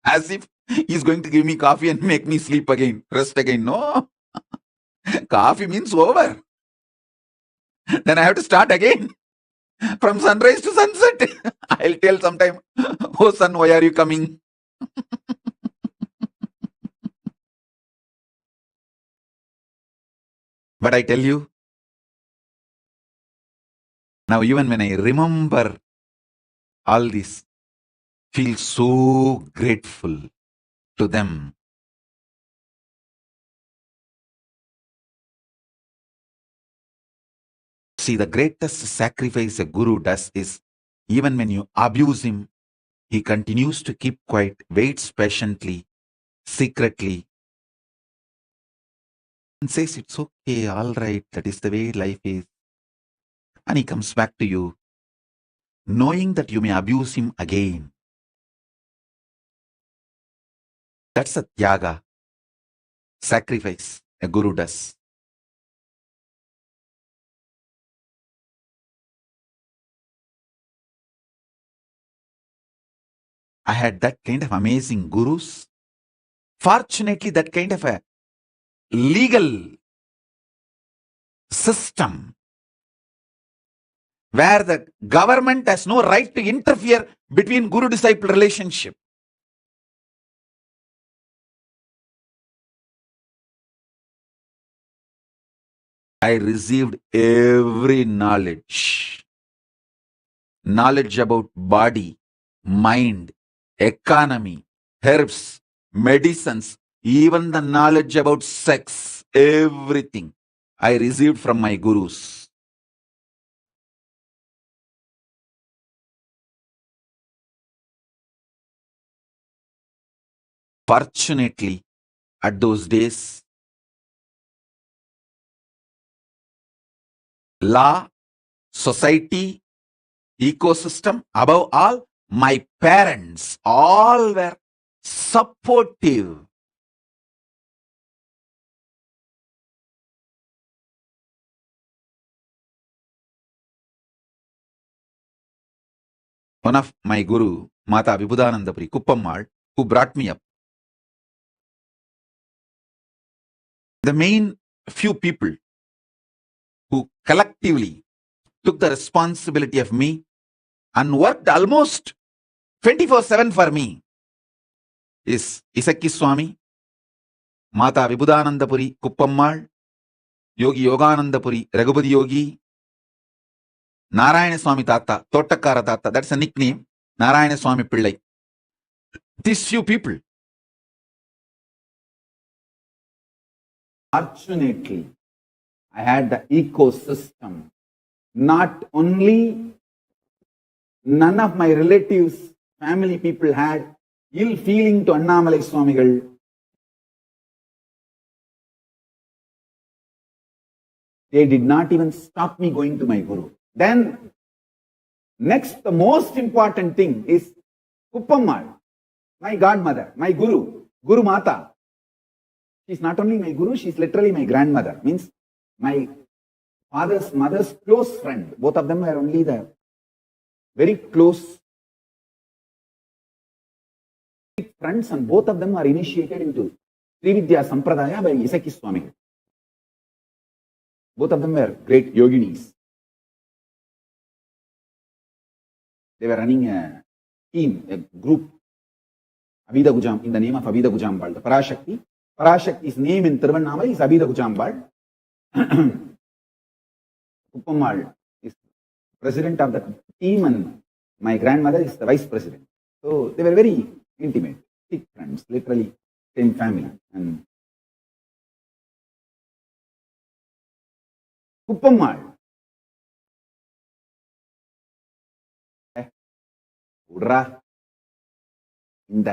As if he's going to give me coffee and make me sleep again, rest again. No. Coffee means over. Then I have to start again from sunrise to sunset. I'll tell sometime, oh son, why are you coming? But I tell you, now even when I remember all this, feel so grateful to them. See, the greatest sacrifice a guru does is, even when you abuse him, he continues to keep quiet, waits patiently, secretly, and says, it's okay, all right, that is the way life is. And he comes back to you, knowing that you may abuse him again. That's a dhara, sacrifice a guru does. I had that kind of amazing gurus. Fortunately, that kind of a legal system where the government has no right to interfere between guru-disciple relationship. I received every knowledge. Knowledge about body, mind, economy, herbs, medicines, even the knowledge about sex, everything I received from my gurus. Fortunately, at those days, law, society, ecosystem, above all, my parents, all were supportive. One of my guru, Mata Vibhudanandapuri Kuppammal, who brought me up, the main few people who collectively took the responsibility of me and worked almost 24/7 for me is Isakki Swami, Mata Vibhudanandapuri Kuppammal, Yogi Yoganandapuri Raghupati Yogi, Narayana Swami Tata, Totakara Tata, that's a nickname, Narayana Swami Pillai. These few people. Fortunately, I had the ecosystem. Not only none of my relatives, family people had ill feeling to Annamalai Swamigal. They did not even stop me going to my guru. Then, next, the most important thing is Kuppammal, my godmother, my guru, Guru Mata. She's not only my guru, she's literally my grandmother. Means my father's mother's close friend. Both of them were only the very close friends, and both of them are initiated into Srividya Sampradaya by Isakki Swami. Both of them were great yoginis. They were running a team, a group, Abhida Gujam, in the name of Abhida Gujambal, the Parashakti. Parashakti's name in Tiruvannamalai is Abhida Gujambal. Kuppammal is president of the team and my grandmother is the vice president. So they were very intimate, thick friends, literally same family. And Kuppammal, விட்றா இந்த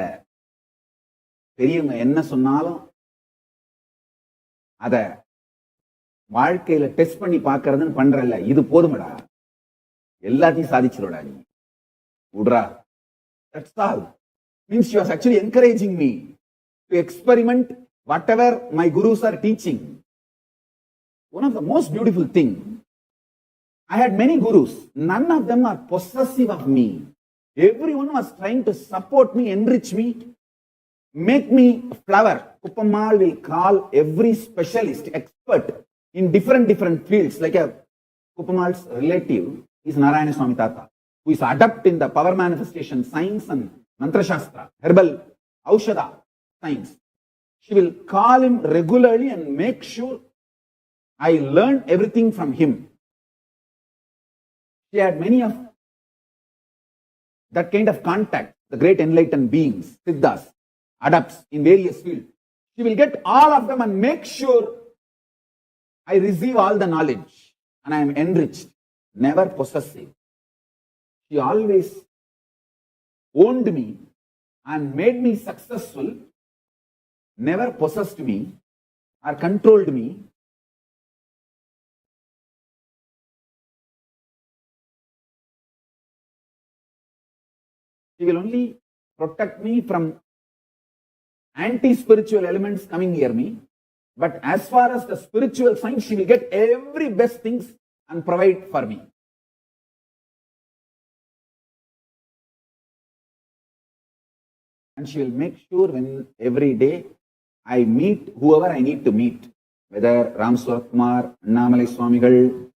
பெரியவங்க என்ன சொன்னாலும் அத வாழ்க்கையில test பண்ணி பார்க்கறதுன்னு பண்றல, இது போதுமடா, எல்லாத்தையும் சாதிச்சிருடா நீ, விட்றா. That's all. Means she was actually encouraging me to experiment whatever my gurus are teaching. One of the most beautiful thing, I had many gurus. None of them are possessive of me. Everyone was trying to support me, enrich me, make me flower. Kuppamal will call every specialist, expert in different fields. Like a Kuppamal's relative is Narayana Swami Tata, who is adept in the power manifestation science and mantra shastra, herbal, aushadha science. She will call him regularly and make sure I learn everything from him. She had many of that kind of contact, the great enlightened beings, siddhas, adepts in various fields. She will get all of them and make sure I receive all the knowledge and I am enriched, never possessive. She always owned me and made me successful, never possessed me or controlled me. She will only protect me from anti-spiritual elements coming near me. But as far as the spiritual side, she will get every best things and provide for me. And she will make sure when every day I meet whoever I need to meet, whether Ram Swakumar, Annamalai Swamigal,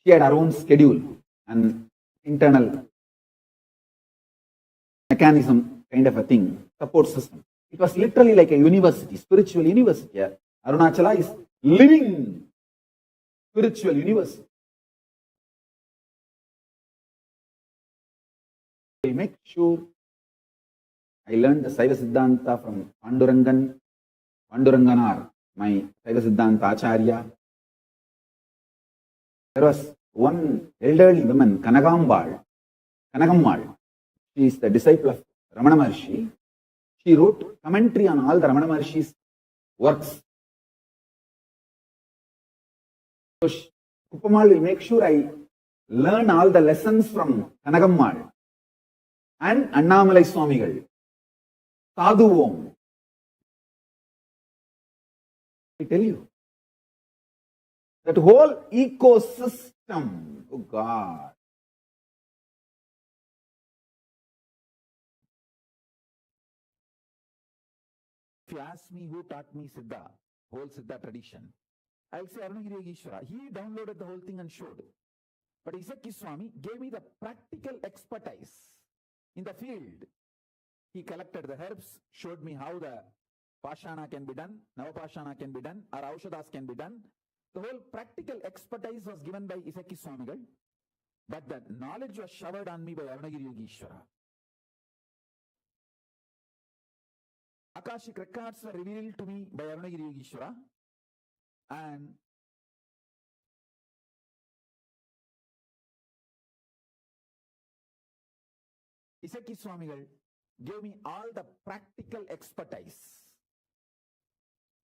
she had her own schedule and internal mechanism kind of a thing, support system. It was literally like a university, spiritual university. Arunachala is living spiritual university. I make sure I learned the Saiva Siddhanta from Panduranganar, my Saiva Siddhanta Acharya. There was one elderly woman, Kanagammal. She is the disciple of Ramana Maharshi. She wrote commentary on all the Ramana Maharshi's works. So Kuppamal will make sure I learn all the lessons from Kanagammal and Annamalai Swamigal. Sadhuvom. I tell you, that whole ecosystem, oh God. If you ask me who taught me Siddha, whole Siddha tradition, I'll say Arunagiri Yogeshwara. He downloaded the whole thing and showed. But Isaki Swami gave me the practical expertise in the field. He collected the herbs, showed me how the Pashana can be done, Navapashana can be done, or Aushadas can be done. The whole practical expertise was given by Isaki Swamigal, but the knowledge was showered on me by Arunagiri Yogeshwara. Akashic records were revealed to me by Arunagiri Yogeshwara, and Isaki Swamigal gave me all the practical expertise.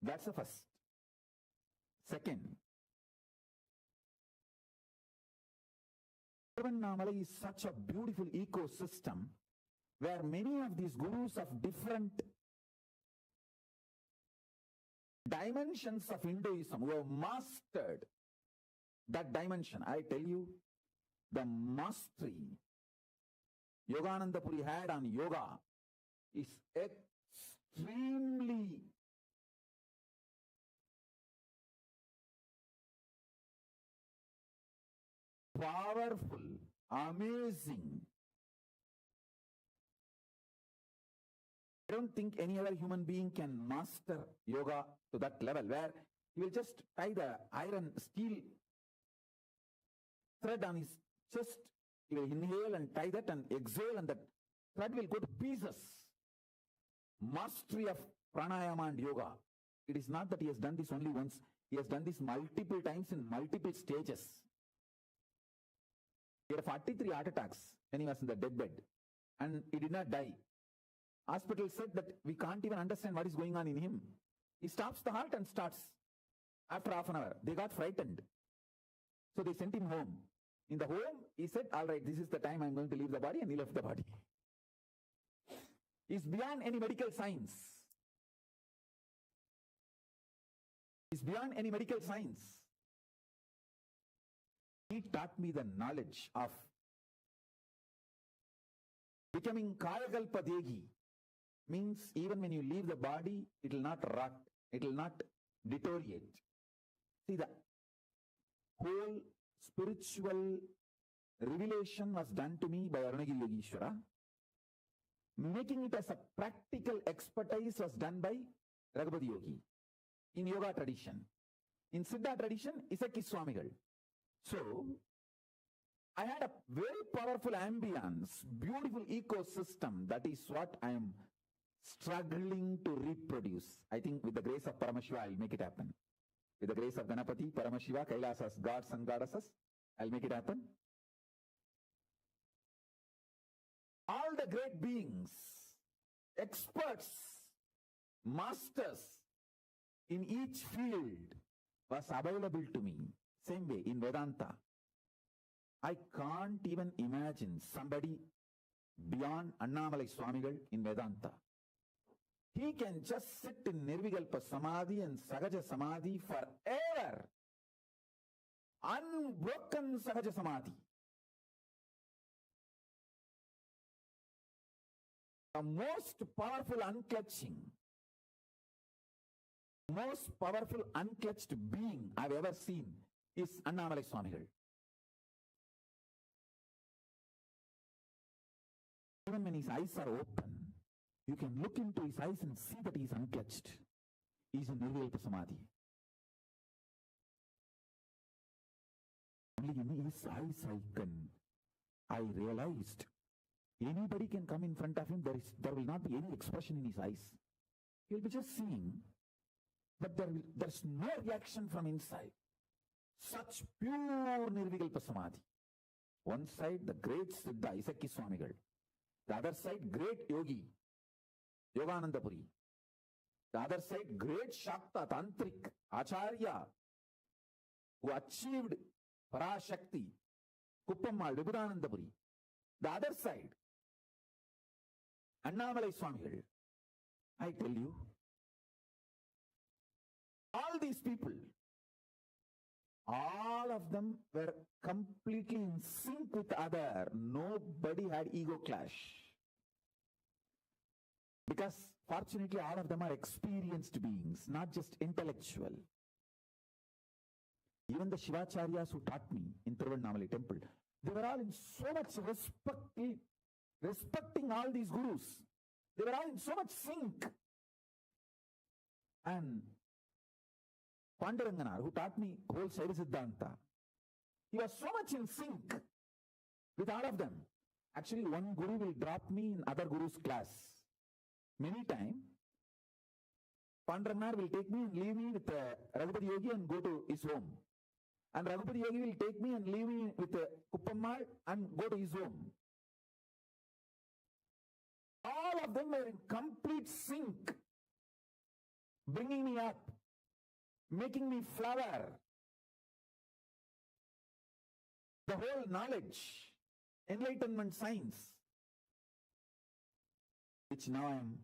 That's the first. Second, Tiruvannamalai is such a beautiful ecosystem where many of these gurus of different dimensions of Hinduism who have mastered that dimension. I tell you, the mastery Yogananda Puri had on yoga is extremely powerful, amazing. I don't think any other human being can master yoga to that level where he will just tie the iron steel thread on his chest. He will inhale and tie that and exhale, and that thread will go to pieces. Mastery of pranayama and yoga. It is not that he has done this only once. He has done this multiple times in multiple stages. He had 43 heart attacks when he was in the deathbed, and he did not die. Hospital said that we can't even understand what is going on in him. He stops the heart and starts. After half an hour, they got frightened. So they sent him home. In the home, he said, all right, this is the time I'm going to leave the body, and he left the body. He's beyond any medical science. He's beyond any medical science. He taught me the knowledge of becoming Kayakalpa Degi, means even when you leave the body, it will not rot, it will not deteriorate. See, the whole spiritual revelation was done to me by Arunagiri Yogeshwara. Making it as a practical expertise was done by Raghupati Yogi in yoga tradition. In Siddha tradition, Isaki Swamigal. So, I had a very powerful ambience, beautiful ecosystem. That is what I am struggling to reproduce. I think with the grace of Paramashiva, I'll make it happen. With the grace of Ganapati, Paramashiva, Kailasas, gods and goddesses, I'll make it happen. All the great beings, experts, masters in each field was available to me. Same way in Vedanta. I can't even imagine somebody beyond Annamalai Swamigal in Vedanta. He can just sit in Nirvikalpa Samadhi and Sahaja Samadhi forever. Unbroken Sahaja Samadhi. The most powerful unclutching, most powerful unclutched being I've ever seen is Annamalai Swamigal. Even when his eyes are open, you can look into his eyes and see that he is unclutched. He is in Nirvikalpa Samadhi. Only in his eyes I realized anybody can come in front of him, there will not be any expression in his eyes. He'll be just seeing, but there's no reaction from inside. Such pure Nirvikalpa Samadhi. One side, the great Siddha, Isaki Swamigal. The other side, great Yogi, Yogananda Puri. The other side, great Shakta, Tantric, Acharya, who achieved Parashakti, Kuppammal, Vibhudananda Puri. The other side, Annamalai Swamigal. I tell you, all these people, all of them were completely in sync with other. Nobody had ego clash. Because fortunately all of them are experienced beings, not just intellectual. Even the Shivacharyas who taught me in Tiruvannamalai temple, they were all in so much respecting all these gurus. They were all in so much sync. And Panduranganar, who taught me whole Shaiva Siddhanta, he was so much in sync with all of them. Actually, one guru will drop me in other guru's class. Many times, Panduranganar will take me and leave me with Raghupati Yogi and go to his home. And Raghupati Yogi will take me and leave me with Kuppammal and go to his home. All of them were in complete sync, bringing me up, making me flower. The whole knowledge, enlightenment science, which now I am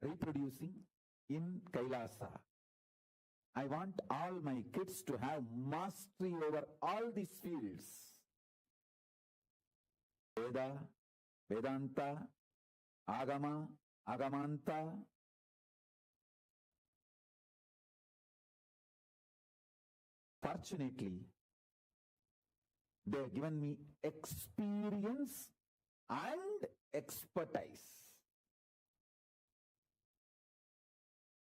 reproducing in Kailasa. I want all my kids to have mastery over all these fields. Veda, Vedanta, Agama, Agamanta. Fortunately, they have given me experience and expertise.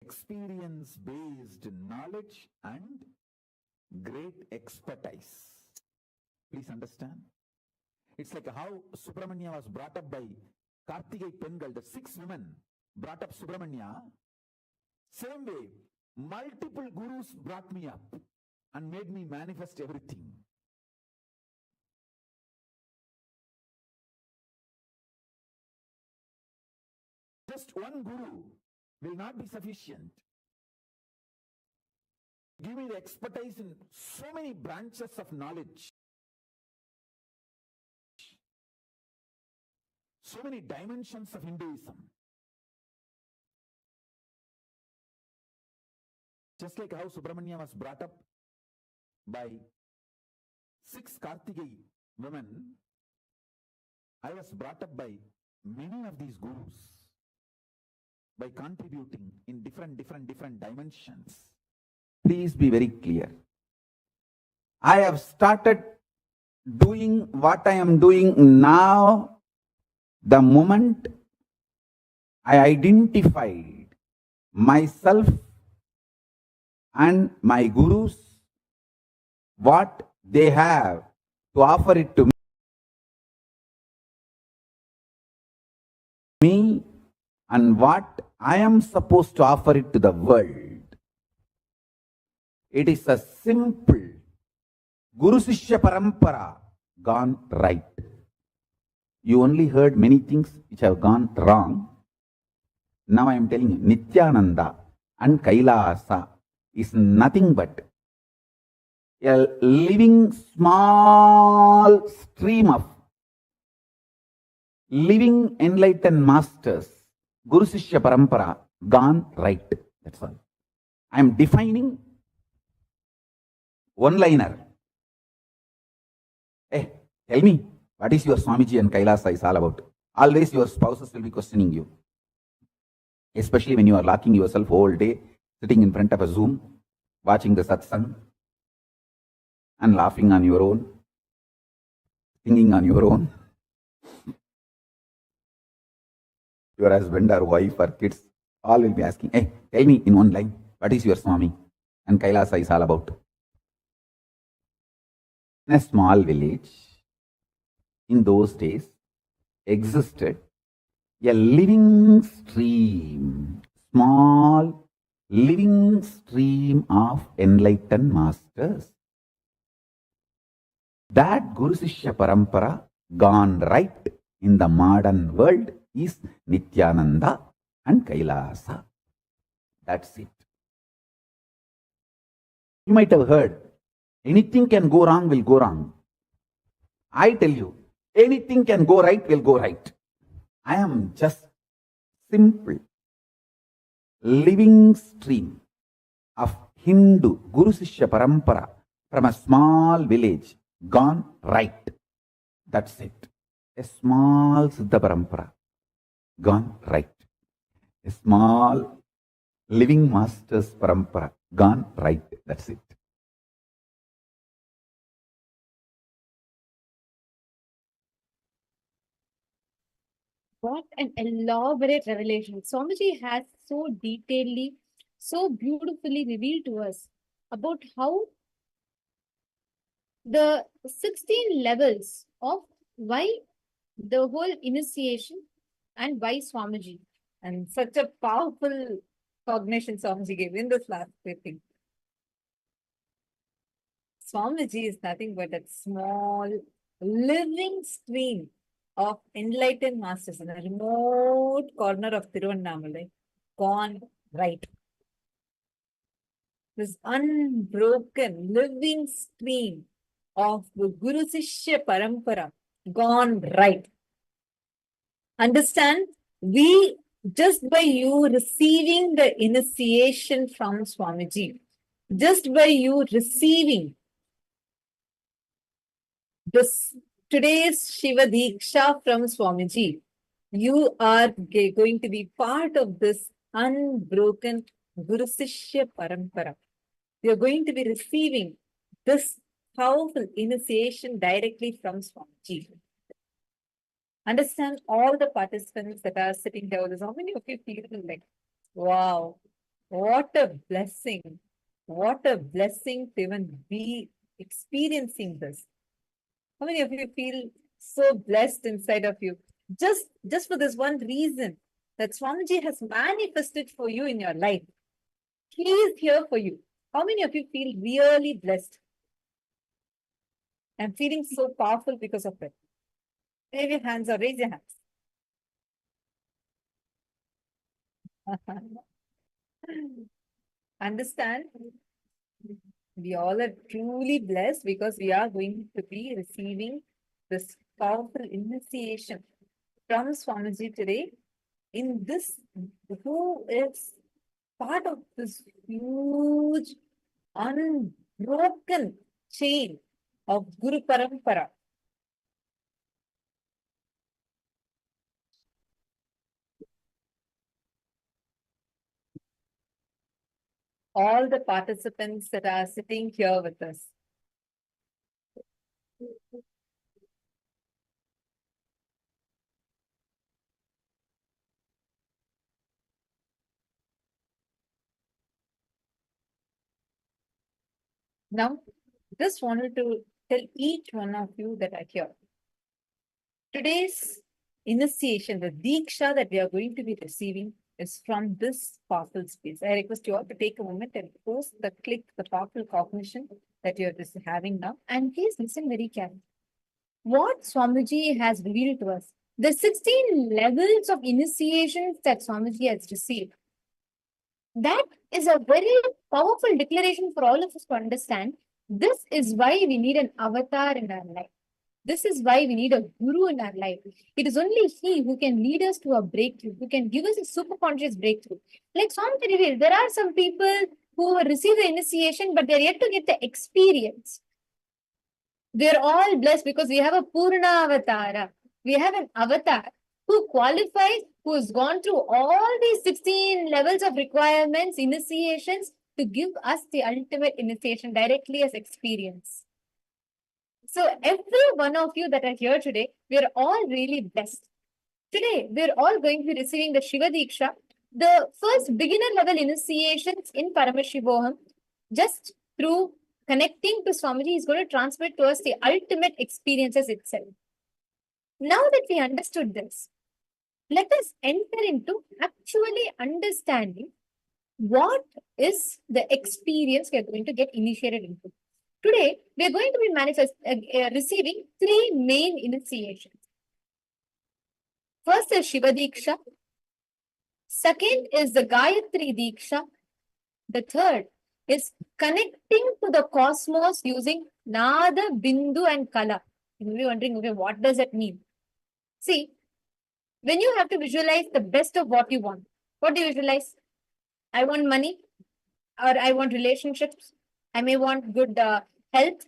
Experience-based knowledge and great expertise. Please understand. It's like how Subramanya was brought up by Kartigai Pengal, the 6 women brought up Subramanya. Same way, multiple gurus brought me up and made me manifest everything. Just one guru will not be sufficient. Give me the expertise in so many branches of knowledge, so many dimensions of Hinduism. Just like how Subramanya was brought up by 6 Kartigai women, I was brought up by many of these gurus. by contributing in different dimensions. Please be very clear. I have started doing what I am doing now the moment I identified myself and my gurus, what they have to offer it to me and what I am supposed to offer it to the world. It is a simple Guru Sishya Parampara gone right. You only heard many things which have gone wrong. Now I am telling you, Nithyananda and KAILASA is nothing but a living small stream of living enlightened masters, Guru Sishya Parampara gone right. That's all. I am defining one-liner. Hey, tell me, what is your Swamiji and KAILASA is all about? Always your spouses will be questioning you. Especially when you are locking yourself whole day, sitting in front of a Zoom, watching the satsang, and laughing on your own, singing on your own. Your husband or wife or kids, all will be asking, hey, tell me in one line, what is your Swami and KAILASA is all about? In a small village, in those days, existed a living stream, small living stream of enlightened masters. That Guru Sishya Parampara gone right in the modern world is Nithyananda and KAILASA. That's it. You might have heard, anything can go wrong will go wrong. I tell you, anything can go right will go right. I am just simple living stream of Hindu Guru Sishya Parampara from a small village gone right. That's it. A small Siddha Parampara gone right. A small living masters Parampara gone right. That's it. What an elaborate revelation. Swamiji has so detailedly, so beautifully revealed to us about how the 16 levels of why the whole initiation and why Swamiji. And such a powerful cognition Swamiji gave in this last thing. Swamiji is nothing but a small living stream of enlightened masters in a remote corner of Tiruvannamalai, gone right. This unbroken living stream of the Guru Sishya Parampara, gone right. Understand? We, just by you receiving the initiation from Swamiji, just by you receiving this today's Shiva Diksha from Swamiji, you are going to be part of this unbroken Guru Sishya Parampara. You are going to be receiving this powerful initiation directly from Swamiji. Understand, all the participants that are sitting here, how many of you feel like, wow, what a blessing. What a blessing to even be experiencing this. How many of you feel so blessed inside of you? Just for this one reason, that Swamiji has manifested for you in your life. He is here for you. How many of you feel really blessed and feeling so powerful because of it? Wave your hands or raise your hands. Understand? We all are truly blessed because we are going to be receiving this powerful initiation from Swamiji today in this, who is part of this huge, unbroken chain of Guru Parampara. all the participants that are sitting here with us. Now, just wanted to tell each one of you that are here. Today's initiation, the Diksha that we are going to be receiving is from this powerful space. I request you all to take a moment and post the click, the powerful cognition that you're just having now. And please listen very carefully. What Swamiji has revealed to us, the 16 levels of initiations that Swamiji has received, that is a very powerful declaration for all of us to understand. This is why we need an avatar in our life. This is why we need a guru in our life. It is only he who can lead us to a breakthrough, who can give us a super conscious breakthrough. Like Swami revealed, there are some people who receive the initiation, but they're yet to get the experience. They're all blessed because we have a Purna Avatara. We have an avatar who qualifies, who has gone through all these 16 levels of requirements, initiations, to give us the ultimate initiation directly as experience. So every one of you that are here today, we are all really blessed. Today, we're all going to be receiving the Shiva Diksha, the first beginner level initiations in Paramashivoham. Just through connecting to Swamiji, is going to transmit to us the ultimate experiences itself. Now that we understood this, let us enter into actually understanding what is the experience we are going to get initiated into. Today, we are going to be receiving three main initiations. First is Shiva Diksha. Second is the Gayatri Diksha. The third is connecting to the cosmos using Nada, Bindu and Kala. You may be wondering, okay, what does that mean? See, when you have to visualize the best of what you want, what do you visualize? I want money, or I want relationships. I may want good health.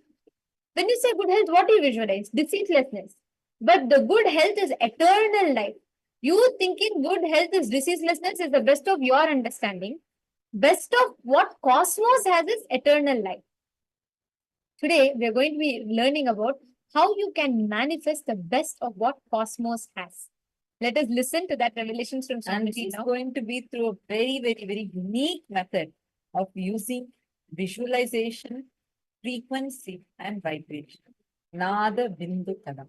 When you say good health, what do you visualize? Diseaselessness. But the good health is eternal life. You thinking good health is diseaselessness is the best of your understanding. Best of what cosmos has is eternal life. Today, we are going to be learning about how you can manifest the best of what cosmos has. Let us listen to that revelation from Swamiji. And it's going to be through a very, very, very unique method of using visualization, frequency, and vibration. Nada Bindu Kala.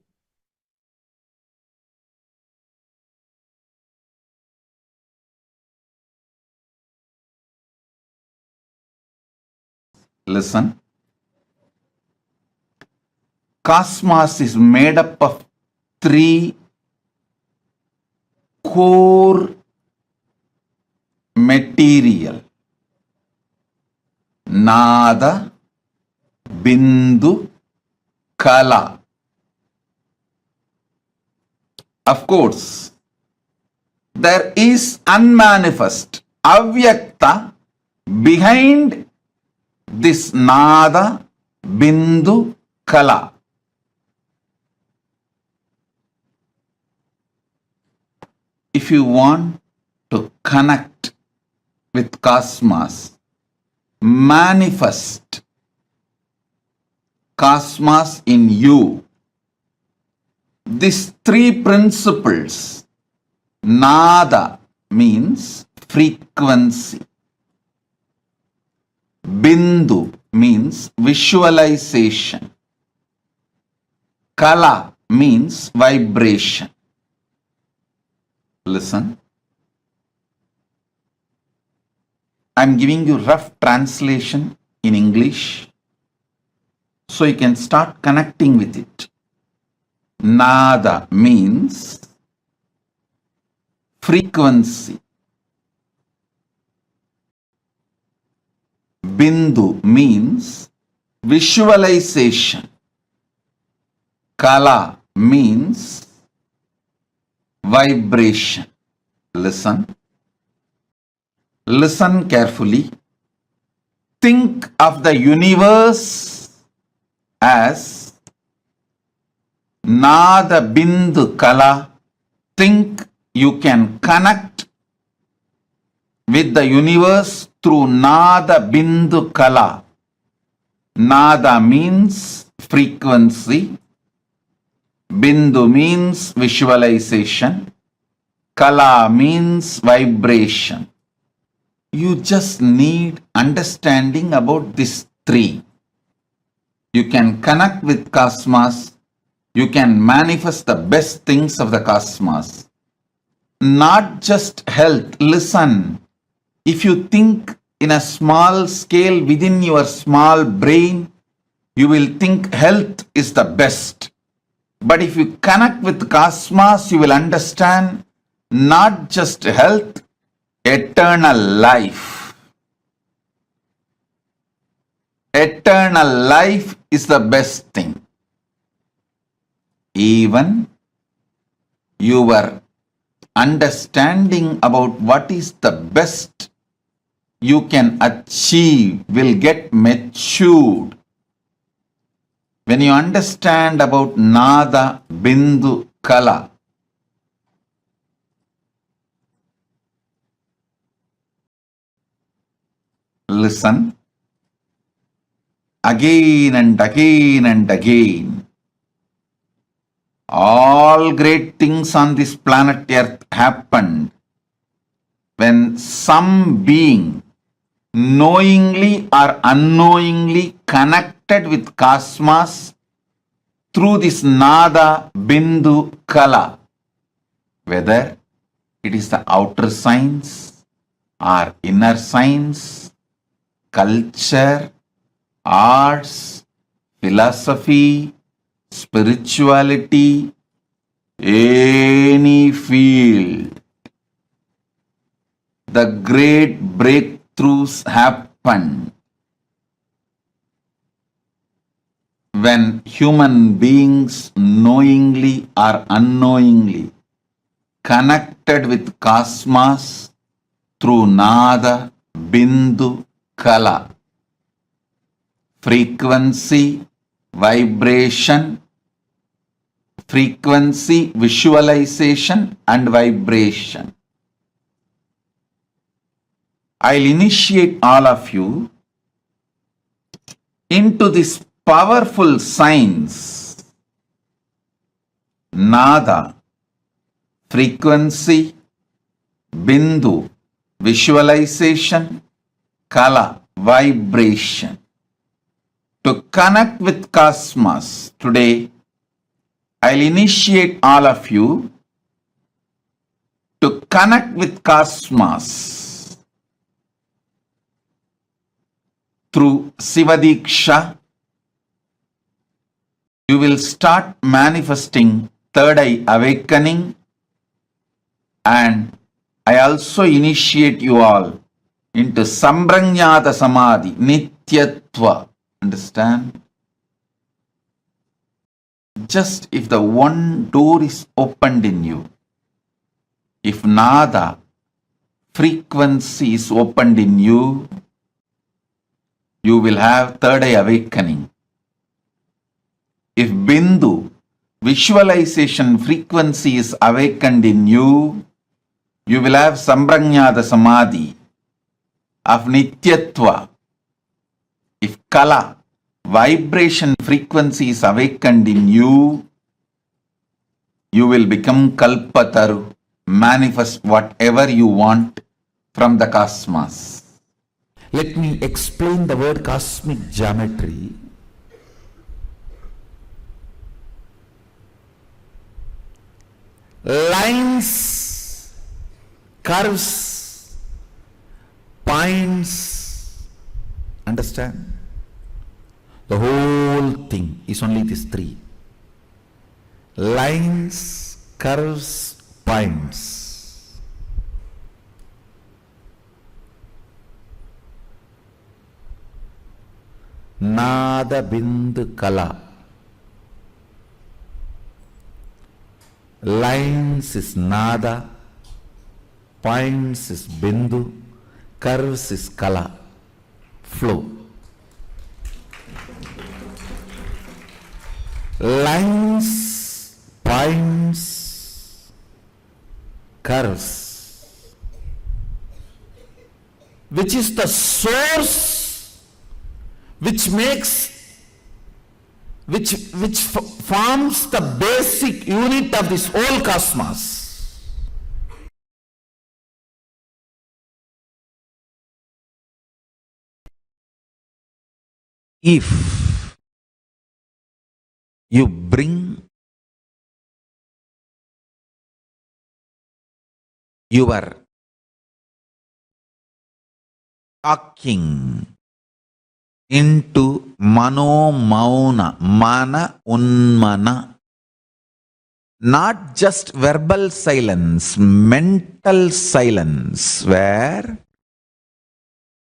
Listen. Cosmos is made up of three core material. Nada, Bindu, Kala. Of course, there is unmanifest, avyakta behind this Nada, Bindu, Kala. If you want to connect with cosmos, manifest cosmos in you, these three principles, Nada means frequency, Bindu means visualization, Kala means vibration. Listen. I'm giving you rough translation in English so you can start connecting with it. Nada means frequency. Bindu means visualization. Kala means vibration. Listen. Listen carefully. Think of the universe as Nada Bindu Kala. Think you can connect with the universe through Nada Bindu Kala. Nada means frequency, Bindu means visualization, Kala means vibration. You just need understanding about these three. You can connect with cosmos. You can manifest the best things of the cosmos. Not just health. Listen, if you think in a small scale within your small brain, you will think health is the best. But if you connect with cosmos, you will understand not just health, eternal life. Eternal life is the best thing. Even your understanding about what is the best you can achieve will get matured. When you understand about Nada Bindu Kala, listen again and again and again. All great things on this planet Earth happened when some being knowingly or unknowingly connected with cosmos through this Nada Bindu Kala, whether it is the outer science or inner science, culture, arts, philosophy, spirituality, any field. The great breakthroughs happen when human beings knowingly or unknowingly connected with cosmos through Nada Bindu Kala. Frequency, vibration, frequency, visualization and vibration. I'll initiate all of you into this powerful science. Nada, frequency, Bindu, visualization, Kala, vibration. To connect with cosmos today, I'll initiate all of you to connect with cosmos through Shiva Diksha. You will start manifesting third eye awakening, and I also initiate you all into Sambrajnata Samadhi, Nityatva. Understand? Just if the one door is opened in you, if Nada, frequency is opened in you, you will have third eye awakening. If Bindu, visualization frequency is awakened in you, you will have Sambrajnata Samadhi of Nityatva. If Kala, vibration frequency is awakened in you, you will become Kalpataru, manifest whatever you want from the cosmos. Let me explain the word cosmic geometry. Lines, curves, points, understand? The whole thing is only these three. Lines, curves, points. Nada Bindu Kala. Lines is Nada, points is Bindu, curves is Kala. Flow. Lines, points, curves. which is the source, which forms the basic unit of this whole cosmos. If you bring your talking into mano mauna, mana unmana, not just verbal silence, mental silence, where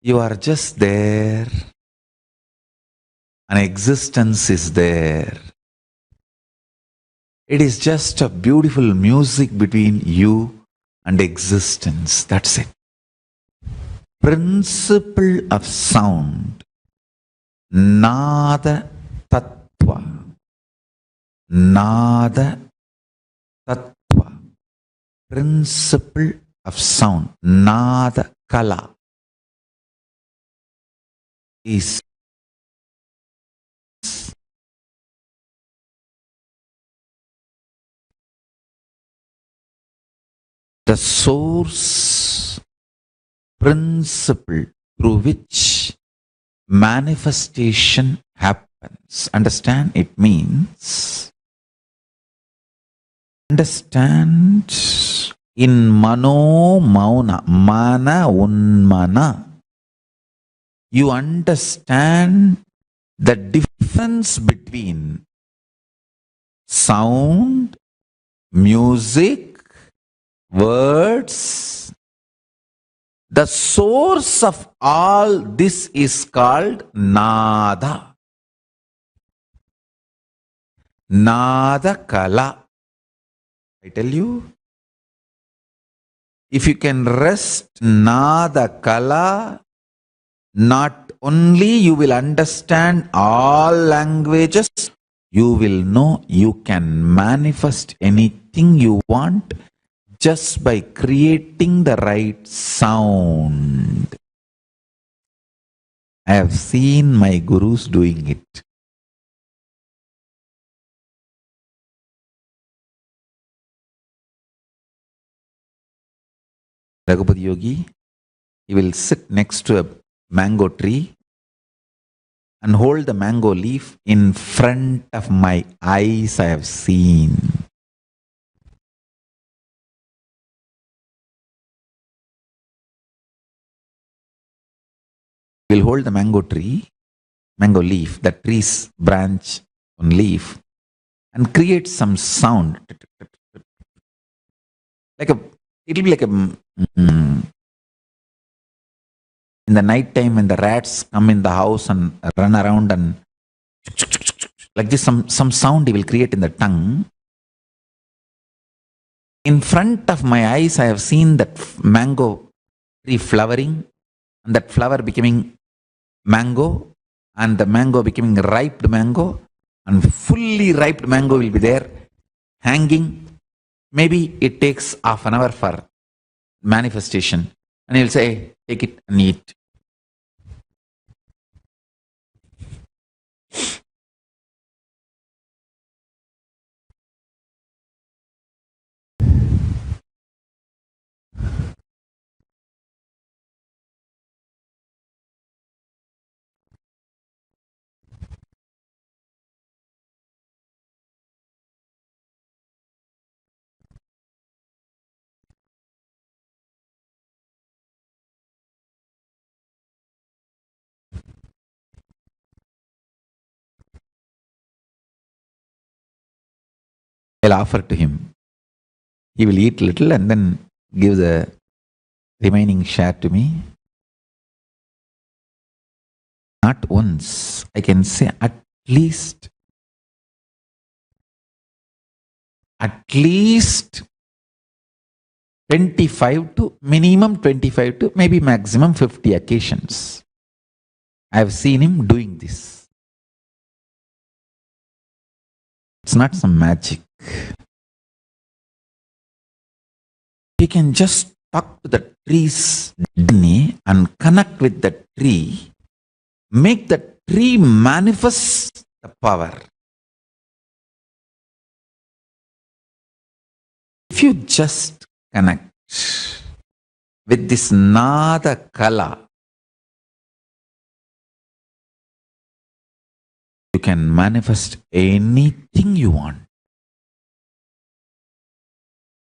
you are just there and existence is there. It is just a beautiful music between you and existence. That's it. Principle of sound, Nada Tattva. Nada Tattva. Principle of sound, Nada Kala, is the source principle through which manifestation happens. Understand? It means understand in mano mauna, mana unmana. You understand the difference between sound, music, words. The source of all this is called Nada. Nada Kala. I tell you, if you can rest Nada Kala, not only you will understand all languages, you will know you can manifest anything you want just by creating the right sound. I have seen my gurus doing it. Raghupati Yogi, he will sit next to a mango tree and hold the mango leaf in front of my eyes. I have seen. He will hold the mango leaf, the tree's branch on leaf, and create some sound. It'll be like in the night time when the rats come in the house and run around and like this, some sound he will create in the tongue. In front of my eyes, I have seen that mango tree flowering and that flower becoming mango and the mango becoming ripe mango, and fully ripe mango will be there hanging. Maybe it takes half an hour for manifestation, and he'll say, take it and eat. I'll offer to him. He will eat little and then give the remaining share to me. Not once, I can say at least 25 to minimum 25 to maybe maximum 50 occasions. I have seen him doing this. It's not some magic. You can just talk to the tree's DNA and connect with the tree, make the tree manifest the power. If you just connect with this Nada Kala, you can manifest anything you want.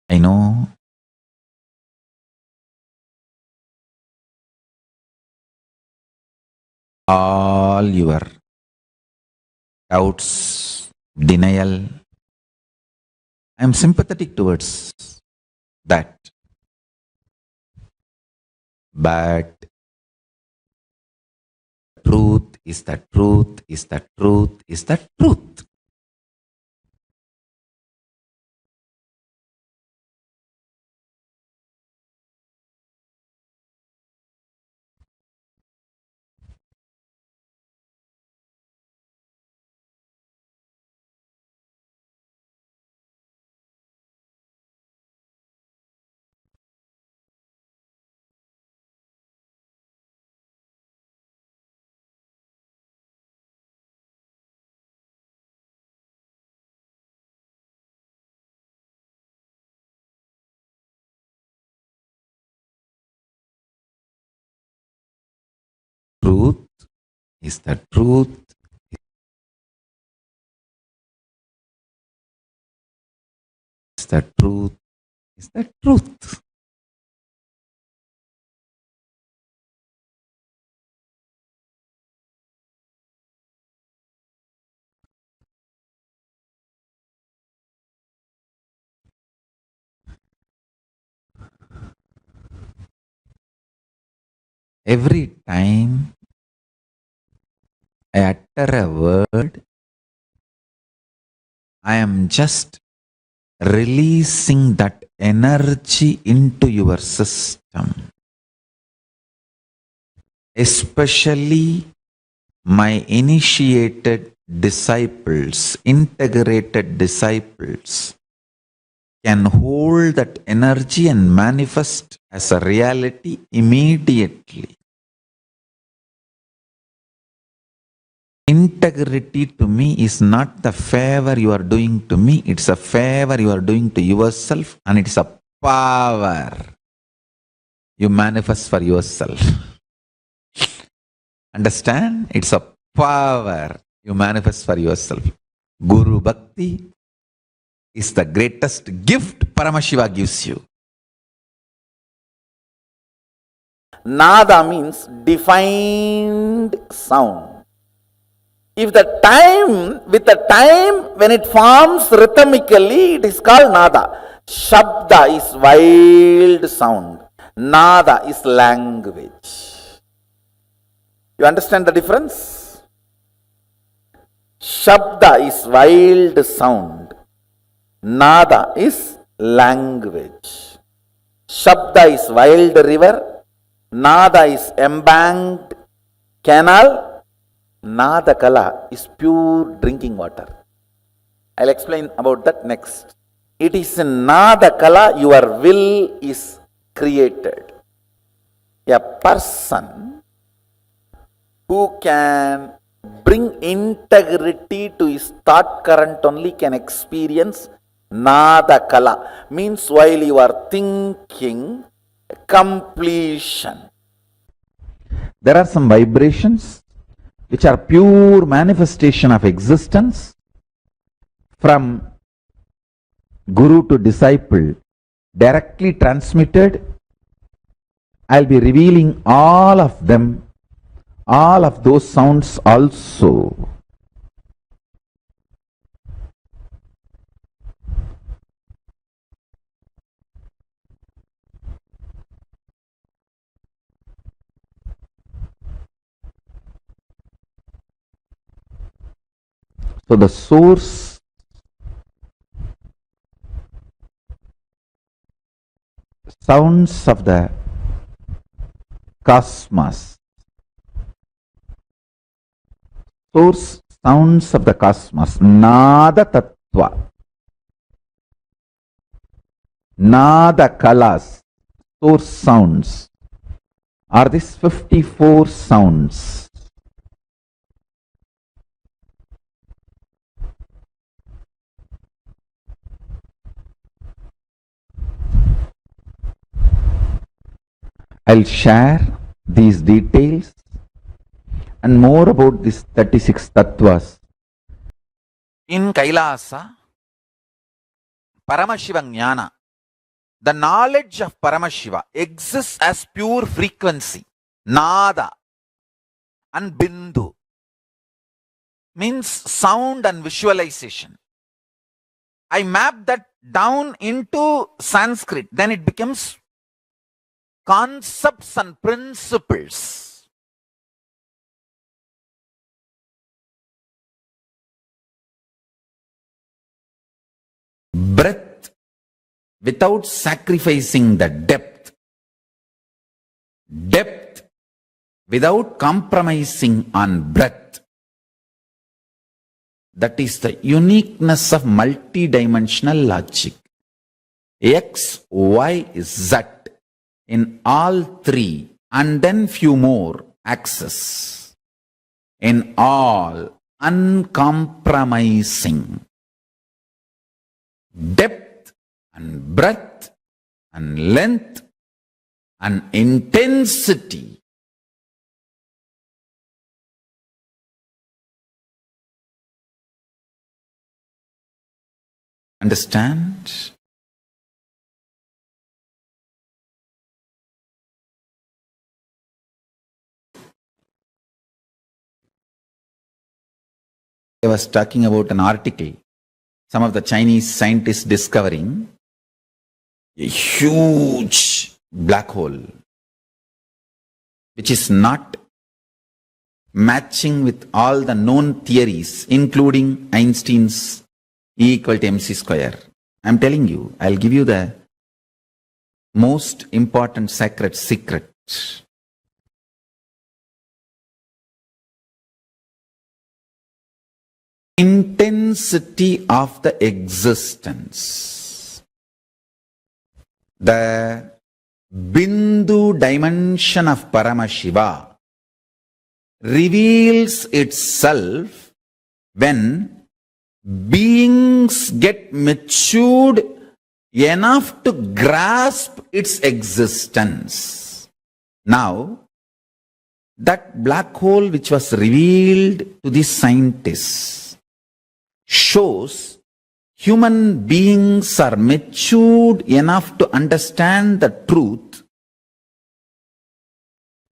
I know all your doubts, denial. I am sympathetic towards that. But truth is the truth, is the truth, is the truth. Truth is the truth. Is the truth. Is the truth. Every time I utter a word, I am just releasing that energy into your system. Especially my initiated disciples, integrated disciples, can hold that energy and manifest as a reality immediately. Integrity to me is not the favor you are doing to me, it's a favor you are doing to yourself, and it's a power you manifest for yourself. Understand? It's a power you manifest for yourself. Guru Bhakti is the greatest gift Paramashiva gives you. Nada means defined sound. If the time, with the time when it forms rhythmically, it is called nada. Shabda is wild sound. Nada is language. You understand the difference? Shabda is wild sound. Nada is language. Shabda is wild river. Nada is embanked canal. Nada Kala is pure drinking water. I'll explain about that next. It is in Nada Kala your will is created. A person who can bring integrity to his thought current only can experience Nada Kala. Means while you are thinking, completion. There are some vibrations which are pure manifestation of existence from guru to disciple, directly transmitted. I'll be revealing all of them, all of those sounds also. So the source sounds of the cosmos, source sounds of the cosmos, Nada Tattva, Nada Kalas, source sounds are these 54 sounds. I'll share these details and more about these 36 tattvas. In Kailasa, Paramashiva Jnana, the knowledge of Paramashiva exists as pure frequency, nada, and bindu, means sound and visualization. I map that down into Sanskrit, then it becomes concepts and principles. Breath without sacrificing the depth. Depth without compromising on breadth. That is the uniqueness of multidimensional logic. X, Y, Z in all three and then few more axes. In all uncompromising. Depth and breadth and length and intensity. Understand? I was talking about an article, some of the Chinese scientists discovering a huge black hole, which is not matching with all the known theories, including Einstein's E equal to mc square. I'm telling you, I'll give you the most important sacred secret. Intensity of the existence. The Bindu dimension of Paramashiva reveals itself when beings get matured enough to grasp its existence. Now, that black hole which was revealed to the scientists shows human beings are matured enough to understand the truth.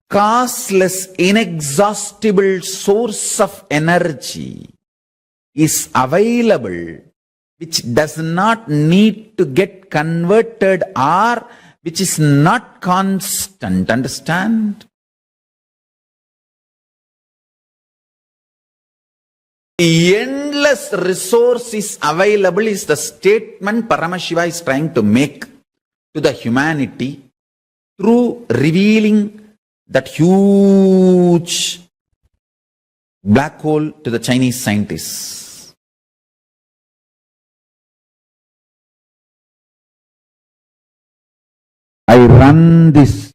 Causeless, inexhaustible source of energy is available, which does not need to get converted or which is not constant. Understand? Endless resource is available is the statement Paramashiva is trying to make to the humanity through revealing that huge black hole to the Chinese scientists. I run this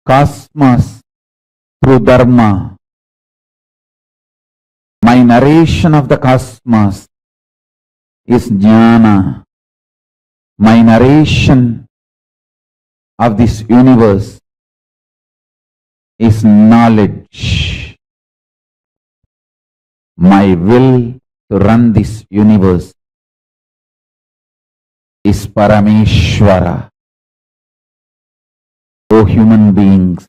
cosmos through Dharma. My narration of the cosmos is jnana. My narration of this universe is knowledge. My will to run this universe is Parameshwara. O human beings,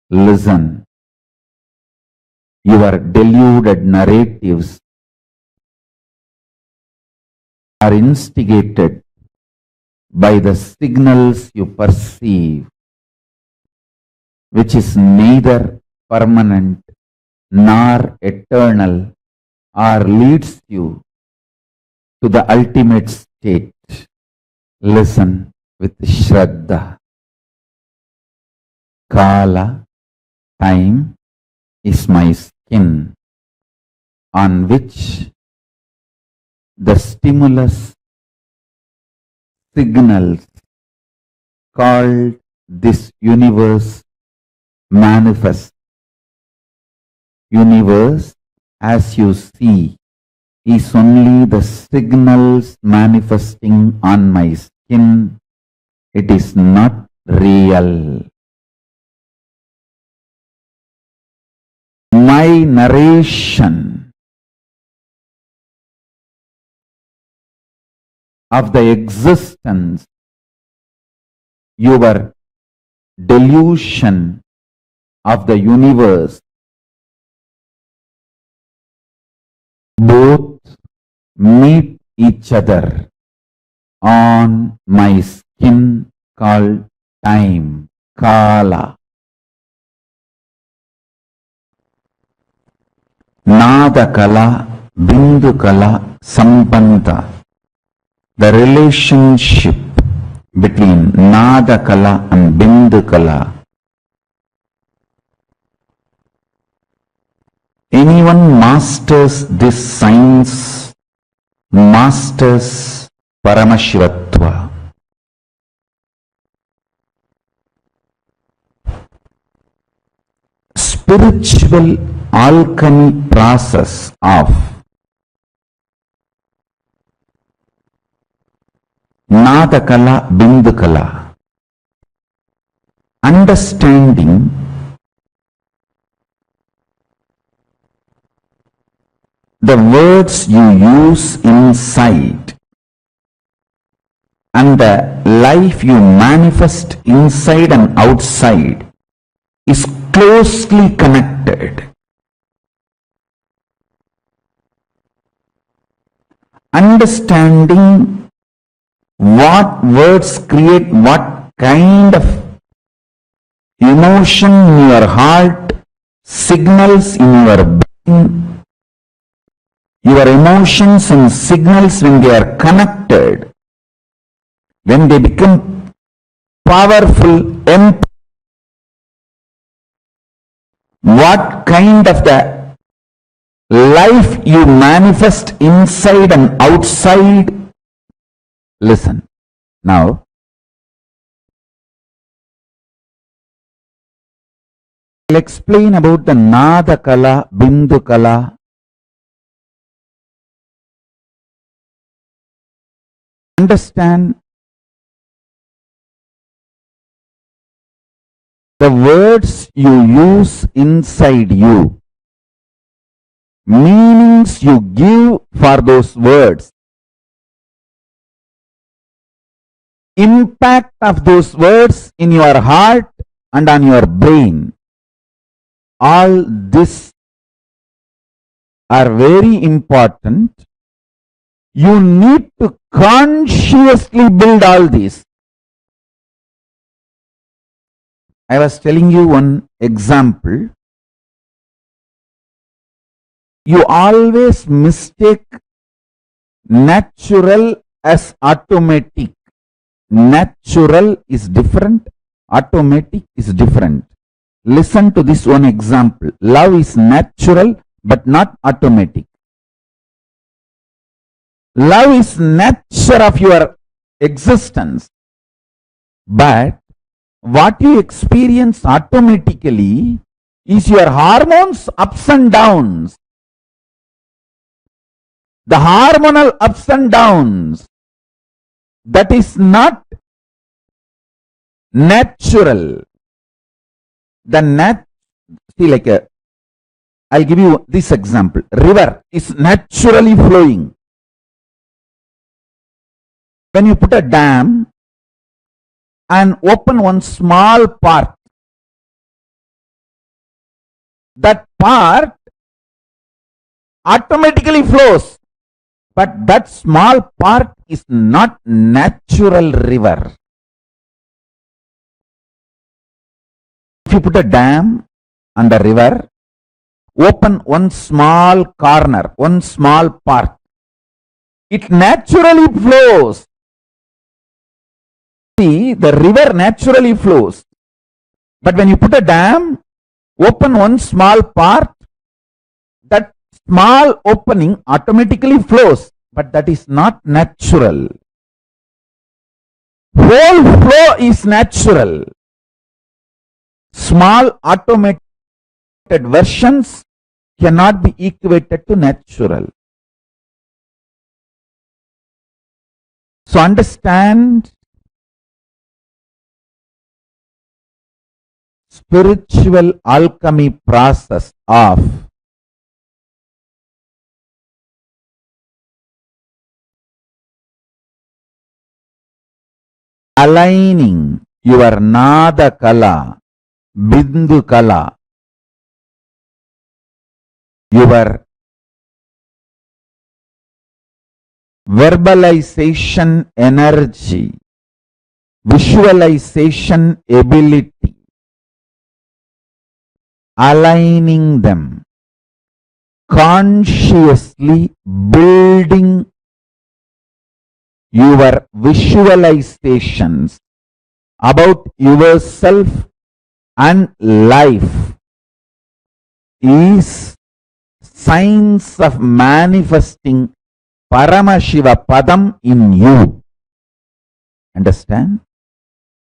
listen. Your deluded narratives are instigated by the signals you perceive, which is neither permanent nor eternal, or leads you to the ultimate state. Listen with Shraddha. Kala, time, is my skin on which the stimulus signals called this universe manifest. Universe, as you see, is only the signals manifesting on my skin. It is not real. My narration of the existence, your delusion of the universe, both meet each other on my skin called time, Kala. Nada Kala, Bindu Kala, Sambandha. The relationship between Nada Kala and Bindu Kala. Anyone masters this science, masters Paramashivatva. Spiritual alchemy process of Nadakala, Bindukala. Understanding the words you use inside and the life you manifest inside and outside is closely connected. Understanding what words create what kind of emotion in your heart, signals in your brain, your emotions and signals, when they are connected, when they become powerful, what kind of the life you manifest inside and outside. Listen. Now, I'll explain about the Nada Kala, Bindu Kala. Understand the words you use inside you, meanings you give for those words, impact of those words in your heart and on your brain. All this are very important. You need to consciously build all these. I was telling you one example. You always mistake natural as automatic. Natural is different, automatic is different. Listen to this one example. Love is natural but not automatic. Love is nature of your existence, but what you experience automatically is your hormones ups and downs. The hormonal ups and downs, that is not natural. I'll give you this example. River is naturally flowing. When you put a dam and open one small part, that part automatically flows, but that small part is not natural river. If you put a dam and a river, open one small corner, one small part, it naturally flows. See, the river naturally flows. But when you put a dam, open one small part, that small opening automatically flows, but that is not natural. Whole flow is natural. Small automated versions cannot be equated to natural. So understand spiritual alchemy process of aligning your Nada Kala, Bindu Kala, your verbalization energy, visualization ability, aligning them, consciously building your visualizations about yourself and life is signs of manifesting Paramashiva Padam in you. Understand?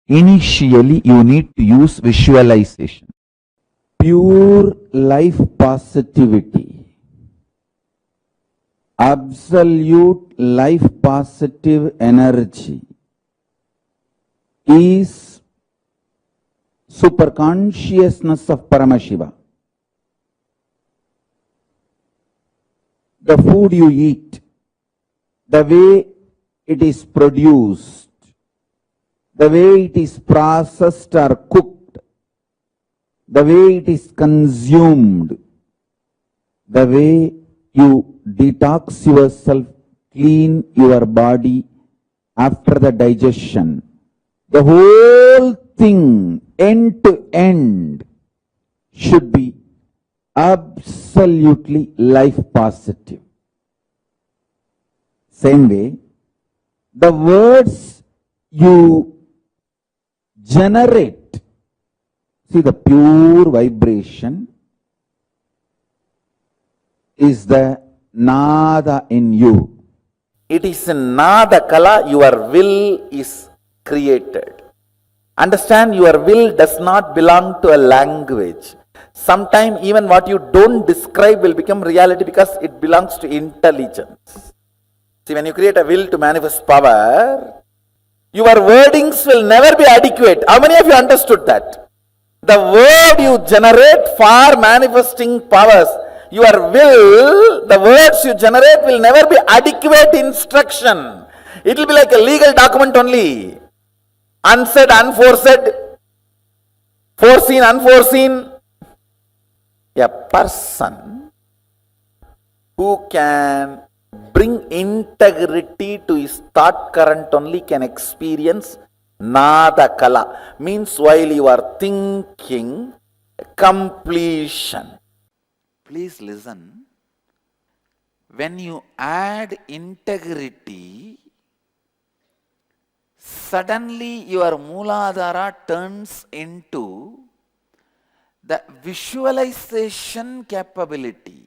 Initially, you need to use visualization. Pure life positivity. Absolute life positive energy is super consciousness of Paramashiva. The food you eat, the way it is produced, the way it is processed or cooked, the way it is consumed, the way you detox yourself, clean your body after the digestion, the whole thing, end to end, should be absolutely life positive. Same way, the words you generate, see, the pure vibration is the Nada in you. It is in Nada Kala your will is created. Understand, your will does not belong to a language. Sometimes even what you don't describe will become reality because it belongs to intelligence. See, when you create a will to manifest power, your wordings will never be adequate. How many of you understood that? The word you generate for manifesting powers, your will, the words you generate will never be adequate instruction. It will be like a legal document only. Unsaid, unforesaid, foreseen, unforeseen. A person who can bring integrity to his thought current only can experience Nada Kala. Means while you are thinking, completion. Please listen. When you add integrity, suddenly your Mooladhara turns into the visualization capability.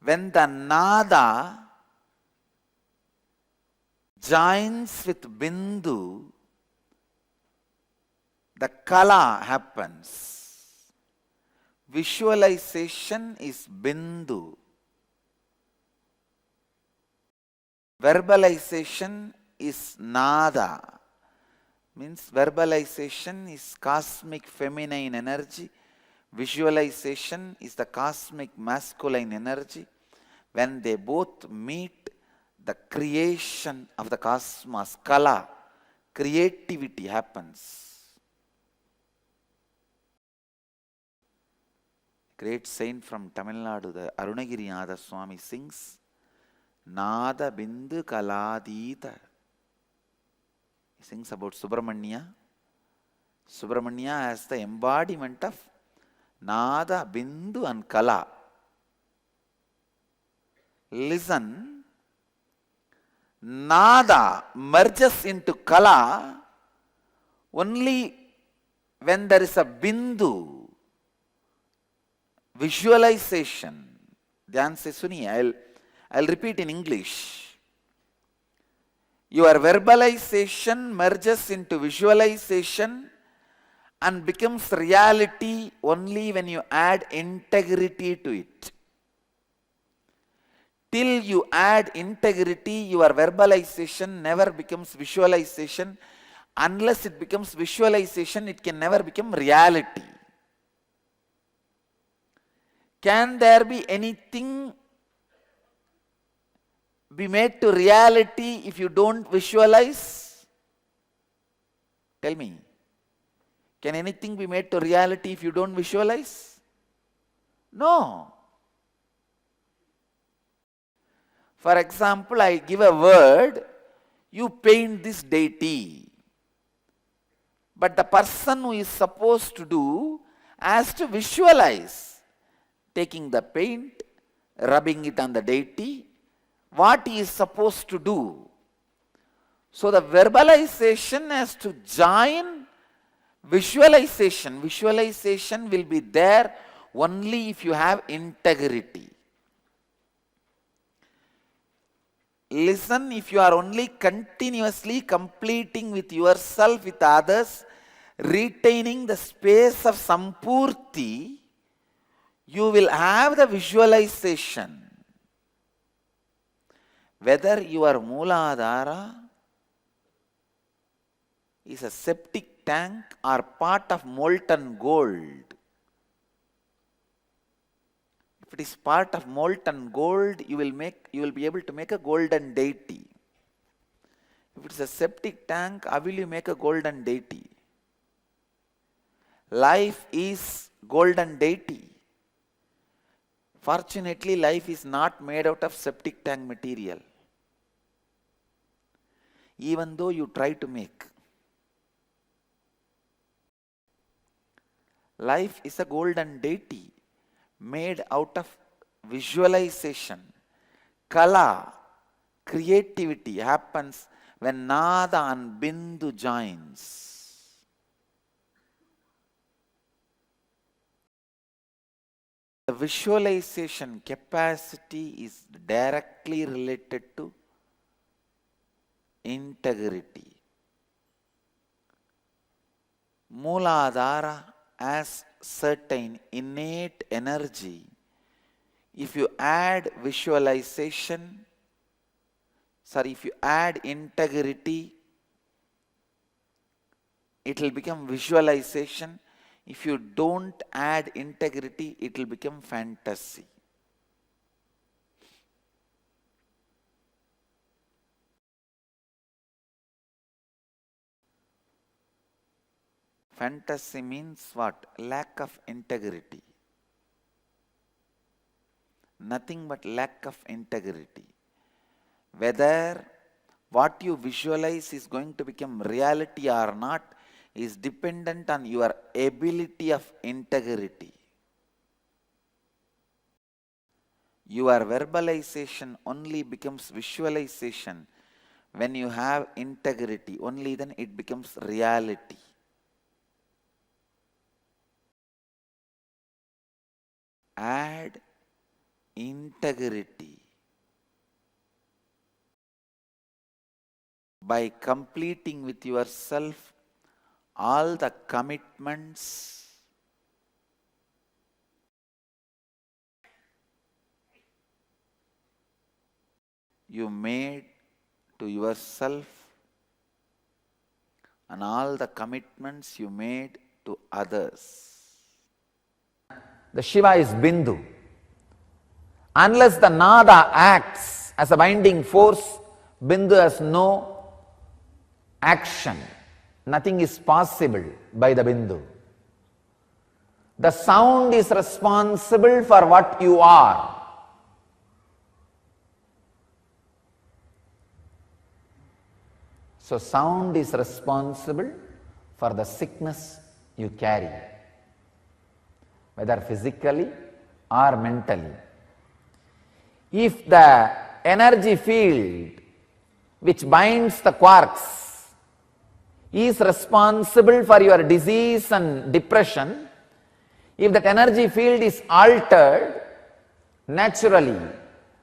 When the Nada joins with Bindu, the Kala happens. Visualization is Bindu. Verbalization is Nada. Means verbalization is cosmic feminine energy. Visualization is the cosmic masculine energy. When they both meet, the creation of the cosmos, Kala, creativity happens. Great saint from Tamil Nadu, the Arunagiri Nada Swami sings, Nada Bindu Kaladita. He sings about Subramanya. Subramanya as the embodiment of Nada, Bindu and Kala. Listen, Nada merges into Kala only when there is a Bindu, visualization. Dhyan se suniye, I'll repeat in English. Your verbalization merges into visualization and becomes reality only when you add integrity to it. Till you add integrity, your verbalization never becomes visualization. Unless it becomes visualization, it can never become reality. Can there be anything be made to reality if you don't visualize? Tell me. Can anything be made to reality if you don't visualize? No. For example, I give a word, you paint this deity. But the person who is supposed to do has to visualize, taking the paint, rubbing it on the deity, what he is supposed to do. So the verbalization has to join visualization. Visualization will be there only if you have integrity. Listen, if you are only continuously completing with yourself, with others, retaining the space of Sampurti, you will have the visualization. Whether your Mooladhara is a septic tank or part of molten gold. If it is part of molten gold, you will be able to make a golden deity. If it is a septic tank, how will you make a golden deity? Life is golden deity. Fortunately, life is not made out of septic tank material. Even though you try to make. Life is a golden deity made out of visualization. Kala, creativity happens when Nada and Bindu joins. The visualization capacity is directly related to integrity. Mooladhara has certain innate energy. If you add visualization, if you add integrity, it will become visualization. If you don't add integrity, it will become fantasy. Fantasy means what? Lack of integrity. Nothing but lack of integrity. Whether what you visualize is going to become reality or not is dependent on your ability of integrity. Your verbalization only becomes visualization when you have integrity. Only then it becomes reality. Add integrity by completing with yourself all the commitments you made to yourself and all the commitments you made to others. The Shiva is Bindu. Unless the Nada acts as a binding force, Bindu has no action. Nothing is possible by the Bindu. The sound is responsible for what you are. So sound is responsible for the sickness you carry, whether physically or mentally. If the energy field which binds the quarks is responsible for your disease and depression, if that energy field is altered, naturally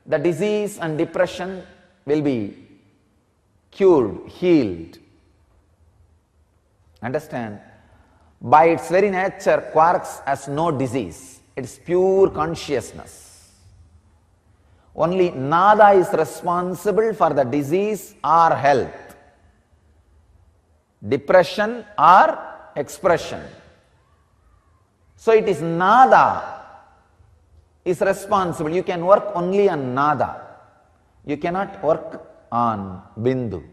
the disease and depression will be cured, healed. Understand? By its very nature, quarks has no disease. It's pure consciousness. Only nada is responsible for the disease or health, depression or expression. So it is nada is responsible. You can work only on nada. You cannot work on bindu.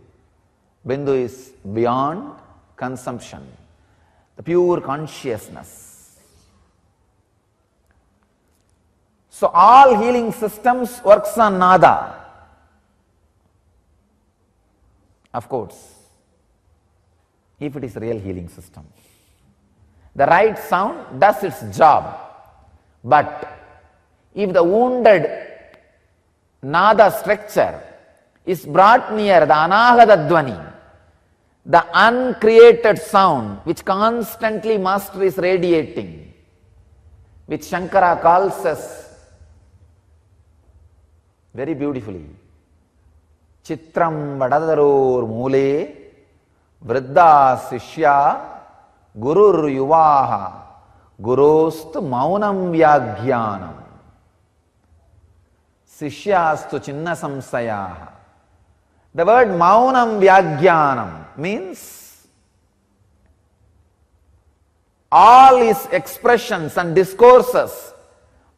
Bindu is beyond consumption, the pure consciousness. So all healing systems works on nada. Of course, if it is real healing system. The right sound does its job. But if the wounded nada structure is brought near the anahata dvani, the uncreated sound which constantly master is radiating, which Shankara calls us very beautifully, Chitram Vadadaror Mule Vriddha Sishya Gurur Yuvaha Gurostu Maunam Vyaghyanam Sishyastu Chinna Samsayaha. The word Maunam Vyaghyanam means all his expressions and discourses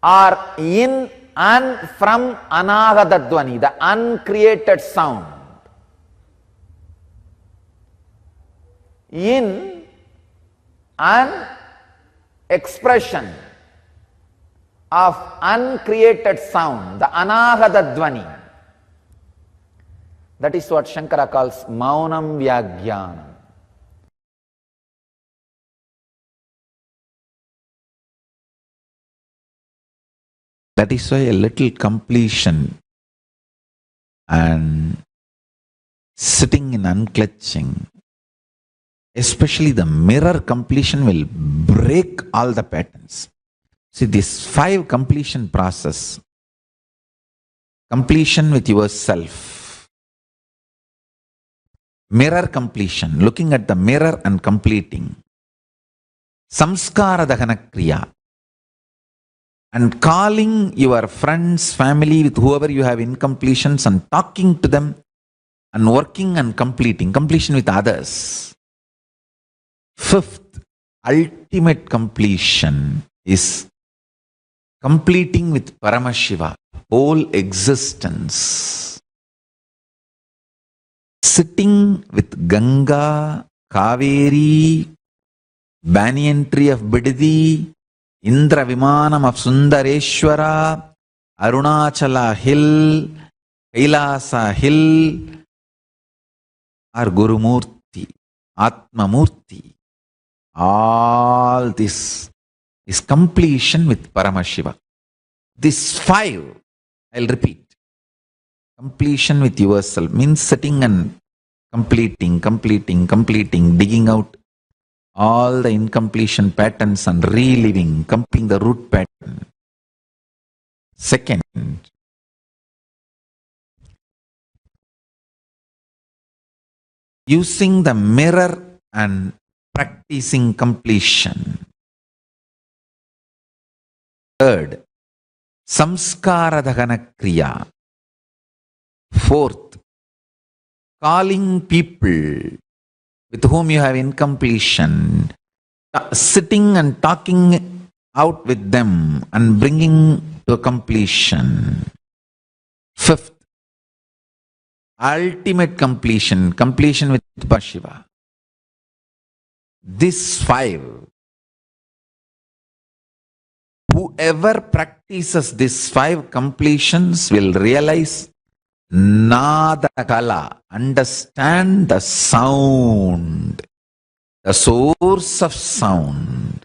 are in and from Anahata Dvani, the uncreated sound. In an expression of uncreated sound, the Anahata Dvani. That is what Shankara calls Maunam Vyaghyanam. That is why a little completion and sitting in unclutching, especially the mirror completion, will break all the patterns. See, this 5 completion process, completion with yourself, mirror completion, looking at the mirror and completing, samskara dahana kriya, and calling your friends, family, with whoever you have incompletions and talking to them and working and completing, completion with others. 5th, ultimate completion is completing with Paramashiva, whole existence. Sitting with Ganga, Kaveri, banyan tree of Bidadi, Indra Vimanam of Sundareshwara, Arunachala Hill, Kailasa Hill, or Gurumurti, Atmamurti. All this is completion with Paramashiva. This 5, I'll repeat. Completion with yourself means sitting and completing, digging out all the incompletion patterns and reliving, completing the root pattern. 2nd, using the mirror and practicing completion. 3rd, samskara dahana kriya. 4th, calling people with whom you have incompletion, sitting and talking out with them and bringing to completion. 5th, ultimate completion, completion with Shiva. This 5, whoever practices these 5 completions will realize Nada Kala, understand the sound, the source of sound.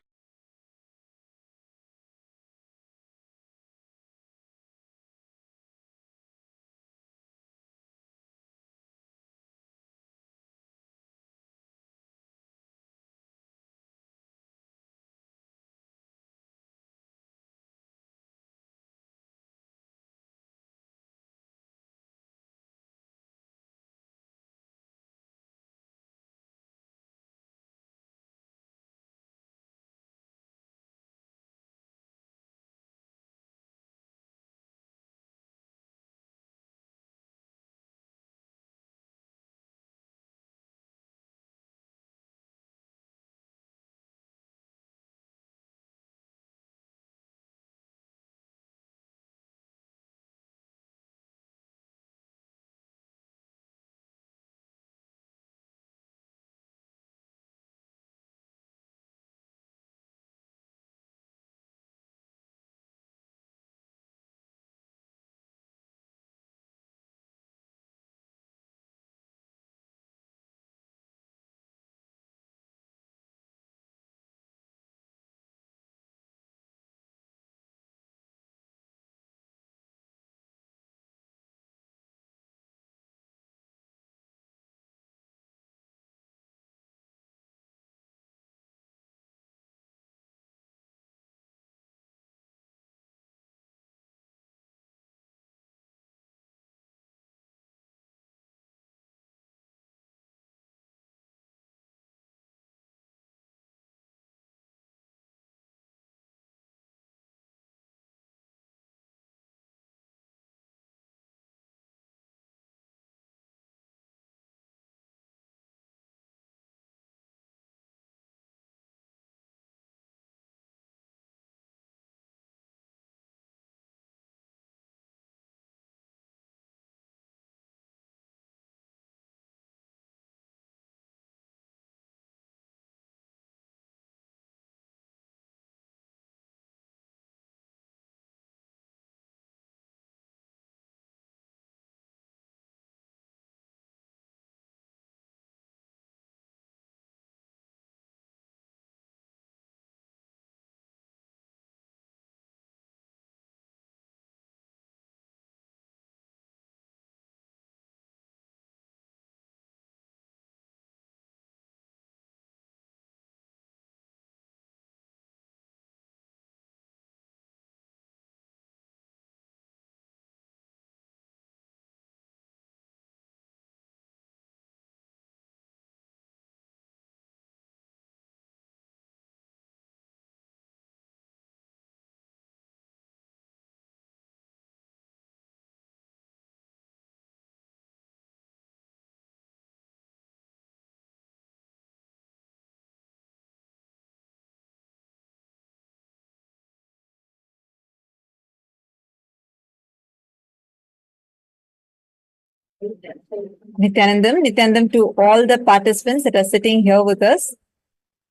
Nithyanandam to all the participants that are sitting here with us.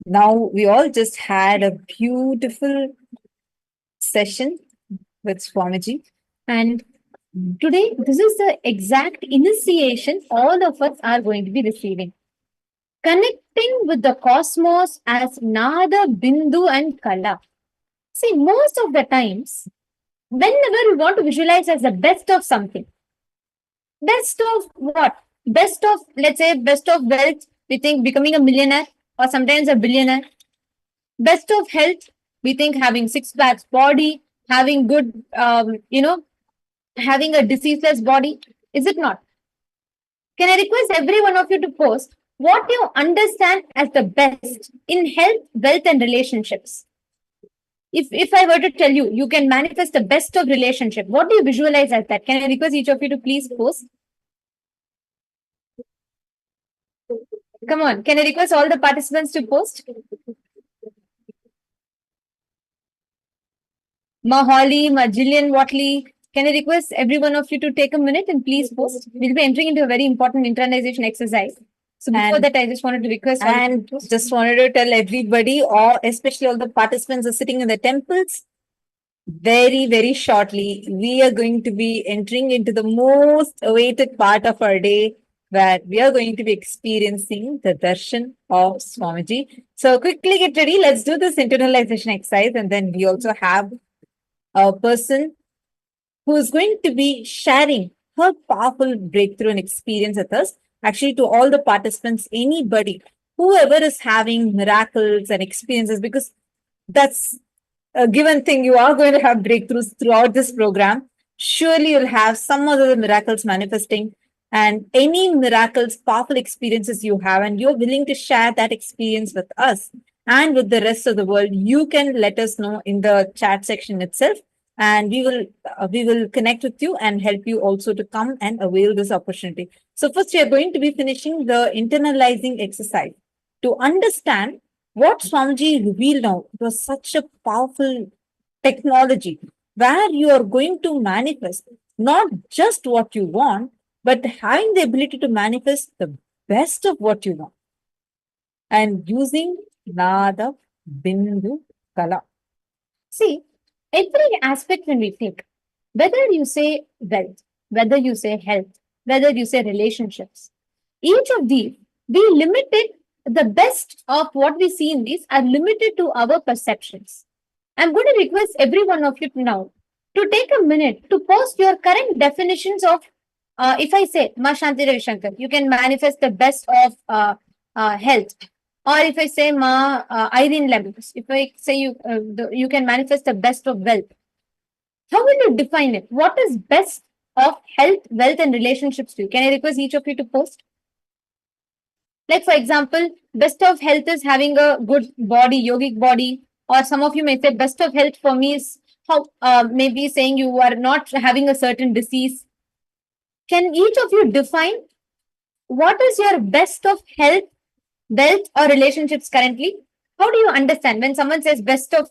Now, we all just had a beautiful session with Swamiji. And today, this is the exact initiation all of us are going to be receiving. Connecting with the cosmos as Nada, Bindu, and Kala. See, most of the times, whenever we want to visualize as the best of something, best of what? Best of, let's say, best of wealth, we think becoming a millionaire or sometimes a billionaire. Best of health, we think having six packs body, having good, having a diseaseless body. Is it not? Can I request every one of you to post what you understand as the best in health, wealth, and relationships? If I were to tell you, you can manifest the best of relationship, what do you visualize as that? Can I request each of you to please post? Come on, can I request all the participants to post? Ma Holly, Ma Jillian Watley, can I request every one of you to take a minute and please post? We'll be entering into a very important internalization exercise. So before that, I just wanted to request and just wanted to tell everybody, or especially all the participants who are sitting in the temples, very, very shortly, we are going to be entering into the most awaited part of our day, where we are going to be experiencing the darshan of Swamiji. So quickly get ready. Let's do this internalization exercise. And then we also have a person who is going to be sharing her powerful breakthrough and experience with us. Actually, to all the participants, anybody, whoever is having miracles and experiences, because that's a given thing, you are going to have breakthroughs throughout this program. Surely you'll have some other miracles manifesting, and any miracles, powerful experiences you have, and you're willing to share that experience with us and with the rest of the world, you can let us know in the chat section itself, and we will connect with you and help you also to come and avail this opportunity. So first, we are going to be finishing the internalizing exercise to understand what Swamiji revealed now. It was such a powerful technology where you are going to manifest not just what you want, but having the ability to manifest the best of what you want. And using Nada, Bindu, Kala. See, every aspect when we think, whether you say wealth, whether you say health, whether you say relationships, each of these, we limited the best of what we see in these are limited to our perceptions. I'm going to request every one of you now to take a minute to post your current definitions of, if I say Ma Shanti Ravi Shankar, you can manifest the best of health. Or if I say Ma Irene Lemons, if I say you can manifest the best of wealth. How will you define it? What is best of health, wealth, and relationships to you? Can I request each of you to post? Like, for example, best of health is having a good body, yogic body, or some of you may say best of health for me is how maybe saying you are not having a certain disease. Can each of you define what is your best of health, wealth, or relationships currently? How do you understand when someone says best of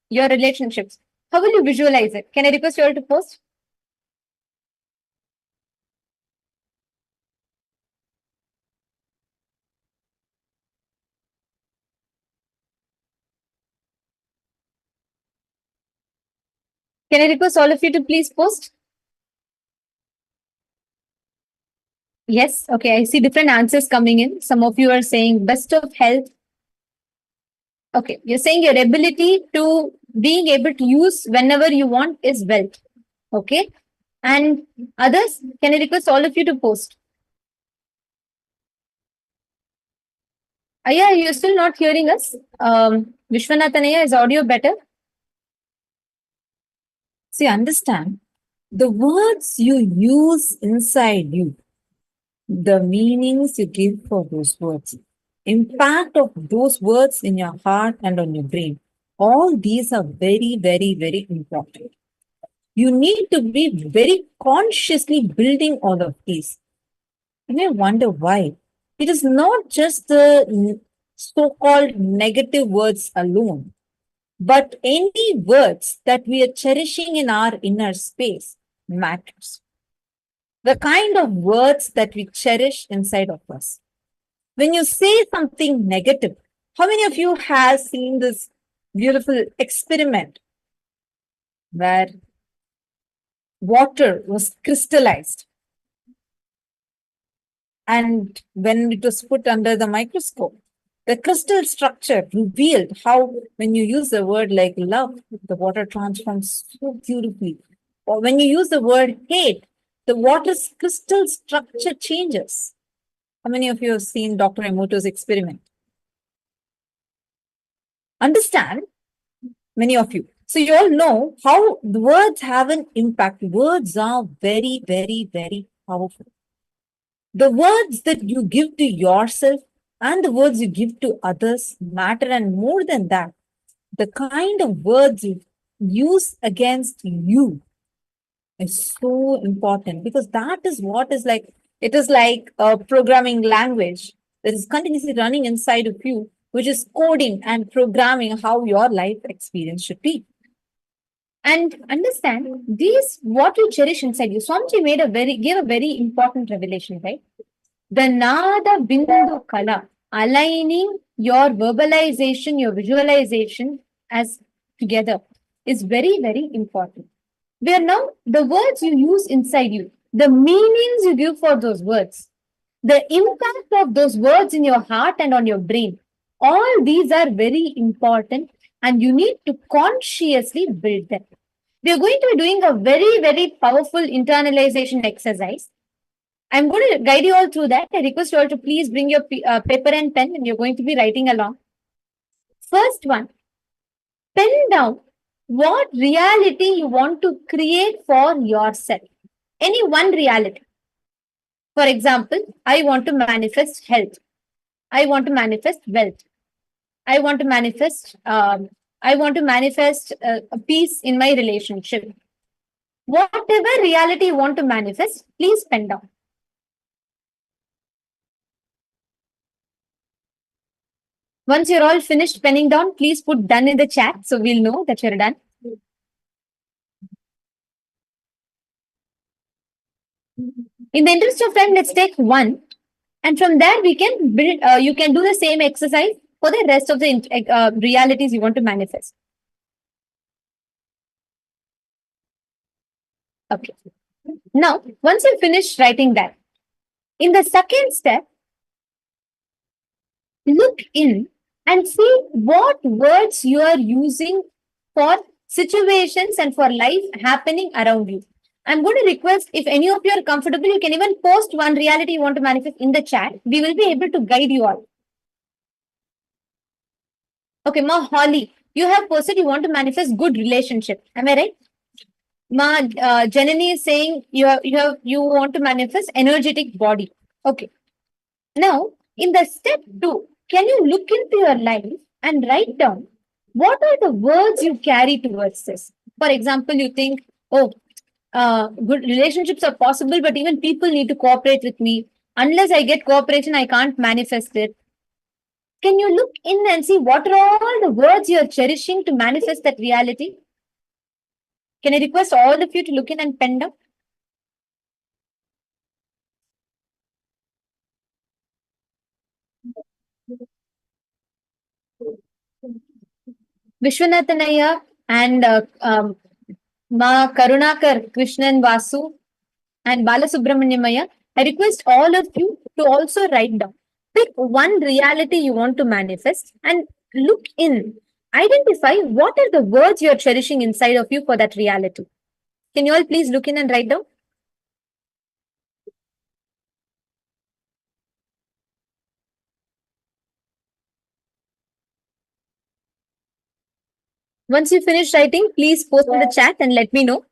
your relationships? How will you visualize it? Can I request you all to post? Can I request all of you to please post? Yes, okay, I see different answers coming in. Some of you are saying best of health. Okay, you're saying your ability to being able to use whenever you want is wealth. Okay, and others, can I request all of you to post? Aya, you're still not hearing us? Vishwanathan Aya, is audio better? See, understand the words you use inside you, the meanings you give for those words, impact of those words in your heart and on your brain. All these are very, very, very important. You need to be very consciously building all of these. You may wonder why. It is not just the so-called negative words alone, but any words that we are cherishing in our inner space matters. the kind of words that we cherish inside of us. When you say something negative, how many of you have seen this beautiful experiment where water was crystallized? And when it was put under the microscope, the crystal structure revealed how, when you use the word like love, the water transforms so beautifully. Or when you use the word hate, the water's crystal structure changes. How many of you have seen Dr. Emoto's experiment? Understand? Many of you. So you all know how the words have an impact. Words are very, very, very powerful. The words that you give to yourself and the words you give to others matter, and more than that, the kind of words you use against you is so important, because that is what is like, it is like a programming language that is continuously running inside of you, which is coding and programming how your life experience should be. And understand these, what you cherish inside you. Swamiji gave a very important revelation, right? The Nada Bindu Kala, aligning your verbalization, your visualization as together is very, very important. Where now the words you use inside you, the meanings you give for those words, the impact of those words in your heart and on your brain, all these are very important, and you need to consciously build them. We are going to be doing a very, very powerful internalization exercise. I'm going to guide you all through that. I request you all to please bring your paper and pen, and you're going to be writing along. First one, pen down what reality you want to create for yourself. Any one reality. For example, I want to manifest health. I want to manifest wealth. I want to manifest. A peace in my relationship. Whatever reality you want to manifest, please pen down. Once you're all finished penning down, please put done in the chat so we'll know that you're done. In the interest of time, let's take one. And from there, we can build, you can do the same exercise for the rest of the realities you want to manifest. Okay. Now, once you finish writing that, in the second step, look in and see what words you are using for situations and for life happening around you. I'm going to request, if any of you are comfortable, you can even post one reality you want to manifest in the chat. We will be able to guide you all. Okay, Ma Holly, you have posted you want to manifest good relationship. Am I right? Ma Janani is saying you want to manifest energetic body. Okay. Now, in the step 2, can you look into your life and write down what are the words you carry towards this? For example, you think, oh, good relationships are possible, but even people need to cooperate with me. Unless I get cooperation, I can't manifest it. Can you look in and see what are all the words you are cherishing to manifest that reality? Can I request all of you to look in and pen down? Vishwanathanaya and Ma Karunakar, Krishnan Vasu, and Balasubramanyamaya, I request all of you to also write down. Pick one reality you want to manifest and look in. Identify what are the words you are cherishing inside of you for that reality. Can you all please look in and write down? Once you finish writing, please post in the chat and let me know.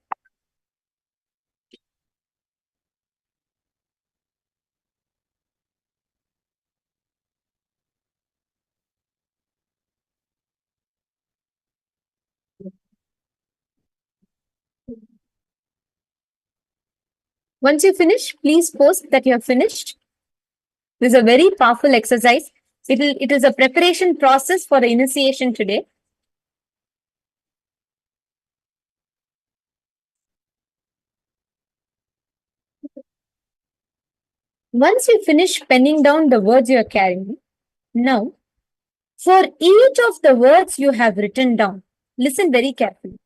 Once you finish, please post that you have finished. This is a very powerful exercise. It is a preparation process for the initiation today. Once you finish penning down the words you are carrying, now, for each of the words you have written down, listen very carefully.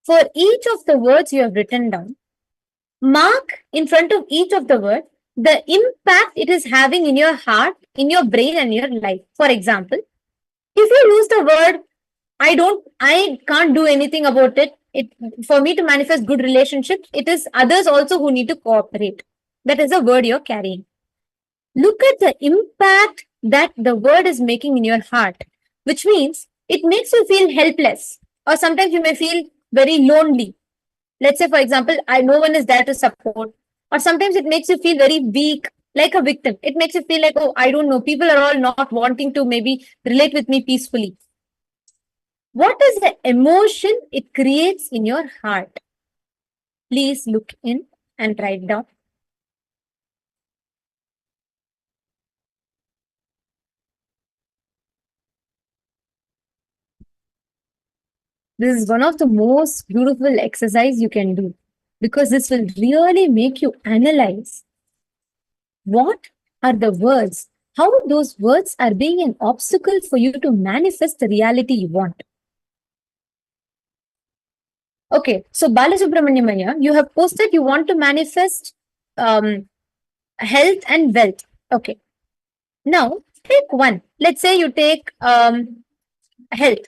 For each of the words you have written down, mark in front of each of the word the impact it is having in your heart, in your brain, and your life. For example, if you use the word, I can't do anything about it. For me to manifest good relationships, it is others also who need to cooperate. That is the word you're carrying. Look at the impact that the word is making in your heart, which means it makes you feel helpless, or sometimes you may feel very lonely. Let's say, for example, no one is there to support, or sometimes it makes you feel very weak, like a victim. It makes you feel like, oh, I don't know, people are all not wanting to maybe relate with me peacefully. What is the emotion it creates in your heart? Please look in and write down. This is one of the most beautiful exercise you can do, because this will really make you analyze what are the words, how those words are being an obstacle for you to manifest the reality you want. Okay, so Balasubramanyamaya, you have posted you want to manifest health and wealth. Okay, now take one. Let's say you take health.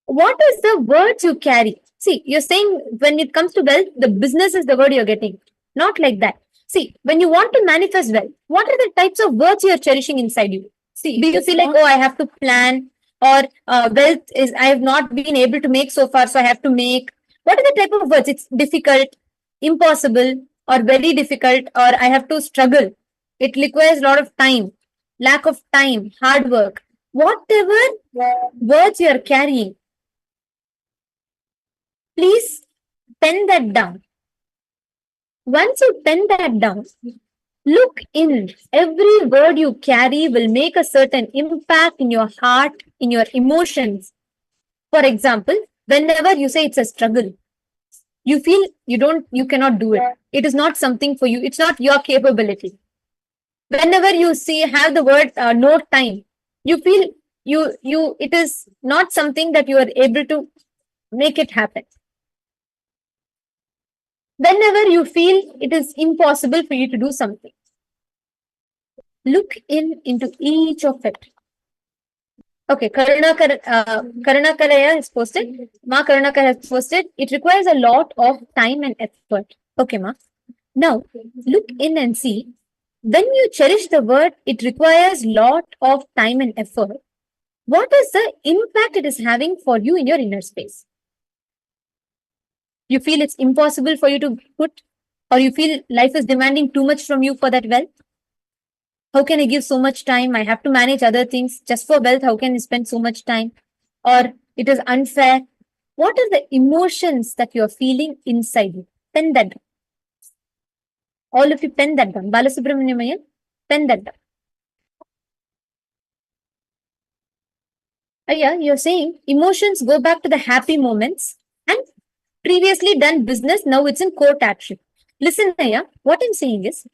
What is the words you carry? See, you're saying when it comes to wealth, the business is the word you're getting. Not like that. See, when you want to manifest wealth, what are the types of words you're cherishing inside you? See, do you feel like, oh, I have to plan, or wealth is I have not been able to make so far, so I have to make? What are the type of words? It's difficult, impossible, or very difficult, or I have to struggle. It requires a lot of time, lack of time, hard work. Whatever words you are carrying, please pen that down. Once you pen that down, look in. Every word you carry will make a certain impact in your heart, in your emotions. For example, whenever you say it's a struggle, you feel you cannot do it. It is not something for you. It's not your capability. Whenever you have the word no time, you feel it is not something that you are able to make it happen. Whenever you feel it is impossible for you to do something, look into each of it. Okay, Karunakaraya has posted. Ma Karunakar has posted. It requires a lot of time and effort. Okay, Ma. Now, look in and see. When you cherish the word, it requires lot of time and effort. What is the impact it is having for you in your inner space? You feel it's impossible for you to put, or you feel life is demanding too much from you for that wealth? How can I give so much time? I have to manage other things just for wealth. How can I spend so much time? Or it is unfair. What are the emotions that you're feeling inside you? Pen that down. All of you pen that down. Balasubramanyamayan, pen that down. Yeah, you're saying emotions go back to the happy moments and previously done business. Now it's in court action. Listen, Aya, what I'm saying is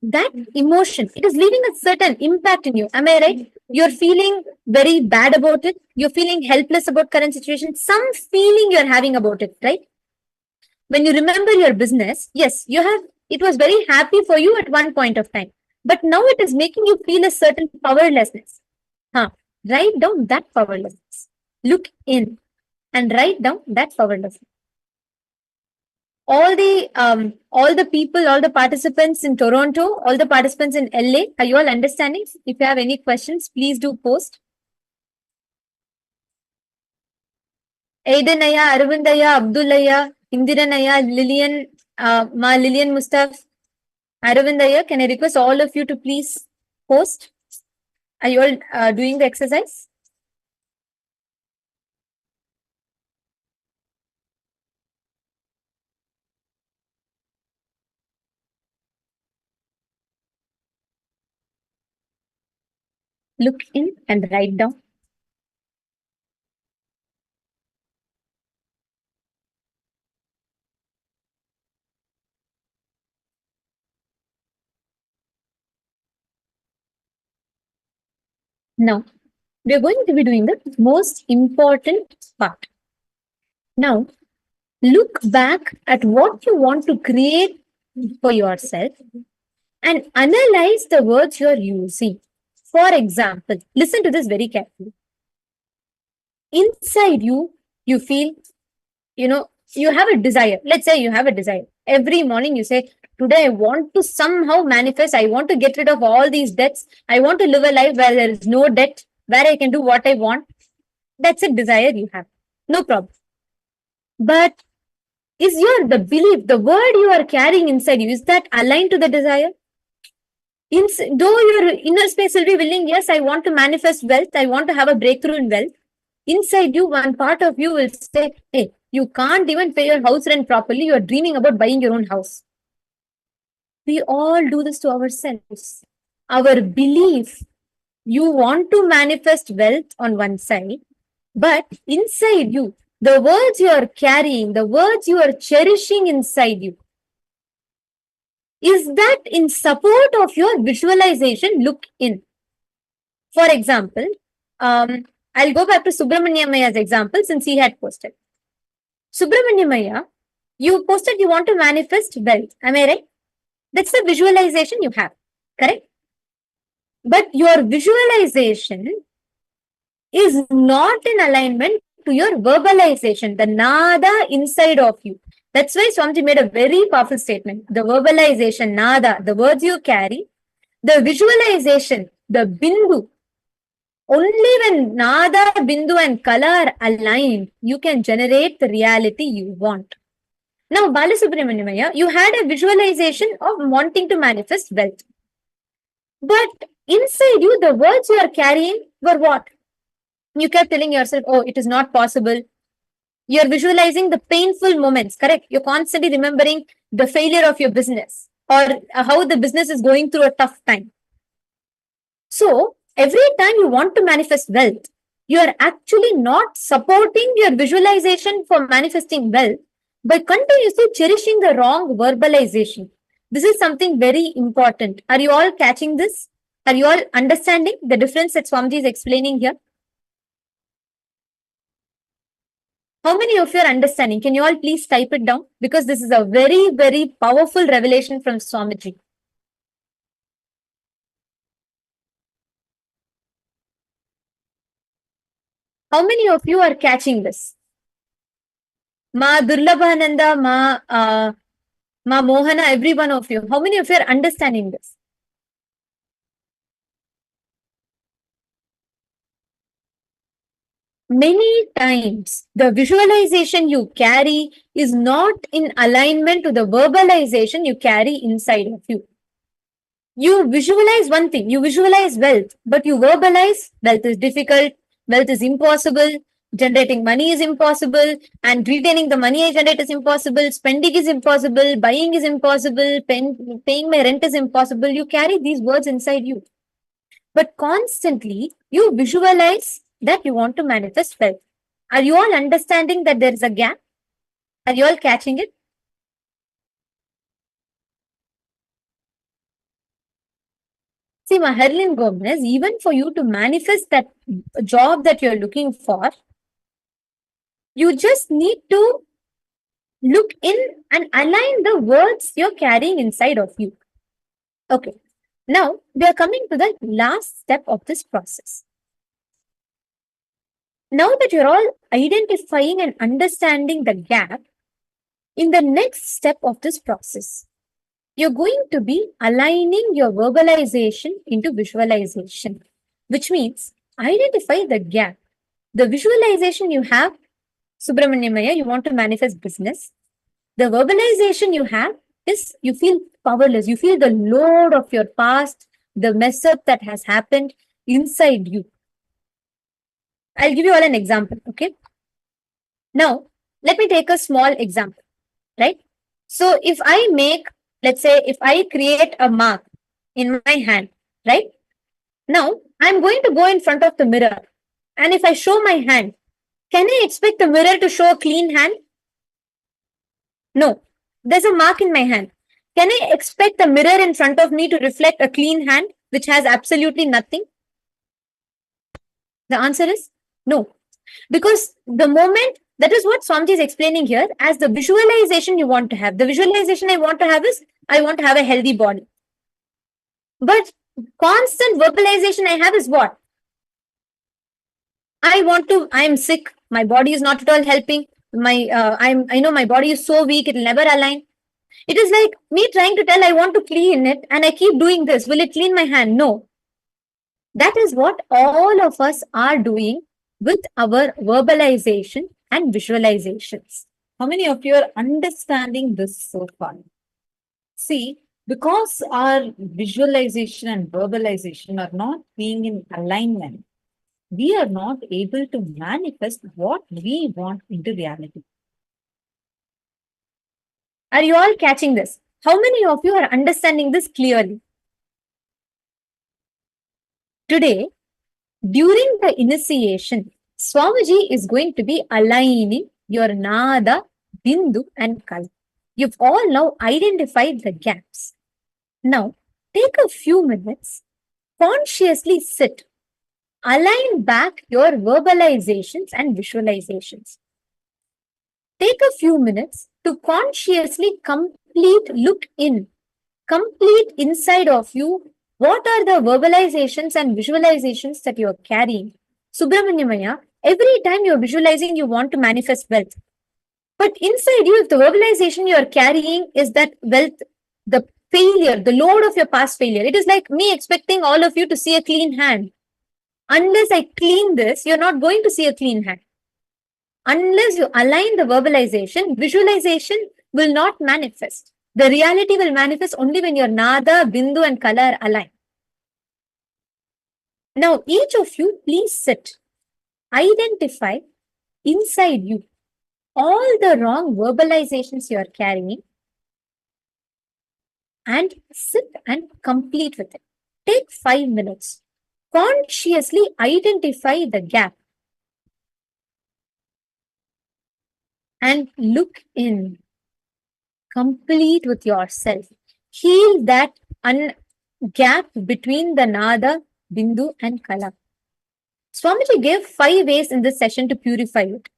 that emotion, it is leaving a certain impact in you. Am I right? You're feeling very bad about it. You're feeling helpless about current situation. Some feeling you're having about it, right? When you remember your business, yes, it was very happy for you at one point of time, but now it is making you feel a certain powerlessness. Write down that powerlessness. Look in and write down that powerlessness. All the people, all the participants in Toronto, all the participants in LA, are you all understanding? If you have any questions, please do post. Aidanaya, Arvindaya, Abdulaya, Indiranaya, Lillian, Lillian Mustaf, Arvindaya, can I request all of you to please post? Are you all doing the exercise? Look in and write down. Now, we are going to be doing the most important part. Now, look back at what you want to create for yourself and analyze the words you are using. For example, listen to this very carefully. Inside you, you feel, you have a desire. Let's say you have a desire. Every morning you say, today I want to somehow manifest. I want to get rid of all these debts. I want to live a life where there is no debt, where I can do what I want. That's a desire you have. No problem. But is the belief, the word you are carrying inside you, is that aligned to the desire? Though your inner space will be willing, yes, I want to manifest wealth, I want to have a breakthrough in wealth. Inside you, one part of you will say, hey, you can't even pay your house rent properly. You are dreaming about buying your own house. We all do this to ourselves. Our belief, you want to manifest wealth on one side, but inside you, the words you are carrying, the words you are cherishing inside you, is that in support of your visualization? Look in. For example, I'll go back to Subramanya Maya's example since he had posted. Subramanya Maya, you posted you want to manifest wealth. Am I right? That's the visualization you have, correct? But your visualization is not in alignment to your verbalization, the nada inside of you. That's why Swamiji made a very powerful statement. The verbalization, nada, the words you carry, the visualization, the bindu. Only when nada, bindu and color are aligned, you can generate the reality you want. Now, Balasubramanyamaya, you had a visualization of wanting to manifest wealth. But inside you, the words you are carrying were what? You kept telling yourself, oh, it is not possible. You're visualizing the painful moments, correct? You're constantly remembering the failure of your business or how the business is going through a tough time. So, every time you want to manifest wealth, you are actually not supporting your visualization for manifesting wealth by continuously cherishing the wrong verbalization. This is something very important. Are you all catching this? Are you all understanding the difference that Swamiji is explaining here? How many of you are understanding? Can you all please type it down? Because this is a very, very powerful revelation from Swamiji. How many of you are catching this? Ma Durlabhananda, Ma Mohana, every one of you. How many of you are understanding this? Many times, the visualization you carry is not in alignment to the verbalization you carry inside of you. You visualize one thing, you visualize wealth, but you verbalize wealth is difficult, wealth is impossible, generating money is impossible, and retaining the money I generate is impossible, spending is impossible, buying is impossible, paying my rent is impossible. You carry these words inside you. But constantly, you visualize that you want to manifest wealth. Are you all understanding that there is a gap? Are you all catching it? See, Maherlin Gomez, even for you to manifest that job that you're looking for, you just need to look in and align the words you're carrying inside of you. Okay. Now, we are coming to the last step of this process. Now that you're all identifying and understanding the gap, in the next step of this process, you're going to be aligning your verbalization into visualization, which means identify the gap. The visualization you have, Subramanyamaya, you want to manifest business. The verbalization you have is you feel powerless. You feel the load of your past, the mess up that has happened inside you. I'll give you all an example, okay? Now, let me take a small example, right? So if I make, let's say, if I create a mark in my hand, right? Now, I'm going to go in front of the mirror. And if I show my hand, can I expect the mirror to show a clean hand? No. There's a mark in my hand. Can I expect the mirror in front of me to reflect a clean hand, which has absolutely nothing? The answer is no. Because the moment, that is what Swamiji is explaining here as the visualization you want to have. The visualization I want to have is, I want to have a healthy body. But constant verbalization I have is what? I am sick. My body is not at all helping. I know my body is so weak, it will never align. It is like me trying to tell I want to clean it and I keep doing this. Will it clean my hand? No. That is what all of us are doing with our verbalization and visualizations. How many of you are understanding this so far? See, because our visualization and verbalization are not being in alignment, we are not able to manifest what we want into reality. Are you all catching this? How many of you are understanding this clearly? Today, during the initiation, Swamiji is going to be aligning your Nada, Bindu and Kala. You've all now identified the gaps. Now, take a few minutes, consciously sit, align back your verbalizations and visualizations. Take a few minutes to consciously look complete inside of you. What are the verbalizations and visualizations that you're carrying? Subramanyamaya, every time you're visualizing, you want to manifest wealth. But inside you, if the verbalization you're carrying is that wealth, the failure, the load of your past failure, it is like me expecting all of you to see a clean hand. Unless I clean this, you're not going to see a clean hand. Unless you align the verbalization, visualization will not manifest. The reality will manifest only when your Nada, Bindu and Kala are aligned. Now, each of you, please sit. Identify inside you all the wrong verbalizations you are carrying and sit and complete with it. Take 5 minutes. Consciously identify the gap and look in. Complete with yourself. Heal that gap between the Nada, Bindu and Kala. Swamiji gave 5 ways in this session to purify it.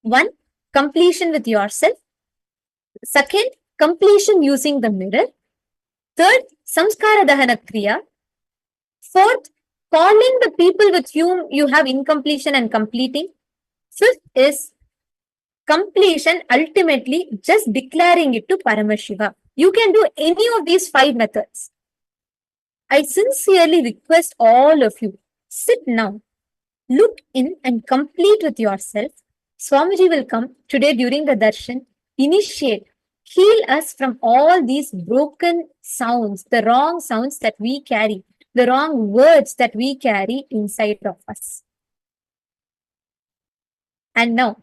1. Completion with yourself. 2nd, completion using the mirror. 3rd, samskara dahana kriya. 4th, calling the people with whom you have incompletion and completing. 5th is completion, ultimately just declaring it to Paramashiva. You can do any of these 5 methods. I sincerely request all of you, sit now, look in and complete with yourself. Swamiji will come today during the darshan, initiate, heal us from all these broken sounds, the wrong sounds that we carry, the wrong words that we carry inside of us. And now,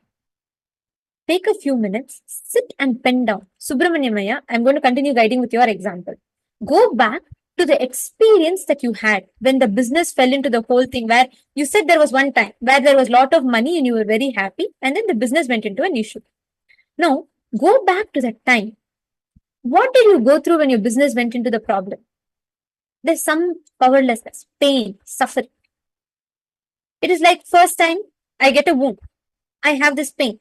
take a few minutes, sit and pen down. Subramanyamaya, I'm going to continue guiding with your example. Go back to the experience that you had when the business fell into the whole thing, where you said there was one time where there was a lot of money and you were very happy, and then the business went into an issue. Now, go back to that time. What did you go through when your business went into the problem? There's some powerlessness, pain, suffering. It is like first time I get a wound. I have this pain.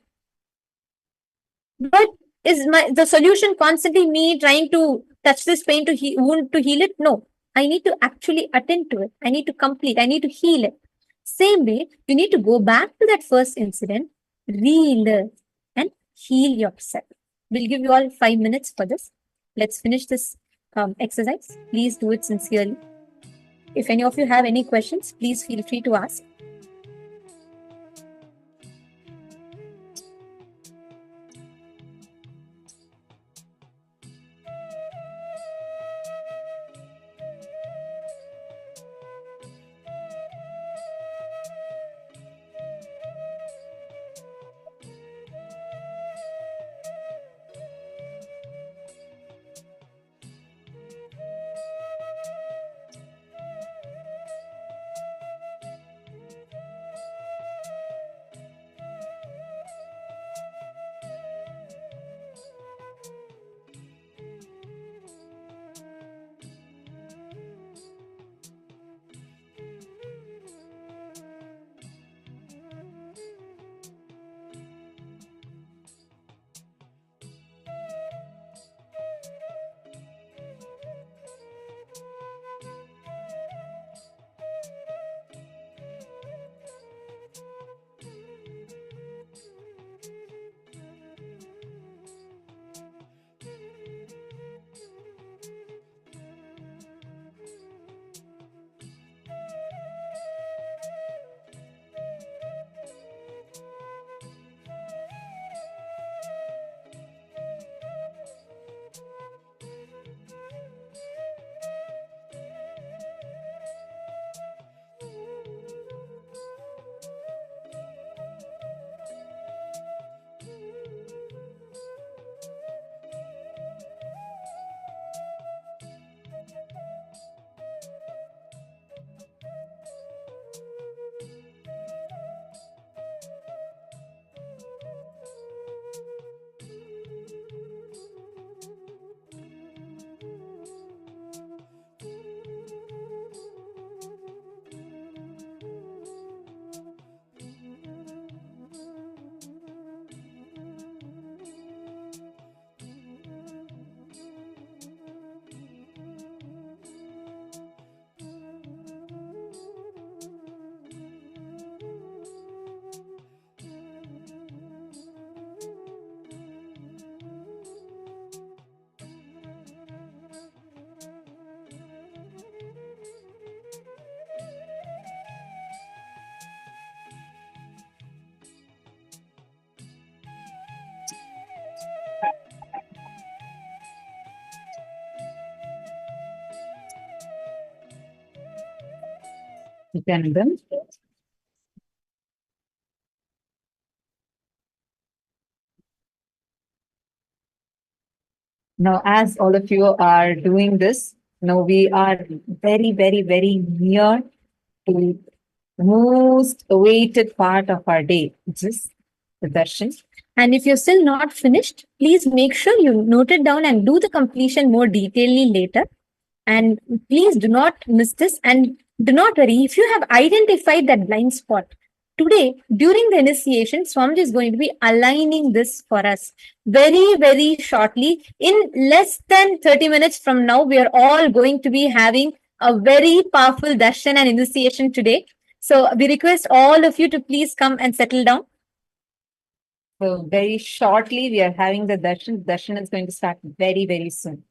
But is the solution constantly me trying to touch this pain to wound to heal it? No. I need to actually attend to it. I need to complete. I need to heal it. Same way, you need to go back to that first incident, relive and heal yourself. We'll give you all 5 minutes for this. Let's finish this exercise. Please do it sincerely. If any of you have any questions, please feel free to ask. Nithyananda. Now, as all of you are doing this, now we are very, very, very near to the most awaited part of our day, which is the darshan. And if you're still not finished, please make sure you note it down and do the completion more detailedly later. And please do not miss this. And do not worry if you have identified that blind spot. Today, during the initiation, Swamiji is going to be aligning this for us very, very shortly. In less than 30 minutes from now, we are all going to be having a very powerful darshan and initiation today. So we request all of you to please come and settle down. So very shortly, we are having the darshan. Darshan is going to start very, very soon.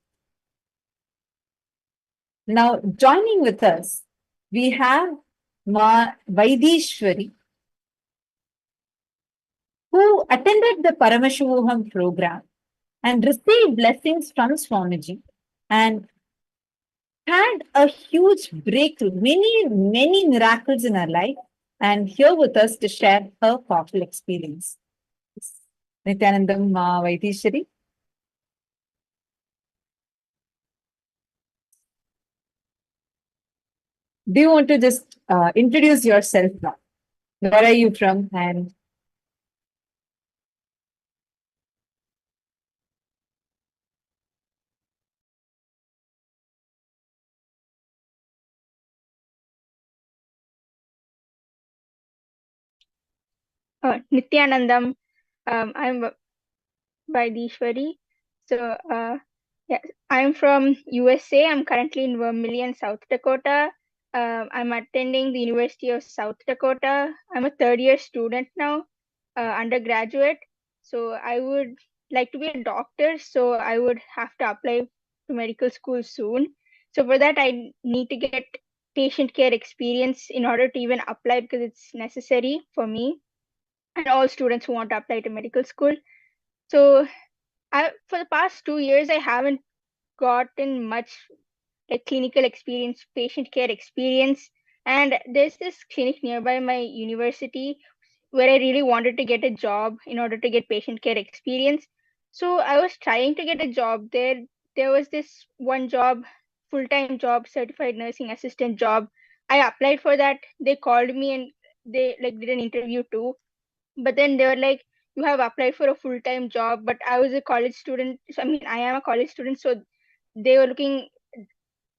Now, joining with us, we have Ma Vaidishwari, who attended the Paramashivoham program and received blessings from Swamiji and had a huge breakthrough, many miracles in her life, and here with us to share her powerful experience. Nithyanandam Ma Vaidishwari. Do you want to just introduce yourself now? Where are you from? And Nithyanandam. I'm Vaidishwari. So, yeah, I'm from USA. I'm currently in Vermilion, South Dakota. I'm attending the University of South Dakota. I'm a third-year student now, undergraduate. So I would like to be a doctor. So I would have to apply to medical school soon. So for that, I need to get patient care experience in order to even apply because it's necessary for me and all students who want to apply to medical school. So for the past 2 years, I haven't gotten much like clinical experience, patient care experience. And there's this clinic nearby my university where I really wanted to get a job in order to get patient care experience. So I was trying to get a job there. There was this one job, full-time job, certified nursing assistant job. I applied for that. They called me and they like did an interview too. But then they were like, you have applied for a full-time job, but I was a college student. So, I mean, I am a college student, so they were looking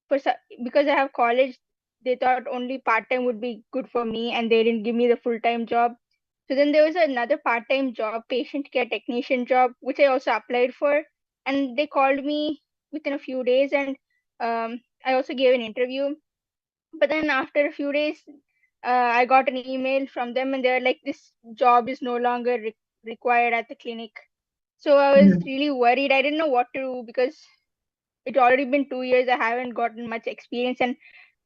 for because I have college. They thought only part-time would be good for me, and they didn't give me the full-time job. So then there was another part-time job, patient care technician job, which I also applied for, and they called me within a few days, and I also gave an interview. But then after a few days, I got an email from them, and they're like, "This job is no longer required at the clinic." So I was really worried. I didn't know what to do because it already been 2 years. I haven't gotten much experience, and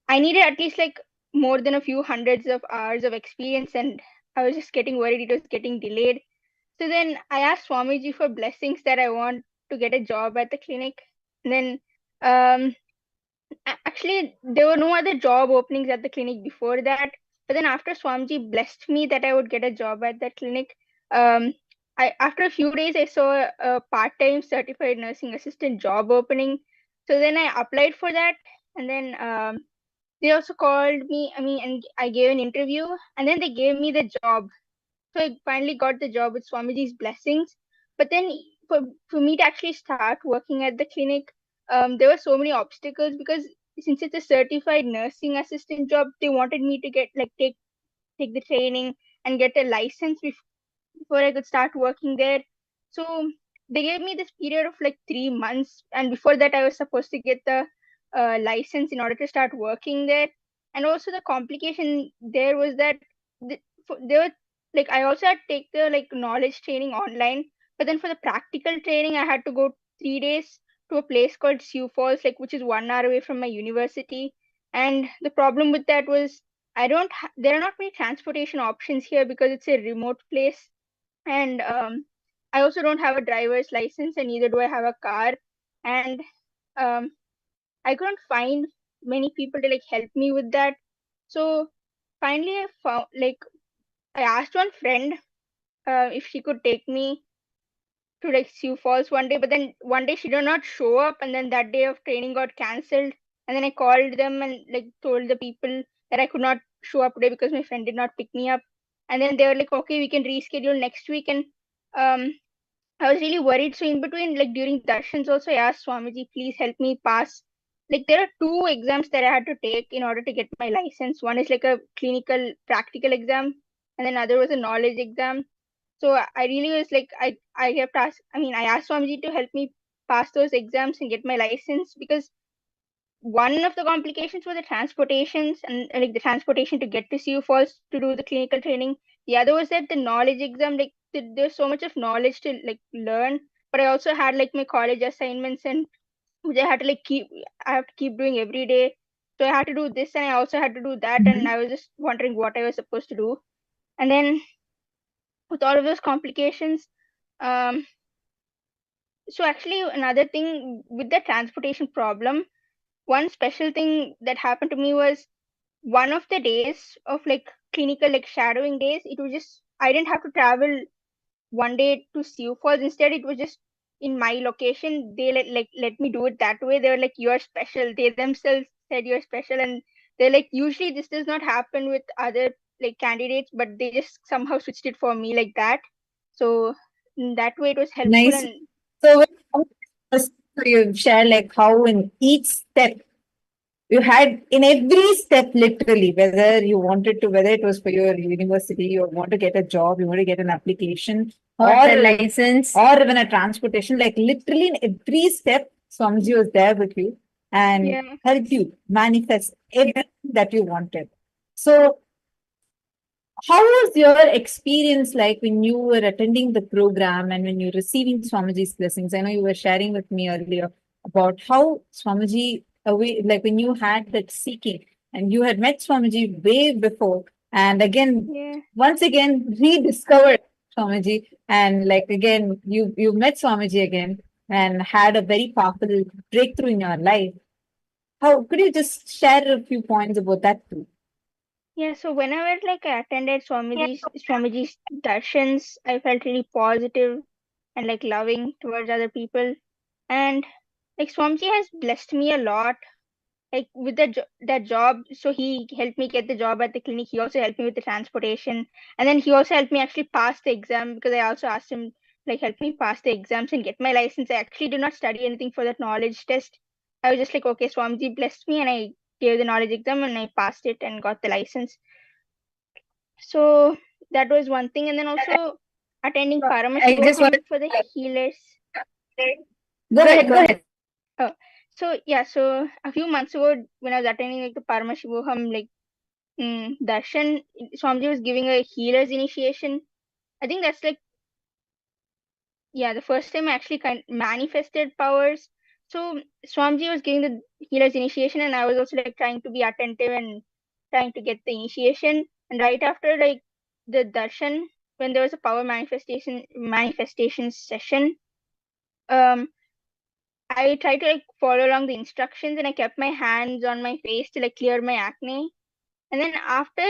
I needed at least like more than a few hundreds of hours of experience, and I was just getting worried it was getting delayed. So then I asked Swamiji for blessings that I want to get a job at the clinic. And then um, actually there were no other job openings at the clinic before that. But then after Swamiji blessed me that I would get a job at that clinic, um, after a few days I saw a part-time certified nursing assistant job opening. So then I applied for that, and then they also called me. I mean, and I gave an interview, and then they gave me the job. So I finally got the job with Swamiji's blessings. But then for me to actually start working at the clinic, there were so many obstacles because since it's a certified nursing assistant job, they wanted me to get like take the training and get a license before I could start working there. So they gave me this period of like 3 months, and before that, I was supposed to get the license in order to start working there. And also, the complication there was that there were like I also had to take the like knowledge training online, but then for the practical training, I had to go 3 days to a place called Sioux Falls, like which is 1 hour away from my university. And the problem with that was there are not many transportation options here because it's a remote place, and I also don't have a driver's license, and neither do I have a car. And um, I couldn't find many people to like help me with that. So finally I found, I asked one friend if she could take me to like Sioux Falls one day, but then one day she did not show up, and then that day of training got cancelled. And then I called them and like told the people that I could not show up today because my friend did not pick me up. And then they were like, okay, we can reschedule next week. And I was really worried. So in between, like during darshans also, I asked Swamiji, please help me pass. Like there are two exams that I had to take in order to get my license. One is like a clinical practical exam, and then other was a knowledge exam. So I really was like, I kept I asked Swamiji to help me pass those exams and get my license, because one of the complications were the transportations and like the transportation to get to Sioux Falls to do the clinical training. The other was that the knowledge exam, like there's so much of knowledge to like learn, but I also had like my college assignments and which I had to I have to keep doing every day. So I had to do this and I also had to do that, and I was just wondering what I was supposed to do. And then with all of those complications, um, so actually another thing with the transportation problem, one special thing that happened to me was one of the days of like clinical like shadowing days, it was just I didn't have to travel one day to Sioux Falls. Instead, it was just in my location. They let me do it that way. They were like, "You're special." They themselves said you're special, and they're like, usually this does not happen with other like candidates, but they just somehow switched it for me like that. So in that way, it was helpful. Nice. And So you share like how in each step you had in every step, literally, whether you wanted to, whether it was for your university, you want to get a job, you want to get an application, Or the license. or even a transportation, like literally in every step, Swamiji was there with you and yeah. helped you manifest everything that you wanted. So, how was your experience like when you were attending the program and when you were receiving Swamiji's blessings? I know you were sharing with me earlier about how Swamiji, like when you had that seeking and you had met Swamiji way before, and again, once again, rediscovered Swamiji, and like again, you met Swamiji again and had a very powerful breakthrough in your life. How could you just share a few points about that too? Yeah, so whenever like I attended Swamiji's darshans, I felt really positive and like loving towards other people. And like Swamiji has blessed me a lot. Like with that job, so he helped me get the job at the clinic. He also helped me with the transportation, and then he also helped me actually pass the exam, because I also asked him like help me pass the exams and get my license. I actually did not study anything for that knowledge test. I was just like, okay, Swamiji blessed me, and I gave the knowledge exam and I passed it and got the license. So that was one thing, and then also attending Paramashivoham for the healers. Go ahead. Oh, so yeah, so a few months ago when I was attending like the Paramashivoham darshan, Swamiji was giving a healer's initiation. I think that's like the first time I actually manifested powers. So Swamiji was giving the healer's initiation, and I was also like trying to be attentive and trying to get the initiation. And right after like the darshan, when there was a power manifestation session, I tried to like follow along the instructions, and I kept my hands on my face to like clear my acne. And then after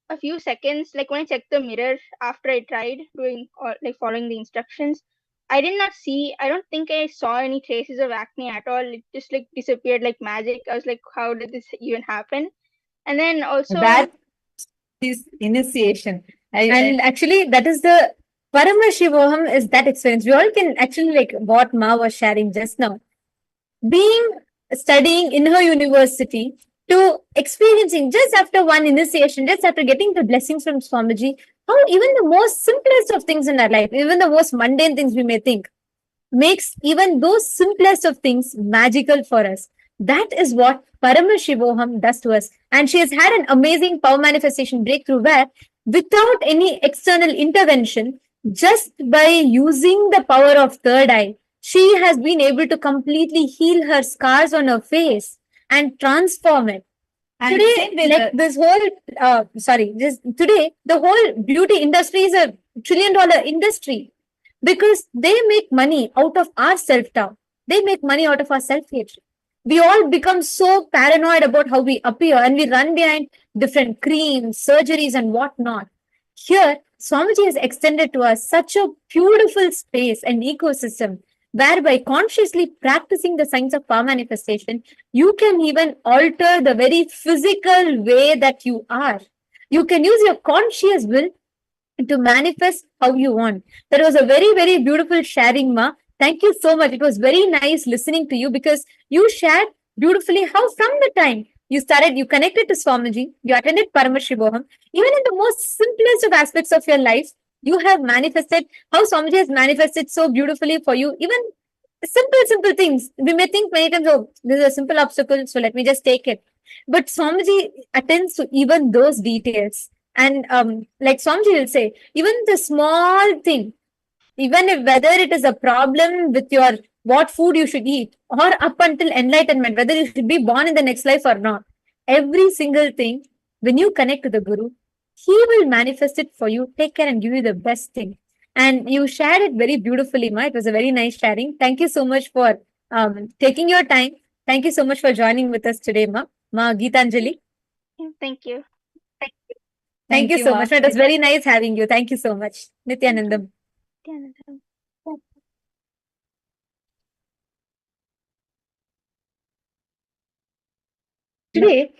a few seconds, like when I checked the mirror after I tried doing or like following the instructions, I don't think I saw any traces of acne at all. It just like disappeared like magic. I was like, how did this even happen? And then also That is initiation. And actually, that is the Paramashivoham is that experience. We all can actually, like what Ma was sharing just now, being studying in her university to experiencing just after one initiation, just after getting the blessings from Swamiji, how even the most simplest of things in our life, even the most mundane things we may think, makes even those simplest of things magical for us. That is what Paramashivoham does to us. And she has had an amazing power manifestation breakthrough where, without any external intervention, just by using the power of third eye, she has been able to completely heal her scars on her face and transform it. And today, like this whole, today, the whole beauty industry is a $1 trillion industry because they make money out of our self-doubt. They make money out of our self-hatred. We all become so paranoid about how we appear and we run behind different creams, surgeries, and whatnot. Here, Swamiji has extended to us such a beautiful space and ecosystem whereby consciously practicing the science of power manifestation, you can even alter the very physical way that you are. You can use your conscious will to manifest how you want. That was a very, very beautiful sharing, Ma. Thank you so much. It was very nice listening to you because you shared beautifully how from the time you connected to Swamiji, you attended Paramashivoham, even in the most simplest of aspects of your life, you have manifested how Swamiji has manifested so beautifully for you, even simple things. We may think many times, oh, this is a simple obstacle, so let me just take it. But Swamiji attends to even those details. And like Swamiji will say, even the small thing, even if whether it is a problem with your what food you should eat, or up until enlightenment, whether you should be born in the next life or not, every single thing, when you connect to the Guru, he will manifest it for you, take care and give you the best thing. And you shared it very beautifully, Ma. It was a very nice sharing. Thank you so much for taking your time. Thank you so much for joining with us today, Ma Geetanjali. Thank you. Thank you so Ma. much. It was very nice having you. Thank you so much. Nithyanandam. Today,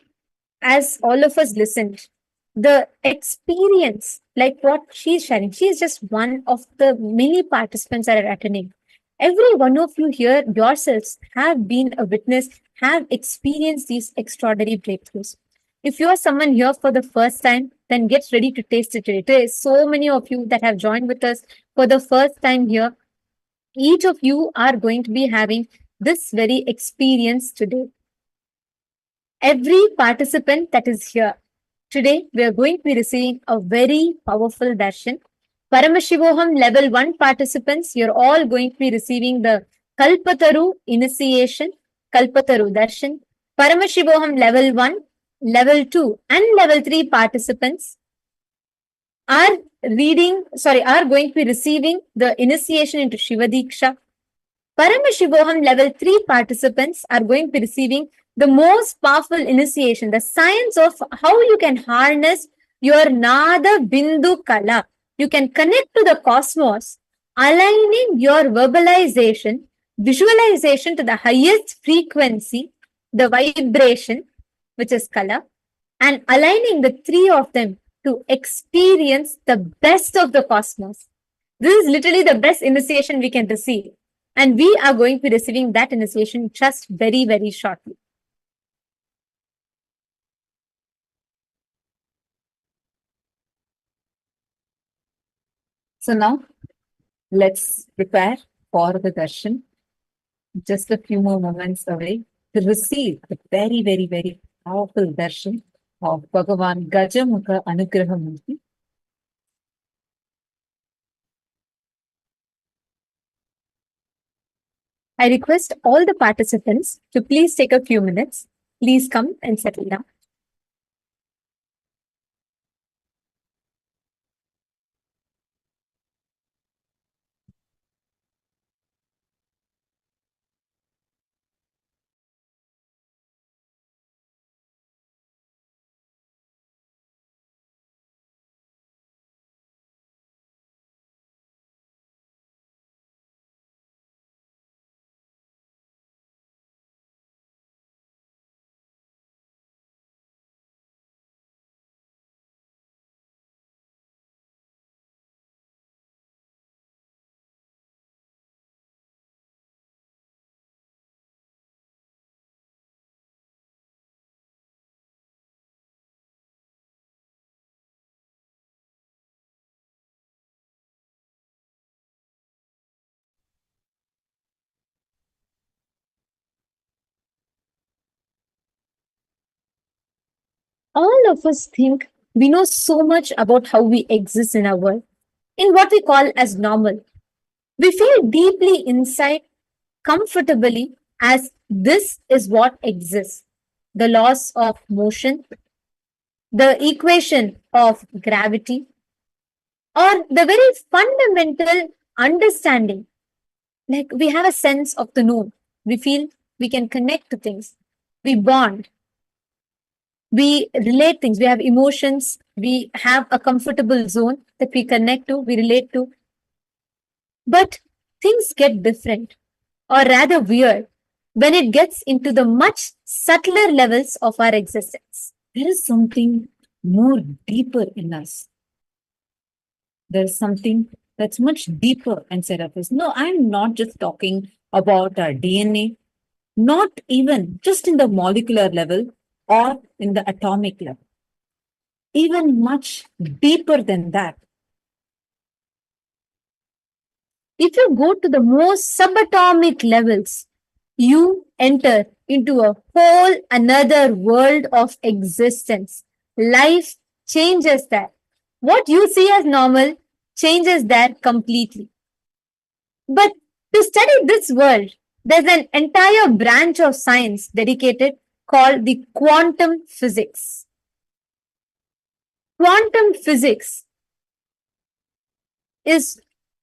as all of us listened, the experience, like what she's sharing, she is just one of the many participants that are attending. Every one of you here yourselves have been a witness, have experienced these extraordinary breakthroughs. If you are someone here for the first time, then get ready to taste it today. There is so many of you that have joined with us for the first time here. Each of you are going to be having this very experience today. Every participant that is here today, we are going to be receiving a very powerful darshan. Paramashivoham level 1 participants, you're all going to be receiving the Kalpataru initiation, Kalpataru darshan. Paramashivoham level 1, level 2 and level 3 participants are are going to be receiving the initiation into Shiva Diksha. Paramashivoham level 3 participants are going to be receiving the most powerful initiation, the science of how you can harness your Nada Bindu Kala. You can connect to the cosmos, aligning your verbalization, visualization to the highest frequency, the vibration, which is Kala, and aligning the three of them to experience the best of the cosmos. This is literally the best initiation we can receive. And we are going to be receiving that initiation just very, very shortly. So now, let's prepare for the darshan. Just a few more moments away to receive the very, very, very powerful darshan of Bhagavan Gajamukha Anugraha Murti. I request all the participants to please take a few minutes. Please come and settle down. All of us think we know so much about how we exist in our world, in what we call as normal. We feel deeply inside, comfortably, as this is what exists. The laws of motion, the equation of gravity, or the very fundamental understanding. Like we have a sense of the known. We feel we can connect to things, we bond, we relate things, we have emotions, we have a comfortable zone that we connect to, we relate to. But things get different, or rather weird, when it gets into the much subtler levels of our existence. There is something more deeper in us. There's something that's much deeper inside of us. No, I'm not just talking about our DNA, not even just in the molecular level or in the atomic level. Even much deeper than that. If you go to the most subatomic levels, you enter into a whole another world of existence. Life changes there. What you see as normal changes there completely. But to study this world, there's an entire branch of science dedicated called the quantum physics. Quantum physics is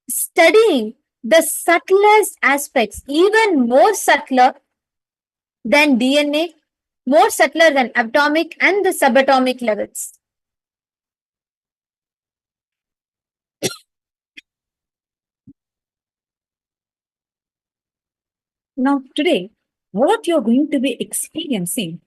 studying the subtlest aspects, even more subtler than DNA, more subtler than atomic and the subatomic levels. Now, today, what you're going to be experiencing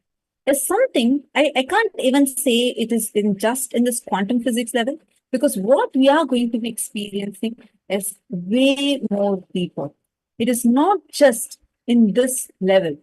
is something I can't even say it is just in this quantum physics level, because what we are going to be experiencing is way more deeper. It is not just in this level.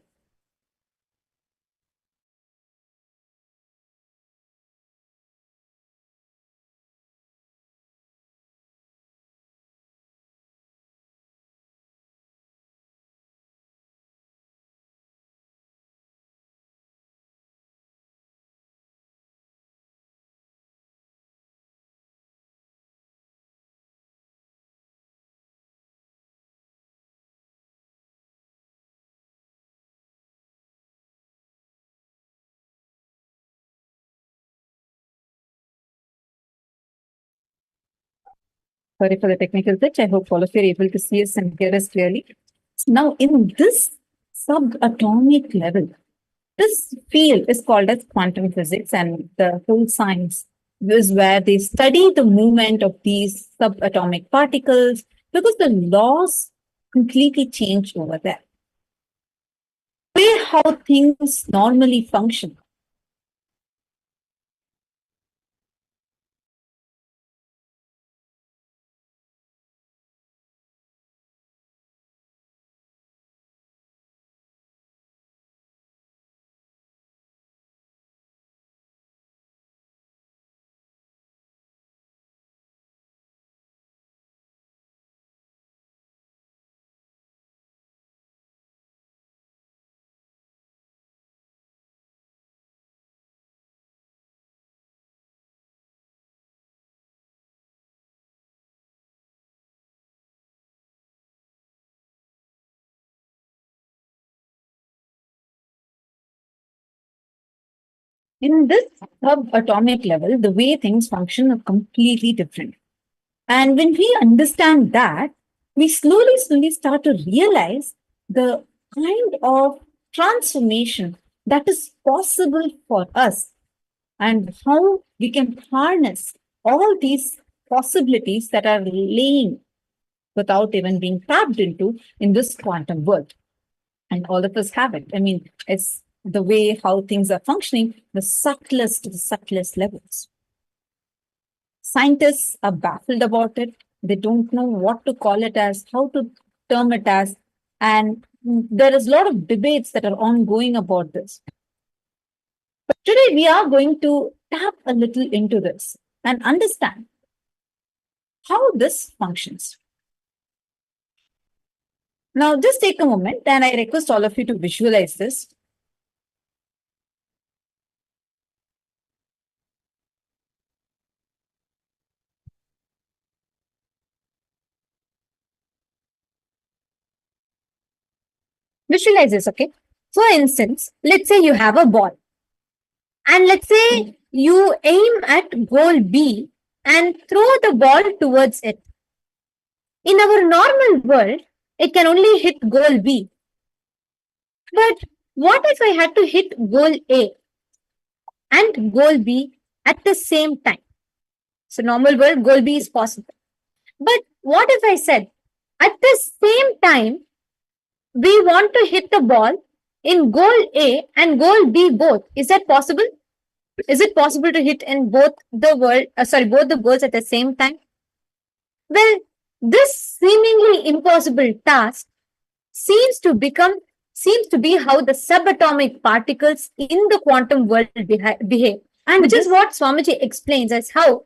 Sorry for the technical glitch. I hope all of you are able to see us and hear us clearly. Now, in this subatomic level, this field is called as quantum physics, and the whole science is where they study the movement of these subatomic particles, because the laws completely change over there. The way how things normally function. In this subatomic level, the way things function are completely different. And when we understand that, we slowly start to realize the kind of transformation that is possible for us, and how we can harness all these possibilities that are laying without even being tapped into in this quantum world. And all of us have it. I mean, it's the way how things are functioning, the subtlest levels. Scientists are baffled about it. They don't know what to call it as, how to term it as. And there is a lot of debates that are ongoing about this. But today we are going to tap a little into this and understand how this functions. Now, just take a moment and I request all of you to visualize this. Visualize this, okay? For instance, let's say you have a ball. And let's say you aim at goal B and throw the ball towards it. In our normal world, it can only hit goal B. But what if I had to hit goal A and goal B at the same time? So normal world, goal B is possible. But what if I said, at the same time, we want to hit the ball in goal A and goal B both? Is that possible? Is it possible to hit in both the both the goals at the same time? Well, this seemingly impossible task seems to be how the subatomic particles in the quantum world behave. And which is what Swamiji explains as how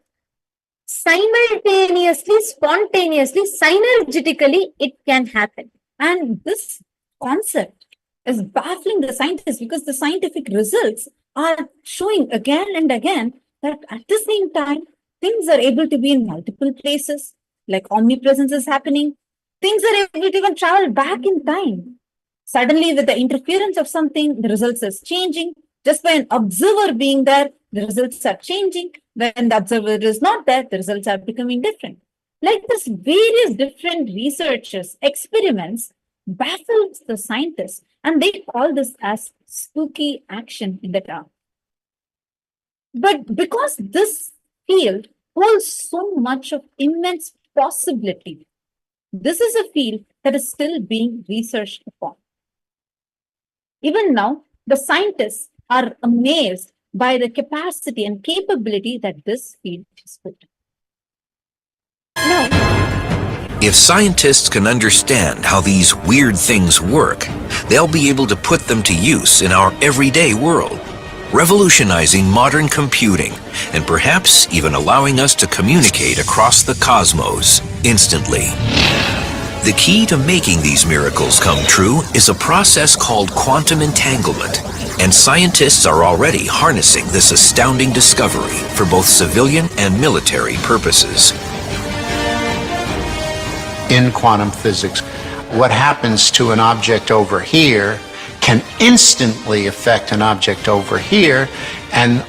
simultaneously, spontaneously, synergetically it can happen. And this concept is baffling the scientists because the scientific results are showing again and again that at the same time, things are able to be in multiple places, like omnipresence is happening. Things are able to even travel back in time. Suddenly, with the interference of something, the results is changing. Just by an observer being there, the results are changing. When the observer is not there, the results are becoming different. Like this, various different researchers, experiments baffles the scientists, and they call this as spooky action in the dark. But because this field holds so much of immense possibility, this is a field that is still being researched upon. Even now, the scientists are amazed by the capacity and capability that this field has put. If scientists can understand how these weird things work, they'll be able to put them to use in our everyday world, revolutionizing modern computing and perhaps even allowing us to communicate across the cosmos instantly. The key to making these miracles come true is a process called quantum entanglement, and scientists are already harnessing this astounding discovery for both civilian and military purposes. In quantum physics, what happens to an object over here can instantly affect an object over here, and